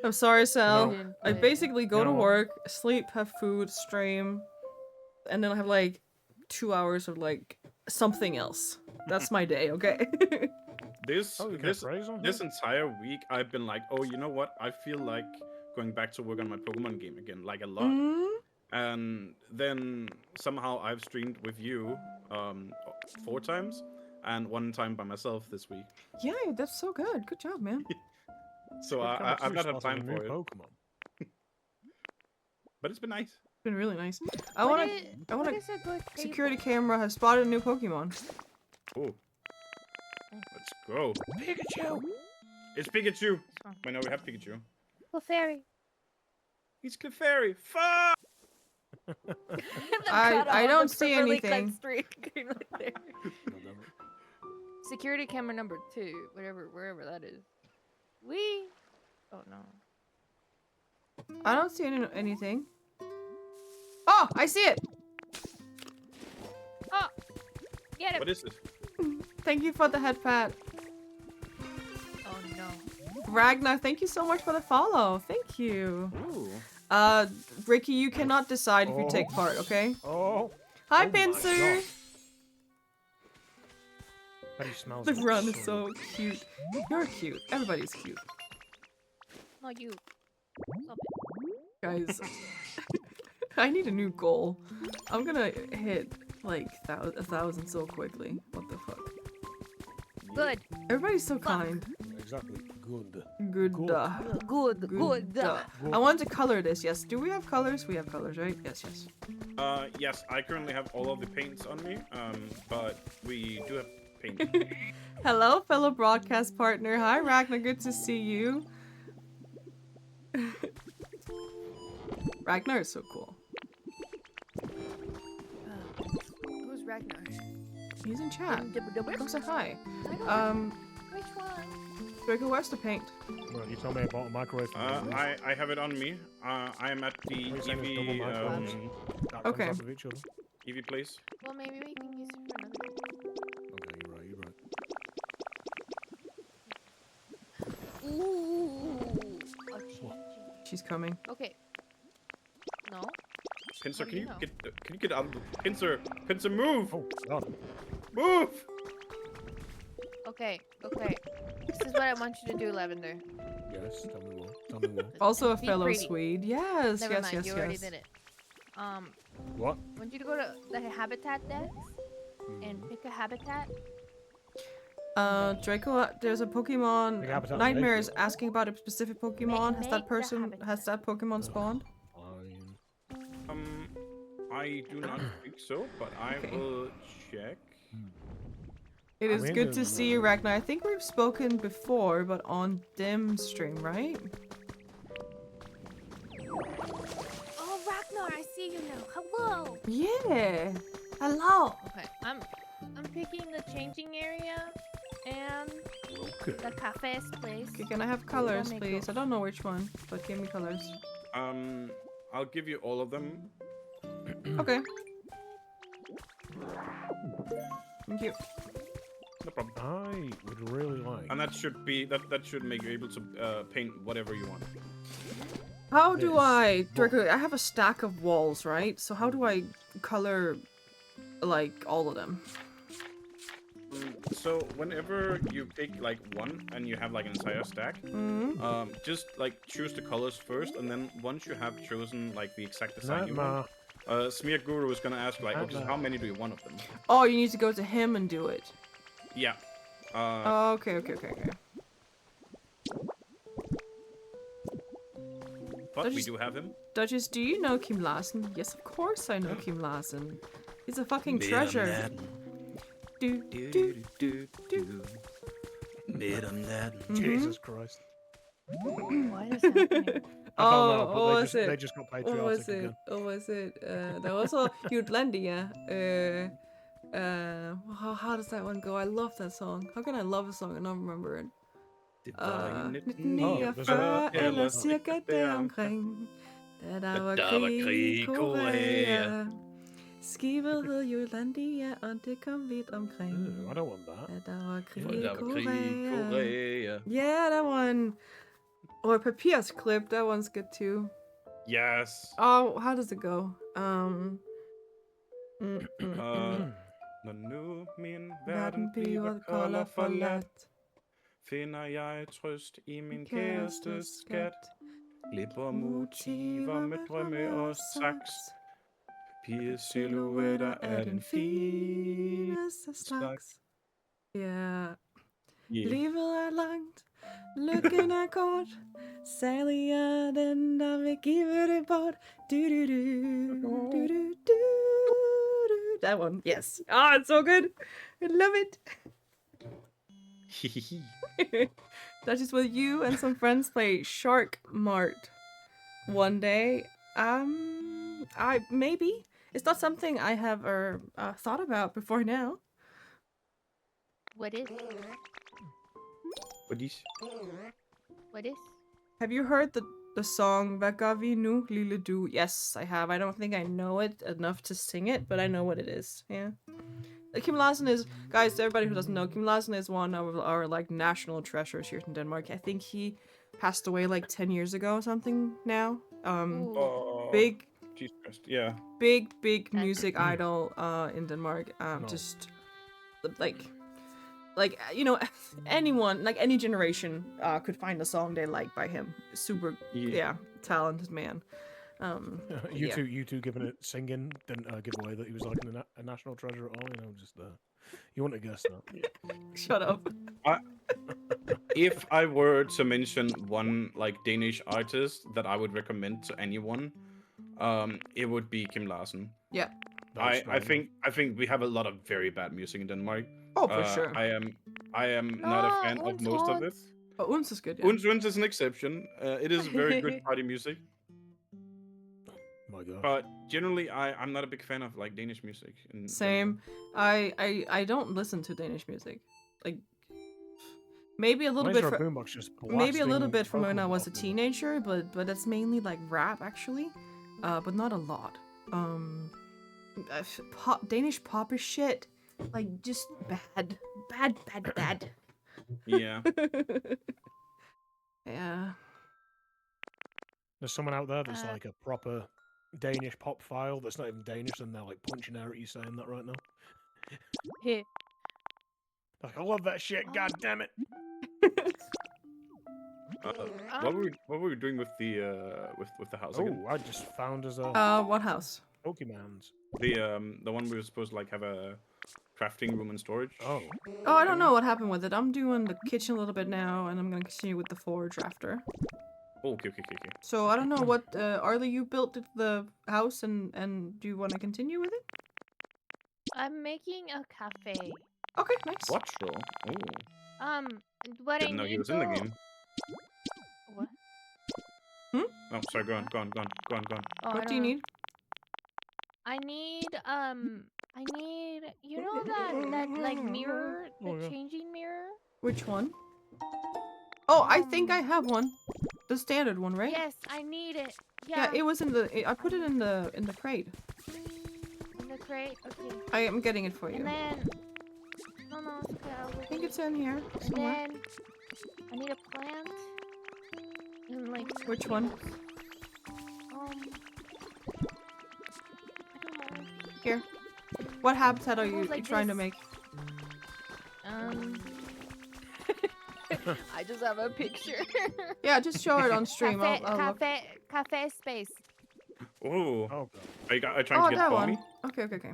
I'm sorry, Sal. Didn't I play. basically go to No. work, sleep, have food, stream, and then I have like 2 hours of like something else. That's my day, okay? This Oh, you get this praise on this here? entire week I've been like, oh, you know what? I feel like going back to work on my Pokemon game again, like a lot. Mm? And then somehow I've streamed with you 4 times and 1 time by myself this week. Yeah, that's so good. Good job, man. So Good kind of I've not true had spot on time a new for it, Pokemon. but it's been nice. It's been really nice. I What want is- I wanna- what is a good security table? camera has spotted a new Pokemon. Oh, let's go. Pikachu! It's Pikachu. Oh. Wait, no, we have Pikachu. Clefairy. He's Clefairy. Fuck! I don't see anything. God damn it. Security camera number 2, wherever that is. We. Oh no. I don't see anything. Oh, I see it. Oh, get What it. is this? Thank you for the head pat. Oh no. Ragnar, thank you so much for the follow. Thank you. Ooh. Ricky, you cannot decide if you take part, okay? Oh! Hi, Oh my Pincer. God. Bet he smells The like run is sun. so cute. You're cute. Everybody's cute. Not you. Stop it. Guys, I need a new goal. I'm gonna hit like 1,000 so quickly. What the fuck? Good. Everybody's so kind. Exactly. Good. Good. Good. Good. I want to color this. Yes. Do we have colors? We have colors, right? Yes. Yes. Yes, I currently have all of the paints on me. But we do have paint. Hello, fellow broadcast partner. Hi, Ragnar. Good to see you. Ragnar is so cool. Who's Ragnar? He's in chat. Come say hi. I don't know. Which one? Draco, where's the paint? Well, you told me about a microwave. I have it on me. I am at the Please send us double EV microwaves. Stacked Okay. on top of each other. EV place. Well, maybe we can use it for another. Okay, you're right. Ooh. She's coming. Okay. No. Pincer, How do can you you know? get out of the Pincer, move! Oh God. Move! Okay. This is what I want you to do, Lavender. Yes. Tell me more. Tell me more. Also a Be fellow pretty. Swede. Yes, Never yes, mind. yes, You already yes. did it. What? I want you to go to the habitat desk and Mhm. pick a habitat. Draco, there's a Pokemon. Big habitat Nightmare make is asking about a specific Pokemon. Has make the has that Pokemon spawned? Fine. I do not think so, but I Okay. will check. It is mean, good to see you, Ragnar. I think we've spoken before, but on Dim stream, right? Oh, Ragnar, I see you now. Hello. Yeah. Hello. Okay, I'm picking the changing area and Okay. the cafe's place. Okay, can I have colors, make please? I those. don't know which one, but give me colors. I'll give you all of them. Okay. Thank you. No problem. I would really like. And that should be that should make you able to paint whatever you want. How do This. I, Draco? I have a stack of walls, right? So how do I color, like, all of them? So whenever you pick like one and you have like an entire stack, just like choose the colors first, and then once you have chosen like the exact design you want, Smear Guru is gonna ask like, okay, so how many do you want of them? Oh, you need to go to him and do it. Yeah. Oh, okay. But we Duchess- do have him. Duchess, do you know Kim Larsen? Yes, of course I know Kim Larsen. He's a fucking treasure. Do. Jesus Christ. What is happening? I don't know, Oh, but what they was just, it? they just got What patriotic was it? again. What was it? There was also Jutlandia. How does that one go? I love that song. How can I love a song and not remember it? 1949 eller cirka deromkring, da der var krig i Korea. Skibet hed Jutlandia, og det kom vidt omkring. Ooh, I don't want that. Da der var krig For i der var krig i Korea. Korea. Yeah, that one. Or Papyr's clip, that one's good too. Yes. Oh, how does it go? Når nu min Verden verden bliver bliver kold kold og og forladt, forladt. finder jeg trøst i min Kæreste kærestes skat. skat. Glipper motiver med drømme og saks. Papirsilhuetter er den fineste slags. Ja. Yeah. Livet er langt, lykken er kort. Særlig er den, der vil give det bort. Du. That one, yes. Oh, it's so good. I love it. That's just with you and some friends play Shark Mart one day. Maybe it's not something I have thought about before now. What is? What is? Have you heard the song Hvad gør vi nu, lille du? Yes, I have. I don't think I know it enough to sing it, but I know what it is. Yeah. Kim Larsen is, guys, to everybody who doesn't know, Kim Larsen is one of our like national treasures here in Denmark. I think he passed away like 10 years ago or something now. Ooh. Oh, Big Jesus Christ. Yeah. big music idol in Denmark. No. Just like you know, anyone, like any generation could find a song they like by him. Super talented man. You two giving it singing didn't give away that he was like a national treasure at all. You know, just you wouldn't have guessed that. Shut up. If I were to mention one like Danish artist that I would recommend to anyone, it would be Kim Larsen. Yeah. I think we have a lot of very bad music in Denmark. Oh, for sure. I am not a fan of most of it. But Uns is good. Yeah. Uns is an exception. It is very good party music. My God. But generally, I'm not a big fan of like Danish music. Same. I don't listen to Danish music. Like maybe a little bit from when I was a teenager, but that's mainly like rap actually, but not a lot. Danish pop is shit. Like just bad. Yeah. Yeah. There's someone out there that's like a proper Danish pop file that's not even Danish, and they're like punching out at you saying that right now. Heh. Like, I love that shit. God damn it. What were we doing with the house again? Oh, I just found us a What house? Pokemans. The one we were supposed to like have a crafting room and storage. Oh. Oh, I don't know what happened with it. I'm doing the kitchen a little bit now, and I'm gonna continue with the forge after. Oh, okay. So I don't know what Arlie, you built the house, and do you want to continue with it? I'm making a cafe. Okay, nice. Watch roll. Oh. What Didn't know I need he was in the though- game. What? Oh, sorry. Go on. Oh, What do you need? I need you know that like mirror, the changing mirror? Which one? Oh, I think I have one. The standard one, right? Yes, I need it. Yeah, Yeah, it was in the. I put it in the crate. in the crate. Okay. I am getting it for you. And then no, it's okay. I think it's in here And somewhere. then I need a plant. And like Which one? I don't know. Here. What habitat are you Like trying to this. make? I just have a picture. Yeah, just show it on stream. I'll look. Cafe space. Oh. Oh, God. Are you trying Oh, to get that Bonnie? one. Okay.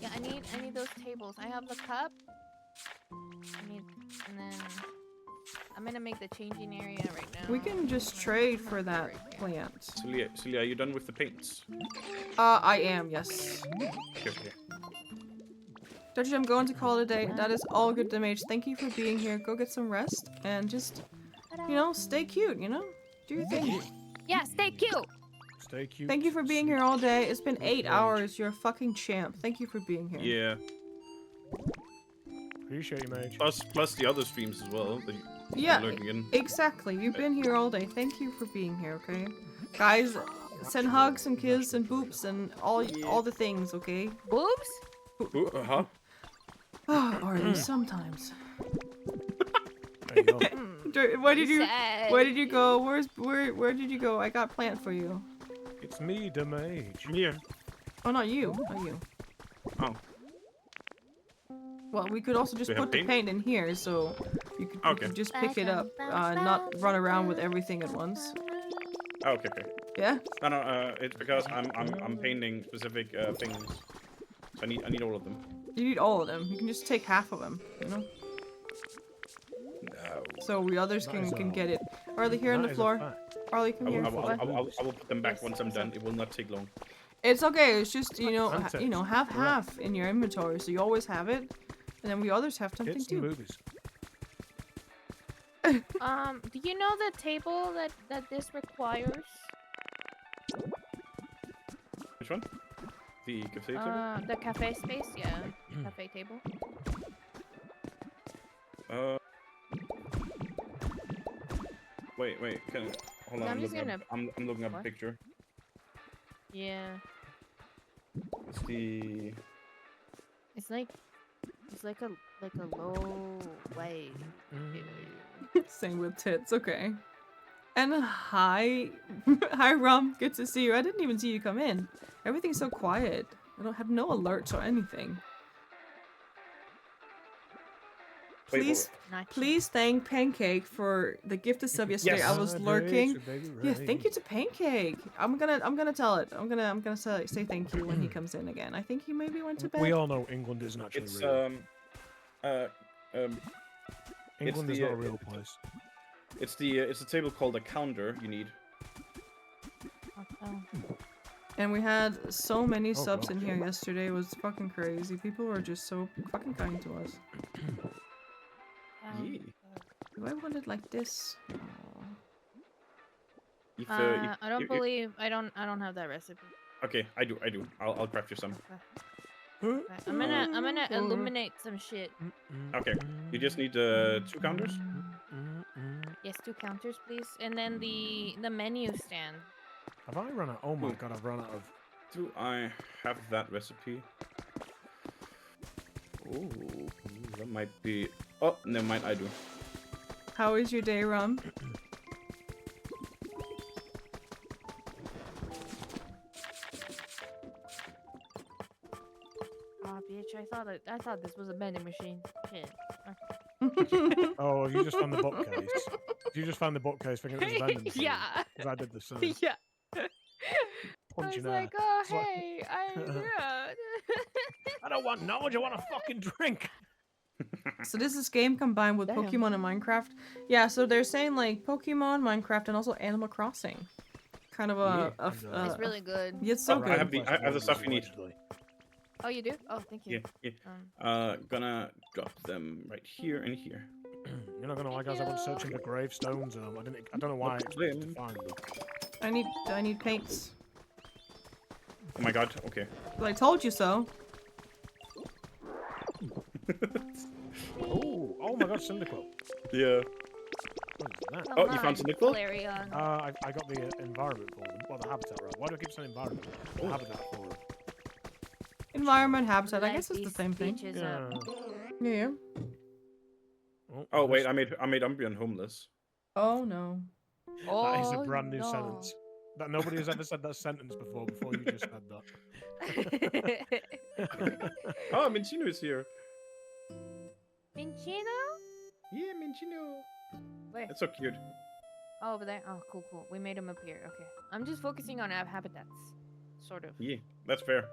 Yeah, I need those tables. I have the cup. And then I'm gonna make the changing area right now. We can just trade for that plant. Celia, are you done with the paints? I am, yes. Okay. Duchess, I'm going to call it a day. That is all good, Damage. Thank you for being here. Go get some rest and just, stay cute, Do your thing. Yeah, stay cute. Stay cute. Thank you for being here all day. It's been 8 hours. You're a fucking champ. Thank you for being here. Yeah. Appreciate you, Mage. Plus the other streams as well. That Yeah, you're lurking in. exactly. You've been here all day. Thank you for being here, okay? Guys, send hugs and kisses and boops and all the things, okay? Boobs? Huh? Or sometimes. There you go. Where did you Sad. Where did you go? Where did you go? I got plant for you. It's me, the Mage. I'm here. Oh, not you. Not you. Oh. Well, we could also just Do you have put the paint? paint in here, so you could just pick it up, not run around with everything at once. Oh, okay. Yeah. No. It's because I'm painting specific things. So I need all of them. You need all of them. You can just take half of them. No. So we others That can is get it. Arlie, here on That the is a floor. fact. Arlie, come here. I will put them back once I'm done. It will not take long. It's okay. It's just Context. have half in your inventory, so you always have it, and then we others have something It's the too. movies. Do you know the table that this requires? Which one? The cafe table? The cafe space, yeah. Cafe table. Wait. Hold on. I'm just gonna- I'm looking up a What? picture. Yeah. It's the. It's like a low way. Same with tits. Okay. And hi, hi Rum. Good to see you. I didn't even see you come in. Everything's so quiet. I don't have no alerts or anything. Wait, Please, Not please thank Pancake for the gifted sub yesterday. I was lurking. Yeah, thank you to Pancake. I'm gonna tell it. I'm gonna say thank you when he comes in again. I think he maybe went to bed. We all know England isn't actually It's real. England is the, not a real place. It's the table called a counter. You need. And we had so many subs God. in here yesterday. It was fucking crazy. People were just so fucking kind to us. Yeah. Do I want it like this? Aw. If, I don't if- believe I don't have that recipe. Okay, I do. I'll craft you some. Okay, I'm gonna illuminate some shit. Okay, you just need 2 counters. Yes, 2 counters, please, and then the menu stand. Have I run out? Oh my god, I've run out of. Do I have that recipe? Oh, that might be. Oh, never mind. I do. How is your day, Rum? bitch. I thought this was a vending machine. Shit. Oh, you just found the bookcase. You just found the bookcase thinking it was a vending machine. Yeah. Because I did the same. Yeah. I Punching was air. like, oh It's like- hey, yeah. I don't want knowledge, I want a fucking drink. So this is game combined with Damn. Pokemon and Minecraft. Yeah, so they're saying like Pokemon, Minecraft, and also Animal Crossing. Kind of It's really good. yeah, it's so Oh, I good. have the stuff you need. Oh, you do? Oh, thank you. Yeah, yeah. Gonna drop them right here and here. You're not gonna like us. I went searching for gravestones. I don't know why I expected to find them. I need paints. Oh my god, okay. But I told you so. Oh my god, Cyndaquil. Yeah. What is that? Oh, you found Cyndaquil? Flareon. I got the environment for them. Well, the habitat, right? Why do I keep saying environment? The habitat for them. Environment, habitat. I Light guess it's the these same thing. bitches Yeah. up. Yeah. Oh wait, I made Umbreon homeless. Oh no. That is a Oh, brand new no. sentence. That nobody has ever said that sentence before you just said that. Oh, Minchino is here. Minchino? Yeah, Minchino. Where? That's so cute. Oh, over there. Oh, cool, cool. We made him appear. Okay. I'm just focusing on habitats, sort of. Yeah, that's fair.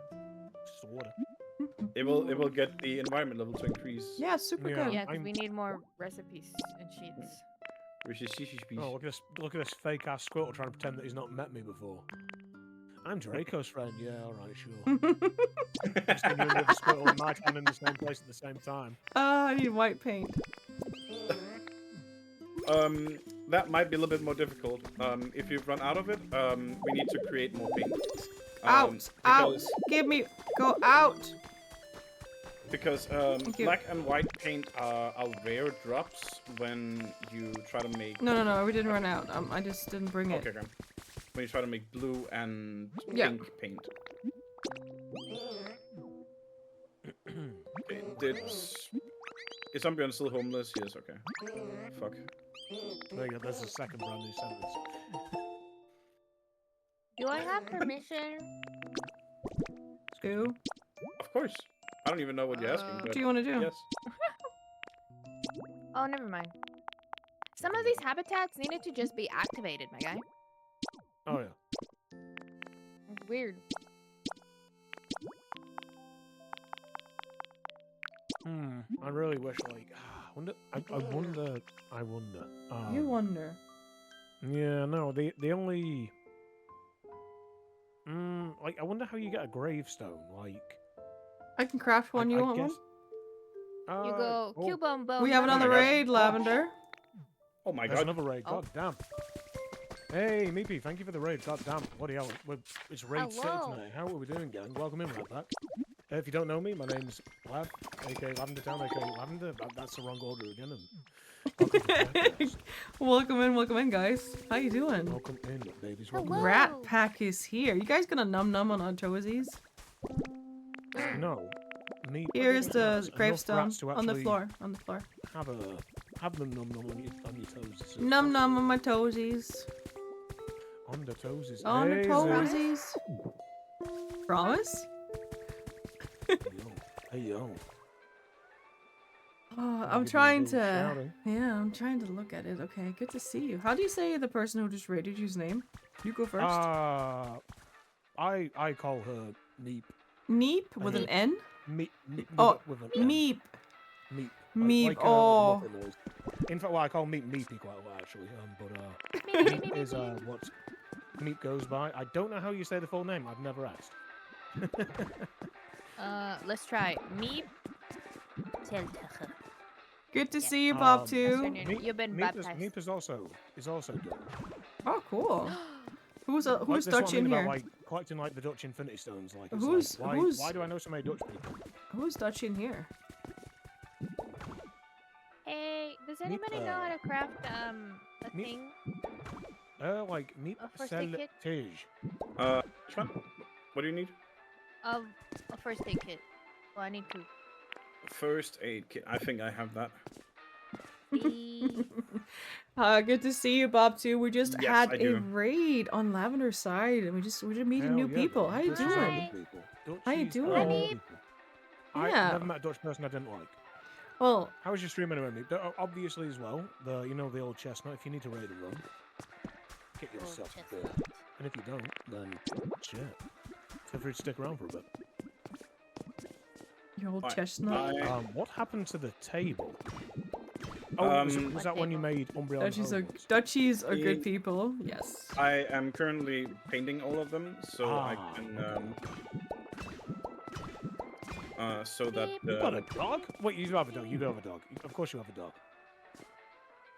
Sorta. It will get the environment level to increase. Yeah, super Yeah. good. Yeah, because I'm- we need more recipes and sheets. Which is sheesh. Oh, look at this fake ass squirrel trying to pretend that he's not met me before. I'm Draco's friend. Yeah, all right, sure. Just thinking of the squirrel and my friend in the same place at the same time. I need white paint. That might be a little bit more difficult. If you've run out of it, we need to create more paint. Out! Out! Because, Give me... Go out! because you. black and white paint are rare drops when you try to make... No, we didn't run out. I just didn't bring it. Okay, okay. When you try to make blue and Yeah. pink paint. Is Umbreon still homeless? Yes, okay. Fuck. There you go. There's a second brand new sentence. Do I have permission? Do? Of course. I don't even know what you're asking. What But do you want to do? yes. Oh, never mind. Some of these habitats needed to just be activated, my guy. Oh yeah. It's weird. I really wish, like, I wonder. You wonder. Yeah, no, the only. Like, I wonder how you get a gravestone. Like, I can craft one. You want one? You go, oh, Cubone Bone. We have it on my the God. raid, Lavender. Oh my There's god. another raid. Oh. God damn. Hey, Meepy, thank you for the raid. God damn. Bloody hell. It's raid city Hello. tonight. How are we doing, gang? Welcome in, right back. If you don't know me, my name's Lav, aka Lavender Town, aka Lavender. That's the wrong order again. And welcome to the Welcome in, guys. How you doing? welcome in, babies. Welcome Hello. Rat Pack is here. You guys gonna num on our toesies? in. No. Me. Here's has the enough gravestone rats to on the actually floor. On the floor. Have them num on your toes. So- Num on my toesies. On the toes is On the amazing. toesies. Promise? Hey yo. Oh, I'm Give you a trying little to. shouting. Yeah, I'm trying to look at it. Okay, good to see you. How do you say the person who just raided you's name? You go first. I call her Meep. Meep with an N? Meep. Oh, with an M. Meep. Meep. Meep, Like oh. muffin noise. In fact, well, I call Meep Meepy quite a lot actually. But Meep, meep, Meep meep, is meep. what Meep goes by. I don't know how you say the full name. I've never asked. Let's try. Meep. Tiltache. Good to Yeah. see you, Bob, That's too. your name. You've been baptized. Meep is also good. Oh, cool. Who's Like, who's that's what Dutch I mean in about, here? like collecting like the Dutch Infinity Stones. Like, it's Who's- like, who's- why do I know so many Dutch people? Who's Dutch in here? Hey, does anybody know how to craft a Meep. thing? Like Meep A first aid kit? Celtige. Which one? What do you need? Of a first aid kit. Well, I need two. First aid kit. I think I have that. E- Good to see you, Bob, too. We just Yes, had I a do. raid on Lavender's side, and we're just meeting Hell new yeah, people. man. How you Dutchies are doing? Hi. good people. How you Dutchies are doing? good people. I Yeah. never met a Dutch person I didn't like. Well, How was your stream anyway, mate? Obviously as well, the old chestnut. If you need to raid a room, get yourself a bit. And if you don't, then shit. Feel free to stick around for a bit. your old Right, chestnut. What happened to the table? Oh, was that when you made Umbreon? Duchies are good people. Yes. I am currently painting all of them, so I can so that You got a dog? Wait, you do have a dog. You do have a dog. Of course you have a dog.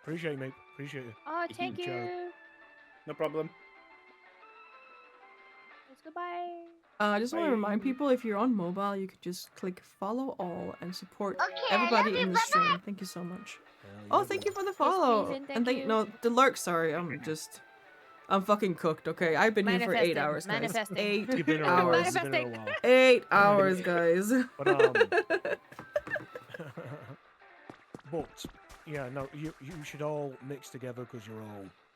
Appreciate it, mate. Appreciate it. Oh, thank Joe. you. no problem. Let's goodbye. I just want to remind people, if you're on mobile, you could just click follow all and support everybody in the stream. Thank you so much. Oh, thank you for the follow. Susan, And thank you. no, the lurk. Sorry, I'm fucking cooked. Okay, I've been here for 8 Manifesting, hours, guys. manifesting. 8 You've been here a while. hours. You've been here a while. 8 hours, guys. But yeah, no, you should all mix together because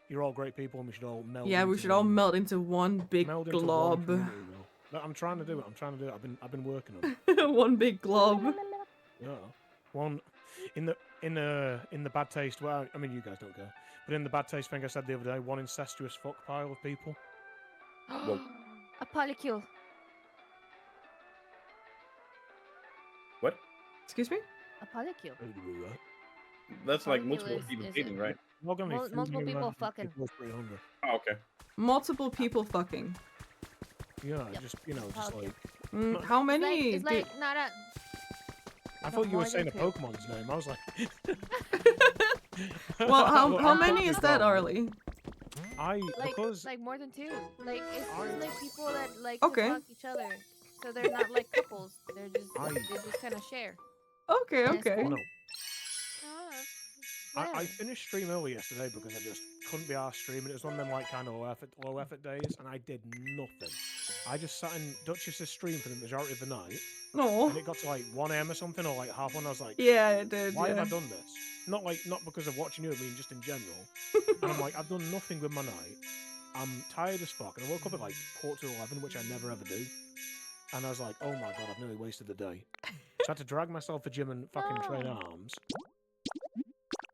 you're all great people, and we should all meld. Yeah, we into should all one- melt into one big meld into one glob. community, though. No, I'm trying to do it. I've been working on it. One big glob. Yeah, one in the bad taste. Well, I mean, you guys don't care, but in the bad taste thing I said the other day, one incestuous fuck pile of people. Whoa. A polycule. What? Excuse me? A polycule. That's like Polycule multiple is- people is dating, it- right? Multiple people fucking. Oh, okay. Multiple people fucking. Yeah, Yep. just just Polycule. like. How many? It's like not a. I thought you were more saying a than two. Pokemon's name. I was like. Well, how I'm many is that, totally wrong. Arlie? Because Like more than two. Like it's I- like people that like Okay. to fuck each other. So they're not like couples. They're just I- they just kind of share. Okay, Yes. okay. no, Oh, I whatever. finished stream early yesterday because I just couldn't be arsed streaming. It was one of them like kind of low effort days, and I did nothing. I just sat in Duchess's stream for the majority of the night, No. and it got to like 1 AM or something, or like half one. I was like, Yeah, it did. why Yeah. have I done this? Not because of watching you. I mean, just in general. And I'm like, I've done nothing with my night. I'm tired as fuck, and I woke up at like 11:15, which I never ever do. And I was like, oh my god, I've nearly wasted the day. So I had to drag myself to gym and fucking train No. arms.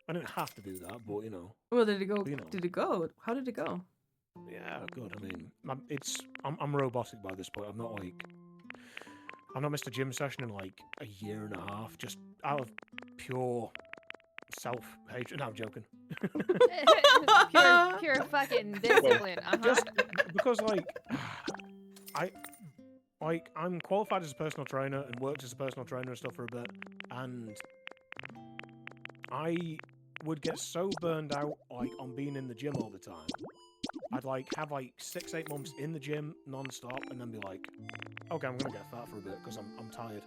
I didn't have to do that, but you know. Well, did it go? You know. Did it go? How did it go? Yeah, good. I mean, I'm robotic by this point. I'm not missed a gym session in like a year and a half, just out of pure self-hatred. No, I'm joking. pure fucking discipline. Just because, I'm qualified as a personal trainer and worked as a personal trainer and stuff for a bit, and I would get so burned out on being in the gym all the time. I'd have 6-8 months in the gym non-stop, and then be like, okay, I'm gonna get fat for a bit because I'm tired.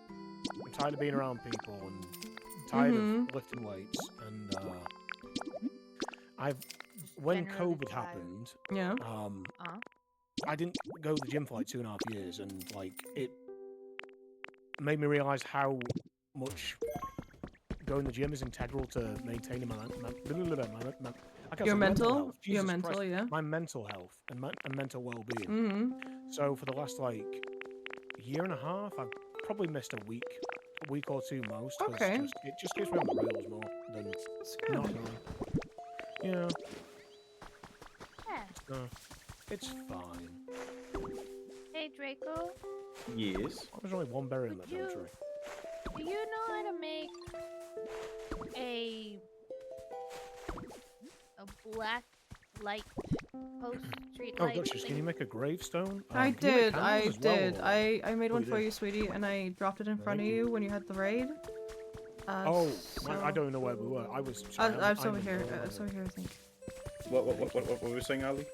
I'm tired of being around people and tired of lifting weights. And when Generally COVID tired. happened, Yeah. I didn't go to the gym for like 2.5 years, and it made me realize how much going to the gym is integral to maintaining my Your mental, your Jesus mental, Christ, yeah. my mental health and mental well-being. Mm-hmm. So for the last year and a half, I've probably missed a week or two most. 'cause Okay. it just keeps me on the rails more than That's not good. going. Yeah, Yeah. it's fine. Hey Draco, Yes. There's only one berry in that damn You- tree. do you know how to make a black light post street Oh, light? Duchess, can you make a gravestone? I Can you make did. I candles as well, did. or- I made Oh, one you for did? you, sweetie, and I dropped it in front of Thank you. you when you had the raid. Oh, I so- don't know where we were. I was. It's over here. It's over here, I think. What were we saying, Ali?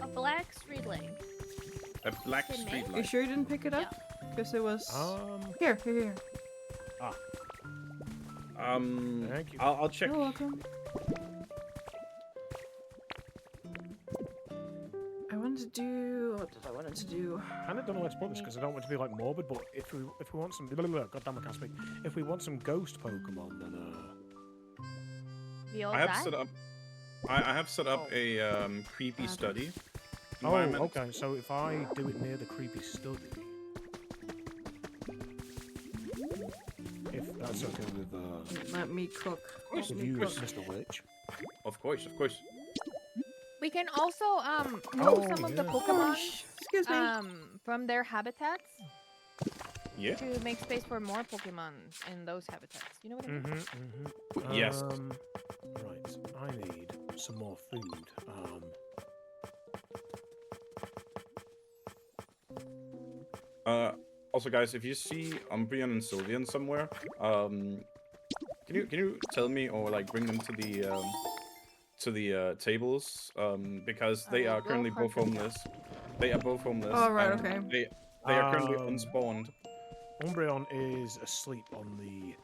A black street light. A black Can street make? You light. sure you didn't pick it up? Because it was here. Here. Thank you. I'll check. You're welcome. I wanted to do. What did I want to do? I kind of don't know where to put this because I don't want to be morbid. But if we want some, goddamn, I can't speak. If we want some ghost Pokemon, then We all I have died? set up. I have set up a creepy study environment. okay. So if I do it near the creepy study, that's okay with Let me cook. course, Let with me you, cook. Mr. Witch. Of course, of course. We can also move some of the yeah. Pokemon Excuse me. from their habitats Yeah. to make space for more Pokemon in those habitats. You know what I mean? Yes. Right, I need some more food. Also, guys, if you see Umbreon and Sylveon somewhere, can you tell me or like bring them to the tables? Because they will are go currently hunt both them homeless. They are both homeless. Oh, right, and okay. They are currently Um, unspawned. Umbreon is asleep on the...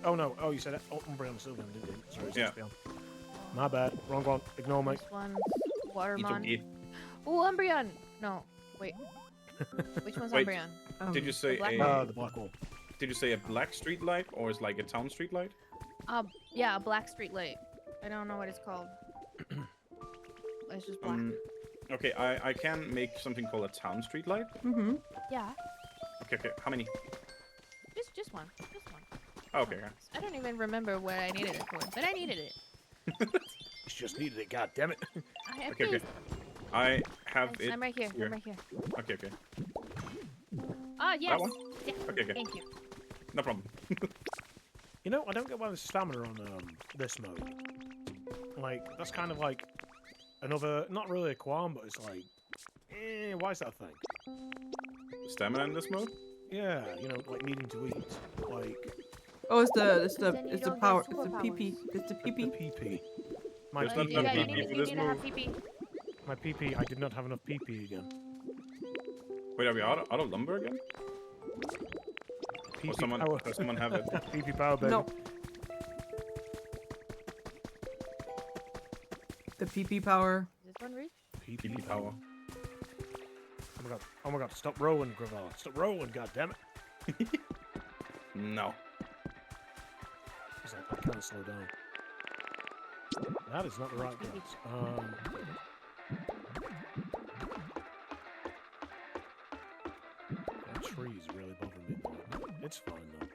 Oh no, oh you said Umbreon Sylveon, didn't you? Sorry, it's Yeah. Espeon. My bad, wrong one, ignore me. This one's Watermon. It's okay. Ooh, Umbreon! No, wait. Which one's Wait. Umbreon? Did you say black a? one. The black one. Did you say a black street light or is like a town street light? Yeah, a black street light. I don't know what it's called. It's just black. Okay, I can make something called a town street light. Mm-hmm. Yeah, Okay, how many? just one. Just one. Oh, okay. I don't even remember what I needed it for, but I needed it. It's just needed it, god damn it. I have Okay. these. I have it. I'm right here. here. I'm right here. Okay. Ah, yes. one? Yeah. Okay. Thank you. No problem. You know, I don't get why there's stamina on this mode. Like, that's kind of like another, not really a qualm, but it's like, why is that a thing? Stamina in this mode? Yeah, you know, like needing to eat. Like, Oh, it's Then the you don't power. get It's the PP. It's the the PP. PP. My There's not PP, enough yeah, PP for you this need to have move. PP. my PP, I did not have enough PP again. Wait, are we out of lumber again? PP Or power. someone have it? PP power, baby. No. The PP power. Is this one reach? PP power. Oh my god, stop rolling, Gravel. Stop rolling, god damn it. No. He's like, I can't slow down. That is not the right grass. That tree is really bothering me. It's fine though.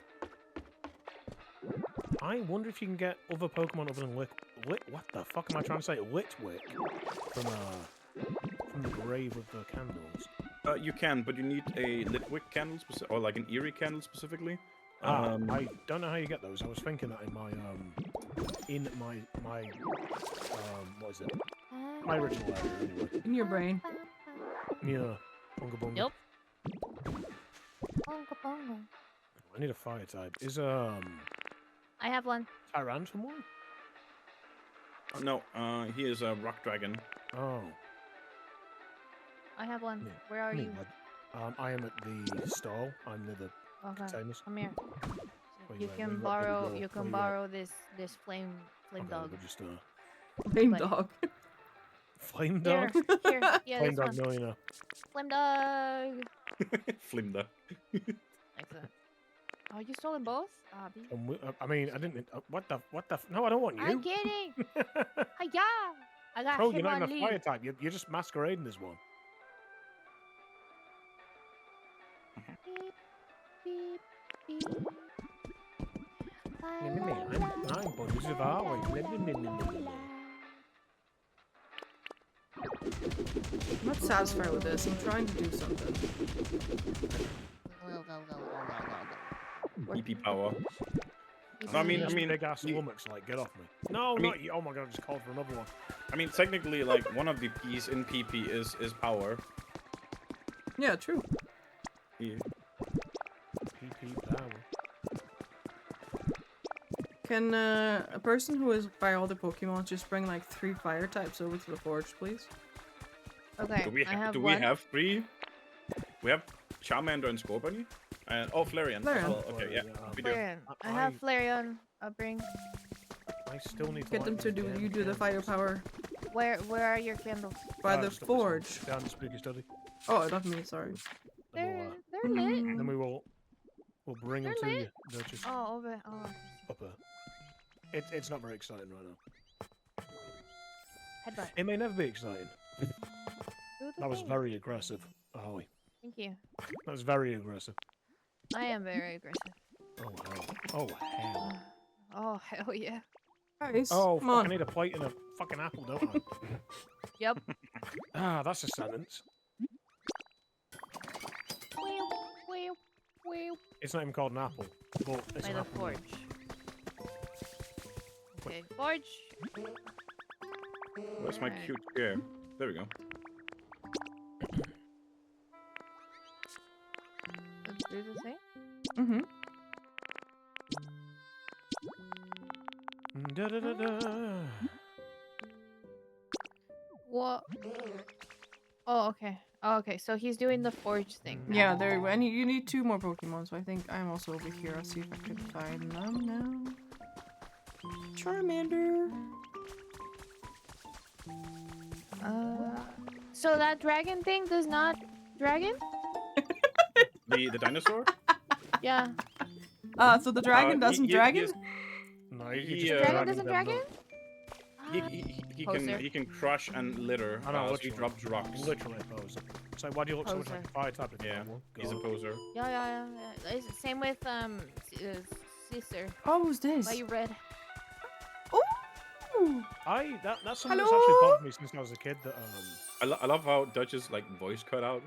I wonder if you can get other Pokemon other than what the fuck am I trying to say? Litwick from the grave of the candles. You can, but you need a Litwick candle, or like an Eerie candle specifically. I don't know how you get those. I was thinking that in my what is it? My original area anyway. In your brain. Yeah. Bunga bunga. Nope. Bongo bongo. I need a fire type. Is I have one. Tyrantrum one? No, he is a rock dragon. Oh. I have one. Yeah. Where are you? I am at the stall. I'm near the Okay. containers. Come here. Where You at? can Where you at? borrow. Where You at? can Where you at? borrow this flame Okay, dog. we'll just Flame But- dog. flame Here, dog. here. Yeah, Flame this dog one. millionaire. Flame dog. Flimda. Excellent. Oh, you stole them both? I mean, I didn't. What the? No, I don't want you. I'm kidding. Hiya! I got Bro, you're not him on in a fire lead. type. You're just masquerading as one. Beep, beep. La, I'm la, la, Bunnies of Arwen. I'm not satisfied with this. I'm trying to do something. PP power. PP. I mean, big ass lummox, like, get off me. No, I mean- not you. Oh my god, I just called for another one. I mean, technically, like one of the P's in PP is power. Yeah, true. Yeah. PP power. Can a person who is by all the Pokemon just bring like 3 fire types over to the forge, please? Okay, Do we I have do one. we have 3? We have Charmander and Scorbunny, and Flareon. Flareon. As well. Okay, yeah, we do. Flareon. I have Flareon. I'll bring. I still need to Get them light to these do damn you do the candles. firepower Where are your candles? by the Just up this one, forge. down the spooky study. Oh, not me. Sorry. Then They're lit. then we'll bring them to They're you. They're just Oh, over. Oh. up there. It's not very exciting right now. Headbutt. It may never be exciting. Do the That was thing. very aggressive. Oh, Thank you. that was very aggressive. I am very aggressive. Oh, hell. Oh, hell yeah. Guys, Oh, come fuck, on. I need a plate and a fucking apple, don't I? Yep. Ah, that's a sentence. It's not even called an apple, but it's By an the apple. forge. Okay, forge. Where's my Alright. cute chair? There we go. Let's do the same. Mm-hmm. Da-da-da-da. What? Oh, okay. Oh, okay. So he's doing the forge thing. now. Yeah, there. And you need 2 more Pokemon, so I think I'm also over here. I'll see if I can find them now. Charmander. So that dragon thing does not dragon? The dinosaur? Yeah. So the dragon doesn't dragon? No, you He, just uh, Dragon dragging doesn't them dragon? He can crush and litter. I know, So he literally. drops rocks. Literally a poser. So why do you look so much like a Poser. fire type of Yeah, animal? he's a God. poser. Yeah. It's the same with sister. Oh, who's this? Why you red? Ooh. That's something that's Hello? actually bothered me since I was a kid. That I love how Dutch's like voice cut out.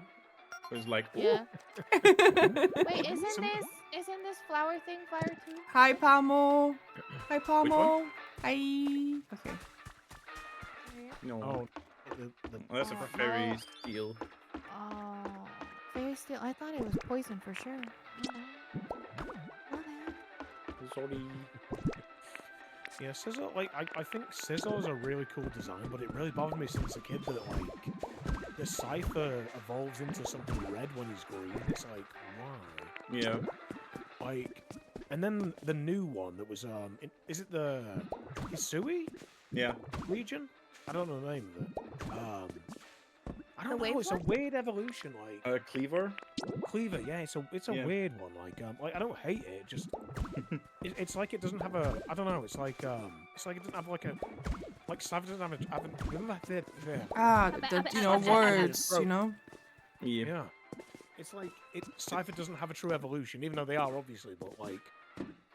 It's like, ooh. Yeah. Wait, Some- isn't this flower thing fire too? Hi, Palmo. Hi, one? Palmo. Hi. Okay. No. oh, Oh, that's a Oh, fairy no. steel. Oh, very still. I thought it was poison for sure. Sorry. yeah, Scissor. Like I think Scissor is a really cool design, but it really bothered me since a kid that like the Cypher evolves into something red when he's green. It's like why? Yeah. Like, and then the new one that was is it the Hisui Yeah. region? I don't know the name of it. I don't The know. wave It's a one? weird evolution. Like Cleaver. Cleaver, yeah. It's a Yeah. weird one. Like I don't hate it. Just it's like it doesn't have a. I don't know. It's like it doesn't have like a. Like Cypher doesn't have a. Ah, you know, words, you know? Yeah. Yeah. It's like Cypher doesn't have a true evolution, even though they are obviously. But like,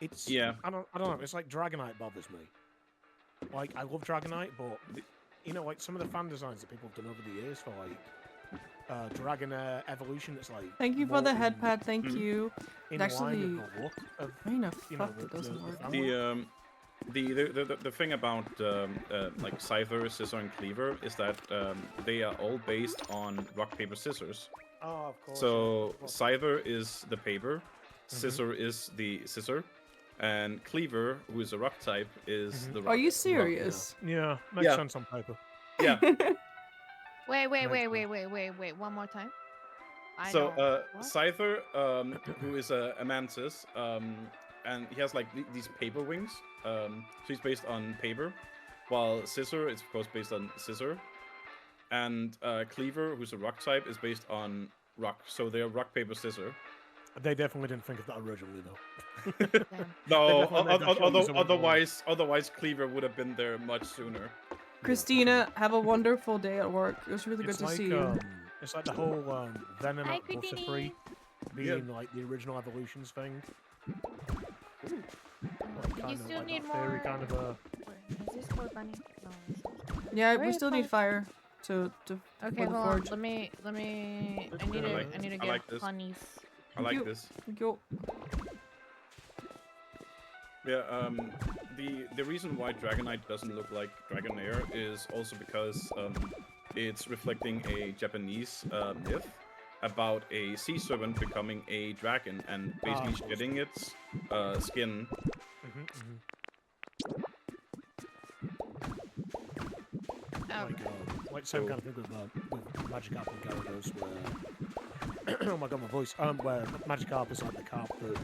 it's Yeah. I don't know. It's like Dragonite bothers me. Like I love Dragonite, but you know, like some of the fan designs that people have done over the years for like Dragon Evolution, it's like Thank you for the more head pad. Thank Mhm. you. in Actually, line with the look of I know. you know, Fuck, the- it doesn't the work. fan. The thing about like Cypher, Scissor, and Cleaver is that they are all based on rock paper scissors. Oh, of course. So yeah. Cypher is the paper, Scissor is the scissor, and Cleaver, who is a rock type, is Mhm. the rock. Are you serious? Yeah, makes Yeah. sense on paper. Yeah. Wait. Nice One more time. I So don't- what? Cypher, who is a mantis, and he has like these paper wings. So he's based on paper, while Scissor is of course based on scissor, and Cleaver, who's a rock type, is based on rock. So they're rock paper scissor. They definitely didn't think of that originally, though. Damn. No, definitely made that choice a while otherwise Cleaver would have been there much sooner. Christina, have a wonderful day at work. It was really good It's to like see you. it's like the whole Venom Hi, at Buster Christine. Free being like the original evolutions thing. Like, You kind of still like need that theory, more. kind of a. Is this for bunny? No. Yeah, where we is still need fire to Okay, for the hold on. forge. Let me. I need to I get like this. honeys. I like You- this. Yo. Yeah, the reason why Dragonite doesn't look like Dragonair is also because it's reflecting a Japanese myth about a sea serpent becoming a dragon and basically cool. shedding its skin. Like same kind of thing with Magikarp and Gyarados, where oh my god, my voice. Where Magikarp is like the carp that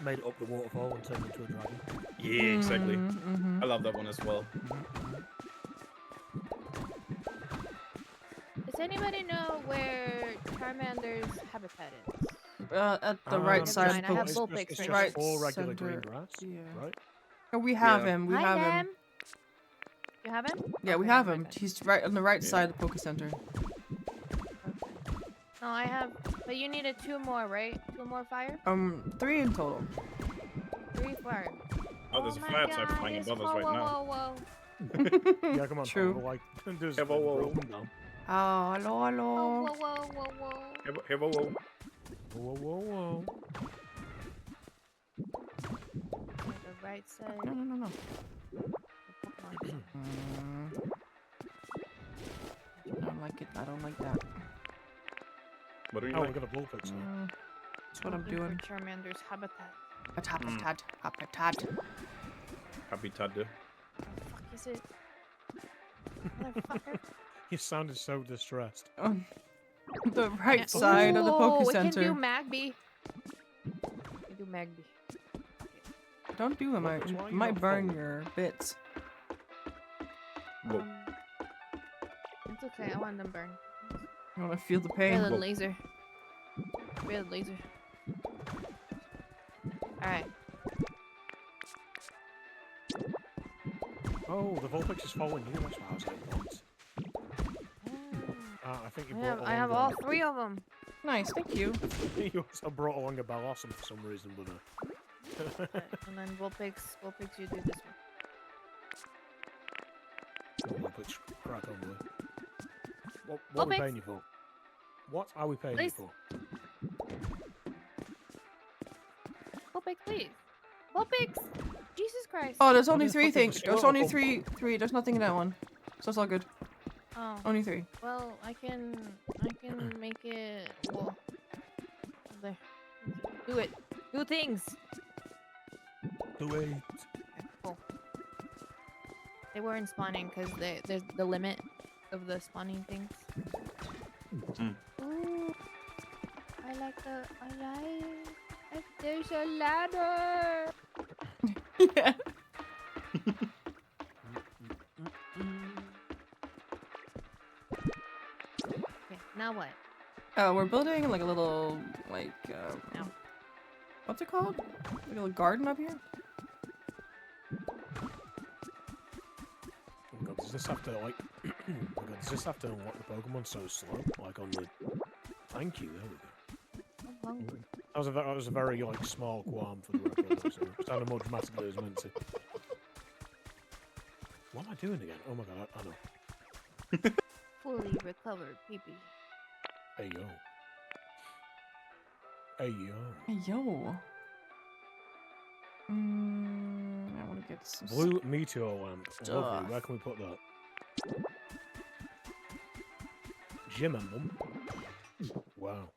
made it up the waterfall and turned into a dragon. Yeah, exactly. Mhm. I love that one as well. Does anybody know where Charmander's habitat is? At the right Never side mind, of I have the bull it's pigs just, right it's now. just all regular Center, green grass, yeah. right? Oh, we have Yeah. him. We Hi, have him. them. You have him? Yeah, we Okay, have never him. mind. He's right on the right Yeah. side of the Poke Center. No, I have. But you needed 2 more, right? 2 more fire? 3 in total. Free fire. Oh, there's a my fire type God, flying it's- above us whoa, right whoa, now. Whoa, Yeah, come on. True. Paul, like, there's Yeah, whoa, whoa, broke them down. Oh, hello, whoa. hello. Whoa, whoa, whoa, whoa. Hey, whoa, whoa. Whoa, whoa, whoa. The right side. No, no, no, no. The Pokemon. I don't like it. I don't like that. What are you Oh, we like? got a bull picture. That's what I'm Looking doing. For Charmander's habitat. Habitat. Habitat. Happy Tad. The fuck is it? Motherfucker. You sounded so distressed. On the right Yeah. side of the Poke Ooh, We can do Center. Magby. We do Magby. Don't do it, Why it are you might not burn following? your bits. Whoa. It's okay. I want them burned. I want to feel the Feel pain. the laser. Feel the laser. Alright. Oh, the Vulpix is following you. That's what I was saying. I think you brought I have all 3 of them. Nice, thank you. You also brought along a Bellossom for some reason, but And then Vulpix, you do this one. Vulpix, crack on with it. What are we Vulpix. paying you for? What are we paying Please. you for? Vulpix, please. Vulpix! Jesus Christ. Oh, there's What only the 3 fuck is things. the There's squirrel? only three. There's nothing in that one. So it's all good. Oh, Only 3. well, I can make it. Well, there. Do it. Do things. Do it. Okay, cool. They weren't spawning because there's the limit of the spawning things. Mm. Ooh, I like. There's a ladder. Yeah. Okay, now what? We're building like a little, like, No. what's it called? Like a little garden up here? Oh god, does this have to like? Oh god, does this have to unlock the Pokemon so slow? Like on the. Thank you. There we go. I'm hungry. That was a very like small qualm for the record. So it sounded more dramatically as meant to. What am I doing again? Oh my god, I know. Fully recovered, pee-pee. Hey yo. Hey yo. Hey, yo. I want to get some. Blue meteor lamp. Stuff. Lovely. Where can we put that? Gym emblem. Wow.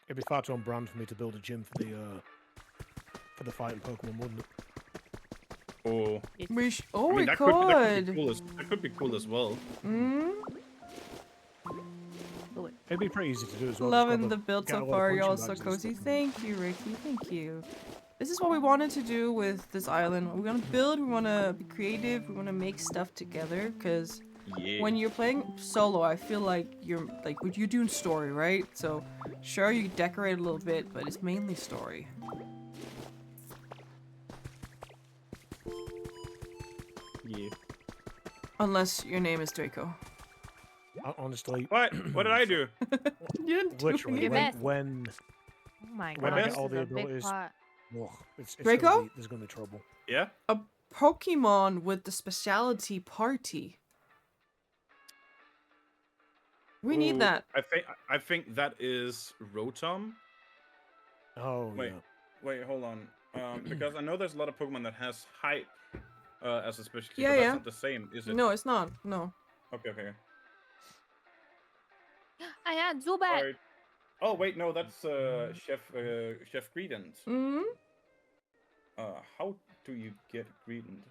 It'd be far too on brand for me to build a gym for the fighting Pokemon, wouldn't it? Oh, Oh, I mean, we that could. could be cool as well. Mm? Do it. It'd be pretty easy to do as well. just Loving grab the a- build get a so lot of far. You're all punching so bags and cozy. stuff. Thank you, Ricky. Thank you. This is what we wanted to do with this island. We want to build. We want to be creative. We want to make stuff together. Because Yeah. when you're playing solo, I feel like you're doing story, right? So sure, you decorate a little bit, but it's mainly story. Yeah. Unless your name is Draco. Honestly, What? What did I do? You didn't do literally, Your anything. when best. Oh my When god, I get this all is the a big abilities- pot. ugh, it's Draco? gonna be, there's gonna be trouble. Yeah. A Pokemon with the specialty party. We need Ooh, that. I think that is Rotom. Oh Wait. yeah. Wait, hold on. Because I know there's a lot of Pokemon that has hype as a specialty, Yeah, but that's yeah. not the same, is it? No, it's not. No. Okay, okay. I had Zubat. Alright. Oh wait, no, that's Chef Greedent. Mm? How do you get Greedent?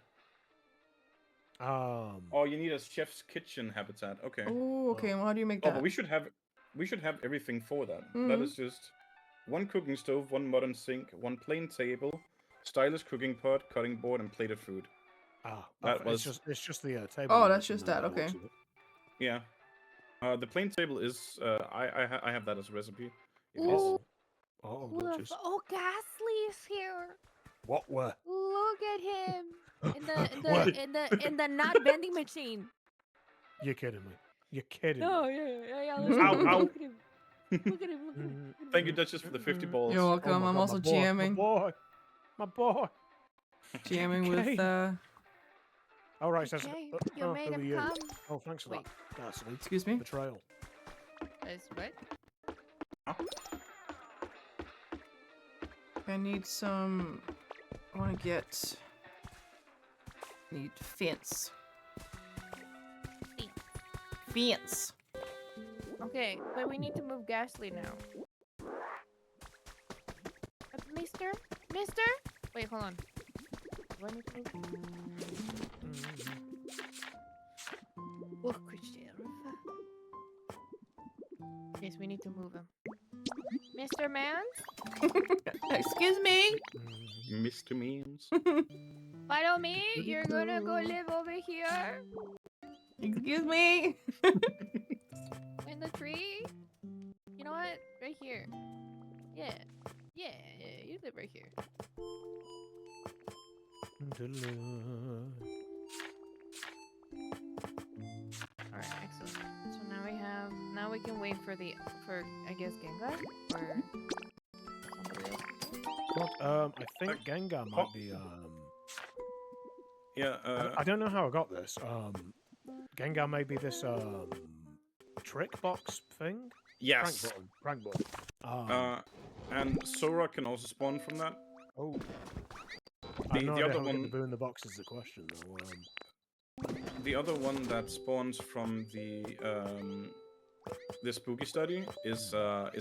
Oh, Oh, you need a Chef's Kitchen habitat. Okay. Oh, okay. Well, how do you make Oh, that? but we should have everything for that. That Mhm. is just one cooking stove, one modern sink, one plain table, stylish cooking pot, cutting board, and plated food. That was- it's just the table. Oh, you that's mentioned just there that, by the looks okay. of it. Yeah. The plain table is I have that as a recipe. If it is. Ooh. Oh, Who the Duchess. oh, Ghastly is here. What were? Look at him in What? the not vending machine. You're kidding me. You're kidding No, me. yeah. Ow, ow. Look at him. Look at him. Look at him. Thank you, Duchess, for the 50 balls. You're Oh welcome. my I'm God, also my boy, GMing. My boy. My boy. GMing Okay. with All right, says. Okay, you who made are him you? come. Oh, thanks for Wait. that. Ghastly. excuse me. Betrayal. That's what? I need some. I want to get. Need fence. Fence. Okay, but we need to move Ghastly now. Mister? Mister? Wait, hold on. Do I need to move? Oh, good sheriff. Yes, we need to move him. Mr. Man? Excuse me. Mr. Memes. Follow me. You're gonna go live over here Excuse me. in the tree. You know what? Right here. Yeah. Yeah, you live right here. Alright, excellent. So now we can wait for I guess Gengar or somebody else. I think Gengar might be Yeah, I don't know how I got this. Gengar may be this trick box thing. yes. Prank button. And Sora can also spawn from that. Oh. The The other other one- the boo in the box is the question though. The other one that spawns from the spooky study is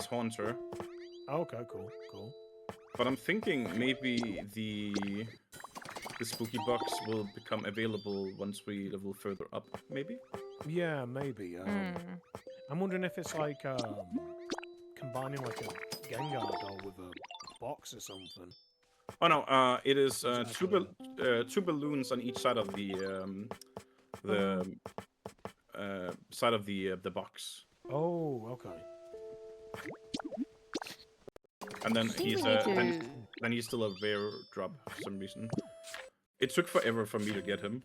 Haunter. Okay, cool. But I'm thinking maybe the spooky box will become available once we level further up, maybe? Yeah, maybe. I'm wondering if it's like combining like a Gengar doll with a box or something. Oh no, it is Is two that, two balloons on each side of the side of the box, Oh, okay. and then think he's we need then he's still a rare drop for some reason. It took forever for me to get him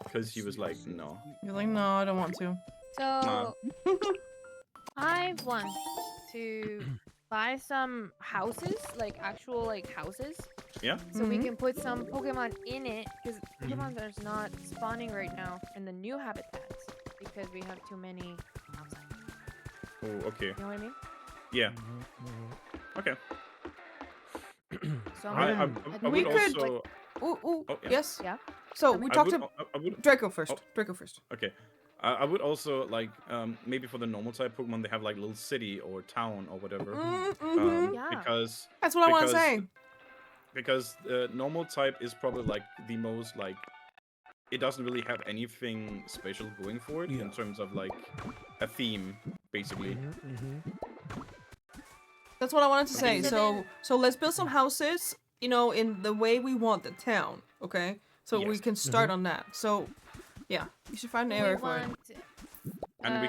because he was like, no. You're like, no, I don't want to. So I want to buy some houses, like actual like houses. Yeah. So we can put some Pokemon in it because Pokemon are not spawning right now in the new habitats because we have too many outside. Oh, okay. You know what I mean? Yeah. Okay. So I I We would could- also. Ooh, ooh, Oh, yeah. yes. Yeah. So I we would- talked I to would. Draco first. Oh. Draco first. Okay. I would also like maybe for the normal type Pokemon they have like little city or town or whatever. Yeah. Because That's what I want to because- say. because normal type is probably like the most like it doesn't really have anything special going for it Yeah. in terms of like a theme basically. That's what I wanted to say. So So then- so let's build some houses, you know, in the way we want the town, okay? So we Yes. can start on that. So yeah, you should find an we area for it. want And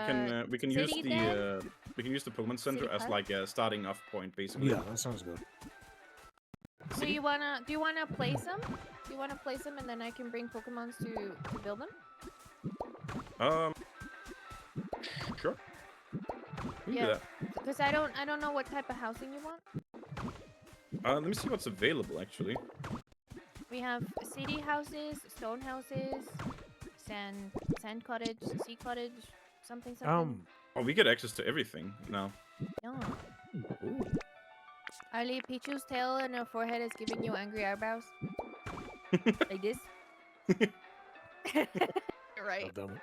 we can use city the then? we can use the Pokemon Center City as Park? like a starting off point basically. Yeah, that sounds good. So do you wanna place them? Do you wanna place them and then I can bring Pokemons to build them? Sure. We can do Yeah. that. Because I don't know what type of housing you want. Let me see what's available actually. We have city houses, stone houses, sand cottage, sea cottage, something. Oh, we get access to everything now. No. Ooh. Ali, Pichu's tail and her forehead is giving you angry eyebrows. Like this. Right. God damn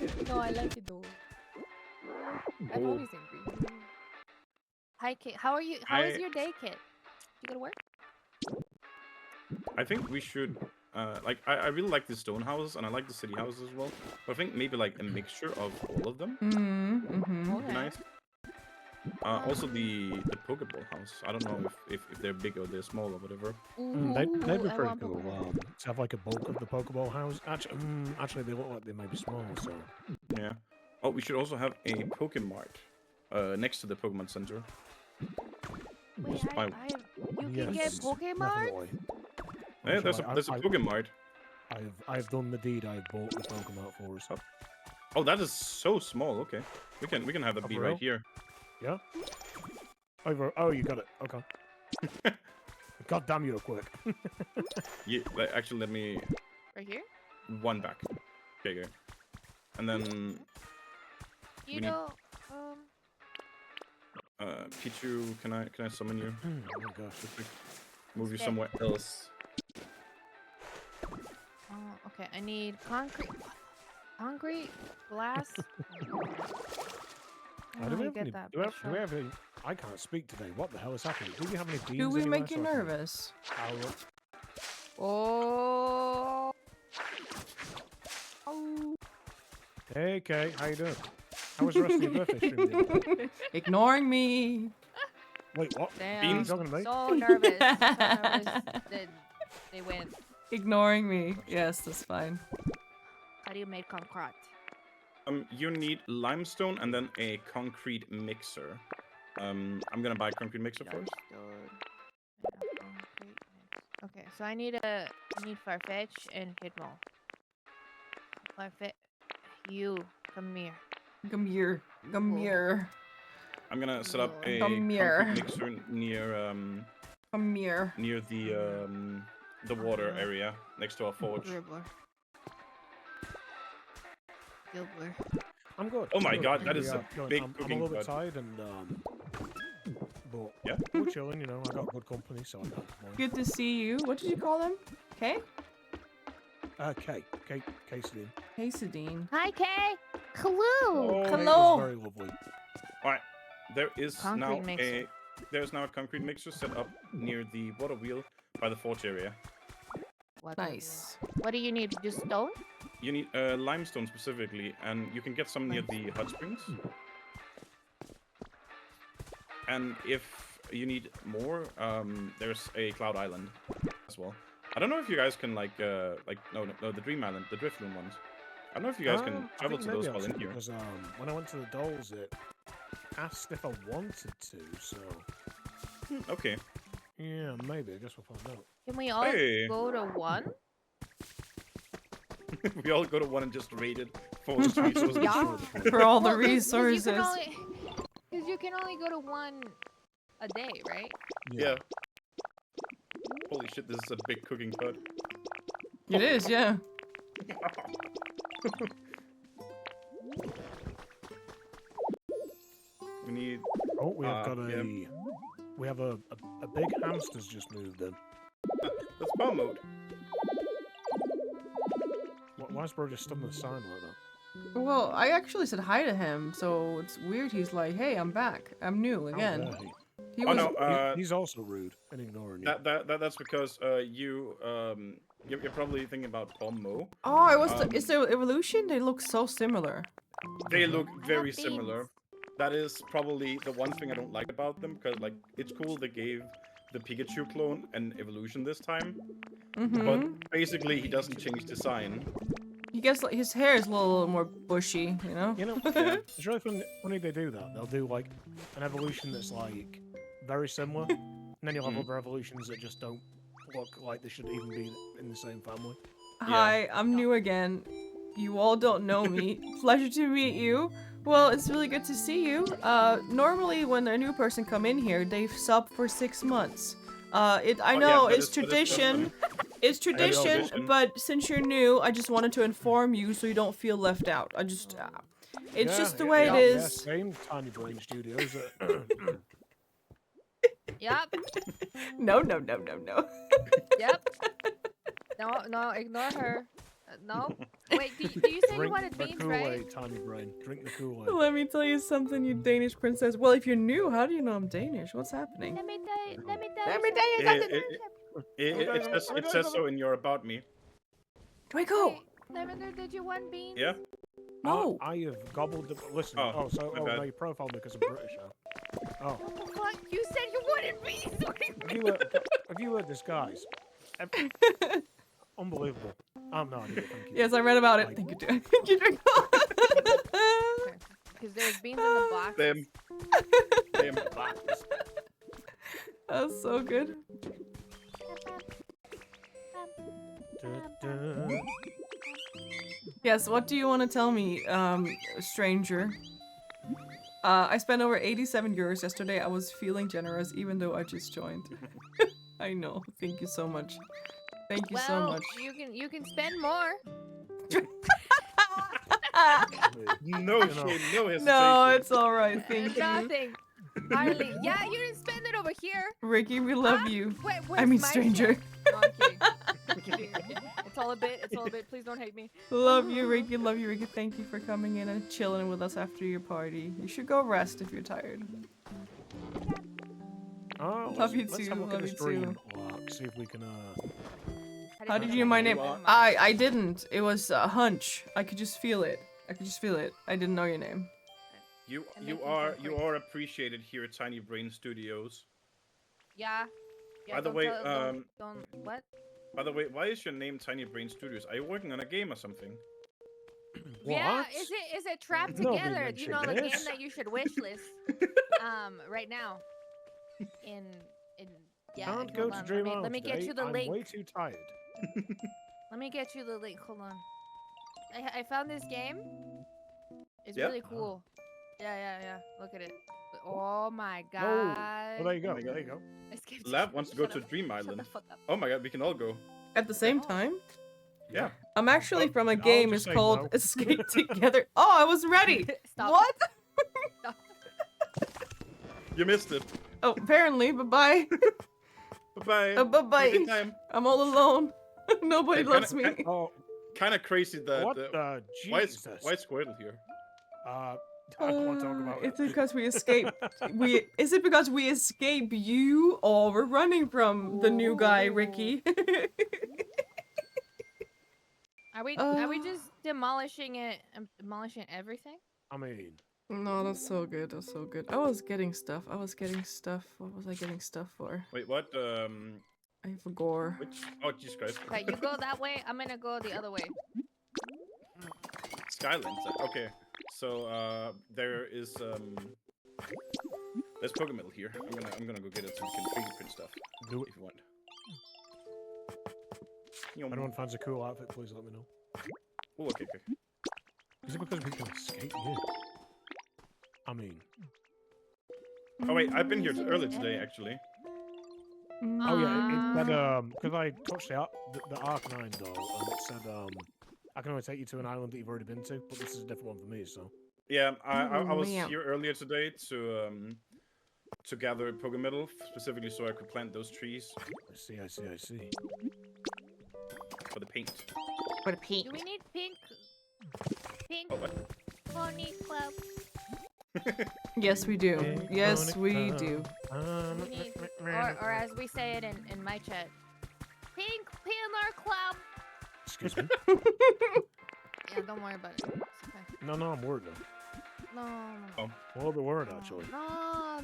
it. No, I like it though. I'm Oh. always angry. Hi, Kit. How are you? How is your day, Kit? You go to work? I think we should like I really like the stone houses and I like the city houses as well. But I think maybe like a mixture of all of them would be nice. Also the Pokeball house. I don't know if they're big or they're small or whatever. They'd be Ooh, I pretty want cool. Pokeball. To have like a bulk of the Pokeball house. Actually, they look like they may be small. So Yeah. Oh, we should also have a Pokemart next to the Pokemon Center. Wait, Just buy- you can get Pokemon? definitely. Yeah, there's Actually, a Pokemart. I've done the deed. I've bought the Pokemon for us. Oh, that is so small. Okay, we can have a bee right here. Yeah. Over. Oh, you got it. Okay. God damn, you're quick. Yeah, actually, let me Right here? one back. Okay, good. And then You need- know, Pichu, can I summon you? Oh my gosh. Move you Okay. somewhere else. okay, I need concrete glass. Do we have get any? that, Do we but have, any? I can't speak today. What the hell is happening? Do we have any beans? Do we anywhere make you so I can nervous? power up? Oh. Hey, Kay, how you doing? How was the rest of your birthday stream? the other day? Ignoring me. Wait, what? Damn. Beans? Talking to me? So nervous. So nervous that they went. Ignoring me. Yes, that's fine. How do you make concrete? You need limestone and then a concrete mixer. I'm gonna buy a concrete mixer first. Okay, so I need Farfetch and Hitmo. Farfetch, you come here. Come here. Come here. I'm gonna set up a Come here. concrete mixer near Come here. near the water area next to our forge. Dribbler. Dribbler. I'm good. Oh my I'm good. God, that is Yeah, a going. big I'm a cooking little bit pot. tired and but Yeah. we're chilling. You know, I got good company, so I can't complain. Good to see you. What did you call them? Kay? Kay Sadine. Hey, Sadine. Hi, Kay. Hello. Oh, Kay Hello. was very lovely. All right, there is Concrete mixer. there's now a concrete mixer set up near the water wheel by the forge area. What Nice. What do you need? Just stone? You need limestone specifically, and you can get some near the hot springs. And if you need more, there's a cloud island as well. I don't know if you guys can no, the dream island, the driftloon ones. I don't know if you guys can I travel think to those maybe I while in should, here. because when I went to the dolls, it asked if I wanted to. So Okay. yeah, maybe. I guess we'll find out. Can we all Hey. go to one? We all go to one and just raid it for its resources. Yeah. For all the Well, 'cause resources. Because you can only go to one a day, right? Yeah. Holy shit, this is a big cooking pot. It is, yeah. We need. Oh, we have got yeah. we have a big hamster's just moved in. That's bomb mode. Why is bro just stood on the sign like that? Well, I actually said hi to him, so it's weird. He's like, "Hey, I'm back. I'm new How again." dare he? He Oh was. no, He's also rude and ignoring you. that's because you're probably thinking about Pommo. Oh, it was. Is there evolution? They look so similar. They look very beans. similar. That is probably the one thing I don't like about them, because like it's cool they gave the Pikachu clone an evolution this time, Mm-hmm. but basically he doesn't change design. He gets like his hair is a little more bushy, you know. You know, Yeah. it's really funny they do that. They'll do like an evolution that's like very similar, and then you'll have other evolutions that just don't look like they should even be in the same family. Hi, I'm new again. You all don't know me. Pleasure to meet you. Well, it's really good to see you. Normally when a new person come in here, they sub for 6 months. I yeah, know that it's is- that is tradition. It's tradition, tradition. but since you're new, I just wanted to inform you so you don't feel left out. I just, it's just the way it Yeah, is. same Tiny Brain Studios. Yup. No. Yep. No, ignore her. No. Wait, do you say you Drink wanted the beans, Kool-Aid, right? Tiny Brain. Drink the Kool-Aid. Let me tell you something, you Danish princess. Well, if you're new, how do you know I'm Danish? What's happening? Let me tell you. Let me tell Let you. me tell you something. It says so in your about me. Draco! Lavender, did you want beans? Yeah. No! I have gobbled the. Listen. Oh, my bad. No, you profiled me because I'm British now. Oh. What the fuck? You said you wanted beans. What do you mean? Have you heard this, guys? Unbelievable. I'm not here, thank you. Yes, I read about it. Like- Thank you, Thank you, Draco. Because there's beans in the box. Them. That's so good. Yes, what do you want to tell me, stranger? I spent over 87 euros yesterday. I was feeling generous even though I just joined. I know. Thank you so much. Thank you so much. You can spend more. No shame, no hesitation. No, it's alright. Thank you. Nothing. Harley. Yeah, you didn't spend it over here. Ricky, we love you. Wait, I mean, where's my stranger. check? No, I'm kidding. I'm kidding. It's all a bit. It's all a bit. Please don't hate me. Love you, Ricky. Love you, Ricky. Thank you for coming in and chilling with us after your party. You should go rest if you're tired. Love you too. Love you too. See if we can. How did you know my name? I didn't. It was a hunch. I could just feel it. I could just feel it. I didn't know your name. You are appreciated here at Tiny Brain Studios. Yeah. By the way, what? By the way, why is your name Tiny Brain Studios? Are you working on a game or something? Yeah, is it trapped Nobody together? You know, the mentioned game this. that you should wish list. Right now. Yeah. Can't hold go to on, Dream let me get today. you the I'm link. way too tired. Let me get you the link. Hold on. I found this game. It's Yeah? really cool. Yeah. Look at it. Oh my Oh, god. well, there you go. There you go. I skipped Lab it. wants to go Shut to up. Dream Shut the Island. fuck up. Oh my god, we can all go. At the same time? Yeah. I'm actually from a I'll game. just It's say called no. Escape Together. Oh, I was ready. Stop. What? Stop. You missed it. Oh, apparently. Bye-bye. Bye-bye. Bye-bye. Have a good time. I'm all alone. Nobody Hey, loves me. Oh, Kind of crazy that... what the why Jesus? is Squirtle here? I don't want to talk about It's it. because we escaped. Is it because we escape you, or we're running from the new guy, Ricky? Are we just demolishing it? Demolishing everything? I mean, No, that's so good. That's so good. I was getting stuff. What was I getting stuff for? Wait, what? I forgot. Which? Oh, Jesus Christ. Okay, you go that way. I'm gonna go the other way. Skylands. Okay. So, there is, there's Pokemetal here. I'm gonna go get it so we can fingerprint stuff. do it. If you want. If anyone finds a cool outfit, please let me know. Oh, okay. Is it because we can escape you? I mean, Oh wait, I've been here earlier today, actually. oh yeah, it said because I touched the Arcanine door, and it said I can only take you to an island that you've already been to, but this is a different one for me, so. Yeah, I was Meow. here earlier today to gather Pokemetal, specifically so I could plant those trees I see. for the paint. For the pink. Do we need pink? Pink Oh, what? pony club. Yes, we do. Pink Yes, pony we club. do. We need, or as we say it in my chat, pink pillar club. Excuse me. Yeah, don't worry about it. It's okay. No, I'm worried though. No. Oh. I'm a little bit worried actually. No.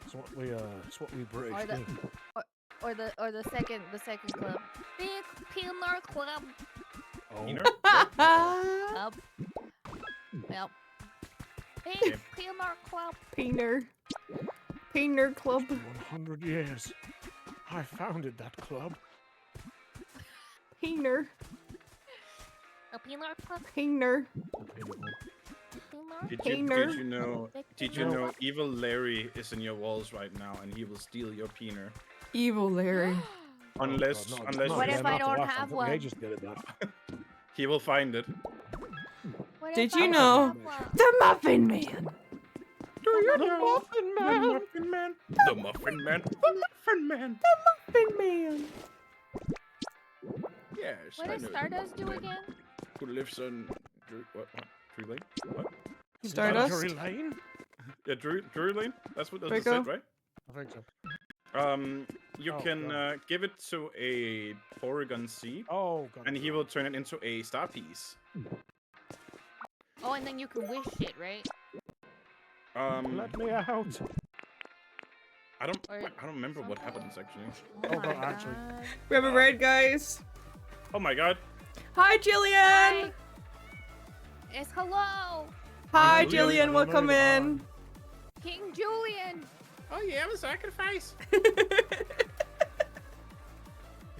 It's what we British Or the- do. Or the second club. Big pillar club. Oh, Peanut? Club. Yep. Big pillar club. Painter Club. 100 years. I founded that club. Painter. A pillar club. Painter. Pillar. Painter. Did you know Evil Larry is in your walls right now, and he will steal your peener? Evil Larry. Unless What you if I don't have one? They just did it that. he will find it. What if Did I you don't know have one? the Muffin Man? Do you know the Muffin Man? The Muffin Man. The Muffin Man. Muffin Man. Yes. What I does know the Stardust Muffin do Man again? Who lives on what? Drury Lane? What? Stardust? Drury Lane? Yeah, Drury Lane. That's what Draco? said, right? I think so. You Oh, can God. give it to a Porygon Seed, Oh, God. and he will turn it into a Star Piece. Oh, and then you can wish it, right? Let me out. I don't Or remember what something. happens actually. Oh, my no, actually. God. We have a raid, guys. Oh my god. Hi, Jillian. Hi. It's hello, Hi, Jillian. Jillian. Welcome in. King Julian. Oh yeah, I'm a sacrifice.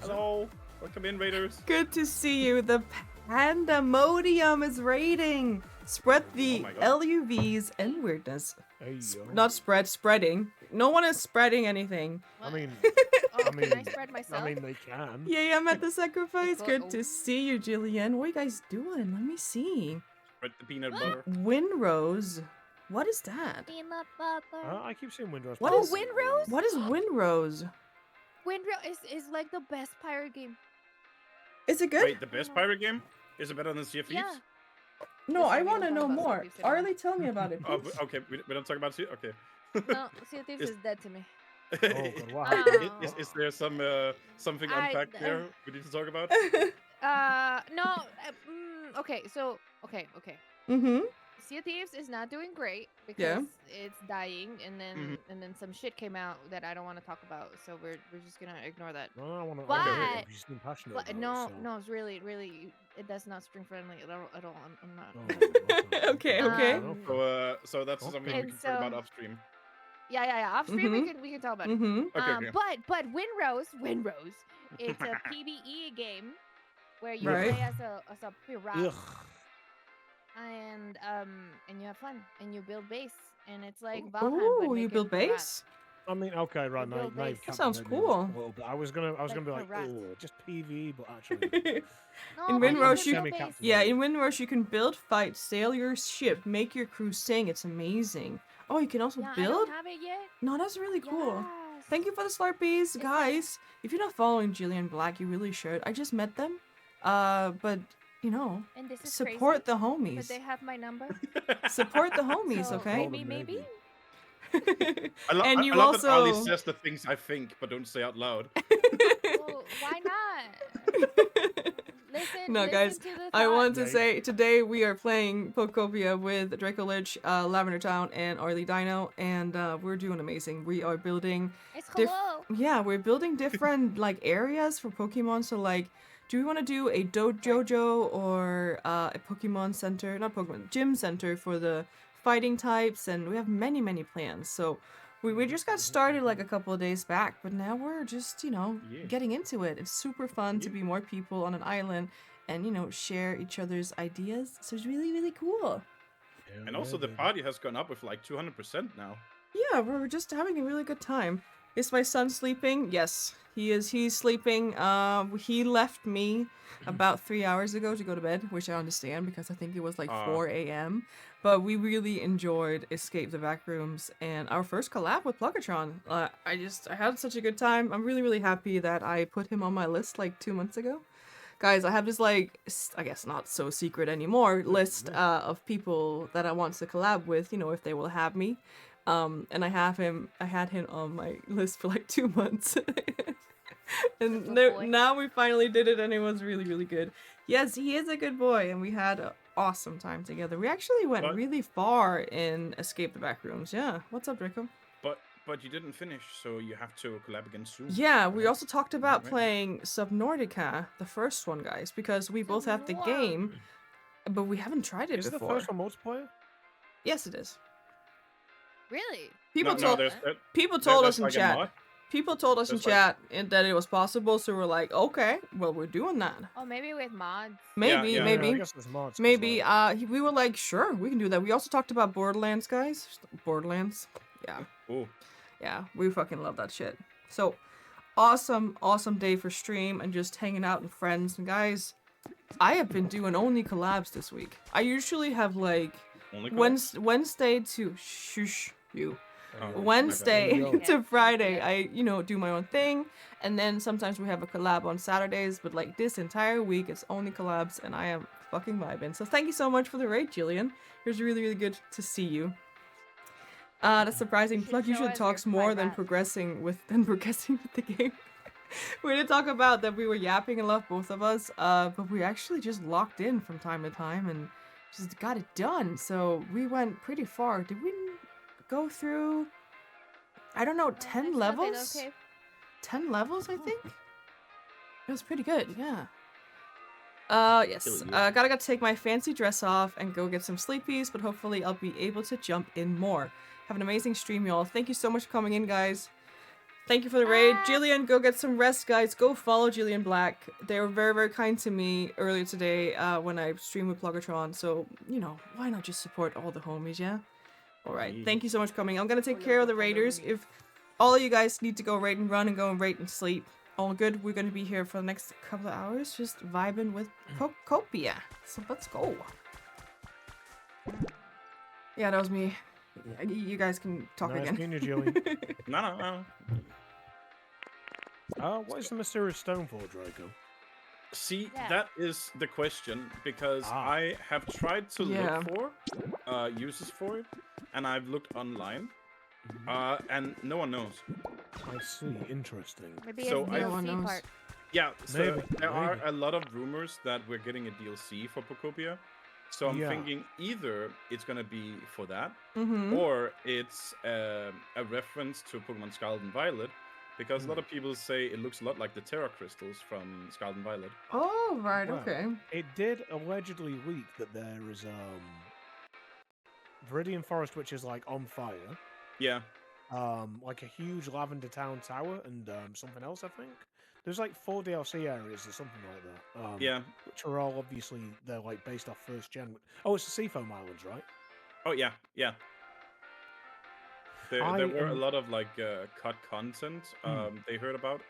Hello. Welcome in, Raiders. Good to see you. The Pandemodium is raiding. Spread the my God. LUVs and weirdness. Hey, yo. Not spreading. No one is spreading anything. I mean, Oh, I mean, can I spread myself? I mean, they can. Yay, I'm at the sacrifice. Go- Good to see you, Jillian. What are you guys doing? Let me see. Spread the peanut butter. Windrose. What is that? Peanut butter. I keep seeing Windrose. What Oh, is- Windrose? What is Windrose? Windrose is like the best pirate game. Is it good? Wait, the best pirate game? Is it better than Sea of Thieves? Yeah. No, I we want to don't know talk about more. Sea of Thieves anymore. Arlie, tell me about it, Oh, please. okay. We don't talk about Sea. Okay. No, Sea of Thieves Is- is dead to me. Oh, God, wow. Is there some something unpacked there we need to talk about? No. Okay, so okay. Mm-hmm. Sea of Thieves is not doing great because Yeah. it's dying, and then Mhm. some shit came out that I don't want to talk about. So we're just gonna ignore that. No, I want to. But- You seem passionate But about no, it, so- no, it's really, it does not spring friendly at all. I'm not. Oh, Okay, fair okay. enough. So that's Okay. something we And can talk about so- off stream. Yeah. Off stream Mhm. we can talk about it. Mm-hmm. Okay. But Windrose, it's a PvE game where you Right. play as a pirate. Ugh. And you have fun and you build base and it's like Valheim, but Ooh, you make it build pirate. base? I mean, okay, right now, build now base. you've That sounds captivated me cool. a little bit. I was gonna be like, pirate. oh, just PV, but actually, No, In but you Windrose, can you- build base. Semi-captain. Yeah, in Windrush you can build, fight, sail your ship, make your crew sing. It's amazing. Oh, you can also Yeah, I build? don't have it yet. No, that's really cool. Yes. Thank you for the Slurpees, It's- guys. If you're not following Jillian Black, you really should. I just met them. But you know, And this is support crazy, the but homies. they have my number. Support the homies, So okay? maybe. And I you love that Ali also- says the things I think but don't say out loud. Well, why not? Listen. No, listen guys, to the I want to Right. say today we are playing POKOPIA with Draco Lich, Lavender Town, and Arlie Dino, and we're doing amazing. We are building, It's diff- hello. yeah, we're building different like areas for Pokemon. So like, do we want to do a dojo or a Pokemon Center, not Pokemon, gym center for the fighting types? And we have many plans. So we just got started like a couple of days back, but now we're just, Yeah. getting into it. It's super fun to Yeah. be more people on an island and, share each other's ideas. So it's really cool. And also the party has gone up with like 200% now. Yeah, we're just having a really good time. Is my son sleeping? Yes, he is. He's sleeping. He left me about 3 hours ago to go to bed, which I understand because I think it was like 4 a.m. But we really enjoyed Escape the Backrooms and our first collab with Pluggatron. I had such a good time. I'm really happy that I put him on my list like 2 months ago. Guys, I have this like, I guess not so secret anymore, list of people that I want to collab with, if they will have me. And I had him on my list for like 2 months. And Good boy. now we finally did it and it was really good. Yes, he is a good boy and we had an awesome time together. We actually went But- really far in Escape the Backrooms. Yeah. What's up, Draco? But you didn't finish, so you have to collab again soon. Yeah, we right? also talked about Right. playing Subnautica, the first one, guys, because we both have the game, but we haven't tried it Is the before. first one multiplayer? Yes, it is. Really? People told there's us in like a chat. mod. People told us in There's like- chat that it was possible, so we're like, okay, well, we're doing that. Oh, maybe with mods. Maybe, yeah. I maybe, guess there's mods, 'cause, maybe. like, We were like, sure, we can do that. We also talked about Borderlands, guys. Borderlands. Yeah, Ooh. yeah, we fucking love that shit. So, awesome day for stream and just hanging out with friends. And guys, I have been doing only collabs this week. I usually have like Only collab? Wednesday to shush you. Oh, my bad. Wednesday There you go. to Friday, I do my own thing, and then sometimes we have a collab on Saturdays. But like this entire week, it's only collabs, and I am fucking vibing. So thank you so much for the raid, Jillian. It was really good to see you. That's surprising. You should Plug show usually us talks your more than private. progressing with the game. We did talk about that we were yapping a lot, both of us, but we actually just locked in from time to time and just got it done. So we went pretty far. Did we go through, I don't know, 10 levels? Okay. 10 levels, I think? It was pretty good, yeah. Yes. Kill you. Gotta take my fancy dress off and go get some sleepies, but hopefully I'll be able to jump in more. Have an amazing stream, y'all. Thank you so much for coming in, guys. Thank you for the raid. Jillian, go get some rest, guys. Go follow Jillian Black. They were very, very kind to me earlier today when I streamed with Pluggatron. So, you know, why not just support all the homies, yeah? Alright, thank you so much for coming. I'm gonna take care of the raiders. If all of you guys need to go raid and run and go and raid and sleep, all good. We're gonna be here for the next couple of hours, just vibing with POKOPIA. So let's go. Yeah, that was me. You guys can talk Nice again. meeting you, Jillian. No. What is the mysterious stone for, Draco? See, Yeah. that is the question, because I have tried to look for uses for it, and I've looked online, and no one knows. I see. Interesting. Maybe So it's I- No one DLC knows. part. Yeah, so Maybe, there are maybe. a lot of rumors that we're getting a DLC for POKOPIA. So I'm Yeah. thinking either it's gonna be for that, Mm-hmm. or it's a reference to Pokemon Scarlet and Violet, because a lot of people say it looks a lot like the Terra crystals from Scarlet and Violet. Oh, right, Well, okay. It did allegedly leak that there is Viridian Forest, which is like on fire. Yeah, Like a huge lavender town tower and something else. I think there's like 4 DLC areas or something like that. yeah. Which are all obviously they're like based off first gen. Oh, it's the Seafoam Islands, right? Oh yeah. There I were a am- lot of like cut content they heard about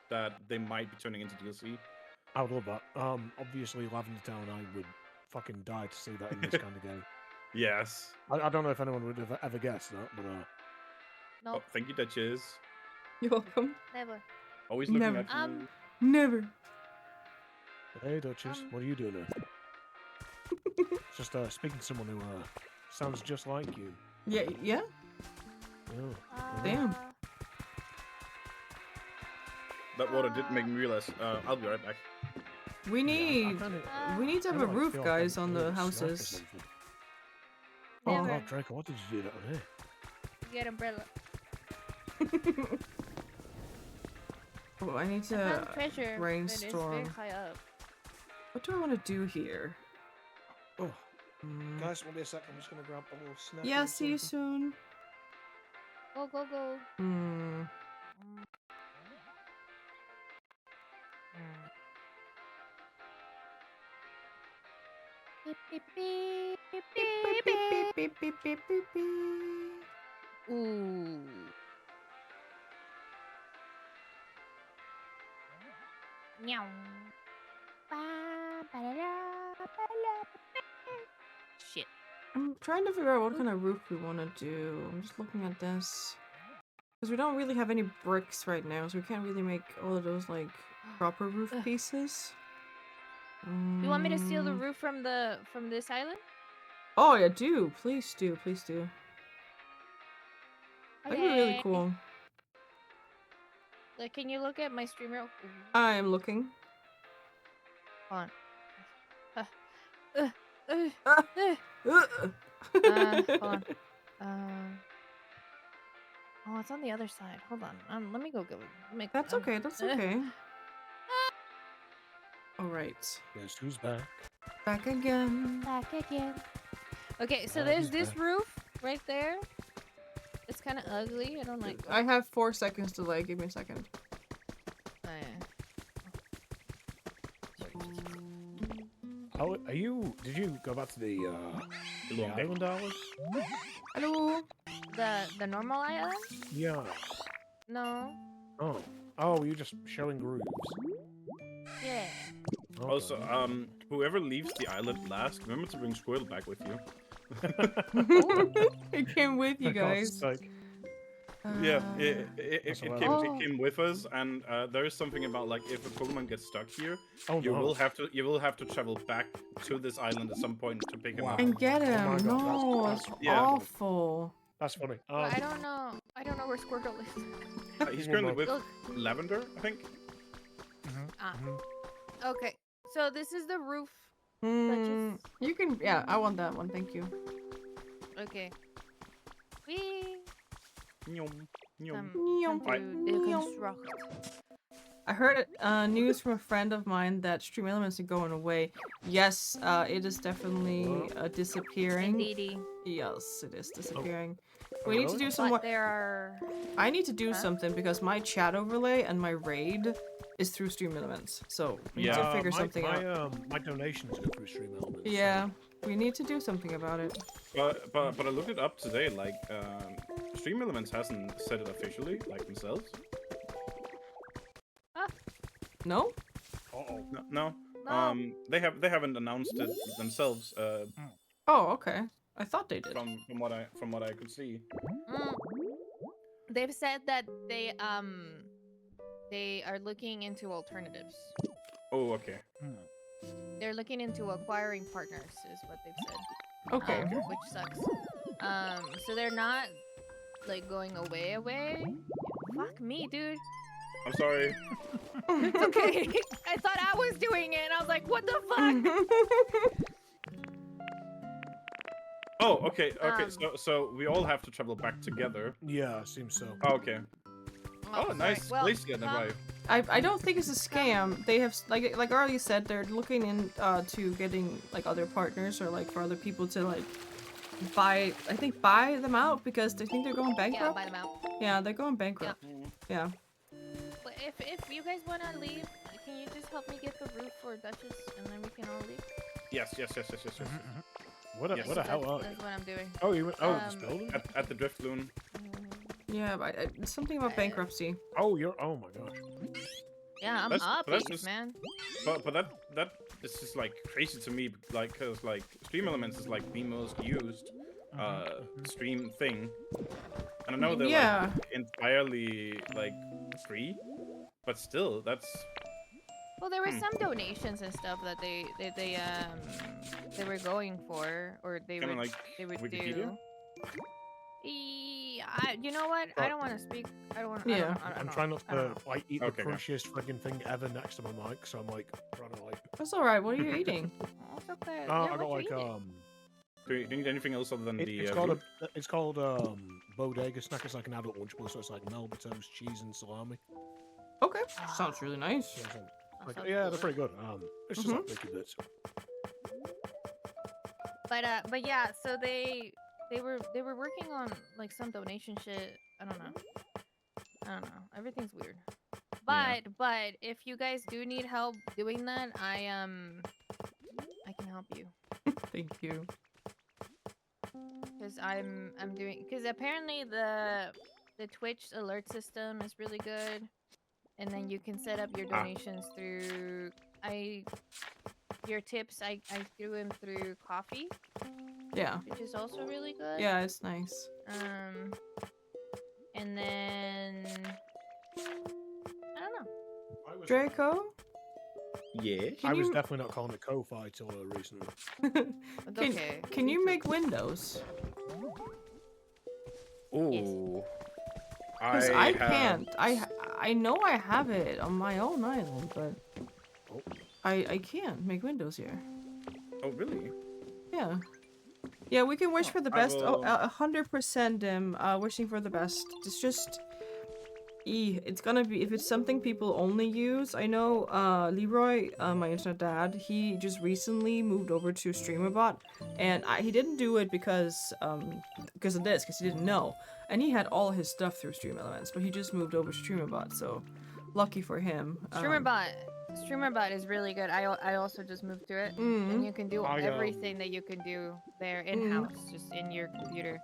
that they might be turning into DLC. I would love that. Obviously Lavender Town, I would fucking die to see that in this kind of game. Yes. I don't know if anyone would have ever guessed that, but Oh, Nope, thank you, Duchess. You're welcome. never. Always looking Never. at you. Never. hey, Duchess, what are you doing there? Just speaking to someone who sounds just like you. Yeah. Yeah. Damn. That water did make me realize. I'll be right back. We need we need to have a Kinda like roof, feel like guys, I'm on eating the a snack or houses. something. Oh, Oh, Never. God, Draco, what did you do down here? Get umbrella. Oh, I need I found to. treasure, but it's brainstorm. very high up. What do I want to do here? Oh, Mm. guys, won't be a sec. I'm just gonna grab a little snack. Yeah, or see you something. soon. Go, go, go. Hmm. Beep, beep, beep, beep, Beep, beep, beep, beep. beep, beep, beep, beep, beep. Ooh. Meow. Ba, ba-da-da, ba-da-da. Shit. I'm trying to figure out what kind of roof we want to do. I'm just looking at this. Because we don't really have any bricks right now, so we can't really make all of those, like, proper roof Ugh. pieces. You want me to steal the Mm. roof from this island? Oh, yeah, do. Please do. Please do. That'd be really Okay. cool. Like, can you look at my stream real? I am looking. Hold on. Ah. Uh, Ah. hold on. Oh, it's on the other side. Hold on. Let me go get it. That's okay. That's okay. All right. Guess who's back? Back again. Back again. Okay, so Oh, there's he's this back. roof right there. It's kind of ugly. I don't like. I have 4 seconds delay. Give me a second. Oh, yeah. Oh, are you? Did you go back to the Long day. island hours? Hello. The normal island? Yeah. No. Oh, you're just showing grooves. Yeah. Okay. Also, whoever leaves the island last, remember to bring Squirrel back with you. It came with you For God's guys. sake. Yeah, Uh, it what I came, like. it came with us, and there is something about like if a Pokemon gets stuck here, Oh, you no. will have to travel back to this island at some point to pick him Wow. up. And get Oh my him. God, No, that's it's yeah. awful. That's funny. Well, I don't know. I don't know where Squirtle is. He's currently with Look. Lavender, I think. Ah. Mhm. Okay. So this is the roof. Hmm. You can. Yeah, I want that one. Thank you. Okay. We Nyom, nyom. time Right. to deconstruct. I heard news from a friend of mine that Stream Elements are going away. Yes, it is definitely disappearing. Indeedy. Yes, it is disappearing. We need to do some more. But there are. I need to do Huh? something because my chat overlay and my raid is through Stream Elements. So we need to Yeah. figure something out. My donations go through Stream Elements. so- Yeah, we need to do something about it. But I looked it up today. Like, Stream Elements hasn't said it officially, like themselves. No? Uh-oh. No. No. They haven't announced it themselves. Oh, okay. I thought they did. From what I could see. Mm. They've said that they are looking into alternatives. Oh, okay. They're looking into acquiring partners, is what they've said. Okay. Which sucks. So they're not like going away. Fuck me, dude. I'm sorry. It's okay. I thought I was doing it, and I was like, what the fuck? Oh, okay. So we all have to travel back together. Yeah, seems so. Oh, okay. Oh, sorry. nice Well, place to get right. I don't think it's a scam. They have like Arlie said, they're looking in to getting like other partners or like for other people to like buy them out because they think they're going Yeah, bankrupt. buy them out. Yeah, they're going bankrupt. Yeah. But if you guys wanna leave, can you just help me get the roof for Duchess, and then we can all leave? Yes. What Yes. the hell are That's you? what I'm doing. Oh, you went. This building? At the drift loon. Yeah, but it's something about bankruptcy. Oh, you're. Oh my gosh. Yeah, I'm That's- up, that's just- man. But that is just like crazy to me, like, cause like Stream Elements is like the most used stream thing, and I know they're Yeah. like entirely like free, but still that's Well, there were some donations and stuff that they were going for, or they Kinda would like they would Wikipedia? do. You know what? I don't want to speak. I don't want. Yeah. I'm trying not I don't to know. like eat Okay, the okay. crunchiest friggin' thing ever next to my mic, so I'm like trying to like. That's all right. What are you eating? Oh, it's okay. Oh, Yeah, I got what you like eating? Do you need anything else other than the? it's called bodega snack. It's like an adult lunchable, so it's like Melba toast, cheese, and salami. Okay, sounds really nice. So it's like- That like, sounds yeah, cool. they're pretty good. It's just like picky bits. But yeah, so they were working on like some donation shit. I don't know. Everything's weird. But if you guys do need help doing that, I can help you. Thank you. Cause I'm doing, cause apparently the Twitch alert system is really good, and then you can set up your donations through your tips. I threw them through Coffee, Yeah. which is also really good. Yeah, it's nice. And then I don't know. Draco? Yeah. Can I was you- definitely not calling it Ko-Fi till recently. It's okay. Can you make windows? Ooh. Because I can't. I know I have it on my own island, but I can't make windows here. Oh really? Yeah. Yeah, we can wish for the I best. Oh, will- 100% wishing for the best. It's just it's gonna be, if it's something people only use. I know Leroy, my internet dad, he just recently moved over to StreamerBot, and he didn't do it because of this, because he didn't know, and he had all his stuff through Stream Elements, but he just moved over to StreamerBot, so lucky for him. StreamerBot is really good. I also just moved to it, and you can do everything that you can do there in house, just in your computer.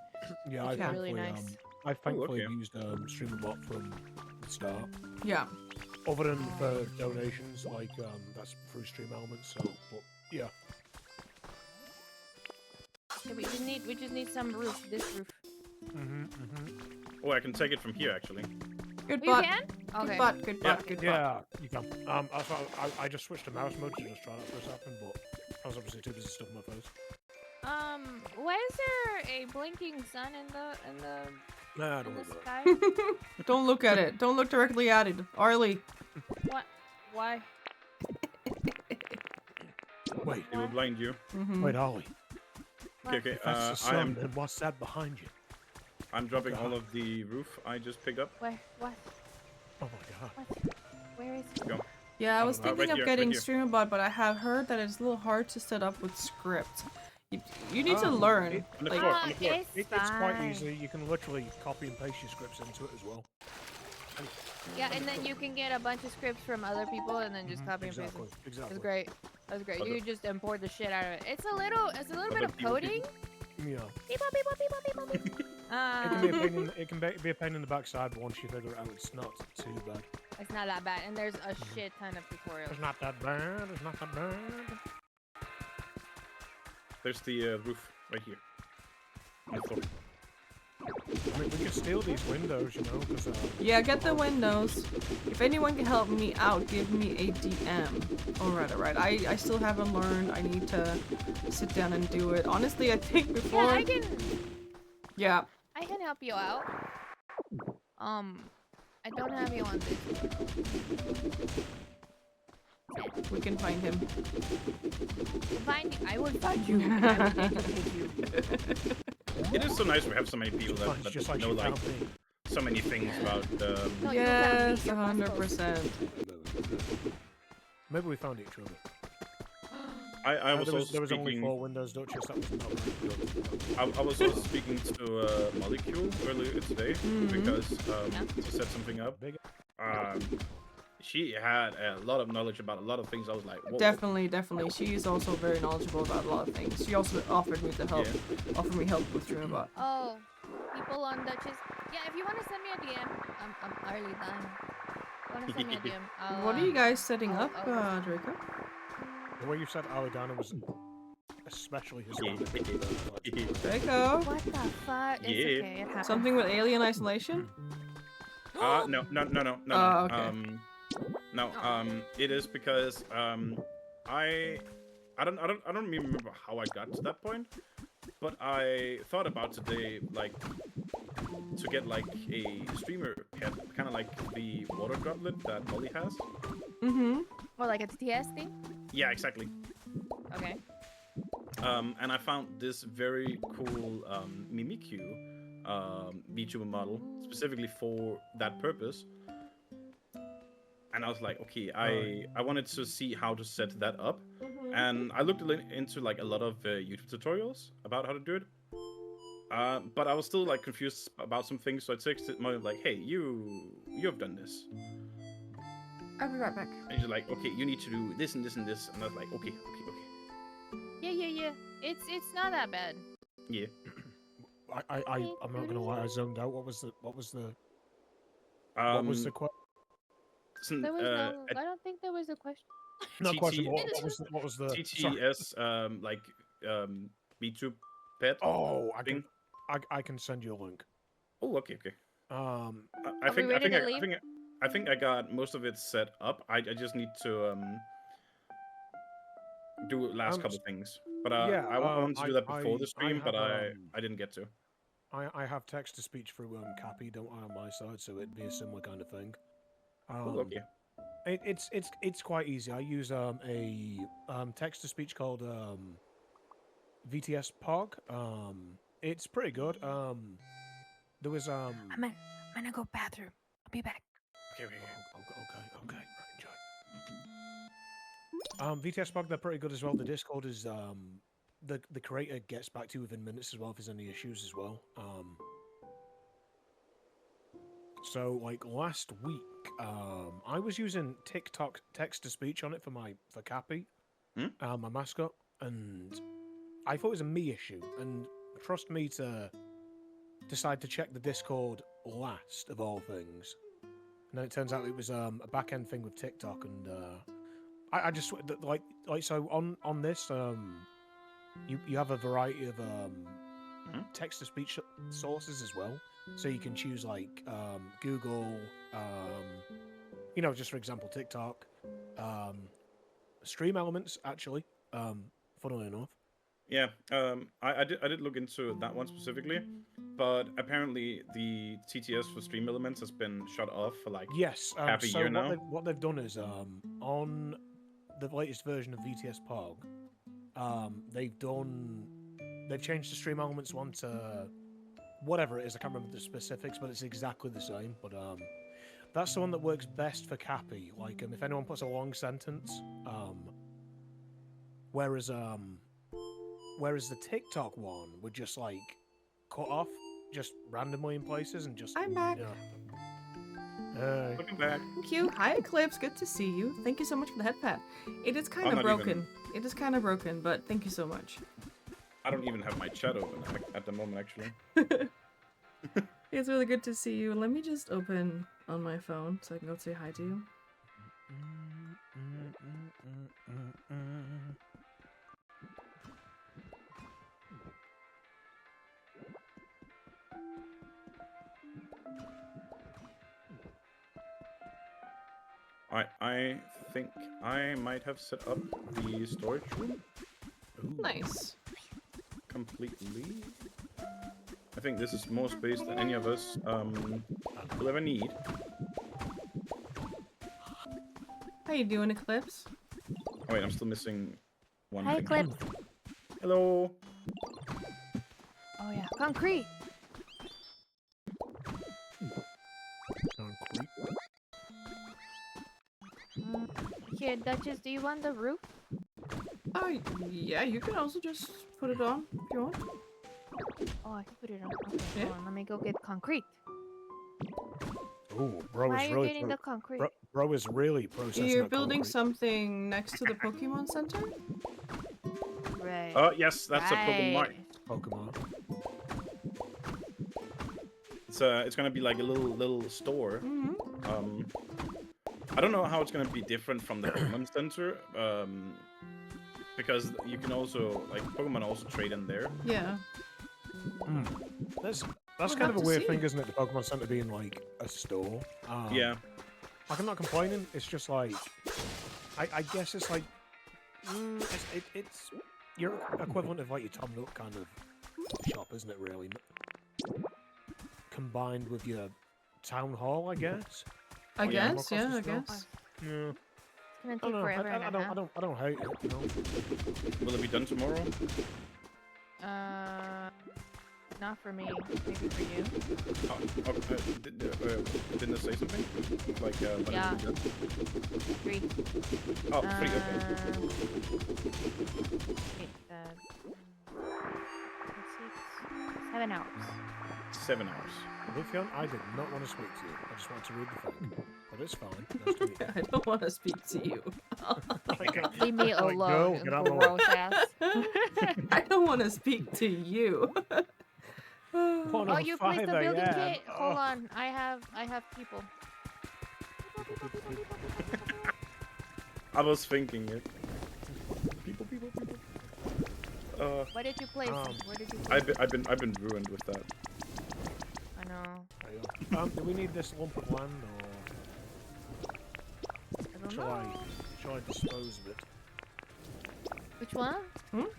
Yeah, It's really nice. I thankfully okay. used StreamerBot from the start. Yeah. Other than for donations, like that's through Stream Elements. So, but yeah. Yeah, we just need some roof. This roof. Oh, I can take it from here actually. Good You butt. can? Okay. Good butt. Good butt. Good butt. Yeah, you can. I just switched to mouse mode to just try that for a second, but I was obviously too busy stuffing my face. Why is there a blinking sun in the Nah, in don't the worry about it. sky? Don't look at it. Don't look directly at it. Arlie. What? Why? Wait, It will blind you. wait, Ollie. Okay. That's the I sun, am. and what's that behind you? I'm dropping God. all of the roof I just picked up. Where? What? Oh my god. What? Where is it? Go. Yeah, I was Oh, thinking right of here, getting right here. StreamerBot, but I have heard that it's a little hard to set up with script. You need to learn. On the Like, floor, on the floor. It's It's quite fine. easy. You can literally copy and paste your scripts into it as well. Yeah, and then you can get a bunch of scripts from other people and then just copy and paste Exactly. them. Exactly. That's great. That's great. But You just import the shit out of it. It's a little bit the of people- coding. Yeah. Beep, boop, beep, boop, beep, boop, beep, boop. It can be a pain in, it can be a pain in the backside, but once you figure it out, it's not too bad. It's not that bad, and there's a shit ton of tutorials. It's not that bad. It's not that bad. There's the roof right here. On the floor. I mean, we could steal these windows, you know, because yeah, get the windows. If anyone can help me out, give me a DM. Alright. I still haven't learned. I need to sit down and do it. Honestly, I think before. Yeah, Yeah. I can help you out. I don't have you on this. We can find him. I would find you. And I would educate you. It is so nice we have so many people that just like know you like found me. so many things about. No, you Yes, found me. You're possible. 100%. Maybe we found each other. I was there also was only speaking. 4 windows, Duchess. That was not very good. I was also speaking to Molecule earlier today because she set something up. Big. She had a lot of knowledge about a lot of things. I was like, whoa. Definitely. She is also very knowledgeable about a lot of things. She also offered me to help, offered me help with DreamBot. Oh, people on Duchess. Yeah, if you want to send me a DM, I'm early done. Want to send me a DM? I'll, What are you guys setting I'll- up, I'll- Draco? The way you said Aladana was especially Hispanic. Draco? What the fuck? It's Yeah. okay, it happens. Something with alien isolation? No. Oh, okay. No. It is because I don't remember how I got to that point, but I thought about today like to get like a streamer pet, kind of like the water droplet that Molly has. Mm-hmm. Or like a TTS thing? Yeah, exactly. Okay. And I found this very cool Mimikyu VTuber model specifically for that purpose. And I was like, okay, I wanted to see how to set that up. And I looked into like a lot of YouTube tutorials about how to do it. But I was still like confused about some things, so I texted Molly like, hey, you have done this. I'll be right back. And she's like, okay, you need to do this and this and this. And I was like, okay. Yeah. It's not that bad. Yeah. I'm not gonna lie, I zoned out. What was the question? There was no. I don't think there was a question. No TT question. What was the sorry. TTS like B2 pet. Oh, thing? I can send you a link. Oh, okay. Um, I Are we ready to leave? I think I got most of it set up. I just need to do last couple things. But yeah, I wanted to do that before the I stream, but have, I didn't get to. I have text to speech through Cappy, don't I, on my side, so it'd be a similar kind of thing. Oh, okay. It's quite easy. I use a text to speech called VTS Pog. It's pretty good. There was I'm gonna go bathroom. I'll be back. Okay. Okay. Right, enjoy. VTS Pog, they're pretty good as well. The Discord is the creator gets back to you within minutes as well if there's any issues as well. So like last week, I was using TikTok text to speech on it for Cappy, my mascot, and I thought it was a me issue. And trust me to decide to check the Discord last of all things. And then it turns out it was a back end thing with TikTok, and I just like so on this you have a variety of text to speech sources as well. So you can choose like Google, just for example TikTok, Stream Elements actually, funnily enough. Yeah, I did look into that one specifically, but apparently the TTS for Stream Elements has been shut off for like half a year now. What they've done is on the latest version of VTS Pog, they've changed the Stream Elements one to whatever it is. I can't remember the specifics, but it's exactly the same. But that's the one that works best for Cappy. Like if anyone puts a long sentence, whereas whereas the TikTok one would just like cut off just randomly in places and just. I'm back. Yeah. Hey. Welcome back. Thank you. Hi, Eclipse. Good to see you. Thank you so much for the head pat. It is kind I'm of not broken. It is kind of broken, but thank you so much. I don't even have my chat open at the moment, actually. It's really good to see you. Let me just open on my phone so I can go say hi to you. Alright, I think I might have set up the storage room Nice. completely. I think this is more space than any of us will ever need. How you doing, Eclipse? Oh wait, I'm still missing one Hi, thing. Eclipse. Hello. Oh yeah, concrete. Concrete. Here, Duchess, do you want the roof? Yeah, you can also just put it on if you want. Oh, I can put it on. Okay, Yeah. hold on. Let me go get concrete. Ooh, bro Why is are you really getting the concrete? bro is really processing. You're that building concrete. something next to the Pokemon Center? Right. Oh yes, that's a Pokemon Mart. Pokemon. It's gonna be like a little store. Mm-hmm. I don't know how it's gonna be different from the Pokemon Center. Because you can also like Pokemon also trade in there. Yeah. That's We'll kind have of a to weird see. thing, isn't it? The Pokemon Center being like a store. Yeah. Like I'm not complaining. It's just like I guess it's like it's your equivalent of like your Tom Nook kind of shop, isn't it? Really, combined with your town hall, I guess. I yeah, guess, yeah, I guess. Yeah. It's gonna I take don't know. forever and a half. I don't hate it. You know. Will it be done tomorrow? Not for me. Maybe for you. Didn't it say something? Like when Yeah. it will be done? 3. Oh, 3. Okay. Wait, 7 hours. 7 hours. Lufion, I did not want to speak to you. I just wanted to read the thing. But it's fine. Nice to meet you. I don't want to speak to you. Leave me Like, alone, no, get out of the way. gross ass. I don't want to speak to you. Oh, you placed the building 1:05 AM. kit. Hold on, I have people. I was thinking it. People. Where did you place them? Where did you place I've been ruined with that. I know. Do we need this lump of land, I don't or know. shall I dispose of it? Which one?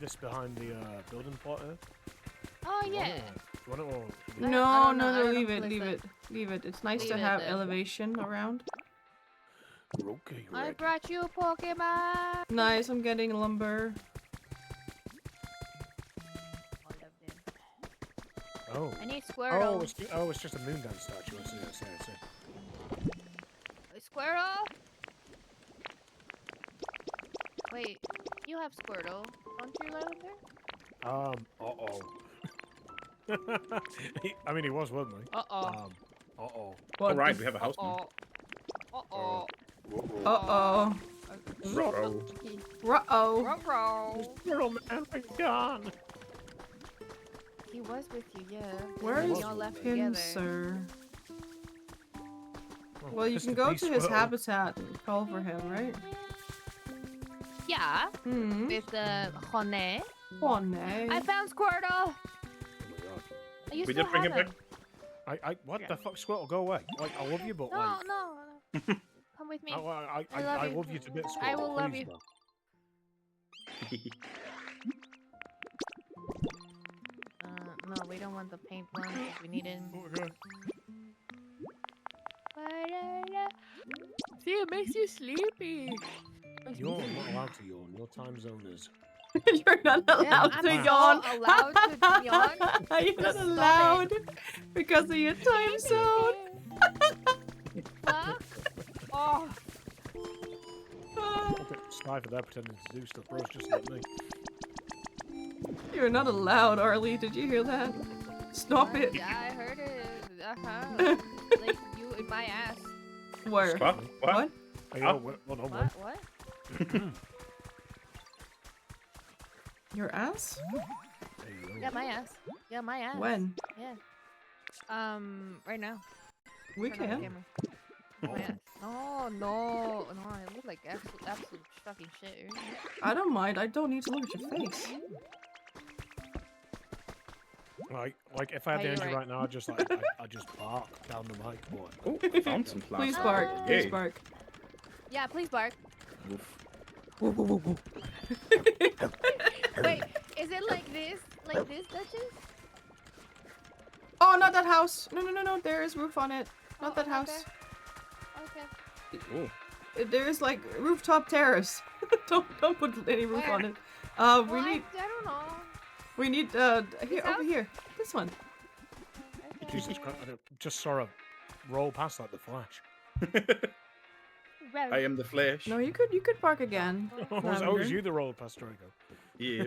This behind the building plot here? Oh yeah. Do you want it or? I No, don't know, I no, don't know leave who it, placed leave it. it, leave it. It's nice Leave to it have then. elevation around. Okay, I Red. brought you a Pokemon. Nice, I'm getting lumber. Oh. I need Squirtle. It's just a moon dance statue. I see. Squirtle. Wait, you have Squirtle, don't you, Lavender? I mean, he was, wasn't he? Uh-oh. Alright, we have a house now. Uh-oh. Uh-oh. Ruh-roh. Uh-oh. Ruh-roh. Squirrel man, I'm gone. He was with you, yeah. Where And is y'all left together. Pincer? Oh, Well, you Mr. can go Beast to his Squirrel. habitat and call for him, right? Yeah, Hmm. with the Hone. Oh, no. I found Squirtle. Oh my god. You We still did bring have him back. him. What the fuck, Squirtle? Go away. Like, I love you, but No, like, no. Come with me. I I love love you. you to bits, Squirtle. I will love please, you. bro. No, we don't want the paint one. We need it. Okay. See, it makes you sleepy. You're not allowed to yawn. Your time zone is. You're not allowed I'm to so yawn. allowed to yawn. You're not Stop it. allowed because of your time zone. Fuck. Oh. Okay, Sniper there pretending to do stuff, bro's just like me. You're not allowed, Arlie. Did you hear that? Stop it. Yeah, I heard it. Like you in my ass. Where? What? What? Hey, yo, hold on, wait. What? Your ass? Hey, yo. Yeah, my ass. Yeah, my ass. When? Yeah. Right now. We Turn on the can. camera. My ass. No, I look like absolute fucking shit. I don't mind. I don't need to look at your face. Like if I had the You're engine right. right now, I just bark down the mic. Boy. Oh, I found some plants. Please bark. Please Yay. bark. Yeah, please bark. Woof. Wait, is it like this? Like this, Duchess? Oh, not that house. No. There is roof on it. Not that not house. Okay. Oh, There is like rooftop terrace. don't put any roof Where? on it. Well, We need I don't know. here over house? here. This one. Okay. Jesus Christ! I just saw a roll past like the Flash. I am the Flash. No, you could park again. Oh, Lavender. was you the roll past Draco? Yeah.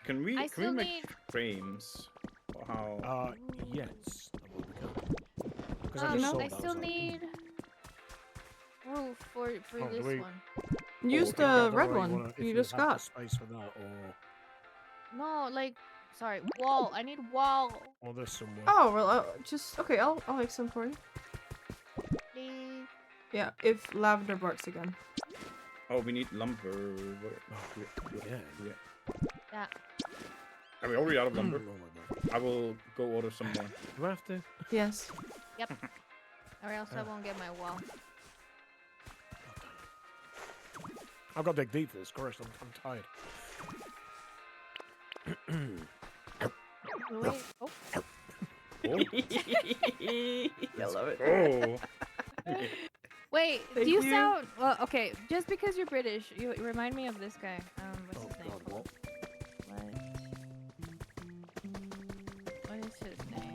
Can we I still make need. frames? Or how? Yes. I believe we can. Because I just know- saw I that, still was like, need roof for Oh, do this we- one. Use okay, I the don't know red where one. if You have just the got. space for that, or No, like, sorry, wall. I need wall. this somewhere. Oh well, just okay. I'll make some for you. Please. Yeah, if lavender barks again. Oh, we need lumber. Yeah. Yeah. Are we already out of lumber? Oh my God. I will go order some more. Do I have to? Yes. Or else I won't get my wall. I've got to dig deep for this. Christ, I'm tired. Wait. Oh. I love it. Oh. Wait, Thank do you you. sound well? Okay, just because you're British, you remind me of this guy. What's Oh his name? God, what? What is his name?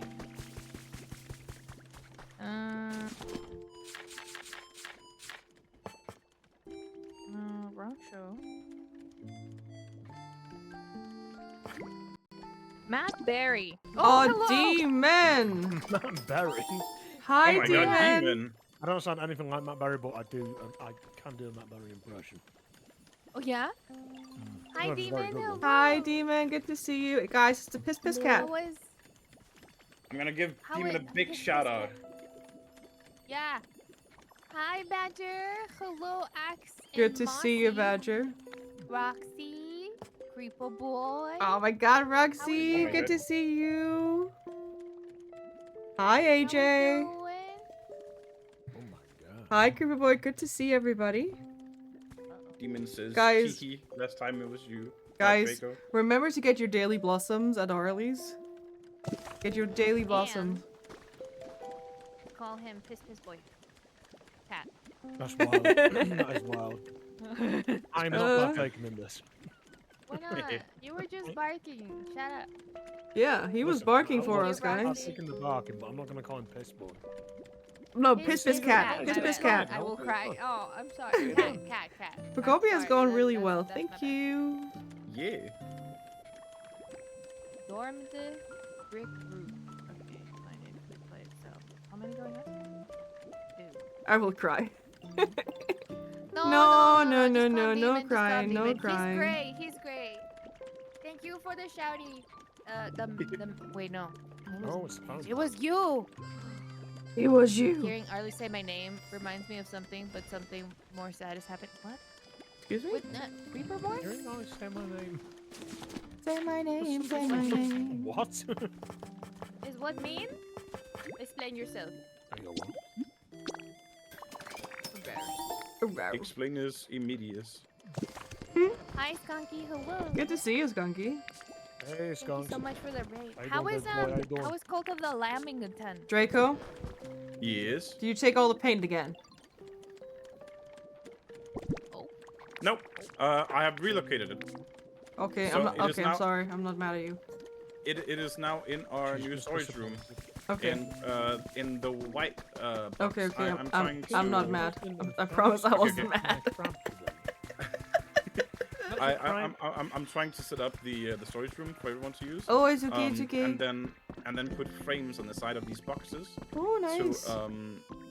Wrong show. Matt Berry. Oh, hello. demon! Matt Berry. Hi, Oh my demon. god, demon. I don't sound anything like Matt Berry, but I do. I can do a Matt Berry impression. Oh yeah. Hi, That was very Demon. good Hello. one. Hi, demon. Good to see you, guys. It's the Piss Cat. How was? I'm gonna give How Demon a it- big shout out. Yeah. Hi, Badger. Hello, Axe. Good and to see you, Mossy. Badger. Roxy. Creeper Boy. Oh my God, Roxy. Oh, Good to good. see you. Hi, How we AJ. doing? Oh my God. Hi, Creeper Boy. Good to see everybody. Demon says, Guys. Kiki, last time it was you. Guys, Draco. remember to get your daily blossoms at Arlie's. Get your daily blossoms. Call him Piss Boy. Cat. That's wild. That is wild. I'm not partaking in this. Why not? You were just barking. Shut up. Yeah, he was Listen, barking I for was- us, I'm guys. sick in the barking, but I'm not gonna call him Piss Boy. No, Piss Piss Cat. my Piss bad. Cat. I will cry. Oh, I'm sorry. Cat. I'm Pokopia is sorry. going really That's- well. that's Thank my bad. you. Yeah. Dorm the brick roof. Okay, find it. Click play itself. How many do I have? 2. I will cry. No, No, just no, calm no, Demon, no just calm crying, no Demon. crying. He's great. Thank you for the shouty. Wait, no. Oh, it's fine. It was you. It was you. Hearing Arlie say my name reminds me of something, but something more sad has happened. What? Excuse me? With Reaper Boy? You're not say my name. Say my name, say my name. What? Is what mean? Explain yourself. I go, what? Explain this immediate. Hi, Skunky. Hello. Good to see you, Skunky. Hey, Thank you skunks. so much for the raid. How you How doing, is big boy? How you doing? how is Cult of the Lambington? Draco, Yes. do you take all the paint again? Nope. I have relocated it. Okay, So I'm not, it is okay. I'm now- sorry. I'm not mad at you. It is now in our She's new just storage room. Okay. In the white box. Okay. Okay. I'm I'm trying I'm to... not mad. I promise I Okay, wasn't okay. mad. I'm trying to set up the storage room for everyone to use. Oh, it's okay, it's okay. And then put frames on the side of these boxes. Oh, nice.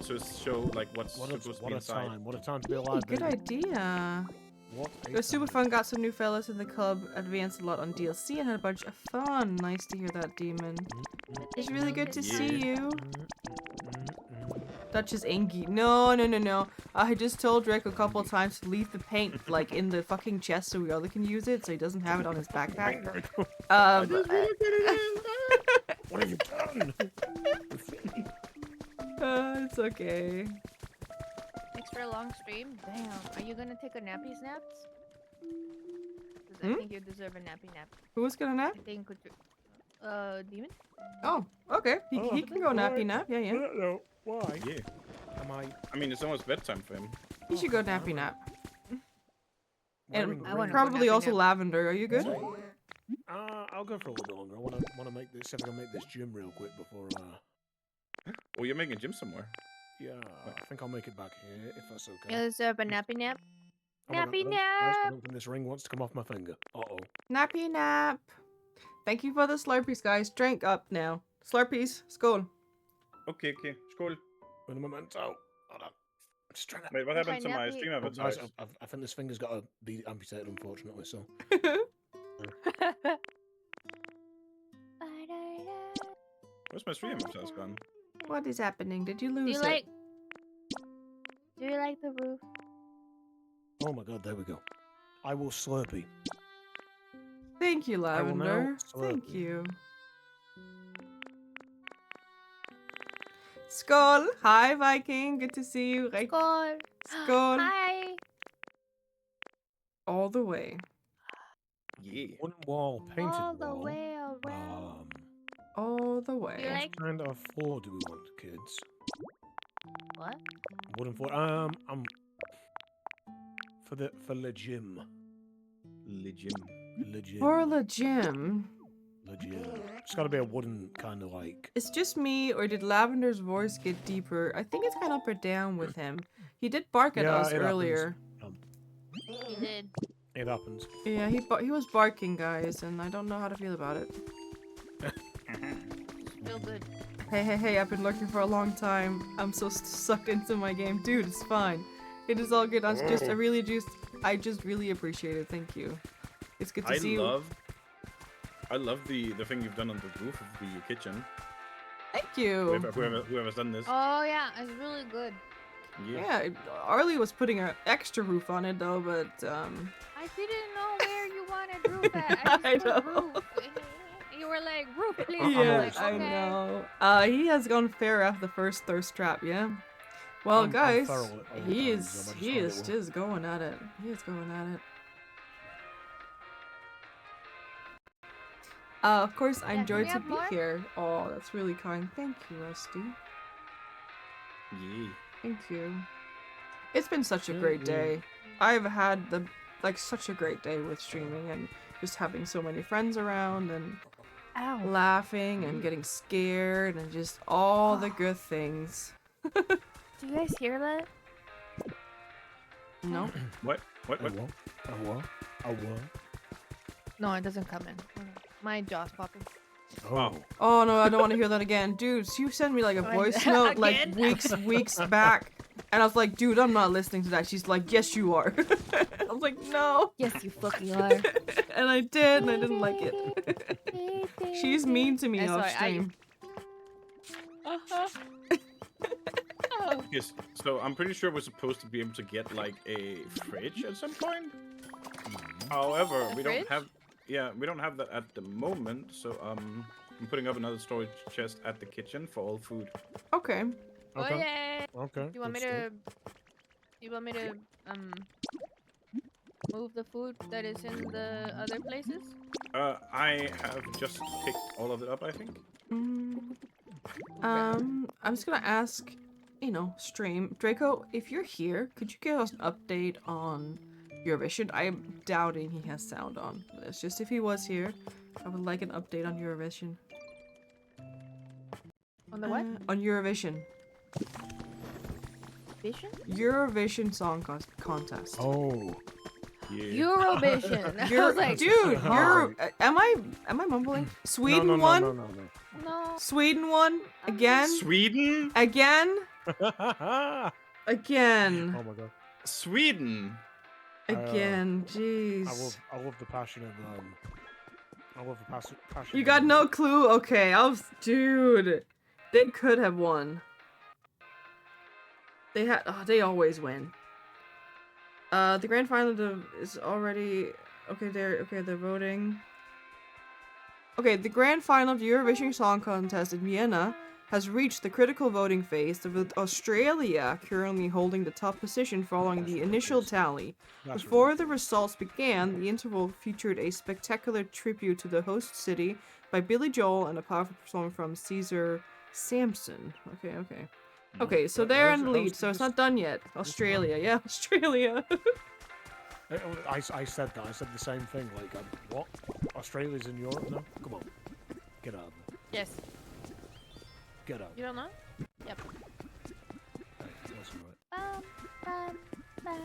To show like what's supposed to be inside. What a time to be alive. Good idea. It was super fun. Got some new fellas in the club. Advanced a lot on DLC and had a bunch of fun. Nice to hear that, Demon. It's really good to see you. Duchess Angie. No. I just told Drake a couple of times to leave the paint like in the fucking chest so we all can use it, so he doesn't have it on his backpack. What have you done? It's okay. Thanks for a long stream. Damn. Are you gonna take a nappy snaps? 'Cause I think you deserve a nappy nap. Who's gonna nap? I think Demon? Oh, okay. He can go nappy nap. Yeah. No. Why? Yeah. Am I mean, it's almost bedtime for him. He should go nappy nap. And I wanna go probably nappy also nap. Lavender. Are you good? I'll go for a little bit longer. I wanna make this. I'm gonna make this gym real quick before. Oh, you're making a gym somewhere. Yeah, I think I'll make it back here if that's okay. You deserve a nappy nap. Oh my Nappy God, nap. I don't think this ring wants to come off my finger. Uh-oh. Nappy nap. Thank you for the Slurpees, guys. Drink up now. Slurpees. Skål. Okay. Skål. With a memento. Hold on. I'm just trying to... Wait, what happened to my nappy- stream Oh, avatars? guys, I think this finger's got to be amputated, unfortunately, so... Where's my stream avatars gone? What is happening? Did you Do lose you it? like the roof? Oh my God, there we go. I will Slurpee. Thank you, I will now Lavender. slurp Thank it. you. Skål. Hi, Viking. Good to see you. Right. Skål. Skål. Hi. All the way. Yeah. Wooden wall, painted All the wall. way around. All the You way. like What kind of floor do we want, kids? what? Wooden floor. For the gym. Legit. For the gym. The gym. It's got to be a wooden kind of like. It's just me, or did Lavender's voice get deeper? I think it's kind of up or down with him. He did bark at Yeah, us it happens. earlier. You did. It happens. Yeah, he was barking, guys, and I don't know how to feel about it. Feel good. Hey, I've been lurking for a long time. I'm so sucked into my game. Dude, it's fine. It is all good. I just really appreciate it. Thank you. It's good to see you. I love the thing you've done on the roof of the kitchen. Thank you. Whoever's done this. Oh yeah, it's really good. Yeah, Arlie was putting an extra roof on it though, but I didn't know where you wanted roof at. I just put roof. You were like, roof, please. yeah, Like, I okay. know. He has gone fair after the first thirst trap, yeah. Well, I'm guys, feral at all he times, is I just he find is it just going at it. He is going at it. Of course, I Yeah, enjoyed can we to have be more? here. Oh, that's really kind. Thank you, Rusty. Yeah. Thank you. It's been such a great day. I've had such a great day with streaming and just having so many friends around and Ow. laughing and getting scared and just all the good things. Do you guys hear that? No? What? A what? No, it doesn't come in. My jaw's popping. Oh. Oh no, I don't want to hear that again. Dude, you sent me like a Oh, voice note like again? weeks back. And I was like, dude, I'm not listening to that. She's like, yes, you are. I was like, no. Yes, you fucking are. And I did, and I didn't like it. She's mean to me I'm off sorry, stream. Yes. So I'm pretty sure we're supposed to be able to get like a fridge at some point. However, A we fridge? don't have. Yeah, we don't have that at the moment. So I'm putting up another storage chest at the kitchen for all food. Okay. Oh Okay. yeah. Okay. Do you want me good to move the food that is in the other places? I have just picked all of it up, I think. I'm just gonna ask, stream. Draco, if you're here, could you give us an update on Eurovision? I'm doubting he has sound on. It's just if he was here, I would like an update on Eurovision. On the what? On Eurovision. Vision? Eurovision Song Contest. Oh. Yeah. Eurovision. I You're, was like, dude, Oh. you're. Am I mumbling? Sweden won. No. no. Sweden won again. Sweden? Again. Oh Again. my god. Sweden? Again. Jeez. I love the passion of I love the passion. You got no clue? Okay, dude. They could have won. They had. Oh, they always win. The grand final is already. Okay, they're voting. Okay, the grand final of the Eurovision Song Contest in Vienna has reached the critical voting phase, with Australia currently holding the top position following the initial tally. Before the results began, the interval featured a spectacular tribute to the host city by Billy Joel and a powerful performance from Caesar Sampson. Okay, so they're in the lead, so it's not done yet. Australia, yeah, Australia. I said that. I said the same thing. Like, what? Australia's in Europe now? Come on. Get out of there. Yes. Get out. You don't know? Yep. Hey, that's all right. Bum, bum, bum.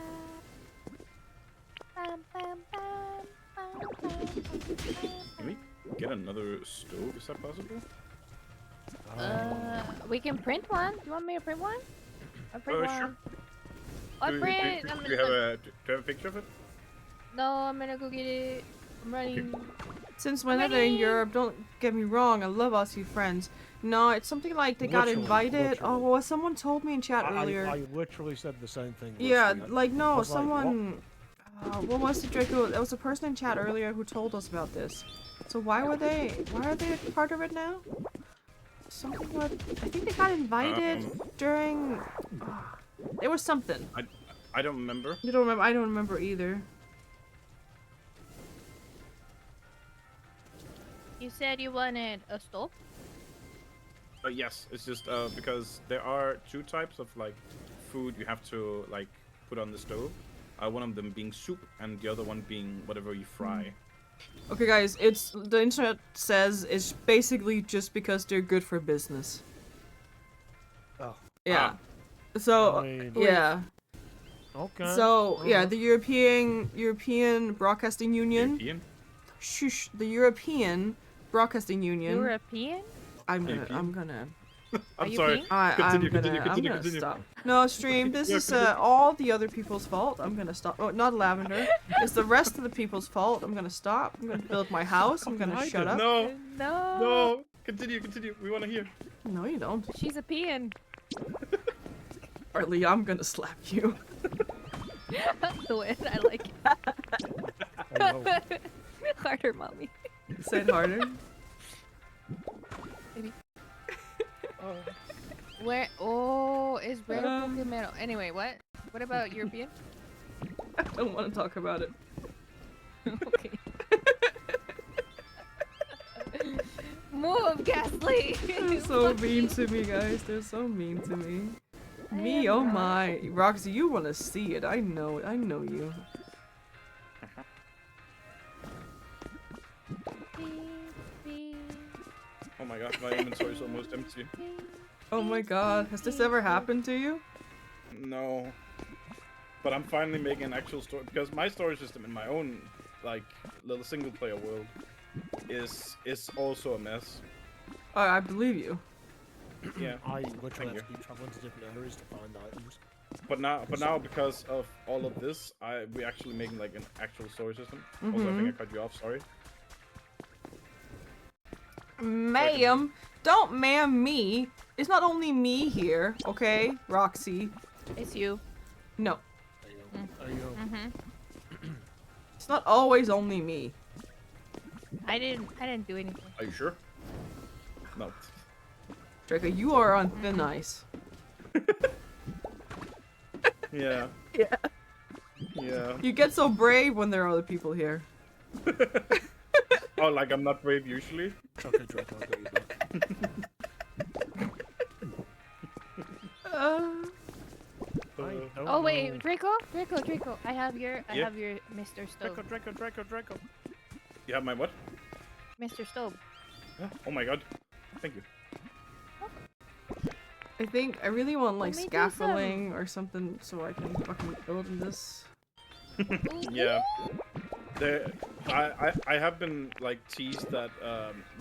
Bum, bum, bum, bum, bum, Can we get another stove? Is that possible? We can print one. Do you want me to print one? I'll print one. Sure. I'll Do print. you have a picture of it? No, I'm gonna go get it. I'm running. Since whenever they're in Europe, don't get me wrong, I love Aussie friends. No, it's something like they got Literally, invited. literally. Oh, well, someone told me in chat earlier. I literally said the same thing. Yeah, last week. like I no, was like, someone. What was it, Draco? There was a person in chat earlier who told us about this. So why are they a part of it now? Something about. I think they got invited during. There was something. I don't remember. You don't remember? I don't remember either. You said you wanted a stove? Yes, it's just because there are two types of like food you have to like put on the stove. One of them being soup, and the other one being whatever you fry. Okay, guys, the internet says it's basically just because they're good for business. Oh. Yeah. So I mean- yeah. Okay. So yeah, the European Broadcasting Union. European? Shush, the European Broadcasting Union. European? I'm European? gonna. Are I'm you sorry. pink? Continue, I'm continue, gonna continue. stop. No, stream. This is all the other people's fault. I'm gonna stop. Oh, not Lavender. It's the rest of the people's fault. I'm gonna stop. I'm gonna build my house. I'm gonna shut up. No, No. no. Continue. We want to hear. No, you don't. She's a peon. Arlie, I'm gonna slap you. The way I like it. Harder, mommy. Say it harder. Where? Oh, is rare Pokemon. Anyway, what? What about European? I don't want to talk about it. Okay. Move, Ghastly! They're so mean to me, guys. They're so mean to me. Me, oh my. Roxy, you want to see it. I know it. I know you. Oh my god, my inventory is almost empty. Oh my god. Has this ever happened to you? No. But I'm finally making an actual story because my storage system in my own like little single player world is also a mess. I believe you. Yeah. I literally Thank have you. to keep traveling to different areas to find items. But now because of all of this, we're actually making like an actual storage system. Also, I think I cut you off. Sorry. Ma'am, don't ma'am me. It's not only me here, okay, Roxy? It's you. No, There you go. it's not always only me. I didn't do anything. Are you sure? No. Draco, you are on thin ice. Yeah. Yeah. Yeah. You get so brave when there are other people here. Oh, like I'm not brave usually. Okay, Draco, I'll get you back. Oh wait, Draco. I have your Mr. Stove. Draco. You have my what? Mr. Stove. Oh my god. Thank you. I think I really want like Let me do scaffolding or something so I can fucking build in this. Yeah. I have been like teased that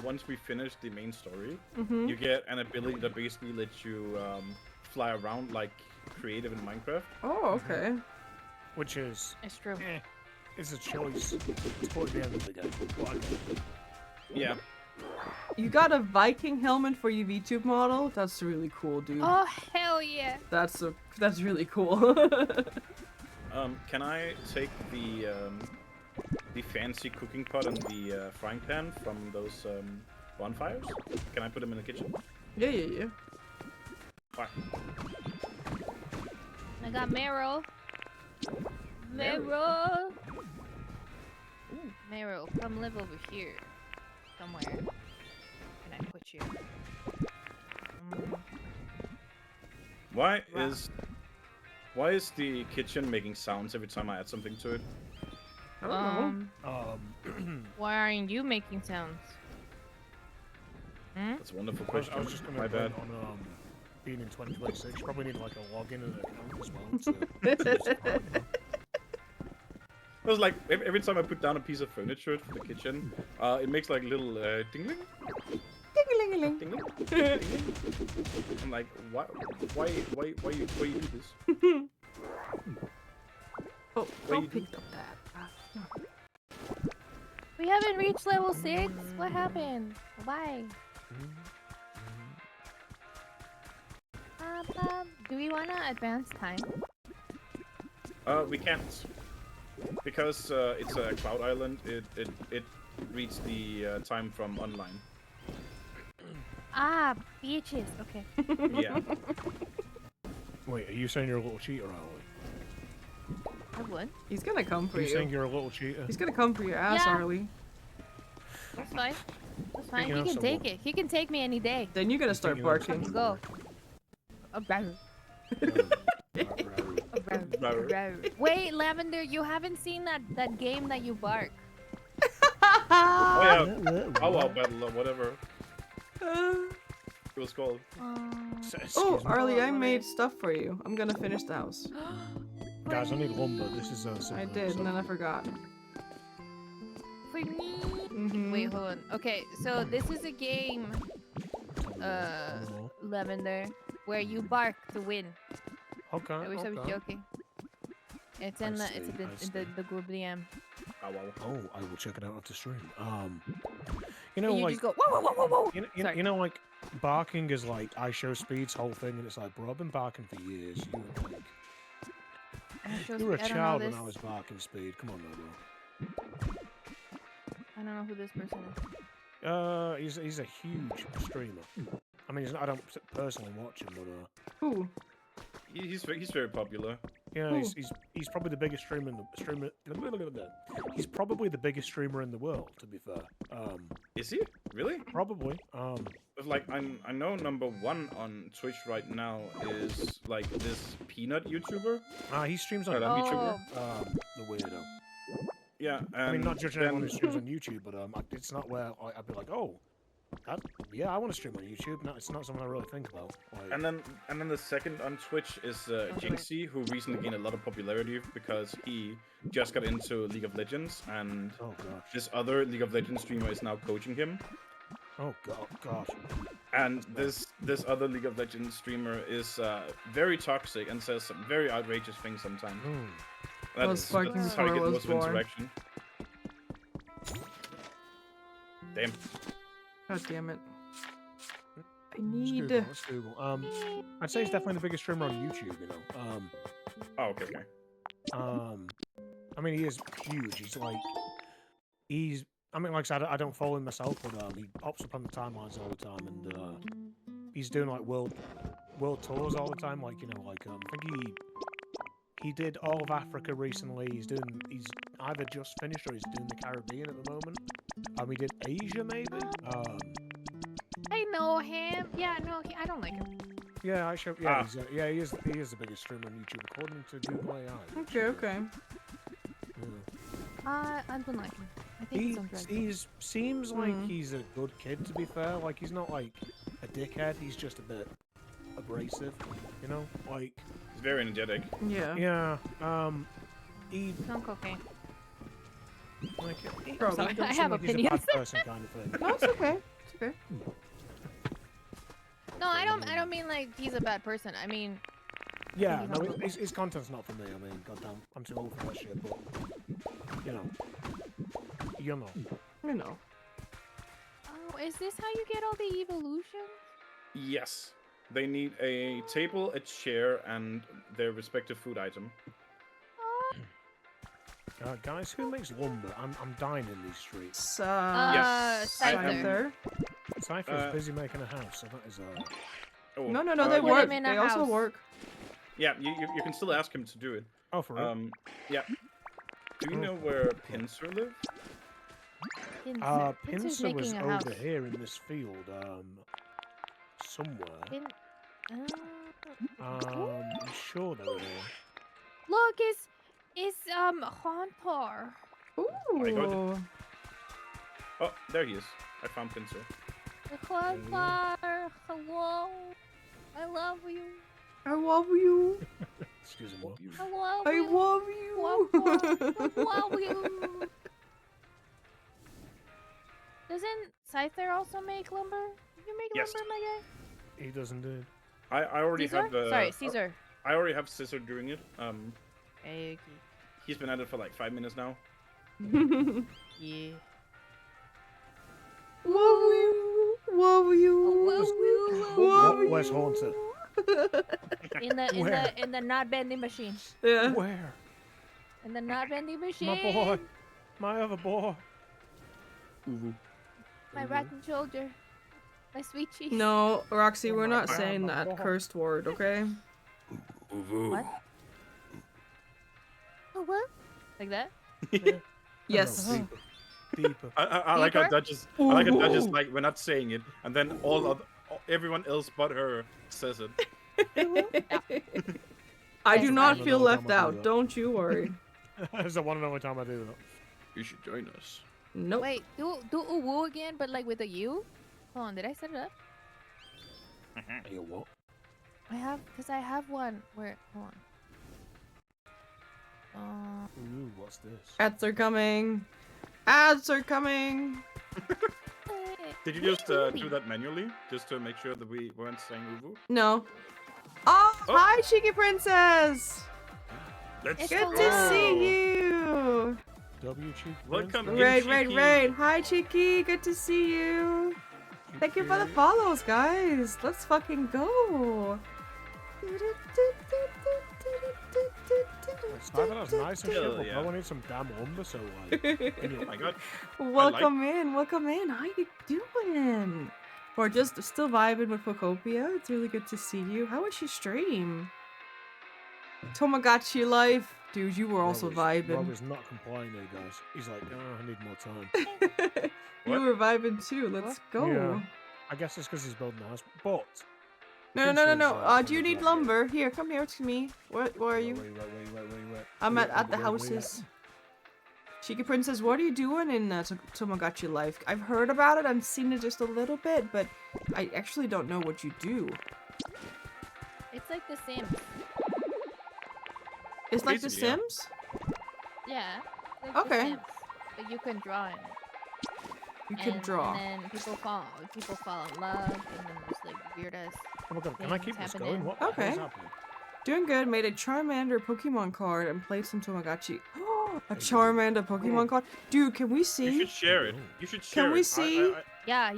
once we finish the main story, you get an ability that basically lets you fly around like creative in Minecraft. Oh, okay. Which is It's true. it's a choice towards the end of the game. Yeah. You got a Viking helmet for your VTube model? That's really cool, dude. Oh hell yeah! That's really cool. Can I take the fancy cooking pot and the frying pan from those bonfires? Can I put them in the kitchen? Yeah. Fine. I got marrow. Marrow. Marrow, come live over here. Somewhere. Can I put you? Why is the kitchen making sounds every time I add something to it? I don't know. Why aren't you making sounds? Hmm? That's a wonderful I question. was just gonna My bad. on being in 2026. You probably need like a login and an account as well. To It was like every time I put down a piece of furniture for the kitchen, it makes like little dingling. Ding-a-ling-a-ling. Dingling. Dingling. I'm like, why you do this? Oh, What don't you do? pick up that. We haven't reached level 6. What happened? Why? Do we wanna advance time? We can't. Because it's a cloud island, it reads the time from online. Ah, beaches. Okay. Yeah. Wait, are you saying you're a little cheater, Arlie? I would. He's gonna come for Are you saying you. you're a little cheater? He's gonna come for your ass, Yeah. Arlie. That's fine. That's fine. Speaking He of can take someone. it. He can take me any day. Then you're gonna start Speaking of barking. Go. Wait, Lavender, you haven't seen that game that you bark. Oh yeah. Wow battle or whatever it was called. Oh, Arlie, I made stuff for you. I'm gonna finish the house. Guys, I need lumber. This is I simple, did, so- and then I forgot. For me. Mhm. Wait, hold on. Okay, so this is a game, Lavender, where you bark to win. Okay. I wish I was okay. joking. It's in the I the group DM. Oh, wow. Oh, I will check it out after stream. You know, And you like just go whoa whoa whoa whoa whoa. Sorry. you know, like barking is like I show speed's whole thing, and it's like, bro, I've been barking for years. You were a child when I was barking speed. Come on, now, bro. I don't know who this person is. He's a huge streamer. I mean, I don't personally watch him, but Who? He's very popular. yeah, Who? he's probably the biggest streamer in the He's probably the biggest streamer in the world, to be fair. Is he really? Probably. But, like I know number one on Twitch right now is like this peanut YouTuber. He streams on Right, YouTube. Oh. The weirdo. Yeah, and I mean, not judging anyone who then- streams on YouTube, but it's not where I'd be like, oh, yeah, I want to stream on YouTube. No, it's not something I really think about. Like, And then the second on Twitch is Jinxie, who recently gained a lot of popularity because he just got into League of Legends, and oh gosh. this other League of Legends streamer is now coaching him. Oh gosh. And this other League of Legends streamer is very toxic and says some very outrageous things sometimes. Was barking That's how he before I gets was most of born. interaction. Damn. God damn it. I Let's need. Google, let's Google. I'd say he's definitely the biggest streamer on YouTube. You know. Oh, okay. I mean, he is huge. He's. I mean, like I said, I don't follow him myself, but he pops up on the timelines all the time, and he's doing like world tours all the time. Like, you know, like I think he did all of Africa recently. He's either just finished or he's doing the Caribbean at the moment. He did Asia maybe. I know him. Yeah, no, I don't like him. Yeah, I show. Yeah, he is the biggest streamer on YouTube according to Google AI. Okay. Yeah. I don't like him. I think he's on drugs. Seems like he's a good kid, to be fair. Like, he's not like a dickhead. He's just a bit abrasive, you know. Like, He's very energetic. Yeah. yeah. He It's on cocaine. like he Probably. doesn't I seem have like he's a opinions. bad person kind of thing. No, it's okay. It's okay. No, I don't mean like he's a bad person. I mean, Yeah, he's no, not his content's not for me. I mean, goddamn, I'm too old for that shit. But you know, You know. oh, is this how you get all the evolutions? Yes. They need a table, a chair, and their respective food item. Oh, guys, who makes lumber? I'm dying in these streets. Yes, I am- Scyther. Cypher's busy making a house, so that is Oh, No, they Put work. him in a They also house. work. Yeah, you can still ask him to do it. Oh, for real? Yeah. Do you know where Pincer lives? Pincer's Pincer was making a over house. here in this field, somewhere. Pin- I'm sure they were here. Look, it's Hauntar. Ooh. Oh, there he is. I found Pincer. Hauntar, hello. I love you. I love you. Excuse me. I love I you. love you. I love you. Doesn't Scyther also make lumber? You make Yes. lumber, my guy? He does indeed. I already Caesar? have. Sorry, Caesar. I already have Scissor doing it. Okay. He's been at it for like 5 minutes now. Yeah. Love you. Love you. Where's Haunter? In the not bending machine. Yeah. Where? In the not bending machine. My boy. My other boy. My rotten shoulder. My sweet cheese. No, Roxy, Oh we're my not God, saying my that God. cursed word, okay? What? Oh, what? Like that? Yes. No, deeper. I like how Deeper? Duchess. I like how Duchess Ooh. like we're not saying it, and then everyone else but her says it. I do That's not fine. feel I don't know left how to do out. that. Don't you worry. That's the one and only time I do that. You should join us. Nope. Wait, do a woo again, but like with a U? Hold on, did I set it up? Hey, what? Cause I have one where, hold on. Ooh, what's this? Ads are coming. Ads are coming. Did you just do that manually, just to make sure that we weren't saying uwu? No. Oh, Oh. hi, Cheeky Princess. Let's It's Good go. to see you. W Chief. Welcome Prince? in, Raid, Cheeky. raid. Hi, Cheeky. Good to see you. Thank you for the follows, guys. Let's fucking go. Sniper, that's nice and shit, Hell but yeah. bro, I need some damn lumber, so like... Oh my god. Welcome in, welcome in. How you doing? Or just still vibing with POKOPIA? It's really good to see you. How was your stream? Tamagotchi life. Dude, you were also Rob vibing. is not complying there, guys. He's like, oh, I need more time. You What? were vibing too. Let's go. Yeah. I guess it's because he's building a house, but... No. Do you need lumber? Here, come here to me. Where are you? Wait. I'm Wait, at the wait. houses. Cheeky Princess, what are you doing in Tamagotchi life? I've heard about it. I've seen it just a little bit, but I actually don't know what you do. It's like The Sims. It's like The Basically, yeah. Sims? Yeah. Like Okay. The Sims. But you can draw in it. You can draw. And then people fall in love, and then there's like weird ass. Oh my god, can I things keep this happening. going? What the hell Okay. is happening? Doing good. Made a Charmander Pokemon card and played some Tamagotchi. A Charmander Pokemon card? Dude, can we You see? should share it. You should share Can it. we see? Yeah.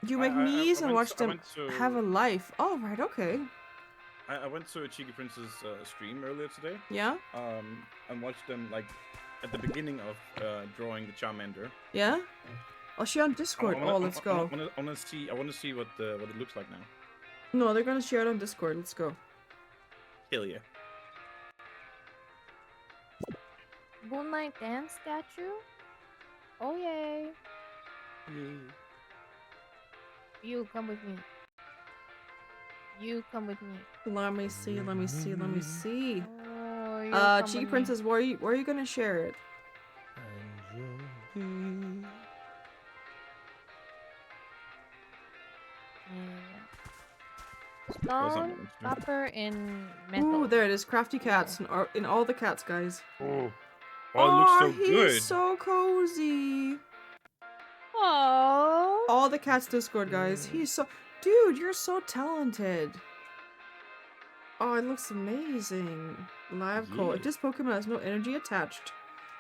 You make I knees and went watch to- I them went to- have a life. Oh, right, okay. I went to a Cheeky Princess stream earlier today. Yeah? And watched them like at the beginning of drawing the Charmander. Yeah? Oh, she on Discord. I wanna- Oh, let's go. I want to see what it looks like now. No, they're gonna share it on Discord. Let's go. Hell yeah. Moonlight Dance statue. Oh yay! You come with me. You come with me. Let me see. Oh, you come Cheeky with me. Princess, where are you gonna share it? Yeah. Stone, copper, and metal. Ooh, there it is. Crafty cats in all the cats, guys. Oh, it looks so he's good. so cozy. Oh. All the cats Discord, guys. He's so... Dude, you're so talented. Oh, it looks amazing. Live coal. If this Pokemon has no energy attached,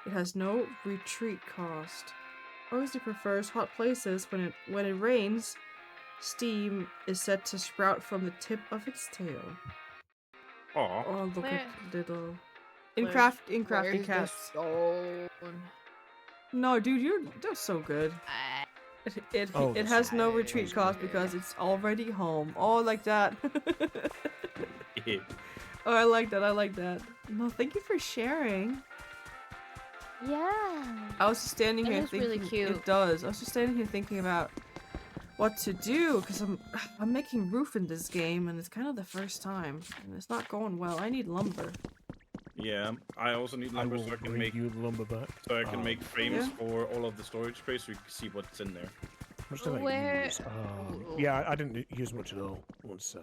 it has no retreat cost. Obviously prefers hot places. When it rains, steam is said to sprout from the tip of its tail. Aw. Oh, look Where- at little... In Where's- Crafty Where's the Cats. stone? No, dude, you're so good. It Oh, has no that's retreat cost because it's already home. Oh, like that. Oh, I like that. I like that. No, thank you for sharing. Yeah. I was just standing That here looks thinking. really cute. It does. I was just standing here thinking about what to do because I'm making roof in this game and it's kind of the first time and it's not going well. I need lumber. Yeah, I also need I lumber will so I can bring make you the lumber back. make frames Yeah. for all of the storage space so you can see what's in there. How much did I Where- use? Yeah, I didn't use much at all. One sec.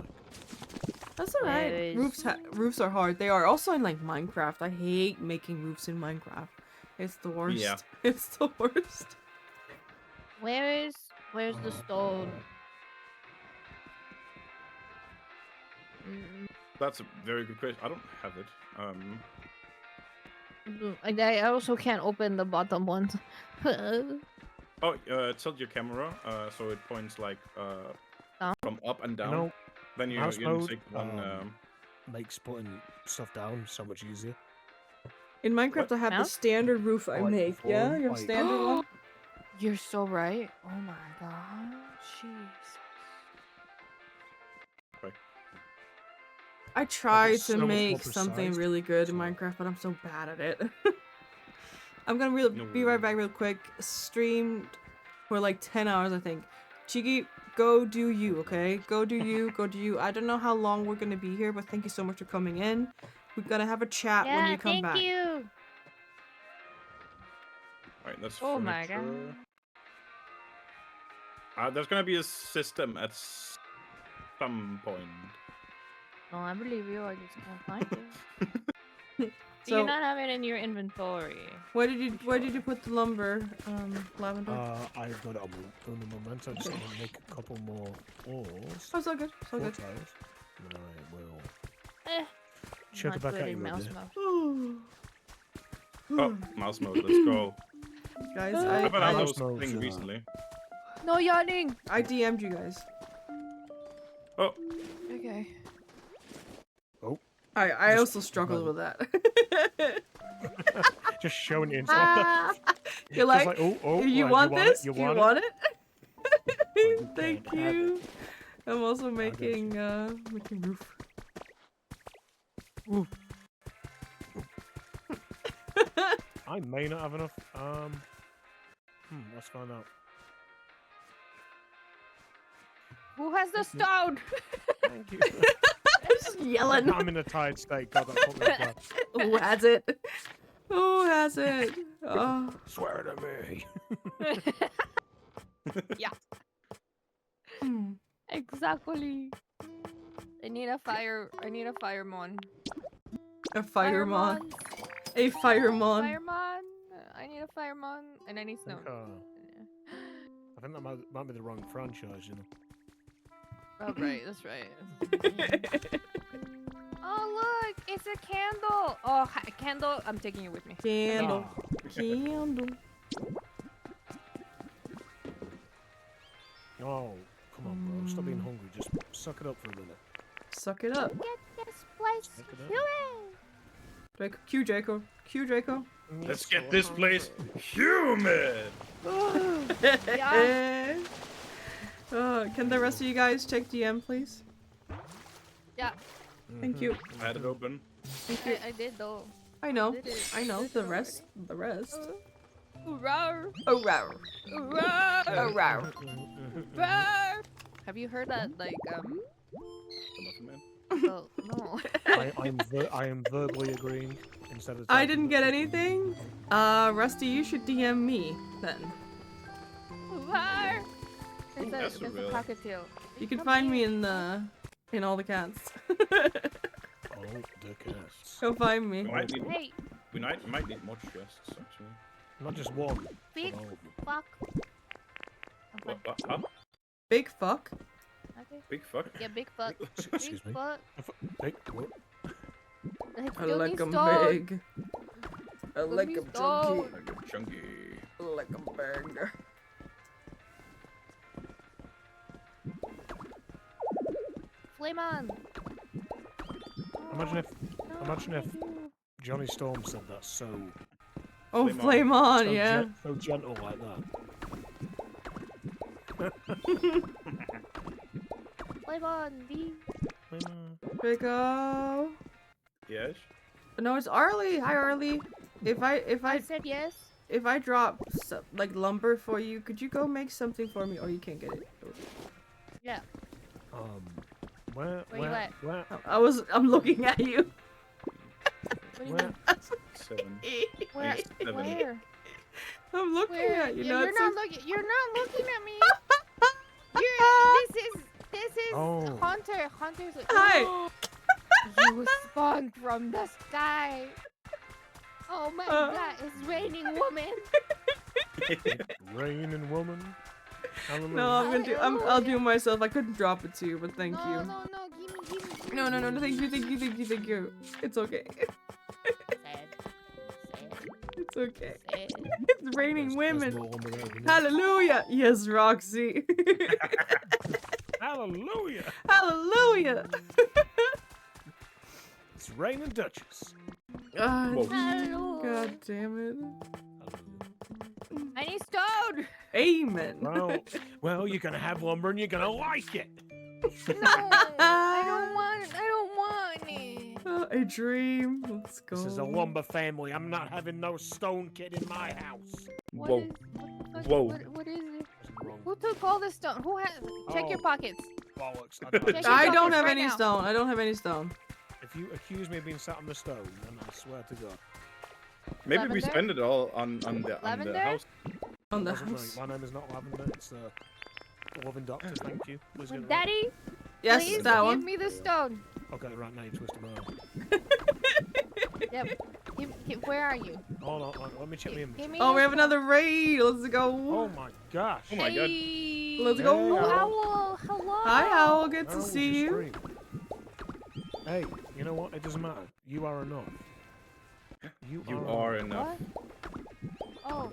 That's alright. Anyways. Roofs are hard. They are also in like Minecraft. I hate making roofs in Minecraft. It's the worst. Yeah. It's the worst. Where's the stone? That's a very good question. I don't have it. I also can't open the bottom ones. Tilt your camera so it points like Down? from up and down. You know, Then you mouse can mode, take one. makes putting stuff down so much easier. In Minecraft, I have the Mouse? standard roof I Like make. before, Yeah, you have like- standard one. You're so right. Oh my god. Jeez. I tried it's to so much more make something precise, really good in so- Minecraft, but I'm so bad at it. I'm gonna be right back real quick. Streamed for like 10 hours, I think. Chigi, go do you, okay? Go do you, go do you. I don't know how long we're gonna be here, but thank you so much for coming in. We're gonna have a chat when you come thank back. you. Alright, that's Oh my furniture. god. There's gonna be a system at some point. No, I believe you. I just can't find it. Do So, you not have it in your inventory? where did you put the lumber, Lavender? I've got it on the momentum. Just gonna make a couple more ores. Oh, so good, so good. Tiles. And I will Eh. chuck Not it back good at in you. mouse Mouse mode. Oh, mouse mode. Let's go. Guys, How about I Mouse was mode's, playing uh, recently? No yawning. I DM'd you guys. Oh, Okay. I Just also struggled run. with that. Just showing it inside. You're like, oh, you right, want this? You You want want it? it? you Thank can't have you. I'm also got making roof. I may not have enough. Let's find out. Who has the stone? Thank you. Just yelling. I'm in a tired state. God, that put me off guard. Who has it? Who has it? Oh. Swear to me. Yeah. Hmm. Exactly. I need a fireman. A fireman. A fireman. Fireman. I need a fireman, and I need snow. I think that might be the wrong franchise, you know. Oh right, that's right. Oh look, it's a candle. Oh, a candle. I'm taking it with me. Candle. Ah. Candle. Oh, come on, bro. Stop being hungry. Just suck it up for a minute. Suck it up. Get this place Suck it up. human. Draco. Q Draco. Q Draco. let's get this place human. Yeah. Can the rest of you guys check DM, please? Yeah, Thank you. I had it open. Thank you. I did though. I know. Did it. I know. Did The it rest. The rest. Rawr, Oh, wow. rawr, Oh, wow. rawr. Have you heard that? Like, The Muffin Man. well, no. I am verbally agreeing instead of. I typing didn't it. get anything. Rusty, you should DM me then. Rawr. Ooh, that's a There's real- a cockatiel. You can find me in the in all the cats. Oh, the cats. Come find me. We might need, Hey, we might need more chests actually. Not just one. big but all of them. fuck. Okay. What? Huh? Big fuck. Okay. Big fuck. Yeah, big fuck. Excuse Big me. fuck. Hey, what? Like, I fill like me 'em stone. big. I like me 'em stone. chunky. Like a chunky. I like 'em big. Flame on. Imagine if No, imagine if thank you. Johnny Storm said that so Oh, Flame on. flame on, so, yeah. so gentle like that. Flame on, D. Rico. Yes. No, it's Arlie. Hi, Arlie. If I I said yes. if I drop like lumber for you, could you go make something for me? Or you can't get it. Yeah. Where Where you at? I'm looking at you. What do you Where- mean? 7. Where? 7. Where? I'm looking Where? at you. Yeah, No, you're it's not a- looking. You're not looking at me. This is Oh. Hunter. Hunter's. Hi. You spawned from the sky. Oh my God! It's raining, woman. Raining woman. Hallelujah. No, I'll do it myself. I couldn't drop it to you, but thank No, you. no, no. Give me. No, thank you. It's okay. It's okay. Sad. It's raining There's women. more lumber there, isn't it? Hallelujah. Yes, Roxy. Hallelujah. Hallelujah. It's raining Duchess. God, Hallelujah. God damn it. Hallelujah. I need stone. Amen. Well, you're gonna have lumber and you're gonna like it. No, I don't want it. I don't want it. A dream. Let's go. This is a lumber family. I'm not having no stone kid in my house. What Whoa. is- what the fuck- Whoa. What is it? Wasn't wrong. Who took all the stone? Who has? Check your Oh. pockets. Bollocks. Check your I don't pockets have right any now. stone. I don't have any stone. If you accuse me of being sat on the stone, then I swear to God. Maybe we Lavender? spend it all on the Lavender? house. On the Wasn't house. right. My name is not Lavender. It's Loving Doctor. Thank you. Please get it right. Daddy, Yes, please that give one. me the stone. Okay, right now you twisted my arm. Yep. Where are you? Hold on, let me check my image. Give me Oh, the we have stone. another raid. Let's go. Oh my gosh. Oh my God. Hey. Let's go. Hey, Owl, hello. Hi, Owl. Good to How was see your you. stream? Hey, you know what? It doesn't matter. You are enough. You are enough. What? Oh,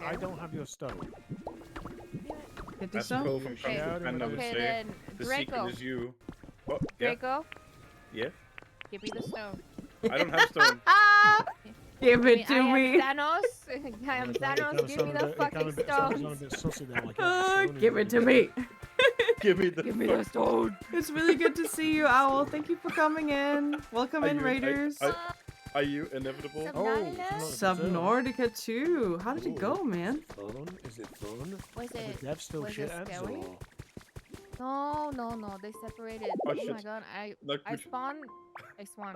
I don't have your stone. Get the That's stone. cool from Okay. Kung Fu Panda would Okay, say. then The Draco. secret is you. What? Yeah. Draco, Yeah. give me the stone. I don't have stone. Ah! Give it to I me. am Thanos. I am Thanos. Give me the fucking stone. Give it to me. Give me the. Give me the stone. It's really good to see you, Owl. Thank you for coming in. Welcome in, Raiders. Are you inevitable? Subnautica too. How did it go, man? Fun? Is it fun? Was Are the it? devs still was it shitheads scary? or? No. They separated. Oh, Oh, shit. my God. I Like, spawned. I swan.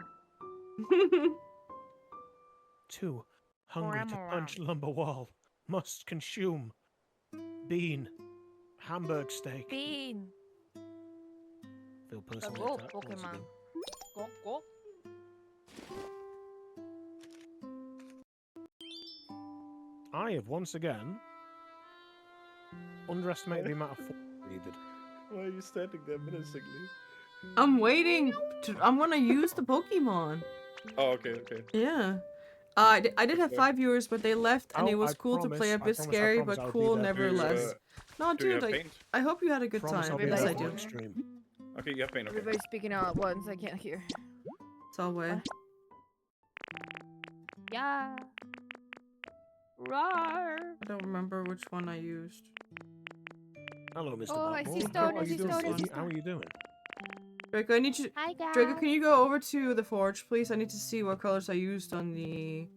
Too hungry to Forever. punch lumber wall. Must consume. Bean. Hamburg steak. Bean. Feel personally Go, attacked once Pokemon. again. Go. I have once again underestimated the amount of force needed. Why are you standing there menacingly? I'm waiting. I'm gonna use the Pokemon. Oh, okay. Yeah. I did have 5 viewers, but they left, and it Oh, was I cool to promise- play a I bit promise- I scary, promise but I'll be cool there. nevertheless. No, Do you dude, have like, paint? I hope you had a good Promise time. I'll be Yes, there I for do. next stream. Okay, you have paint. Okay. Everybody's speaking all at once. I can't hear. It's all way. Yeah. Roar. I don't remember which one I used. Hello, Mr. Oh, I Blackmore. see How stone, are I you see doing, stone, I Steve? see How are you doing? Draco, I need you. Hi guys. Draco, can you go over to the forge, please? I need to see what colors I used on the.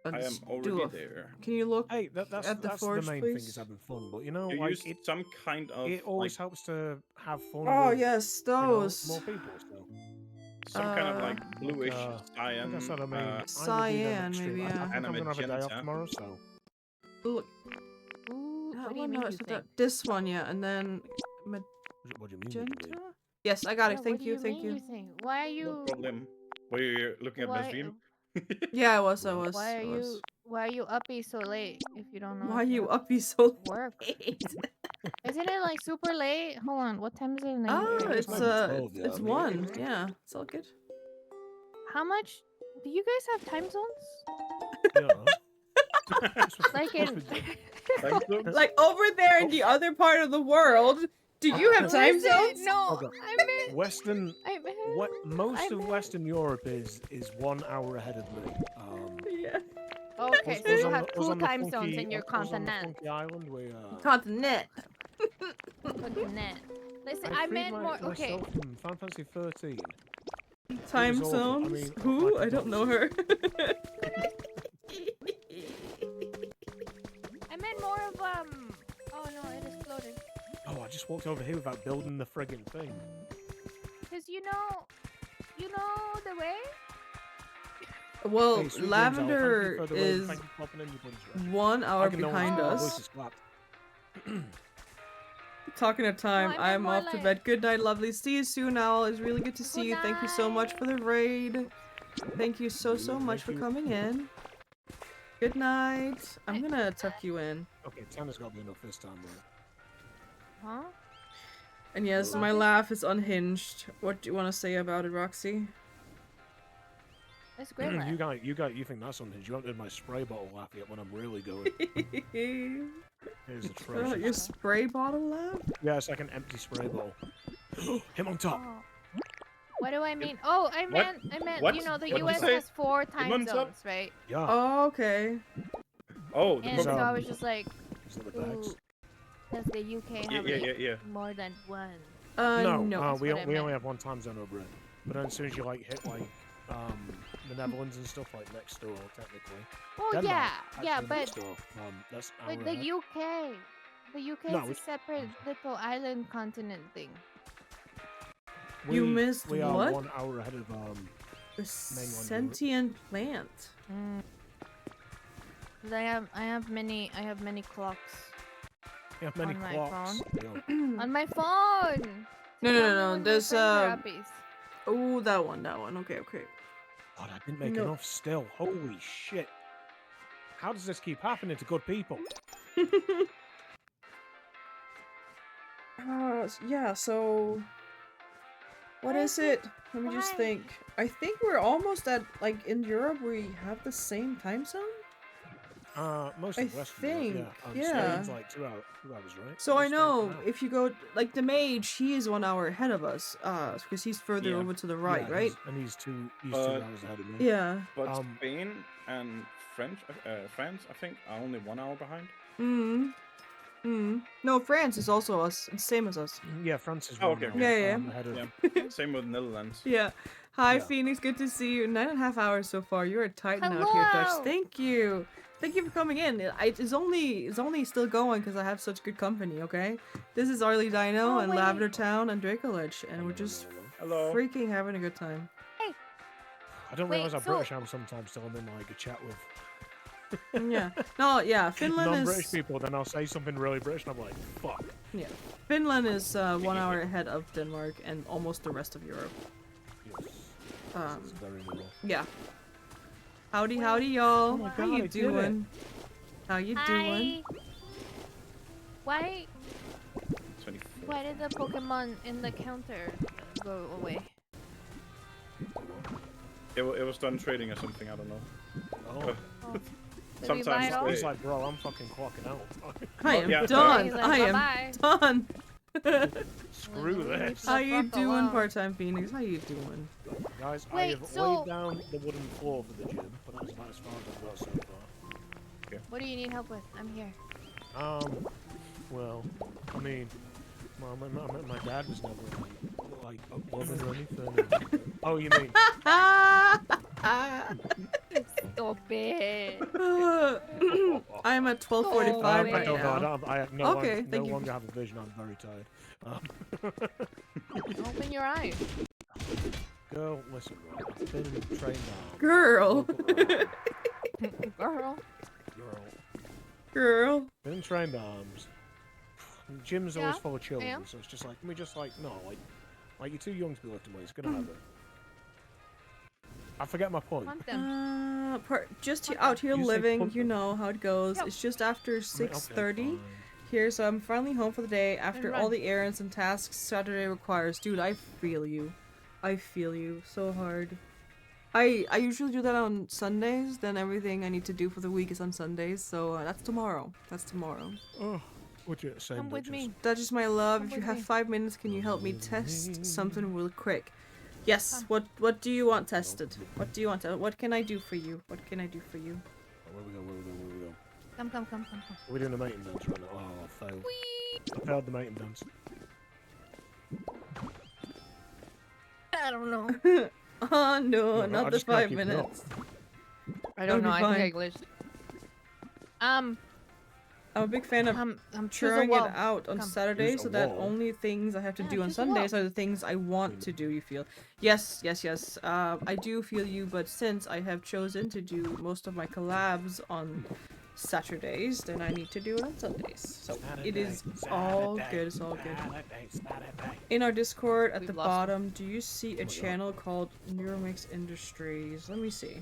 I am already Doof. there. Can you look? Hey, that's At the the forge, main please. thing is having fun, but you know, You like use some kind of it always like, helps to have fun. Oh with, yes, you know, those. more people. So. some kind of like bluish cyan. Like I said, I mean, I'm gonna do them Cyan, next maybe, stream. I yeah. think I'm gonna have a day off Magenta. tomorrow, so. Look, Ooh, that what do you one, mean no, you it's not think? that- this one, yeah, and then What do you mean? magenta. Yes, I got it. Yeah, Thank what do you. you Thank mean you. you think? Why are No you? problem. Were you looking at my Why? stream? Yeah, I was. Why are you? Why are you uppy so late? If you don't know. Why are if you have uppy so work? late? Isn't it like super late? Hold on. What time is it in the Oh, UK? it's it's maybe 12, yeah, it's I mean, 1. Yeah, it's all good. How much? Do you guys have time zones? Yeah. Like in. Time zones? Like over there in the other part of the world, do you have time Listen, zones? no, Okay. I meant. Western, I meant. what most I of meant- Western Europe is 1 hour ahead of me. Yeah. Okay, us so you on have the- us 2 on the time zones funky- in your us on the continent. funky island, we Continent. Continent. Listen, I I freed meant more. Okay. myself from Final Fantasy 13. Time was awful. I zones. mean, Who? like I don't know her. I meant more of Oh no, it exploded. Oh, I just walked over here without building the friggin' thing. Cause you know the way. Well, Hey, sweet dreams, Al. Lavender Thank you for the raid. is Thank you for popping in, you bunch of- 1 I hour can know behind my us. voice is slapped. Talking of time, I meant I'm more off to like- bed. Good night, lovely. See you soon, Owl. It's really good to see Good you. Thank you so much for the raid. Thank you so much for Thank you. coming in. Good night. I'm gonna tuck you in. Okay, 10 has got to be enough this time, though. Huh? And yes, my laugh is unhinged. What do you want to say about it, Roxy? It's great. laugh. You think that's something? You haven't done my spray bottle laugh yet when I'm really going. Here's the Your atrocious. spray bottle laugh? Yeah, it's like an empty spray bottle. Him on top. Oh. What do I mean? Oh, I meant, What? you know, the What'd you US say? has 4 time Months up? zones, right? Yeah. Oh, okay. Oh, the And so Pokemon. I was just like, Is that the bags? ooh, does the UK yeah, have yeah, like, yeah, yeah. more than 1? No. we That's what I only meant. have 1 time zone over it. But then as soon as you like hit like the Netherlands and stuff like next door, technically. Well, Denmark, yeah, actually but next door. That's like our, the UK, the UK No, is a it's- separate little island continent thing. You missed we are what? 1 hour ahead of The Europe. sentient plant. Mm. 'Cause I have many clocks We have many on my clocks. phone. Yeah. on my phone. No, to no, tell no, me no, when my there's, friends are uppies. Oh, that one. Okay, okay. God, I didn't make No. enough still. Holy shit. How does this keep happening to good people? Yeah, so... What Why is is it? Let me just why? think. I think we're almost at, like, in Europe, we have the same time zone? Most I of Western Europe, think, yeah. Spain's yeah. like 2 hours, right? So I Where's Spain know, now? if you go, like, the mage, he is 1 hour ahead of us, because he's further Yeah. over to the right, Yeah, right? He's 2 Uh, hours ahead of me. Yeah. But Um, Spain and France, I think, are only 1 hour behind. No, France is also us, same as us. Yeah, France is Oh, 1 okay, hour okay. Yeah, ahead of Yeah. Same with Netherlands. Yeah. Hi, Yeah. Phoenix. Good to see you. 9.5 hours so far. You're a titan out here, Dutch. Hello. Thank you. Thank you for coming in. It's only still going because I have such good company. Okay. This is Arlie Dino Oh, and wait. Lavender Town and Dracolich, and we're just Hello. freaking having a good time. I don't Wait, realize how so- British I am sometimes till I'm in like a chat with Yeah. No. Yeah. Finland non-British is. people. Then I'll say something really British, and I'm like, fuck. Yeah. Finland is 1 hour ahead of Denmark and almost the rest of Europe. Yes. Um. It's very little. Yeah. Howdy, howdy, y'all. Oh my How God, you I did it. doing? How you doing? Hi. 24. Why did the Pokemon in the counter go away? It was done trading or something, I don't know. Oh. Oh. Did we Sometimes buy it all? He's like, bro, I'm fucking clocking out. I am yeah. done. He's like, I am "Bye-bye." done. Screw this. How you Fuck doing, alone. part-time Phoenix? How you doing? Guys, I Wait, have so- laid down the wooden floor for the gym, but that's about as far as I've got so far. What do you need help with? I'm here. Well, I mean, my dad was never like uploading or anything. Oh, you mean? Stop it. I'm at 12:45 Oh, I right don't know. now. I no, Okay, no thank you. longer have a vision. I'm very tired. Open your eyes. Girl, listen, right? I've been trained now. Girl. Girl. Girl, Girl. been trained arms. Gym's always Yeah, full of children, yeah. so it's just like, can we just like, no, like, Like, you're too young to be lifting weights. Gonna have it. I forget my point. Want them. Just Okay. out here You say living, pump you them. know how it goes. Yep. It's just after 6:30 fine. here, so I'm finally home for the day after all run. the errands and tasks Saturday requires. Dude, I feel you. I feel you so hard. I usually do that on Sundays, then everything I need to do for the week is on Sundays, so that's tomorrow. That's tomorrow. Oh, would you say Come with me. That is my love. Come If you with have me. 5 minutes, can you help me test something real quick? Yes. What do you want tested? What do you want? What can I do for you? What can I do for you? Where we go? Come. We're doing the mating dance right now. Oh, I failed. I failed the mating dance. I don't know. Oh no, I not the just gotta 5 keep it up. minutes. I don't know. That'll I be think I glitched. I'm a big fan of I'm trying it out on Come. Saturday Choose a so that wall. only things I have to Yeah, do on choose a wall. Sundays are the things I want to do, you feel. Yes. I do feel you, but since I have chosen to do most of my collabs on Saturdays, then I need to do it on Sundays. So it is all good, it's all good. In our Discord at We've the lost him. bottom, do you see a channel called Neuromix Industries? Let me see.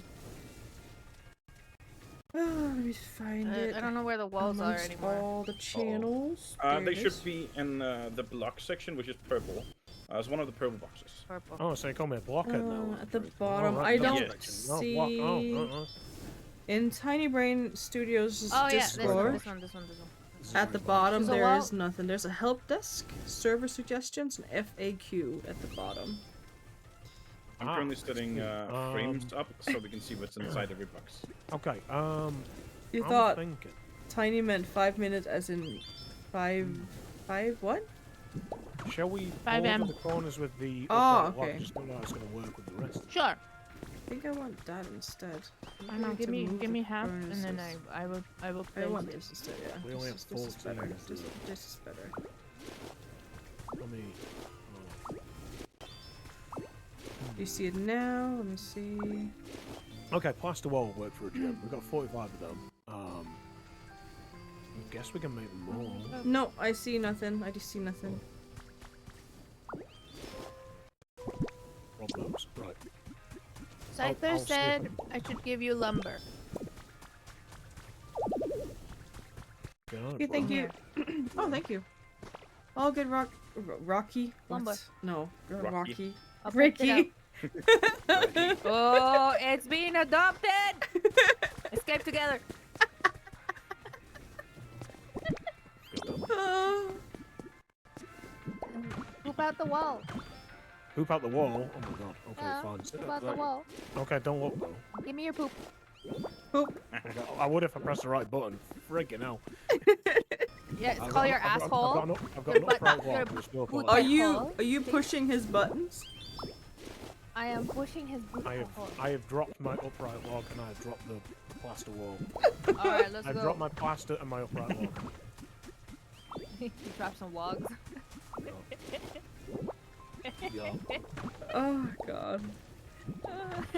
Let me find it. I don't know where the walls are Amongst anymore. all the channels. There They it should is. be in the block section, which is purple. It's one of the purple boxes. Purple. Oh, so you call me a blockhead now? At the Right. bottom. right, I block don't section. No, block. see in Tiny Brain Studios' Oh yeah, this Discord. one. At the bottom, There's a there wall. is nothing. There's a help desk, server suggestions, and FAQ at the bottom. I'm Ah, currently setting frames um, up so we can see what's inside every box. Okay, You I'm thought thinking. tiny meant 5 minutes, as in five what? Shall we 5 border M. the corners with the Oh, upright log? okay. I just don't know how it's going to work with the rest. Sure. I think I want that instead. I know. need Give to me move give the me half, and then furnaces. I will I place want it. this instead, yeah. We only have This is 14 better. to do it. This is better. Let me. Do you see it now? Let me see. Okay, plaster wall will work for a gym. We've got 45 of them. I guess we can make more. No, I see nothing. I just see nothing. Rob those. Right. Cypher I'll see if I said can- I should give you lumber. Get on it, Okay, thank bro. you. Oh, thank you. All good, Rocky. Lumber. What? No, Rocky. Rocky. I'll print it Ricky. Oh, it's being adopted. Escape together. Poop out the wall. Poop out the wall. Oh my god. Okay, Yeah, fine. Sit poop up out the there. wall. Okay, don't look though. Give me your poop. Poop. Okay, I would if I pressed the right button. Friggin' hell. Yeah, it's I've called got- your I've got- asshole. I've got Your an butt- upright your wall. Just will poop apply. Are butt you hole. pushing his buttons? I am pushing his boot I hole. have dropped my upright log and I have dropped the plaster wall. Alright, let's I've go. dropped my plaster and my upright log. You dropped some wogs. Yeah. Oh god.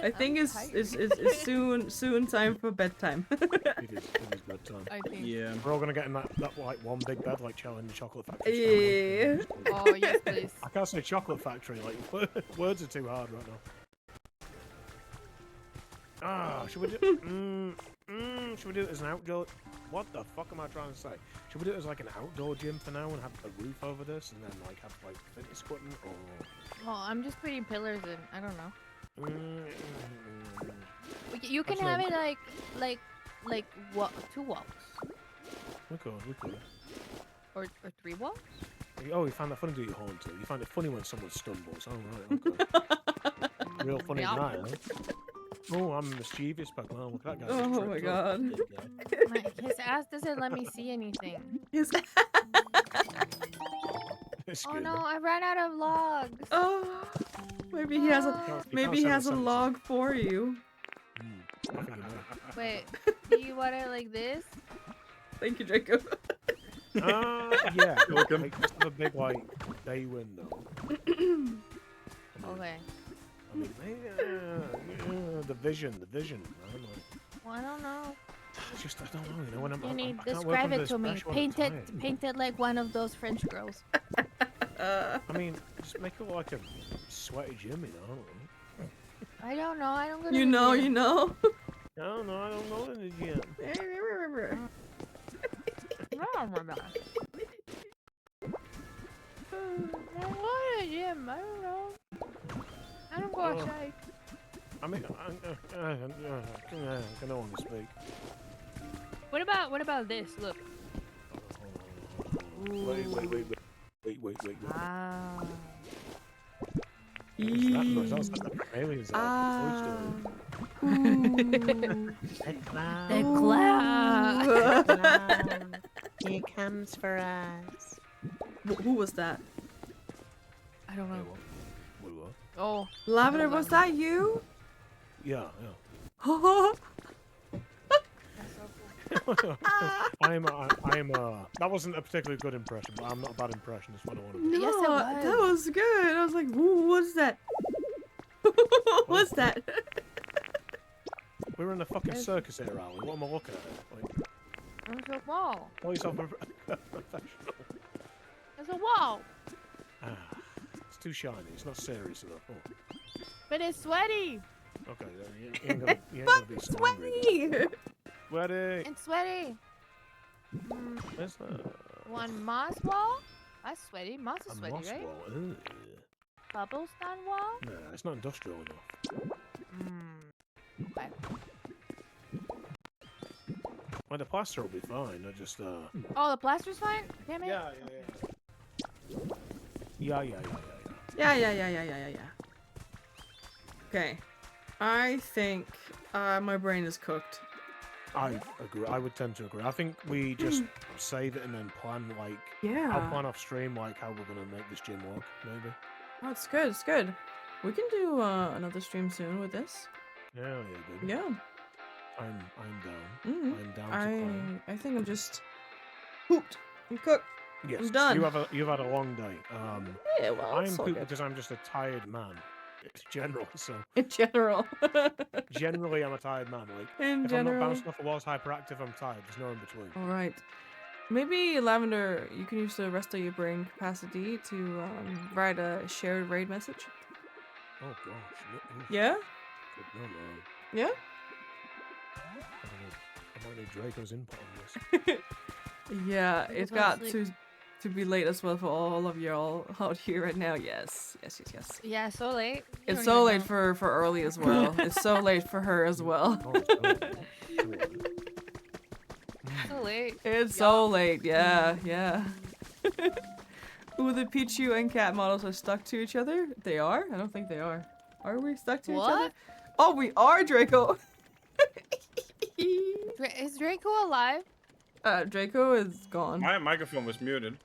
I think I'm it's tired. soon time for bedtime. It is bedtime. I think. Yeah. We're all gonna get in that like one big bed like Charlie in the Chocolate Factory. Yeah. Oh, yes, please. I can't say Chocolate Factory, like words are too hard right now. Ah, should we do should we do it as an outdoor what the fuck am I trying to say? Should we do it as like an outdoor gym for now and have a roof over this and then like have like fitness equipment or Well, I'm just putting pillars in. I don't know. mm, You can Actually, have it like what? 2 walls we could. or 3 walls. Oh, you find that funny, do you, Haunter? You find it funny when someone stumbles. Oh, right, okay. Real funny Yeah. tonight, huh? Oh, I'm mischievous, but well, look at that guy. Oh just my tripped up. god. Good guy. His ass doesn't let me see anything. His It's Oh good, no, huh? I ran out of logs. Oh, maybe he has a Oh. maybe he has a log for you. I think you know. Wait, do you want it like this? Thank you, Draco. Yeah. Welcome. Like, just have a big, like, bay window. Okay. I mean, the vision, man. Like, Well, I don't know. I don't know, you know, when I'm, You need I can't work describe under it the to me. pressure when I'm tired. Paint it like one of those French girls. I mean, just make it like a sweaty gym, you know. I don't know. I don't go to You the know, gym. you know. No, I don't know in the gym. I don't remember. I don't go to the gym. I don't know. I don't go outside. I mean, I don't want to speak. What about this? Look. Wait. Wow. What is that noise? That was like the aliens out of Toy Story. The cloud. He comes for us. Who was that? I don't know. What? Oh. Lavender, was that you? Yeah. That's so cool. That wasn't a particularly good impression, but I'm not a bad impressionist. What I want to be. No, Yes, it was. that was good. I was like, what's that? What's that? We're in a fucking circus here, Ali. What am I looking at? Like, There's a wall. call yourself a professional. There's a wall. It's too shiny. It's not serious enough. Oh. But it's sweaty. Okay, you ain't gonna be Sweaty. Sweaty. It's sweaty. Where's that? One moss wall. That's sweaty. Moss is A sweaty, moss right? wall. Ugh. Cobblestone wall. No, it's not industrial enough. Okay. Well, the plaster will be fine. I just Oh, the plaster's fine. Damn it. Yeah. Yeah. Okay. I think my brain is cooked. I agree. I would tend to agree. I think we just save it and then plan like I'll plan off stream like how we're gonna make this gym work. Maybe. Oh, it's good. It's good. We can do another stream soon with this. Yeah, good. Yeah. I'm down. Mhm. I'm down to climb. I think I'm just pooped. I'm cooked. Yes. I'm done. You've had a long day. Yeah, well, I'm it's all pooped good. because I'm just a tired man. It's general, so In general. generally I'm a tired man. Like In if I'm not general. bouncing off the walls hyperactive, I'm tired. There's no in between. All right. Maybe Lavender, you can use the rest of your brain capacity to write a shared raid message. Oh gosh. Yeah? No. Yeah? I might need Draco's input on this. Yeah, People it's go got to to be late as well for all of y'all out here right now. Yes. Yeah, so late. You It's don't so even late know. for early as well. It's so late for her as well. Oh, it's good. So late. It's so late. Yeah. Ooh, the Pichu and cat models are stuck to each other. They are? I don't think they are. Are we stuck to each other? What? Oh, we are, Draco. Is Draco alive? Draco is gone. My microphone was muted.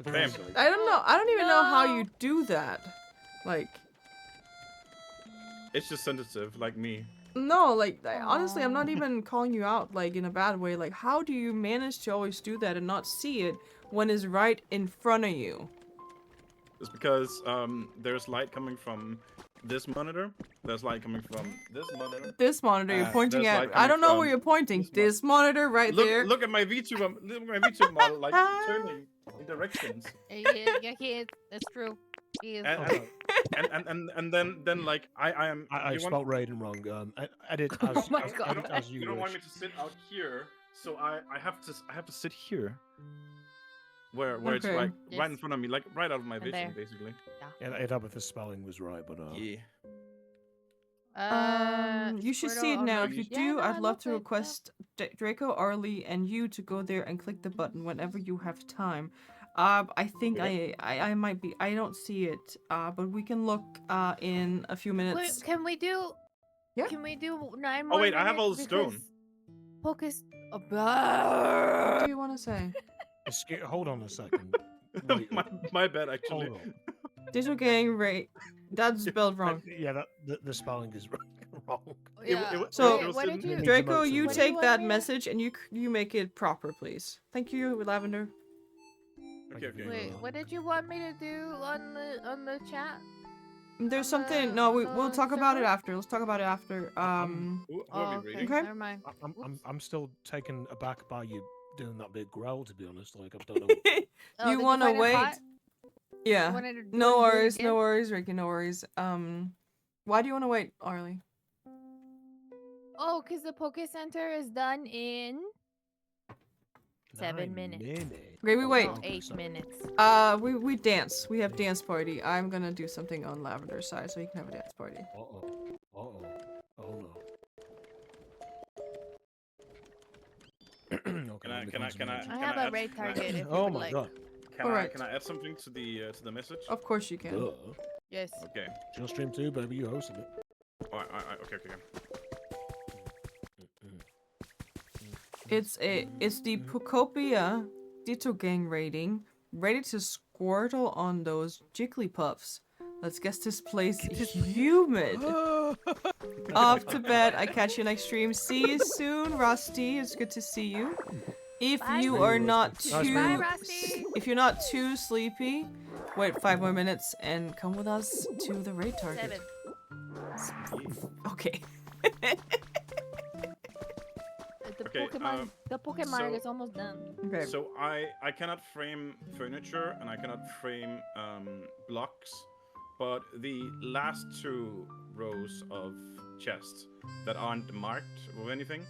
Bam. I don't know. I don't even know how you do that. Like, It's just sensitive, like me. no, like, honestly, I'm not even calling you out, like, in a bad way. Like, how do you manage to always do that and not see it when it's right in front of you? It's because there's light coming from this monitor. There's light coming from this monitor. This monitor you're pointing there's at. light I don't coming know from where you're pointing. this This monitor right there. Look at my VTuber. Look at my VTuber model, like turning in directions. Yeah, he is. That's true. He is. And then like I am. I you want- spelled Raiden wrong. Edit as, Oh my as, God. edit as you You don't want wish. me to sit out here, so I have to sit here. Where it's Okay. like Yes. right in front of me, like right out of my And vision, there. basically. Yeah, Edit with the spelling was right, but Yeah. You should see it Squirtle now. on If you the- do, Yeah, no, I I'd love love to it, request Draco, Arlie, and you to go there and click the button whenever you have time. I think I might be. I don't see it. But we can look in a few Wait, minutes. can we do? Yeah. Can we do 9 Oh, more wait, I have minutes all the stone. because Pocus. What do you want to say? hold on a second. Wait, my bad, actually. hold on. Digital gang rate. That's spelled wrong. Yeah, the spelling is wrong. Yeah. So- Wait, what did you? Draco, you What do take want that me to- message and you make it proper, please. Thank you, Lavender. Okay. Wait, what did you want me to do on the chat? There's On something. the- No, on we'll the talk about it server? after. Let's talk about it after. Who are Oh, we okay. reading? Okay. Never mind. I'm still taken aback by you doing that big growl. To be honest, like I don't know. Oh, You did wanna find it wait? hot? Yeah. wanted to do No it worries, again. no worries, Ricky, no worries. Why do you want to wait, Arlie? Oh, because the Poke Center is done in 7 minutes. Okay, we wait. No, 8 minutes. We dance. We have dance party. I'm gonna do something on Lavender's side so he can have a dance party. Oh no. Okay, Can I I have a raid target if you Oh would my like. god. Alright. Can I add something to the message? Of course you can. Duh. Yes. Okay. It's your stream too, baby. You hosted it. Alright, okay. It's the POKOPIA Ditto Gang rating. Ready to squirtle on those Jigglypuffs. Let's guess this place is humid. Off to bed. I catch you next stream. See you soon, Rusty. It's good to see you. If Bye, you Rusty. are not Nice too, Bye, Rusty. if you're not too sleepy, wait 5 more minutes and come with us to the raid target. 7. Okay. The Pokemon is almost done. Okay. So I cannot frame furniture and I cannot frame blocks, but the last 2 rows of chests that aren't marked with anything,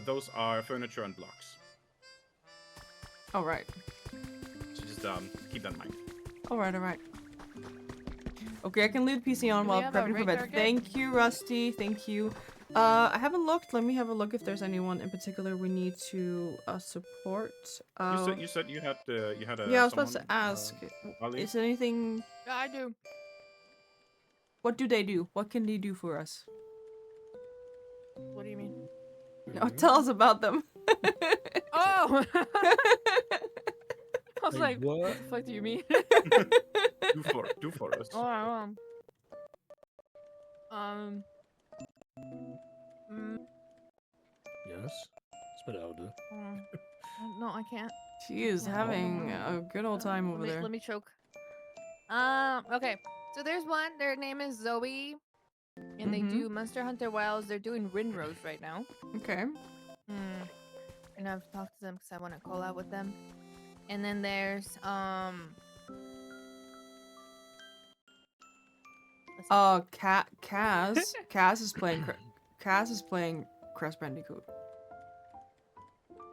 those are furniture and blocks. All right. So just keep that in mind. All right. Okay, I can leave the PC on Do we while have a prepping for raid bed. target? Thank you, Rusty. Thank you. I haven't looked. Let me have a look if there's anyone in particular we need to support. You said you had a Yeah, I was supposed to someone, ask. Ali? Is there anything? Yeah, I do. What do they do? What can they do for us? What do you mean? No, tell us about them. Oh! I was Hey, like, what? what the fuck do you mean? do for us. Oh, Yes. Spit it out, dude. no, I can't. She is having a good old time over there. Let me choke. Okay. So there's one. Their name is Zoe, and they do Monster Hunter Wilds. They're doing Rinrose right now. Okay. And I've talked to them because I want to collab with them. And then there's Kaz is playing. Kaz is playing Crash Bandicoot.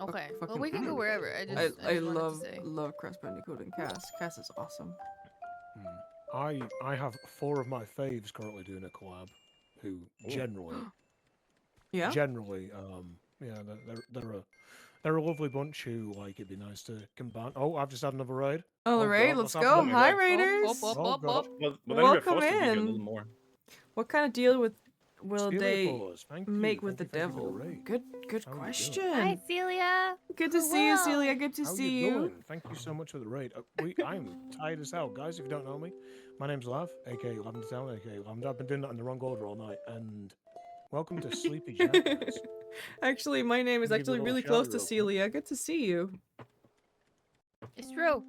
okay. Well, fucking- we can go wherever. I just I wanted love to say. love Crash Bandicoot and Kaz. Kaz is awesome. I have 4 of my faves currently doing a collab, who generally, Yeah. yeah, they're a lovely bunch who like it'd be nice to combine. Oh, I've just had another raid. All Oh, right, God, let's what's go. happening? Hi, Oh, Raiders. Oh, Oh, God. Well, then we're Welcome forced to give you a in. little more. What kind of deal will Steely they Paws, thank make you, with the thank you for devil? raid. Good How you doing? question. Hi, Celia. Good to see you, Hello. Celia. Good to How see you you. doing? Thank you so much for the raid. I'm tired as hell, guys. If you don't know me, my name's Lav, aka Lavender Town, aka Lavender. I've been doing that in the wrong order all night, and welcome to Sleepy Jack. guys. Actually, my name is Give you a actually little really shout close out to real quick. Celia. Good to see you. It's true.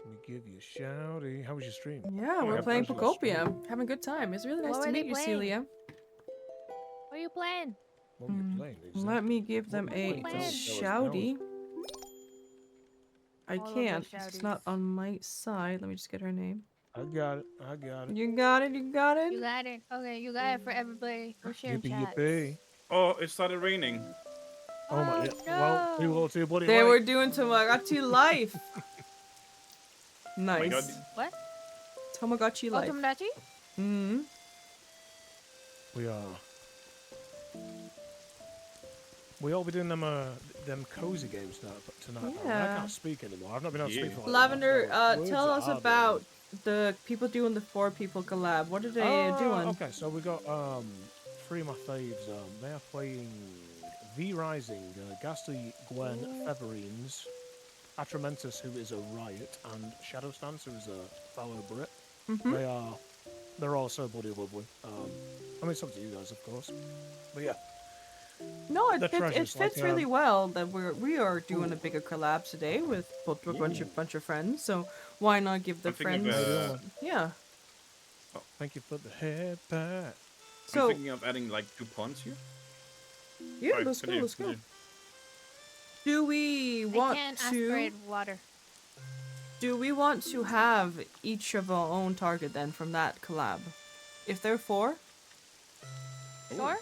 Let me give you a shouty. How was your stream? Yeah, we're yeah, playing how's your stream? POKOPIA. Having a good time. It's really nice What to were meet they you, playing? Celia. What are you playing? What were you playing? Let me give them What a were you playing? shouty. I All of the can't. It's not shouties. on my side. Let me just get her name. I got it. I got it. You got it. You got it. You got it. Okay, you got it for everybody. We're sharing Yippee chats. yippee. Oh, it started raining. Oh my. Oh, Yeah. Well, too no. little, too bloody They late. were doing Tamagotchi life. Oh my God. Nice. What? Tamagotchi Oh, life. Tomodachi? Hmm. We all be doing them cozy games tonight. I Yeah. can't speak anymore. I've not been able to speak Yeah. for like Lavender, words tell are us hard, about the people doing the 4 people collab. What are they doing? Okay, so we got 3 of my faves. They are playing V Rising, Ghastly, Gwen, Featherines, Atramentus, who is a Riot, and Shadow Stance, who is a fellow Brit. Mhm. They're all so bloody lovely. I mean, it's up to you guys, of course. But yeah, No, it The fits, it treasures, fits like, really well that we are doing a bigger collab today with both a bunch of friends. So why not give the I'm thinking friends? of, Yeah. thank you for the head pat. So I'm thinking of adding like 2 ponds here. yeah, Sorry, let's go. continue, Let's go. continue. Do we I want can't to? aspirate water. Do we want to have each of our own target then from that collab? If there are 4? Sure.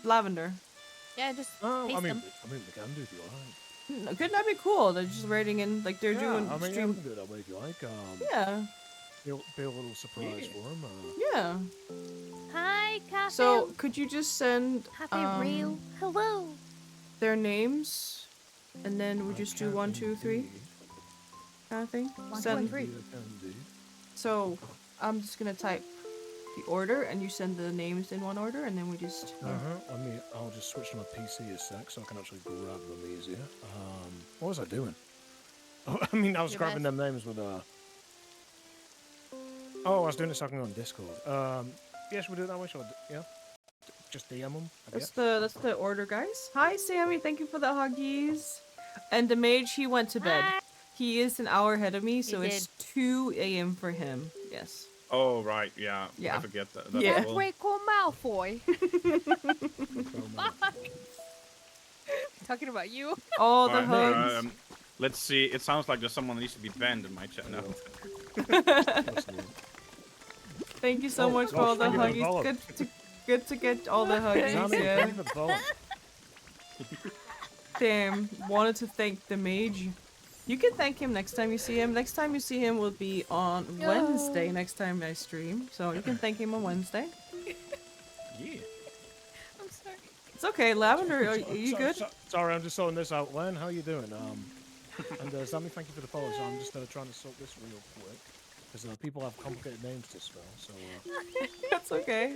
Lavender. Yeah, just Oh, paste them. we can do if you like. Couldn't that be cool? They're just raiding in, like they're doing I mean, stream. we can do it that way if you like. Yeah. Be a little surprise for them. Yeah. Hi, Cafe. So could you just send Cafe Real. Hello. their names, and then we just do 1, 2, 3 kind of thing? 1, 2, Send. 3. So I'm just gonna type the order, and you send the names in one order, and then we just. I'll just switch to my PC a sec so I can actually grab them easier. What was I doing? Oh, I mean, I was grabbing them names with Oh, I was doing it so I can go on Discord. Yeah, should we do it that way? Yeah. Just DM them. That's the order, guys. Hi, Sammy. Thank you for the huggies. And the mage, he went to bed. Hi. He is an hour ahead of me, so He it's 2 a.m. for him. Yes. Oh right, yeah. Yeah. I forget that. Yeah. Well. Draco Malfoy. Talking about you. All the Alright, hugs. let's see. It sounds like there's someone that needs to be banned in my chat now. Thank you so much for all the huggies. Good to get all the huggies. Yeah. Damn. Wanted to thank the mage. You can thank him next time you see him. Next time you see him will be on Wednesday. Next time I stream, so you can thank him on Wednesday. Yeah. I'm sorry. It's okay, Lavender. Are you good? Sorry, I'm just sorting this out. Len, how you doing? And Sammy, thank you for the follow. So I'm just trying to sort this real quick because people have complicated names to spell. So That's okay.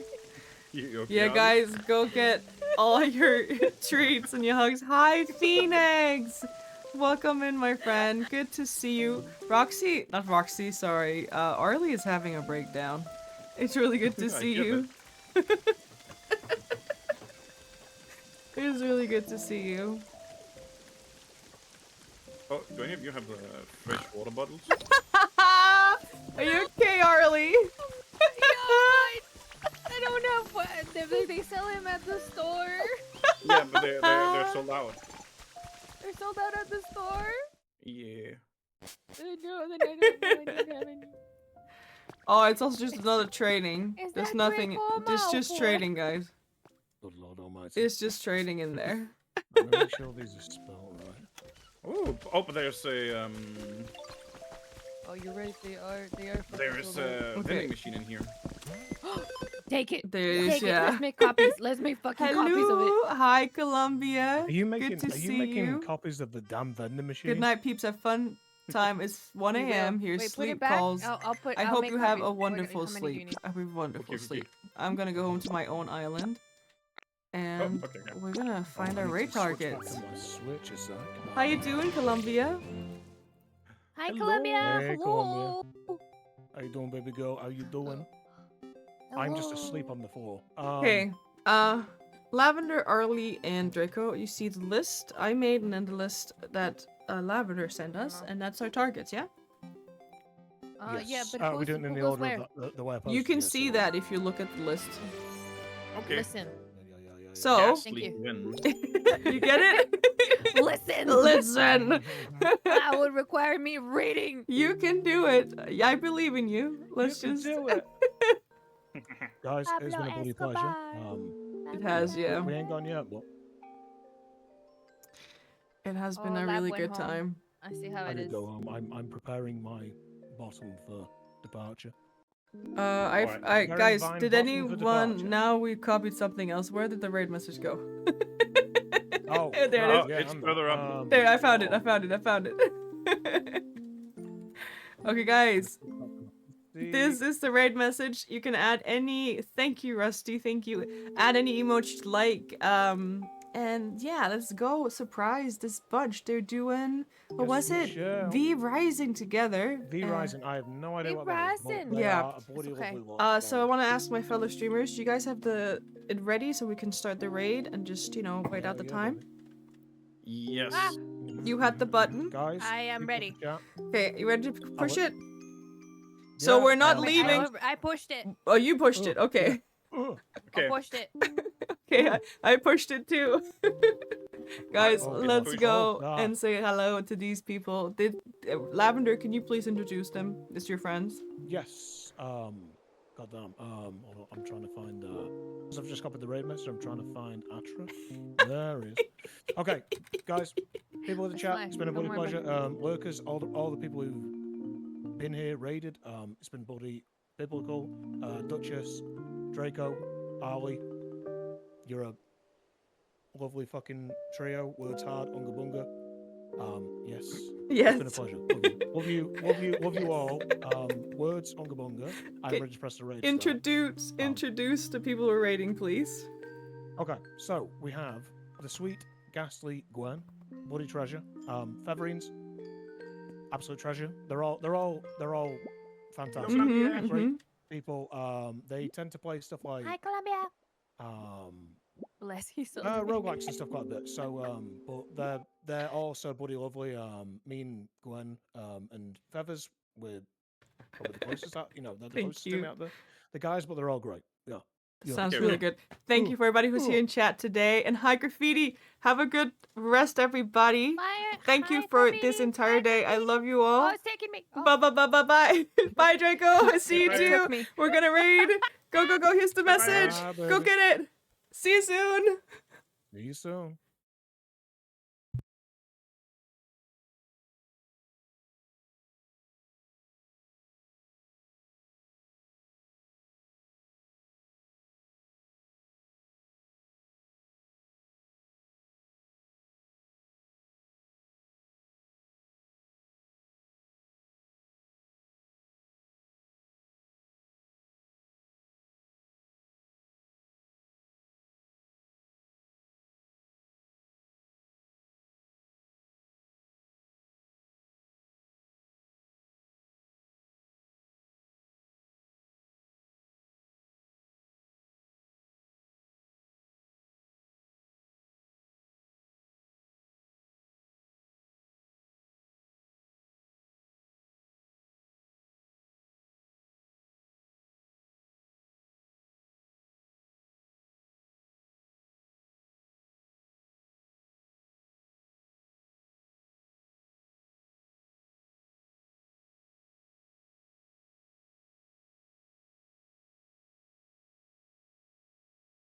You okay, Yeah, Ollie? guys, go get all your treats and your hugs. Hi, Phoenix. Welcome in, my friend. Good to see you. Not Roxy, sorry. Arlie is having a breakdown. It's really good to see you. It's really good to see you. Oh, do any of you have fresh water bottles? Are you okay, Arlie? I don't know what they sell him at the store. Yeah, but they're sold out. They're sold out at the store. Yeah. No, then I don't have any. Oh, it's also just another training. Is There's that nothing. Draco It's just Malfoy? trading, guys. good Lord Almighty. It's just trading in there. I'm gonna make sure these are spelled right. Ooh, oh, but there's a Oh, you're right. They are. there's a Okay. vending machine in here. Take it. There is, Take it. yeah. Let's make copies. Let's make fucking copies of it. Hello, hi, Columbia. Are you Good making? to Are you see making you. copies of the damn vending machine? Good night, peeps. Have fun. Time is 1 We will. a.m. Here's Wait, put sleep it back. calls. I'll put. I I'll hope make you have copies. a What- wonderful how many do you sleep. need? I hope you have a wonderful Okay. sleep. I'm gonna go home to my own island. And okay. we're gonna find I our need raid to switch back targets. to my Switch a sec. How you doing, Columbia? Hi, Hello. Columbia. Hey, Hello. How you doing, baby girl? How you doing? I'm just asleep on the floor. Okay. Lavender, Arlie, and Draco. You see the list I made, and then the list that Lavender sent us, and that's our targets. Yeah. Yeah, but we're who's, doing it in who the goes order where? of the way I posted You can it, see so- that if you look at the list. Okay. Listen. Yeah. So Thank Sleep you. in. you get it? Listen. Listen. That would require me reading. You can do it. I believe in you. Let's You can just. do it. Guys, it's been a Pablo bloody pleasure. Escobar. It has, yeah. We ain't gone yet, but It has been Oh, a Lab really went good home. time. I see how I it did is. go home. I'm preparing my bottle for departure. Alright. Guys, Very did fine bottom for anyone? departure. Now we copied something else. Where did the raid message go? Oh, There it right, is. yeah, It's I'm further there. up. There, I found it. Okay, guys, this is the raid message. You can add any. Thank you, Rusty. Thank you. Add any emoji you'd like. And yeah, let's go. Surprise this bunch. They're doing. What was it? V Rising together. V Rising. I have no idea V what that is. but Rising. they Yeah. are a bloody It's okay. lovely lot, So I want to ask my fellow streamers. Do you guys have it ready so we can start the raid and just wait out the time? Yes. Ah. You had the button. Guys, I am keep ready. up the chat. Okay, you ready to push will- it? So Yeah, we're not um, leaving. I pushed it. Oh, you pushed it. Okay. Ugh. Okay. I pushed it. Okay, I pushed it too. Guys, Oh, let's push. go Oh, and say hello to these people. Lavender, can you please introduce them? It's your friends. Yes. Goddamn. Hold on, I'm trying to find. Because I've just copied the raid message. I'm trying to find Atra. There he is. Okay, guys, people in the It's chat. fine. It's been a Don't bloody worry about pleasure. Lurkers, all the people who've been here raided. It's been bloody biblical. Duchess, Draco, Ali. You're a lovely fucking trio. Words hard, unga bunga. Yes. Yes. It's been a pleasure. Love you all. Words, unga bunga. I'm Okay, ready to press the raid. Introduce the people who are raiding, please. Okay, so we have the sweet, ghastly Gwen, bloody treasure. Featherines, absolute treasure. They're all fantastic. Mhm, Great mhm. people. They tend to play stuff like Hi, Columbia. Bless you so roguelikes and stuff like that. So but they're also bloody lovely. Me and Gwen and Feathers, we're probably the closest out, they're the Thank closest to me you. out there. The guys, but they're all great. Yeah. Yeah. Sounds Okay, really well- good. Thank you for everybody who's here in chat today. And hi, Graffiti. Have a good rest, everybody. Bye. Thank you Hi, for Graffiti. this entire Bye, day. I Graffiti. love you Oh, all. it's taking me. Oh. Bye, bye, bye, bye, bye. Bye, Draco. I see you It too. took me. We're gonna raid. Go, go, go. Here's the message. Bye, Go baby. get it. See you soon. See you soon.